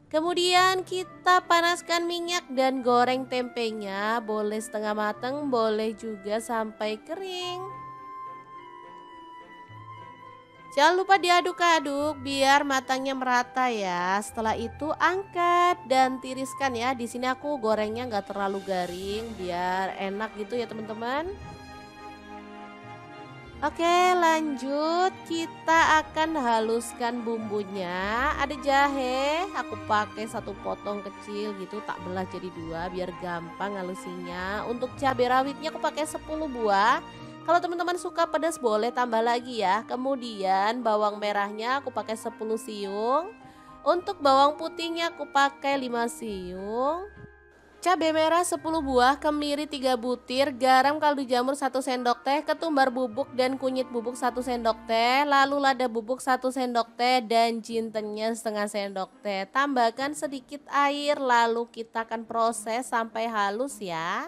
Speaker 1: Kemudian kita panaskan minyak dan goreng tempenya, boleh setengah matang, boleh juga sampai kering. Jangan lupa diaduk-aduk biar matangnya merata ya. Setelah itu angkat dan tiriskan ya. Di sini aku gorengnya nggak terlalu garing biar enak gitu ya teman-teman. Oke, lanjut kita akan haluskan bumbunya. Ada jahe, aku pakai satu potong kecil gitu, tak belah jadi dua biar gampang halusinya. Untuk cabai rawitnya aku pakai 10 buah. Kalau teman-teman suka pedas boleh tambah lagi ya. Kemudian bawang merahnya aku pakai 10 siung. Untuk bawang putihnya aku pakai 5 siung. Cabai merah 10 buah, kemiri 3 butir, garam kaldu jamur 1 sendok teh, ketumbar bubuk dan kunyit bubuk 1 sendok teh, lalu lada bubuk 1 sendok teh dan jintennya setengah sendok teh. Tambahkan sedikit air lalu kita akan proses sampai halus ya.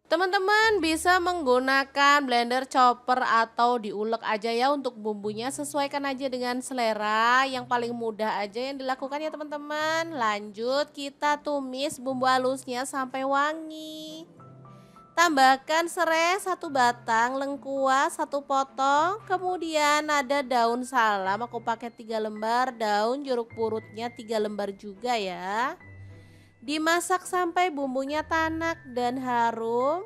Speaker 1: Teman-teman bisa menggunakan blender, chopper atau diulek aja ya untuk bumbunya, sesuaikan aja dengan selera, yang paling mudah aja yang dilakukan ya teman-teman. Lanjut kita tumis bumbu halusnya sampai wangi. Tambahkan serai 1 batang, lengkuas 1 potong, kemudian ada daun salam aku pakai 3 lembar, daun jeruk purutnya 3 lembar juga ya. Dimasak sampai bumbunya tanak dan harum.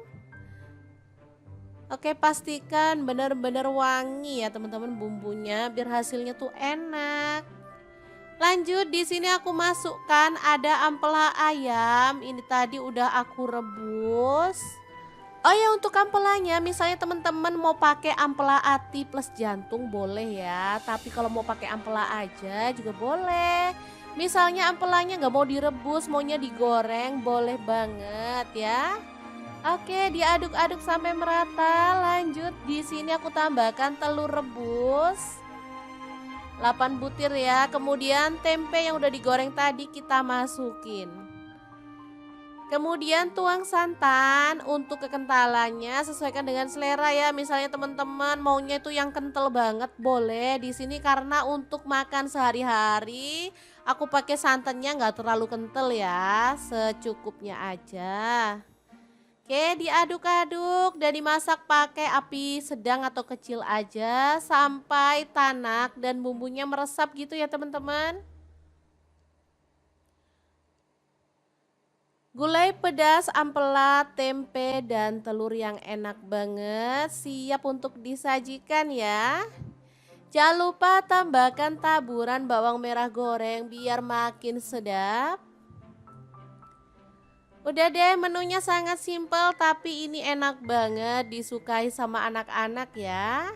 Speaker 1: Oke, pastikan benar-benar wangi ya teman-teman bumbunya biar hasilnya tuh enak. Lanjut di sini aku masukkan ada ampela ayam. Ini tadi udah aku rebus. Oh ya, untuk ampelanya misalnya teman-teman mau pakai ampela ati plus jantung boleh ya. Tapi kalau mau pakai ampela aja juga boleh. Misalnya ampelanya nggak mau direbus, maunya digoreng, boleh banget ya. Oke, diaduk-aduk sampai merata. Lanjut di sini aku tambahkan telur rebus 8 butir ya. Kemudian tempe yang udah digoreng tadi kita masukin. Kemudian tuang santan. Untuk kekentalannya sesuaikan dengan selera ya. Misalnya teman-teman maunya itu yang kental banget boleh. Di sini karena untuk makan sehari-hari aku pakai santannya nggak terlalu kental ya, secukupnya aja. Oke, diaduk-aduk dan dimasak pakai api sedang atau kecil aja sampai tanak dan bumbunya meresap gitu ya teman-teman. Gulai pedas, ampela, tempe, dan telur yang enak banget siap untuk disajikan ya. Jangan lupa tambahkan taburan bawang merah goreng biar makin sedap. Udah deh, menunya sangat simpel tapi ini enak banget disukai sama anak-anak ya.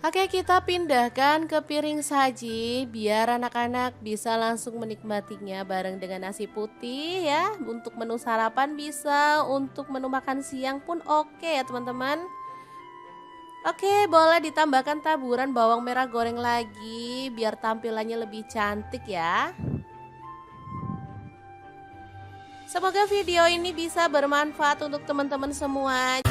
Speaker 1: Oke, kita pindahkan ke piring saji biar anak-anak bisa langsung menikmatinya bareng dengan nasi putih ya. Untuk menu sarapan bisa, untuk menu makan siang pun oke ya teman-teman. Oke, boleh ditambahkan taburan bawang merah goreng lagi biar tampilannya lebih cantik ya. Semoga video ini bisa bermanfaat untuk teman-teman semua.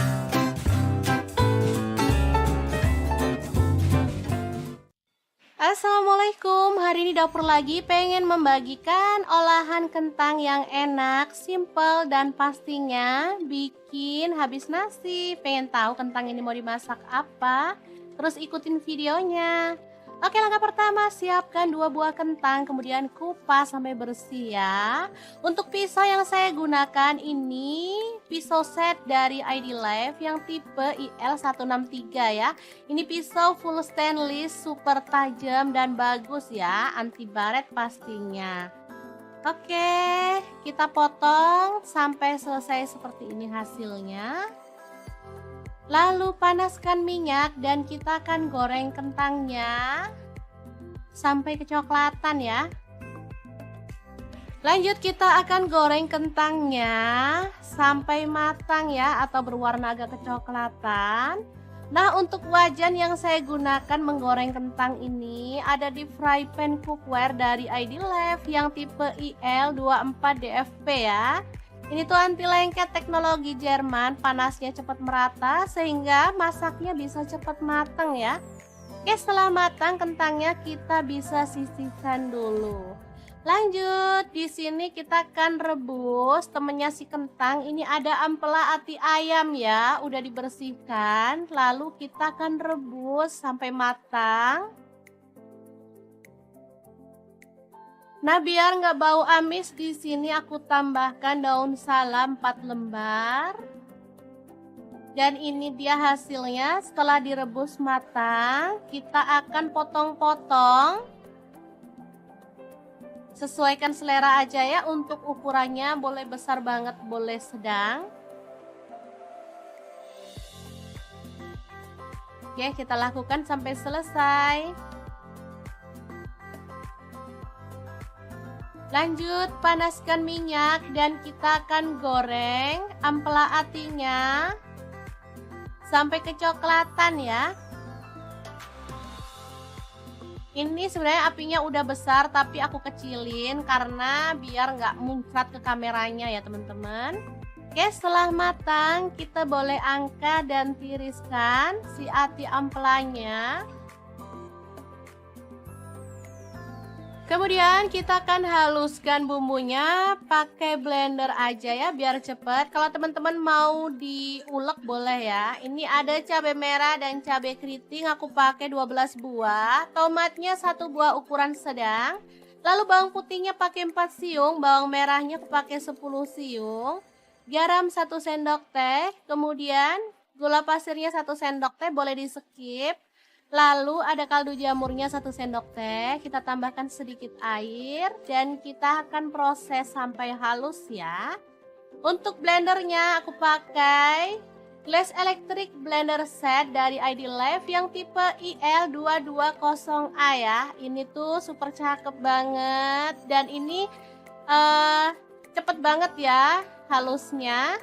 Speaker 1: Assalamualaikum, hari ini dapur lagi pengen membagikan olahan kentang yang enak, simple dan pastinya bikin habis nasi. Pengen tahu kentang ini mau dimasak apa? Terus ikutin videonya. Oke, langkah pertama siapkan 2 buah kentang, kemudian kupas sampai bersih ya. Untuk pisau yang saya gunakan ini pisau set dari ID Life yang tipe IL163 ya. Ini pisau full stainless, super tajam dan bagus ya, anti baret pastinya. Oke, kita potong sampai selesai seperti ini hasilnya. Lalu panaskan minyak dan kita akan goreng kentangnya sampai kecoklatan ya. Lanjut kita akan goreng kentangnya sampai matang ya atau berwarna agak kecoklatan. Nah, untuk wajan yang saya gunakan menggoreng kentang ini ada di fry pan cookware dari ID Life yang tipe IL24DFP ya. Ini tuh anti lengket teknologi Jerman, panasnya cepat merata sehingga masaknya bisa cepat matang ya. Oke, setelah matang kentangnya kita bisa sisihkan dulu. Lanjut, di sini kita akan rebus temennya si kentang. Ini ada ampela ati ayam ya, udah dibersihkan. Lalu kita akan rebus sampai matang. Nah, biar nggak bau amis di sini aku tambahkan daun salam 4 lembar. Dan ini dia hasilnya. Setelah direbus matang, kita akan potong-potong. Sesuaikan selera aja ya, untuk ukurannya boleh besar banget, boleh sedang. Oke, kita lakukan sampai selesai. Lanjut, panaskan minyak dan kita akan goreng ampela atinya sampai kecoklatan ya. Ini sebenarnya apinya udah besar tapi aku kecilin karena biar nggak muncrat ke kameranya ya teman-teman. Oke, setelah matang kita boleh angkat dan tiriskan si ati ampelanya. Kemudian kita akan haluskan bumbunya pakai blender aja ya biar cepet. Kalau teman-teman mau diulek boleh ya. Ini ada cabai merah dan cabai keriting, aku pakai 12 buah. Tomatnya 1 buah ukuran sedang. Lalu bawang putihnya pakai 4 siung, bawang merahnya aku pakai 10 siung. Garam 1 sendok teh, kemudian gula pasirnya 1 sendok teh, boleh di skip. Lalu ada kaldu jamurnya 1 sendok teh, kita tambahkan sedikit air dan kita akan proses sampai halus ya. Untuk blendernya aku pakai Glass Electric Blender Set dari ID Life yang tipe IL220A ya. Ini tuh super cakep banget dan ini cepet banget ya halusnya.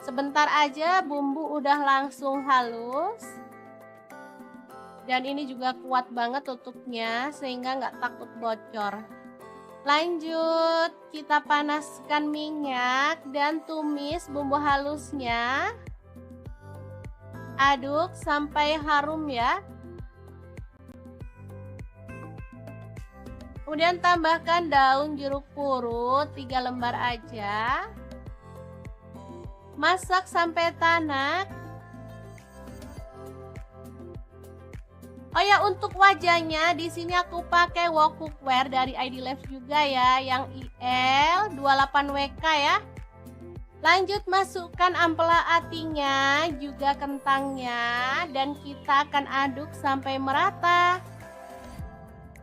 Speaker 1: Sebentar aja bumbu udah langsung halus. Dan ini juga kuat banget tutupnya sehingga nggak takut bocor. Lanjut, kita panaskan minyak dan tumis bumbu halusnya. Aduk sampai harum ya. Kemudian tambahkan daun jeruk purut 3 lembar aja. Masak sampai tanak. Oh ya, untuk wajahnya di sini aku pakai wok cookware dari ID Life juga ya, yang IL28WK ya. Lanjut masukkan ampela atinya, juga kentangnya, dan kita akan aduk sampai merata.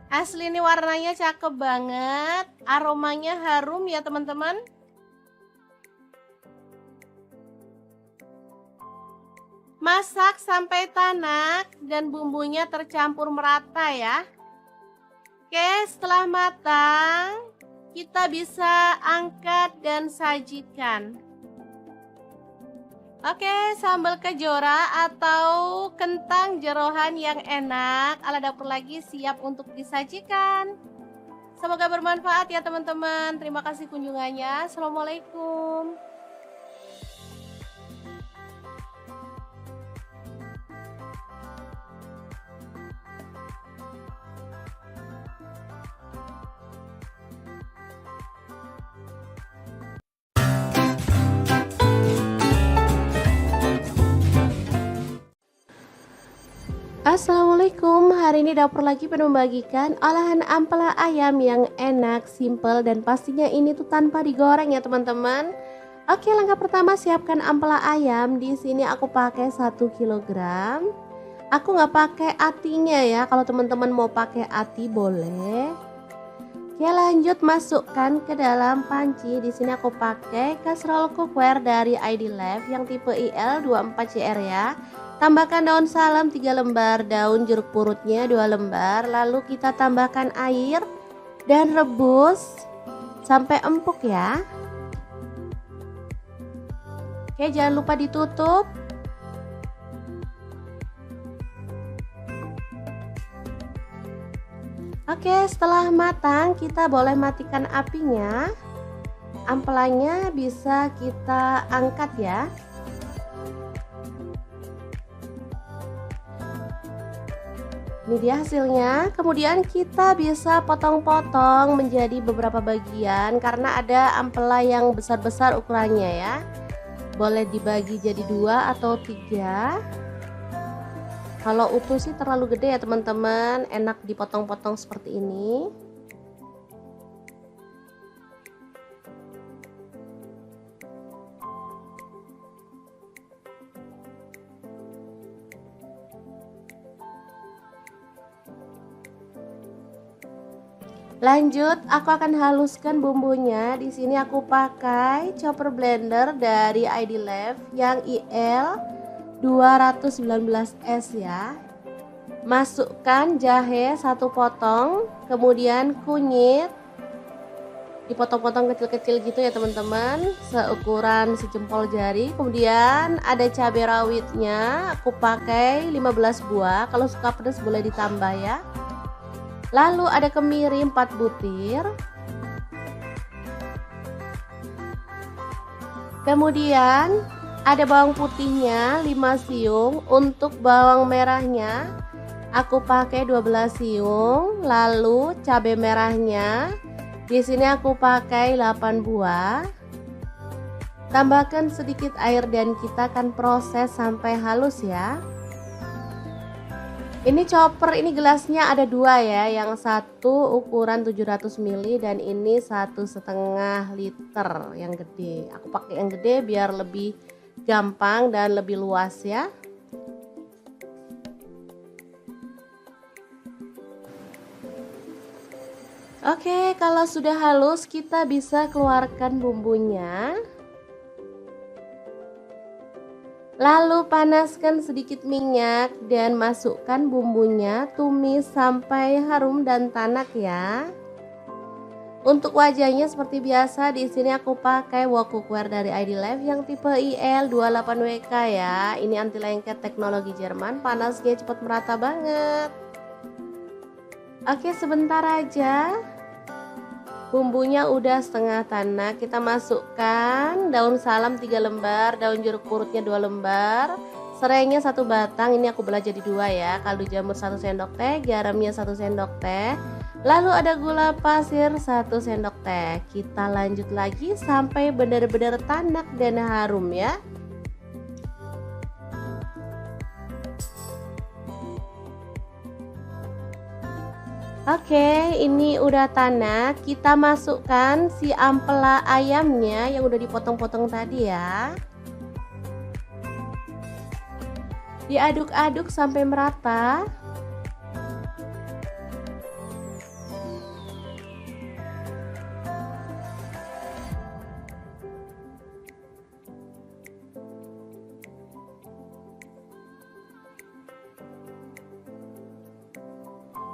Speaker 1: Asli ini warnanya cakep banget, aromanya harum ya teman-teman. Masak sampai tanak dan bumbunya tercampur merata ya. Oke, setelah matang kita bisa angkat dan sajikan. Oke, sambal kejora atau kentang jeroan yang enak ala dapur lagi siap untuk disajikan. Semoga bermanfaat ya teman-teman. Terima kasih kunjungannya. Assalamualaikum. Assalamualaikum, hari ini dapur lagi penuh membagikan olahan ampela ayam yang enak, simple, dan pastinya ini tuh tanpa digoreng ya teman-teman. Oke, langkah pertama siapkan ampela ayam. Di sini aku pakai 1 kg. Aku nggak pakai atinya ya, kalau teman-teman mau pakai ati boleh. Oke, lanjut masukkan ke dalam panci. Di sini aku pakai kastrol cookware dari ID Life yang tipe IL24CR ya. Tambahkan daun salam 3 lembar, daun jeruk purutnya 2 lembar. Lalu kita tambahkan air dan rebus sampai empuk ya. Oke, jangan lupa ditutup. Oke, setelah matang kita boleh matikan apinya. Ampelanya bisa kita angkat ya. Ini dia hasilnya. Kemudian kita bisa potong-potong menjadi beberapa bagian karena ada ampela yang besar-besar ukurannya ya. Boleh dibagi jadi 2 atau 3. Kalau utuh sih terlalu gede ya teman-teman, enak dipotong-potong seperti ini. Lanjut, aku akan haluskan bumbunya. Di sini aku pakai chopper blender dari ID Lab yang IL 219S ya. Masukkan jahe 1 potong, kemudian kunyit dipotong-potong kecil-kecil gitu ya teman-teman, seukuran sejempol jari. Kemudian ada cabai rawitnya, aku pakai 15 buah, kalau suka pedas boleh ditambah ya. Lalu ada kemiri 4 butir. Kemudian ada bawang putihnya 5 siung. Untuk bawang merahnya aku pakai 12 siung. Lalu cabai merahnya di sini aku pakai 8 buah. Tambahkan sedikit air dan kita akan proses sampai halus ya. Ini chopper, ini gelasnya ada 2 ya, yang satu ukuran 700 ml dan ini 1,5 liter yang gede. Aku pakai yang gede biar lebih gampang dan lebih luas ya. Oke, kalau sudah halus kita bisa keluarkan bumbunya. Lalu panaskan sedikit minyak dan masukkan bumbunya, tumis sampai harum dan tanak ya. Untuk wajahnya seperti biasa, di sini aku pakai wok cookware dari ID Lab yang tipe IL28WK ya. Ini anti lengket teknologi Jerman, panasnya cepat merata banget. Oke, sebentar aja. Bumbunya udah setengah tanak, kita masukkan daun salam 3 lembar, daun jeruk purutnya 2 lembar, serainya 1 batang, ini aku belah jadi 2 ya, kaldu jamur 1 sendok teh, garamnya 1 sendok teh, lalu ada gula pasir 1 sendok teh. Kita lanjut lagi sampai benar-benar tanak dan harum ya. Oke, ini udah tanak. Kita masukkan si ampela ayamnya yang udah dipotong-potong tadi ya. Diaduk-aduk sampai merata.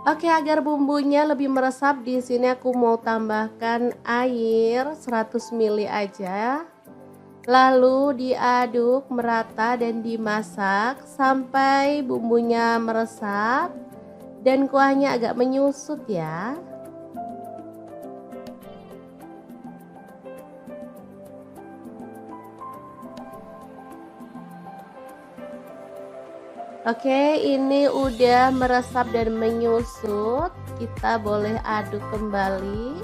Speaker 1: Oke, agar bumbunya lebih meresap, di sini aku mau tambahkan air 100 ml aja. Lalu diaduk merata dan dimasak sampai bumbunya meresap dan kuahnya agak menyusut ya. Oke, ini udah meresap dan menyusut. Kita boleh aduk kembali.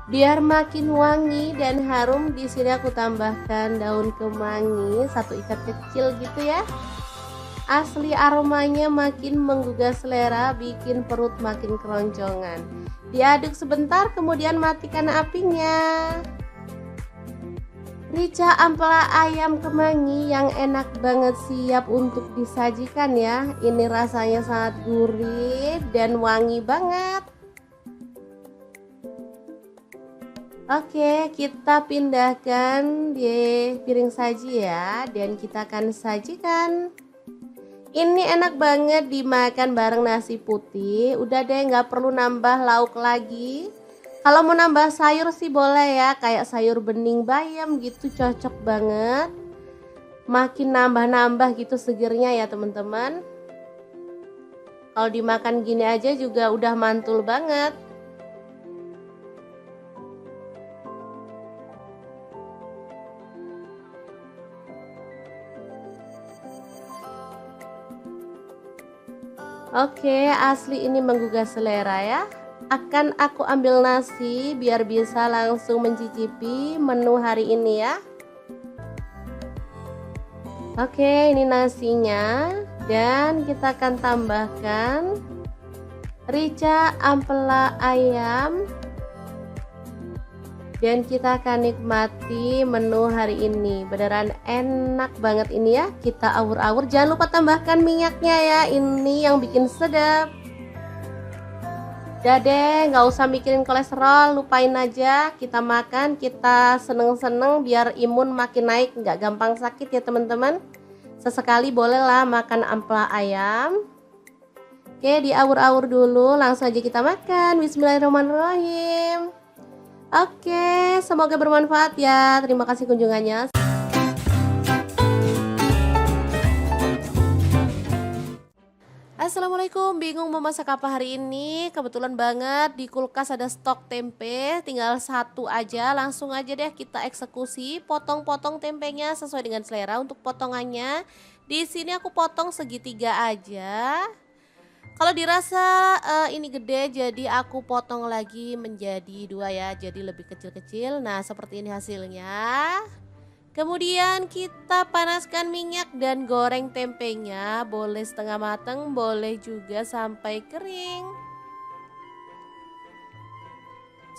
Speaker 1: Biar makin wangi dan harum, di sini aku tambahkan daun kemangi 1 ikat kecil gitu ya. Asli aromanya makin menggugah selera, bikin perut makin keroncongan. Diaduk sebentar, kemudian matikan apinya. Rica ampela ayam kemangi yang enak banget, siap untuk disajikan ya. Ini rasanya sangat gurih dan wangi banget. Oke, kita pindahkan di piring saji ya, dan kita akan sajikan. Ini enak banget dimakan bareng nasi putih. Udah deh, nggak perlu nambah lauk lagi. Kalau mau nambah sayur sih boleh ya, kayak sayur bening bayam gitu, cocok banget. Makin nambah-nambah gitu segernya ya teman-teman. Kalau dimakan gini aja juga udah mantul banget. Oke, asli ini menggugah selera ya. Akan aku ambil nasi biar bisa langsung mencicipi menu hari ini ya. Oke, ini nasinya, dan kita akan tambahkan rica ampela ayam. Dan kita akan nikmati menu hari ini. Beneran enak banget ini ya. Kita awur-awur. Jangan lupa tambahkan minyaknya ya. Ini yang bikin sedap. Udah deh, nggak usah mikirin kolesterol, lupain aja. Kita makan, kita seneng-seneng biar imun makin naik, nggak gampang sakit ya teman-teman. Sesekali bolehlah makan ampela ayam. Oke, diawur-awur dulu, langsung aja kita makan. Bismillahirrahmanirrahim. Oke, semoga bermanfaat ya. Terima kasih kunjungannya. Assalamualaikum, bingung mau masak apa hari ini? Kebetulan banget di kulkas ada stok tempe, tinggal satu aja. Langsung aja deh kita eksekusi, potong-potong tempenya sesuai dengan selera untuk potongannya. Di sini aku potong segitiga aja. Kalau dirasa ini gede, jadi aku potong lagi menjadi dua ya, jadi lebih kecil-kecil. Nah, seperti ini hasilnya. Kemudian kita panaskan minyak dan goreng tempenya, boleh setengah matang, boleh juga sampai kering.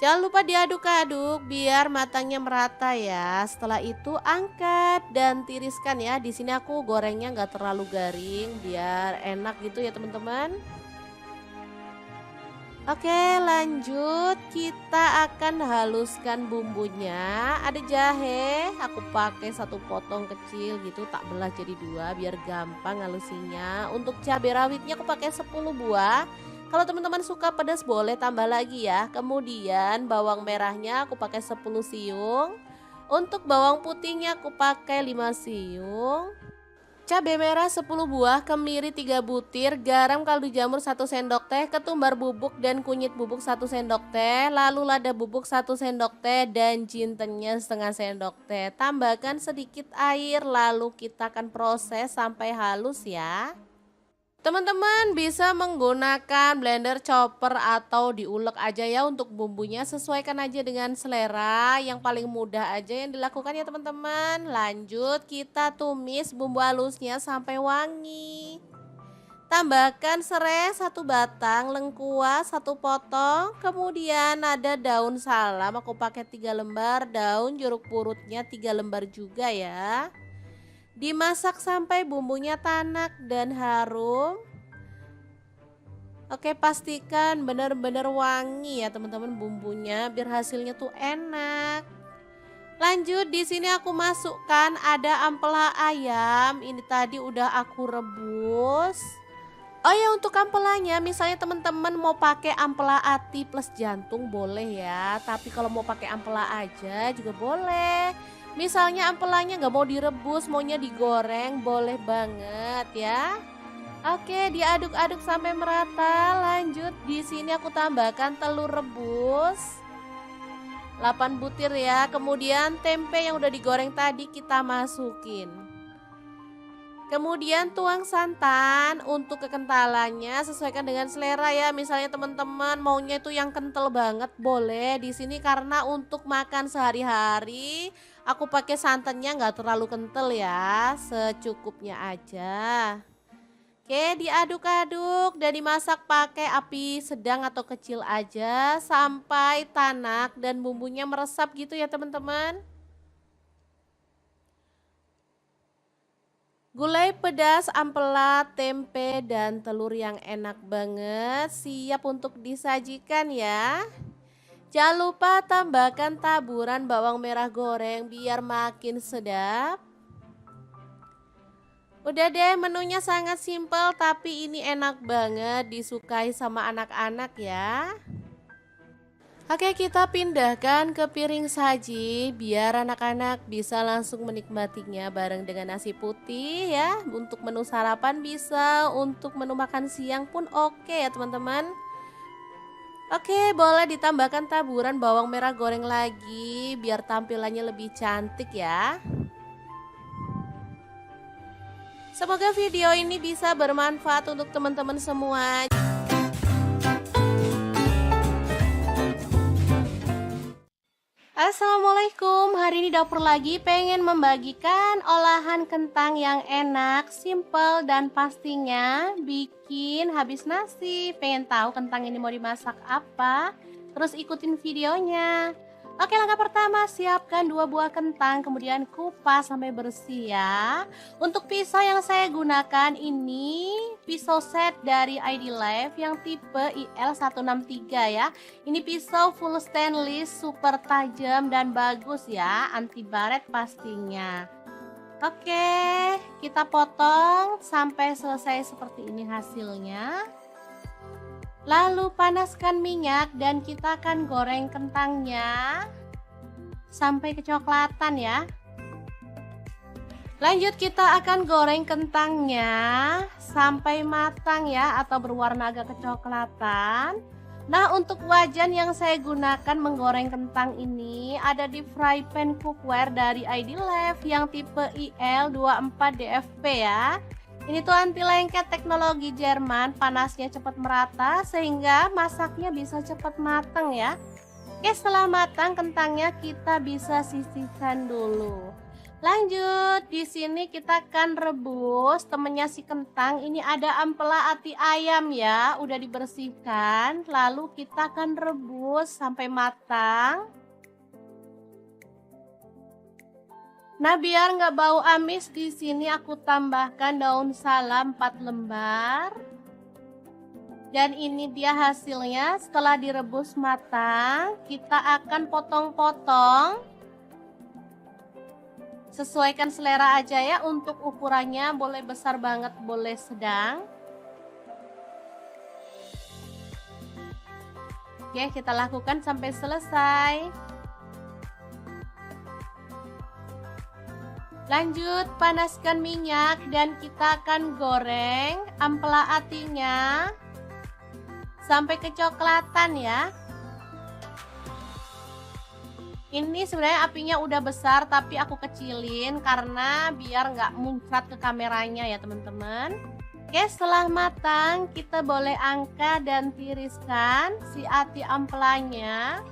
Speaker 1: Jangan lupa diaduk-aduk biar matangnya merata ya. Setelah itu angkat dan tiriskan ya. Di sini aku gorengnya nggak terlalu garing biar enak gitu ya teman-teman. Oke, lanjut kita akan haluskan bumbunya. Ada jahe, aku pakai satu potong kecil gitu, tak belah jadi dua biar gampang halusinya. Untuk cabai rawitnya aku pakai 10 buah. Kalau teman-teman suka pedas boleh tambah lagi ya. Kemudian bawang merahnya aku pakai 10 siung. Untuk bawang putihnya aku pakai 5 siung. Cabai merah 10 buah, kemiri 3 butir, garam kaldu jamur 1 sendok teh, ketumbar bubuk dan kunyit bubuk 1 sendok teh, lalu lada bubuk 1 sendok teh dan jintennya setengah sendok teh. Tambahkan sedikit air lalu kita akan proses sampai halus ya. Teman-teman bisa menggunakan blender, chopper atau diulek aja ya untuk bumbunya, sesuaikan aja dengan selera, yang paling mudah aja yang dilakukan ya teman-teman. Lanjut kita tumis bumbu halusnya sampai wangi. Tambahkan serai 1 batang, lengkuas 1 potong, kemudian ada daun salam aku pakai 3 lembar, daun jeruk purutnya 3 lembar juga ya. Dimasak sampai bumbunya tanak dan harum. Oke, pastikan benar-benar wangi ya teman-teman bumbunya biar hasilnya tuh enak. Lanjut di sini aku masukkan ada ampela ayam. Ini tadi udah aku rebus. Oh ya, untuk ampelanya misalnya teman-teman mau pakai ampela ati plus jantung boleh ya. Tapi kalau mau pakai ampela aja juga boleh. Misalnya ampelanya nggak mau direbus, maunya digoreng, boleh banget ya. Oke, diaduk-aduk sampai merata. Lanjut di sini aku tambahkan telur rebus 8 butir ya. Kemudian tempe yang udah digoreng tadi kita masukin. Kemudian tuang santan. Untuk kekentalannya sesuaikan dengan selera ya. Misalnya teman-teman maunya itu yang kental banget boleh. Di sini karena untuk makan sehari-hari aku pakai santannya nggak terlalu kental ya, secukupnya aja. Oke, diaduk-aduk dan dimasak pakai api sedang atau kecil aja sampai tanak dan bumbunya meresap gitu ya teman-teman. Gulai pedas, ampela, tempe, dan telur yang enak banget siap untuk disajikan ya. Jangan lupa tambahkan taburan bawang merah goreng biar makin sedap. Udah deh, menunya sangat simpel tapi ini enak banget disukai sama anak-anak ya. Oke, kita pindahkan ke piring saji biar anak-anak bisa langsung menikmatinya bareng dengan nasi putih ya. Untuk menu sarapan bisa, untuk menu makan siang pun oke ya teman-teman. Oke, boleh ditambahkan taburan bawang merah goreng lagi biar tampilannya lebih cantik ya. Semoga video ini bisa bermanfaat untuk teman-teman semua. Assalamualaikum, hari ini dapur lagi pengen membagikan olahan kentang yang enak, simple dan pastinya bikin habis nasi. Pengen tahu kentang ini mau dimasak apa? Terus ikutin videonya. Oke, langkah pertama siapkan 2 buah kentang, kemudian kupas sampai bersih ya. Untuk pisau yang saya gunakan ini pisau set dari ID Life yang tipe IL163 ya. Ini pisau full stainless, super tajam dan bagus ya, anti baret pastinya. Oke, kita potong sampai selesai seperti ini hasilnya. Lalu panaskan minyak dan kita akan goreng kentangnya sampai kecoklatan ya. Lanjut kita akan goreng kentangnya sampai matang ya, atau berwarna agak kecoklatan. Nah, untuk wajan yang saya gunakan menggoreng kentang ini ada di fry pan cookware dari ID Life yang tipe IL24DFP ya. Ini tuh anti lengket teknologi Jerman, panasnya cepat merata sehingga masaknya bisa cepat matang ya. Oke, setelah matang kentangnya kita bisa sisihkan dulu. Lanjut, di sini kita akan rebus temennya si kentang. Ini ada ampela ati ayam ya, udah dibersihkan. Lalu kita akan rebus sampai matang. Nah, biar nggak bau amis, di sini aku tambahkan daun salam 4 lembar. Dan ini dia hasilnya setelah direbus matang. Kita akan potong-potong. Sesuaikan selera aja ya, untuk ukurannya boleh besar banget, boleh sedang. Oke, kita lakukan sampai selesai. Lanjut, panaskan minyak dan kita akan goreng ampela atinya sampai kecoklatan ya. Ini sebenarnya apinya udah besar tapi aku kecilin karena biar nggak muncrat ke kameranya ya teman-teman. Oke, setelah matang kita boleh angkat dan tiriskan si ati ampelanya.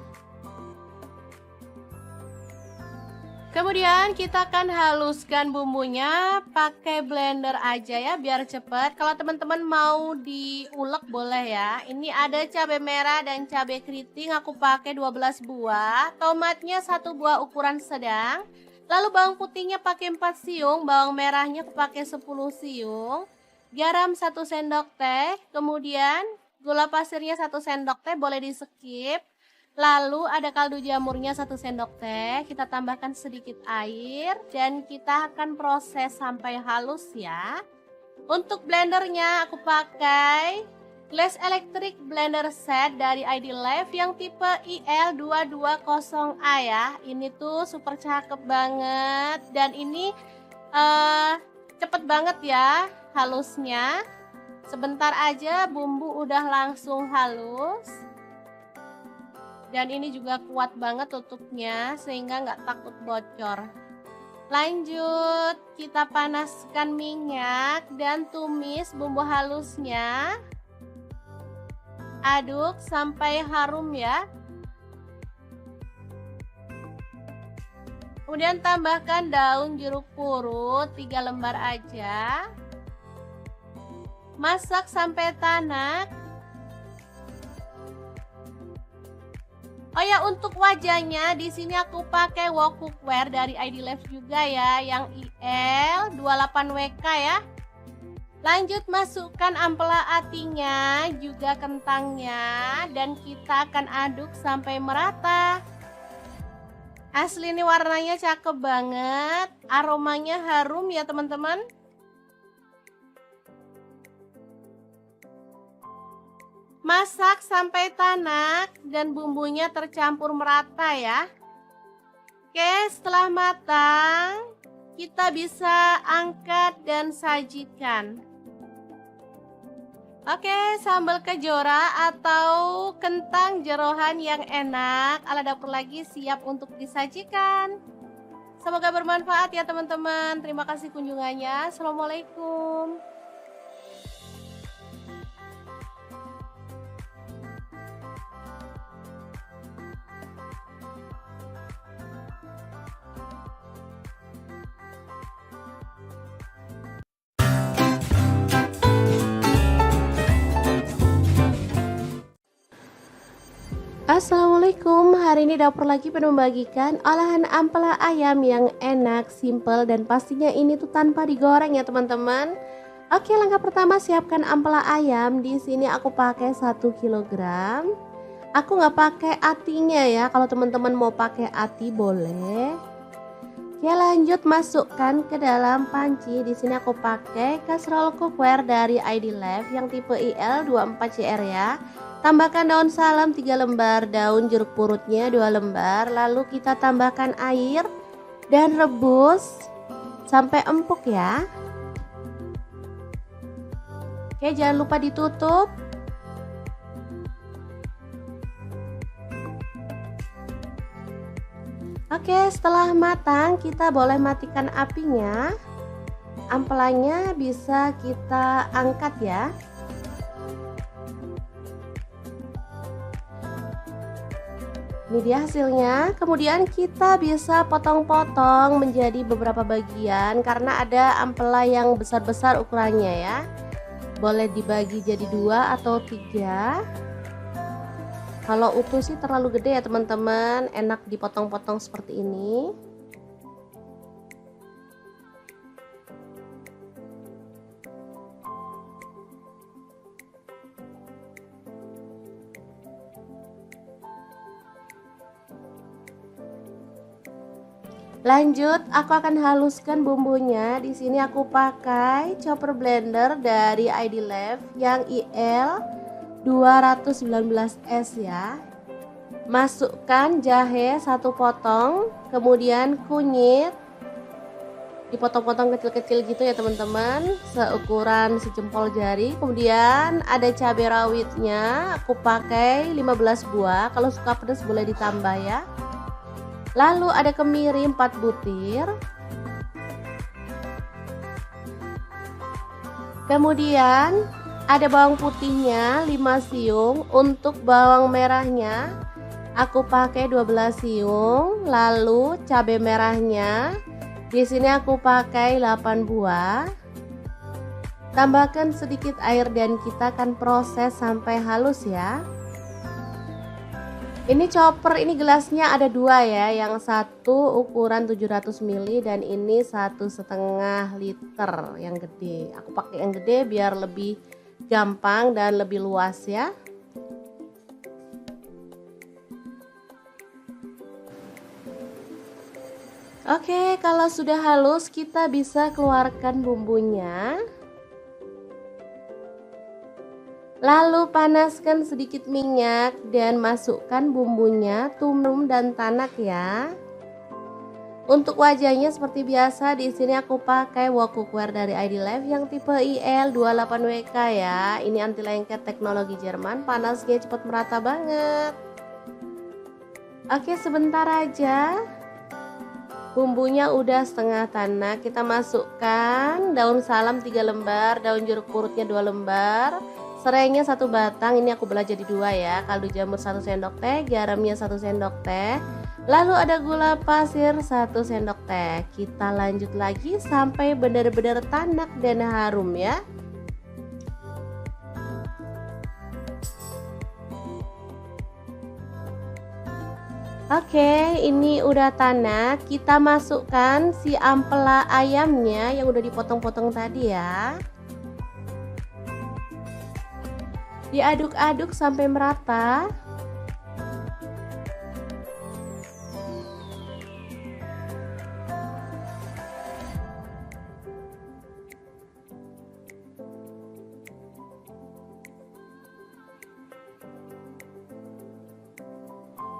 Speaker 1: Kemudian kita akan haluskan bumbunya pakai blender aja ya biar cepet. Kalau teman-teman mau diulek boleh ya. Ini ada cabai merah dan cabai keriting, aku pakai 12 buah. Tomatnya 1 buah ukuran sedang. Lalu bawang putihnya pakai 4 siung, bawang merahnya aku pakai 10 siung. Garam 1 sendok teh, kemudian gula pasirnya 1 sendok teh, boleh di skip. Lalu ada kaldu jamurnya 1 sendok teh, kita tambahkan sedikit air dan kita akan proses sampai halus ya. Untuk blendernya aku pakai Glass Electric Blender Set dari ID Life yang tipe IL220A ya. Ini tuh super cakep banget dan ini cepet banget ya halusnya. Sebentar aja bumbu udah langsung halus. Dan ini juga kuat banget tutupnya sehingga nggak takut bocor. Lanjut, kita panaskan minyak dan tumis bumbu halusnya. Aduk sampai harum ya. Kemudian tambahkan daun jeruk purut 3 lembar aja. Masak sampai tanak. Oh ya, untuk wajahnya di sini aku pakai wok cookware dari ID Life juga ya, yang IL28WK ya. Lanjut masukkan ampela atinya, juga kentangnya, dan kita akan aduk sampai merata. Asli ini warnanya cakep banget, aromanya harum ya teman-teman. Masak sampai tanak dan bumbunya tercampur merata ya. Oke, setelah matang kita bisa angkat dan sajikan. Oke, sambal kejora atau kentang jeroan yang enak ala dapur lagi siap untuk disajikan. Semoga bermanfaat ya teman-teman. Terima kasih kunjungannya. Assalamualaikum. Assalamualaikum, hari ini dapur lagi pengen membagikan olahan ampela ayam yang enak, simple, dan pastinya ini tuh tanpa digoreng ya teman-teman. Oke, langkah pertama siapkan ampela ayam. Di sini aku pakai 1 kilogram. Aku nggak pakai atinya ya, kalau teman-teman mau pakai ati boleh. Oke, lanjut masukkan ke dalam panci. Di sini aku pakai kaserol cookware dari ID Life yang tipe IL24CR ya. Tambahkan daun salam 3 lembar, daun jeruk purutnya 2 lembar, lalu kita tambahkan air dan rebus sampai empuk ya. Oke, jangan lupa ditutup. Oke, setelah matang kita boleh matikan apinya. Ampelanya bisa kita angkat ya. Ini dia hasilnya. Kemudian kita bisa potong-potong menjadi beberapa bagian karena ada ampela yang besar-besar ukurannya ya. Boleh dibagi jadi 2 atau 3. Kalau utuh sih terlalu gede ya teman-teman, enak dipotong-potong seperti ini. Lanjut, aku akan haluskan bumbunya. Di sini aku pakai chopper blender dari ID Life yang IL 219S ya. Masukkan jahe 1 potong, kemudian kunyit dipotong-potong kecil-kecil gitu ya teman-teman, seukuran sejempol jari. Kemudian ada cabai rawitnya, aku pakai 15 buah, kalau suka pedas boleh ditambah ya. Lalu ada kemiri 4 butir. Kemudian ada bawang putihnya 5 siung. Untuk bawang merahnya aku pakai 12 siung. Lalu cabai merahnya di sini aku pakai 8 buah. Tambahkan sedikit air dan kita akan proses sampai halus ya. Ini chopper, ini gelasnya ada 2 ya, yang satu ukuran 700 ml dan ini 1,5 liter yang gede. Aku pakai yang gede biar lebih gampang dan lebih luas ya. Oke, kalau sudah halus kita bisa keluarkan bumbunya. Lalu panaskan sedikit minyak dan masukkan bumbunya, tumbuk dan tanak ya. Untuk wajahnya seperti biasa, di sini aku pakai wok cookware dari ID Life yang tipe IL28WK ya. Ini anti lengket teknologi Jerman, panasnya cepat merata banget. Oke, sebentar aja. Bumbunya udah setengah tanak, kita masukkan daun salam 3 lembar, daun jeruk purutnya 2 lembar. Serainya 1 batang, ini aku belah jadi 2 ya. Kaldu jamur 1 sendok teh, garamnya 1 sendok teh. Lalu ada gula pasir 1 sendok teh. Kita lanjut lagi sampai benar-benar tanak dan harum ya. Oke, ini udah tanak. Kita masukkan si ampela ayamnya yang udah dipotong-potong tadi ya. Diaduk-aduk sampai merata.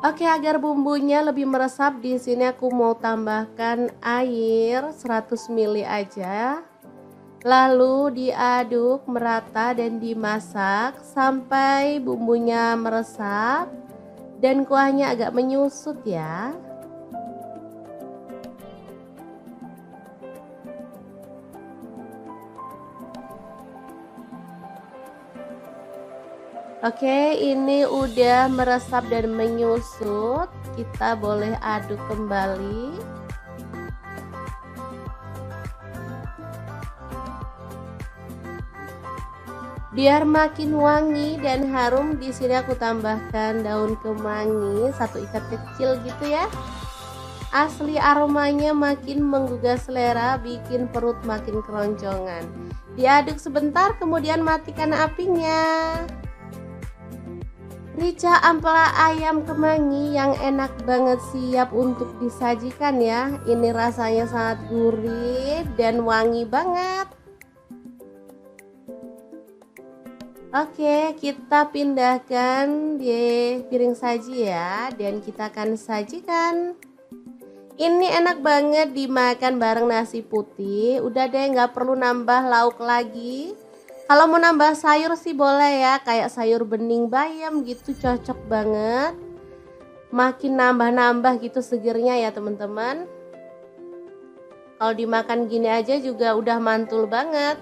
Speaker 1: Oke, agar bumbunya lebih meresap, di sini aku mau tambahkan air 100 ml aja. Lalu diaduk merata dan dimasak sampai bumbunya meresap dan kuahnya agak menyusut ya. Oke, ini udah meresap dan menyusut. Kita boleh aduk kembali. Biar makin wangi dan harum, di sini aku tambahkan daun kemangi 1 ikat kecil gitu ya. Asli aromanya makin menggugah selera, bikin perut makin keroncongan. Diaduk sebentar, kemudian matikan apinya. Rica ampela ayam kemangi yang enak banget, siap untuk disajikan ya. Ini rasanya sangat gurih dan wangi banget. Oke, kita pindahkan di piring saji ya, dan kita akan sajikan. Ini enak banget dimakan bareng nasi putih. Udah deh, nggak perlu nambah lauk lagi. Kalau mau nambah sayur sih boleh ya, kayak sayur bening bayam gitu, cocok banget. Makin nambah-nambah gitu segernya ya teman-teman. Kalau dimakan gini aja juga udah mantul banget.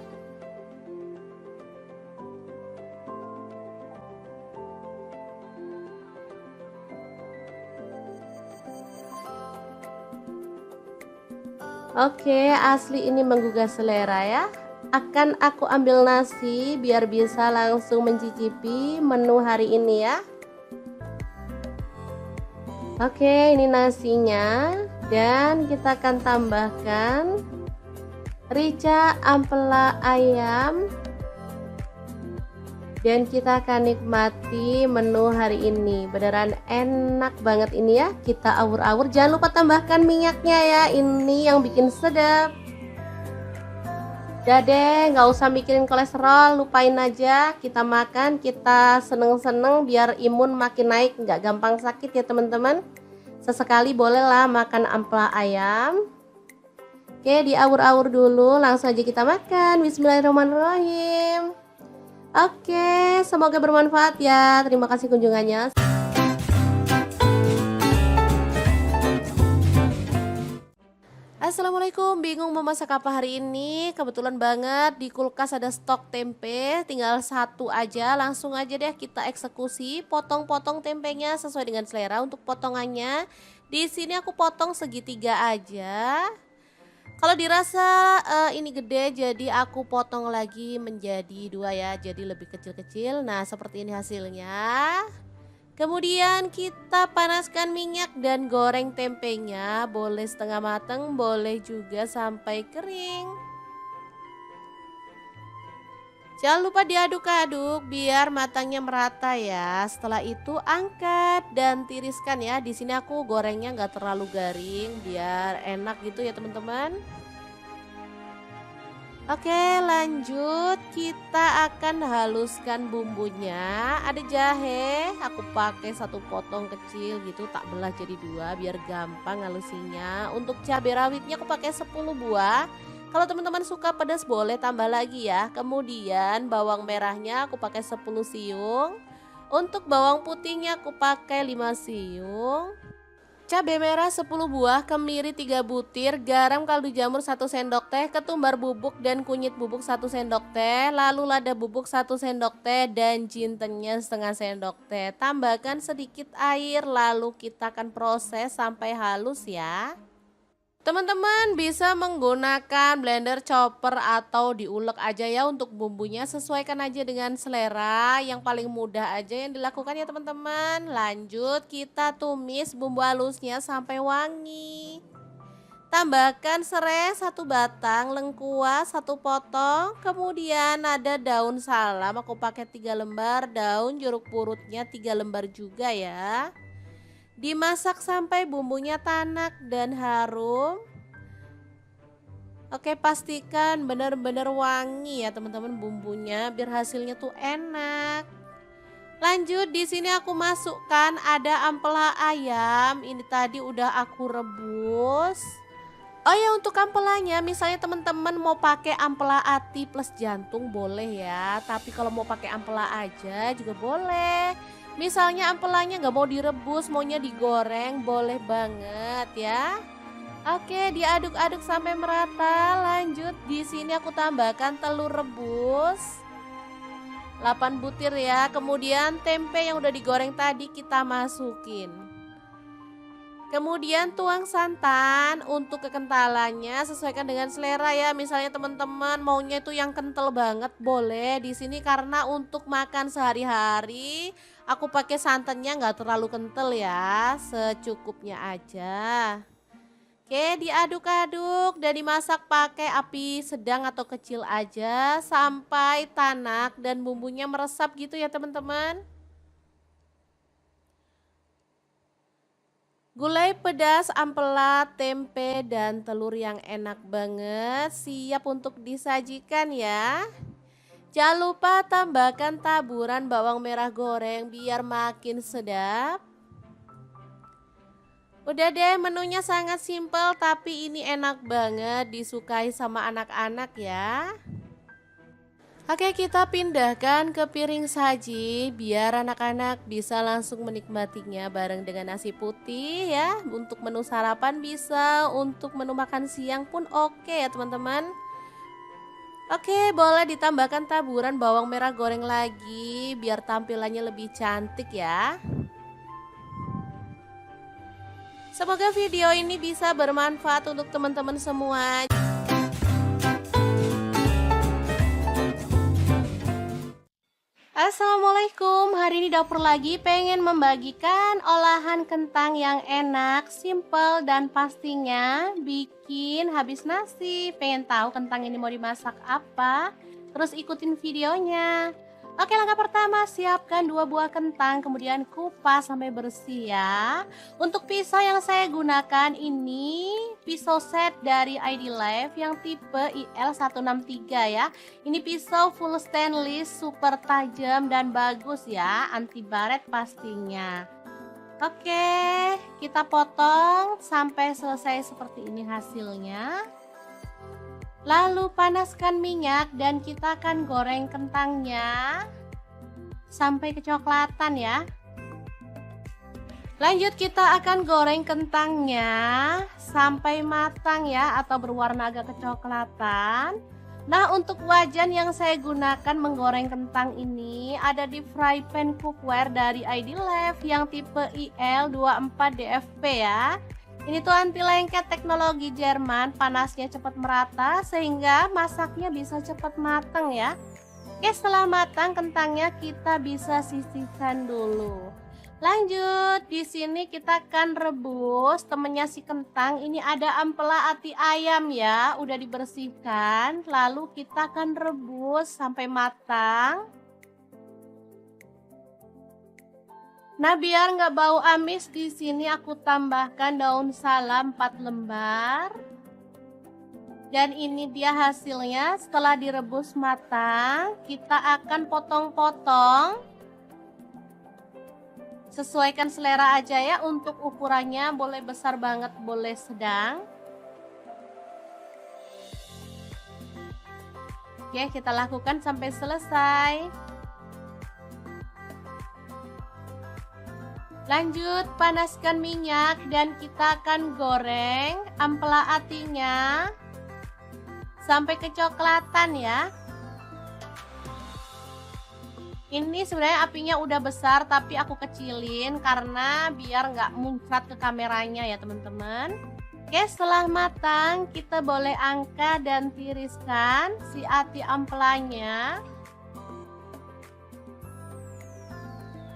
Speaker 1: Oke, asli ini menggugah selera ya. Akan aku ambil nasi biar bisa langsung mencicipi menu hari ini ya. Oke, ini nasinya, dan kita akan tambahkan rica ampela ayam. Dan kita akan nikmati menu hari ini. Beneran enak banget ini ya. Kita awur-awur. Jangan lupa tambahkan minyaknya ya. Ini yang bikin sedap. Udah deh, nggak usah mikirin kolesterol. Lupain aja. Kita makan, kita seneng-seneng biar imun makin naik. Nggak gampang sakit ya teman-teman. Sesekali bolehlah makan ampela ayam. Oke, diawur-awur dulu. Langsung aja kita makan. Bismillahirrahmanirrahim. Oke, semoga bermanfaat ya. Terima kasih kunjungannya. Assalamualaikum, bingung mau masak apa hari ini? Kebetulan banget di kulkas ada stok tempe, tinggal 1 aja. Langsung aja deh kita eksekusi, potong-potong tempenya sesuai dengan selera. Untuk potongannya, di sini aku potong segitiga aja. Kalau dirasa ini gede, jadi aku potong lagi menjadi 2 ya, jadi lebih kecil-kecil. Nah, seperti ini hasilnya. Kemudian kita panaskan minyak dan goreng tempenya, boleh setengah matang, boleh juga sampai kering. Jangan lupa diaduk-aduk biar matangnya merata ya. Setelah itu angkat dan tiriskan ya. Di sini aku gorengnya nggak terlalu garing biar enak gitu ya teman-teman. Oke, lanjut kita akan haluskan bumbunya. Ada jahe, aku pakai 1 potong kecil gitu, tak belah jadi 2 biar gampang halusinya. Untuk cabai rawitnya aku pakai 10 buah. Kalau teman-teman suka pedas boleh tambah lagi ya. Kemudian bawang merahnya aku pakai 10 siung. Untuk bawang putihnya aku pakai 5 siung. Cabai merah 10 buah, kemiri 3 butir, garam kaldu jamur 1 sendok teh, ketumbar bubuk dan kunyit bubuk 1 sendok teh, lalu lada bubuk 1 sendok teh, dan jintennya setengah sendok teh. Tambahkan sedikit air, lalu kita akan proses sampai halus ya. Teman-teman bisa menggunakan blender, chopper, atau diulek aja ya untuk bumbunya. Sesuaikan aja dengan selera, yang paling mudah aja yang dilakukan ya teman-teman. Lanjut kita tumis bumbu halusnya sampai wangi. Tambahkan serai 1 batang, lengkuas 1 potong, kemudian ada daun salam aku pakai 3 lembar, daun jeruk purutnya 3 lembar juga ya. Dimasak sampai bumbunya tanak dan harum. Oke, pastikan benar-benar wangi ya teman-teman bumbunya biar hasilnya tuh enak. Lanjut di sini aku masukkan ada ampela ayam. Ini tadi udah aku rebus. Oh ya, untuk ampelanya misalnya teman-teman mau pakai ampela ati plus jantung boleh ya. Tapi kalau mau pakai ampela aja juga boleh. Misalnya ampelanya nggak mau direbus, maunya digoreng, boleh banget ya. Oke, diaduk-aduk sampai merata. Lanjut di sini aku tambahkan telur rebus 8 butir ya. Kemudian tempe yang udah digoreng tadi kita masukin. Kemudian tuang santan untuk kekentalannya sesuaikan dengan selera ya. Misalnya teman-teman maunya itu yang kental banget boleh di sini karena untuk makan sehari-hari aku pakai santannya nggak terlalu kental ya, secukupnya aja. Oke, diaduk-aduk dan dimasak pakai api sedang atau kecil aja sampai tanak dan bumbunya meresap gitu ya teman-teman. Gulai pedas, ampela, tempe, dan telur yang enak banget siap untuk disajikan ya. Jangan lupa tambahkan taburan bawang merah goreng biar makin sedap. Udah deh, menunya sangat simpel tapi ini enak banget disukai sama anak-anak ya. Oke, kita pindahkan ke piring saji biar anak-anak bisa langsung menikmatinya bareng dengan nasi putih ya. Untuk menu sarapan bisa, untuk menu makan siang pun oke ya teman-teman. Oke, boleh ditambahkan taburan bawang merah goreng lagi biar tampilannya lebih cantik ya. Semoga video ini bisa bermanfaat untuk teman-teman semua. Assalamualaikum, hari ini dapur lagi pengen membagikan olahan kentang yang enak, simple dan pastinya bikin habis nasi. Pengen tahu kentang ini mau dimasak apa? Terus ikutin videonya. Oke, langkah pertama siapkan 2 buah kentang kemudian kupas sampai bersih ya. Untuk pisau yang saya gunakan ini pisau set dari ID Life yang tipe IL163 ya. Ini pisau full stainless, super tajam dan bagus ya, anti baret pastinya. Oke, kita potong sampai selesai seperti ini hasilnya. Lalu panaskan minyak dan kita akan goreng kentangnya sampai kecoklatan ya. Lanjut kita akan goreng kentangnya sampai matang ya atau berwarna agak kecoklatan. Nah, untuk wajan yang saya gunakan menggoreng kentang ini ada di fry pan cookware dari ID Life yang tipe IL24DFP ya. Ini tuh anti lengket teknologi Jerman, panasnya cepat merata sehingga masaknya bisa cepat matang ya. Oke, setelah matang kentangnya kita bisa sisihkan dulu. Lanjut, di sini kita akan rebus temennya si kentang. Ini ada ampela ati ayam ya, udah dibersihkan. Lalu kita akan rebus sampai matang. Nah, biar nggak bau amis di sini aku tambahkan daun salam 4 lembar. Dan ini dia hasilnya setelah direbus matang. Kita akan potong-potong. Sesuaikan selera aja ya, untuk ukurannya boleh besar banget, boleh sedang. Oke, kita lakukan sampai selesai. Lanjut, panaskan minyak dan kita akan goreng ampela atinya sampai kecoklatan ya. Ini sebenarnya apinya udah besar tapi aku kecilin karena biar nggak muncrat ke kameranya ya teman-teman. Oke, setelah matang kita boleh angkat dan tiriskan si ati ampelanya.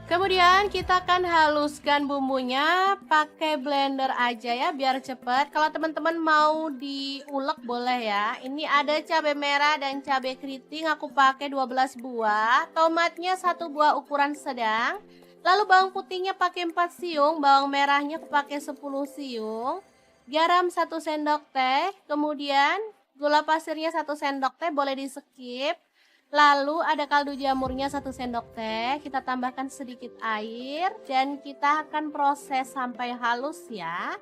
Speaker 1: Kemudian kita akan haluskan bumbunya pakai blender aja ya biar cepet. Kalau teman-teman mau diulek boleh ya. Ini ada cabai merah dan cabai keriting aku pakai 12 buah. Tomatnya 1 buah ukuran sedang. Lalu bawang putihnya pakai 4 siung, bawang merahnya aku pakai 10 siung. Garam 1 sendok teh, kemudian gula pasirnya 1 sendok teh boleh di skip. Lalu ada kaldu jamurnya 1 sendok teh, kita tambahkan sedikit air dan kita akan proses sampai halus ya.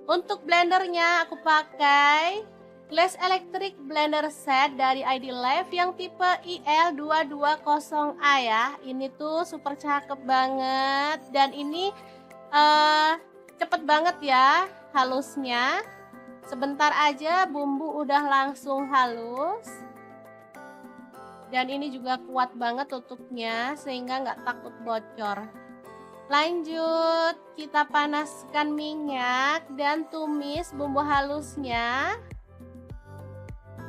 Speaker 1: Untuk blendernya aku pakai Glass Electric Blender Set dari ID Life yang tipe IL220A ya. Ini tuh super cakep banget dan ini cepet banget ya halusnya. Sebentar aja bumbu udah langsung halus. Dan ini juga kuat banget tutupnya sehingga nggak takut bocor. Lanjut, kita panaskan minyak dan tumis bumbu halusnya.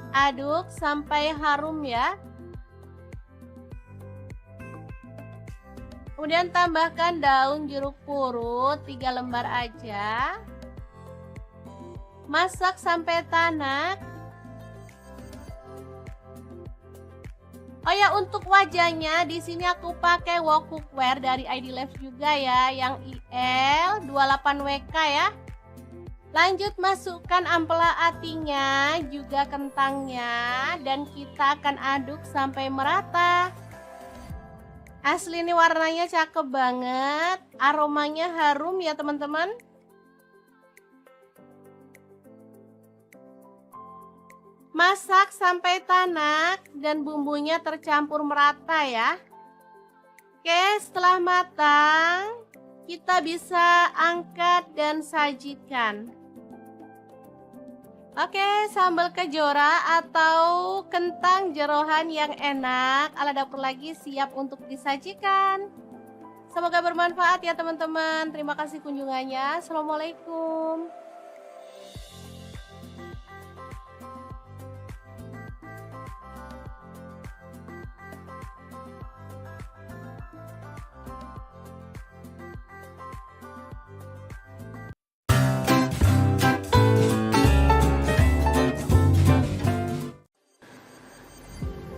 Speaker 1: Aduk sampai harum ya. Kemudian tambahkan daun jeruk purut 3 lembar aja. Masak sampai tanak. Oh ya, untuk wajahnya di sini aku pakai wok cookware dari ID Life juga ya, yang IL 28WK ya. Lanjut masukkan ampela atinya, juga kentangnya, dan kita akan aduk sampai merata. Asli ini warnanya cakep banget, aromanya harum ya teman-teman. Masak sampai tanak dan bumbunya tercampur merata ya. Oke, setelah matang, kita bisa angkat dan sajikan. Oke, sambal kejora atau kentang jeroan yang enak ala dapur lagi siap untuk disajikan. Semoga bermanfaat ya teman-teman. Terima kasih kunjungannya. Assalamualaikum.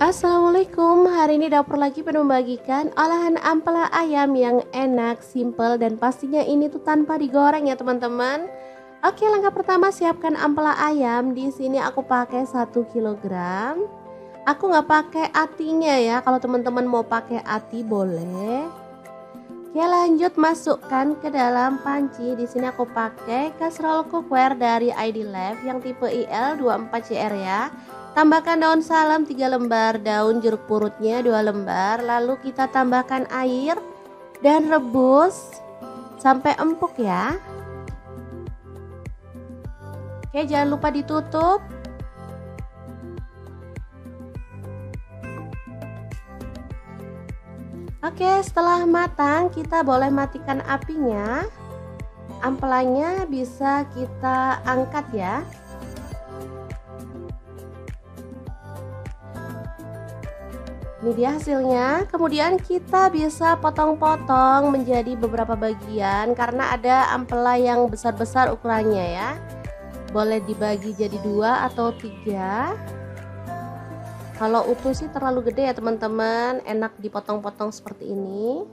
Speaker 1: Assalamualaikum, hari ini dapur lagi pengen membagikan olahan ampela ayam yang enak, simple, dan pastinya ini tuh tanpa digoreng ya teman-teman. Oke, langkah pertama siapkan ampela ayam. Di sini aku pakai 1 kilogram. Aku nggak pakai atinya ya, kalau teman-teman mau pakai ati boleh. Oke, lanjut masukkan ke dalam panci. Di sini aku pakai kastrol cookware dari ID Life yang tipe IL 24CR ya. Tambahkan daun salam 3 lembar, daun jeruk purutnya 2 lembar, lalu kita tambahkan air dan rebus sampai empuk ya. Oke, jangan lupa ditutup. Oke, setelah matang kita boleh matikan apinya. Ampelanya bisa kita angkat ya. Ini dia hasilnya. Kemudian kita bisa potong-potong menjadi beberapa bagian karena ada ampela yang besar-besar ukurannya ya. Boleh dibagi jadi 2 atau 3. Kalau utuh sih terlalu gede ya teman-teman, enak dipotong-potong seperti ini.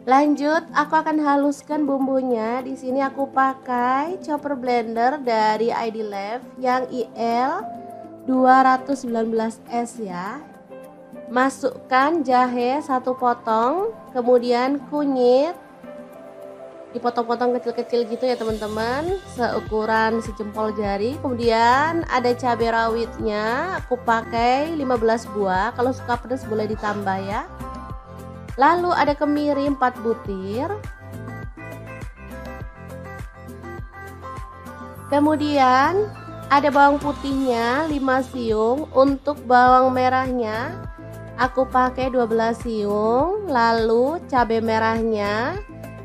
Speaker 1: Lanjut, aku akan haluskan bumbunya. Di sini aku pakai chopper blender dari ID Life yang IL 219S ya. Masukkan jahe 1 potong, kemudian kunyit dipotong-potong kecil-kecil gitu ya teman-teman, seukuran sejempol jari. Kemudian ada cabai rawitnya, aku pakai 15 buah. Kalau suka pedas boleh ditambah ya. Lalu ada kemiri 4 butir. Kemudian ada bawang putihnya 5 siung. Untuk bawang merahnya aku pakai 12 siung. Lalu cabai merahnya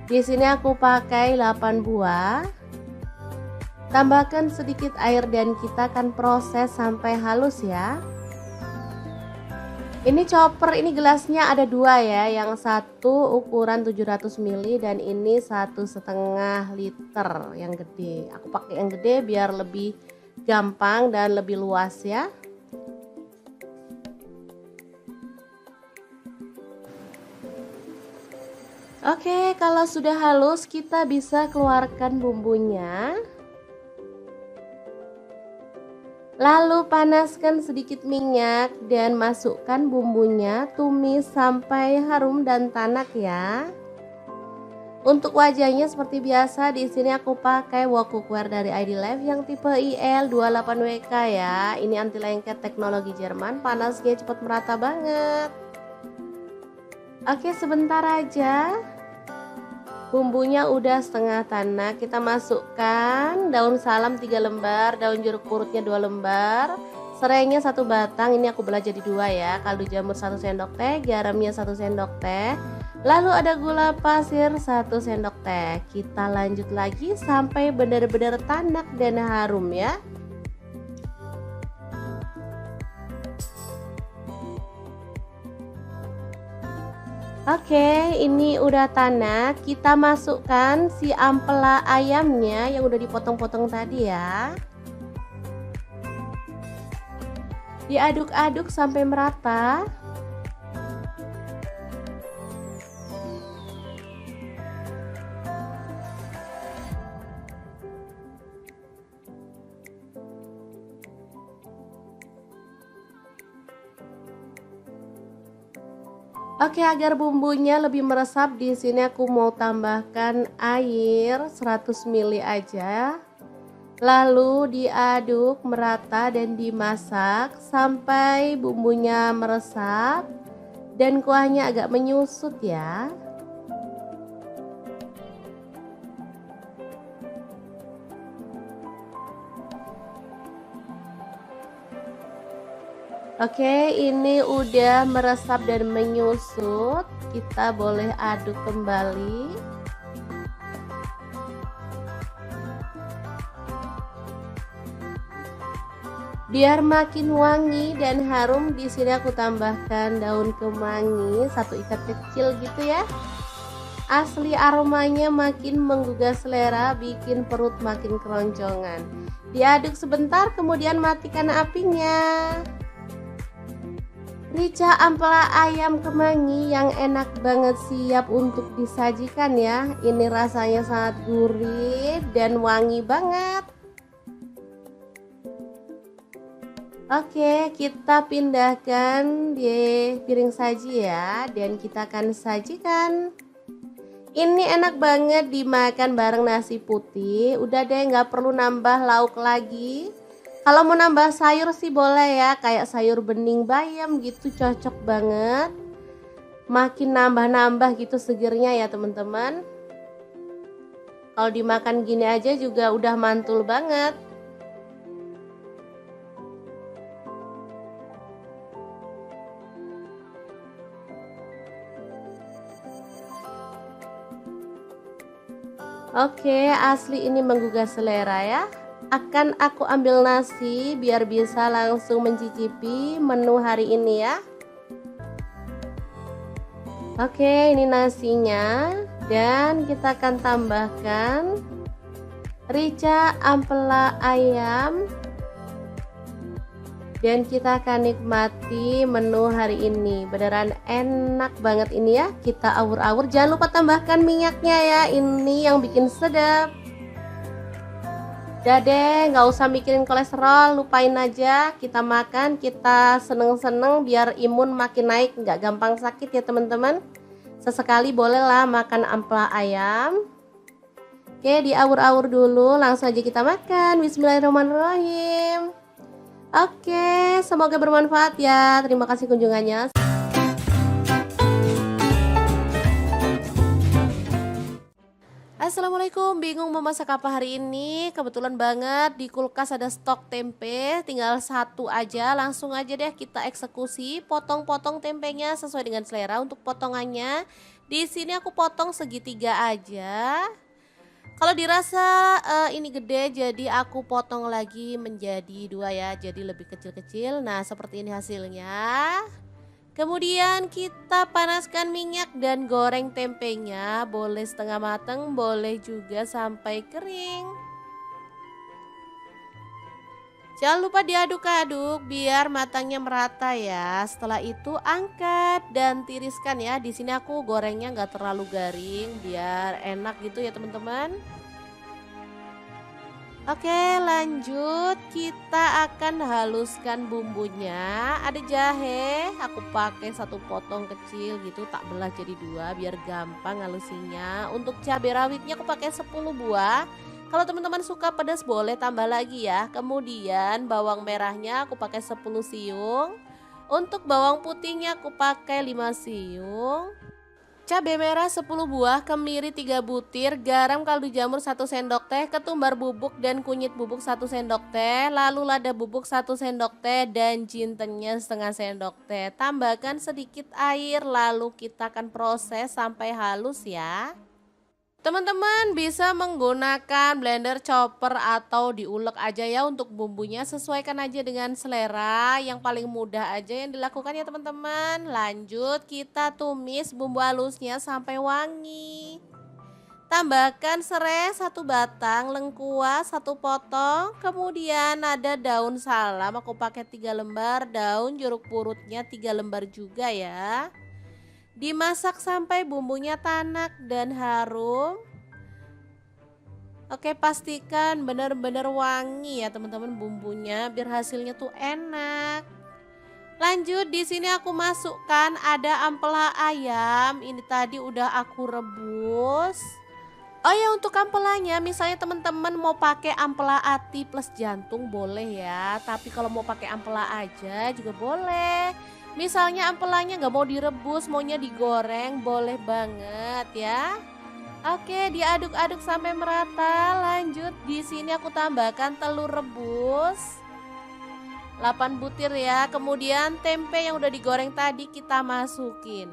Speaker 1: di sini aku pakai 8 buah. Tambahkan sedikit air dan kita akan proses sampai halus ya. Ini chopper, ini gelasnya ada 2 ya, yang satu ukuran 700 ml dan ini 1,5 liter yang gede. Aku pakai yang gede biar lebih gampang dan lebih luas ya. Oke, kalau sudah halus kita bisa keluarkan bumbunya. Lalu panaskan sedikit minyak dan masukkan bumbunya, tumis sampai harum dan tanak ya. Untuk wajahnya seperti biasa di sini aku pakai wok cookware dari ID Life yang tipe IL 28WK ya. Ini anti lengket teknologi Jerman, panasnya cepat merata banget. Oke, sebentar aja. Bumbunya udah setengah tanak, kita masukkan daun salam 3 lembar, daun jeruk purutnya 2 lembar, serainya 1 batang, ini aku belah jadi 2 ya, kaldu jamur 1 sendok teh, garamnya 1 sendok teh, lalu ada gula pasir 1 sendok teh. Kita lanjut lagi sampai benar-benar tanak dan harum ya. Oke, ini udah tanak. Kita masukkan si ampela ayamnya yang udah dipotong-potong tadi ya. Diaduk-aduk sampai merata. Oke, agar bumbunya lebih meresap, di sini aku mau tambahkan air 100 ml aja. Lalu diaduk merata dan dimasak sampai bumbunya meresap dan kuahnya agak menyusut ya. Oke, ini udah meresap dan menyusut. Kita boleh aduk kembali. Biar makin wangi dan harum, di sini aku tambahkan daun kemangi 1 ikat kecil gitu ya. Asli aromanya makin menggugah selera, bikin perut makin keroncongan. Diaduk sebentar, kemudian matikan apinya. Rica ampela ayam kemangi yang enak banget, siap untuk disajikan ya. Ini rasanya sangat gurih dan wangi banget. Oke, kita pindahkan di piring saji ya, dan kita akan sajikan. Ini enak banget dimakan bareng nasi putih. Udah deh, nggak perlu nambah lauk lagi. Kalau mau nambah sayur sih boleh ya, kayak sayur bening bayam gitu, cocok banget. Makin nambah-nambah gitu segernya ya teman-teman. Kalau dimakan gini aja juga udah mantul banget. Oke, asli ini menggugah selera ya. Akan aku ambil nasi biar bisa langsung mencicipi menu hari ini ya. Oke, ini nasinya, dan kita akan tambahkan rica ampela ayam, dan kita akan nikmati menu hari ini. Beneran enak banget ini ya. Kita awur-awur, jangan lupa tambahkan minyaknya ya, ini yang bikin sedap. Udah deh, nggak usah mikirin kolesterol, lupain aja. Kita makan, kita seneng-seneng biar imun makin naik, nggak gampang sakit ya teman-teman. Sesekali bolehlah makan ampela ayam. Oke, diawur-awur dulu, langsung aja kita makan. Bismillahirrahmanirrahim. Oke, semoga bermanfaat ya. Terima kasih kunjungannya. Assalamualaikum, bingung mau masak apa hari ini? Kebetulan banget di kulkas ada stok tempe, tinggal 1 aja. Langsung aja deh kita eksekusi, potong-potong tempenya sesuai dengan selera. Untuk potongannya di sini aku potong segitiga aja. Kalau dirasa ini gede, jadi aku potong lagi menjadi 2 ya, jadi lebih kecil-kecil. Nah, seperti ini hasilnya. Kemudian kita panaskan minyak dan goreng tempenya, boleh setengah matang, boleh juga sampai kering. Jangan lupa diaduk-aduk biar matangnya merata ya. Setelah itu angkat dan tiriskan ya. Di sini aku gorengnya nggak terlalu garing biar enak gitu ya teman-teman. Oke, lanjut, kita akan haluskan bumbunya. Ada jahe, aku pakai 1 potong kecil gitu, tak belah jadi 2 biar gampang halusinya. Untuk cabai rawitnya aku pakai 10 buah. Kalau teman-teman suka pedas boleh tambah lagi ya. Kemudian bawang merahnya aku pakai 10 siung. Untuk bawang putihnya aku pakai 5 siung. cabai merah 10 buah, kemiri 3 butir, garam kaldu jamur 1 sendok teh, ketumbar bubuk dan kunyit bubuk 1 sendok teh, lalu lada bubuk 1 sendok teh dan jintennya setengah sendok teh. Tambahkan sedikit air lalu kita akan proses sampai halus ya. Teman-teman bisa menggunakan blender, chopper atau diulek aja ya untuk bumbunya, sesuaikan aja dengan selera, yang paling mudah aja yang dilakukan ya teman-teman. Lanjut kita tumis bumbu halusnya sampai wangi. Tambahkan serai 1 batang, lengkuas 1 potong, kemudian ada daun salam aku pakai 3 lembar, daun jeruk purutnya 3 lembar juga ya. Dimasak sampai bumbunya tanak dan harum. Oke, pastikan benar-benar wangi ya teman-teman bumbunya biar hasilnya tuh enak. Lanjut di sini aku masukkan ada ampela ayam. Ini tadi udah aku rebus. Oh ya, untuk ampelanya misalnya teman-teman mau pakai ampela ati plus jantung boleh ya. Tapi kalau mau pakai ampela aja juga boleh. Misalnya ampelanya nggak mau direbus, maunya digoreng, boleh banget ya. Oke, diaduk-aduk sampai merata. Lanjut di sini aku tambahkan telur rebus 8 butir ya. Kemudian tempe yang udah digoreng tadi kita masukin.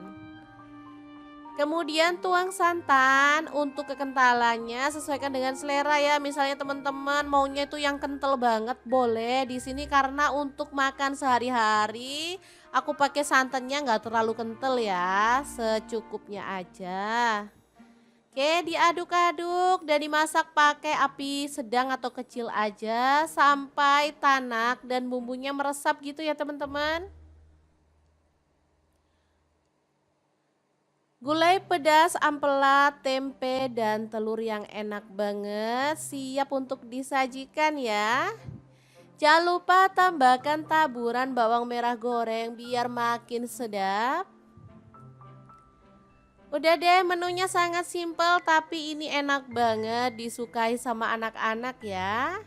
Speaker 1: Kemudian tuang santan, untuk kekentalannya sesuaikan dengan selera ya. Misalnya teman-teman maunya itu yang kental banget boleh. Di sini karena untuk makan sehari-hari aku pakai santannya nggak terlalu kental ya, secukupnya aja. Oke, diaduk-aduk dan dimasak pakai api sedang atau kecil aja sampai tanak dan bumbunya meresap gitu ya teman-teman. Gulai pedas, ampela, tempe, dan telur yang enak banget siap untuk disajikan ya. Jangan lupa tambahkan taburan bawang merah goreng biar makin sedap. Udah deh, menunya sangat simpel tapi ini enak banget disukai sama anak-anak ya.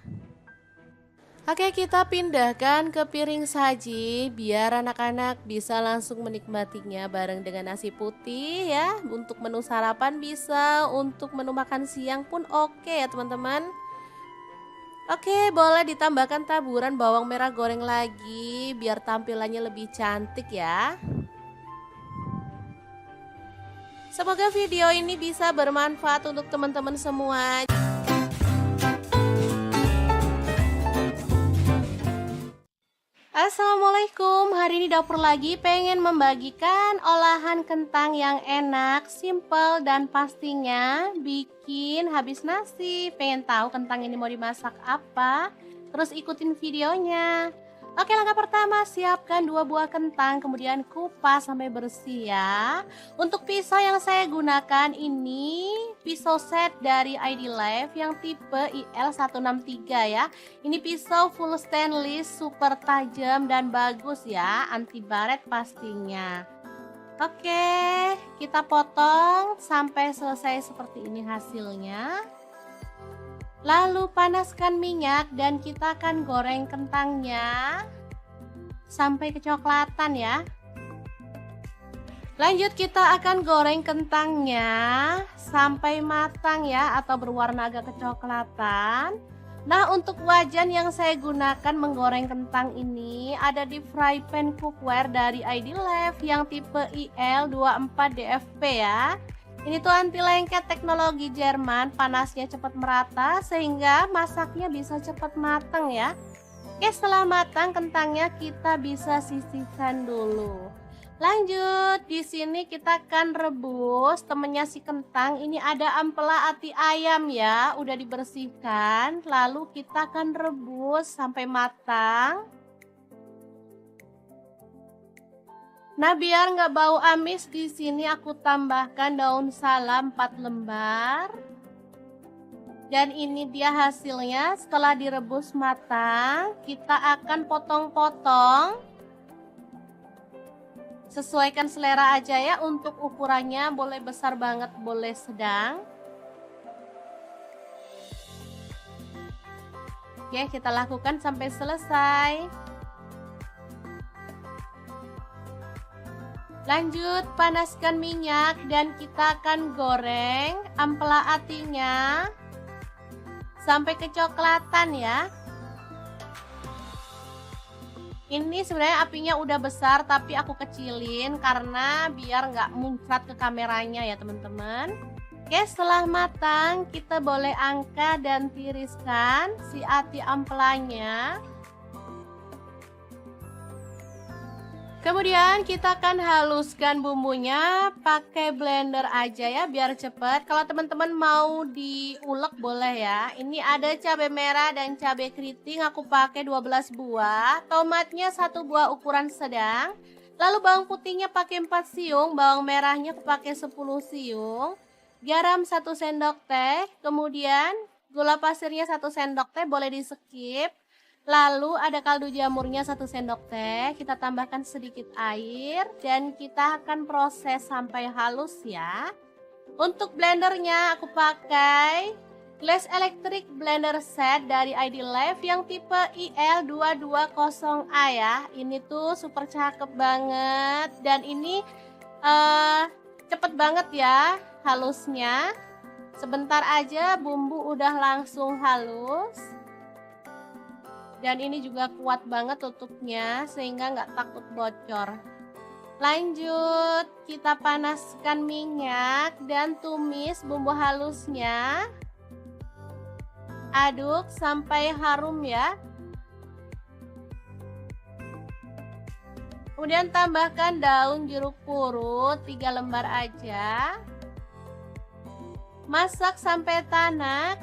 Speaker 1: Oke, kita pindahkan ke piring saji biar anak-anak bisa langsung menikmatinya bareng dengan nasi putih ya. Untuk menu sarapan bisa, untuk menu makan siang pun oke ya teman-teman. Oke, boleh ditambahkan taburan bawang merah goreng lagi biar tampilannya lebih cantik ya. Semoga video ini bisa bermanfaat untuk teman-teman semua. Assalamualaikum, hari ini dapur lagi pengen membagikan olahan kentang yang enak, simple dan pastinya bikin habis nasi. Pengen tahu kentang ini mau dimasak apa? Terus ikutin videonya. Oke, langkah pertama siapkan 2 buah kentang, kemudian kupas sampai bersih ya. Untuk pisau yang saya gunakan ini pisau set dari ID Life yang tipe IL163 ya. Ini pisau full stainless, super tajam dan bagus ya, anti baret pastinya. Oke, kita potong sampai selesai seperti ini hasilnya. Lalu panaskan minyak dan kita akan goreng kentangnya sampai kecoklatan ya. Lanjut kita akan goreng kentangnya sampai matang ya, atau berwarna agak kecoklatan. Nah, untuk wajan yang saya gunakan menggoreng kentang ini ada di fry pan cookware dari ID Life yang tipe IL24DFP ya. Ini tuh anti lengket teknologi Jerman, panasnya cepat merata sehingga masaknya bisa cepat matang ya. Oke, setelah matang kentangnya kita bisa sisihkan dulu. Lanjut, di sini kita akan rebus temennya si kentang. Ini ada ampela ati ayam ya, udah dibersihkan. Lalu kita akan rebus sampai matang. Nah, biar nggak bau amis, di sini aku tambahkan daun salam 4 lembar. Dan ini dia hasilnya setelah direbus matang. Kita akan potong-potong. Sesuaikan selera aja ya, untuk ukurannya boleh besar banget, boleh sedang. Oke, kita lakukan sampai selesai. Lanjut panaskan minyak dan kita akan goreng ampela atinya sampai kecoklatan ya. Ini sebenarnya apinya udah besar tapi aku kecilin karena biar nggak muncrat ke kameranya ya teman-teman. Oke, setelah matang kita boleh angkat dan tiriskan si ati ampelanya. Kemudian kita akan haluskan bumbunya pakai blender aja ya biar cepet. Kalau teman-teman mau diulek boleh ya. Ini ada cabai merah dan cabai keriting, aku pakai 12 buah. Tomatnya 1 buah ukuran sedang. Lalu bawang putihnya pakai 4 siung, bawang merahnya aku pakai 10 siung. Garam 1 sendok teh, kemudian gula pasirnya 1 sendok teh, boleh di skip. Lalu ada kaldu jamurnya 1 sendok teh, kita tambahkan sedikit air dan kita akan proses sampai halus ya. Untuk blendernya aku pakai Glass Electric Blender Set dari ID Life yang tipe IL220A ya. Ini tuh super cakep banget dan ini cepet banget ya halusnya. Sebentar aja bumbu udah langsung halus. Dan ini juga kuat banget tutupnya sehingga nggak takut bocor. Lanjut kita panaskan minyak dan tumis bumbu halusnya. Aduk sampai harum ya. Kemudian tambahkan daun jeruk purut 3 lembar aja. Masak sampai tanak.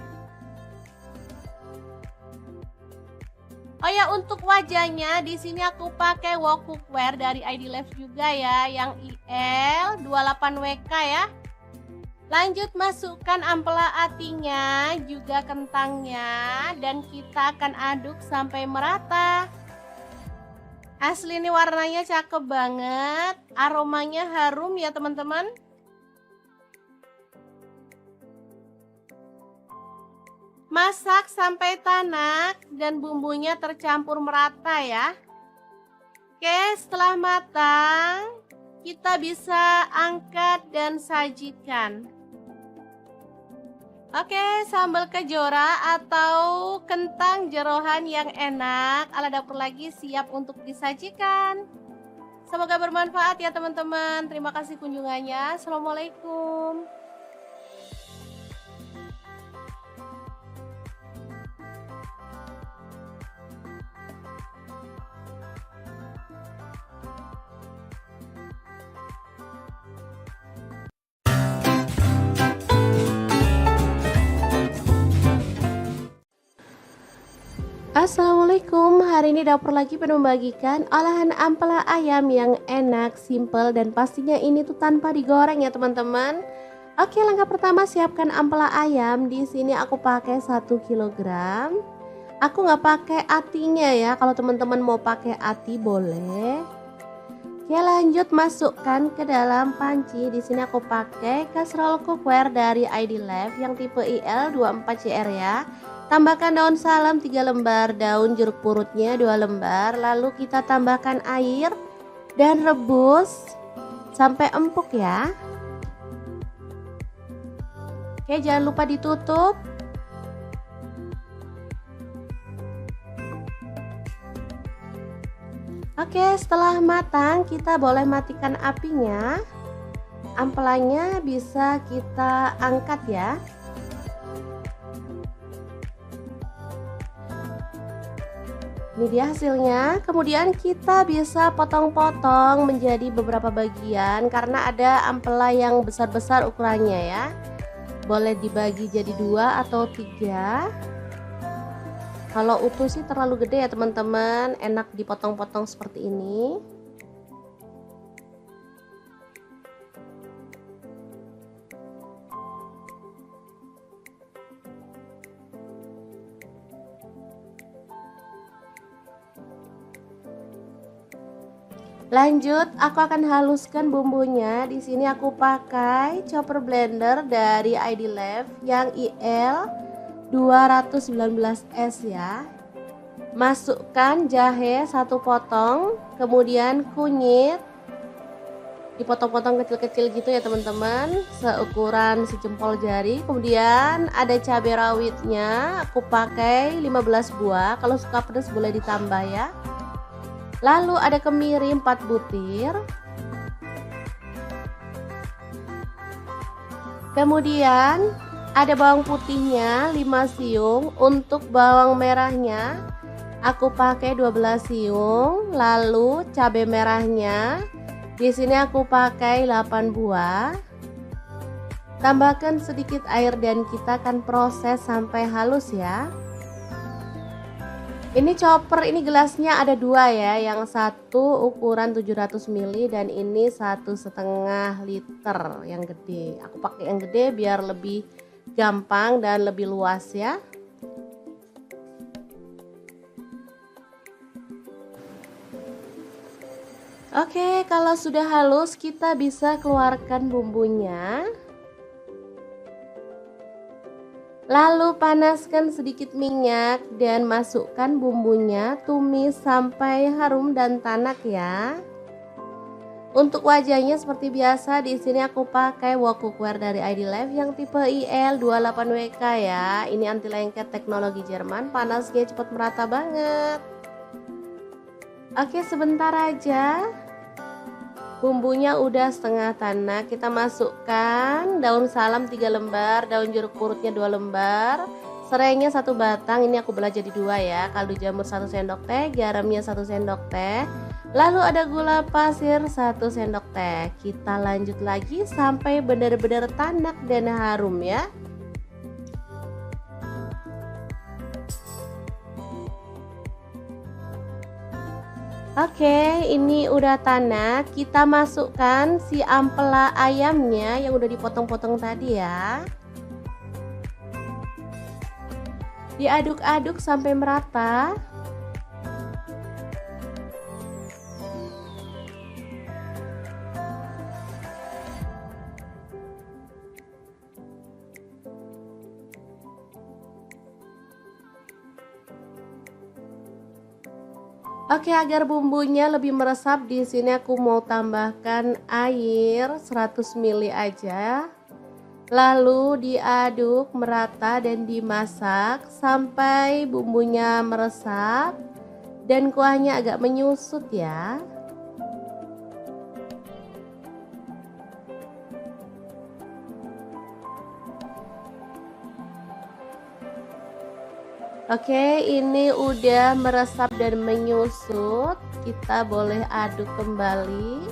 Speaker 1: Oh ya, untuk wajahnya di sini aku pakai wok cookware dari ID Life juga ya, yang IL28WK ya. Lanjut masukkan ampela atinya, juga kentangnya, dan kita akan aduk sampai merata. Asli ini warnanya cakep banget, aromanya harum ya teman-teman. Masak sampai tanak dan bumbunya tercampur merata ya. Oke, setelah matang kita bisa angkat dan sajikan. Oke, sambal kejora atau kentang jeroan yang enak ala dapur lagi siap untuk disajikan. Semoga bermanfaat ya teman-teman. Terima kasih kunjungannya. Assalamualaikum. Assalamualaikum, hari ini dapur lagi penuh membagikan olahan ampela ayam yang enak, simple, dan pastinya ini tuh tanpa digoreng ya teman-teman. Oke, langkah pertama siapkan ampela ayam. Di sini aku pakai 1 kg. Aku nggak pakai atinya ya, kalau teman-teman mau pakai ati boleh. Oke, lanjut masukkan ke dalam panci. Di sini aku pakai casserole cookware dari ID Life yang tipe IL24CR ya. Tambahkan daun salam 3 lembar, daun jeruk purutnya 2 lembar. Lalu kita tambahkan air dan rebus sampai empuk ya. Oke, jangan lupa ditutup. Oke, setelah matang kita boleh matikan apinya. Ampelanya bisa kita angkat ya. Ini dia hasilnya. Kemudian kita bisa potong-potong menjadi beberapa bagian karena ada ampela yang besar-besar ukurannya ya. Boleh dibagi jadi 2 atau 3. Kalau utuh sih terlalu gede ya teman-teman, enak dipotong-potong seperti ini. Lanjut, aku akan haluskan bumbunya. Di sini aku pakai chopper blender dari ID Life yang IL219S ya. Masukkan jahe 1 potong, kemudian kunyit, dipotong-potong kecil-kecil gitu ya teman-teman, seukuran sejempol jari. Kemudian ada cabai rawitnya, aku pakai 15 buah, kalau suka pedas boleh ditambah ya. Lalu ada kemiri 4 butir. Kemudian ada bawang putihnya 5 siung. Untuk bawang merahnya aku pakai 12 siung. Lalu cabai merahnya di sini aku pakai 8 buah. Tambahkan sedikit air dan kita akan proses sampai halus ya. Ini chopper, ini gelasnya ada 2 ya, yang satu ukuran 700 ml dan ini 1,5 liter yang gede. Aku pakai yang gede biar lebih gampang dan lebih luas ya. Oke, kalau sudah halus kita bisa keluarkan bumbunya. Lalu panaskan sedikit minyak dan masukkan bumbunya, tumis sampai harum dan tanak ya. Untuk wajahnya seperti biasa, di sini aku pakai wok cookware dari ID Life yang tipe IL28WK ya. Ini anti lengket teknologi Jerman, panasnya cepat merata banget. Oke, sebentar aja. Bumbunya udah setengah tanak, kita masukkan daun salam 3 lembar, daun jeruk purutnya 2 lembar, serainya 1 batang, ini aku belah jadi 2 ya, kaldu jamur 1 sendok teh, garamnya 1 sendok teh, lalu ada gula pasir 1 sendok teh. Kita lanjut lagi sampai benar-benar tanak dan harum ya. Oke, ini udah tanak. Kita masukkan si ampela ayamnya yang udah dipotong-potong tadi ya. Diaduk-aduk sampai merata. Oke, agar bumbunya lebih meresap, di sini aku mau tambahkan air 100 ml aja. Lalu diaduk merata dan dimasak sampai bumbunya meresap dan kuahnya agak menyusut ya. Oke, ini udah meresap dan menyusut. Kita boleh aduk kembali.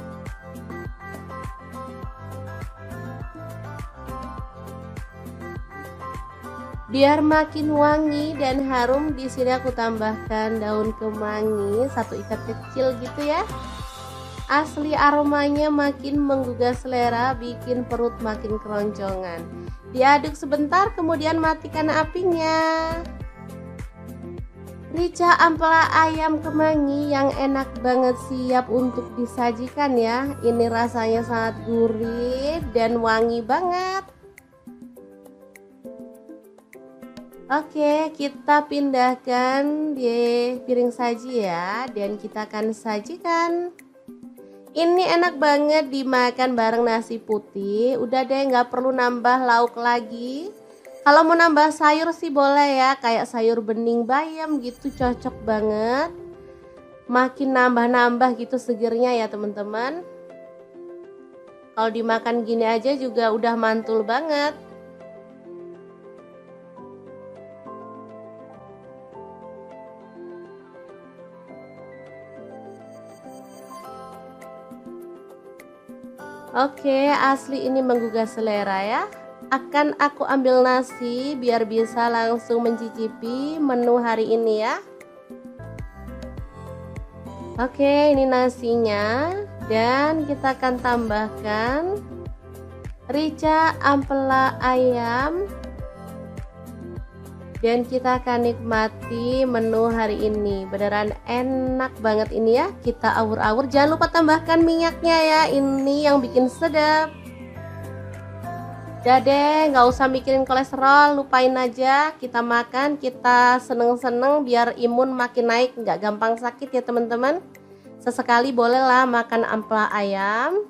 Speaker 1: Biar makin wangi dan harum, di sini aku tambahkan daun kemangi 1 ikat kecil gitu ya. Asli aromanya makin menggugah selera, bikin perut makin keroncongan. Diaduk sebentar, kemudian matikan apinya. Rica ampela ayam kemangi yang enak banget siap untuk disajikan ya. Ini rasanya sangat gurih dan wangi banget. Oke, kita pindahkan di piring saji ya, dan kita akan sajikan. Ini enak banget dimakan bareng nasi putih. Udah deh, nggak perlu nambah lauk lagi. Kalau mau nambah sayur sih boleh ya, kayak sayur bening bayam gitu, cocok banget. Makin nambah-nambah gitu segernya ya teman-teman. Kalau dimakan gini aja juga udah mantul banget. Oke, asli ini menggugah selera ya. Akan aku ambil nasi biar bisa langsung mencicipi menu hari ini ya. Oke, ini nasinya, dan kita akan tambahkan rica ampela ayam, dan kita akan nikmati menu hari ini. Beneran enak banget ini ya. Kita awur-awur, jangan lupa tambahkan minyaknya ya, ini yang bikin sedap. Udah deh, nggak usah mikirin kolesterol, lupain aja. Kita makan, kita seneng-seneng biar imun makin naik, nggak gampang sakit ya teman-teman. Sesekali bolehlah makan ampela ayam.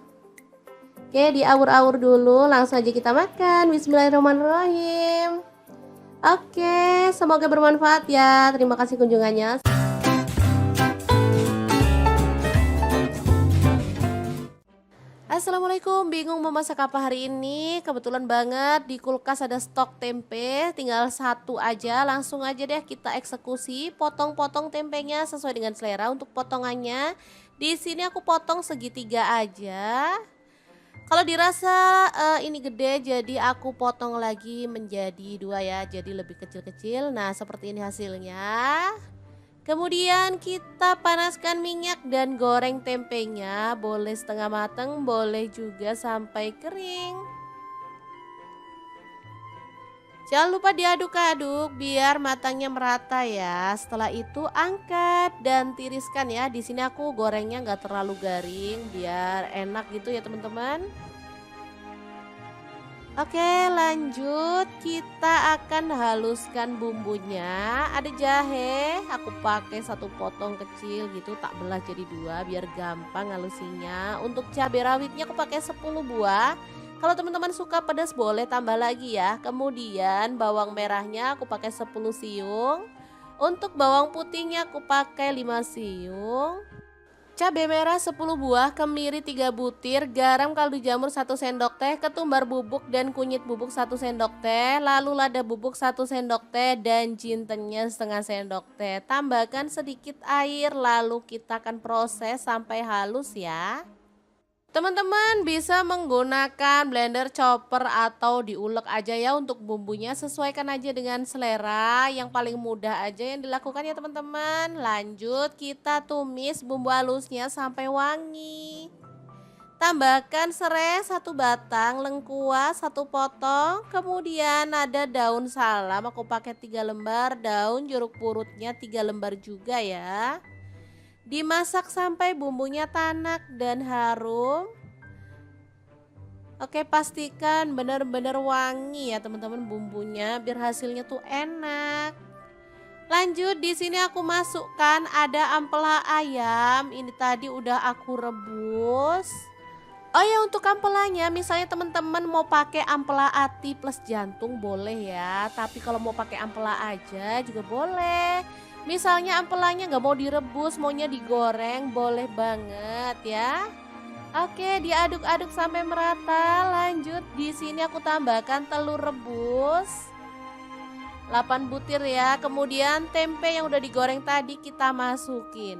Speaker 1: Oke, diawur-awur dulu, langsung aja kita makan. Bismillahirrahmanirrahim. Oke, semoga bermanfaat ya. Terima kasih kunjungannya. Assalamualaikum, bingung mau masak apa hari ini? Kebetulan banget di kulkas ada stok tempe, tinggal satu aja. Langsung aja deh kita eksekusi, potong-potong tempenya sesuai dengan selera untuk potongannya. Di sini aku potong segitiga aja. Kalau dirasa ini gede, jadi aku potong lagi menjadi dua ya, jadi lebih kecil-kecil. Nah, seperti ini hasilnya. Kemudian kita panaskan minyak dan goreng tempenya, boleh setengah matang, boleh juga sampai kering. Jangan lupa diaduk-aduk biar matangnya merata ya. Setelah itu angkat dan tiriskan ya. Di sini aku gorengnya nggak terlalu garing biar enak gitu ya teman-teman. Oke, lanjut kita akan haluskan bumbunya. Ada jahe, aku pakai satu potong kecil gitu, tak belah jadi dua biar gampang halusinya. Untuk cabai rawitnya aku pakai 10 buah. Kalau teman-teman suka pedas boleh tambah lagi ya. Kemudian bawang merahnya aku pakai 10 siung. Untuk bawang putihnya aku pakai 5 siung. Cabai merah 10 buah, kemiri 3 butir, garam kaldu jamur 1 sendok teh, ketumbar bubuk dan kunyit bubuk 1 sendok teh, lalu lada bubuk 1 sendok teh dan jintennya setengah sendok teh. Tambahkan sedikit air lalu kita akan proses sampai halus ya. Teman-teman bisa menggunakan blender, chopper atau diulek aja ya untuk bumbunya, sesuaikan aja dengan selera, yang paling mudah aja yang dilakukan ya teman-teman. Lanjut kita tumis bumbu halusnya sampai wangi. Tambahkan serai 1 batang, lengkuas 1 potong, kemudian ada daun salam aku pakai 3 lembar, daun jeruk purutnya 3 lembar juga ya. Dimasak sampai bumbunya tanak dan harum. Oke, pastikan benar-benar wangi ya teman-teman bumbunya biar hasilnya tuh enak. Lanjut di sini aku masukkan ada ampela ayam. Ini tadi udah aku rebus. Oh ya, untuk ampelanya misalnya teman-teman mau pakai ampela ati plus jantung boleh ya. Tapi kalau mau pakai ampela aja juga boleh. Misalnya ampelanya nggak mau direbus, maunya digoreng, boleh banget ya. Oke, diaduk-aduk sampai merata. Lanjut di sini aku tambahkan telur rebus 8 butir ya. Kemudian tempe yang udah digoreng tadi kita masukin.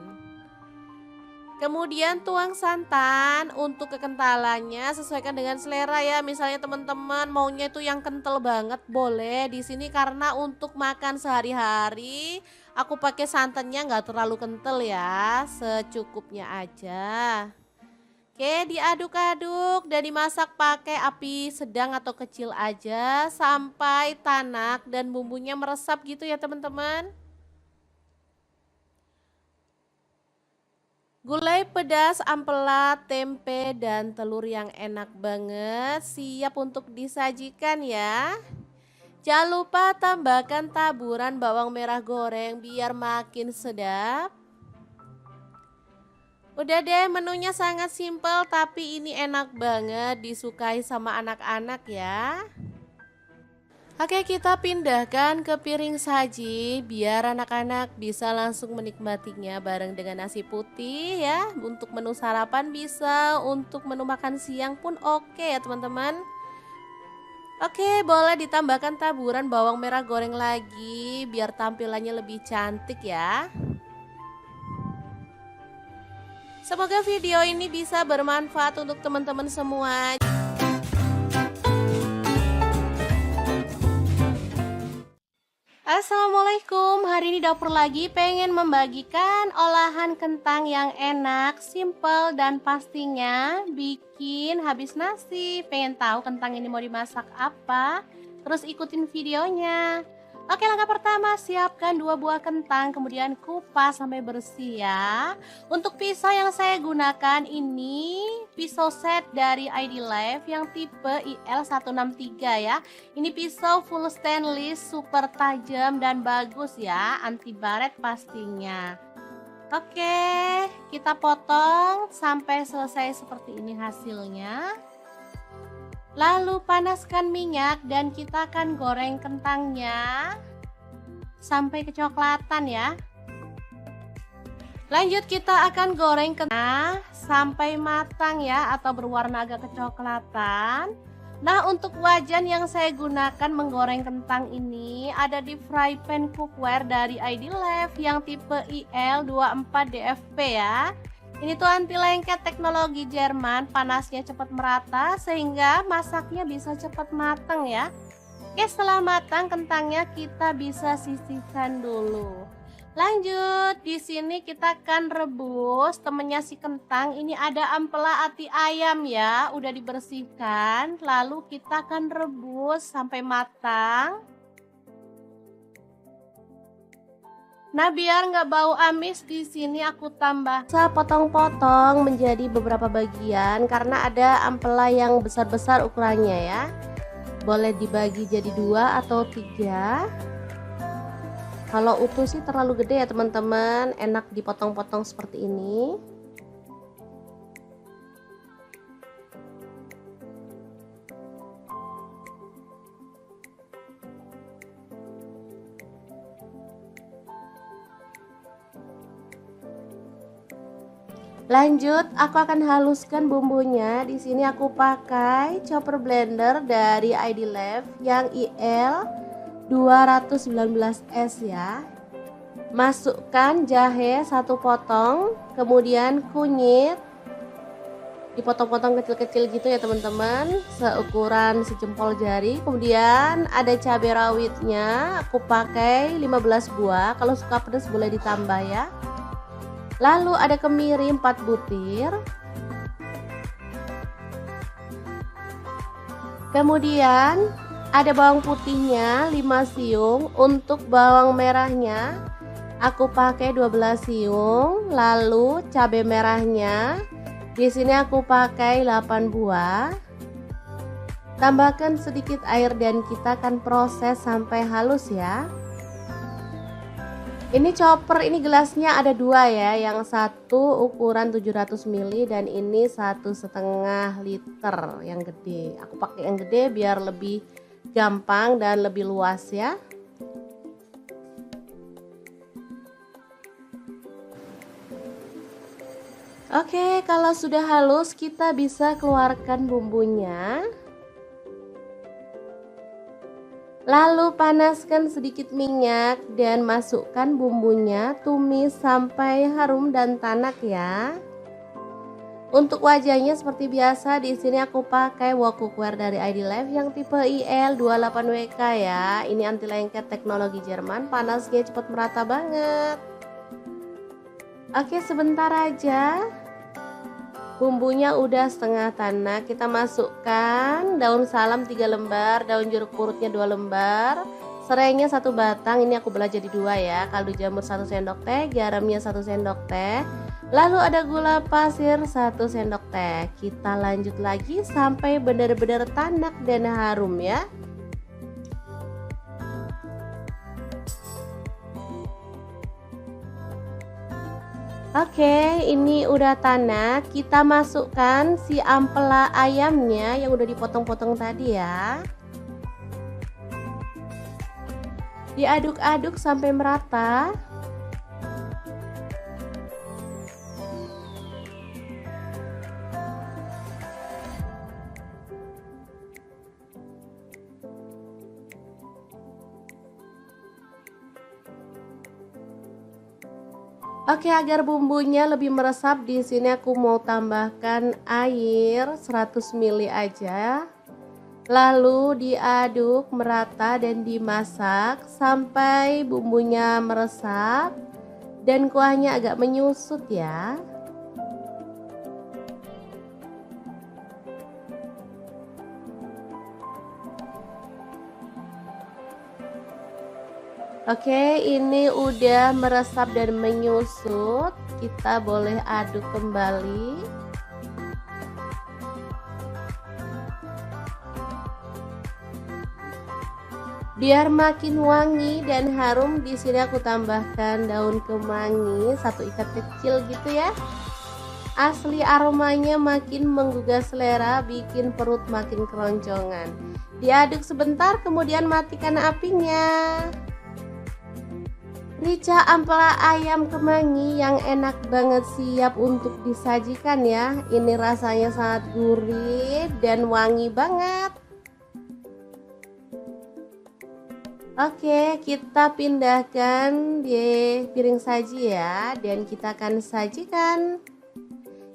Speaker 1: Kemudian tuang santan, untuk kekentalannya sesuaikan dengan selera ya. Misalnya teman-teman maunya itu yang kental banget boleh. Di sini karena untuk makan sehari-hari aku pakai santannya nggak terlalu kental ya, secukupnya aja. Oke, diaduk-aduk dan dimasak pakai api sedang atau kecil aja sampai tanak dan bumbunya meresap gitu ya teman-teman. Gulai pedas, ampela, tempe, dan telur yang enak banget siap untuk disajikan ya. Jangan lupa tambahkan taburan bawang merah goreng biar makin sedap. Udah deh, menunya sangat simpel tapi ini enak banget disukai sama anak-anak ya. Oke, kita pindahkan ke piring saji biar anak-anak bisa langsung menikmatinya bareng dengan nasi putih ya. Untuk menu sarapan bisa, untuk menu makan siang pun oke ya teman-teman. Oke, boleh ditambahkan taburan bawang merah goreng lagi biar tampilannya lebih cantik ya. Semoga video ini bisa bermanfaat untuk teman-teman semua. Assalamualaikum, hari ini dapur lagi pengen membagikan olahan kentang yang enak, simple dan pastinya bikin habis nasi. Pengen tahu kentang ini mau dimasak apa? Terus ikutin videonya. Oke, langkah pertama siapkan 2 buah kentang, kemudian kupas sampai bersih ya. Untuk pisau yang saya gunakan ini pisau set dari ID Life yang tipe IL163 ya. Ini pisau full stainless, super tajam dan bagus ya, anti baret pastinya. Oke, kita potong sampai selesai seperti ini hasilnya. Lalu panaskan minyak dan kita akan goreng kentangnya sampai kecoklatan ya. Lanjut kita akan goreng kentang sampai matang ya, atau berwarna agak kecoklatan. Nah, untuk wajan yang saya gunakan menggoreng kentang ini ada di fry pan cookware dari ID-Lab yang tipe IL24DFP ya. Ini tuh anti lengket teknologi Jerman, panasnya cepat merata sehingga masaknya bisa cepat matang ya. Oke, setelah matang kentangnya kita bisa sisihkan dulu. Lanjut, di sini kita akan rebus temennya si kentang. Ini ada ampela ati ayam ya, udah dibersihkan. Lalu kita akan rebus sampai matang. Nah, biar nggak bau amis, di sini aku tambah saya potong-potong menjadi beberapa bagian karena ada ampela yang besar-besar ukurannya ya. Boleh dibagi jadi 2 atau 3. Kalau utuh sih terlalu gede ya teman-teman, enak dipotong-potong seperti ini. Lanjut, aku akan haluskan bumbunya. Di sini aku pakai chopper blender dari ID-Lab yang IL 219S ya. Masukkan jahe 1 potong, kemudian kunyit dipotong-potong kecil-kecil gitu ya teman-teman, seukuran sejempol jari. Kemudian ada cabai rawitnya, aku pakai 15 buah, kalau suka pedas boleh ditambah ya. Lalu ada kemiri 4 butir. Kemudian ada bawang putihnya 5 siung. Untuk bawang merahnya aku pakai 12 siung. Lalu cabai merahnya di sini aku pakai 8 buah. Tambahkan sedikit air dan kita akan proses sampai halus ya. Ini chopper, ini gelasnya ada 2 ya, yang satu ukuran 700 ml dan ini 1,5 liter yang gede. Aku pakai yang gede biar lebih gampang dan lebih luas ya. Oke, kalau sudah halus kita bisa keluarkan bumbunya. Lalu panaskan sedikit minyak dan masukkan bumbunya, tumis sampai harum dan tanak ya. Untuk wajahnya seperti biasa, di sini aku pakai wok cookware dari ID-Lab yang tipe IL28WK ya. Ini anti lengket teknologi Jerman, panasnya cepat merata banget. Oke, sebentar aja. Bumbunya udah setengah tanak, kita masukkan daun salam 3 lembar, daun jeruk purutnya 2 lembar, serainya 1 batang, ini aku belah jadi 2 ya, kaldu jamur 1 sendok teh, garamnya 1 sendok teh, lalu ada gula pasir 1 sendok teh. Kita lanjut lagi sampai benar-benar tanak dan harum ya. Oke, ini udah tanak. Kita masukkan si ampela ayamnya yang udah dipotong-potong tadi ya. Diaduk-aduk sampai merata. Oke, agar bumbunya lebih meresap, di sini aku mau tambahkan air 100 ml aja. Lalu diaduk merata dan dimasak sampai bumbunya meresap dan kuahnya agak menyusut ya. Oke, ini udah meresap dan menyusut. Kita boleh aduk kembali. Biar makin wangi dan harum, di sini aku tambahkan daun kemangi 1 ikat kecil gitu ya. Asli aromanya makin menggugah selera, bikin perut makin keroncongan. Diaduk sebentar kemudian matikan apinya. Rica ampela ayam kemangi yang enak banget siap untuk disajikan ya. Ini rasanya sangat gurih dan wangi banget. Oke, kita pindahkan di piring saji ya, dan kita akan sajikan.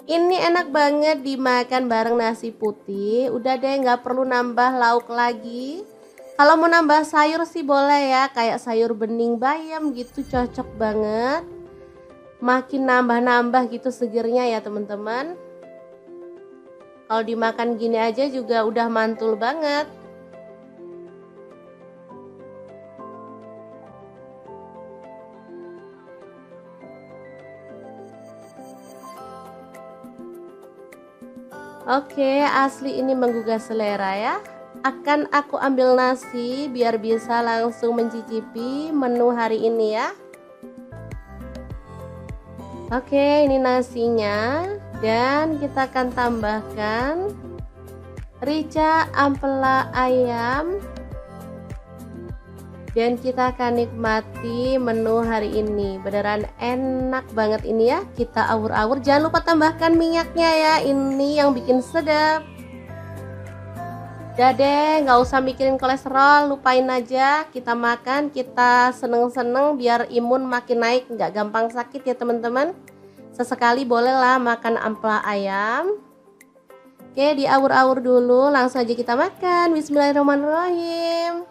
Speaker 1: Ini enak banget dimakan bareng nasi putih. Udah deh, nggak perlu nambah lauk lagi. Kalau mau nambah sayur sih boleh ya, kayak sayur bening bayam gitu, cocok banget. Makin nambah-nambah gitu segernya ya teman-teman. Kalau dimakan gini aja juga udah mantul banget. Oke, asli ini menggugah selera ya. Akan aku ambil nasi biar bisa langsung mencicipi menu hari ini ya. Oke, ini nasinya, dan kita akan tambahkan rica ampela ayam. Dan kita akan nikmati menu hari ini. Beneran enak banget ini ya. Kita awur-awur. Jangan lupa tambahkan minyaknya ya. Ini yang bikin sedap. Udah deh, nggak usah mikirin kolesterol. Lupain aja. Kita makan, kita seneng-seneng biar imun makin naik. Nggak gampang sakit ya teman-teman. Sesekali bolehlah makan ampela ayam. Oke, diawur-awur dulu. Langsung aja kita makan. Bismillahirrahmanirrahim.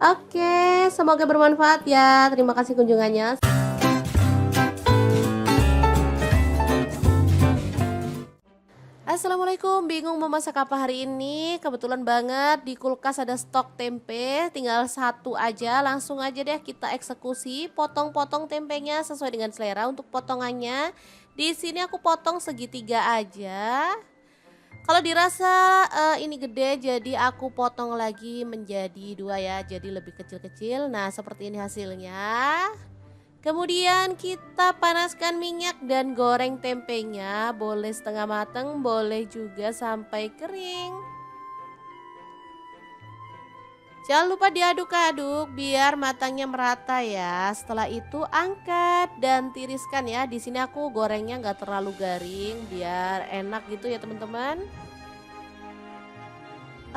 Speaker 1: Oke, semoga bermanfaat ya. Terima kasih kunjungannya. Assalamualaikum, bingung mau masak apa hari ini? Kebetulan banget di kulkas ada stok tempe, tinggal satu aja. Langsung aja deh kita eksekusi, potong-potong tempenya sesuai dengan selera untuk potongannya. Di sini aku potong segitiga aja. Kalau dirasa ini gede, jadi aku potong lagi menjadi dua ya, jadi lebih kecil-kecil. Nah, seperti ini hasilnya. Kemudian kita panaskan minyak dan goreng tempenya, boleh setengah matang, boleh juga sampai kering. Jangan lupa diaduk-aduk biar matangnya merata ya. Setelah itu angkat dan tiriskan ya. Di sini aku gorengnya nggak terlalu garing biar enak gitu ya teman-teman.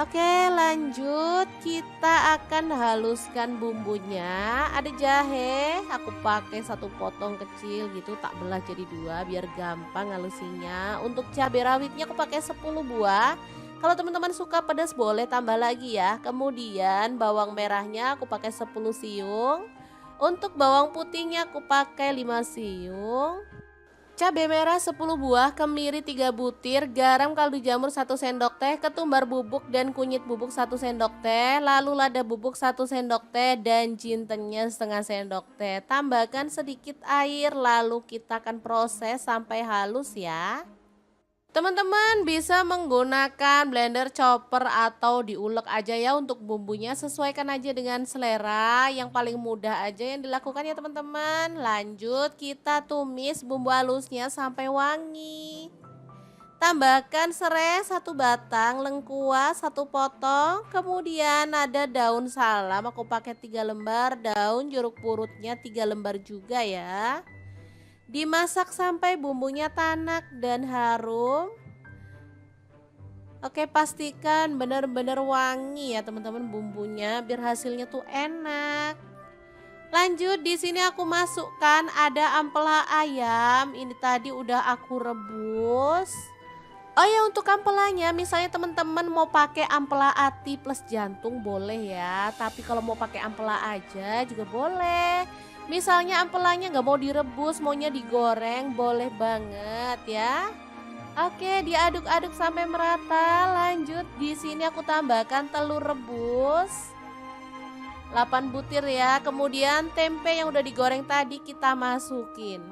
Speaker 1: Oke, lanjut kita akan haluskan bumbunya. Ada jahe, aku pakai satu potong kecil gitu, tak belah jadi dua biar gampang halusinya. Untuk cabai rawitnya aku pakai 10 buah. Kalau teman-teman suka pedas boleh tambah lagi ya. Kemudian bawang merahnya aku pakai 10 siung. Untuk bawang putihnya aku pakai 5 siung. Cabai merah 10 buah, kemiri 3 butir, garam kaldu jamur 1 sendok teh, ketumbar bubuk dan kunyit bubuk 1 sendok teh, lalu lada bubuk 1 sendok teh, dan jintennya setengah sendok teh. Tambahkan sedikit air, lalu kita akan proses sampai halus ya. Teman-teman bisa menggunakan blender, chopper, atau diulek aja ya untuk bumbunya. Sesuaikan aja dengan selera, yang paling mudah aja yang dilakukan ya teman-teman. Lanjut kita tumis bumbu halusnya sampai wangi. Tambahkan serai 1 batang, lengkuas 1 potong, kemudian ada daun salam aku pakai 3 lembar, daun jeruk purutnya 3 lembar juga ya. Dimasak sampai bumbunya tanak dan harum. Oke, pastikan benar-benar wangi ya teman-teman bumbunya biar hasilnya tuh enak. Lanjut di sini aku masukkan ada ampela ayam. Ini tadi udah aku rebus. Oh ya, untuk ampelanya misalnya teman-teman mau pakai ampela ati plus jantung boleh ya. Tapi kalau mau pakai ampela aja juga boleh. Misalnya ampelanya nggak mau direbus, maunya digoreng, boleh banget ya. Oke, diaduk-aduk sampai merata. Lanjut di sini aku tambahkan telur rebus 8 butir ya. Kemudian tempe yang udah digoreng tadi kita masukin.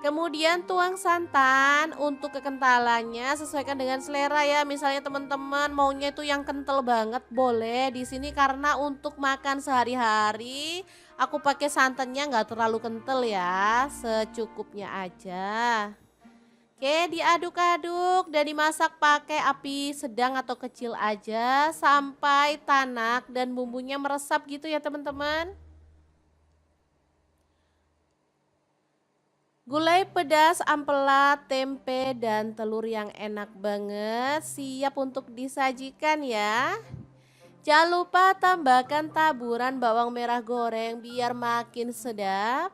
Speaker 1: Kemudian tuang santan. Untuk kekentalannya sesuaikan dengan selera ya. Misalnya teman-teman maunya itu yang kental banget boleh. Di sini karena untuk makan sehari-hari aku pakai santannya nggak terlalu kental ya, secukupnya aja. Oke, diaduk-aduk dan dimasak pakai api sedang atau kecil aja sampai tanak dan bumbunya meresap gitu ya teman-teman. Gulai pedas, ampela, tempe, dan telur yang enak banget siap untuk disajikan ya. Jangan lupa tambahkan taburan bawang merah goreng biar makin sedap.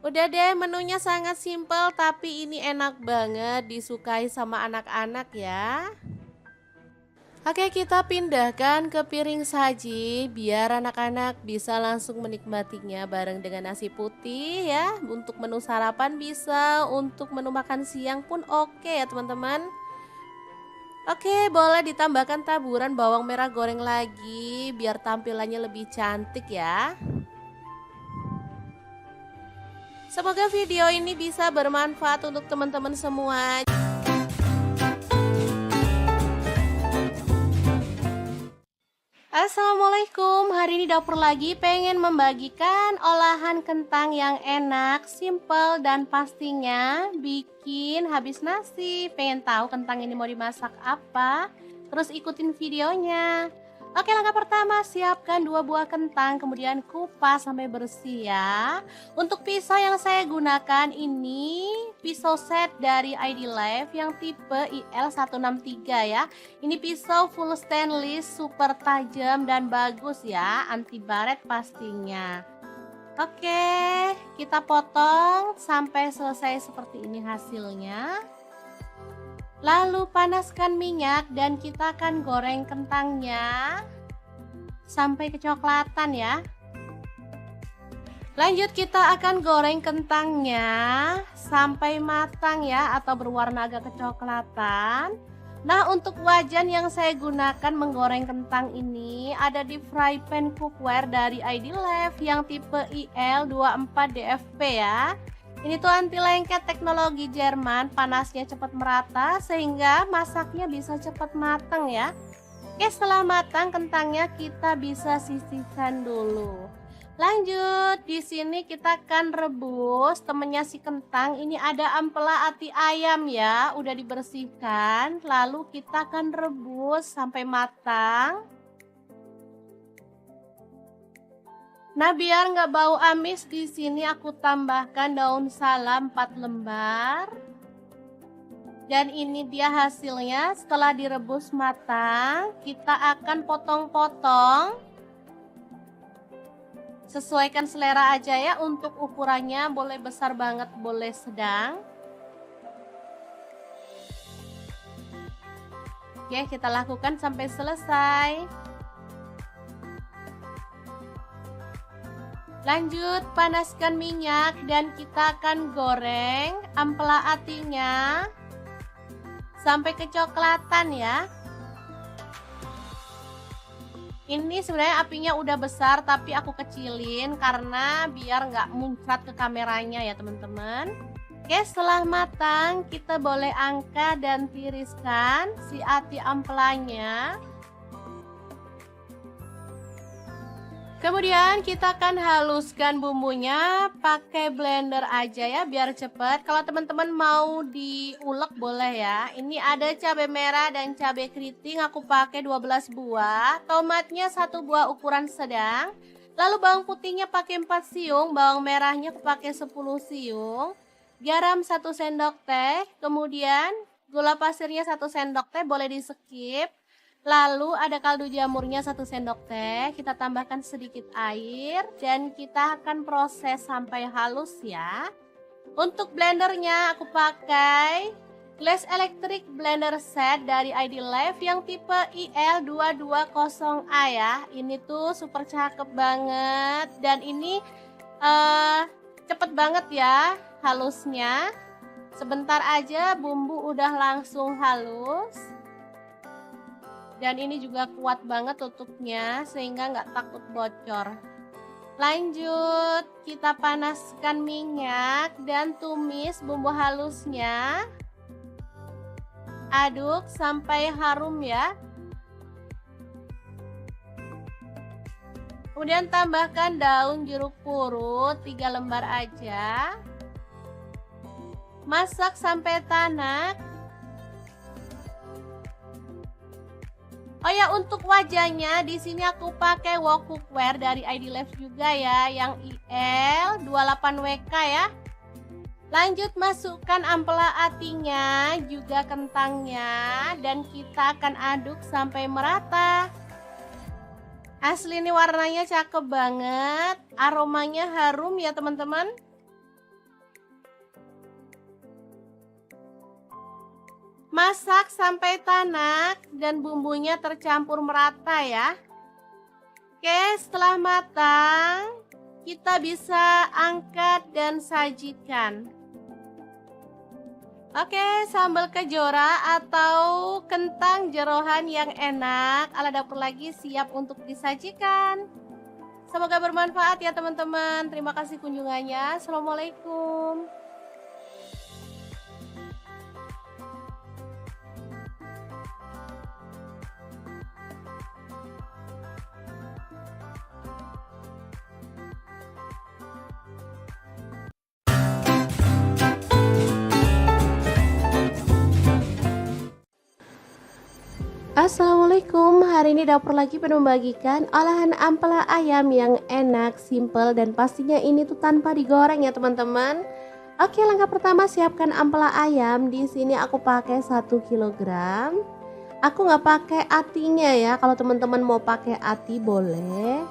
Speaker 1: Udah deh, menunya sangat simpel tapi ini enak banget disukai sama anak-anak ya. Oke, kita pindahkan ke piring saji biar anak-anak bisa langsung menikmatinya bareng dengan nasi putih ya. Untuk menu sarapan bisa, untuk menu makan siang pun oke ya teman-teman. Oke, boleh ditambahkan taburan bawang merah goreng lagi biar tampilannya lebih cantik ya. Semoga video ini bisa bermanfaat untuk teman-teman semua. Assalamualaikum, hari ini dapur lagi pengen membagikan olahan kentang yang enak, simple, dan pastinya bikin habis nasi. Pengen tahu kentang ini mau dimasak apa? Terus ikutin videonya. Oke, langkah pertama siapkan 2 buah kentang, kemudian kupas sampai bersih ya. Untuk pisau yang saya gunakan ini pisau set dari ID Life yang tipe IL163 ya. Ini pisau full stainless, super tajam dan bagus ya, anti baret pastinya. Oke, kita potong sampai selesai seperti ini hasilnya. Lalu panaskan minyak dan kita akan goreng kentangnya sampai kecoklatan ya. Lanjut kita akan goreng kentangnya sampai matang ya atau berwarna agak kecoklatan. Nah, untuk wajan yang saya gunakan menggoreng kentang ini ada di fry pan cookware dari ID Life yang tipe IL24DFP ya. Ini tuh anti lengket teknologi Jerman, panasnya cepat merata sehingga masaknya bisa cepat matang ya. Oke, setelah matang kentangnya kita bisa sisihkan dulu. Lanjut, di sini kita akan rebus temennya si kentang. Ini ada ampela ati ayam ya, udah dibersihkan. Lalu kita akan rebus sampai matang. Nah, biar nggak bau amis, di sini aku tambahkan daun salam 4 lembar. Dan ini dia hasilnya setelah direbus matang. Kita akan potong-potong. Sesuaikan selera aja ya, untuk ukurannya boleh besar banget, boleh sedang. Oke, kita lakukan sampai selesai. Lanjut, panaskan minyak dan kita akan goreng ampela atinya sampai kecoklatan ya. Ini sebenarnya apinya udah besar tapi aku kecilin karena biar nggak muncrat ke kameranya ya teman-teman. Oke, setelah matang kita boleh angkat dan tiriskan si ati ampelanya. Kemudian kita akan haluskan bumbunya pakai blender aja ya biar cepet. Kalau teman-teman mau diulek boleh ya. Ini ada cabai merah dan cabai keriting, aku pakai 12 buah. Tomatnya 1 buah ukuran sedang. Lalu bawang putihnya pakai 4 siung, bawang merahnya aku pakai 10 siung. Garam 1 sendok teh, kemudian gula pasirnya 1 sendok teh, boleh di skip. Lalu ada kaldu jamurnya 1 sendok teh, kita tambahkan sedikit air dan kita akan proses sampai halus ya. Untuk blendernya aku pakai Glass Electric Blender Set dari ID Life yang tipe IL220A ya. Ini tuh super cakep banget dan ini cepet banget ya halusnya. Sebentar aja bumbu udah langsung halus. Dan ini juga kuat banget tutupnya sehingga nggak takut bocor. Lanjut, kita panaskan minyak dan tumis bumbu halusnya. Aduk sampai harum ya. Kemudian tambahkan daun jeruk purut 3 lembar aja. Masak sampai tanak. Oh ya, untuk wajahnya di sini aku pakai wok cookware dari ID Life juga ya, yang IL 28WK ya. Lanjut masukkan ampela atinya, juga kentangnya, dan kita akan aduk sampai merata. Asli ini warnanya cakep banget, aromanya harum ya teman-teman. Masak sampai tanak dan bumbunya tercampur merata ya. Oke, setelah matang, kita bisa angkat dan sajikan. Oke, sambal kejora atau kentang jeroan yang enak ala dapur lagi siap untuk disajikan. Semoga bermanfaat ya teman-teman. Terima kasih kunjungannya. Assalamualaikum. Assalamualaikum, hari ini dapur lagi pengen membagikan olahan ampela ayam yang enak, simple, dan pastinya ini tuh tanpa digoreng ya teman-teman. Oke, langkah pertama siapkan ampela ayam. Di sini aku pakai 1 kilogram. Aku nggak pakai atinya ya, kalau teman-teman mau pakai ati boleh.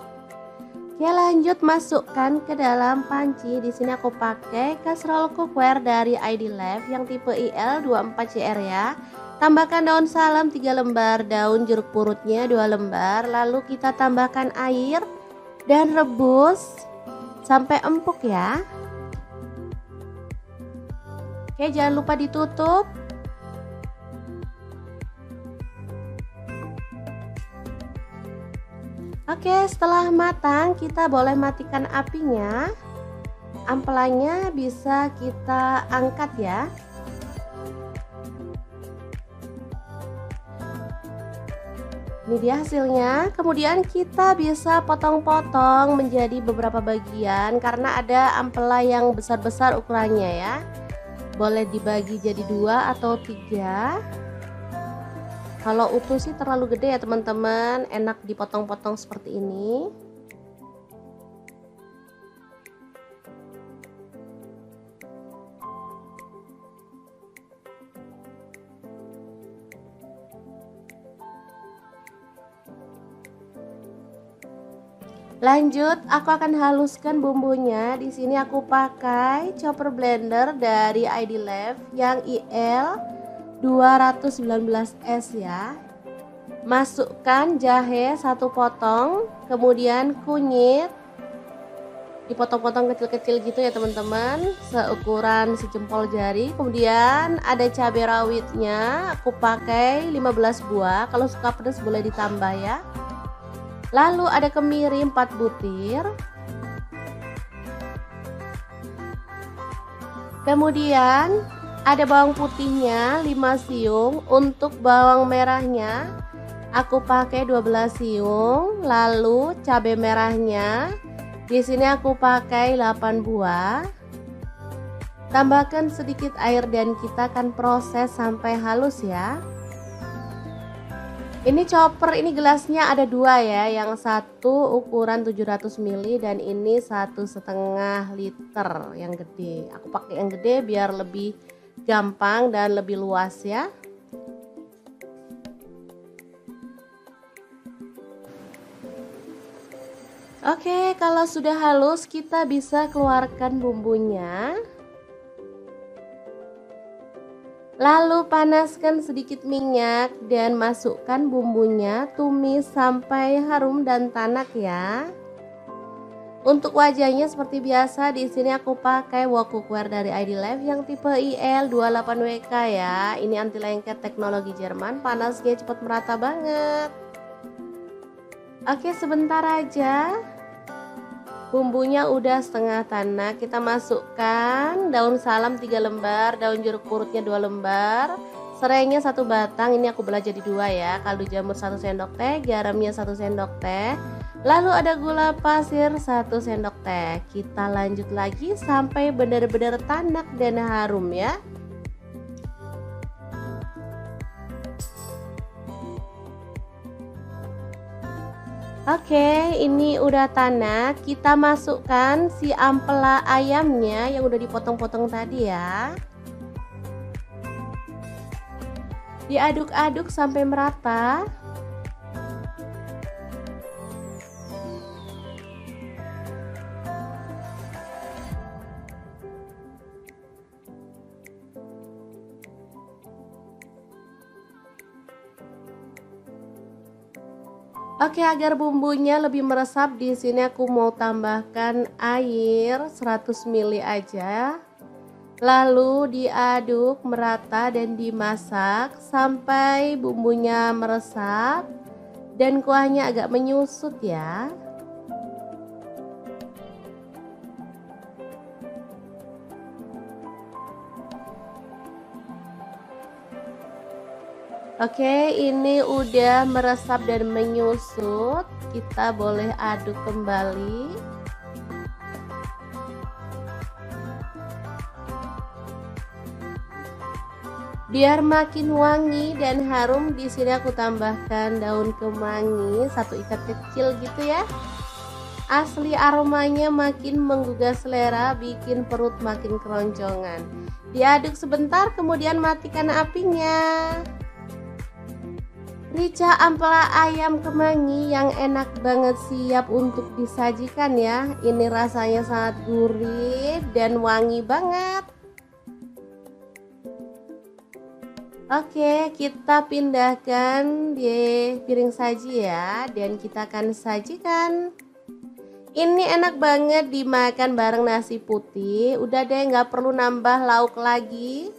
Speaker 1: Oke, lanjut masukkan ke dalam panci. Di sini aku pakai kastrol cookware dari ID Life yang tipe IL 24CR ya. Tambahkan daun salam 3 lembar, daun jeruk purutnya 2 lembar, lalu kita tambahkan air dan rebus sampai empuk ya. Oke, jangan lupa ditutup. Oke, setelah matang kita boleh matikan apinya. Ampelanya bisa kita angkat ya. Ini dia hasilnya. Kemudian kita bisa potong-potong menjadi beberapa bagian karena ada ampela yang besar-besar ukurannya ya. Boleh dibagi jadi 2 atau 3. Kalau utuh sih terlalu gede ya teman-teman, enak dipotong-potong seperti ini. Lanjut, aku akan haluskan bumbunya. Di sini aku pakai chopper blender dari ID Life yang IL 219S ya. Masukkan jahe 1 potong, kemudian kunyit dipotong-potong kecil-kecil gitu ya teman-teman, seukuran sejempol jari. Kemudian ada cabai rawitnya, aku pakai 15 buah. Kalau suka pedas boleh ditambah ya. Lalu ada kemiri 4 butir. Kemudian ada bawang putihnya 5 siung. Untuk bawang merahnya aku pakai 12 siung. Lalu cabai merahnya di sini aku pakai 8 buah. Tambahkan sedikit air dan kita akan proses sampai halus ya. Ini chopper, ini gelasnya ada 2 ya, yang satu ukuran 700 ml dan ini 1,5 liter yang gede. Aku pakai yang gede biar lebih gampang dan lebih luas ya. Oke, kalau sudah halus kita bisa keluarkan bumbunya. Lalu panaskan sedikit minyak dan masukkan bumbunya, tumis sampai harum dan tanak ya. Untuk wajahnya seperti biasa, di sini aku pakai wok cookware dari ID Life yang tipe IL 28WK ya. Ini anti lengket teknologi Jerman, panasnya cepat merata banget. Oke, sebentar aja. Bumbunya udah setengah tanak, kita masukkan daun salam 3 lembar, daun jeruk purutnya 2 lembar, serainya 1 batang, ini aku belah jadi 2 ya, kaldu jamur 1 sendok teh, garamnya 1 sendok teh, Lalu ada gula pasir 1 sendok teh. Kita lanjut lagi sampai benar-benar tanak dan harum ya. Oke, ini udah tanak. Kita masukkan si ampela ayamnya yang udah dipotong-potong tadi ya. Diaduk-aduk sampai merata. Oke, agar bumbunya lebih meresap, di sini aku mau tambahkan air 100 ml aja. Lalu diaduk merata dan dimasak sampai bumbunya meresap dan kuahnya agak menyusut ya. Oke, ini udah meresap dan menyusut. Kita boleh aduk kembali. Biar makin wangi dan harum, di sini aku tambahkan daun kemangi 1 ikat kecil gitu ya. Asli aromanya makin menggugah selera, bikin perut makin keroncongan. Diaduk sebentar, kemudian matikan apinya. Rica ampela ayam kemangi yang enak banget, siap untuk disajikan ya. Ini rasanya sangat gurih dan wangi banget. Oke, kita pindahkan di piring saji ya, dan kita akan sajikan. Ini enak banget dimakan bareng nasi putih. Udah deh, nggak perlu nambah lauk lagi.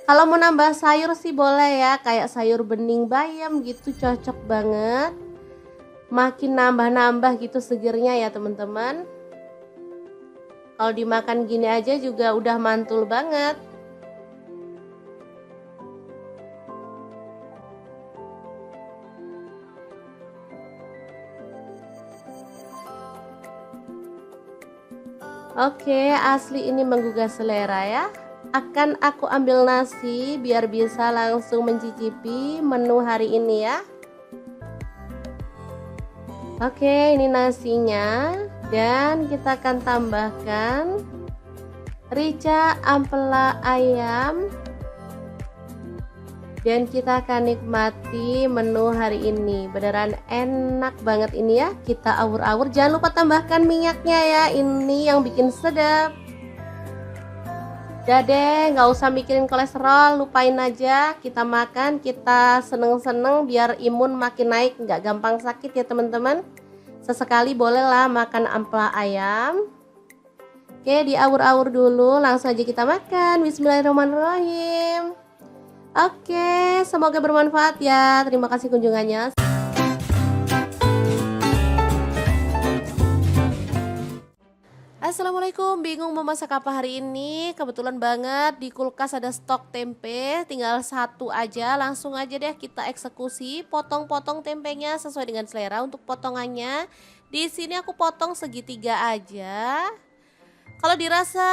Speaker 1: Kalau mau nambah sayur sih boleh ya, kayak sayur bening bayam gitu, cocok banget. Makin nambah-nambah gitu segernya ya teman-teman. Kalau dimakan gini aja juga udah mantul banget. Oke, asli ini menggugah selera ya. Akan aku ambil nasi biar bisa langsung mencicipi menu hari ini ya. Oke, ini nasinya, dan kita akan tambahkan rica ampela ayam, dan kita akan nikmati menu hari ini. Beneran enak banget ini ya. Kita awur-awur, jangan lupa tambahkan minyaknya ya, ini yang bikin sedap. Udah deh, nggak usah mikirin kolesterol, lupain aja. Kita makan, kita seneng-seneng biar imun makin naik, nggak gampang sakit ya teman-teman. Sesekali bolehlah makan ampela ayam. Oke, diawur-awur dulu, langsung aja kita makan. Bismillahirrahmanirrahim. Oke, semoga bermanfaat ya. Terima kasih kunjungannya. Assalamualaikum, bingung mau masak apa hari ini? Kebetulan banget di kulkas ada stok tempe, tinggal 1 aja. Langsung aja deh kita eksekusi, potong-potong tempenya sesuai dengan selera. Untuk potongannya di sini aku potong segitiga aja. Kalau dirasa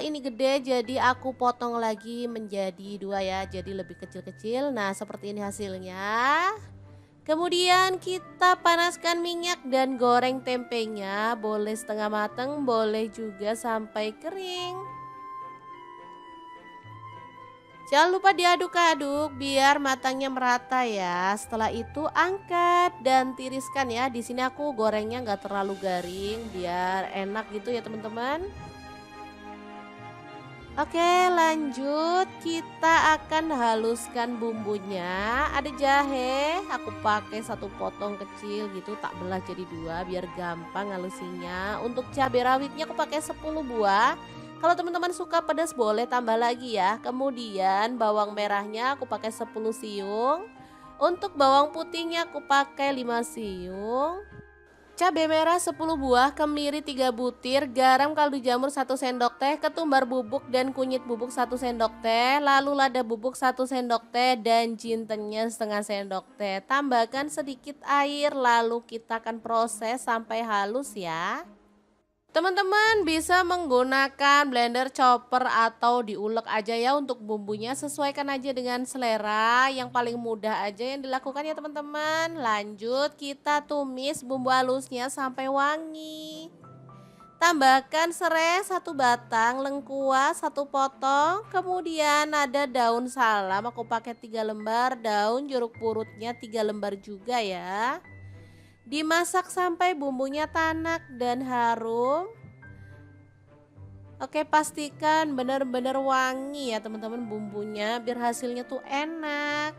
Speaker 1: ini gede, jadi aku potong lagi menjadi 2 ya, jadi lebih kecil-kecil. Nah, seperti ini hasilnya. Kemudian kita panaskan minyak dan goreng tempenya, boleh setengah matang, boleh juga sampai kering. Jangan lupa diaduk-aduk biar matangnya merata ya. Setelah itu angkat dan tiriskan ya. Di sini aku gorengnya nggak terlalu garing biar enak gitu ya teman-teman. Oke, lanjut, kita akan haluskan bumbunya. Ada jahe, aku pakai 1 potong kecil gitu, tak belah jadi 2 biar gampang halusinya. Untuk cabai rawitnya aku pakai 10 buah. Kalau teman-teman suka pedas boleh tambah lagi ya. Kemudian bawang merahnya aku pakai 10 siung. Untuk bawang putihnya aku pakai 5 siung. cabai merah 10 buah, kemiri 3 butir, garam kaldu jamur 1 sendok teh, ketumbar bubuk dan kunyit bubuk 1 sendok teh, lalu lada bubuk 1 sendok teh dan jintennya setengah sendok teh. Tambahkan sedikit air lalu kita akan proses sampai halus ya. Teman-teman bisa menggunakan blender, chopper atau diulek aja ya untuk bumbunya, sesuaikan aja dengan selera, yang paling mudah aja yang dilakukan ya teman-teman. Lanjut kita tumis bumbu halusnya sampai wangi. Tambahkan serai 1 batang, lengkuas 1 potong, kemudian ada daun salam aku pakai 3 lembar, daun jeruk purutnya 3 lembar juga ya. Dimasak sampai bumbunya tanak dan harum. Oke, pastikan benar-benar wangi ya teman-teman bumbunya biar hasilnya tuh enak.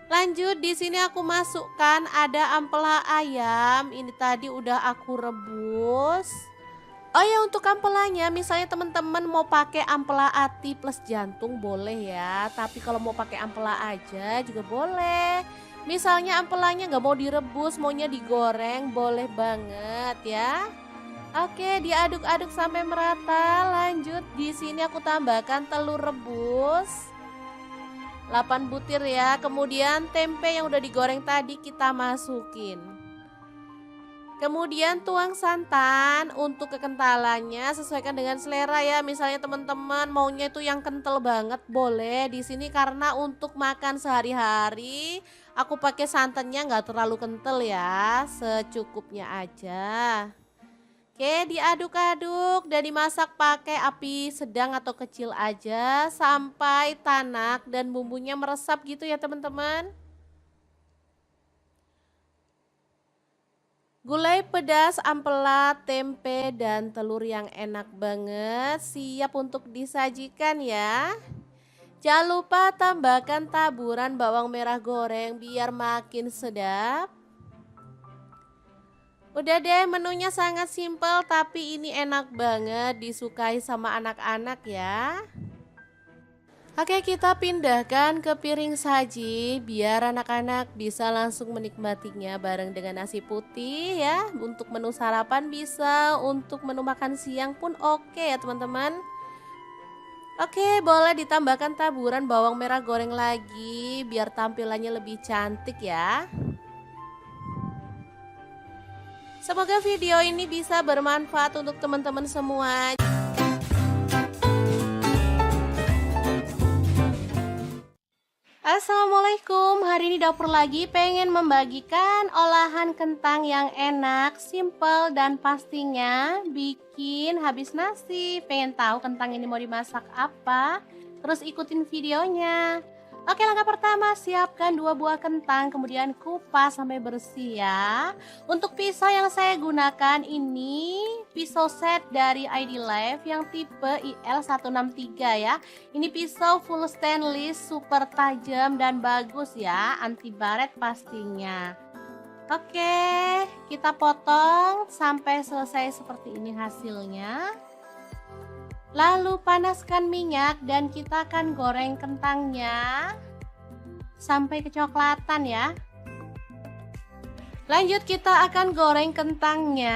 Speaker 1: Lanjut di sini aku masukkan ada ampela ayam. Ini tadi udah aku rebus. Oh ya, untuk ampelanya misalnya teman-teman mau pakai ampela ati plus jantung boleh ya. Tapi kalau mau pakai ampela aja juga boleh. Misalnya ampelanya nggak mau direbus, maunya digoreng, boleh banget ya. Oke, diaduk-aduk sampai merata. Lanjut di sini aku tambahkan telur rebus 8 butir ya. Kemudian tempe yang udah digoreng tadi kita masukin. Kemudian tuang santan, untuk kekentalannya sesuaikan dengan selera ya. Misalnya teman-teman maunya itu yang kental banget boleh. Di sini karena untuk makan sehari-hari aku pakai santannya nggak terlalu kental ya, secukupnya aja. Oke, diaduk-aduk dan dimasak pakai api sedang atau kecil aja sampai tanak dan bumbunya meresap gitu ya teman-teman. Gulai pedas, ampela, tempe, dan telur yang enak banget siap untuk disajikan ya. Jangan lupa tambahkan taburan bawang merah goreng biar makin sedap. Udah deh, menunya sangat simpel tapi ini enak banget disukai sama anak-anak ya. Oke, kita pindahkan ke piring saji biar anak-anak bisa langsung menikmatinya bareng dengan nasi putih ya. Untuk menu sarapan bisa, untuk menu makan siang pun oke ya teman-teman. Oke, boleh ditambahkan taburan bawang merah goreng lagi biar tampilannya lebih cantik ya. Semoga video ini bisa bermanfaat untuk teman-teman semua. Assalamualaikum, hari ini dapur lagi pengen membagikan olahan kentang yang enak, simple dan pastinya bikin habis nasi. Pengen tahu kentang ini mau dimasak apa? Terus ikutin videonya. Oke, langkah pertama siapkan 2 buah kentang, kemudian kupas sampai bersih ya. Untuk pisau yang saya gunakan ini pisau set dari ID Life yang tipe IL163 ya. Ini pisau full stainless, super tajam dan bagus ya, anti baret pastinya. Oke, kita potong sampai selesai seperti ini hasilnya. Lalu panaskan minyak dan kita akan goreng kentangnya sampai kecoklatan ya. Lanjut kita akan goreng kentangnya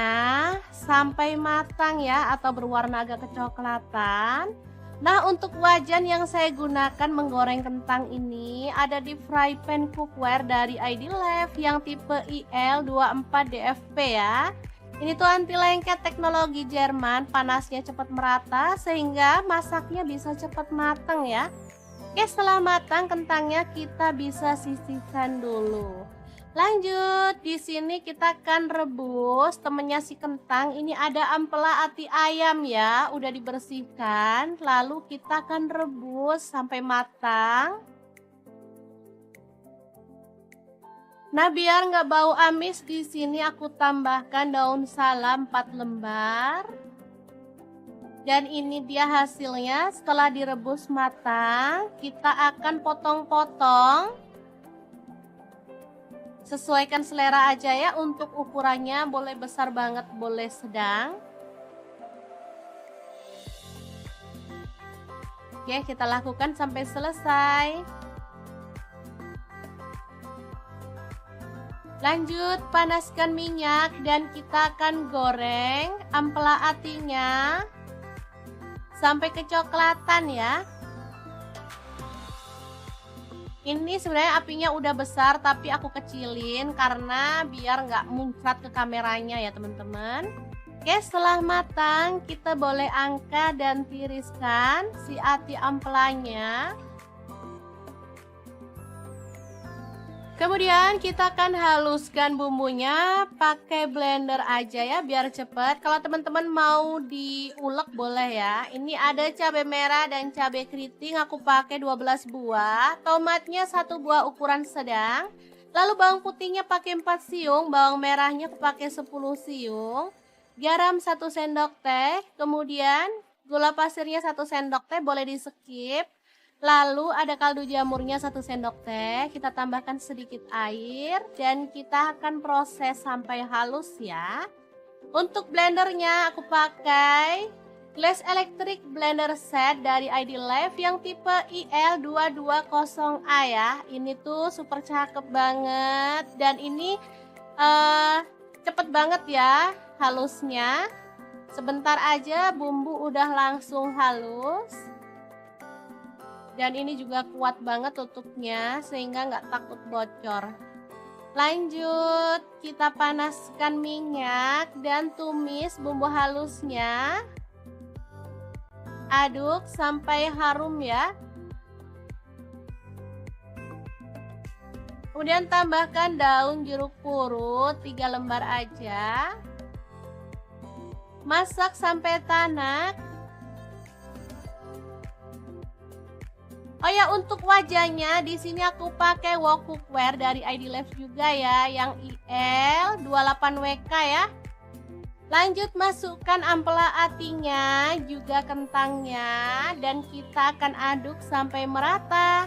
Speaker 1: sampai matang ya, atau berwarna agak kecoklatan. Nah, untuk wajan yang saya gunakan menggoreng kentang ini ada di fry pan cookware dari ID Life yang tipe IL24DFP ya. Ini tuh anti lengket teknologi Jerman, panasnya cepat merata sehingga masaknya bisa cepat matang ya. Oke, setelah matang kentangnya kita bisa sisihkan dulu. Lanjut, di sini kita akan rebus temennya si kentang. Ini ada ampela ati ayam ya, udah dibersihkan. Lalu kita akan rebus sampai matang. Nah, biar nggak bau amis, di sini aku tambahkan daun salam 4 lembar. Dan ini dia hasilnya setelah direbus matang. Kita akan potong-potong. Sesuaikan selera aja ya, untuk ukurannya boleh besar banget, boleh sedang. Oke, kita lakukan sampai selesai. Lanjut panaskan minyak dan kita akan goreng ampela atinya sampai kecoklatan ya. Ini sebenarnya apinya udah besar tapi aku kecilin karena biar nggak muncrat ke kameranya ya teman-teman. Oke, setelah matang kita boleh angkat dan tiriskan si ati ampelanya. Kemudian kita akan haluskan bumbunya pakai blender aja ya biar cepet. Kalau teman-teman mau diulek boleh ya. Ini ada cabai merah dan cabai keriting, aku pakai 12 buah. Tomatnya 1 buah ukuran sedang. Lalu bawang putihnya pakai 4 siung, bawang merahnya aku pakai 10 siung. Garam 1 sendok teh, kemudian gula pasirnya 1 sendok teh, boleh di skip. Lalu ada kaldu jamurnya 1 sendok teh, kita tambahkan sedikit air dan kita akan proses sampai halus ya. Untuk blendernya aku pakai Glass Electric Blender Set dari ID Life yang tipe IL220A ya. Ini tuh super cakep banget dan ini cepet banget ya halusnya. Sebentar aja bumbu udah langsung halus. Dan ini juga kuat banget tutupnya sehingga nggak takut bocor. Lanjut kita panaskan minyak dan tumis bumbu halusnya. Aduk sampai harum ya. Kemudian tambahkan daun jeruk purut 3 lembar aja. Masak sampai tanak. Oh ya, untuk wajahnya di sini aku pakai wok cookware dari ID Life juga ya, yang IL28WK ya. Lanjut masukkan ampela atinya, juga kentangnya, dan kita akan aduk sampai merata.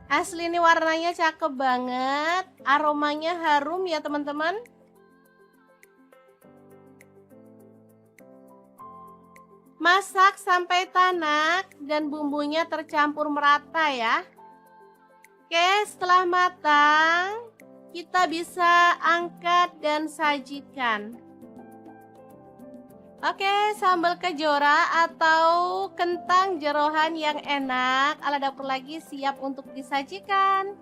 Speaker 1: Asli ini warnanya cakep banget, aromanya harum ya teman-teman. Masak sampai tanak dan bumbunya tercampur merata ya. Oke, setelah matang kita bisa angkat dan sajikan. Oke, sambal kejora atau kentang jeroan yang enak ala dapur lagi siap untuk disajikan.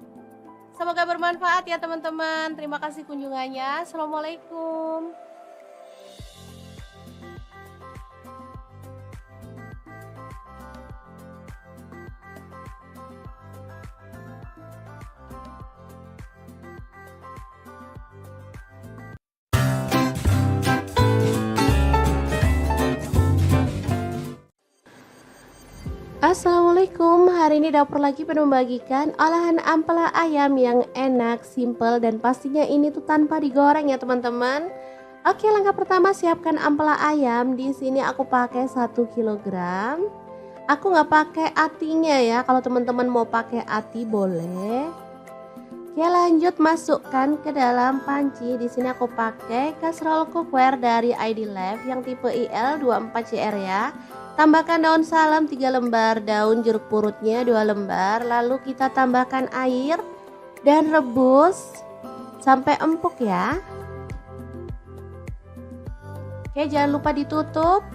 Speaker 1: Semoga bermanfaat ya teman-teman. Terima kasih kunjungannya. Assalamualaikum. Assalamualaikum, hari ini dapur lagi penuh membagikan olahan ampela ayam yang enak, simple, dan pastinya ini tuh tanpa digoreng ya teman-teman. Oke, langkah pertama siapkan ampela ayam. Di sini aku pakai 1 kg. Aku nggak pakai atinya ya, kalau teman-teman mau pakai ati boleh. Oke, lanjut masukkan ke dalam panci. Di sini aku pakai casserole cookware dari ID Life yang tipe IL24CR ya. Tambahkan daun salam 3 lembar, daun jeruk purutnya 2 lembar. Lalu kita tambahkan air dan rebus sampai empuk ya. Oke, jangan lupa ditutup.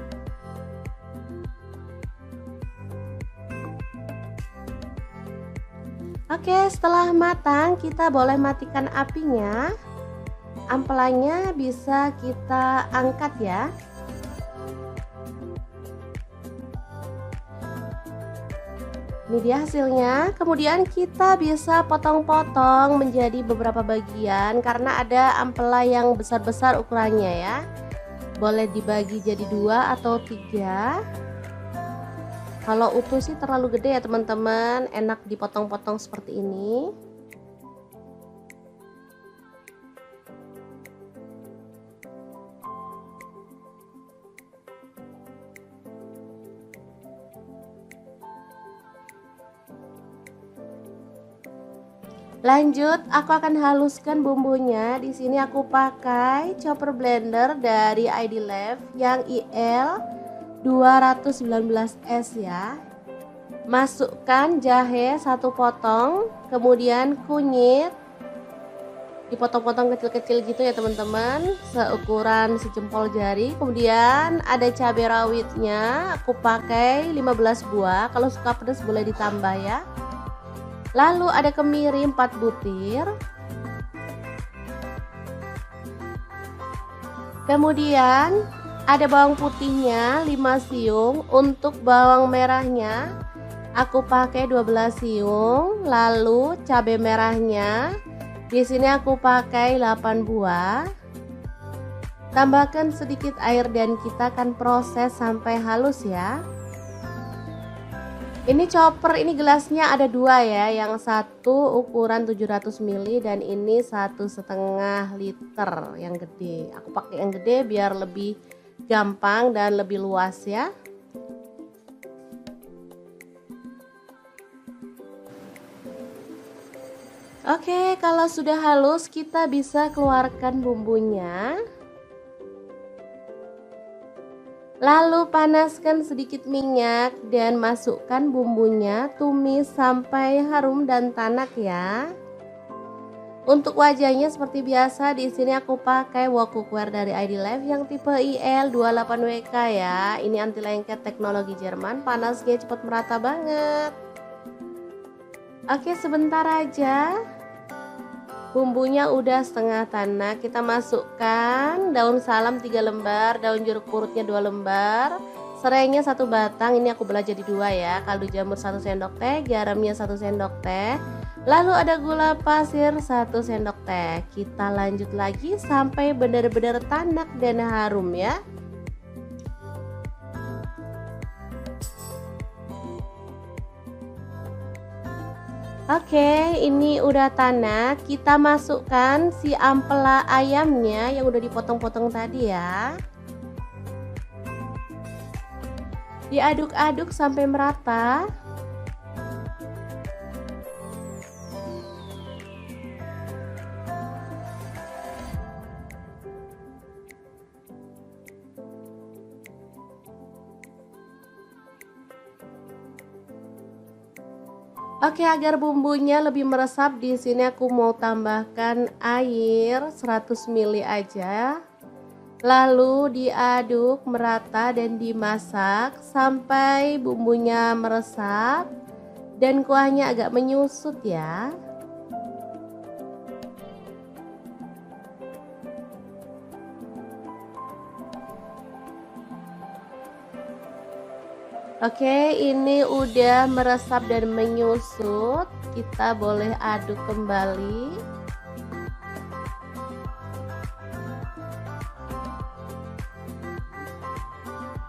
Speaker 1: Oke, setelah matang kita boleh matikan apinya. Ampelanya bisa kita angkat ya. Ini dia hasilnya. Kemudian kita bisa potong-potong menjadi beberapa bagian karena ada ampela yang besar-besar ukurannya ya. Boleh dibagi jadi 2 atau 3. Kalau utuh sih terlalu gede ya teman-teman, enak dipotong-potong seperti ini. Lanjut, aku akan haluskan bumbunya. Di sini aku pakai chopper blender dari ID Life yang IL219S ya. Masukkan jahe 1 potong, kemudian kunyit, dipotong-potong kecil-kecil gitu ya teman-teman, seukuran sejempol jari. Kemudian ada cabai rawitnya, aku pakai 15 buah, kalau suka pedas boleh ditambah ya. Lalu ada kemiri 4 butir. Kemudian ada bawang putihnya 5 siung. Untuk bawang merahnya aku pakai 12 siung. Lalu cabai merahnya di sini aku pakai 8 buah. Tambahkan sedikit air dan kita akan proses sampai halus ya. Ini chopper, ini gelasnya ada 2 ya, yang satu ukuran 700 ml dan ini 1,5 liter yang gede. Aku pakai yang gede biar lebih gampang dan lebih luas ya. Oke, kalau sudah halus kita bisa keluarkan bumbunya. Lalu panaskan sedikit minyak dan masukkan bumbunya, tumis sampai harum dan tanak ya. Untuk wajahnya seperti biasa di sini aku pakai wok cookware dari ID Life yang tipe IL28WK ya. Ini anti lengket teknologi Jerman, panasnya cepat merata banget. Oke, sebentar aja. Bumbunya udah setengah tanak, kita masukkan daun salam 3 lembar, daun jeruk purutnya 2 lembar, serainya 1 batang, ini aku belah jadi 2 ya, kaldu jamur 1 sendok teh, garamnya 1 sendok teh, lalu ada gula pasir 1 sendok teh. Kita lanjut lagi sampai benar-benar tanak dan harum ya. Oke, ini udah tanak. Kita masukkan si ampela ayamnya yang udah dipotong-potong tadi ya. Diaduk-aduk sampai merata. Oke, agar bumbunya lebih meresap di sini aku mau tambahkan air 100 ml aja. Lalu diaduk merata dan dimasak sampai bumbunya meresap dan kuahnya agak menyusut ya. Oke, ini udah meresap dan menyusut. Kita boleh aduk kembali.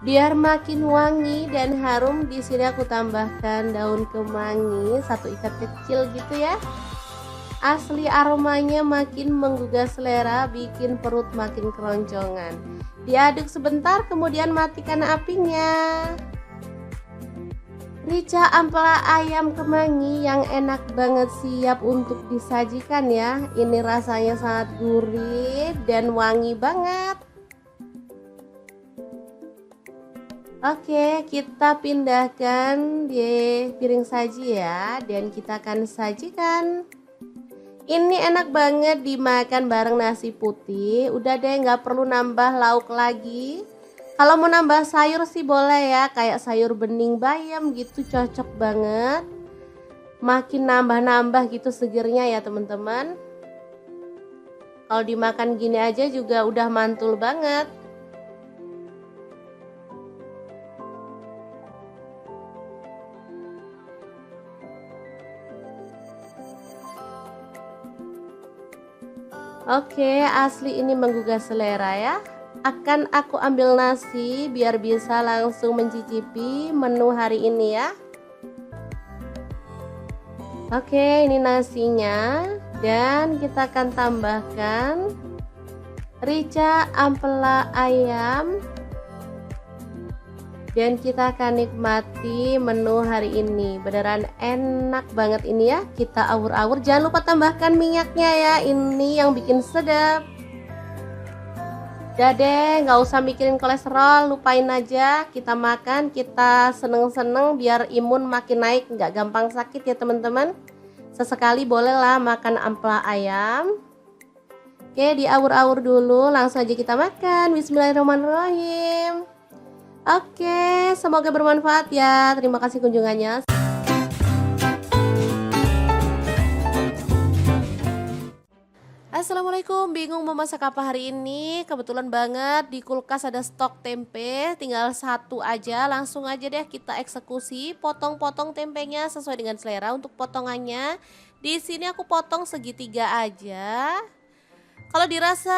Speaker 1: Biar makin wangi dan harum, di sini aku tambahkan daun kemangi 1 ikat kecil gitu ya. Asli aromanya makin menggugah selera, bikin perut makin keroncongan. Diaduk sebentar, kemudian matikan apinya. Rica ampela ayam kemangi yang enak banget siap untuk disajikan ya. Ini rasanya sangat gurih dan wangi banget. Oke, kita pindahkan di piring saji ya, dan kita akan sajikan. Ini enak banget dimakan bareng nasi putih. Udah deh, nggak perlu nambah lauk lagi. Kalau mau nambah sayur sih boleh ya, kayak sayur bening bayam gitu, cocok banget. Makin nambah-nambah gitu segernya ya teman-teman. Kalau dimakan gini aja juga udah mantul banget. Oke, asli ini menggugah selera ya. Akan aku ambil nasi biar bisa langsung mencicipi menu hari ini ya. Oke, ini nasinya dan kita akan tambahkan rica ampela ayam dan kita akan nikmati menu hari ini. Beneran enak banget ini ya. Kita awur-awur, jangan lupa tambahkan minyaknya ya, ini yang bikin sedap. Udah deh, nggak usah mikirin kolesterol, lupain aja. Kita makan, kita seneng-seneng biar imun makin naik, nggak gampang sakit ya teman-teman. Sesekali bolehlah makan ampela ayam. Oke, diawur-awur dulu, langsung aja kita makan. Bismillahirrahmanirrahim. Oke, semoga bermanfaat ya. Terima kasih kunjungannya. Assalamualaikum, bingung mau masak apa hari ini? Kebetulan banget di kulkas ada stok tempe, tinggal satu aja. Langsung aja deh kita eksekusi, potong-potong tempenya sesuai dengan selera untuk potongannya. Di sini aku potong segitiga aja. Kalau dirasa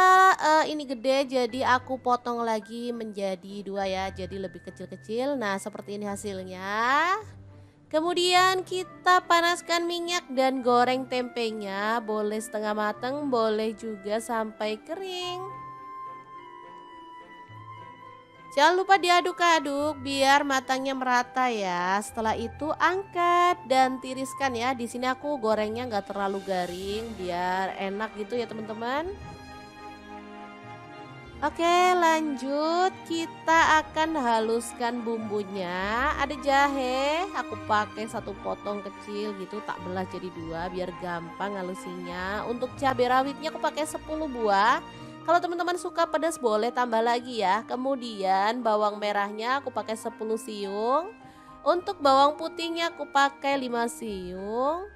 Speaker 1: ini gede, jadi aku potong lagi menjadi dua ya, jadi lebih kecil-kecil. Nah, seperti ini hasilnya. Kemudian kita panaskan minyak dan goreng tempenya, boleh setengah matang, boleh juga sampai kering. Jangan lupa diaduk-aduk biar matangnya merata ya. Setelah itu angkat dan tiriskan ya. Di sini aku gorengnya nggak terlalu garing biar enak gitu ya teman-teman. Oke, lanjut kita akan haluskan bumbunya. Ada jahe, aku pakai satu potong kecil gitu, tak belah jadi dua biar gampang halusinya. Untuk cabai rawitnya aku pakai 10 buah. Kalau teman-teman suka pedas boleh tambah lagi ya. Kemudian bawang merahnya aku pakai 10 siung. Untuk bawang putihnya aku pakai 5 siung.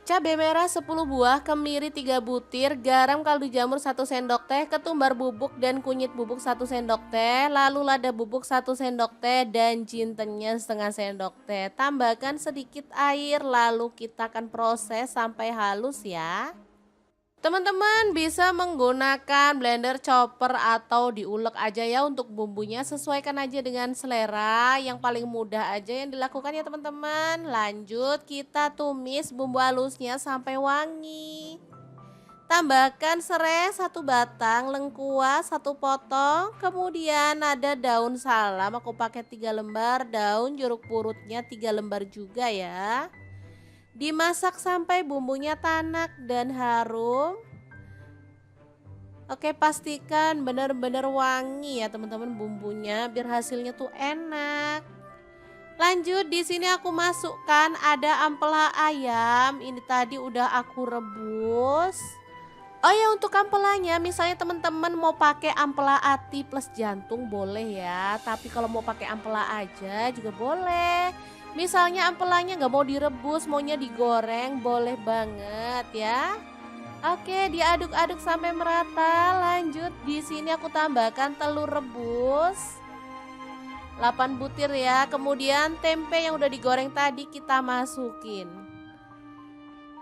Speaker 1: Cabai merah 10 buah, kemiri 3 butir, garam kaldu jamur 1 sendok teh, ketumbar bubuk dan kunyit bubuk 1 sendok teh, lalu lada bubuk 1 sendok teh dan jintennya setengah sendok teh. Tambahkan sedikit air lalu kita akan proses sampai halus ya. Teman-teman bisa menggunakan blender, chopper atau diulek aja ya untuk bumbunya, sesuaikan aja dengan selera, yang paling mudah aja yang dilakukan ya teman-teman. Lanjut kita tumis bumbu halusnya sampai wangi. Tambahkan serai 1 batang, lengkuas 1 potong, kemudian ada daun salam aku pakai 3 lembar, daun jeruk purutnya 3 lembar juga ya. Dimasak sampai bumbunya tanak dan harum. Oke, pastikan benar-benar wangi ya teman-teman bumbunya biar hasilnya tuh enak. Lanjut di sini aku masukkan ada ampela ayam. Ini tadi udah aku rebus. Oh ya, untuk ampelanya misalnya teman-teman mau pakai ampela ati plus jantung boleh ya. Tapi kalau mau pakai ampela aja juga boleh. Misalnya ampelanya nggak mau direbus, maunya digoreng, boleh banget ya. Oke, diaduk-aduk sampai merata. Lanjut di sini aku tambahkan telur rebus 8 butir ya. Kemudian tempe yang udah digoreng tadi kita masukin.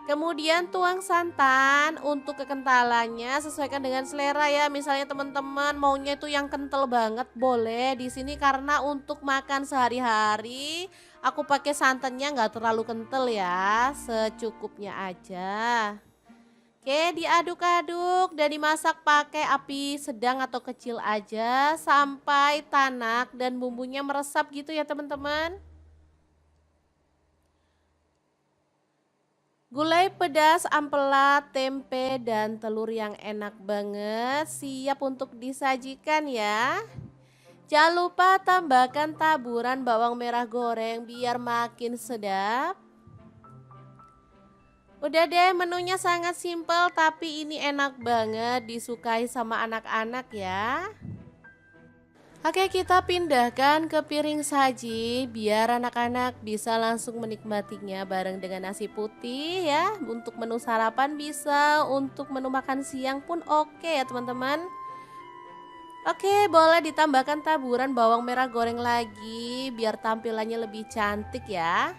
Speaker 1: Kemudian tuang santan. Untuk kekentalannya sesuaikan dengan selera ya. Misalnya teman-teman maunya itu yang kental banget boleh. Di sini karena untuk makan sehari-hari aku pakai santannya nggak terlalu kental ya, secukupnya aja. Oke, diaduk-aduk dan dimasak pakai api sedang atau kecil aja sampai tanak dan bumbunya meresap gitu ya teman-teman. Gulai pedas, ampela, tempe, dan telur yang enak banget siap untuk disajikan ya. Jangan lupa tambahkan taburan bawang merah goreng biar makin sedap. Udah deh, menunya sangat simpel tapi ini enak banget disukai sama anak-anak ya. Oke, kita pindahkan ke piring saji biar anak-anak bisa langsung menikmatinya bareng dengan nasi putih ya. Untuk menu sarapan bisa, untuk menu makan siang pun oke ya teman-teman. Oke, boleh ditambahkan taburan bawang merah goreng lagi biar tampilannya lebih cantik ya.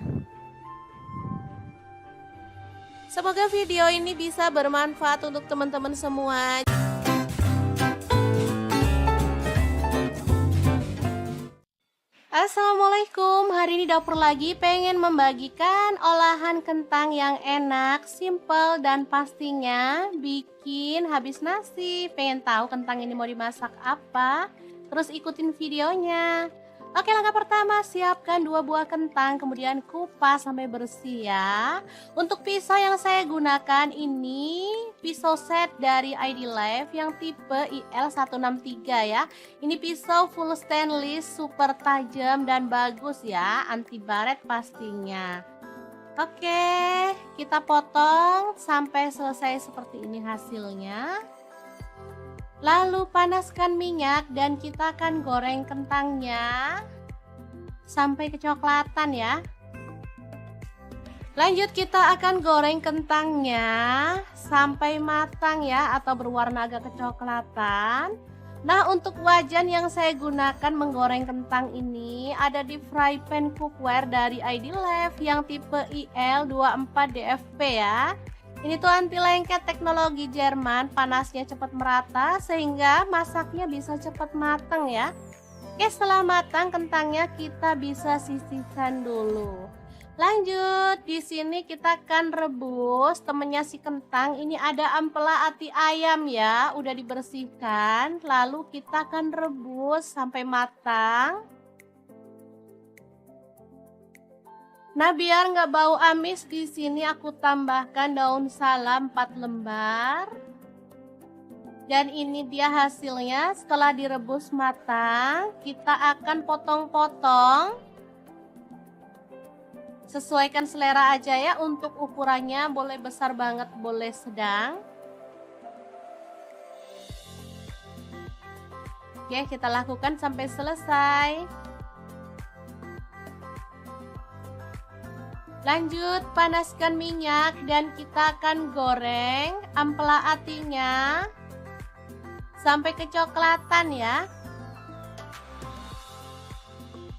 Speaker 1: Semoga video ini bisa bermanfaat untuk teman-teman semua. Assalamualaikum, hari ini dapur lagi pengen membagikan olahan kentang yang enak, simple dan pastinya bikin habis nasi. Pengen tahu kentang ini mau dimasak apa? Terus ikutin videonya. Oke, langkah pertama siapkan 2 buah kentang, kemudian kupas sampai bersih ya. Untuk pisau yang saya gunakan ini pisau set dari ID Life yang tipe IL163 ya. Ini pisau full stainless, super tajam dan bagus ya, anti baret pastinya. Oke, kita potong sampai selesai seperti ini hasilnya. Lalu panaskan minyak dan kita akan goreng kentangnya sampai kecoklatan ya. Lanjut kita akan goreng kentangnya sampai matang ya, atau berwarna agak kecoklatan. Nah, untuk wajan yang saya gunakan menggoreng kentang ini ada di fry pan cookware dari ID Life yang tipe IL24DFP ya. Ini tuh anti lengket teknologi Jerman, panasnya cepat merata sehingga masaknya bisa cepat matang ya. Oke, setelah matang kentangnya kita bisa sisihkan dulu. Lanjut, di sini kita akan rebus temennya si kentang. Ini ada ampela ati ayam ya, udah dibersihkan. Lalu kita akan rebus sampai matang. Nah, biar nggak bau amis, di sini aku tambahkan daun salam 4 lembar. Dan ini dia hasilnya setelah direbus matang. Kita akan potong-potong. Sesuaikan selera aja ya, untuk ukurannya boleh besar banget, boleh sedang. Oke, kita lakukan sampai selesai. Lanjut, panaskan minyak dan kita akan goreng ampela atinya sampai kecoklatan ya.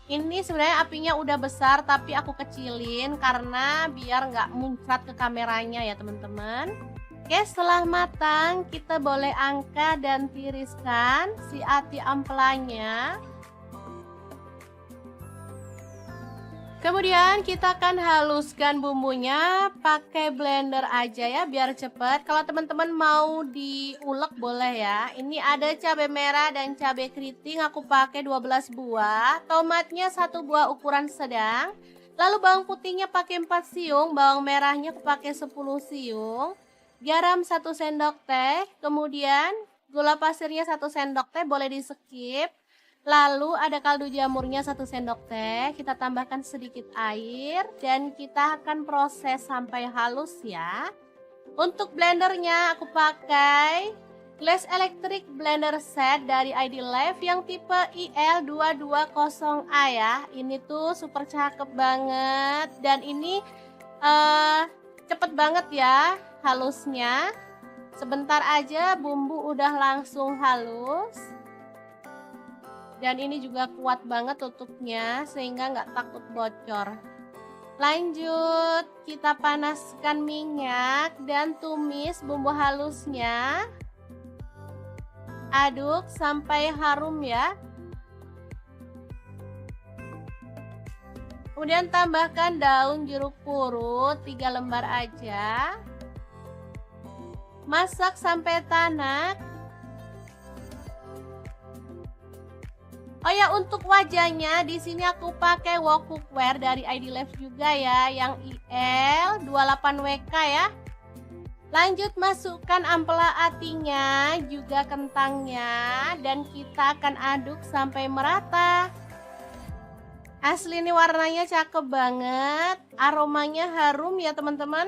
Speaker 1: Ini sebenarnya apinya udah besar tapi aku kecilin karena biar nggak muncrat ke kameranya ya teman-teman. Oke, setelah matang kita boleh angkat dan tiriskan si ati ampelanya. Kemudian kita akan haluskan bumbunya pakai blender aja ya biar cepet. Kalau teman-teman mau diulek boleh ya. Ini ada cabai merah dan cabai keriting, aku pakai 12 buah. Tomatnya 1 buah ukuran sedang. Lalu bawang putihnya pakai 4 siung, bawang merahnya aku pakai 10 siung. Garam 1 sendok teh, kemudian gula pasirnya 1 sendok teh, boleh di skip. Lalu ada kaldu jamurnya 1 sendok teh, kita tambahkan sedikit air dan kita akan proses sampai halus ya. Untuk blendernya aku pakai Glass Electric Blender Set dari ID Life yang tipe IL220A ya. Ini tuh super cakep banget dan ini cepet banget ya halusnya. Sebentar aja bumbu udah langsung halus. Dan ini juga kuat banget tutupnya sehingga nggak takut bocor. Lanjut, kita panaskan minyak dan tumis bumbu halusnya. Aduk sampai harum ya. Kemudian tambahkan daun jeruk purut 3 lembar aja. Masak sampai tanak. Oh ya, untuk wajahnya di sini aku pakai wok cookware dari ID Life juga ya, yang IL28WK ya. Lanjut masukkan ampela atinya, juga kentangnya, dan kita akan aduk sampai merata. Asli ini warnanya cakep banget, aromanya harum ya teman-teman.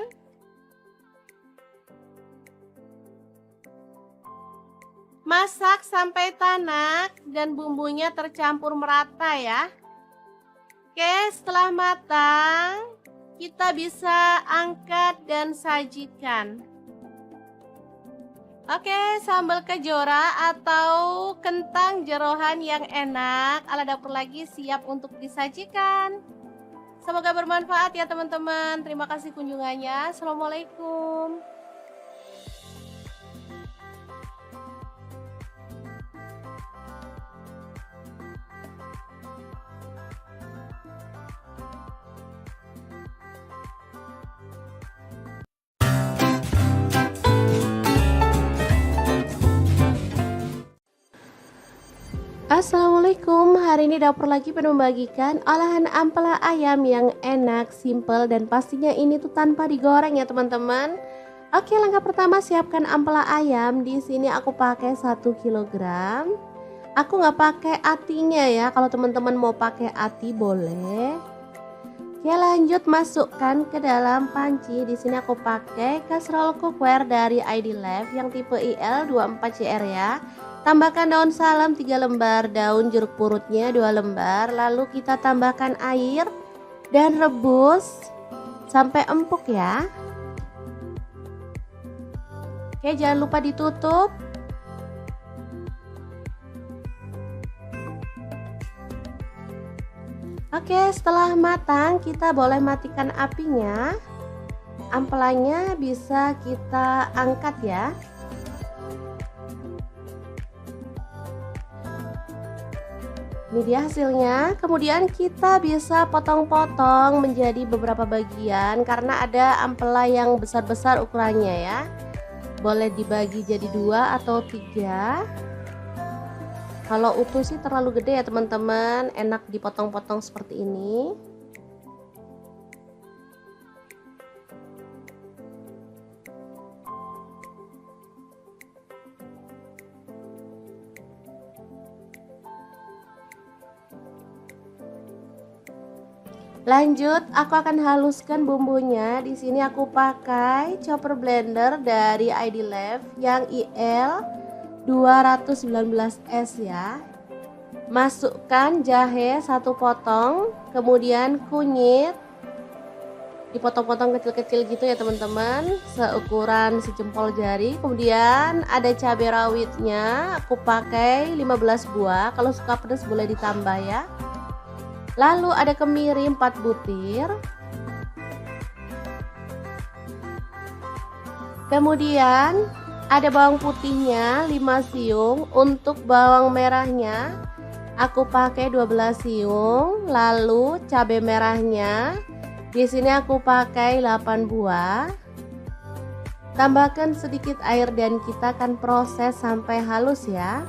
Speaker 1: Masak sampai tanak dan bumbunya tercampur merata ya. Oke, setelah matang kita bisa angkat dan sajikan. Oke, sambal kejora atau kentang jeroan yang enak ala dapur lagi siap untuk disajikan. Semoga bermanfaat ya teman-teman. Terima kasih kunjungannya. Assalamualaikum. Assalamualaikum, hari ini dapur lagi pengen membagikan olahan ampela ayam yang enak, simple, dan pastinya ini tuh tanpa digoreng ya teman-teman. Oke, langkah pertama siapkan ampela ayam. Di sini aku pakai 1 kg. Aku nggak pakai atinya ya, kalau teman-teman mau pakai ati boleh. Oke, lanjut masukkan ke dalam panci. Di sini aku pakai casserole cookware dari ID Life yang tipe IL24CR ya. Tambahkan daun salam 3 lembar, daun jeruk purutnya 2 lembar, lalu kita tambahkan air dan rebus sampai empuk ya. Oke, jangan lupa ditutup. Oke, setelah matang kita boleh matikan apinya. Ampelanya bisa kita angkat ya. Ini dia hasilnya. Kemudian kita bisa potong-potong menjadi beberapa bagian karena ada ampela yang besar-besar ukurannya ya. Boleh dibagi jadi 2 atau 3. Kalau utuh sih terlalu gede ya teman-teman, enak dipotong-potong seperti ini. Lanjut, aku akan haluskan bumbunya. Di sini aku pakai chopper blender dari ID Life yang IL 219S ya. Masukkan jahe 1 potong, kemudian kunyit dipotong-potong kecil-kecil gitu ya teman-teman, seukuran sejempol jari. Kemudian ada cabai rawitnya, aku pakai 15 buah. Kalau suka pedas boleh ditambah ya. Lalu ada kemiri 4 butir. Kemudian ada bawang putihnya 5 siung. Untuk bawang merahnya aku pakai 12 siung. Lalu cabai merahnya di sini aku pakai 8 buah. Tambahkan sedikit air dan kita akan proses sampai halus ya.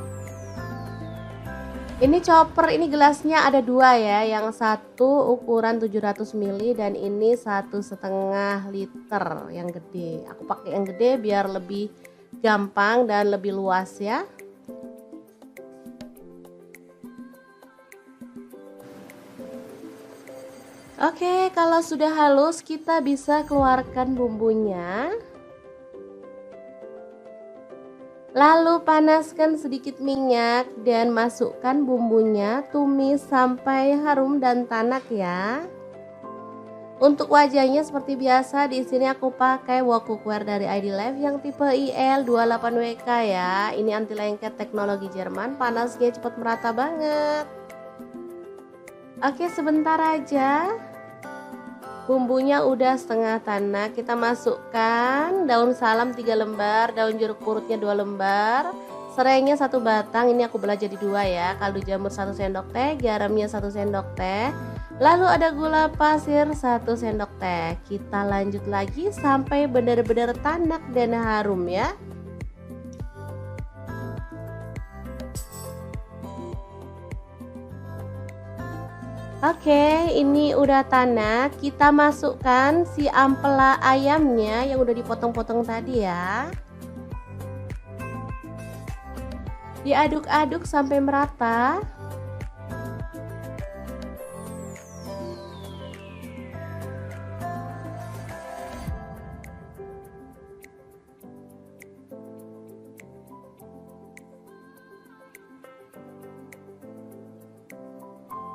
Speaker 1: Ini chopper, ini gelasnya ada 2 ya, yang satu ukuran 700 ml dan ini 1,5 liter yang gede. Aku pakai yang gede biar lebih gampang dan lebih luas ya. Oke, kalau sudah halus kita bisa keluarkan bumbunya. Lalu panaskan sedikit minyak dan masukkan bumbunya, tumis sampai harum dan tanak ya. Untuk wajahnya seperti biasa, di sini aku pakai wok cookware dari ID Life yang tipe IL28WK ya. Ini anti lengket teknologi Jerman, panasnya cepat merata banget. Oke, sebentar aja. Bumbunya udah setengah tanak, kita masukkan daun salam 3 lembar, daun jeruk purutnya 2 lembar, serainya 1 batang, ini aku belah jadi 2 ya, kaldu jamur 1 sendok teh, garamnya 1 sendok teh, lalu ada gula pasir 1 sendok teh. Kita lanjut lagi sampai benar-benar tanak dan harum ya. Oke, ini udah tanak. Kita masukkan si ampela ayamnya yang udah dipotong-potong tadi ya. Diaduk-aduk sampai merata.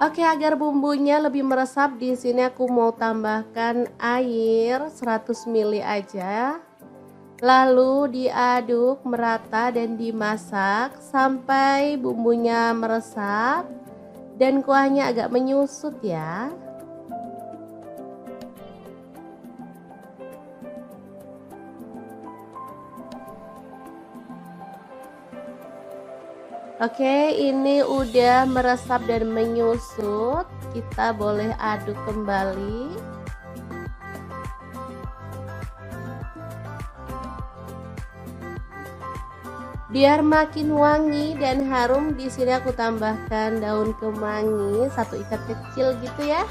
Speaker 1: Oke, agar bumbunya lebih meresap, di sini aku mau tambahkan air 100 ml aja. Lalu diaduk merata dan dimasak sampai bumbunya meresap dan kuahnya agak menyusut ya. Oke, ini udah meresap dan menyusut. Kita boleh aduk kembali. Biar makin wangi dan harum, di sini aku tambahkan daun kemangi 1 ikat kecil gitu ya.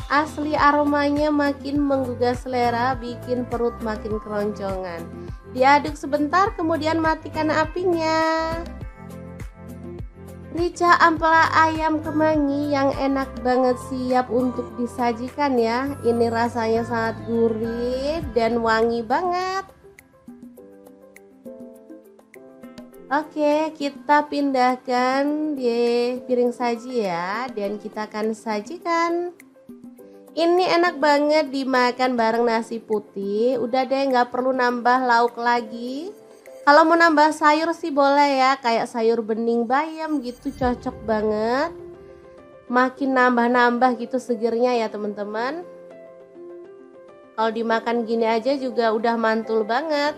Speaker 1: Asli aromanya makin menggugah selera, bikin perut makin keroncongan. Diaduk sebentar, kemudian matikan apinya. Rica ampela ayam kemangi yang enak banget siap untuk disajikan ya. Ini rasanya sangat gurih dan wangi banget. Oke, kita pindahkan di piring saji ya, dan kita akan sajikan. Ini enak banget dimakan bareng nasi putih. Udah deh, nggak perlu nambah lauk lagi. Kalau mau nambah sayur sih boleh ya, kayak sayur bening bayam gitu, cocok banget. Makin nambah-nambah gitu segernya ya teman-teman. Kalau dimakan gini aja juga udah mantul banget.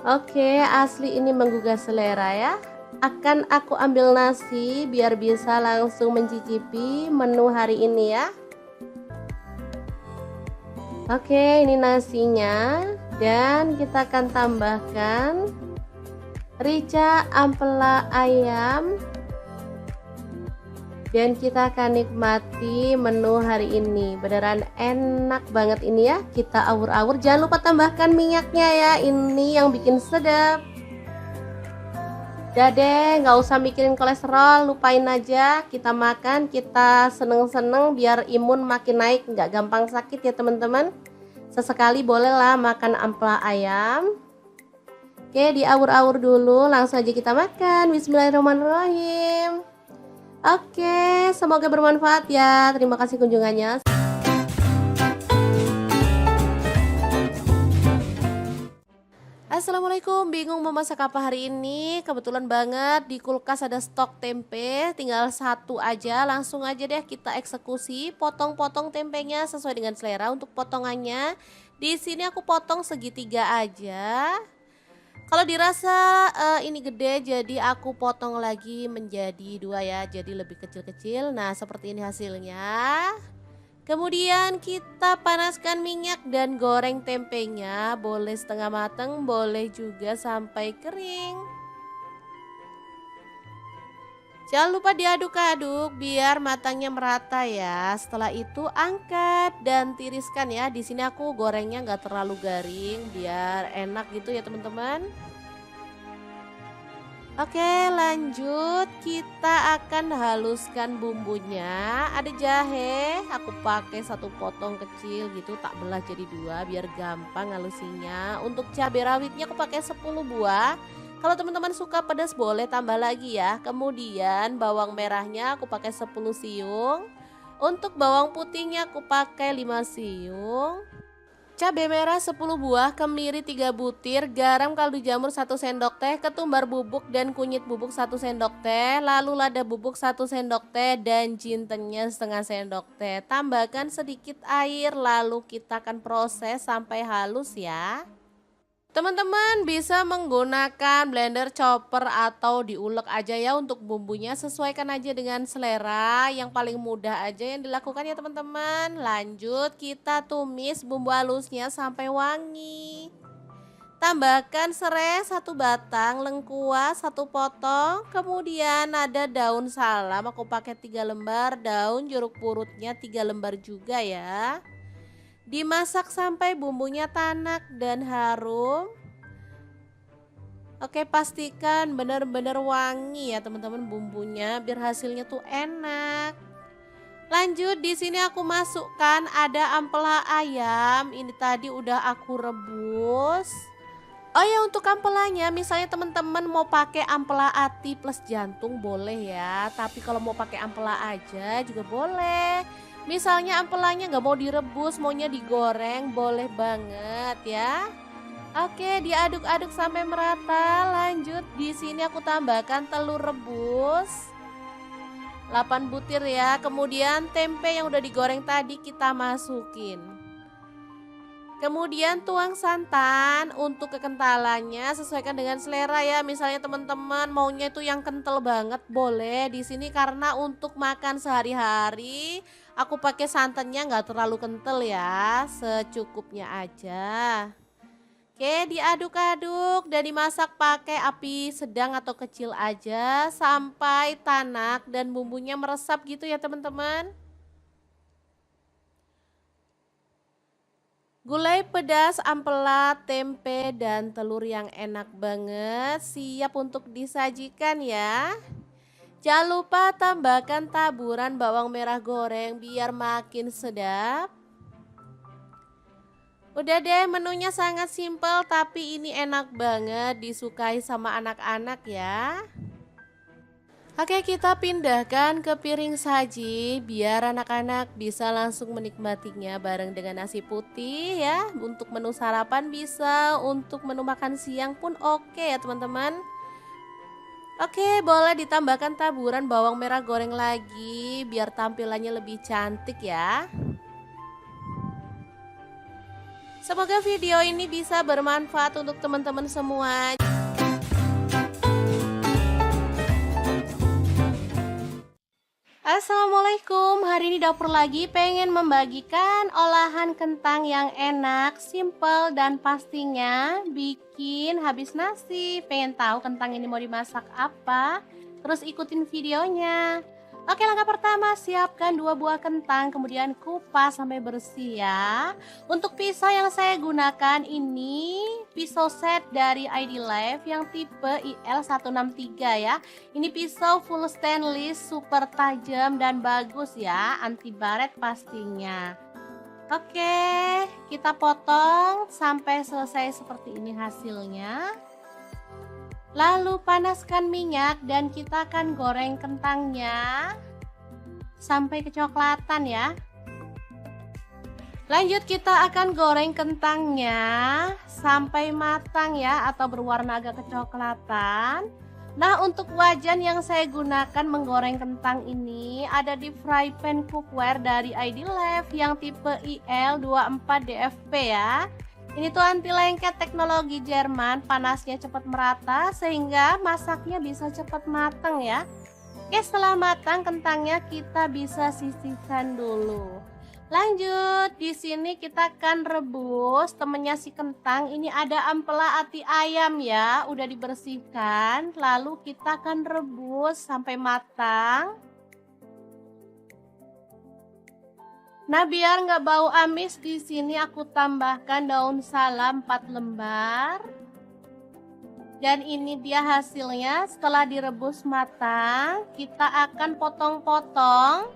Speaker 1: Oke, asli ini menggugah selera ya. Akan aku ambil nasi biar bisa langsung mencicipi menu hari ini ya. Oke, ini nasinya, dan kita akan tambahkan rica ampela ayam, dan kita akan nikmati menu hari ini. Beneran enak banget ini ya. Kita awur-awur, jangan lupa tambahkan minyaknya ya, ini yang bikin sedap. Udah deh, nggak usah mikirin kolesterol, lupain aja. Kita makan, kita seneng-seneng biar imun makin naik, nggak gampang sakit ya teman-teman. Sesekali bolehlah makan ampela ayam. Oke, diawur-awur dulu, langsung aja kita makan. Bismillahirrahmanirrahim. Oke, semoga bermanfaat ya. Terima kasih kunjungannya. Assalamualaikum, bingung mau masak apa hari ini? Kebetulan banget di kulkas ada stok tempe, tinggal satu aja. Langsung aja deh kita eksekusi, potong-potong tempenya sesuai dengan selera untuk potongannya. Di sini aku potong segitiga aja. Kalau dirasa ini gede, jadi aku potong lagi menjadi dua ya, jadi lebih kecil-kecil. Nah, seperti ini hasilnya. Kemudian kita panaskan minyak dan goreng tempenya, boleh setengah matang, boleh juga sampai kering. Jangan lupa diaduk-aduk biar matangnya merata ya. Setelah itu angkat dan tiriskan ya. Di sini aku gorengnya nggak terlalu garing biar enak gitu ya teman-teman. Oke, lanjut kita akan haluskan bumbunya. Ada jahe, aku pakai satu potong kecil gitu, tak belah jadi dua biar gampang halusinya. Untuk cabai rawitnya aku pakai 10 buah. Kalau teman-teman suka pedas boleh tambah lagi ya. Kemudian bawang merahnya aku pakai 10 siung. Untuk bawang putihnya aku pakai 5 siung. Cabai merah 10 buah, kemiri 3 butir, garam kaldu jamur 1 sendok teh, ketumbar bubuk dan kunyit bubuk 1 sendok teh, lalu lada bubuk 1 sendok teh, dan jintennya setengah sendok teh. Tambahkan sedikit air, lalu kita akan proses sampai halus ya. Teman-teman bisa menggunakan blender, chopper, atau diulek aja ya untuk bumbunya. Sesuaikan aja dengan selera, yang paling mudah aja yang dilakukan ya teman-teman. Lanjut kita tumis bumbu halusnya sampai wangi. Tambahkan serai 1 batang, lengkuas 1 potong, kemudian ada daun salam aku pakai 3 lembar, daun jeruk purutnya 3 lembar juga ya. Dimasak sampai bumbunya tanak dan harum. Oke, pastikan benar-benar wangi ya teman-teman bumbunya biar hasilnya tuh enak. Lanjut di sini aku masukkan ada ampela ayam. Ini tadi udah aku rebus. Oh ya, untuk ampelanya misalnya teman-teman mau pakai ampela ati plus jantung boleh ya. Tapi kalau mau pakai ampela aja juga boleh. Misalnya ampelanya nggak mau direbus, maunya digoreng, boleh banget ya. Oke, diaduk-aduk sampai merata. Lanjut di sini aku tambahkan telur rebus 8 butir ya. Kemudian tempe yang udah digoreng tadi kita masukin. Kemudian tuang santan. Untuk kekentalannya sesuaikan dengan selera ya. Misalnya teman-teman maunya itu yang kental banget boleh. Di sini karena untuk makan sehari-hari aku pakai santannya nggak terlalu kental ya, secukupnya aja. Oke, diaduk-aduk dan dimasak pakai api sedang atau kecil aja sampai tanak dan bumbunya meresap gitu ya teman-teman. Gulai pedas, ampela, tempe, dan telur yang enak banget siap untuk disajikan ya. Jangan lupa tambahkan taburan bawang merah goreng biar makin sedap. Udah deh, menunya sangat simpel tapi ini enak banget disukai sama anak-anak ya. Oke, kita pindahkan ke piring saji biar anak-anak bisa langsung menikmatinya bareng dengan nasi putih ya. Untuk menu sarapan bisa, untuk menu makan siang pun oke ya teman-teman. Oke, boleh ditambahkan taburan bawang merah goreng lagi biar tampilannya lebih cantik ya. Semoga video ini bisa bermanfaat untuk teman-teman semua. Assalamualaikum, hari ini dapur lagi pengen membagikan olahan kentang yang enak, simple, dan pastinya bikin habis nasi. Pengen tahu kentang ini mau dimasak apa? Terus ikutin videonya. Oke, langkah pertama siapkan 2 buah kentang, kemudian kupas sampai bersih ya. Untuk pisau yang saya gunakan ini pisau set dari ID Life yang tipe IL163 ya. Ini pisau full stainless, super tajam dan bagus ya, anti baret pastinya. Oke, kita potong sampai selesai seperti ini hasilnya. Lalu panaskan minyak dan kita akan goreng kentangnya sampai kecoklatan ya. Lanjut kita akan goreng kentangnya sampai matang ya, atau berwarna agak kecoklatan. Nah, untuk wajan yang saya gunakan menggoreng kentang ini ada di fry pan cookware dari ID Life yang tipe IL24DFP ya. Ini tuh anti lengket, teknologi Jerman, panasnya cepat merata sehingga masaknya bisa cepat matang ya. Oke, setelah matang kentangnya kita bisa sisihkan dulu. Lanjut, di sini kita akan rebus temennya si kentang. Ini ada ampela ati ayam ya, udah dibersihkan. Lalu kita akan rebus sampai matang. Nah, biar nggak bau amis, di sini aku tambahkan daun salam 4 lembar. Dan ini dia hasilnya setelah direbus matang. Kita akan potong-potong.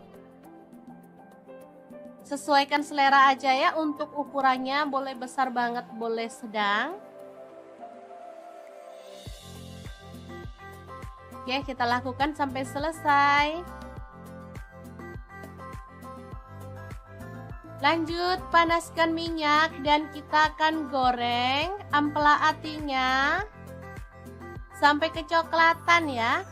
Speaker 1: Sesuaikan selera aja ya, untuk ukurannya boleh besar banget, boleh sedang. Oke, kita lakukan sampai selesai. Lanjut, panaskan minyak dan kita akan goreng ampela atinya sampai kecoklatan ya.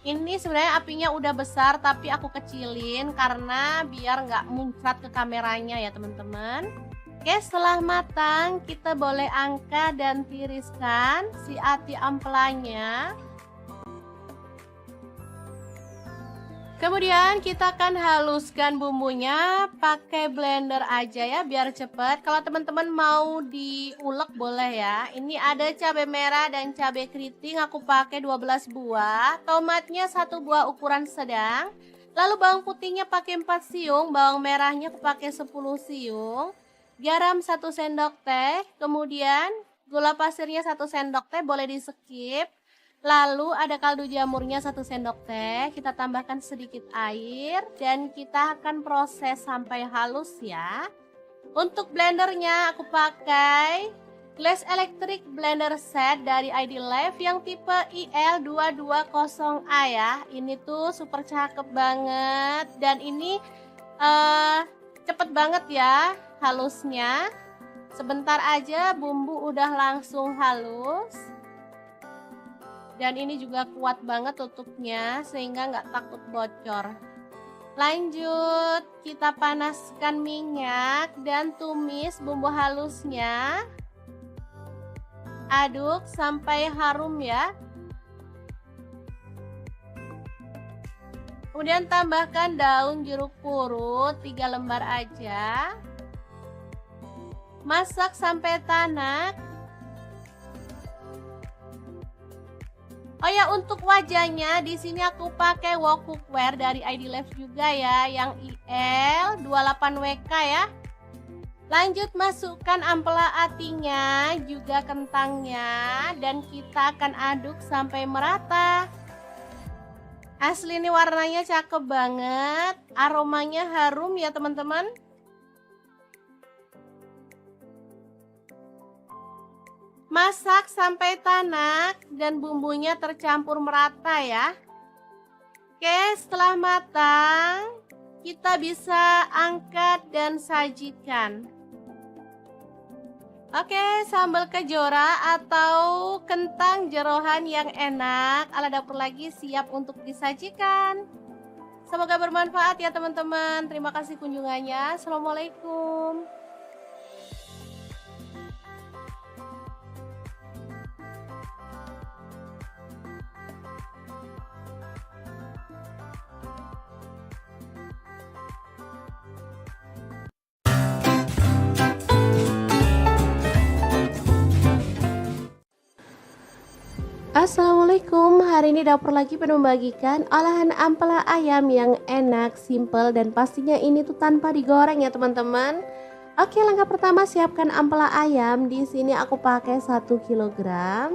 Speaker 1: Ini sebenarnya apinya udah besar tapi aku kecilin karena biar nggak muncrat ke kameranya ya teman-teman. Oke, setelah matang kita boleh angkat dan tiriskan si ati ampelanya. Kemudian kita akan haluskan bumbunya pakai blender aja ya biar cepet. Kalau teman-teman mau diulek boleh ya. Ini ada cabai merah dan cabai keriting, aku pakai 12 buah. Tomatnya 1 buah ukuran sedang. Lalu bawang putihnya pakai 4 siung, bawang merahnya aku pakai 10 siung. Garam 1 sendok teh, kemudian gula pasirnya 1 sendok teh, boleh di skip. Lalu ada kaldu jamurnya 1 sendok teh, kita tambahkan sedikit air dan kita akan proses sampai halus ya. Untuk blendernya aku pakai Glass Electric Blender Set dari ID Life yang tipe IL220A ya. Ini tuh super cakep banget dan ini cepet banget ya halusnya. Sebentar aja bumbu udah langsung halus. Dan ini juga kuat banget tutupnya sehingga nggak takut bocor. Lanjut, kita panaskan minyak dan tumis bumbu halusnya. Aduk sampai harum ya. Kemudian tambahkan daun jeruk purut 3 lembar aja. Masak sampai tanak. Oh ya, untuk wajahnya di sini aku pakai wok cookware dari ID Labs juga ya, yang IL 28WK ya. Lanjut masukkan ampela atinya, juga kentangnya, dan kita akan aduk sampai merata. Asli ini warnanya cakep banget, aromanya harum ya teman-teman. Masak sampai tanak dan bumbunya tercampur merata ya. Oke, setelah matang, kita bisa angkat dan sajikan. Oke, sambal kejora atau kentang jeroan yang enak ala dapur lagi siap untuk disajikan. Semoga bermanfaat ya teman-teman. Terima kasih kunjungannya. Assalamualaikum. Assalamualaikum, hari ini dapur lagi pengen membagikan olahan ampela ayam yang enak, simple, dan pastinya ini tuh tanpa digoreng ya teman-teman. Oke, langkah pertama siapkan ampela ayam. Di sini aku pakai 1 kilogram.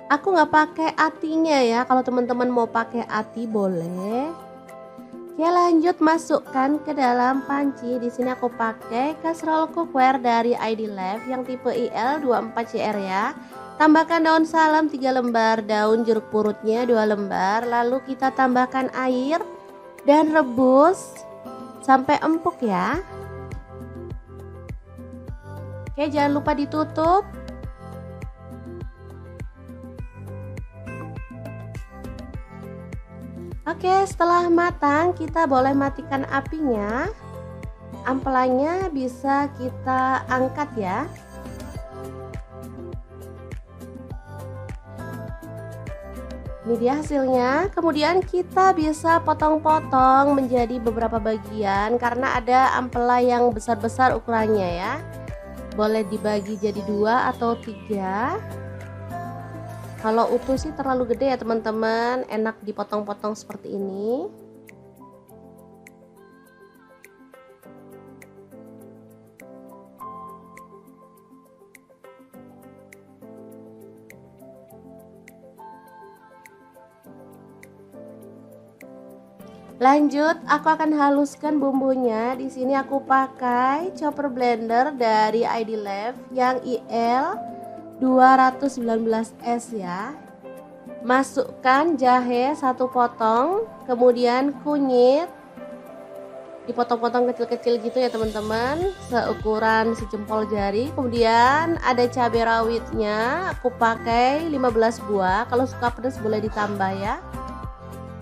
Speaker 1: Aku nggak pakai atinya ya, kalau teman-teman mau pakai ati boleh. Oke, lanjut masukkan ke dalam panci. Di sini aku pakai kaserol cookware dari ID Labs yang tipe IL 24CR ya. Tambahkan daun salam 3 lembar, daun jeruk purutnya 2 lembar, lalu kita tambahkan air dan rebus sampai empuk ya. Oke, jangan lupa ditutup. Oke, setelah matang kita boleh matikan apinya. Ampelanya bisa kita angkat ya. Ini dia hasilnya. Kemudian kita bisa potong-potong menjadi beberapa bagian karena ada ampela yang besar-besar ukurannya ya. Boleh dibagi jadi 2 atau 3. Kalau utuh sih terlalu gede ya teman-teman, enak dipotong-potong seperti ini. Lanjut, aku akan haluskan bumbunya. Di sini aku pakai chopper blender dari ID Labs yang IL 219S ya. Masukkan jahe 1 potong, kemudian kunyit dipotong-potong kecil-kecil gitu ya teman-teman, seukuran sejempol jari. Kemudian ada cabai rawitnya, aku pakai 15 buah. Kalau suka pedas boleh ditambah ya.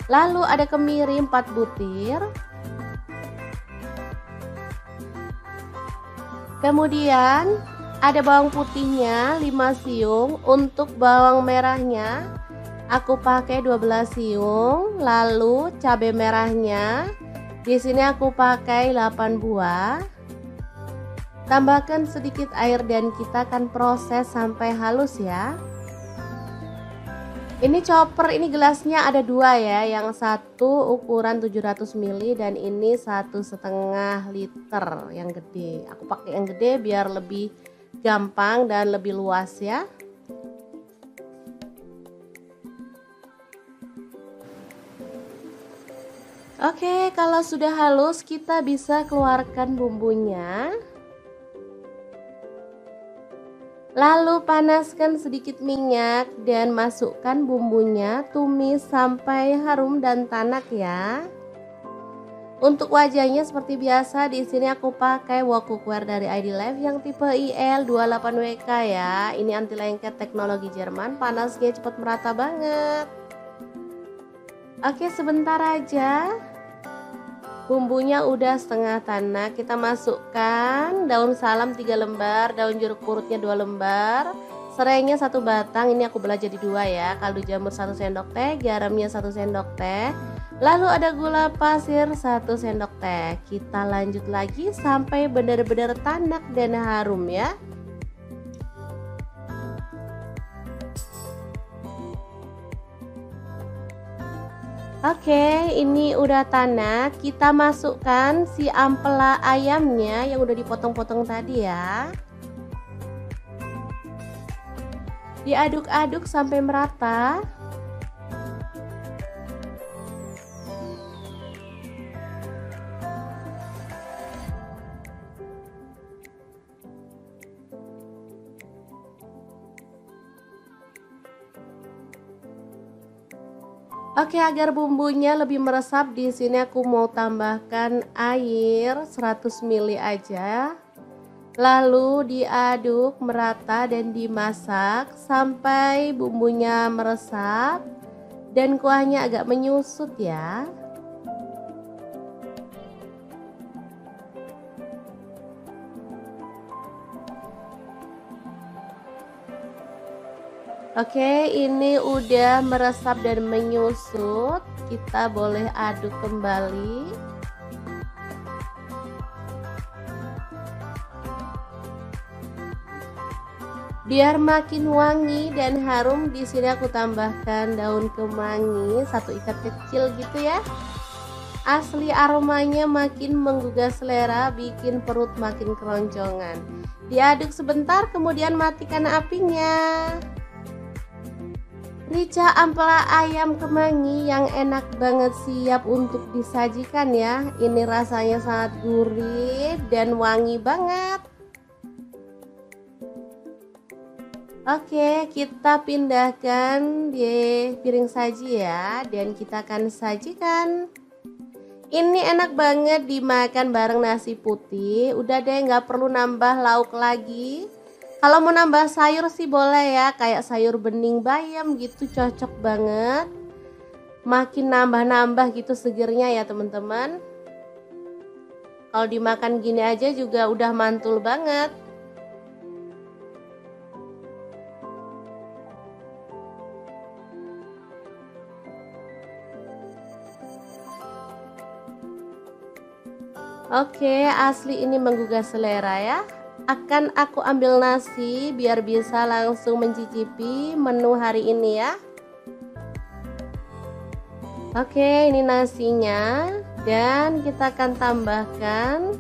Speaker 1: Lalu ada kemiri 4 butir. Kemudian ada bawang putihnya 5 siung. Untuk bawang merahnya aku pakai 12 siung. Lalu cabai merahnya di sini aku pakai 8 buah. Tambahkan sedikit air dan kita akan proses sampai halus ya. Ini chopper, ini gelasnya ada 2 ya, yang satu ukuran 700 ml dan ini 1,5 liter yang gede. Aku pakai yang gede biar lebih gampang dan lebih luas ya. Oke, kalau sudah halus kita bisa keluarkan bumbunya. Lalu panaskan sedikit minyak dan masukkan bumbunya, tumis sampai harum dan tanak ya. Untuk wajahnya seperti biasa, di sini aku pakai wok cookware dari ID Labs yang tipe IL 28WK ya. Ini anti lengket teknologi Jerman, panasnya cepat merata banget. Oke, sebentar aja. Bumbunya udah setengah tanak, kita masukkan daun salam 3 lembar, daun jeruk purutnya 2 lembar, serainya 1 batang, ini aku belah jadi 2 ya, kaldu jamur 1 sendok teh, garamnya 1 sendok teh, lalu ada gula pasir 1 sendok teh. Kita lanjut lagi sampai benar-benar tanak dan harum ya. Oke, ini udah tanak. Kita masukkan si ampela ayamnya yang udah dipotong-potong tadi ya. Diaduk-aduk sampai merata. Oke, agar bumbunya lebih meresap, di sini aku mau tambahkan air 100 ml aja. Lalu diaduk merata dan dimasak sampai bumbunya meresap dan kuahnya agak menyusut ya. Oke, ini udah meresap dan menyusut. Kita boleh aduk kembali. Biar makin wangi dan harum, di sini aku tambahkan daun kemangi 1 ikat kecil gitu ya. Asli aromanya makin menggugah selera, bikin perut makin keroncongan. Diaduk sebentar, kemudian matikan apinya. Rica ampela ayam kemangi yang enak banget, siap untuk disajikan ya. Ini rasanya sangat gurih dan wangi banget. Oke, kita pindahkan di piring saji ya, dan kita akan sajikan. Ini enak banget dimakan bareng nasi putih. Udah deh, nggak perlu nambah lauk lagi. Kalau mau nambah sayur sih boleh ya, kayak sayur bening bayam gitu, cocok banget. Makin nambah-nambah gitu segernya ya teman-teman. Kalau dimakan gini aja juga udah mantul banget. Oke, asli ini menggugah selera ya. Akan aku ambil nasi biar bisa langsung mencicipi menu hari ini ya. Oke, ini nasinya, dan kita akan tambahkan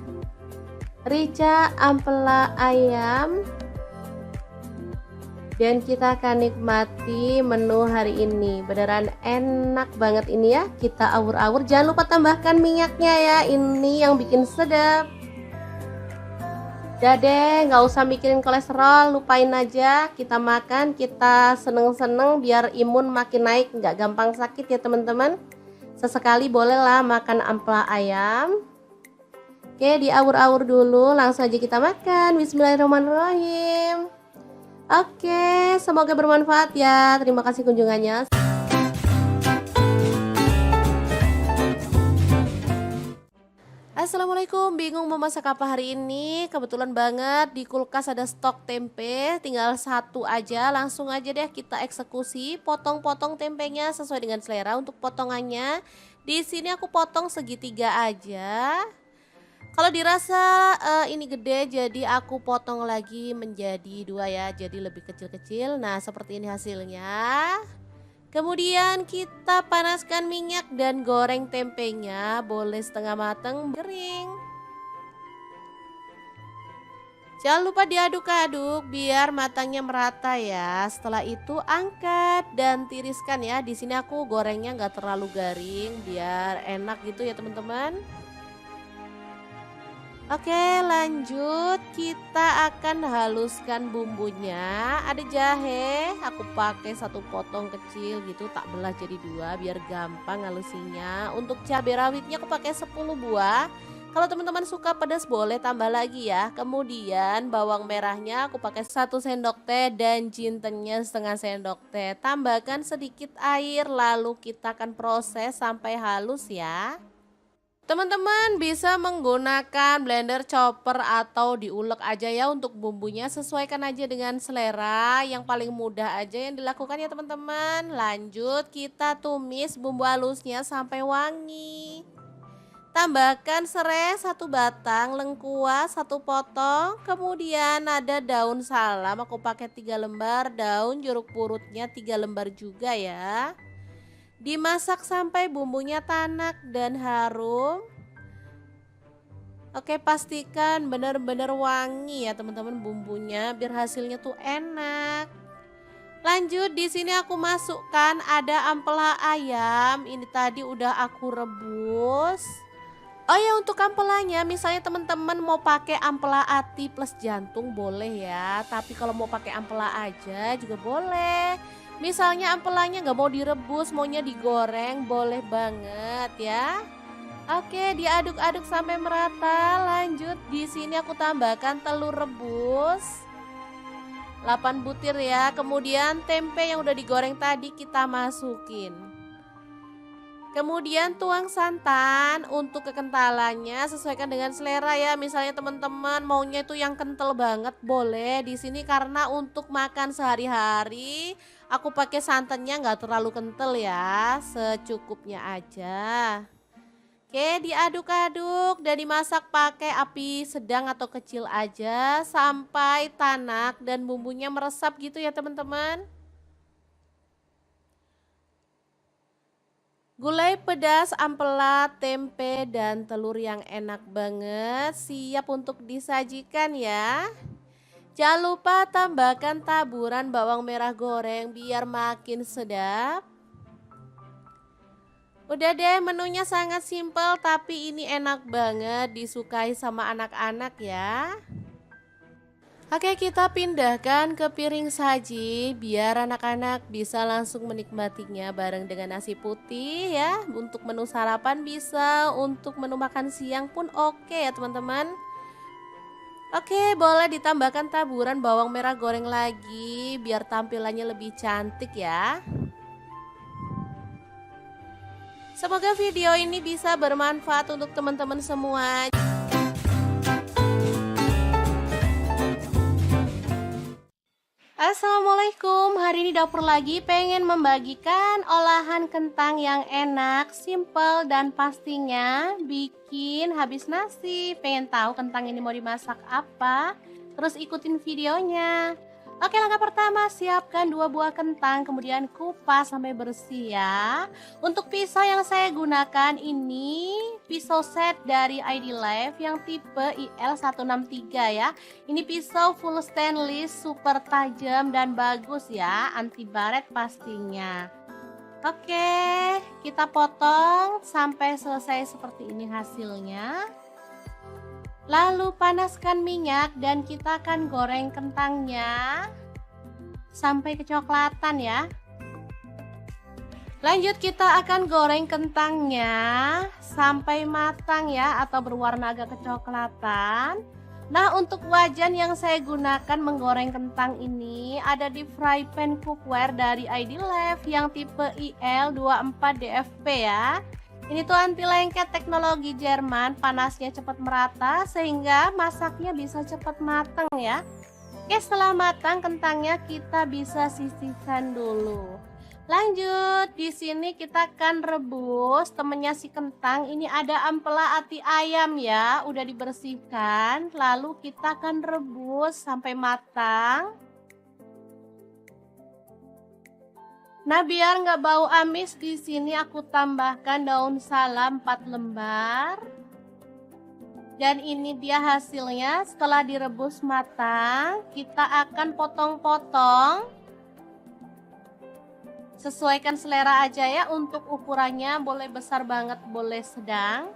Speaker 1: rica ampela ayam, dan kita akan nikmati menu hari ini. Beneran enak banget ini ya. Kita awur-awur, jangan lupa tambahkan minyaknya ya, ini yang bikin sedap. Udah deh, nggak usah mikirin kolesterol, lupain aja. Kita makan, kita seneng-seneng biar imun makin naik, nggak gampang sakit ya teman-teman. Sesekali bolehlah makan ampela ayam. Oke, diawur-awur dulu, langsung aja kita makan. Bismillahirrahmanirrahim. Oke, semoga bermanfaat ya. Terima kasih kunjungannya. Assalamualaikum, bingung mau masak apa hari ini? Kebetulan banget di kulkas ada stok tempe, tinggal 1 aja. Langsung aja deh kita eksekusi, potong-potong tempenya sesuai dengan selera. Untuk potongannya di sini aku potong segitiga aja. Kalau dirasa ini gede, jadi aku potong lagi menjadi 2 ya, jadi lebih kecil-kecil. Nah, seperti ini hasilnya. Kemudian kita panaskan minyak dan goreng tempenya, boleh setengah matang kering. Jangan lupa diaduk-aduk biar matangnya merata ya. Setelah itu angkat dan tiriskan ya. Di sini aku gorengnya nggak terlalu garing biar enak gitu ya teman-teman. Oke, lanjut, kita akan haluskan bumbunya. Ada jahe, aku pakai 1 potong kecil gitu, tak belah jadi 2 biar gampang halusinya. Untuk cabai rawitnya aku pakai 10 buah. Kalau teman-teman suka pedas boleh tambah lagi ya. Kemudian bawang merahnya aku pakai 1 sendok teh dan jintennya setengah sendok teh. Tambahkan sedikit air, lalu kita akan proses sampai halus ya. Teman-teman bisa menggunakan blender, chopper, atau diulek aja ya untuk bumbunya, sesuaikan aja dengan selera. Yang paling mudah aja yang dilakukan ya teman-teman. Lanjut kita tumis bumbu halusnya sampai wangi. Tambahkan serai 1 batang, lengkuas 1 potong, kemudian ada daun salam aku pakai 3 lembar, daun jeruk purutnya 3 lembar juga ya. Dimasak sampai bumbunya tanak dan harum. Oke, pastikan benar-benar wangi ya teman-teman bumbunya biar hasilnya tuh enak. Lanjut, di sini aku masukkan ada ampela ayam. Ini tadi udah aku rebus. Oh ya, untuk ampelanya misalnya teman-teman mau pakai ampela ati plus jantung boleh ya. Tapi kalau mau pakai ampela aja juga boleh. Misalnya ampelanya nggak mau direbus, maunya digoreng, boleh banget ya. Oke, diaduk-aduk sampai merata. Lanjut, di sini aku tambahkan telur rebus 8 butir ya. Kemudian tempe yang udah digoreng tadi kita masukin. Kemudian tuang santan. Untuk kekentalannya sesuaikan dengan selera ya. Misalnya teman-teman maunya itu yang kental banget boleh. Di sini karena untuk makan sehari-hari aku pakai santannya nggak terlalu kental ya, secukupnya aja. Oke, diaduk-aduk dan dimasak pakai api sedang atau kecil aja sampai tanak dan bumbunya meresap gitu ya teman-teman. Gulai pedas, ampela, tempe, dan telur yang enak banget siap untuk disajikan ya. Jangan lupa tambahkan taburan bawang merah goreng biar makin sedap. Udah deh, menunya sangat simpel tapi ini enak banget disukai sama anak-anak ya. Oke, kita pindahkan ke piring saji biar anak-anak bisa langsung menikmatinya bareng dengan nasi putih ya. Untuk menu sarapan bisa, untuk menu makan siang pun oke ya teman-teman. Oke, boleh ditambahkan taburan bawang merah goreng lagi biar tampilannya lebih cantik ya. Semoga video ini bisa bermanfaat untuk teman-teman semua. Assalamualaikum, hari ini dapur lagi pengen membagikan olahan kentang yang enak, simple dan pastinya bikin habis nasi. Pengen tahu kentang ini mau dimasak apa? Terus ikutin videonya. Oke, langkah pertama siapkan 2 buah kentang, kemudian kupas sampai bersih ya. Untuk pisau yang saya gunakan ini pisau set dari ID Life yang tipe IL163 ya. Ini pisau full stainless, super tajam dan bagus ya, anti baret pastinya. Oke, kita potong sampai selesai seperti ini hasilnya. Lalu panaskan minyak dan kita akan goreng kentangnya sampai kecoklatan ya. Lanjut kita akan goreng kentangnya sampai matang ya atau berwarna agak kecoklatan. Nah, untuk wajan yang saya gunakan menggoreng kentang ini ada di fry pan cookware dari ID Life yang tipe IL24DFP ya. Ini tuh anti lengket teknologi Jerman, panasnya cepat merata sehingga masaknya bisa cepat matang ya. Oke, setelah matang kentangnya kita bisa sisihkan dulu. Lanjut, di sini kita akan rebus temennya si kentang. Ini ada ampela ati ayam ya, udah dibersihkan. Lalu kita akan rebus sampai matang. Nah, biar nggak bau amis, di sini aku tambahkan daun salam 4 lembar. Dan ini dia hasilnya setelah direbus matang. Kita akan potong-potong. Sesuaikan selera aja ya, untuk ukurannya boleh besar banget, boleh sedang.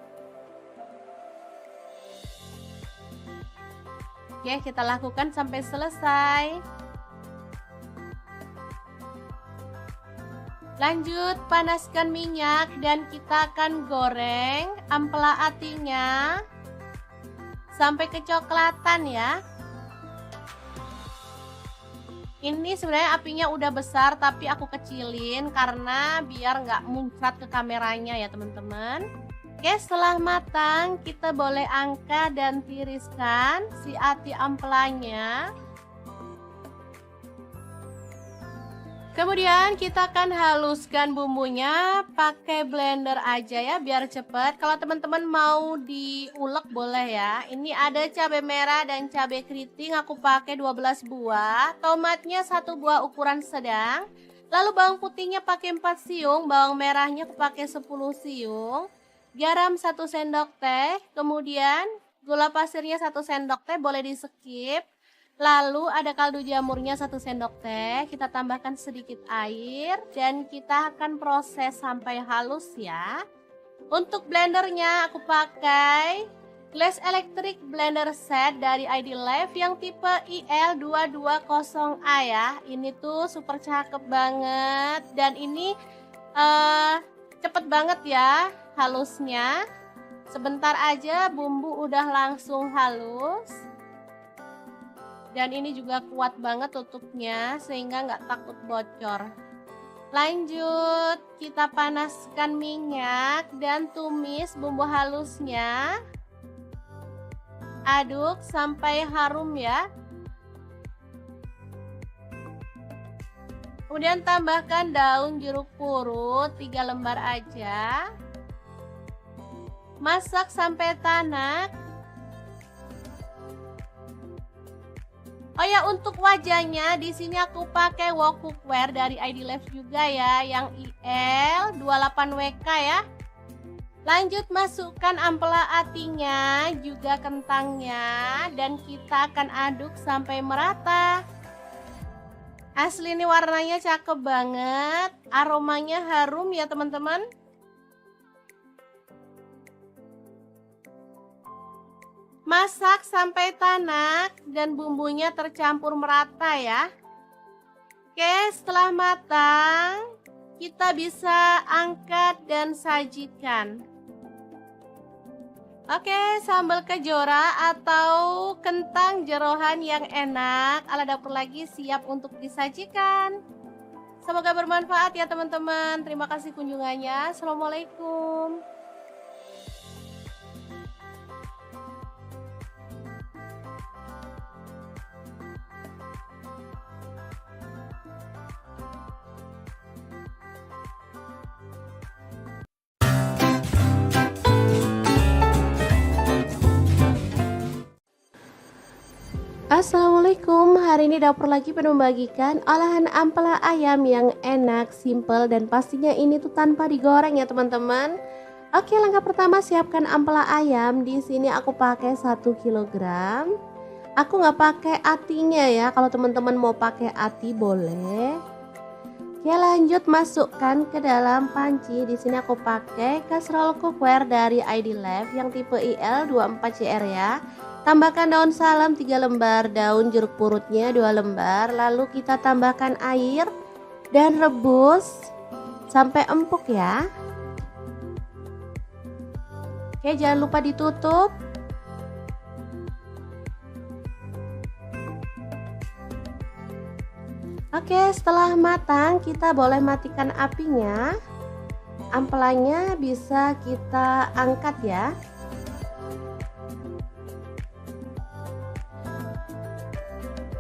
Speaker 1: Oke, kita lakukan sampai selesai. Lanjut, panaskan minyak dan kita akan goreng ampela atinya sampai kecoklatan ya. Ini sebenarnya apinya udah besar tapi aku kecilin karena biar nggak muncrat ke kameranya ya teman-teman. Oke, setelah matang kita boleh angkat dan tiriskan si ati ampelanya. Kemudian kita akan haluskan bumbunya pakai blender aja ya biar cepet. Kalau teman-teman mau diulek boleh ya. Ini ada cabai merah dan cabai keriting, aku pakai 12 buah. Tomatnya 1 buah ukuran sedang. Lalu bawang putihnya pakai 4 siung, bawang merahnya aku pakai 10 siung, garam 1 sendok teh, kemudian gula pasirnya 1 sendok teh, boleh di skip. Lalu ada kaldu jamurnya 1 sendok teh, kita tambahkan sedikit air dan kita akan proses sampai halus ya. Untuk blendernya aku pakai Glass Electric Blender Set dari ID Life yang tipe IL220A ya. Ini tuh super cakep banget dan ini cepet banget ya halusnya. Sebentar aja bumbu udah langsung halus. Dan ini juga kuat banget tutupnya sehingga nggak takut bocor. Lanjut, kita panaskan minyak dan tumis bumbu halusnya. Aduk sampai harum ya. Kemudian tambahkan daun jeruk purut 3 lembar aja. Masak sampai tanak. Oh ya, untuk wajahnya di sini aku pakai wok cookware dari ID Life juga ya, yang IL28WK ya. Lanjut masukkan ampela atinya, juga kentangnya, dan kita akan aduk sampai merata. Asli ini warnanya cakep banget, aromanya harum ya teman-teman. Masak sampai tanak dan bumbunya tercampur merata ya. Oke, setelah matang, kita bisa angkat dan sajikan. Oke, sambal kejora atau kentang jeroan yang enak ala dapur lagi siap untuk disajikan. Semoga bermanfaat ya teman-teman. Terima kasih kunjungannya. Assalamualaikum. Assalamualaikum, hari ini dapur lagi pengen membagikan olahan ampela ayam yang enak, simple, dan pastinya ini tuh tanpa digoreng ya teman-teman. Oke, langkah pertama siapkan ampela ayam. Di sini aku pakai 1 kg. Aku nggak pakai atinya ya, kalau teman-teman mau pakai ati boleh. Oke, lanjut masukkan ke dalam panci. Di sini aku pakai kastrol cookware dari ID Life yang tipe IL24CR ya. Tambahkan daun salam 3 lembar, daun jeruk purutnya 2 lembar. Lalu kita tambahkan air dan rebus sampai empuk ya. Oke, jangan lupa ditutup. Oke, setelah matang kita boleh matikan apinya. Ampelanya bisa kita angkat ya.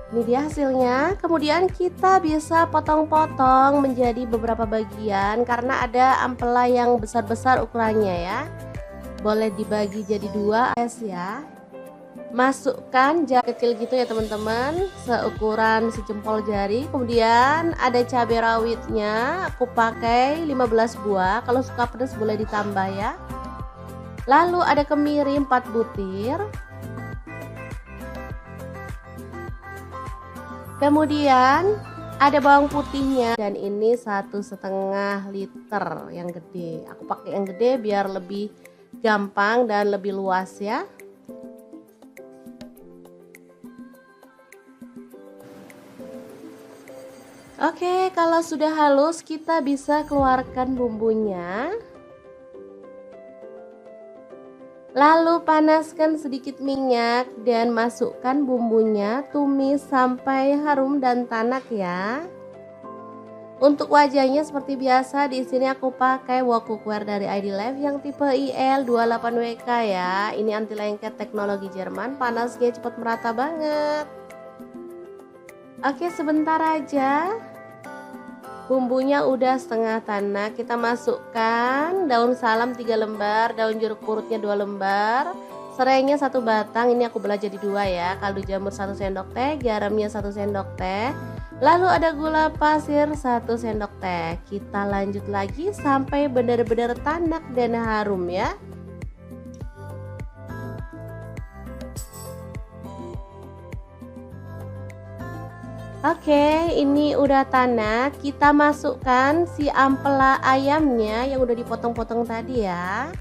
Speaker 1: Ini dia hasilnya. Kemudian kita bisa potong-potong menjadi beberapa bagian karena ada ampela yang besar-besar ukurannya ya. Boleh dibagi jadi 2 ya. Masukkan jari kecil gitu ya teman-teman, seukuran sejempol jari. Kemudian ada cabai rawitnya, aku pakai 15 buah. Kalau suka pedas boleh ditambah ya. Lalu ada kemiri 4 butir. Kemudian ada bawang putihnya dan ini 1,5 liter yang gede. Aku pakai yang gede biar lebih gampang dan lebih luas ya. Oke, kalau sudah halus kita bisa keluarkan bumbunya. Lalu panaskan sedikit minyak dan masukkan bumbunya, tumis sampai harum dan tanak ya. Untuk wajahnya seperti biasa, di sini aku pakai wok cookware dari ID Life yang tipe IL28WK ya. Ini anti lengket teknologi Jerman, panasnya cepat merata banget. Oke, sebentar aja. Bumbunya udah setengah tanak, kita masukkan daun salam 3 lembar, daun jeruk purutnya 2 lembar, serainya 1 batang, ini aku belah jadi 2 ya, kaldu jamur 1 sendok teh, garamnya 1 sendok teh, Lalu ada gula pasir 1 sendok teh. Kita lanjut lagi sampai benar-benar tanak dan harum ya. Oke, ini udah tanak. Kita masukkan si ampela ayamnya yang udah dipotong-potong tadi ya.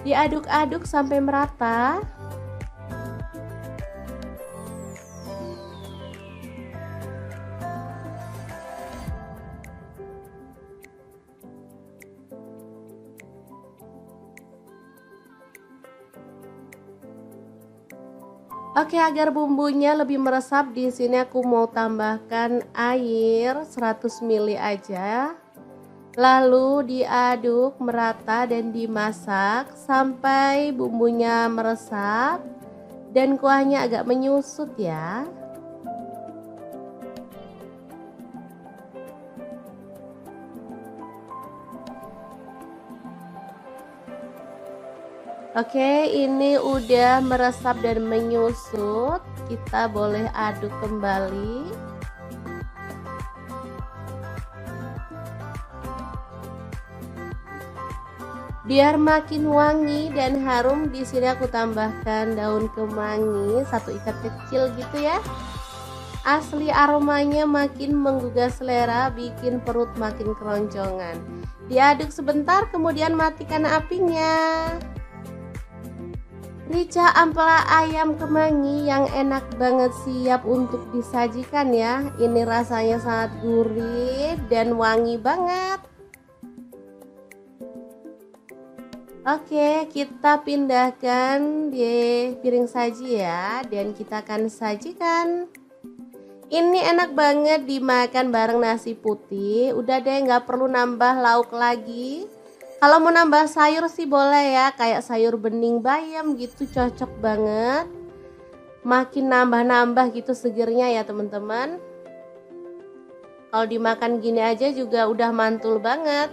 Speaker 1: Diaduk-aduk sampai merata. Oke, agar bumbunya lebih meresap, di sini aku mau tambahkan air 100 ml aja. Lalu diaduk merata dan dimasak sampai bumbunya meresap dan kuahnya agak menyusut ya. Oke, ini udah meresap dan menyusut. Kita boleh aduk kembali. Biar makin wangi dan harum, di sini aku tambahkan daun kemangi 1 ikat kecil gitu ya. Asli aromanya makin menggugah selera, bikin perut makin keroncongan. Diaduk sebentar, kemudian matikan apinya. Rica ampela ayam kemangi yang enak banget, siap untuk disajikan ya. Ini rasanya sangat gurih dan wangi banget. Oke, kita pindahkan di piring saji ya, dan kita akan sajikan. Ini enak banget dimakan bareng nasi putih. Udah deh, nggak perlu nambah lauk lagi. Kalau mau nambah sayur sih boleh ya, kayak sayur bening bayam gitu, cocok banget. Makin nambah-nambah gitu segernya ya teman-teman. Kalau dimakan gini aja juga udah mantul banget.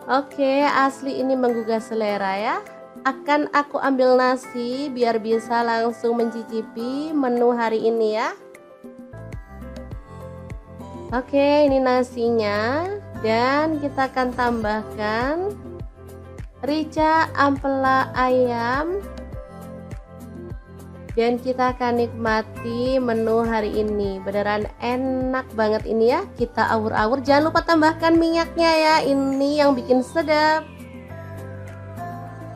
Speaker 1: Oke, asli ini menggugah selera ya. Akan aku ambil nasi biar bisa langsung mencicipi menu hari ini ya. Oke, ini nasinya, dan kita akan tambahkan rica ampela ayam, dan kita akan nikmati menu hari ini. Beneran enak banget ini ya. Kita awur-awur, jangan lupa tambahkan minyaknya ya, ini yang bikin sedap.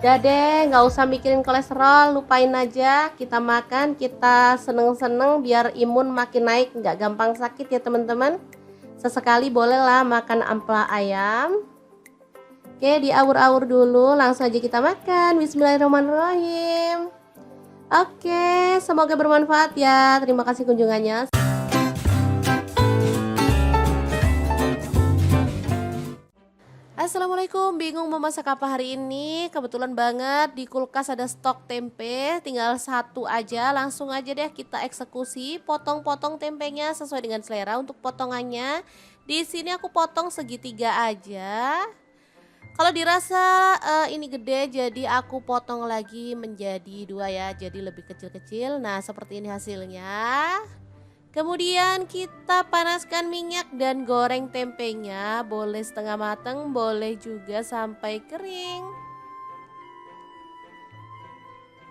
Speaker 1: Udah deh, nggak usah mikirin kolesterol, lupain aja. Kita makan, kita seneng-seneng biar imun makin naik, nggak gampang sakit ya teman-teman. Sesekali bolehlah makan ampela ayam. Oke, diawur-awur dulu, langsung aja kita makan. Bismillahirrahmanirrahim. Oke, semoga bermanfaat ya. Terima kasih kunjungannya. Assalamualaikum, bingung mau masak apa hari ini? Kebetulan banget di kulkas ada stok tempe, tinggal 1 aja. Langsung aja deh kita eksekusi, potong-potong tempenya sesuai dengan selera. Untuk potongannya di sini aku potong segitiga aja. Kalau dirasa ini gede, jadi aku potong lagi menjadi 2 ya, jadi lebih kecil-kecil. Nah, seperti ini hasilnya. Kemudian kita panaskan minyak dan goreng tempenya, boleh setengah matang, boleh juga sampai kering.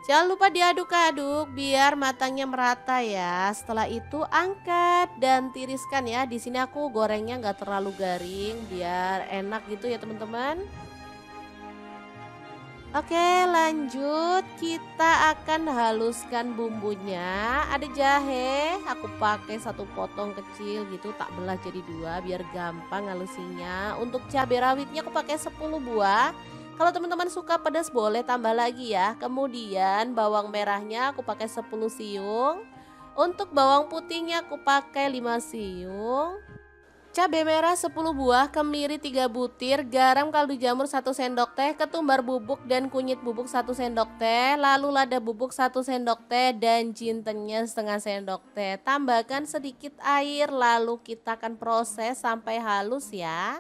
Speaker 1: Jangan lupa diaduk-aduk biar matangnya merata ya. Setelah itu angkat dan tiriskan ya. Di sini aku gorengnya nggak terlalu garing biar enak gitu ya teman-teman. Oke, lanjut, kita akan haluskan bumbunya. Ada jahe, aku pakai 1 potong kecil gitu, tak belah jadi 2 biar gampang halusinya. Untuk cabai rawitnya aku pakai 10 buah. Kalau teman-teman suka pedas boleh tambah lagi ya. Kemudian bawang merahnya aku pakai 10 siung. Untuk bawang putihnya aku pakai 5 siung. cabai merah 10 buah, kemiri 3 butir, garam kaldu jamur 1 sendok teh, ketumbar bubuk dan kunyit bubuk 1 sendok teh, lalu lada bubuk 1 sendok teh dan jintennya setengah sendok teh. Tambahkan sedikit air lalu kita akan proses sampai halus ya.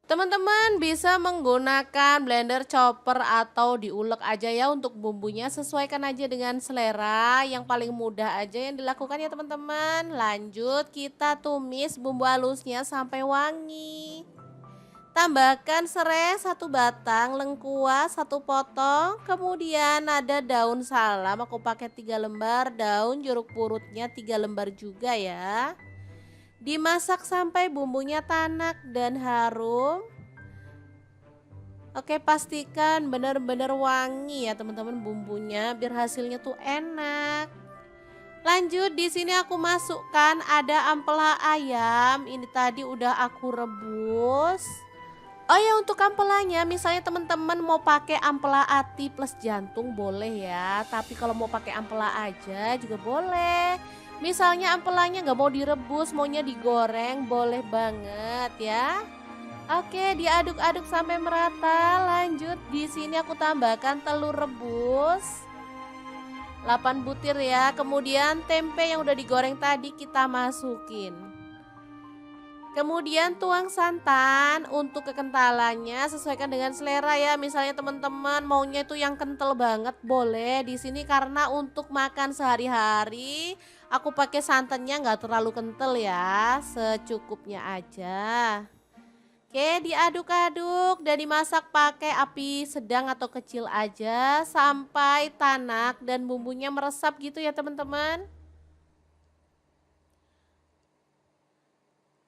Speaker 1: Teman-teman bisa menggunakan blender, chopper atau diulek aja ya untuk bumbunya, sesuaikan aja dengan selera, yang paling mudah aja yang dilakukan ya teman-teman. Lanjut kita tumis bumbu halusnya sampai wangi. Tambahkan serai 1 batang, lengkuas 1 potong, kemudian ada daun salam aku pakai 3 lembar, daun jeruk purutnya 3 lembar juga ya. Dimasak sampai bumbunya tanak dan harum. Oke, pastikan benar-benar wangi ya teman-teman bumbunya biar hasilnya tuh enak. Lanjut di sini aku masukkan ada ampela ayam. Ini tadi udah aku rebus. Oh ya, untuk ampelanya misalnya teman-teman mau pakai ampela ati plus jantung boleh ya. Tapi kalau mau pakai ampela aja juga boleh. Misalnya ampelanya nggak mau direbus, maunya digoreng, boleh banget ya. Oke, diaduk-aduk sampai merata. Lanjut di sini aku tambahkan telur rebus 8 butir ya. Kemudian tempe yang udah digoreng tadi kita masukin. Kemudian tuang santan, untuk kekentalannya sesuaikan dengan selera ya. Misalnya teman-teman maunya itu yang kental banget boleh. Di sini karena untuk makan sehari-hari aku pakai santannya nggak terlalu kental ya, secukupnya aja. Oke, diaduk-aduk dan dimasak pakai api sedang atau kecil aja sampai tanak dan bumbunya meresap gitu ya teman-teman.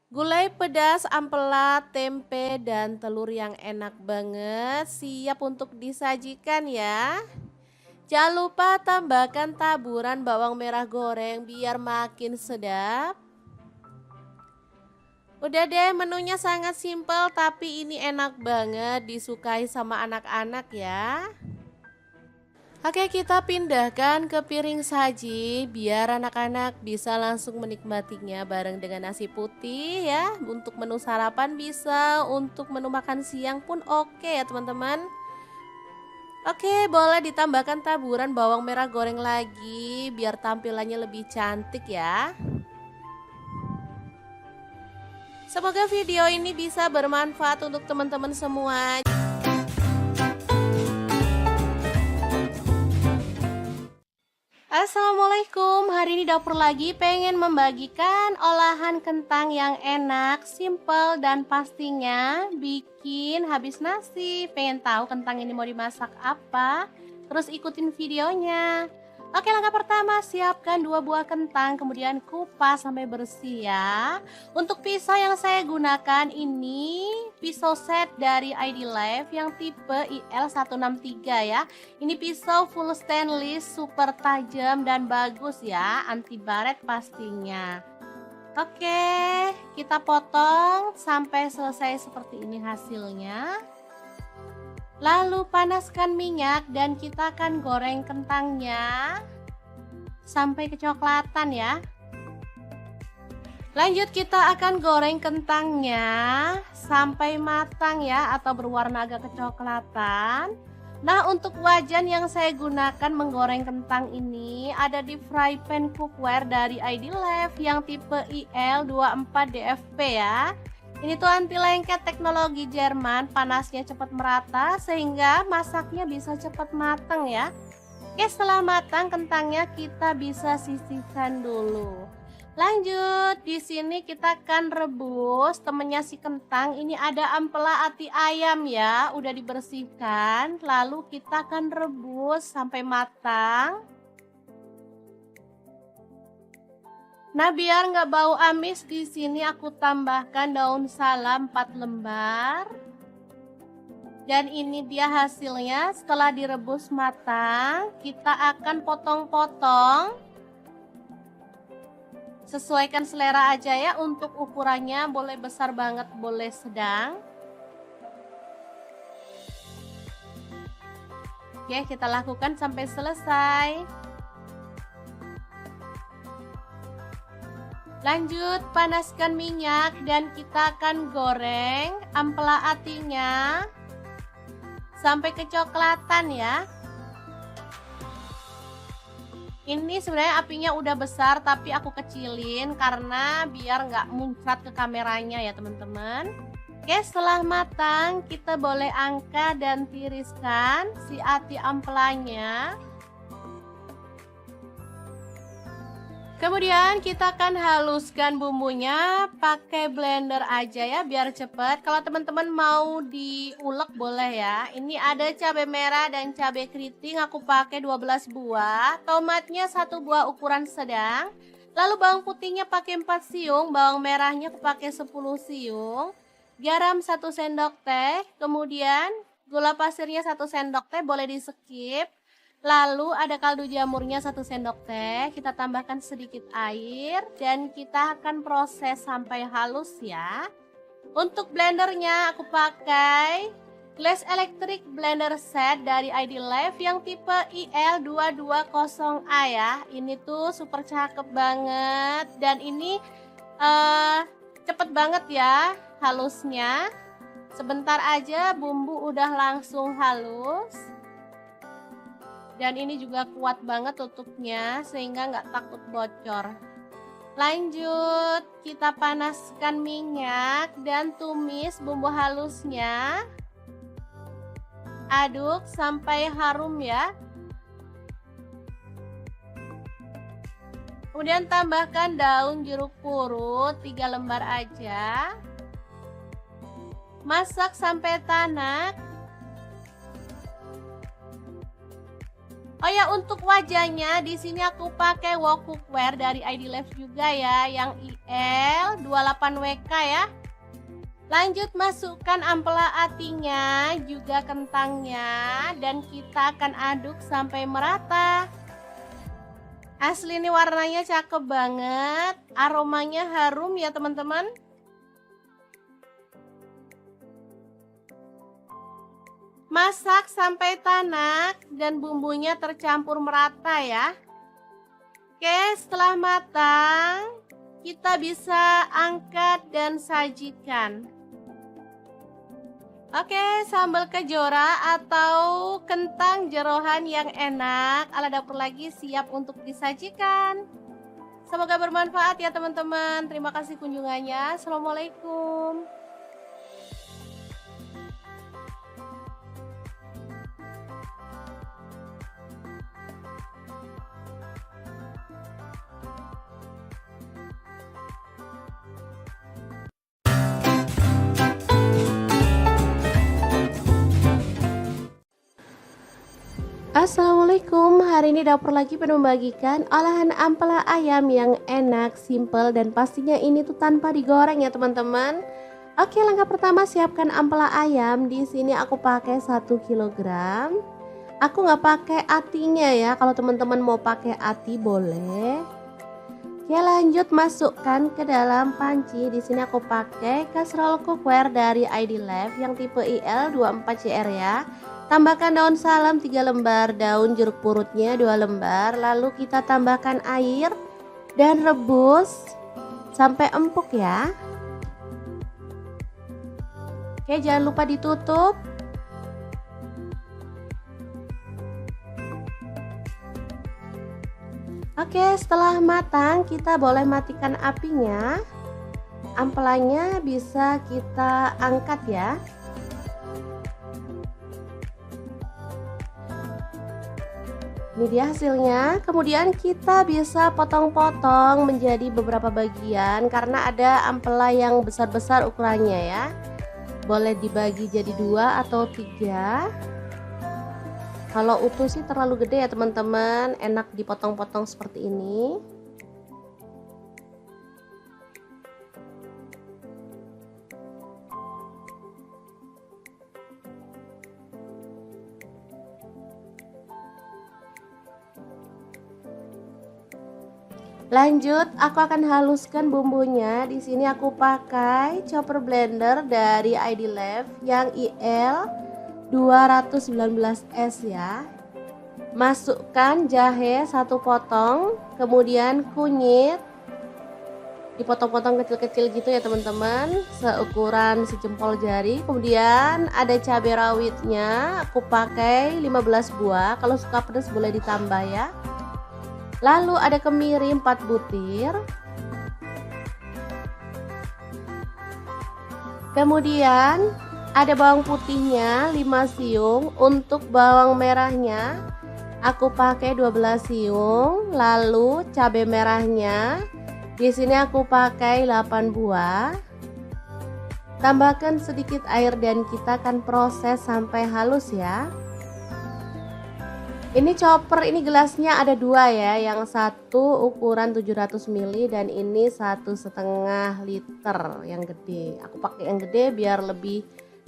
Speaker 1: Gulai pedas, ampela, tempe, dan telur yang enak banget siap untuk disajikan ya. Jangan lupa tambahkan taburan bawang merah goreng biar makin sedap. Udah deh, menunya sangat simpel tapi ini enak banget disukai sama anak-anak ya. Oke, kita pindahkan ke piring saji biar anak-anak bisa langsung menikmatinya bareng dengan nasi putih ya. Untuk menu sarapan bisa, untuk menu makan siang pun oke ya teman-teman. Oke, boleh ditambahkan taburan bawang merah goreng lagi biar tampilannya lebih cantik ya. Semoga video ini bisa bermanfaat untuk teman-teman semua. Assalamualaikum, hari ini dapur lagi pengen membagikan olahan kentang yang enak, simple dan pastinya bikin habis nasi. Pengen tahu kentang ini mau dimasak apa? Terus ikutin videonya. Oke, langkah pertama siapkan 2 buah kentang, kemudian kupas sampai bersih ya. Untuk pisau yang saya gunakan ini pisau set dari ID Life yang tipe IL163 ya. Ini pisau full stainless, super tajam dan bagus ya, anti baret pastinya. Oke, kita potong sampai selesai seperti ini hasilnya. Lalu panaskan minyak dan kita akan goreng kentangnya sampai kecoklatan ya. Lanjut kita akan goreng kentangnya sampai matang ya, atau berwarna agak kecoklatan. Nah, untuk wajan yang saya gunakan menggoreng kentang ini ada di fry pan cookware dari ID Life yang tipe IL24DFP ya. Ini tuh anti lengket, teknologi Jerman, panasnya cepat merata sehingga masaknya bisa cepat matang ya. Oke, setelah matang kentangnya kita bisa sisihkan dulu. Lanjut, di sini kita akan rebus temennya si kentang. Ini ada ampela ati ayam ya, udah dibersihkan. Lalu kita akan rebus sampai matang. Nah, biar nggak bau amis, di sini aku tambahkan daun salam 4 lembar. Dan ini dia hasilnya setelah direbus matang. Kita akan potong-potong. Sesuaikan selera aja ya, untuk ukurannya boleh besar banget, boleh sedang. Oke, kita lakukan sampai selesai. Lanjut panaskan minyak dan kita akan goreng ampela atinya sampai kecoklatan ya. Ini sebenarnya apinya udah besar tapi aku kecilin karena biar nggak muncrat ke kameranya ya teman-teman. Oke, setelah matang kita boleh angkat dan tiriskan si ati ampelanya. Kemudian kita akan haluskan bumbunya pakai blender aja ya biar cepet. Kalau teman-teman mau diulek boleh ya. Ini ada cabai merah dan cabai keriting, aku pakai 12 buah. Tomatnya 1 buah ukuran sedang. Lalu bawang putihnya pakai 4 siung, bawang merahnya aku pakai 10 siung. Garam 1 sendok teh, kemudian gula pasirnya 1 sendok teh, boleh di skip. Lalu ada kaldu jamurnya 1 sendok teh, kita tambahkan sedikit air dan kita akan proses sampai halus ya. Untuk blendernya aku pakai Glass Electric Blender Set dari ID Life yang tipe IL220A ya. Ini tuh super cakep banget dan ini cepet banget ya halusnya. Sebentar aja bumbu udah langsung halus. Dan ini juga kuat banget tutupnya sehingga nggak takut bocor. Lanjut kita panaskan minyak dan tumis bumbu halusnya. Aduk sampai harum ya. Kemudian tambahkan daun jeruk purut 3 lembar aja. Masak sampai tanak. Oh ya, untuk wajahnya di sini aku pakai wok cookware dari ID Life juga ya, yang IL28WK ya. Lanjut masukkan ampela atinya, juga kentangnya, dan kita akan aduk sampai merata. Asli ini warnanya cakep banget, aromanya harum ya teman-teman. Masak sampai tanak dan bumbunya tercampur merata ya. Oke, setelah matang kita bisa angkat dan sajikan. Oke, sambal kejora atau kentang jeroan yang enak ala dapur lagi siap untuk disajikan. Semoga bermanfaat ya teman-teman. Terima kasih kunjungannya. Assalamualaikum. Assalamualaikum, hari ini dapur lagi pengen membagikan olahan ampela ayam yang enak, simple, dan pastinya ini tuh tanpa digoreng ya teman-teman. Oke, langkah pertama siapkan ampela ayam. Di sini aku pakai 1 kg. Aku nggak pakai atinya ya, kalau teman-teman mau pakai ati boleh. Oke, lanjut masukkan ke dalam panci. Di sini aku pakai kastrol cookware dari ID Life yang tipe IL24CR ya. Tambahkan daun salam 3 lembar, daun jeruk purutnya 2 lembar. Lalu kita tambahkan air dan rebus sampai empuk ya. Oke, jangan lupa ditutup. Oke, setelah matang kita boleh matikan apinya. Ampelanya bisa kita angkat ya. Ini dia hasilnya. Kemudian kita bisa potong-potong menjadi beberapa bagian karena ada ampela yang besar-besar ukurannya ya. Boleh dibagi jadi 2 atau 3. Kalau utuh sih terlalu gede ya teman-teman, enak dipotong-potong seperti ini. Lanjut, aku akan haluskan bumbunya. Di sini aku pakai chopper blender dari ID Life yang IL219S ya. Masukkan jahe 1 potong, kemudian kunyit, dipotong-potong kecil-kecil gitu ya teman-teman, seukuran sejempol jari. Kemudian ada cabai rawitnya, aku pakai 15 buah, kalau suka pedas boleh ditambah ya. Lalu ada kemiri 4 butir. Kemudian ada bawang putihnya 5 siung. Untuk bawang merahnya aku pakai 12 siung. Lalu cabai merahnya di sini aku pakai 8 buah. Tambahkan sedikit air dan kita akan proses sampai halus ya. Ini chopper, ini gelasnya ada 2 ya, yang satu ukuran 700 ml dan ini 1,5 liter yang gede. Aku pakai yang gede biar lebih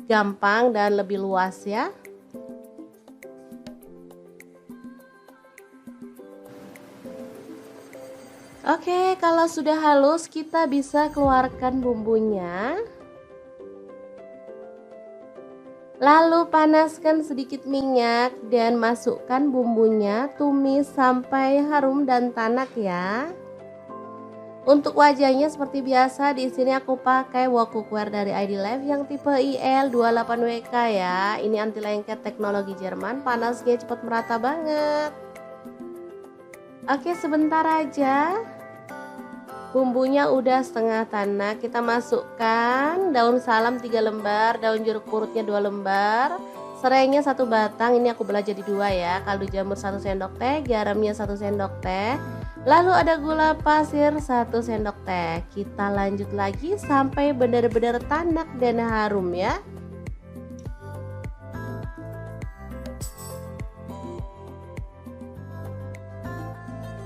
Speaker 1: gampang dan lebih luas ya. Oke, kalau sudah halus kita bisa keluarkan bumbunya. Lalu panaskan sedikit minyak dan masukkan bumbunya, tumis sampai harum dan tanak ya. Untuk wajahnya seperti biasa di sini aku pakai wok cookware dari ID Life yang tipe IL28WK ya. Ini anti lengket teknologi Jerman, panasnya cepat merata banget. Oke, sebentar aja. Bumbunya udah setengah tanak, kita masukkan daun salam 3 lembar, daun jeruk purutnya 2 lembar, serainya 1 batang, ini aku belah jadi 2 ya, kaldu jamur 1 sendok teh, garamnya 1 sendok teh, lalu ada gula pasir 1 sendok teh. Kita lanjut lagi sampai benar-benar tanak dan harum ya.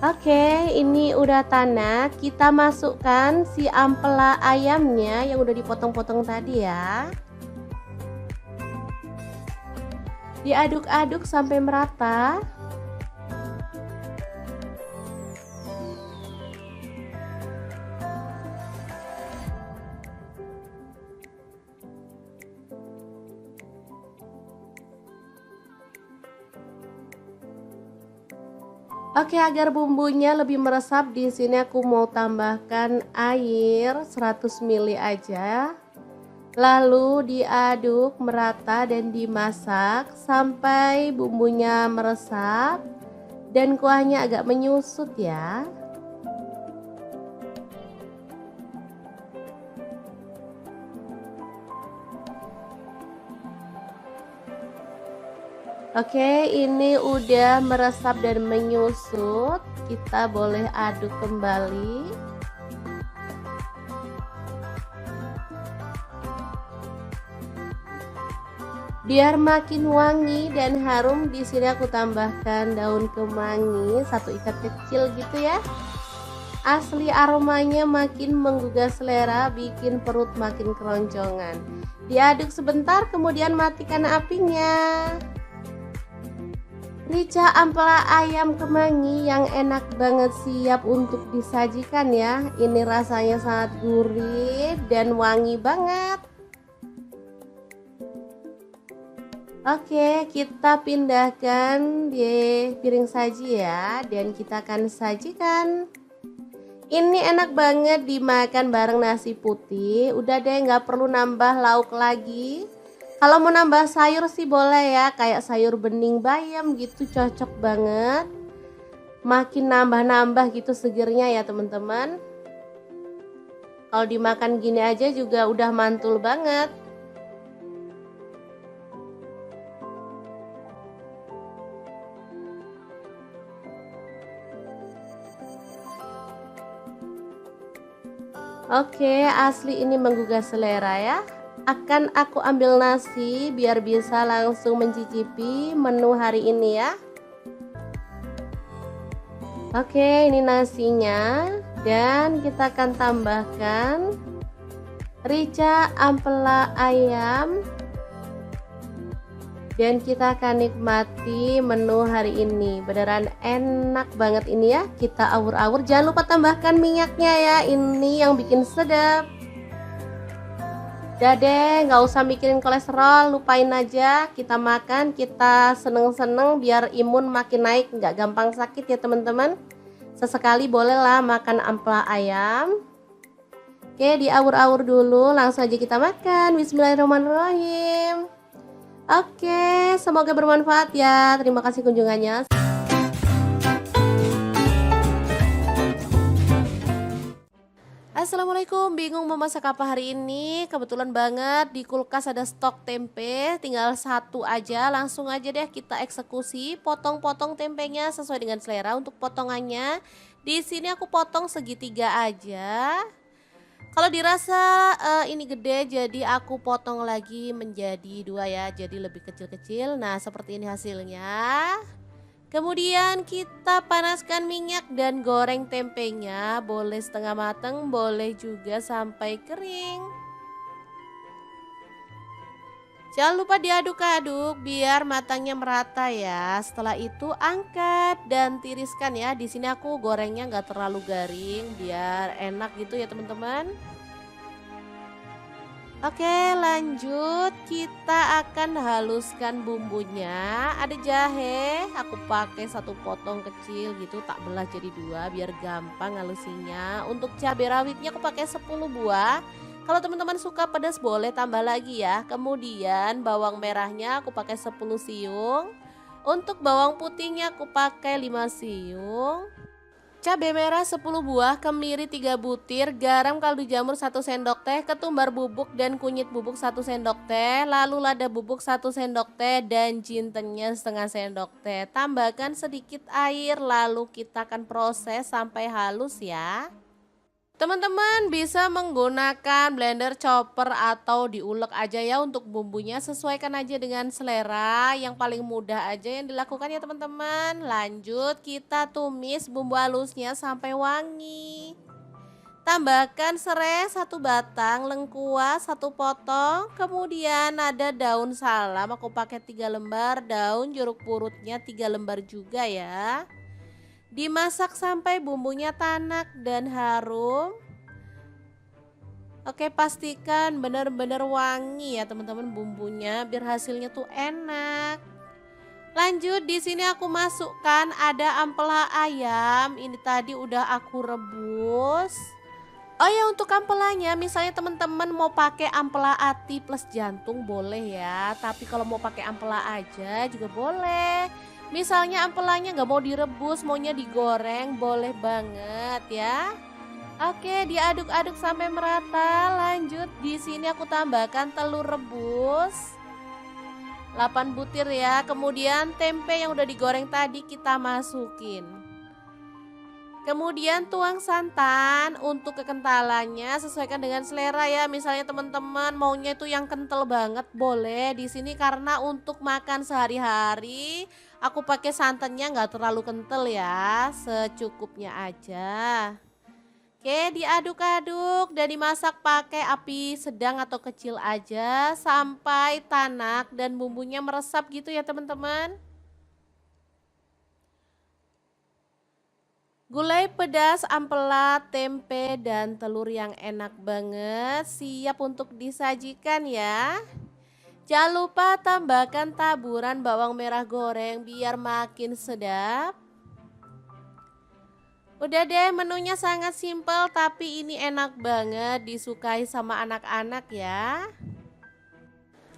Speaker 1: Oke, ini udah tanak. Kita masukkan si ampela ayamnya yang udah dipotong-potong tadi ya. Diaduk-aduk sampai merata. Oke, agar bumbunya lebih meresap di sini aku mau tambahkan air 100 ml aja. Lalu diaduk merata dan dimasak sampai bumbunya meresap dan kuahnya agak menyusut ya. Oke, ini udah meresap dan menyusut. Kita boleh aduk kembali. Biar makin wangi dan harum, di sini aku tambahkan daun kemangi 1 ikat kecil gitu ya. Asli aromanya makin menggugah selera, bikin perut makin keroncongan. Diaduk sebentar, kemudian matikan apinya. Rica ampela ayam kemangi yang enak banget siap untuk disajikan ya. Ini rasanya sangat gurih dan wangi banget. Oke, kita pindahkan di piring saji ya, dan kita akan sajikan. Ini enak banget dimakan bareng nasi putih. Udah deh, nggak perlu nambah lauk lagi. Kalau mau nambah sayur sih boleh ya, kayak sayur bening bayam gitu, cocok banget. Makin nambah-nambah gitu segernya ya teman-teman. Kalau dimakan gini aja juga udah mantul banget. Oke, asli ini menggugah selera ya. Akan aku ambil nasi biar bisa langsung mencicipi menu hari ini ya. Oke, ini nasinya dan kita akan tambahkan rica ampela ayam dan kita akan nikmati menu hari ini. Beneran enak banget ini ya. Kita awur-awur, jangan lupa tambahkan minyaknya ya, ini yang bikin sedap. Udah deh, nggak usah mikirin kolesterol, lupain aja. Kita makan, kita seneng-seneng biar imun makin naik, nggak gampang sakit ya teman-teman. Sesekali bolehlah makan ampela ayam. Oke, diawur-awur dulu, langsung aja kita makan. Bismillahirrahmanirrahim. Oke, semoga bermanfaat ya. Terima kasih kunjungannya. Assalamualaikum, bingung mau masak apa hari ini? Kebetulan banget di kulkas ada stok tempe, tinggal satu aja. Langsung aja deh kita eksekusi, potong-potong tempenya sesuai dengan selera untuk potongannya. Di sini aku potong segitiga aja. Kalau dirasa ini gede, jadi aku potong lagi menjadi dua ya, jadi lebih kecil-kecil. Nah, seperti ini hasilnya. Kemudian kita panaskan minyak dan goreng tempenya, boleh setengah matang, boleh juga sampai kering. Jangan lupa diaduk-aduk biar matangnya merata ya. Setelah itu angkat dan tiriskan ya. Di sini aku gorengnya nggak terlalu garing biar enak gitu ya teman-teman. Oke, lanjut kita akan haluskan bumbunya. Ada jahe, aku pakai satu potong kecil gitu, tak belah jadi dua biar gampang halusinya. Untuk cabai rawitnya aku pakai 10 buah. Kalau teman-teman suka pedas boleh tambah lagi ya. Kemudian bawang merahnya aku pakai 10 siung. Untuk bawang putihnya aku pakai 5 siung. Cabai merah 10 buah, kemiri 3 butir, garam kaldu jamur 1 sendok teh, ketumbar bubuk dan kunyit bubuk 1 sendok teh, lalu lada bubuk 1 sendok teh dan jintennya setengah sendok teh. Tambahkan sedikit air lalu kita akan proses sampai halus ya. Teman-teman bisa menggunakan blender, chopper atau diulek aja ya untuk bumbunya, sesuaikan aja dengan selera, yang paling mudah aja yang dilakukan ya teman-teman. Lanjut kita tumis bumbu halusnya sampai wangi. Tambahkan serai 1 batang, lengkuas 1 potong, kemudian ada daun salam aku pakai 3 lembar, daun jeruk purutnya 3 lembar juga ya. Dimasak sampai bumbunya tanak dan harum. Oke, pastikan benar-benar wangi ya teman-teman bumbunya biar hasilnya tuh enak. Lanjut di sini aku masukkan ada ampela ayam. Ini tadi udah aku rebus. Oh ya, untuk ampelanya misalnya teman-teman mau pakai ampela ati plus jantung boleh ya. Tapi kalau mau pakai ampela aja juga boleh. Misalnya ampelanya nggak mau direbus, maunya digoreng, boleh banget ya. Oke, diaduk-aduk sampai merata. Lanjut, di sini aku tambahkan telur rebus 8 butir ya. Kemudian tempe yang udah digoreng tadi kita masukin. Kemudian tuang santan, untuk kekentalannya sesuaikan dengan selera ya. Misalnya teman-teman maunya itu yang kental banget boleh. Di sini karena untuk makan sehari-hari aku pakai santannya nggak terlalu kental ya, secukupnya aja. Oke, diaduk-aduk dan dimasak pakai api sedang atau kecil aja sampai tanak dan bumbunya meresap gitu ya teman-teman. Gulai pedas, ampela, tempe, dan telur yang enak banget siap untuk disajikan ya. Jangan lupa tambahkan taburan bawang merah goreng biar makin sedap. Udah deh, menunya sangat simpel tapi ini enak banget disukai sama anak-anak ya.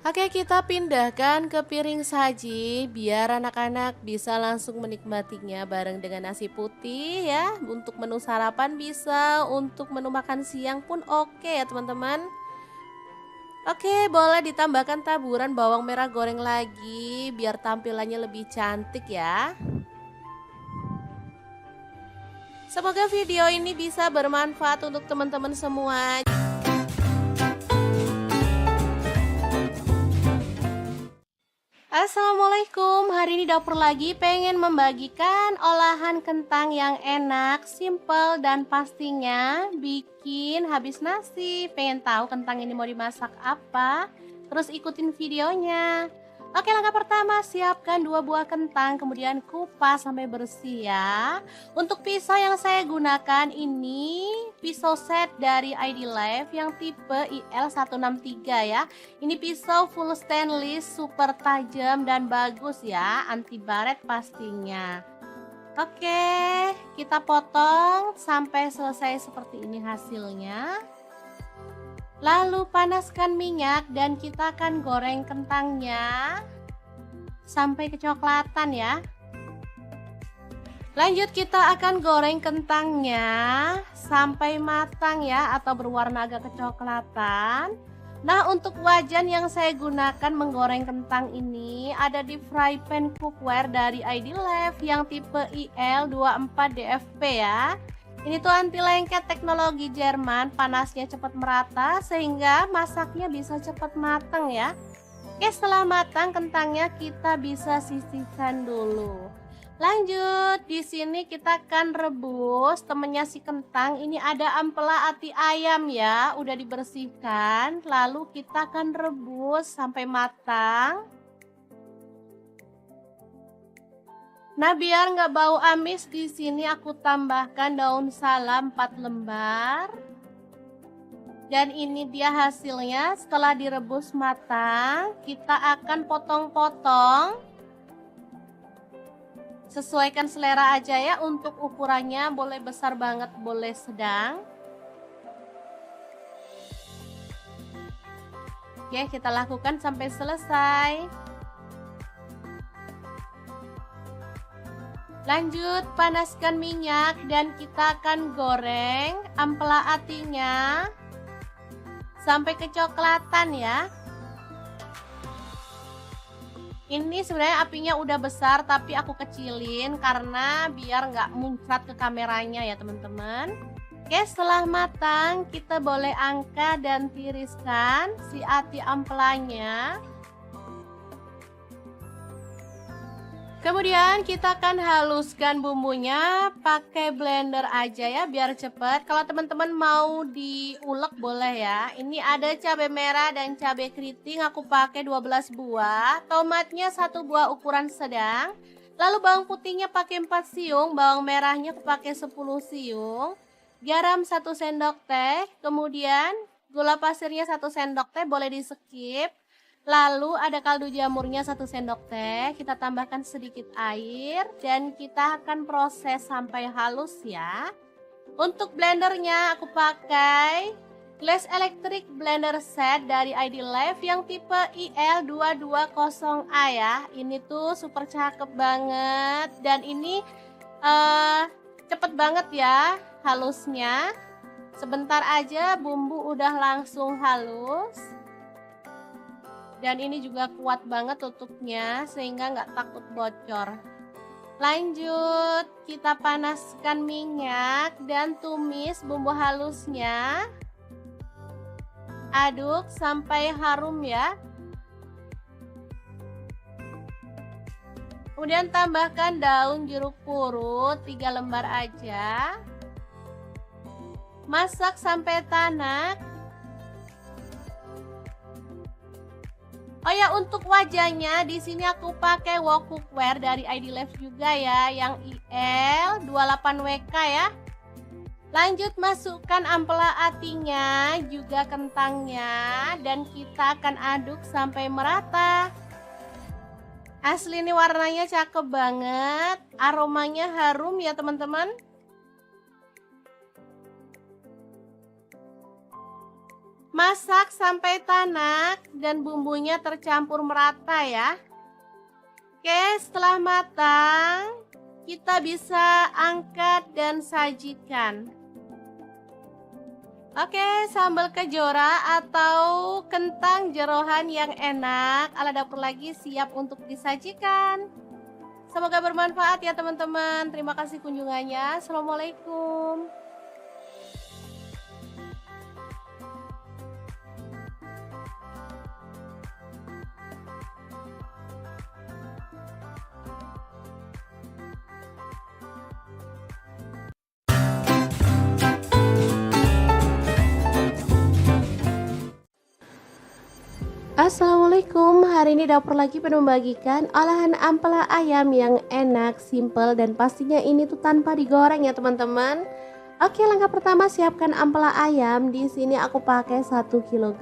Speaker 1: Oke, kita pindahkan ke piring saji biar anak-anak bisa langsung menikmatinya bareng dengan nasi putih ya. Untuk menu sarapan bisa, untuk menu makan siang pun oke ya teman-teman. Oke, boleh ditambahkan taburan bawang merah goreng lagi biar tampilannya lebih cantik ya. Semoga video ini bisa bermanfaat untuk teman-teman semua. Assalamualaikum, hari ini dapur lagi pengen membagikan olahan kentang yang enak, simple dan pastinya bikin habis nasi. Pengen tahu kentang ini mau dimasak apa? Terus ikutin videonya. Oke, langkah pertama siapkan 2 buah kentang, kemudian kupas sampai bersih ya. Untuk pisau yang saya gunakan ini pisau set dari ID Life yang tipe IL163 ya. Ini pisau full stainless, super tajam dan bagus ya, anti baret pastinya. Oke, kita potong sampai selesai seperti ini hasilnya. Lalu panaskan minyak dan kita akan goreng kentangnya sampai kecoklatan ya. Lanjut kita akan goreng kentangnya sampai matang ya, atau berwarna agak kecoklatan. Nah, untuk wajan yang saya gunakan menggoreng kentang ini ada di fry pan cookware dari ID-Life yang tipe IL24DFP ya. Ini tuh anti lengket teknologi Jerman, panasnya cepat merata sehingga masaknya bisa cepat matang ya. Oke, setelah matang kentangnya kita bisa sisihkan dulu. Lanjut, di sini kita akan rebus temennya si kentang. Ini ada ampela ati ayam ya, udah dibersihkan. Lalu kita akan rebus sampai matang. Nah, biar nggak bau amis, di sini aku tambahkan daun salam 4 lembar. Dan ini dia hasilnya setelah direbus matang. Kita akan potong-potong. Sesuaikan selera aja ya, untuk ukurannya boleh besar banget, boleh sedang. Oke, kita lakukan sampai selesai. Lanjut, panaskan minyak dan kita akan goreng ampela atinya sampai kecoklatan ya. Ini sebenarnya apinya udah besar tapi aku kecilin karena biar nggak muncrat ke kameranya ya teman-teman. Oke, setelah matang kita boleh angkat dan tiriskan si ati ampelanya. Kemudian kita akan haluskan bumbunya pakai blender aja ya biar cepet. Kalau teman-teman mau diulek boleh ya. Ini ada cabai merah dan cabai keriting, aku pakai 12 buah. Tomatnya 1 buah ukuran sedang. Lalu bawang putihnya pakai 4 siung, bawang merahnya aku pakai 10 siung. Garam 1 sendok teh, kemudian gula pasirnya 1 sendok teh, boleh di skip. Lalu ada kaldu jamurnya 1 sendok teh, kita tambahkan sedikit air dan kita akan proses sampai halus ya. Untuk blendernya aku pakai Glass Electric Blender Set dari ID-Life yang tipe IL220A ya. Ini tuh super cakep banget dan ini cepet banget ya halusnya. Sebentar aja bumbu udah langsung halus. Dan ini juga kuat banget tutupnya sehingga nggak takut bocor. Lanjut, kita panaskan minyak dan tumis bumbu halusnya. Aduk sampai harum ya. Kemudian tambahkan daun jeruk purut 3 lembar aja. Masak sampai tanak. Oh ya, untuk wajahnya di sini aku pakai wok cookware dari ID-Life juga ya, yang IL28WK ya. Lanjut masukkan ampela atinya, juga kentangnya, dan kita akan aduk sampai merata. Asli ini warnanya cakep banget, aromanya harum ya teman-teman. Masak sampai tanak dan bumbunya tercampur merata ya. Oke, setelah matang kita bisa angkat dan sajikan. Oke, sambal kejora atau kentang jeroan yang enak ala dapur lagi siap untuk disajikan. Semoga bermanfaat ya teman-teman. Terima kasih kunjungannya. Assalamualaikum. Assalamualaikum, hari ini dapur lagi penuh membagikan olahan ampela ayam yang enak, simple, dan pastinya ini tuh tanpa digoreng ya teman-teman. Oke, langkah pertama siapkan ampela ayam. Di sini aku pakai 1 kg.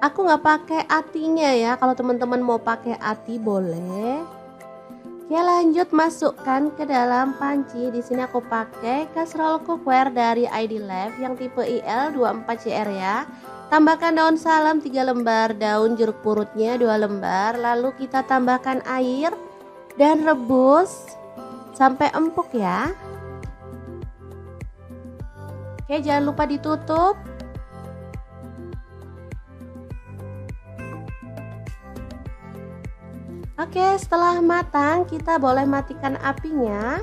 Speaker 1: Aku nggak pakai atinya ya, kalau teman-teman mau pakai ati boleh. Oke, Oke, lanjut masukkan ke dalam panci. Di sini aku pakai casserole cookware dari ID Life yang tipe IL24CR ya. Tambahkan daun salam 3 lembar, daun jeruk purutnya 2 lembar, lalu kita tambahkan air dan rebus sampai empuk ya. Oke, jangan lupa ditutup. Oke, setelah matang kita boleh matikan apinya.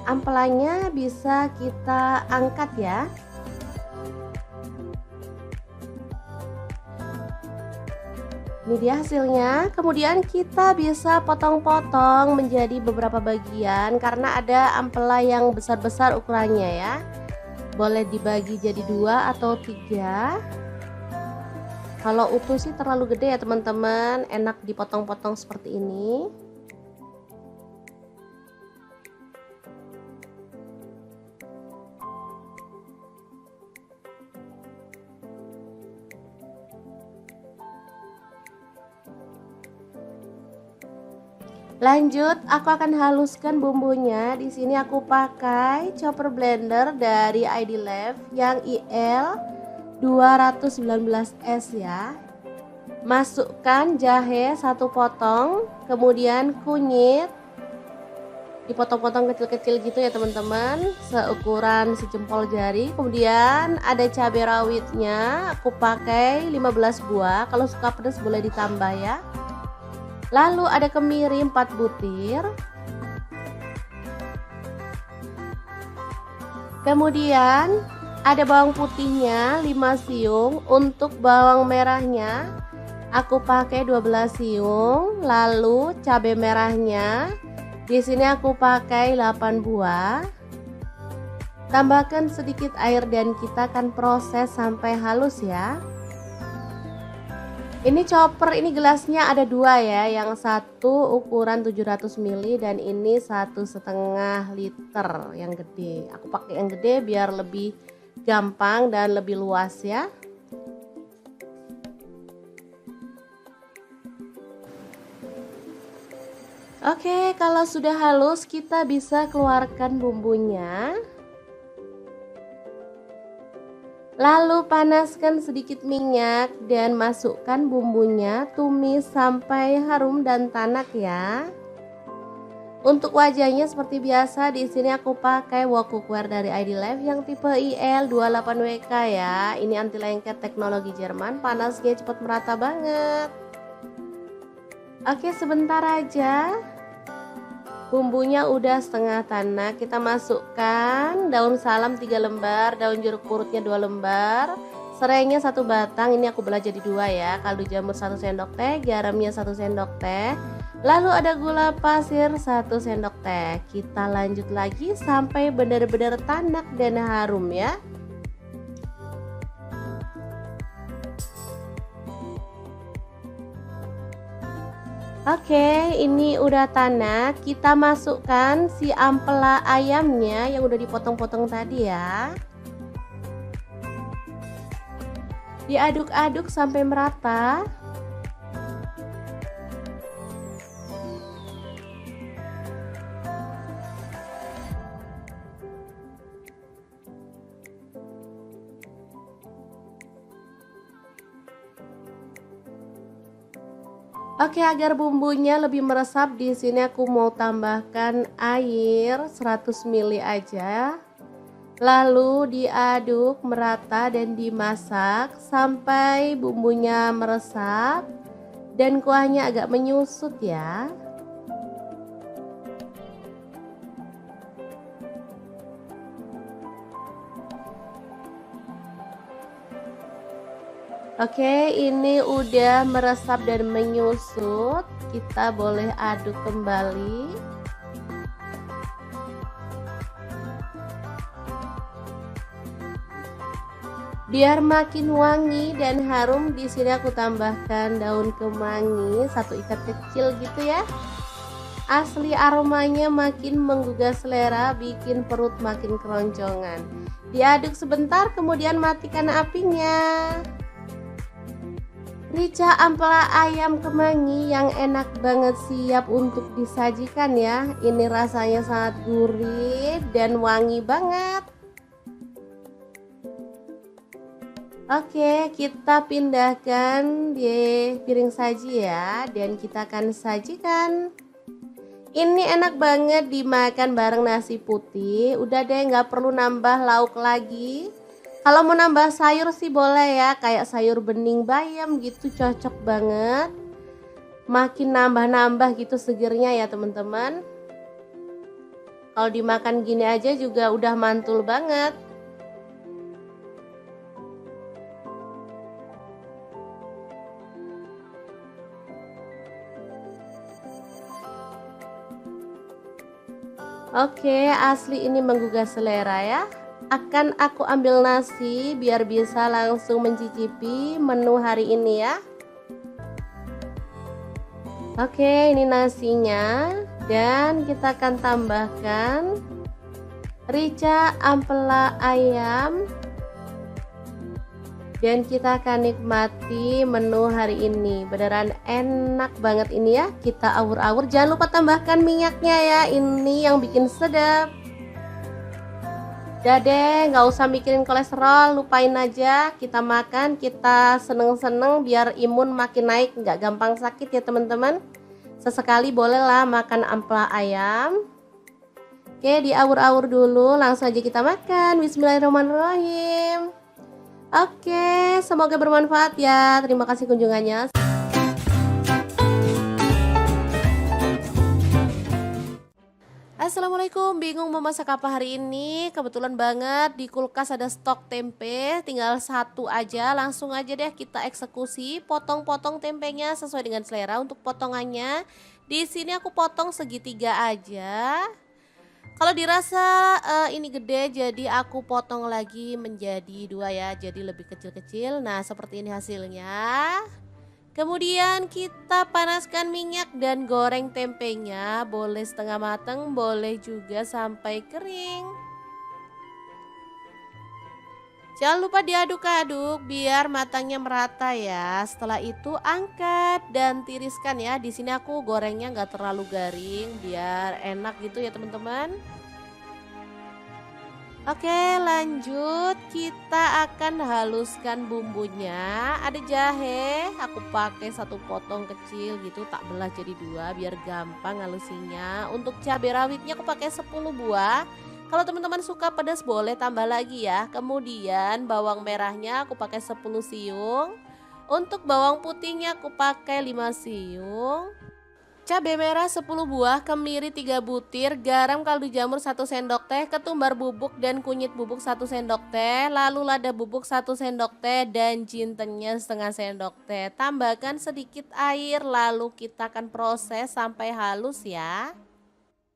Speaker 1: Ampelanya bisa kita angkat ya. Ini dia hasilnya. Kemudian kita bisa potong-potong menjadi beberapa bagian karena ada ampela yang besar-besar ukurannya ya. Boleh dibagi jadi 2 atau 3. Kalau utuh sih terlalu gede ya teman-teman, enak dipotong-potong seperti ini. Lanjut, aku akan haluskan bumbunya. Di sini aku pakai chopper blender dari ID Life yang IL 219S ya. Masukkan jahe 1 potong, kemudian kunyit dipotong-potong kecil-kecil gitu ya teman-teman, seukuran sejempol jari. Kemudian ada cabai rawitnya, aku pakai 15 buah, kalau suka pedas boleh ditambah ya. Lalu ada kemiri 4 butir. Kemudian ada bawang putihnya 5 siung. Untuk bawang merahnya aku pakai 12 siung. Lalu cabai merahnya di sini aku pakai 8 buah. Tambahkan sedikit air dan kita akan proses sampai halus ya. Ini chopper, ini gelasnya ada 2 ya, yang satu ukuran 700 ml dan ini 1,5 liter yang gede. Aku pakai yang gede biar lebih gampang dan lebih luas ya. Oke, kalau sudah halus kita bisa keluarkan bumbunya. Lalu panaskan sedikit minyak dan masukkan bumbunya, tumis sampai harum dan tanak ya. Untuk wajahnya seperti biasa, di sini aku pakai wok cookware dari ID Life yang tipe IL28WK ya. Ini anti lengket teknologi Jerman, panasnya cepat merata banget. Oke, sebentar aja. Bumbunya udah setengah tanak, kita masukkan daun salam 3 lembar, daun jeruk purutnya 2 lembar, serainya 1 batang, ini aku belah jadi 2 ya, kaldu jamur 1 sendok teh, garamnya 1 sendok teh, lalu ada gula pasir 1 sendok teh. Kita lanjut lagi sampai benar-benar tanak dan harum ya. Oke, ini udah tanak. Kita masukkan si ampela ayamnya yang udah dipotong-potong tadi ya. Diaduk-aduk sampai merata. Oke, agar bumbunya lebih meresap, di sini aku mau tambahkan air 100 ml aja. Lalu diaduk merata dan dimasak sampai bumbunya meresap dan kuahnya agak menyusut ya. Oke, ini udah meresap dan menyusut. Kita boleh aduk kembali. Biar makin wangi dan harum, di sini aku tambahkan daun kemangi 1 ikat kecil gitu ya. Asli aromanya makin menggugah selera, bikin perut makin keroncongan. Diaduk sebentar, kemudian matikan apinya. Rica ampela ayam kemangi yang enak banget siap untuk disajikan ya. Ini rasanya sangat gurih dan wangi banget. Oke, kita pindahkan di piring saji ya, dan kita akan sajikan. Ini enak banget dimakan bareng nasi putih. Udah deh, nggak perlu nambah lauk lagi. Kalau mau nambah sayur sih boleh ya, kayak sayur bening bayam gitu, cocok banget. Makin nambah-nambah gitu segernya ya teman-teman. Kalau dimakan gini aja juga udah mantul banget. Oke, asli ini menggugah selera ya. Akan aku ambil nasi biar bisa langsung mencicipi menu hari ini ya. Oke, ini nasinya, dan kita akan tambahkan rica ampela ayam, dan kita akan nikmati menu hari ini. Beneran enak banget ini ya. Kita awur-awur, jangan lupa tambahkan minyaknya ya, ini yang bikin sedap. Udah deh, nggak usah mikirin kolesterol, lupain aja. Kita makan, kita seneng-seneng biar imun makin naik, nggak gampang sakit ya teman-teman. Sesekali bolehlah makan ampela ayam. Oke, diawur-awur dulu, langsung aja kita makan. Bismillahirrahmanirrahim. Oke, semoga bermanfaat ya. Terima kasih kunjungannya. Assalamualaikum, bingung mau masak apa hari ini? Kebetulan banget di kulkas ada stok tempe, tinggal satu aja. Langsung aja deh kita eksekusi, potong-potong tempenya sesuai dengan selera. Untuk potongannya, di sini aku potong segitiga aja. Kalau dirasa ini gede, jadi aku potong lagi menjadi dua ya, jadi lebih kecil-kecil. Nah, seperti ini hasilnya. Kemudian kita panaskan minyak dan goreng tempenya, boleh setengah matang, boleh juga sampai kering. Jangan lupa diaduk-aduk biar matangnya merata ya. Setelah itu angkat dan tiriskan ya. Di sini aku gorengnya nggak terlalu garing biar enak gitu ya teman-teman. Oke, lanjut kita akan haluskan bumbunya. Ada jahe, aku pakai satu potong kecil gitu, tak belah jadi dua biar gampang halusinya. Untuk cabai rawitnya aku pakai 10 buah. Kalau teman-teman suka pedas boleh tambah lagi ya. Kemudian bawang merahnya aku pakai 10 siung. Untuk bawang putihnya aku pakai 5 siung. Cabai merah 10 buah, kemiri 3 butir, garam kaldu jamur 1 sendok teh, ketumbar bubuk dan kunyit bubuk 1 sendok teh, lalu lada bubuk 1 sendok teh, dan jintennya setengah sendok teh. Tambahkan sedikit air, lalu kita akan proses sampai halus ya.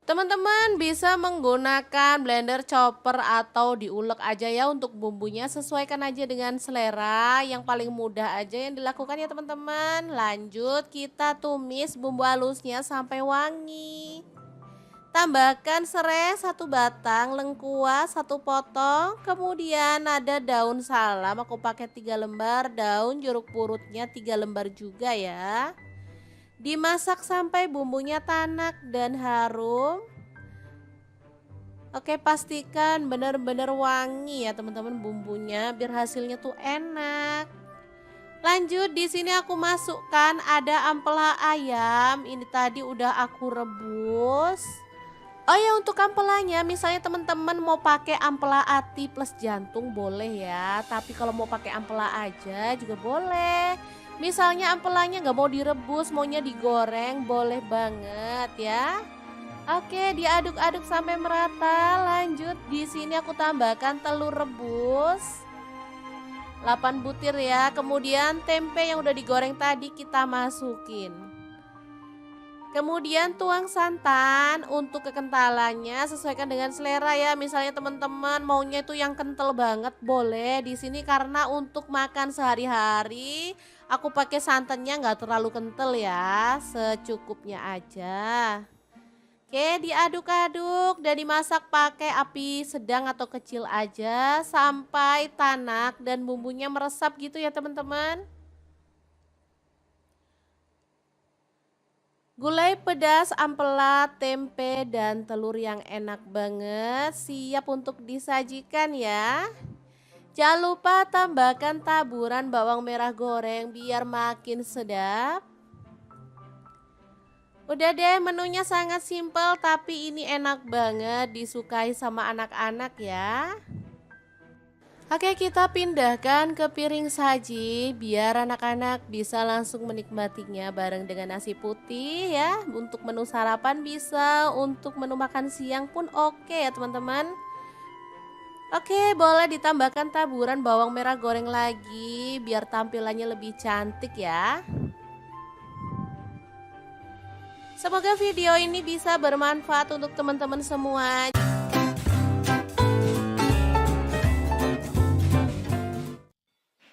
Speaker 1: Teman-teman bisa menggunakan blender, chopper, atau diulek aja ya untuk bumbunya. Sesuaikan aja dengan selera, yang paling mudah aja yang dilakukan ya teman-teman. Lanjut kita tumis bumbu halusnya sampai wangi. Tambahkan serai 1 batang, lengkuas 1 potong, kemudian ada daun salam aku pakai 3 lembar, daun jeruk purutnya 3 lembar juga ya. Dimasak sampai bumbunya tanak dan harum. Oke, pastikan benar-benar wangi ya teman-teman bumbunya biar hasilnya tuh enak. Lanjut di sini aku masukkan ada ampela ayam. Ini tadi udah aku rebus. Oh ya, untuk ampelanya misalnya teman-teman mau pakai ampela ati plus jantung boleh ya. Tapi kalau mau pakai ampela aja juga boleh. Misalnya ampelanya nggak mau direbus, maunya digoreng, boleh banget ya. Oke, diaduk-aduk sampai merata. Lanjut di sini aku tambahkan telur rebus 8 butir ya. Kemudian tempe yang udah digoreng tadi kita masukin. Kemudian tuang santan. Untuk kekentalannya sesuaikan dengan selera ya. Misalnya teman-teman maunya itu yang kental banget boleh. Di sini karena untuk makan sehari-hari aku pakai santannya nggak terlalu kental ya, secukupnya aja. Oke, diaduk-aduk dan dimasak pakai api sedang atau kecil aja sampai tanak dan bumbunya meresap gitu ya teman-teman. Gulai pedas, ampela, tempe, dan telur yang enak banget siap untuk disajikan ya. Jangan lupa tambahkan taburan bawang merah goreng biar makin sedap. Udah deh, menunya sangat simpel tapi ini enak banget disukai sama anak-anak ya. Oke, kita pindahkan ke piring saji biar anak-anak bisa langsung menikmatinya bareng dengan nasi putih ya. Untuk menu sarapan bisa, untuk menu makan siang pun oke ya teman-teman. Oke, boleh ditambahkan taburan bawang merah goreng lagi biar tampilannya lebih cantik ya. Semoga video ini bisa bermanfaat untuk teman-teman semua.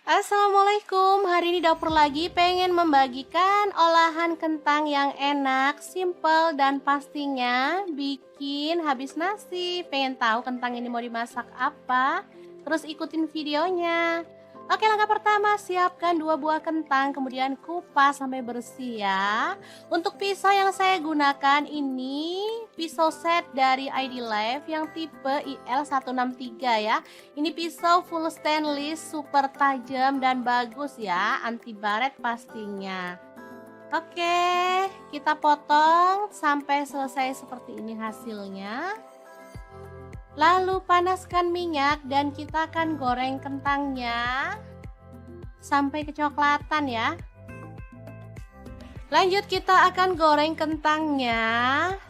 Speaker 1: Assalamualaikum, hari ini dapur lagi pengen membagikan olahan kentang yang enak, simple, dan pastinya bikin habis nasi. Pengen tahu kentang ini mau dimasak apa? Terus ikutin videonya. Oke, langkah pertama siapkan 2 buah kentang, kemudian kupas sampai bersih ya. Untuk pisau yang saya gunakan ini pisau set dari ID Life yang tipe IL163 ya. Ini pisau full stainless, super tajam dan bagus ya, anti baret pastinya. Oke, kita potong sampai selesai seperti ini hasilnya. Lalu panaskan minyak dan kita akan goreng kentangnya sampai kecoklatan ya. Lanjut kita akan goreng kentangnya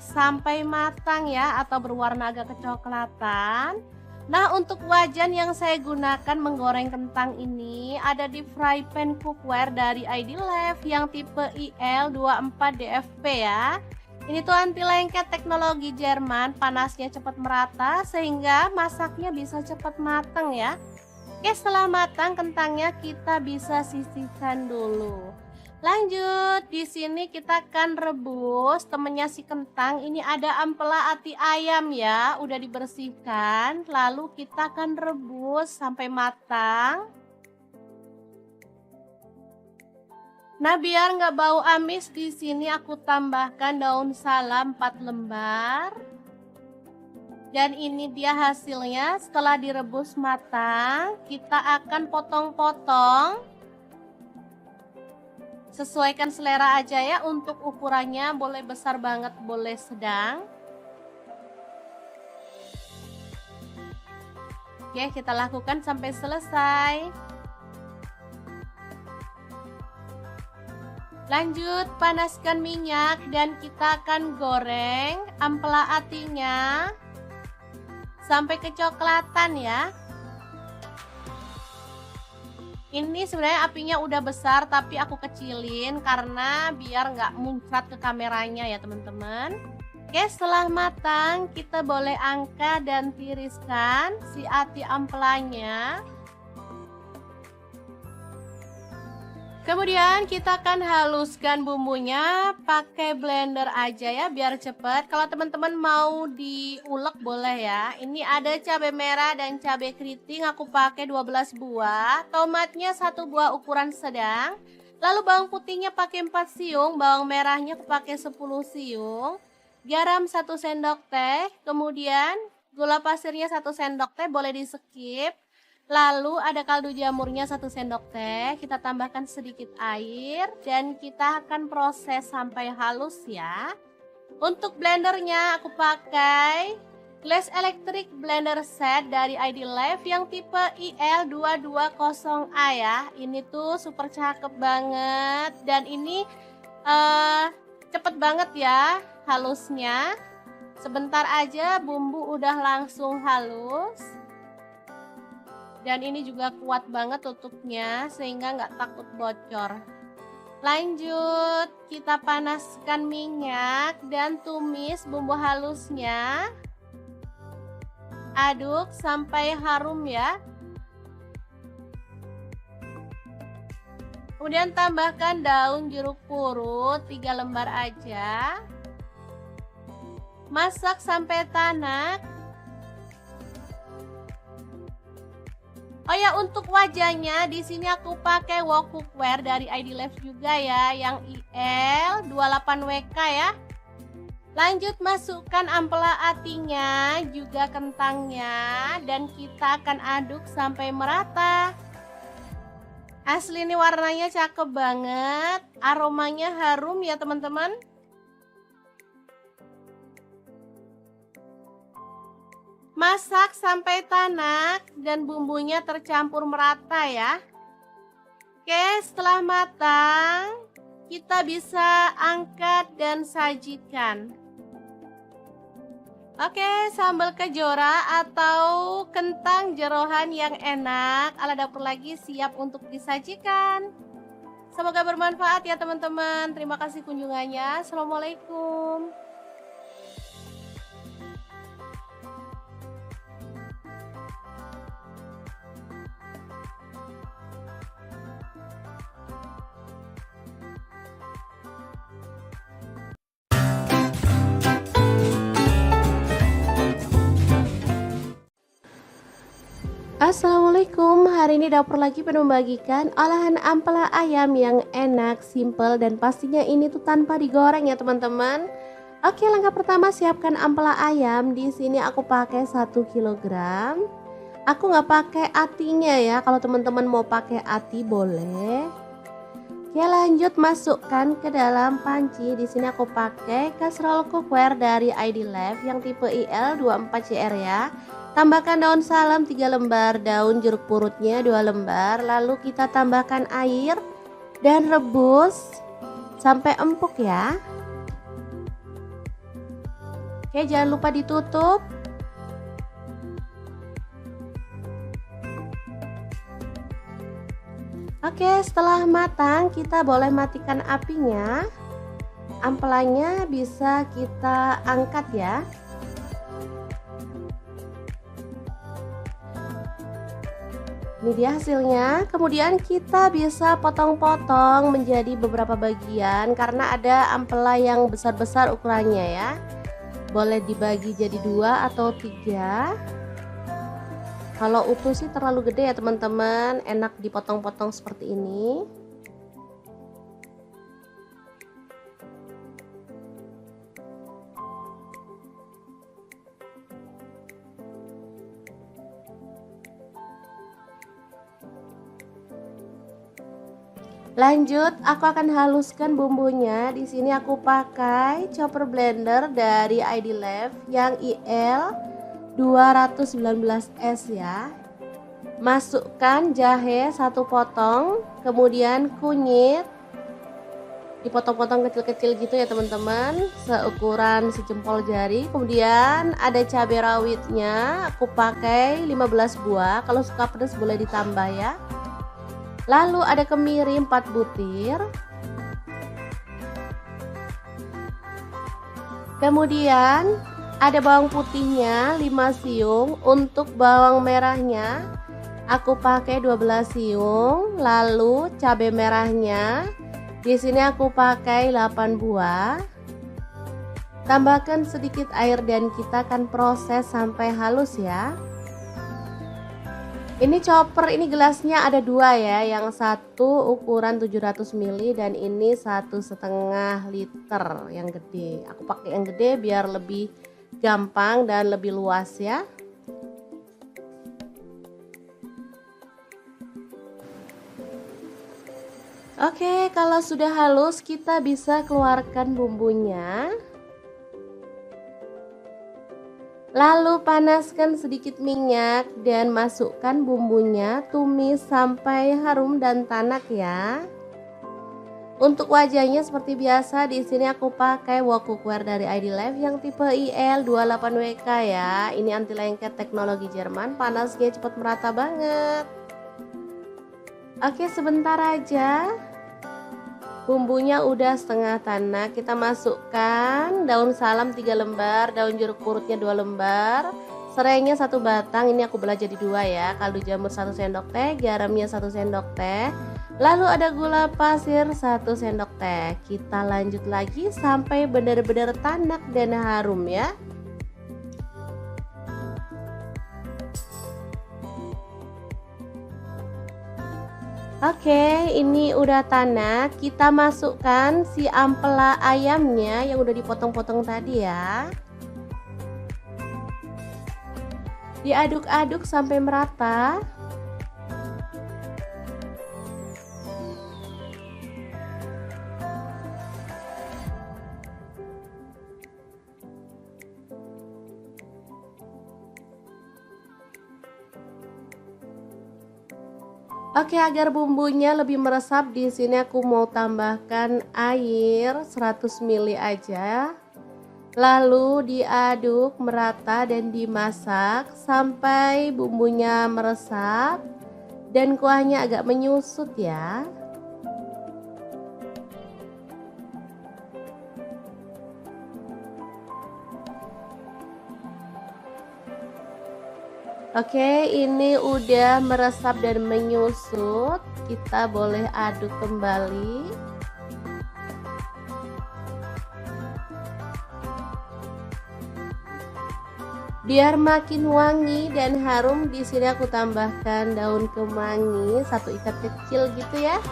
Speaker 1: sampai matang ya atau berwarna agak kecoklatan. Nah, untuk wajan yang saya gunakan menggoreng kentang ini ada di fry pan cookware dari ID Life yang tipe IL24DFP ya. Ini tuh anti lengket teknologi Jerman, panasnya cepat merata sehingga masaknya bisa cepat matang ya. Oke, setelah matang kentangnya kita bisa sisihkan dulu. Lanjut, di sini kita akan rebus temennya si kentang. Ini ada ampela ati ayam ya, udah dibersihkan. Lalu kita akan rebus sampai matang. Nah, biar nggak bau amis, di sini aku tambahkan daun salam 4 lembar. Dan ini dia hasilnya setelah direbus matang. Kita akan potong-potong. Sesuaikan selera aja ya, untuk ukurannya boleh besar banget, boleh sedang. Oke, kita lakukan sampai selesai. Lanjut, panaskan minyak dan kita akan goreng ampela atinya sampai kecoklatan ya. Ini sebenarnya apinya udah besar tapi aku kecilin karena biar nggak muncrat ke kameranya ya teman-teman. Oke, setelah matang kita boleh angkat dan tiriskan si ati ampelanya. Kemudian kita akan haluskan bumbunya pakai blender aja ya biar cepet. Kalau teman-teman mau diulek boleh ya. Ini ada cabai merah dan cabai keriting, aku pakai 12 buah. Tomatnya 1 buah ukuran sedang. Lalu bawang putihnya pakai 4 siung, bawang merahnya aku pakai 10 siung. Garam 1 sendok teh, kemudian gula pasirnya 1 sendok teh, boleh di skip. Lalu ada kaldu jamurnya 1 sendok teh, kita tambahkan sedikit air dan kita akan proses sampai halus ya. Untuk blendernya aku pakai Glass Electric Blender Set dari ID Life yang tipe IL220A ya. Ini tuh super cakep banget dan ini cepet banget ya halusnya. Sebentar aja bumbu udah langsung halus. Dan ini juga kuat banget tutupnya sehingga nggak takut bocor. Lanjut, kita panaskan minyak dan tumis bumbu halusnya. Aduk sampai harum ya. Kemudian tambahkan daun jeruk purut 3 lembar aja. Masak sampai tanak. Oh Oh ya, untuk wajahnya di sini aku pakai wok cookware dari ID Life juga ya, yang IL 28WK ya. Lanjut masukkan ampela atinya, juga kentangnya, dan kita akan aduk sampai merata. Asli ini warnanya cakep banget, aromanya harum ya teman-teman. Masak sampai tanak dan bumbunya tercampur merata ya. Oke, setelah matang, kita bisa angkat dan sajikan. Oke, sambal kejora atau kentang jeroan yang enak ala dapur lagi siap untuk disajikan. Semoga bermanfaat ya teman-teman. Terima kasih kunjungannya. Assalamualaikum. Assalamualaikum, hari ini dapur lagi pengen membagikan olahan ampela ayam yang enak, simple, dan pastinya ini tuh tanpa digoreng ya teman-teman. Oke, langkah pertama siapkan ampela ayam. Di sini aku pakai 1 kg. Aku nggak pakai atinya ya, kalau teman-teman mau pakai ati boleh. Oke, lanjut masukkan ke dalam panci. Di sini aku pakai kaserol cookware dari ID Life yang tipe IL 24CR ya. Tambahkan daun salam 3 lembar, daun jeruk purutnya 2 lembar, lalu kita tambahkan air dan rebus sampai empuk ya. Oke, jangan lupa ditutup. Oke, setelah matang kita boleh matikan apinya. Ampelanya bisa kita angkat ya. Ini dia hasilnya. Kemudian kita bisa potong-potong menjadi beberapa bagian karena ada ampela yang besar-besar ukurannya ya. Boleh dibagi jadi 2 atau 3. Kalau utuh sih terlalu gede ya teman-teman, enak dipotong-potong seperti ini. Lanjut, aku akan haluskan bumbunya. Di sini aku pakai chopper blender dari ID Life yang IL 219S ya. Masukkan jahe 1 potong, kemudian kunyit dipotong-potong kecil-kecil gitu ya teman-teman, seukuran sejempol jari. Kemudian ada cabai rawitnya, aku pakai 15 buah. Kalau suka pedas boleh ditambah ya. Lalu ada kemiri 4 butir. Kemudian ada bawang putihnya 5 siung. Untuk bawang merahnya aku pakai 12 siung. Lalu cabai merahnya di sini aku pakai 8 buah. Tambahkan sedikit air dan kita akan proses sampai halus ya. Ini chopper, ini gelasnya ada 2 ya, yang satu ukuran 700 ml dan ini 1,5 liter yang gede. Aku pakai yang gede biar lebih gampang dan lebih luas ya. Oke, kalau sudah halus kita bisa keluarkan bumbunya. Lalu panaskan sedikit minyak dan masukkan bumbunya, tumis sampai harum dan tanak ya. Untuk wajahnya seperti biasa, di sini aku pakai wok cookware dari ID Life yang tipe IL 28WK ya. Ini anti lengket teknologi Jerman, panasnya cepat merata banget. Oke, sebentar aja. Bumbunya udah setengah tanak, kita masukkan daun salam 3 lembar, daun jeruk purutnya 2 lembar, serainya 1 batang, ini aku belah jadi 2 ya, kaldu jamur 1 sendok teh, garamnya 1 sendok teh, lalu ada gula pasir 1 sendok teh. Kita lanjut lagi sampai benar-benar tanak dan harum ya. Oke, ini udah tanak. Kita masukkan si ampela ayamnya yang udah dipotong-potong tadi ya. Diaduk-aduk sampai merata. Oke, agar bumbunya lebih meresap, di sini aku mau tambahkan air 100 ml aja. Lalu diaduk merata dan dimasak sampai bumbunya meresap dan kuahnya agak menyusut ya. Oke, ini udah meresap dan menyusut. Kita boleh aduk kembali. Biar makin wangi dan harum, di sini aku tambahkan daun kemangi 1 ikat kecil gitu ya.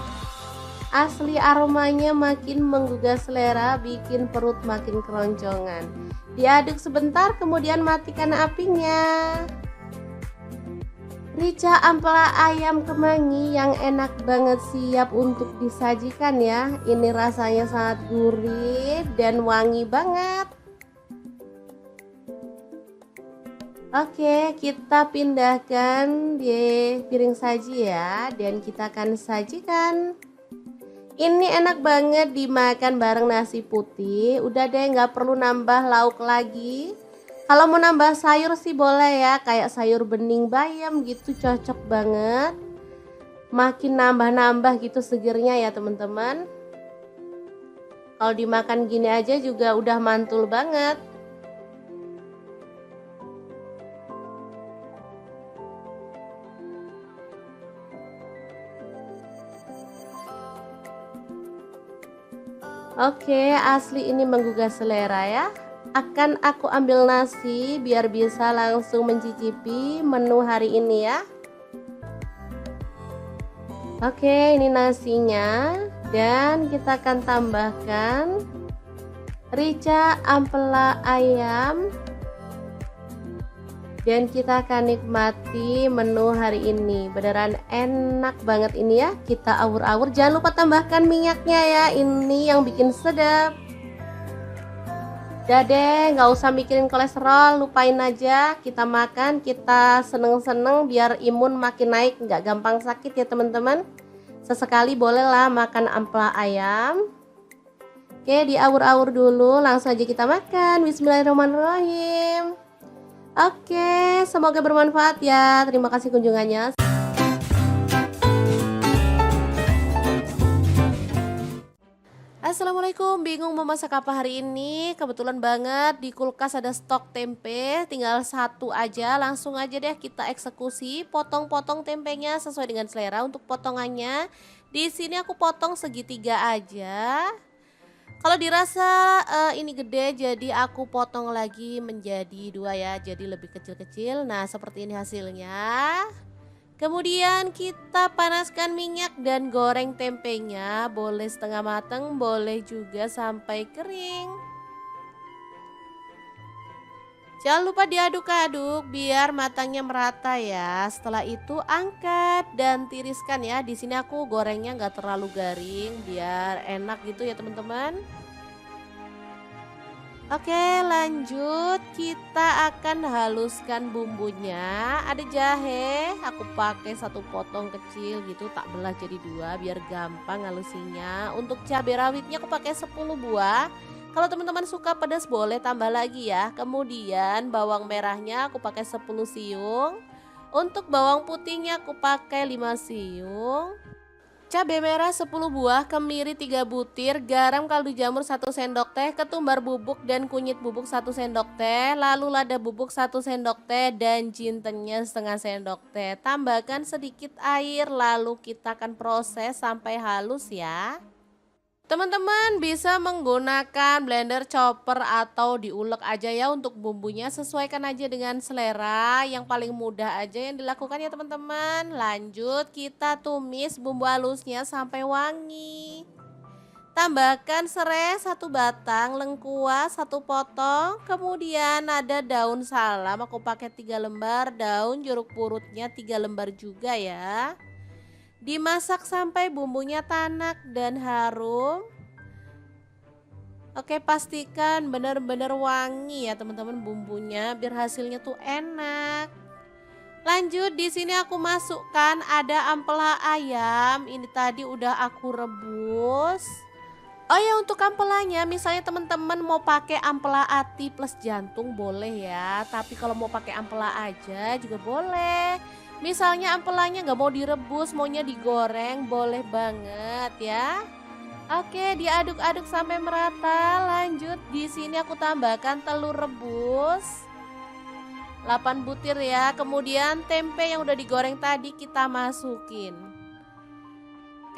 Speaker 1: Asli aromanya makin menggugah selera, bikin perut makin keroncongan. Diaduk sebentar, kemudian matikan apinya. Rica ampela ayam kemangi yang enak banget, siap untuk disajikan ya. Ini rasanya sangat gurih dan wangi banget. Oke, kita pindahkan di piring saji ya, dan kita akan sajikan. Ini enak banget dimakan bareng nasi putih. Udah deh, nggak perlu nambah lauk lagi. Kalau mau nambah sayur sih boleh ya, kayak sayur bening bayam gitu, cocok banget. Makin nambah-nambah gitu segernya ya teman-teman. Kalau dimakan gini aja juga udah mantul banget. Oke, asli ini menggugah selera ya. Akan aku ambil nasi biar bisa langsung mencicipi menu hari ini ya. Oke, ini nasinya, dan kita akan tambahkan rica ampela ayam, dan kita akan nikmati menu hari ini. Beneran enak banget ini ya. Kita awur-awur, jangan lupa tambahkan minyaknya ya, ini yang bikin sedap. Udah deh, nggak usah mikirin kolesterol, lupain aja. Kita makan, kita seneng-seneng biar imun makin naik, nggak gampang sakit ya teman-teman. Sesekali bolehlah makan ampela ayam. Oke, diawur-awur dulu, langsung aja kita makan. Bismillahirrahmanirrahim. Oke, semoga bermanfaat ya. Terima kasih kunjungannya. Assalamualaikum, bingung mau masak apa hari ini? Kebetulan banget di kulkas ada stok tempe, tinggal 1 aja. Langsung aja deh kita eksekusi, potong-potong tempenya sesuai dengan selera. Untuk potongannya di sini aku potong segitiga aja. Kalau dirasa ini gede, jadi aku potong lagi menjadi 2 ya, jadi lebih kecil-kecil. Nah, seperti ini hasilnya. Kemudian kita panaskan minyak dan goreng tempenya, boleh setengah matang, boleh juga sampai kering. Jangan lupa diaduk-aduk biar matangnya merata ya. Setelah itu angkat dan tiriskan ya. Di sini aku gorengnya nggak terlalu garing biar enak gitu ya teman-teman. Oke, lanjut, kita akan haluskan bumbunya. Ada jahe, aku pakai 1 potong kecil gitu, tak belah jadi 2 biar gampang halusinya. Untuk cabai rawitnya aku pakai 10 buah. Kalau teman-teman suka pedas boleh tambah lagi ya. Kemudian bawang merahnya aku pakai 10 siung. Untuk bawang putihnya aku pakai 5 siung. Cabai merah 10 buah, kemiri 3 butir, garam kaldu jamur 1 sendok teh, ketumbar bubuk dan kunyit bubuk 1 sendok teh, lalu lada bubuk 1 sendok teh, dan jintennya setengah sendok teh. Tambahkan sedikit air, lalu kita akan proses sampai halus ya. Teman-teman bisa menggunakan blender, chopper, atau diulek aja ya untuk bumbunya. Sesuaikan aja dengan selera, yang paling mudah aja yang dilakukan ya teman-teman. Lanjut kita tumis bumbu halusnya sampai wangi. Tambahkan serai 1 batang, lengkuas 1 potong, kemudian ada daun salam aku pakai 3 lembar, daun jeruk purutnya 3 lembar juga ya. Dimasak sampai bumbunya tanak dan harum. Oke, pastikan benar-benar wangi ya teman-teman bumbunya biar hasilnya tuh enak. Lanjut di sini aku masukkan ada ampela ayam. Ini tadi udah aku rebus. Oh ya, untuk ampelanya misalnya teman-teman mau pakai ampela ati plus jantung boleh ya. Tapi kalau mau pakai ampela aja juga boleh. Misalnya ampelanya nggak mau direbus, maunya digoreng, boleh banget ya. Oke, diaduk-aduk sampai merata. Lanjut di sini aku tambahkan telur rebus 8 butir ya. Kemudian tempe yang udah digoreng tadi kita masukin.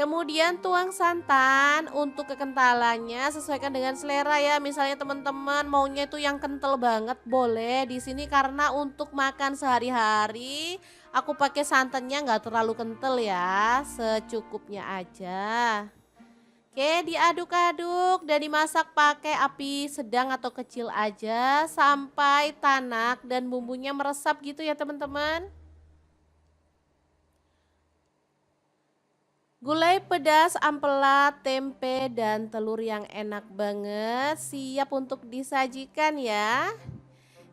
Speaker 1: Kemudian tuang santan. Untuk kekentalannya sesuaikan dengan selera ya. Misalnya teman-teman maunya itu yang kental banget boleh. Di sini karena untuk makan sehari-hari aku pakai santannya nggak terlalu kental ya, secukupnya aja. Oke, diaduk-aduk dan dimasak pakai api sedang atau kecil aja sampai tanak dan bumbunya meresap gitu ya teman-teman. Gulai pedas, ampela, tempe, dan telur yang enak banget siap untuk disajikan ya.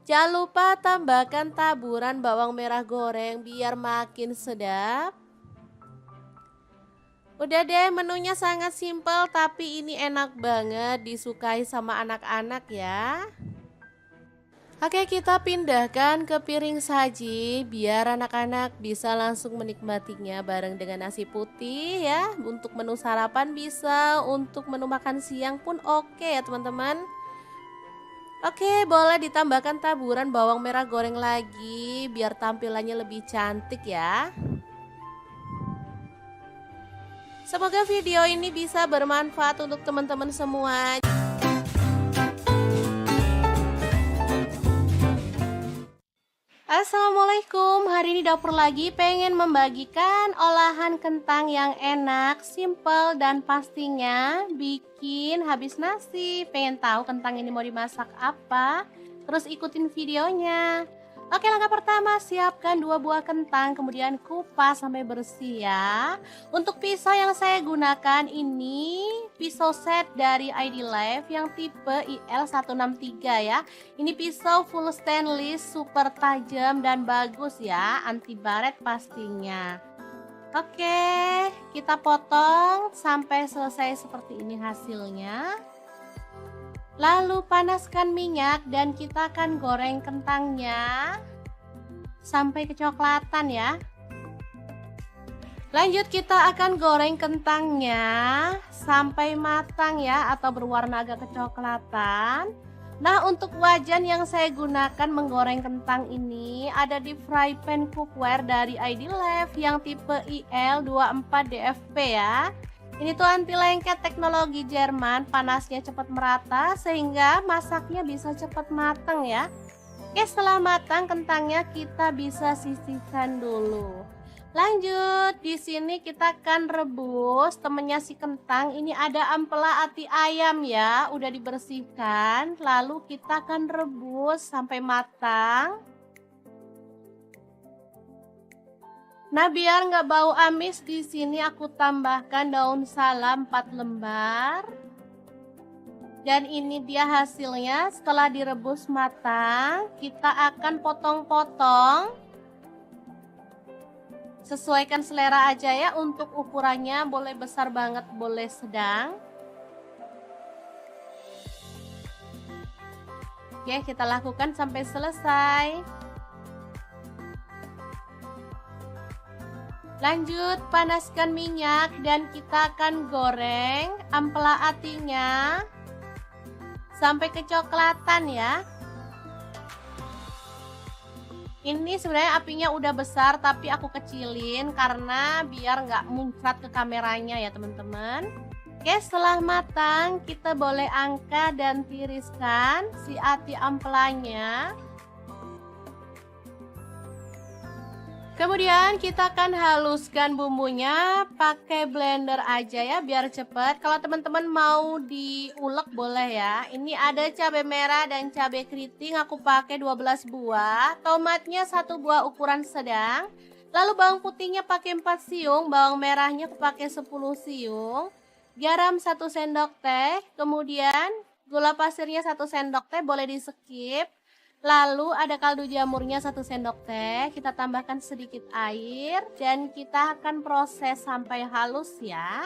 Speaker 1: Jangan lupa tambahkan taburan bawang merah goreng biar makin sedap. Udah deh, menunya sangat simpel tapi ini enak banget disukai sama anak-anak ya. Oke, kita pindahkan ke piring saji biar anak-anak bisa langsung menikmatinya bareng dengan nasi putih ya. Untuk menu sarapan bisa, untuk menu makan siang pun oke ya teman-teman. Oke, boleh ditambahkan taburan bawang merah goreng lagi biar tampilannya lebih cantik ya. Semoga video ini bisa bermanfaat untuk teman-teman semua. Assalamualaikum, hari ini dapur lagi pengen membagikan olahan kentang yang enak, simple, dan pastinya bikin habis nasi. Pengen tahu kentang ini mau dimasak apa? Terus ikutin videonya. Oke, langkah pertama siapkan 2 buah kentang, kemudian kupas sampai bersih ya. Untuk pisau yang saya gunakan ini pisau set dari ID Life yang tipe IL163 ya. Ini pisau full stainless, super tajam dan bagus ya, anti baret pastinya. Oke, kita potong sampai selesai seperti ini hasilnya. Lalu panaskan minyak dan kita akan goreng kentangnya sampai kecoklatan ya. Lanjut kita akan goreng kentangnya sampai matang ya, atau berwarna agak kecoklatan. Nah, untuk wajan yang saya gunakan menggoreng kentang ini ada di fry pan cookware dari ID Life yang tipe IL24DFP ya. Ini tuh anti lengket teknologi Jerman, panasnya cepat merata sehingga masaknya bisa cepat matang ya. Oke, setelah matang kentangnya kita bisa sisihkan dulu. Lanjut, di sini kita akan rebus temennya si kentang. Ini ada ampela ati ayam ya, udah dibersihkan. Lalu kita akan rebus sampai matang. Nah, biar nggak bau amis, di sini aku tambahkan daun salam 4 lembar. Dan ini dia hasilnya setelah direbus matang. Kita akan potong-potong. Sesuaikan selera aja ya, untuk ukurannya boleh besar banget, boleh sedang. Oke, kita lakukan sampai selesai. Lanjut, panaskan minyak dan kita akan goreng ampela atinya sampai kecoklatan ya. Ini sebenarnya apinya udah besar tapi aku kecilin karena biar nggak muncrat ke kameranya ya teman-teman. Oke, setelah matang kita boleh angkat dan tiriskan si ati ampelanya. Kemudian kita akan haluskan bumbunya pakai blender aja ya biar cepet. Kalau teman-teman mau diulek boleh ya. Ini ada cabai merah dan cabai keriting, aku pakai 12 buah. Tomatnya 1 buah ukuran sedang. Lalu bawang putihnya pakai 4 siung, bawang merahnya aku pakai 10 siung. Garam 1 sendok teh, kemudian gula pasirnya 1 sendok teh, boleh di skip. Lalu ada kaldu jamurnya 1 sendok teh, kita tambahkan sedikit air dan kita akan proses sampai halus ya.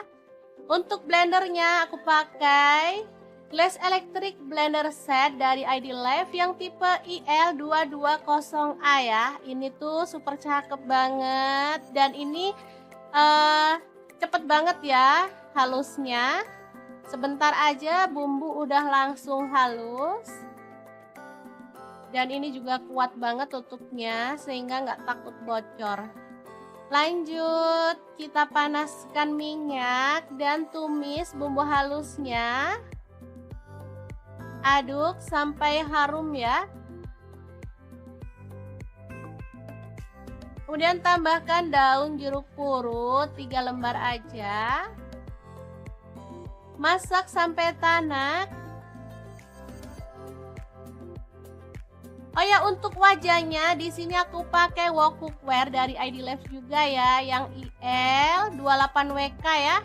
Speaker 1: Untuk blendernya aku pakai Glass Electric Blender Set dari ID Life yang tipe IL220A ya. Ini tuh super cakep banget dan ini cepet banget ya halusnya. Sebentar aja bumbu udah langsung halus. Dan ini juga kuat banget tutupnya sehingga nggak takut bocor. Lanjut, kita panaskan minyak dan tumis bumbu halusnya. Aduk sampai harum ya. Kemudian tambahkan daun jeruk purut 3 lembar aja. Masak sampai tanak. Oh ya, untuk wajahnya di sini aku pakai wok cookware dari ID Life juga ya, yang IL28WK ya.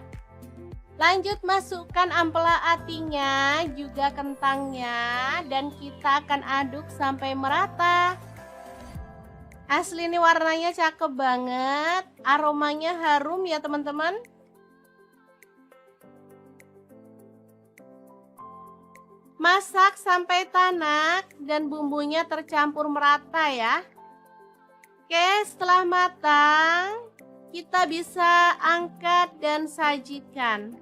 Speaker 1: Lanjut masukkan ampela atinya, juga kentangnya, dan kita akan aduk sampai merata. Asli ini warnanya cakep banget, aromanya harum ya teman-teman. Masak sampai tanak dan bumbunya tercampur merata ya. Oke, setelah matang kita bisa angkat dan sajikan.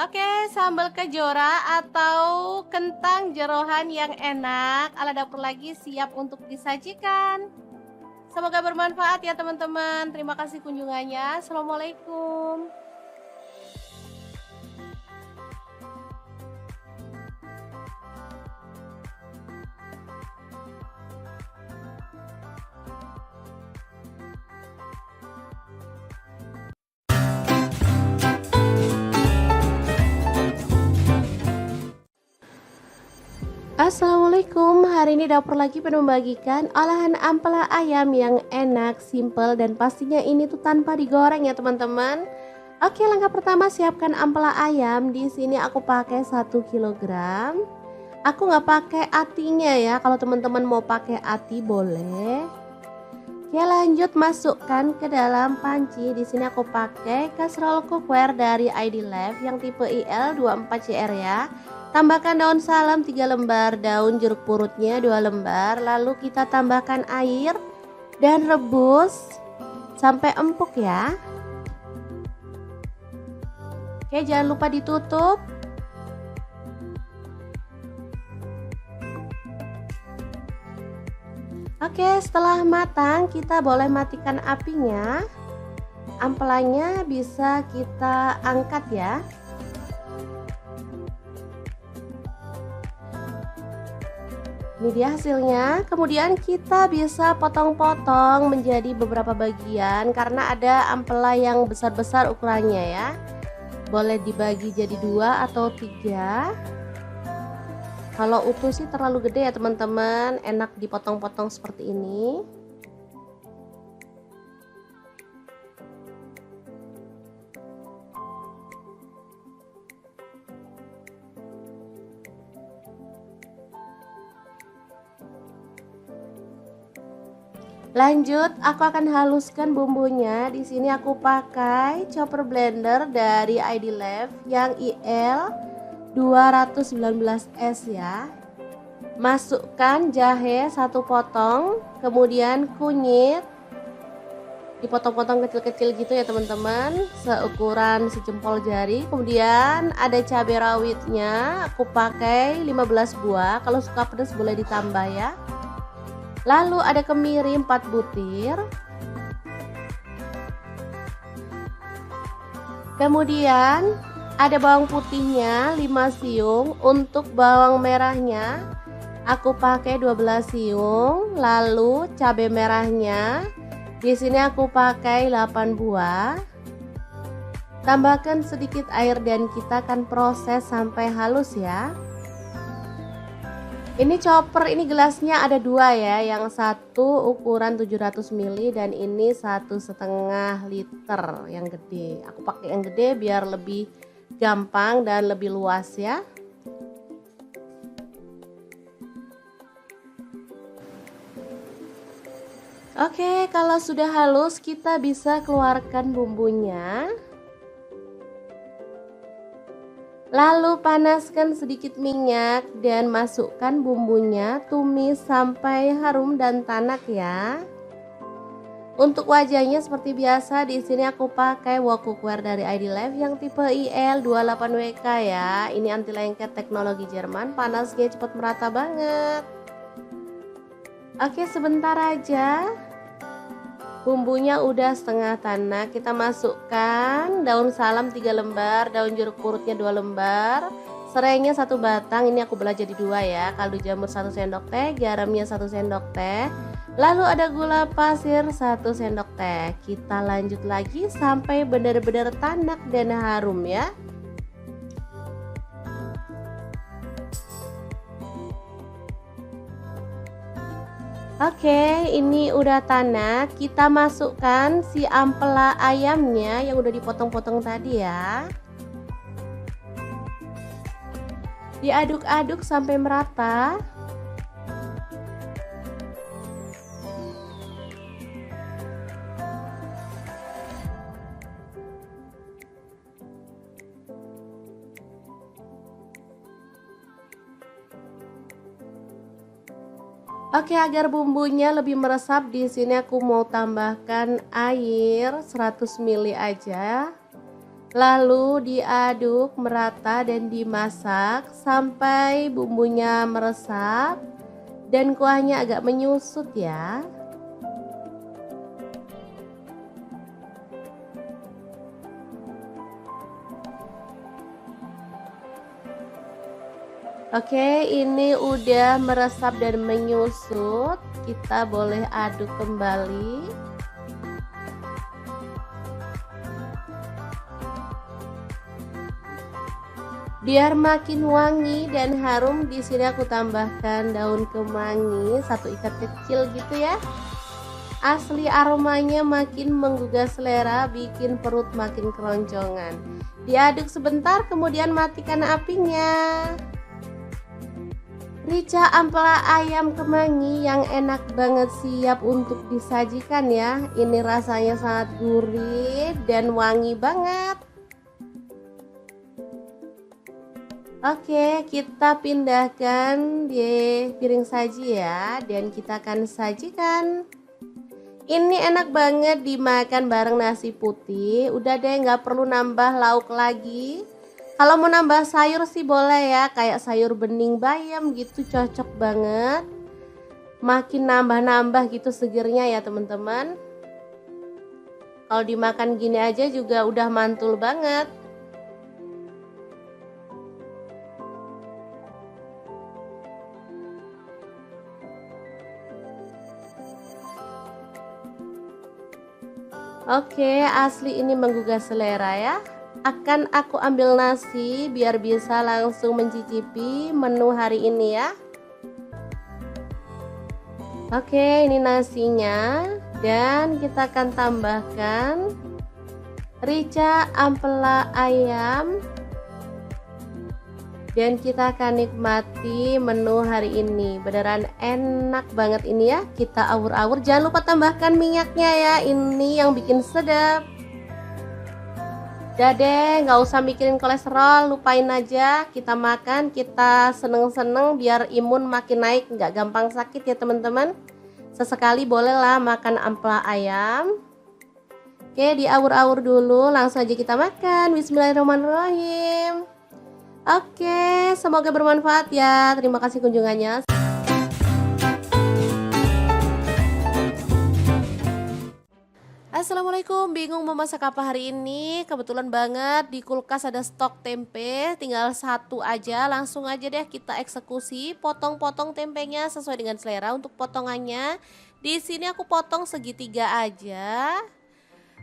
Speaker 1: Oke, sambal kejora atau kentang jeroan yang enak ala dapur lagi siap untuk disajikan. Semoga bermanfaat ya teman-teman. Terima kasih kunjungannya. Assalamualaikum. Assalamualaikum, hari ini dapur lagi pengen membagikan olahan ampela ayam yang enak, simple, dan pastinya ini tuh tanpa digoreng ya teman-teman. Oke, langkah pertama siapkan ampela ayam. Di sini aku pakai 1 kg. Aku nggak pakai atinya ya, kalau teman-teman mau pakai ati boleh. Oke, lanjut masukkan ke dalam panci. Di sini aku pakai kastrol cookware dari ID Life yang tipe IL24CR ya. Tambahkan daun salam 3 lembar, daun jeruk purutnya 2 lembar. Lalu kita tambahkan air dan rebus sampai empuk ya. Oke, jangan lupa ditutup. Oke, setelah matang kita boleh matikan apinya. Ampelanya bisa kita angkat ya. Ini dia hasilnya. Kemudian kita bisa potong-potong menjadi beberapa bagian karena ada ampela yang besar-besar ukurannya ya. Boleh dibagi jadi 2 atau 3. Kalau utuh sih terlalu gede ya teman-teman, enak dipotong-potong seperti ini. Lanjut, aku akan haluskan bumbunya. Di sini aku pakai chopper blender dari ID Life yang IL219S ya. Masukkan jahe 1 potong, kemudian kunyit dipotong-potong kecil-kecil gitu ya teman-teman, seukuran sejempol jari. Kemudian ada cabai rawitnya, aku pakai 15 buah. Kalau suka pedas boleh ditambah ya. Lalu ada kemiri 4 butir. Kemudian ada bawang putihnya 5 siung. Untuk bawang merahnya aku pakai 12 siung. Lalu cabai merahnya di sini aku pakai 8 buah. Tambahkan sedikit air dan kita akan proses sampai halus ya. Ini chopper, ini gelasnya ada dua ya, yang satu ukuran 700 ml dan ini 1,5 liter yang gede. Aku pakai yang gede biar lebih gampang dan lebih luas ya. Oke, kalau sudah halus kita bisa keluarkan bumbunya. Lalu panaskan sedikit minyak dan masukkan bumbunya, tumis sampai harum dan tanak ya. Untuk wajahnya seperti biasa di sini aku pakai wok cookware dari ID Life yang tipe IL28WK ya. Ini anti lengket teknologi Jerman, panasnya cepat merata banget. Oke, sebentar aja. Bumbunya udah setengah tanak, kita masukkan daun salam 3 lembar, daun jeruk purutnya 2 lembar, serainya 1 batang, ini aku belah jadi 2 ya, kaldu jamur 1 sendok teh, garamnya 1 sendok teh, lalu ada gula pasir 1 sendok teh. Kita lanjut lagi sampai benar-benar tanak dan harum ya. Oke, ini udah tanak. Kita masukkan si ampela ayamnya yang udah dipotong-potong tadi ya. Diaduk-aduk sampai merata. Oke, agar bumbunya lebih meresap di sini aku mau tambahkan air 100 ml aja. Lalu diaduk merata dan dimasak sampai bumbunya meresap dan kuahnya agak menyusut ya. Oke, ini udah meresap dan menyusut. Kita boleh aduk kembali. Biar makin wangi dan harum, di sini aku tambahkan daun kemangi 1 ikat kecil gitu ya. Asli aromanya makin menggugah selera, bikin perut makin keroncongan. Diaduk sebentar, kemudian matikan apinya. Rica ampela ayam kemangi yang enak banget siap untuk disajikan ya. Ini rasanya sangat gurih dan wangi banget. Oke, kita pindahkan di piring saji ya, dan kita akan sajikan. Ini enak banget dimakan bareng nasi putih. Udah deh, nggak perlu nambah lauk lagi. Kalau mau nambah sayur sih boleh ya, kayak sayur bening bayam gitu, cocok banget. Makin nambah-nambah gitu segernya ya teman-teman. Kalau dimakan gini aja juga udah mantul banget. Oke, asli ini menggugah selera ya. Akan aku ambil nasi biar bisa langsung mencicipi menu hari ini ya. Oke, ini nasinya dan kita akan tambahkan rica ampela ayam dan kita akan nikmati menu hari ini. Beneran enak banget ini ya. Kita awur-awur, jangan lupa tambahkan minyaknya ya, ini yang bikin sedap. Udah deh, nggak usah mikirin kolesterol, lupain aja. Kita makan, kita seneng-seneng biar imun makin naik, nggak gampang sakit ya teman-teman. Sesekali bolehlah makan ampela ayam. Oke, diawur-awur dulu, langsung aja kita makan. Bismillahirrahmanirrahim. Oke, semoga bermanfaat ya. Terima kasih kunjungannya. Assalamualaikum, bingung mau masak apa hari ini? Kebetulan banget di kulkas ada stok tempe, tinggal satu aja. Langsung aja deh kita eksekusi, potong-potong tempenya sesuai dengan selera untuk potongannya. Di sini aku potong segitiga aja.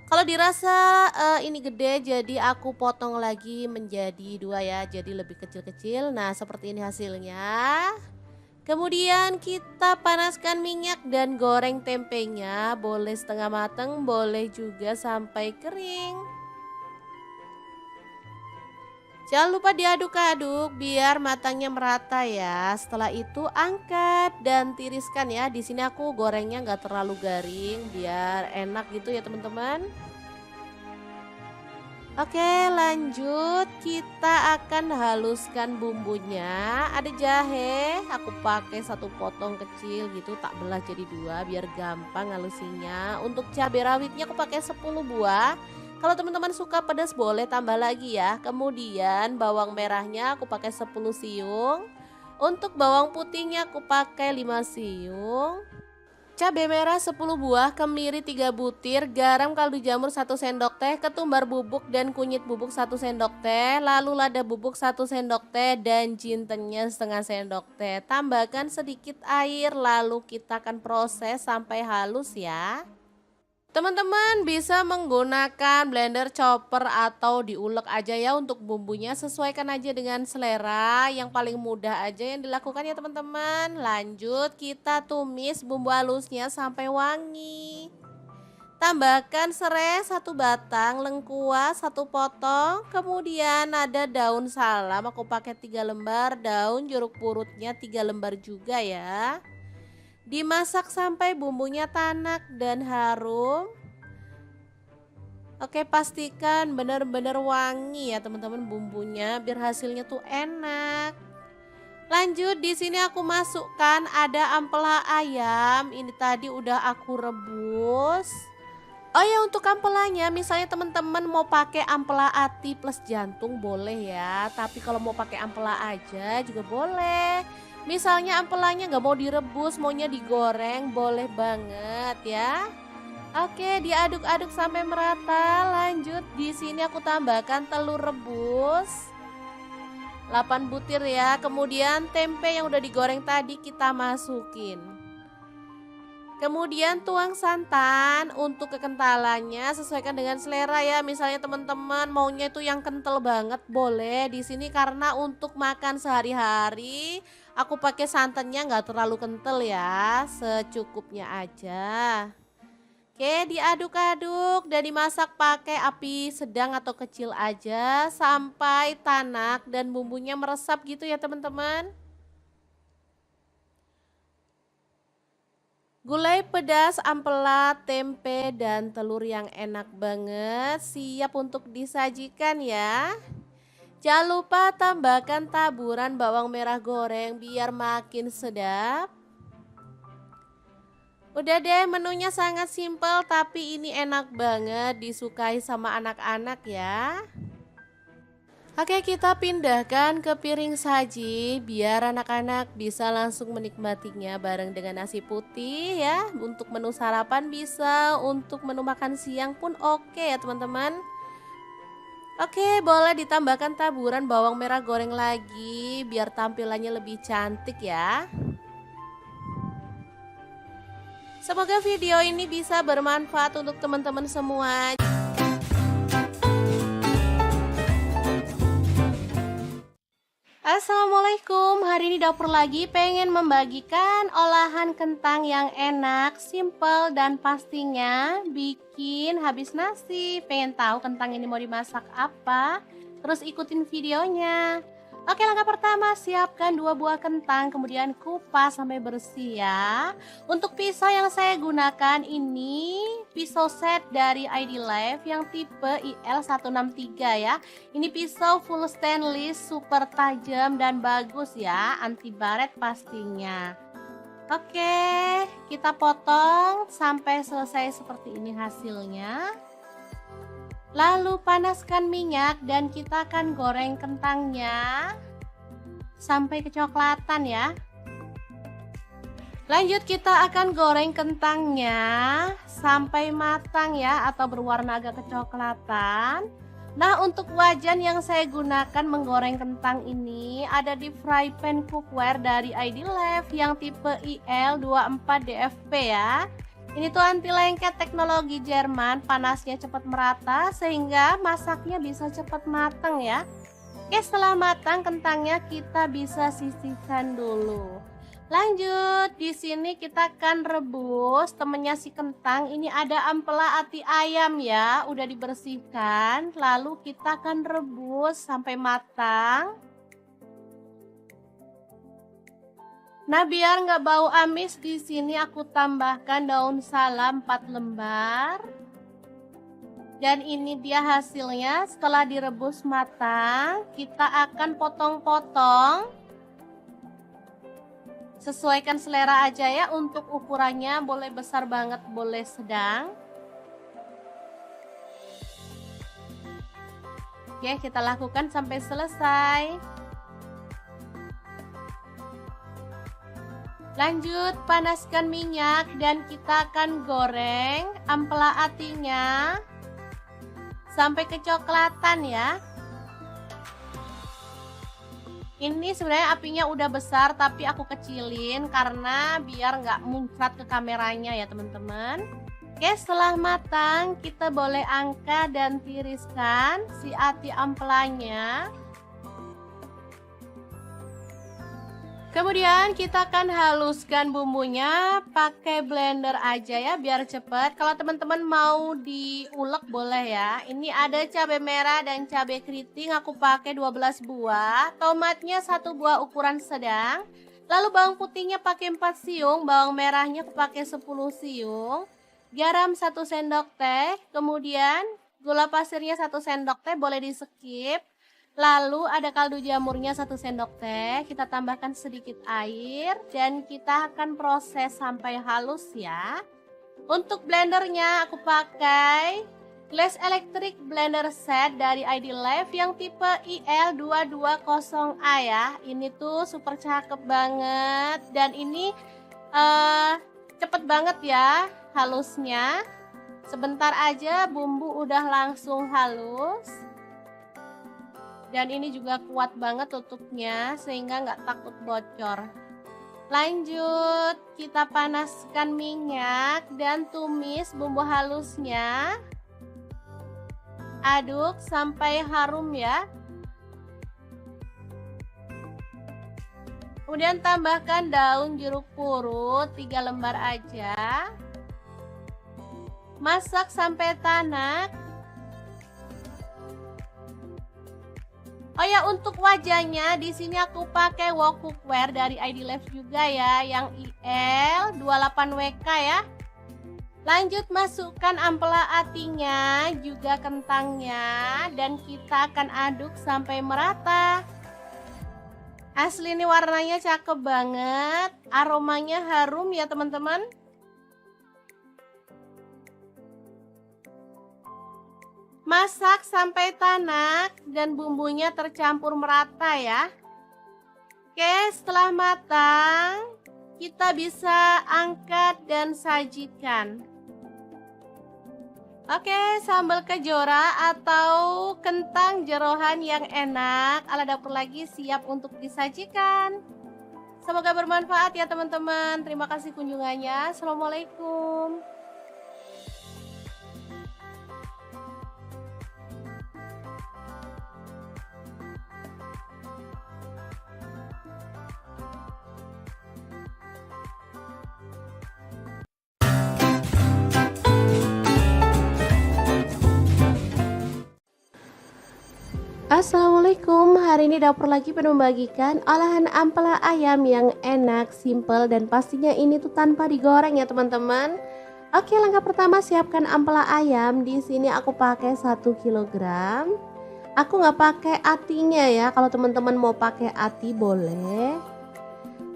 Speaker 1: Kalau dirasa ini gede, jadi aku potong lagi menjadi dua ya, jadi lebih kecil-kecil. Nah, seperti ini hasilnya. Kemudian kita panaskan minyak dan goreng tempenya, boleh setengah matang, boleh juga sampai kering. Jangan lupa diaduk-aduk biar matangnya merata ya. Setelah itu angkat dan tiriskan ya. Di sini aku gorengnya nggak terlalu garing biar enak gitu ya teman-teman. Oke, lanjut kita akan haluskan bumbunya. Ada jahe, aku pakai satu potong kecil gitu, tak belah jadi dua biar gampang halusinya. Untuk cabai rawitnya aku pakai 10 buah. Kalau teman-teman suka pedas boleh tambah lagi ya. Kemudian bawang merahnya aku pakai 10 siung. Untuk bawang putihnya aku pakai 5 siung. Cabai merah 10 buah, kemiri 3 butir, garam kaldu jamur 1 sendok teh, ketumbar bubuk dan kunyit bubuk 1 sendok teh, lalu lada bubuk 1 sendok teh dan jintennya setengah sendok teh. Tambahkan sedikit air lalu kita akan proses sampai halus ya. Teman-teman bisa menggunakan blender, chopper atau diulek aja ya untuk bumbunya, sesuaikan aja dengan selera, yang paling mudah aja yang dilakukan ya teman-teman. Lanjut kita tumis bumbu halusnya sampai wangi. Tambahkan serai 1 batang, lengkuas 1 potong, kemudian ada daun salam aku pakai 3 lembar, daun jeruk purutnya 3 lembar juga ya. Dimasak sampai bumbunya tanak dan harum. Oke, pastikan benar-benar wangi ya teman-teman bumbunya biar hasilnya tuh enak. Lanjut di sini aku masukkan ada ampela ayam. Ini tadi udah aku rebus. Oh ya, untuk ampelanya misalnya teman-teman mau pakai ampela ati plus jantung boleh ya. Tapi kalau mau pakai ampela aja juga boleh. Misalnya ampelanya nggak mau direbus, maunya digoreng, boleh banget ya. Oke, diaduk-aduk sampai merata. Lanjut di sini aku tambahkan telur rebus 8 butir ya. Kemudian tempe yang udah digoreng tadi kita masukin. Kemudian tuang santan. Untuk kekentalannya sesuaikan dengan selera ya. Misalnya teman-teman maunya itu yang kental banget boleh. Di sini karena untuk makan sehari-hari aku pakai santannya nggak terlalu kental ya, secukupnya aja. Oke, diaduk-aduk dan dimasak pakai api sedang atau kecil aja sampai tanak dan bumbunya meresap gitu ya teman-teman. Gulai pedas, ampela, tempe, dan telur yang enak banget siap untuk disajikan ya. Jangan lupa tambahkan taburan bawang merah goreng biar makin sedap. Udah deh, menunya sangat simpel tapi ini enak banget disukai sama anak-anak ya. Oke, kita pindahkan ke piring saji biar anak-anak bisa langsung menikmatinya bareng dengan nasi putih ya. Untuk menu sarapan bisa, untuk menu makan siang pun oke ya teman-teman. Oke, boleh ditambahkan taburan bawang merah goreng lagi biar tampilannya lebih cantik ya. Semoga video ini bisa bermanfaat untuk teman-teman semua. Assalamualaikum, hari ini dapur lagi pengen membagikan olahan kentang yang enak, simple dan pastinya bikin habis nasi. Pengen tahu kentang ini mau dimasak apa? Terus ikutin videonya. Oke, langkah pertama siapkan 2 buah kentang, kemudian kupas sampai bersih ya. Untuk pisau yang saya gunakan ini pisau set dari ID Life yang tipe IL163 ya. Ini pisau full stainless, super tajam dan bagus ya, anti baret pastinya. Oke, kita potong sampai selesai seperti ini hasilnya. Lalu panaskan minyak dan kita akan goreng kentangnya sampai kecoklatan ya. Lanjut kita akan goreng kentangnya sampai matang ya, atau berwarna agak kecoklatan. Nah, untuk wajan yang saya gunakan menggoreng kentang ini ada di fry pan cookware dari ID Life yang tipe IL24DFP ya. Ini tuh anti lengket teknologi Jerman, panasnya cepat merata sehingga masaknya bisa cepat matang ya. Oke, setelah matang kentangnya kita bisa sisihkan dulu. Lanjut, di sini kita akan rebus temennya si kentang. Ini ada ampela ati ayam ya, udah dibersihkan. Lalu kita akan rebus sampai matang. Nah, biar nggak bau amis, di sini aku tambahkan daun salam 4 lembar. Dan ini dia hasilnya setelah direbus matang. Kita akan potong-potong. Sesuaikan selera aja ya, untuk ukurannya boleh besar banget, boleh sedang. Oke, kita lakukan sampai selesai. Lanjut, panaskan minyak dan kita akan goreng ampela atinya sampai kecoklatan ya. Ini sebenarnya apinya udah besar tapi aku kecilin karena biar nggak muncrat ke kameranya ya teman-teman. Oke, setelah matang kita boleh angkat dan tiriskan si ati ampelanya. Kemudian kita akan haluskan bumbunya pakai blender aja ya biar cepet. Kalau teman-teman mau diulek boleh ya. Ini ada cabai merah dan cabai keriting, aku pakai 12 buah. Tomatnya 1 buah ukuran sedang. Lalu bawang putihnya pakai 4 siung, bawang merahnya aku pakai 10 siung. Garam 1 sendok teh, kemudian gula pasirnya 1 sendok teh, boleh di skip. Lalu ada kaldu jamurnya 1 sendok teh, kita tambahkan sedikit air dan kita akan proses sampai halus ya. Untuk blendernya aku pakai Glass Electric Blender Set dari ID Life yang tipe IL220A ya. Ini tuh super cakep banget dan ini cepet banget ya halusnya. Sebentar aja bumbu udah langsung halus. Dan ini juga kuat banget tutupnya sehingga nggak takut bocor. Lanjut, kita panaskan minyak dan tumis bumbu halusnya. Aduk sampai harum ya. Kemudian tambahkan daun jeruk purut 3 lembar aja. Masak sampai tanak. Oh ya, untuk wajahnya di sini aku pakai wok cookware dari ID Life juga ya, yang IL28WK ya. Lanjut masukkan ampela atinya, juga kentangnya, dan kita akan aduk sampai merata. Asli ini warnanya cakep banget, aromanya harum ya teman-teman. Masak sampai tanak dan bumbunya tercampur merata ya. Oke, setelah matang kita bisa angkat dan sajikan. Oke, sambal kejora atau kentang jeroan yang enak ala dapur lagi siap untuk disajikan. Semoga bermanfaat ya teman-teman. Terima kasih kunjungannya. Assalamualaikum. Assalamualaikum, hari ini dapur lagi pengen membagikan olahan ampela ayam yang enak, simple, dan pastinya ini tuh tanpa digoreng ya teman-teman. Oke, langkah pertama siapkan ampela ayam. Di sini aku pakai 1 kg. Aku nggak pakai atinya ya, kalau teman-teman mau pakai ati boleh.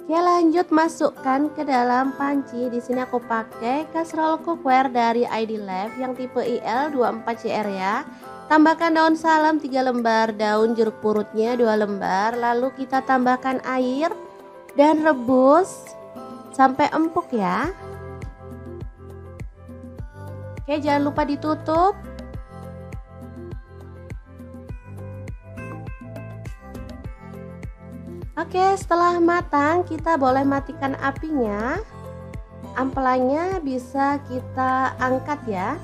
Speaker 1: Oke, lanjut masukkan ke dalam panci. Di sini aku pakai kastrol cookware dari ID Life yang tipe IL24CR ya. Tambahkan daun salam 3 lembar, daun jeruk purutnya 2 lembar. Lalu kita tambahkan air dan rebus sampai empuk ya. Oke, jangan lupa ditutup. Oke, setelah matang kita boleh matikan apinya. Ampelanya bisa kita angkat ya.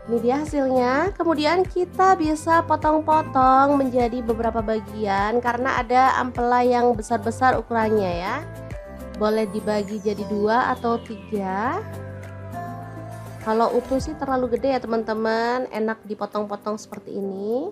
Speaker 1: Ini dia hasilnya. Kemudian kita bisa potong-potong menjadi beberapa bagian karena ada ampela yang besar-besar ukurannya ya. Boleh dibagi jadi 2 atau 3. Kalau utuh sih terlalu gede ya teman-teman, enak dipotong-potong seperti ini.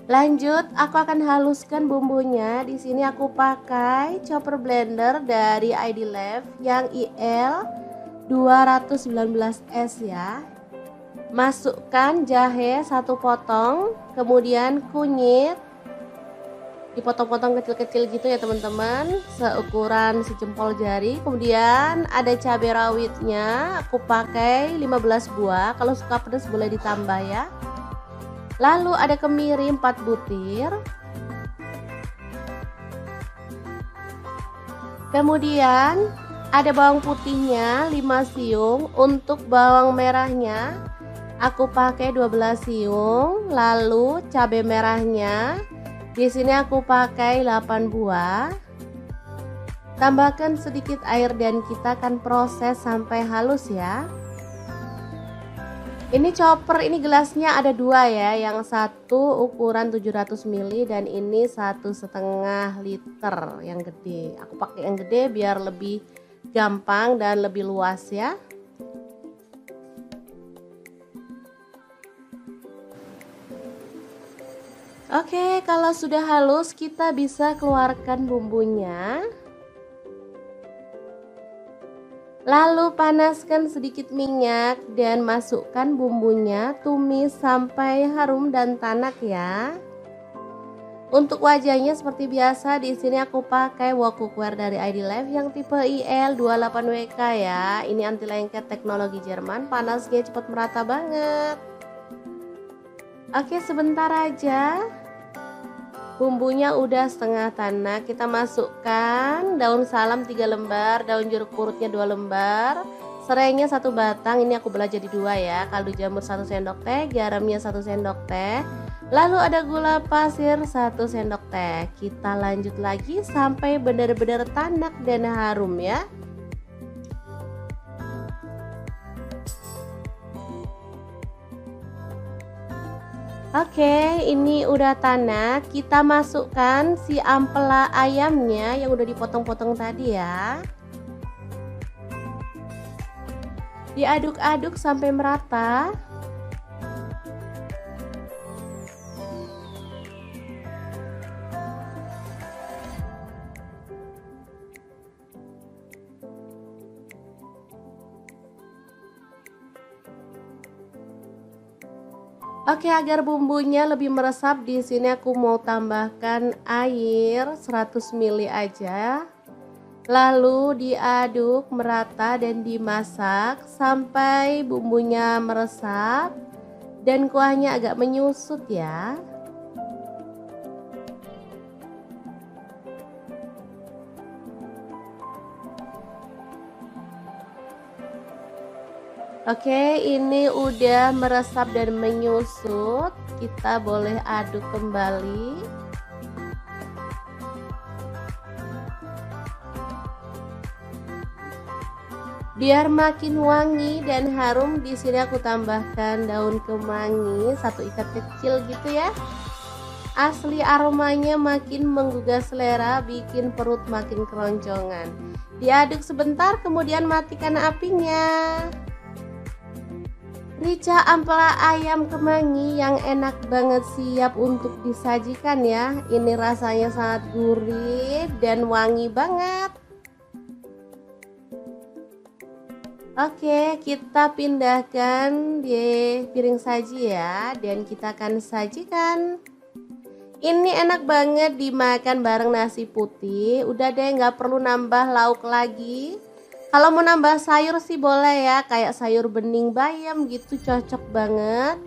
Speaker 1: Lanjut, aku akan haluskan bumbunya. Di sini aku pakai chopper blender dari ID Lab yang IL 219S ya. Masukkan jahe 1 potong, kemudian kunyit dipotong-potong kecil-kecil gitu ya teman-teman, seukuran sejempol jari. Kemudian ada cabai rawitnya, aku pakai 15 buah. Kalau suka pedas boleh ditambah ya. Lalu ada kemiri 4 butir. Kemudian ada bawang putihnya 5 siung. Untuk bawang merahnya aku pakai 12 siung. Lalu cabai merahnya di sini aku pakai 8 buah. Tambahkan sedikit air dan kita akan proses sampai halus ya. Ini chopper, ini gelasnya ada 2 ya, yang satu ukuran 700 ml dan ini 1,5 liter yang gede. Aku pakai yang gede biar lebih gampang dan lebih luas ya. Oke, kalau sudah halus kita bisa keluarkan bumbunya. Lalu panaskan sedikit minyak dan masukkan bumbunya, tumis sampai harum dan tanak ya. Untuk wajahnya seperti biasa, di sini aku pakai wok cookware dari ID Lab yang tipe IL28WK ya. Ini anti lengket teknologi Jerman, panasnya cepat merata banget. Oke, sebentar aja. Bumbunya udah setengah tanak, kita masukkan daun salam 3 lembar, daun jeruk purutnya 2 lembar, serainya 1 batang, ini aku belah jadi 2 ya, kaldu jamur 1 sendok teh, garamnya 1 sendok teh, lalu ada gula pasir 1 sendok teh. Kita lanjut lagi sampai benar-benar tanak dan harum ya. Oke, ini udah tanak. Kita masukkan si ampela ayamnya yang udah dipotong-potong tadi ya. Diaduk-aduk sampai merata. Oke, agar bumbunya lebih meresap, di sini aku mau tambahkan air 100 ml aja. Lalu diaduk merata dan dimasak sampai bumbunya meresap dan kuahnya agak menyusut ya. Oke, ini udah meresap dan menyusut. Kita boleh aduk kembali. Biar makin wangi dan harum, di sini aku tambahkan daun kemangi 1 ikat kecil gitu ya. Asli aromanya makin menggugah selera, bikin perut makin keroncongan. Diaduk sebentar, kemudian matikan apinya. Rica ampela ayam kemangi yang enak banget, siap untuk disajikan ya. Ini rasanya sangat gurih dan wangi banget. Oke, kita pindahkan di piring saji ya, dan kita akan sajikan. Ini enak banget dimakan bareng nasi putih. Udah deh, nggak perlu nambah lauk lagi. Kalau mau nambah sayur sih boleh ya, kayak sayur bening bayam gitu, cocok banget.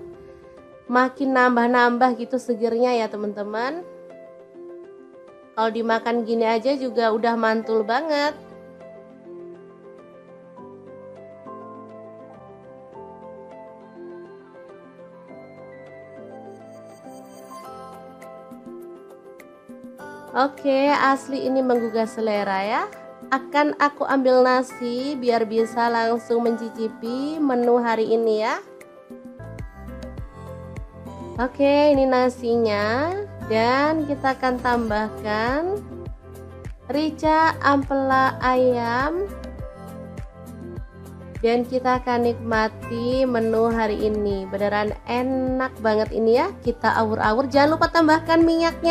Speaker 1: Makin nambah-nambah gitu segernya ya teman-teman. Kalau dimakan gini aja juga udah mantul banget. Oke, asli ini menggugah selera ya. Akan aku ambil nasi biar bisa langsung mencicipi menu hari ini ya. Oke, ini nasinya. Dan kita akan tambahkan rica ampela ayam. Dan kita akan nikmati menu hari ini. Beneran enak banget ini ya. Kita awur-awur. Jangan lupa tambahkan minyaknya.